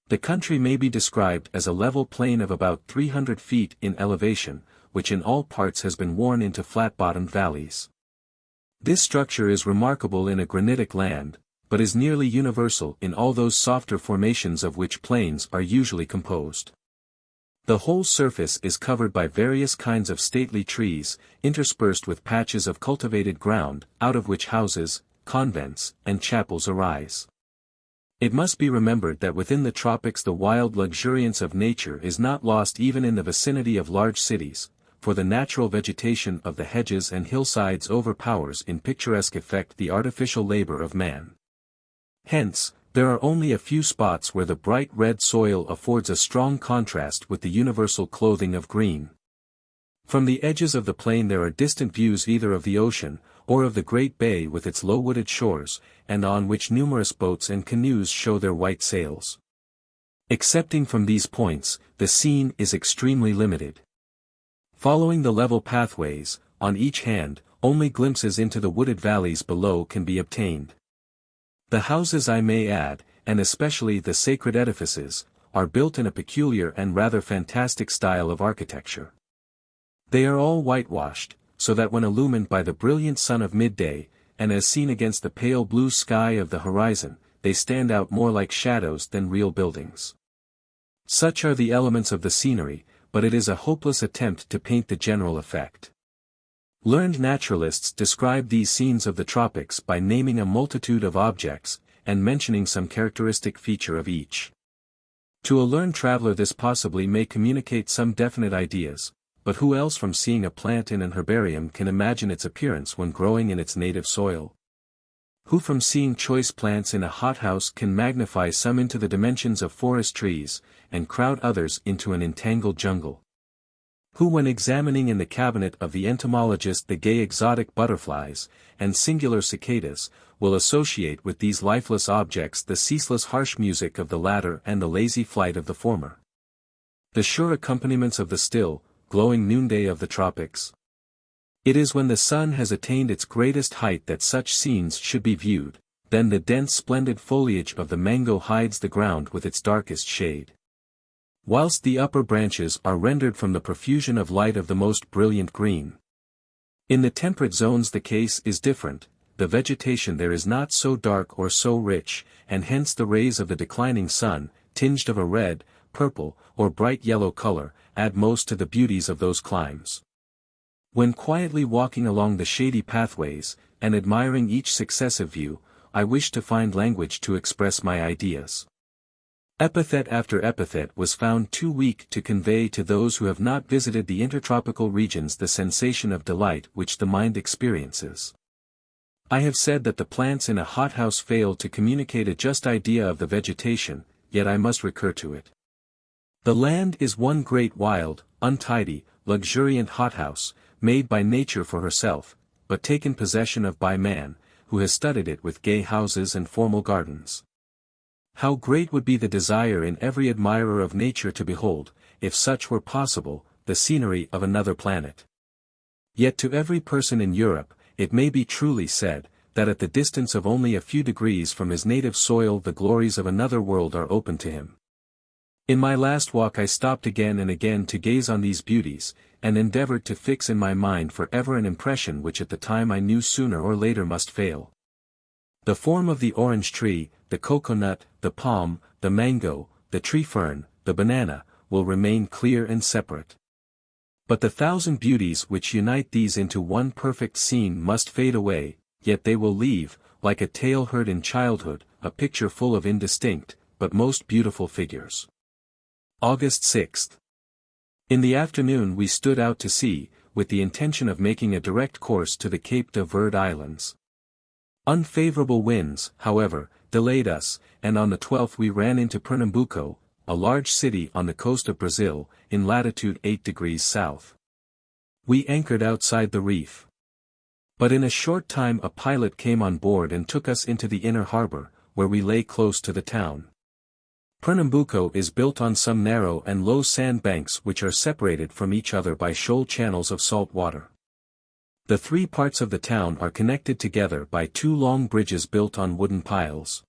The country may be described as a level plain of about 300 feet in elevation, which in all parts has been worn into flat-bottomed valleys. This structure is remarkable in a granitic land, but is nearly universal in all those softer formations of which plains are usually composed. The whole surface is covered by various kinds of stately trees, interspersed with patches of cultivated ground, out of which houses, convents, and chapels arise. It must be remembered that within the tropics the wild luxuriance of nature is not lost even in the vicinity of large cities, for the natural vegetation of the hedges and hillsides overpowers in picturesque effect the artificial labor of man. Hence, there are only a few spots where the bright red soil affords a strong contrast with the universal clothing of green. From the edges of the plain there are distant views either of the ocean, or of the great bay with its low wooded shores, and on which numerous boats and canoes show their white sails. Excepting from these points, the scene is extremely limited. Following the level pathways, on each hand, only glimpses into the wooded valleys below can be obtained. The houses, I may add, and especially the sacred edifices, are built in a peculiar and rather fantastic style of architecture. They are all whitewashed, so that when illumined by the brilliant sun of midday, and as seen against the pale blue sky of the horizon, they stand out more like shadows than real buildings. Such are the elements of the scenery, but it is a hopeless attempt to paint the general effect. Learned naturalists describe these scenes of the tropics by naming a multitude of objects, and mentioning some characteristic feature of each. To a learned traveler this possibly may communicate some definite ideas, but who else from seeing a plant in an herbarium can imagine its appearance when growing in its native soil? Who from seeing choice plants in a hothouse can magnify some into the dimensions of forest trees, and crowd others into an entangled jungle? Who when examining in the cabinet of the entomologist the gay exotic butterflies, and singular cicadas, will associate with these lifeless objects the ceaseless harsh music of the latter and the lazy flight of the former? The sure accompaniments of the still, glowing noonday of the tropics. It is when the sun has attained its greatest height that such scenes should be viewed, then the dense splendid foliage of the mango hides the ground with its darkest shade, whilst the upper branches are rendered from the profusion of light of the most brilliant green. In the temperate zones the case is different, the vegetation there is not so dark or so rich, and hence the rays of the declining sun, tinged of a red, purple, or bright yellow color, add most to the beauties of those climes. When quietly walking along the shady pathways, and admiring each successive view, I wish to find language to express my ideas. Epithet after epithet was found too weak to convey to those who have not visited the intertropical regions the sensation of delight which the mind experiences. I have said that the plants in a hothouse fail to communicate a just idea of the vegetation, yet I must recur to it. The land is one great wild, untidy, luxuriant hothouse, made by nature for herself, but taken possession of by man, who has studded it with gay houses and formal gardens. How great would be the desire in every admirer of nature to behold, if such were possible, the scenery of another planet. Yet to every person in Europe, it may be truly said, that at the distance of only a few degrees from his native soil the glories of another world are open to him. In my last walk I stopped again and again to gaze on these beauties, and endeavored to fix in my mind for ever an impression which at the time I knew sooner or later must fail. The form of the orange tree, the coconut, the palm, the mango, the tree fern, the banana, will remain clear and separate. But the thousand beauties which unite these into one perfect scene must fade away, yet they will leave, like a tale heard in childhood, a picture full of indistinct, but most beautiful figures. August 6th. In the afternoon we stood out to sea, with the intention of making a direct course to the Cape de Verde Islands. Unfavorable winds, however, delayed us, and on the 12th we ran into Pernambuco, a large city on the coast of Brazil, in latitude 8 degrees south. We anchored outside the reef. But in a short time a pilot came on board and took us into the inner harbor, where we lay close to the town. Pernambuco is built on some narrow and low sand banks which are separated from each other by shoal channels of salt water. The three parts of the town are connected together by two long bridges built on wooden piles.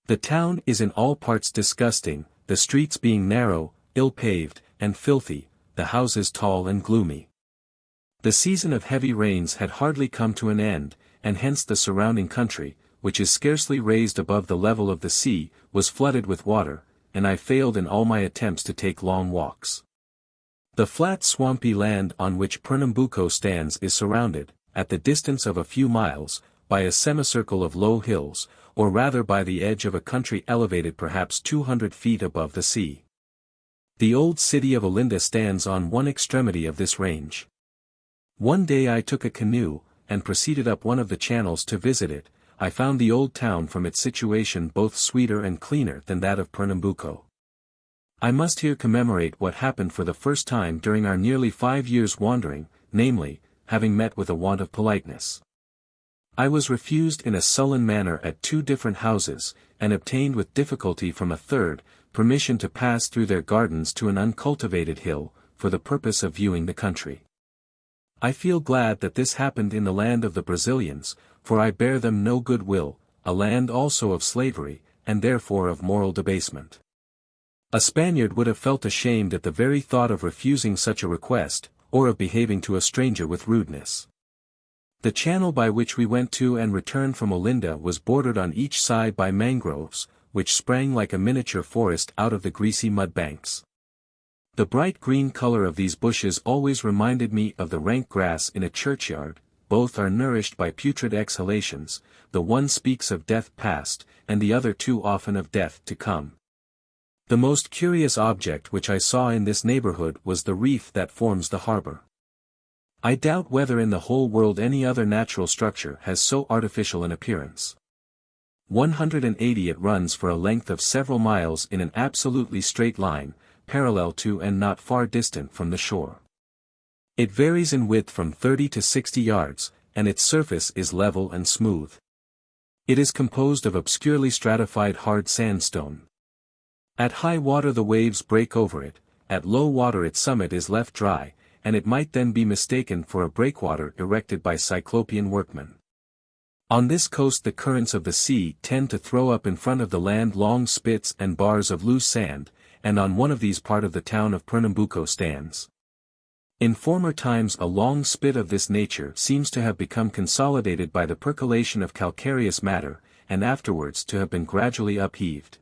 The town is in all parts disgusting, the streets being narrow, ill-paved, and filthy, the houses tall and gloomy. The season of heavy rains had hardly come to an end, and hence the surrounding country, which is scarcely raised above the level of the sea, was flooded with water, and I failed in all my attempts to take long walks. The flat swampy land on which Pernambuco stands is surrounded, at the distance of a few miles, by a semicircle of low hills, or rather by the edge of a country elevated perhaps 200 feet above the sea. The old city of Olinda stands on one extremity of this range. One day I took a canoe, and proceeded up one of the channels to visit it. I found the old town from its situation both sweeter and cleaner than that of Pernambuco. I must here commemorate what happened for the first time during our nearly 5 years' wandering, namely, having met with a want of politeness. I was refused in a sullen manner at 2 different houses, and obtained with difficulty from a third, permission to pass through their gardens to an uncultivated hill, for the purpose of viewing the country. I feel glad that this happened in the land of the Brazilians, for I bear them no good will, a land also of slavery, and therefore of moral debasement. A Spaniard would have felt ashamed at the very thought of refusing such a request, or of behaving to a stranger with rudeness. The channel by which we went to and returned from Olinda was bordered on each side by mangroves, which sprang like a miniature forest out of the greasy mud banks. The bright green color of these bushes always reminded me of the rank grass in a churchyard. Both are nourished by putrid exhalations, the one speaks of death past, and the other too often of death to come. The most curious object which I saw in this neighborhood was the reef that forms the harbor. I doubt whether in the whole world any other natural structure has so artificial an appearance. 180 it runs for a length of several miles in an absolutely straight line, parallel to and not far distant from the shore. It varies in width from 30 to 60 yards, and its surface is level and smooth. It is composed of obscurely stratified hard sandstone. At high water the waves break over it, at low water its summit is left dry, and it might then be mistaken for a breakwater erected by Cyclopean workmen. On this coast the currents of the sea tend to throw up in front of the land long spits and bars of loose sand, and on one of these part of the town of Pernambuco stands. In former times a long spit of this nature seems to have become consolidated by the percolation of calcareous matter, and afterwards to have been gradually upheaved.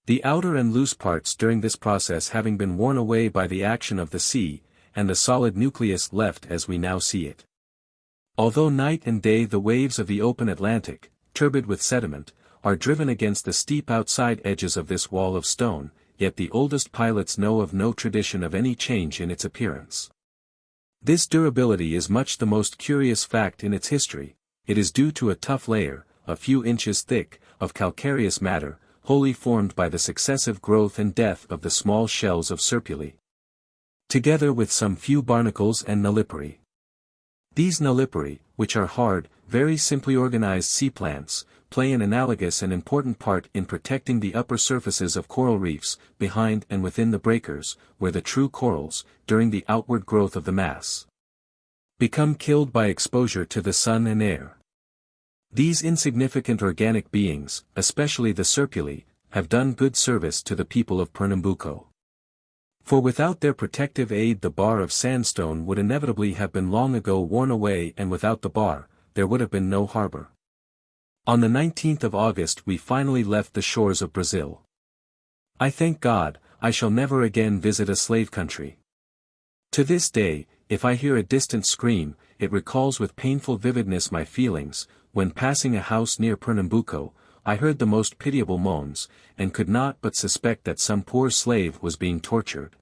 The outer and loose parts during this process having been worn away by the action of the sea, and the solid nucleus left as we now see it. Although night and day the waves of the open Atlantic, turbid with sediment, are driven against the steep outside edges of this wall of stone, yet the oldest pilots know of no tradition of any change in its appearance. This durability is much the most curious fact in its history. It is due to a tough layer, a few inches thick, of calcareous matter, wholly formed by the successive growth and death of the small shells of serpulae, together with some few barnacles and nulliparii. These nulliparii, which are hard, very simply organized sea plants, play an analogous and important part in protecting the upper surfaces of coral reefs, behind and within the breakers, where the true corals, during the outward growth of the mass, become killed by exposure to the sun and air. These insignificant organic beings, especially the serpulae, have done good service to the people of Pernambuco. For without their protective aid the bar of sandstone would inevitably have been long ago worn away, and without the bar, there would have been no harbor. On the 19th of August we finally left the shores of Brazil. I thank God, I shall never again visit a slave country. To this day, if I hear a distant scream, it recalls with painful vividness my feelings, when passing a house near Pernambuco, I heard the most pitiable moans, and could not but suspect that some poor slave was being tortured.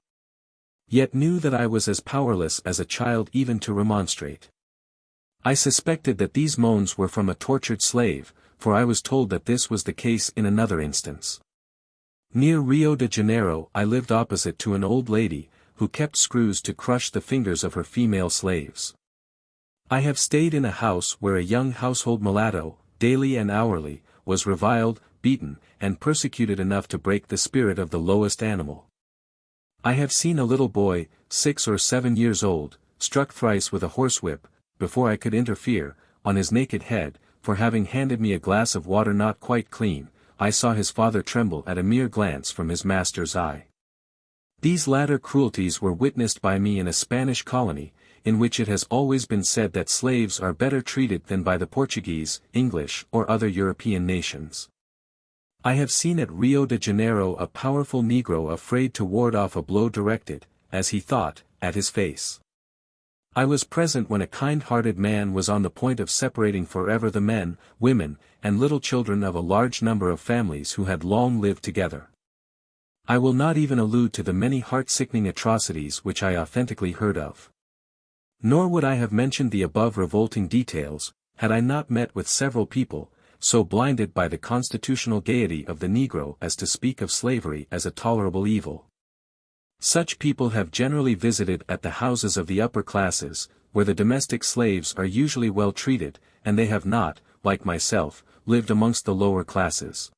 Yet knew that I was as powerless as a child even to remonstrate. I suspected that these moans were from a tortured slave, for I was told that this was the case in another instance. Near Rio de Janeiro I lived opposite to an old lady, who kept screws to crush the fingers of her female slaves. I have stayed in a house where a young household mulatto, daily and hourly, was reviled, beaten, and persecuted enough to break the spirit of the lowest animal. I have seen a little boy, 6 or 7 years old, struck thrice with a horsewhip, before I could interfere, on his naked head, for having handed me a glass of water not quite clean. I saw his father tremble at a mere glance from his master's eye. These latter cruelties were witnessed by me in a Spanish colony, in which it has always been said that slaves are better treated than by the Portuguese, English, or other European nations. I have seen at Rio de Janeiro a powerful Negro afraid to ward off a blow directed, as he thought, at his face. I was present when a kind-hearted man was on the point of separating forever the men, women, and little children of a large number of families who had long lived together. I will not even allude to the many heart-sickening atrocities which I authentically heard of. Nor would I have mentioned the above revolting details, had I not met with several people, so blinded by the constitutional gaiety of the Negro as to speak of slavery as a tolerable evil. Such people have generally visited at the houses of the upper classes, where the domestic slaves are usually well treated, and they have not, like myself, lived amongst the lower classes.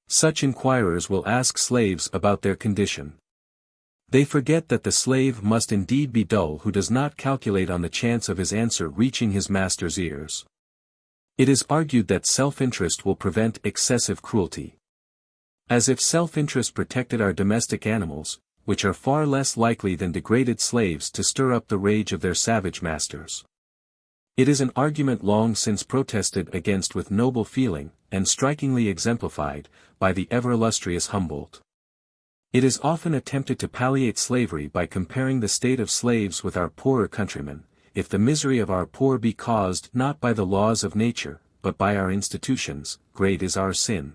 Such inquirers will ask slaves about their condition. They forget that the slave must indeed be dull who does not calculate on the chance of his answer reaching his master's ears. It is argued that self-interest will prevent excessive cruelty. As if self-interest protected our domestic animals, which are far less likely than degraded slaves to stir up the rage of their savage masters. It is an argument long since protested against with noble feeling, and strikingly exemplified, by the ever-illustrious Humboldt. It is often attempted to palliate slavery by comparing the state of slaves with our poorer countrymen. If the misery of our poor be caused not by the laws of nature, but by our institutions, great is our sin.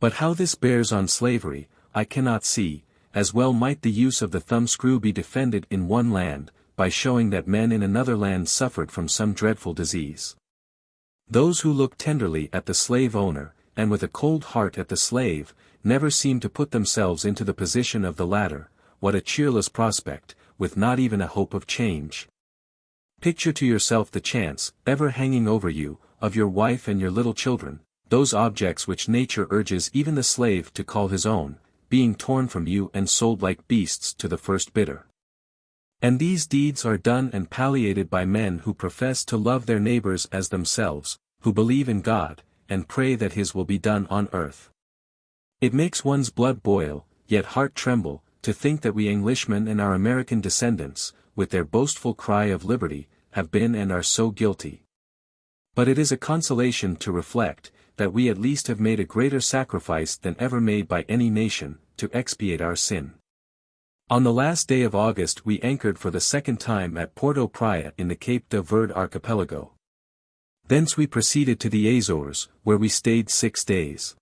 But how this bears on slavery, I cannot see, as well might the use of the thumbscrew be defended in one land, by showing that men in another land suffered from some dreadful disease. Those who look tenderly at the slave owner, and with a cold heart at the slave, never seem to put themselves into the position of the latter. What a cheerless prospect, with not even a hope of change. Picture to yourself the chance, ever hanging over you, of your wife and your little children, those objects which nature urges even the slave to call his own, being torn from you and sold like beasts to the first bidder. And these deeds are done and palliated by men who profess to love their neighbors as themselves, who believe in God, and pray that His will be done on earth. It makes one's blood boil, yet heart tremble, to think that we Englishmen and our American descendants, with their boastful cry of liberty, have been and are so guilty. But it is a consolation to reflect, that we at least have made a greater sacrifice than ever made by any nation, to expiate our sin. On the last day of August we anchored for the second time at Porto Praya in the Cape de Verde archipelago. Thence we proceeded to the Azores, where we stayed 6 days.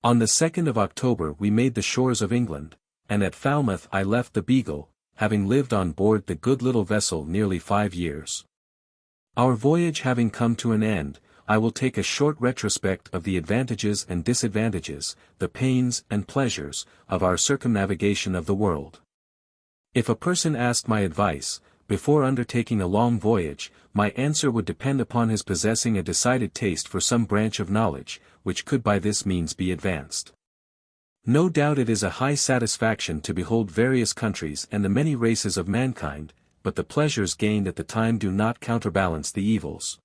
On the 2nd of October we made the shores of England, and at Falmouth I left the Beagle, having lived on board the good little vessel nearly 5 years. Our voyage having come to an end, I will take a short retrospect of the advantages and disadvantages, the pains and pleasures, of our circumnavigation of the world. If a person asked my advice, before undertaking a long voyage, my answer would depend upon his possessing a decided taste for some branch of knowledge, which could by this means be advanced. No doubt it is a high satisfaction to behold various countries and the many races of mankind, but the pleasures gained at the time do not counterbalance the evils.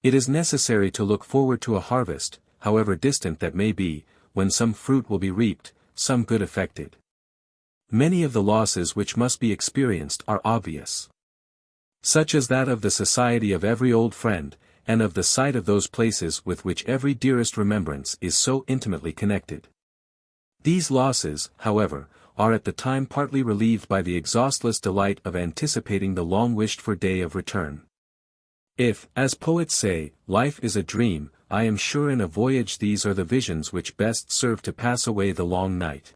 It is necessary to look forward to a harvest, however distant that may be, when some fruit will be reaped, some good effected. Many of the losses which must be experienced are obvious. Such as that of the society of every old friend, and of the sight of those places with which every dearest remembrance is so intimately connected. These losses, however, are at the time partly relieved by the exhaustless delight of anticipating the long-wished-for day of return. If, as poets say, life is a dream, I am sure in a voyage these are the visions which best serve to pass away the long night.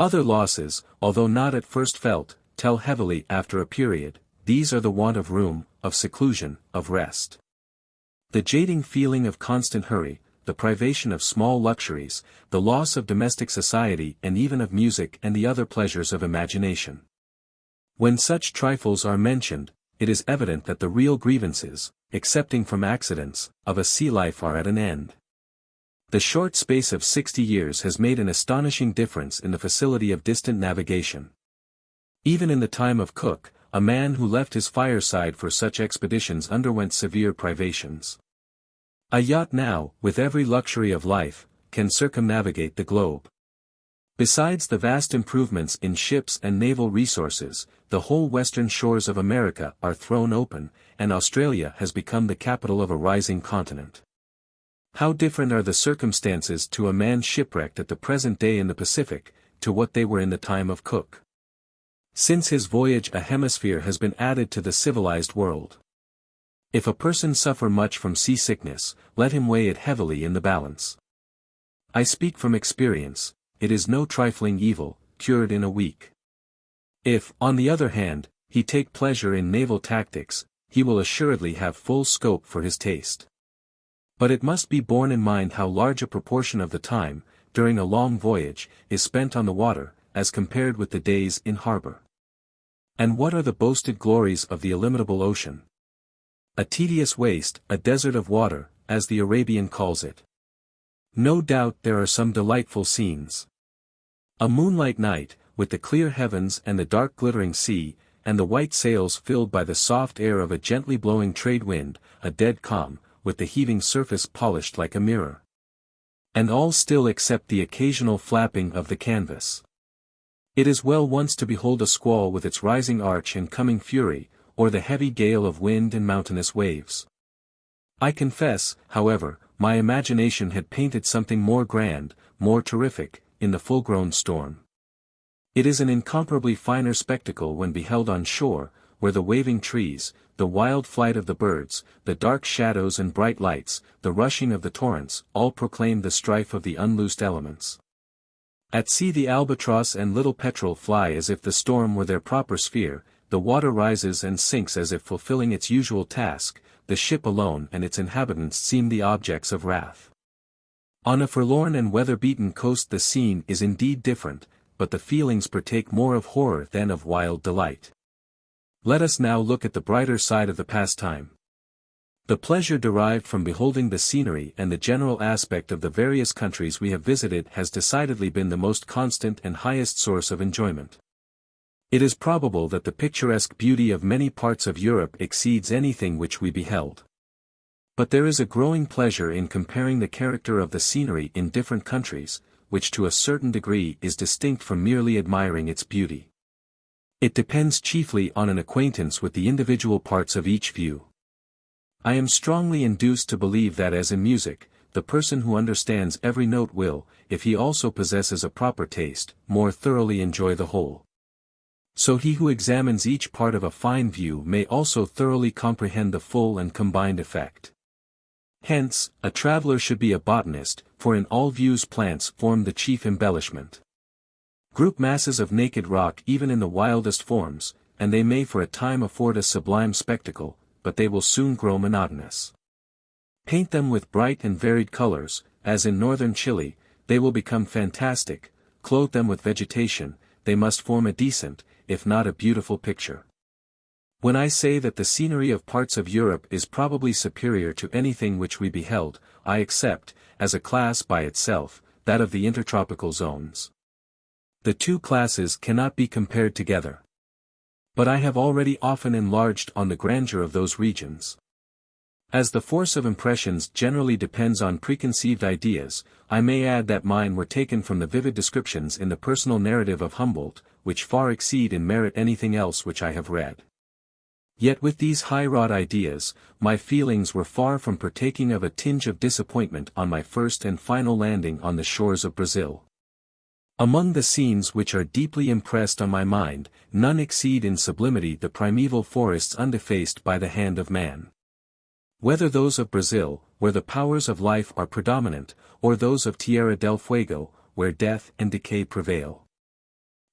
Other losses, although not at first felt, tell heavily after a period. These are the want of room, of seclusion, of rest. The jading feeling of constant hurry, the privation of small luxuries, the loss of domestic society and even of music and the other pleasures of imagination. When such trifles are mentioned, it is evident that the real grievances, excepting from accidents, of a sea life are at an end. The short space of 60 years has made an astonishing difference in the facility of distant navigation. Even in the time of Cook, a man who left his fireside for such expeditions underwent severe privations. A yacht now, with every luxury of life, can circumnavigate the globe. Besides the vast improvements in ships and naval resources, the whole western shores of America are thrown open, and Australia has become the capital of a rising continent. How different are the circumstances to a man shipwrecked at the present day in the Pacific, to what they were in the time of Cook. Since his voyage a hemisphere has been added to the civilized world. If a person suffer much from seasickness, let him weigh it heavily in the balance. I speak from experience, it is no trifling evil, cured in a week. If, on the other hand, he take pleasure in naval tactics, he will assuredly have full scope for his taste. But it must be borne in mind how large a proportion of the time, during a long voyage, is spent on the water, as compared with the days in harbor. And what are the boasted glories of the illimitable ocean? A tedious waste, a desert of water, as the Arabian calls it. No doubt there are some delightful scenes. A moonlight night, with the clear heavens and the dark glittering sea, and the white sails filled by the soft air of a gently blowing trade wind, a dead calm, with the heaving surface polished like a mirror. And all still except the occasional flapping of the canvas. It is well once to behold a squall with its rising arch and coming fury, or the heavy gale of wind and mountainous waves. I confess, however, my imagination had painted something more grand, more terrific, in the full-grown storm. It is an incomparably finer spectacle when beheld on shore, where the waving trees, the wild flight of the birds, the dark shadows and bright lights, the rushing of the torrents, all proclaim the strife of the unloosed elements. At sea the albatross and little petrel fly as if the storm were their proper sphere, the water rises and sinks as if fulfilling its usual task, the ship alone and its inhabitants seem the objects of wrath. On a forlorn and weather-beaten coast the scene is indeed different, but the feelings partake more of horror than of wild delight. Let us now look at the brighter side of the pastime. The pleasure derived from beholding the scenery and the general aspect of the various countries we have visited has decidedly been the most constant and highest source of enjoyment. It is probable that the picturesque beauty of many parts of Europe exceeds anything which we beheld. But there is a growing pleasure in comparing the character of the scenery in different countries, which to a certain degree is distinct from merely admiring its beauty. It depends chiefly on an acquaintance with the individual parts of each view. I am strongly induced to believe that as in music, the person who understands every note will, if he also possesses a proper taste, more thoroughly enjoy the whole. So he who examines each part of a fine view may also thoroughly comprehend the full and combined effect. Hence, a traveler should be a botanist, for in all views plants form the chief embellishment. Group masses of naked rock even in the wildest forms, and they may for a time afford a sublime spectacle, but they will soon grow monotonous. Paint them with bright and varied colors, as in northern Chile, they will become fantastic. Clothe them with vegetation, they must form a decent, if not a beautiful picture. When I say that the scenery of parts of Europe is probably superior to anything which we beheld, I accept, as a class by itself, that of the intertropical zones. The two classes cannot be compared together. But I have already often enlarged on the grandeur of those regions. As the force of impressions generally depends on preconceived ideas, I may add that mine were taken from the vivid descriptions in the personal narrative of Humboldt, which far exceed in merit anything else which I have read. Yet with these high-wrought ideas, my feelings were far from partaking of a tinge of disappointment on my first and final landing on the shores of Brazil. Among the scenes which are deeply impressed on my mind, none exceed in sublimity the primeval forests undefaced by the hand of man. Whether those of Brazil, where the powers of life are predominant, or those of Tierra del Fuego, where death and decay prevail.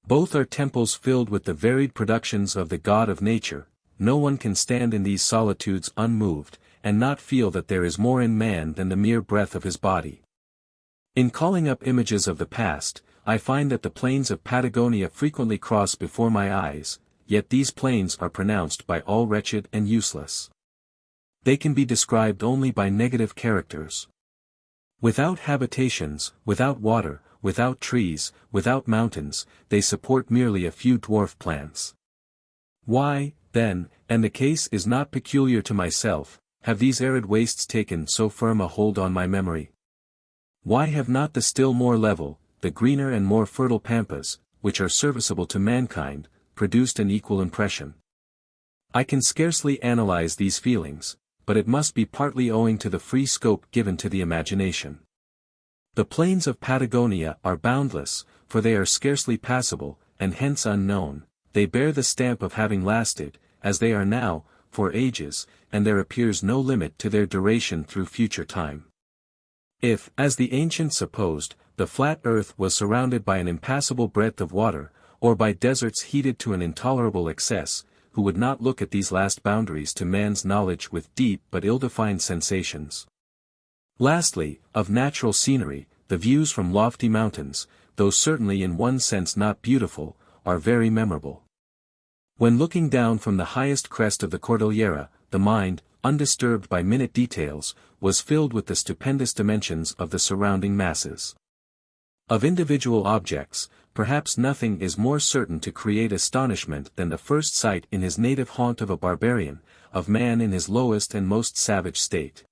Both are temples filled with the varied productions of the God of nature. No one can stand in these solitudes unmoved, and not feel that there is more in man than the mere breath of his body. In calling up images of the past, I find that the plains of Patagonia frequently cross before my eyes, yet these plains are pronounced by all wretched and useless. They can be described only by negative characters. Without habitations, without water, without trees, without mountains, they support merely a few dwarf plants. Why, then, and the case is not peculiar to myself, have these arid wastes taken so firm a hold on my memory? Why have not the still more level, the greener and more fertile pampas, which are serviceable to mankind, produced an equal impression? I can scarcely analyze these feelings, but it must be partly owing to the free scope given to the imagination. The plains of Patagonia are boundless, for they are scarcely passable, and hence unknown. They bear the stamp of having lasted, as they are now, for ages, and there appears no limit to their duration through future time. If, as the ancients supposed, the flat earth was surrounded by an impassable breadth of water, or by deserts heated to an intolerable excess, who would not look at these last boundaries to man's knowledge with deep but ill-defined sensations? Lastly, of natural scenery, the views from lofty mountains, though certainly in one sense not beautiful, are very memorable. When looking down from the highest crest of the Cordillera, the mind, undisturbed by minute details, was filled with the stupendous dimensions of the surrounding masses. Of individual objects, perhaps nothing is more certain to create astonishment than the first sight in his native haunt of a barbarian, of man in his lowest and most savage state.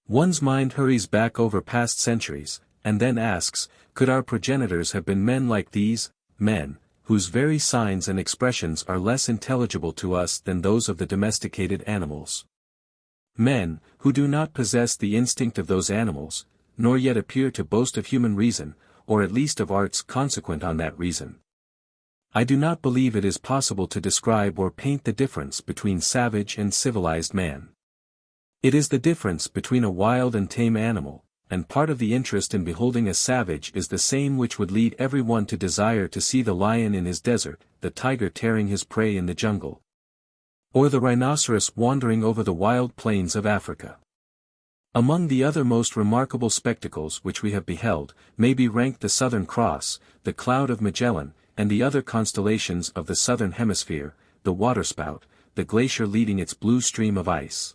One's mind hurries back over past centuries, and then asks, could our progenitors have been men like these, men, whose very signs and expressions are less intelligible to us than those of the domesticated animals? Men, who do not possess the instinct of those animals, nor yet appear to boast of human reason, or at least of arts consequent on that reason. I do not believe it is possible to describe or paint the difference between savage and civilized man. It is the difference between a wild and tame animal, and part of the interest in beholding a savage is the same which would lead everyone to desire to see the lion in his desert, the tiger tearing his prey in the jungle, or the rhinoceros wandering over the wild plains of Africa. Among the other most remarkable spectacles which we have beheld, may be ranked the Southern Cross, the Cloud of Magellan, and the other constellations of the Southern Hemisphere, the waterspout, the glacier leading its blue stream of ice.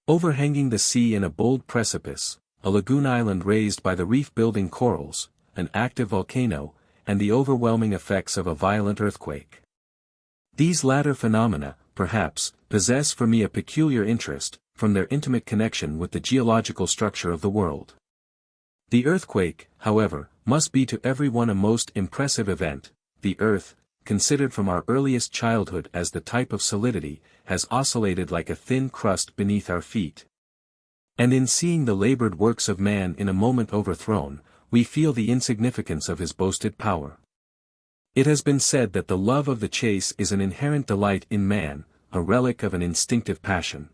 Overhanging the sea in a bold precipice, a lagoon island raised by the reef-building corals, an active volcano, and the overwhelming effects of a violent earthquake. These latter phenomena, perhaps, possess for me a peculiar interest, from their intimate connection with the geological structure of the world. The earthquake, however, must be to everyone a most impressive event. The earth, considered from our earliest childhood as the type of solidity, has oscillated like a thin crust beneath our feet. And in seeing the labored works of man in a moment overthrown, we feel the insignificance of his boasted power. It has been said that the love of the chase is an inherent delight in man, a relic of an instinctive passion.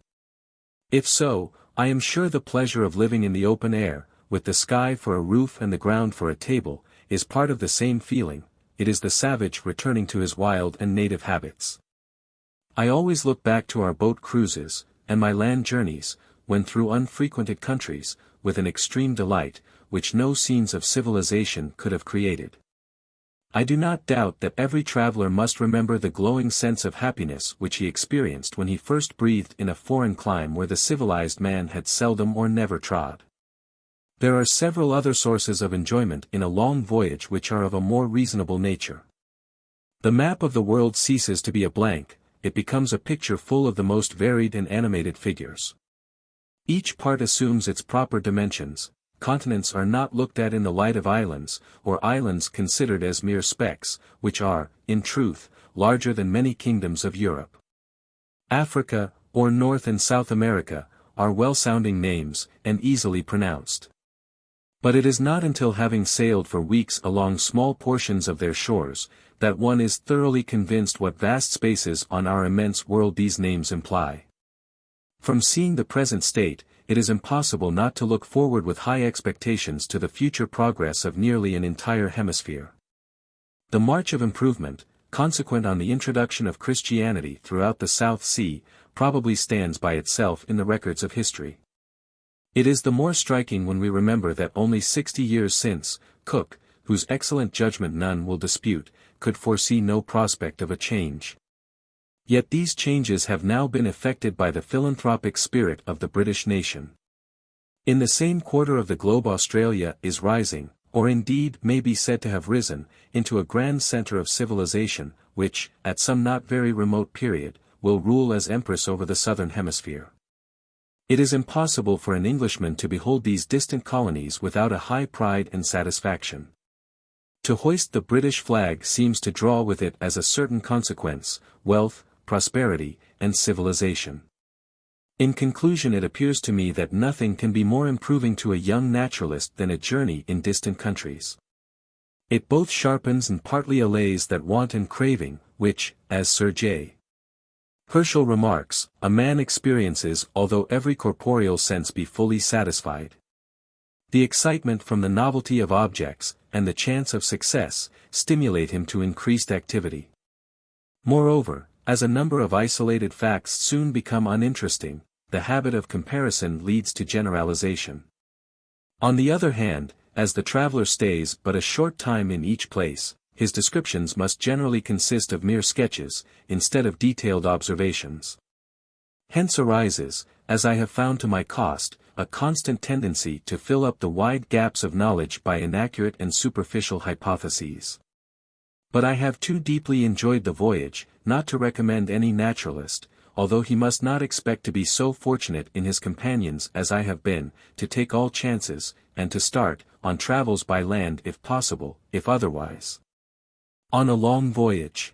If so, I am sure the pleasure of living in the open air, with the sky for a roof and the ground for a table, is part of the same feeling. It is the savage returning to his wild and native habits. I always look back to our boat cruises, and my land journeys, when through unfrequented countries, with an extreme delight, which no scenes of civilization could have created. I do not doubt that every traveler must remember the glowing sense of happiness which he experienced when he first breathed in a foreign clime where the civilized man had seldom or never trod. There are several other sources of enjoyment in a long voyage which are of a more reasonable nature. The map of the world ceases to be a blank, it becomes a picture full of the most varied and animated figures. Each part assumes its proper dimensions. Continents are not looked at in the light of islands, or islands considered as mere specks, which are, in truth, larger than many kingdoms of Europe. Africa, or North and South America, are well-sounding names, and easily pronounced. But it is not until having sailed for weeks along small portions of their shores, that one is thoroughly convinced what vast spaces on our immense world these names imply. From seeing the present state, it is impossible not to look forward with high expectations to the future progress of nearly an entire hemisphere. The march of improvement, consequent on the introduction of Christianity throughout the South Sea, probably stands by itself in the records of history. It is the more striking when we remember that only 60 years since, Cook, whose excellent judgment none will dispute, could foresee no prospect of a change. Yet these changes have now been effected by the philanthropic spirit of the British nation. In the same quarter of the globe Australia is rising, or indeed may be said to have risen, into a grand centre of civilization, which, at some not very remote period, will rule as empress over the southern hemisphere. It is impossible for an Englishman to behold these distant colonies without a high pride and satisfaction. To hoist the British flag seems to draw with it as a certain consequence, wealth, prosperity, and civilization. In conclusion, it appears to me that nothing can be more improving to a young naturalist than a journey in distant countries. It both sharpens and partly allays that wanton craving, which, as Sir J. Herschel remarks, a man experiences although every corporeal sense be fully satisfied. The excitement from the novelty of objects, and the chance of success, stimulate him to increased activity. Moreover, as a number of isolated facts soon become uninteresting, the habit of comparison leads to generalization. On the other hand, as the traveler stays but a short time in each place, his descriptions must generally consist of mere sketches, instead of detailed observations. Hence arises, as I have found to my cost, a constant tendency to fill up the wide gaps of knowledge by inaccurate and superficial hypotheses. But I have too deeply enjoyed the voyage, not to recommend any naturalist, although he must not expect to be so fortunate in his companions as I have been, to take all chances, and to start, on travels by land if possible, if otherwise, on a long voyage.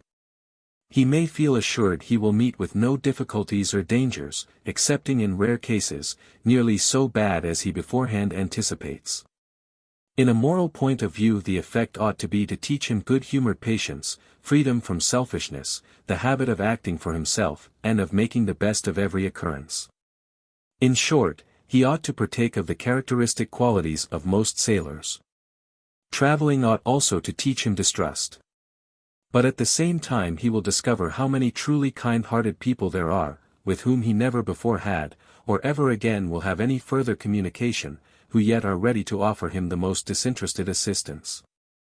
He may feel assured he will meet with no difficulties or dangers, excepting in rare cases, nearly so bad as he beforehand anticipates. In a moral point of view the effect ought to be to teach him good-humored patience, freedom from selfishness, the habit of acting for himself, and of making the best of every occurrence. In short, he ought to partake of the characteristic qualities of most sailors. Traveling ought also to teach him distrust. But at the same time he will discover how many truly kind-hearted people there are, with whom he never before had, or ever again will have any further communication, who yet are ready to offer him the most disinterested assistance.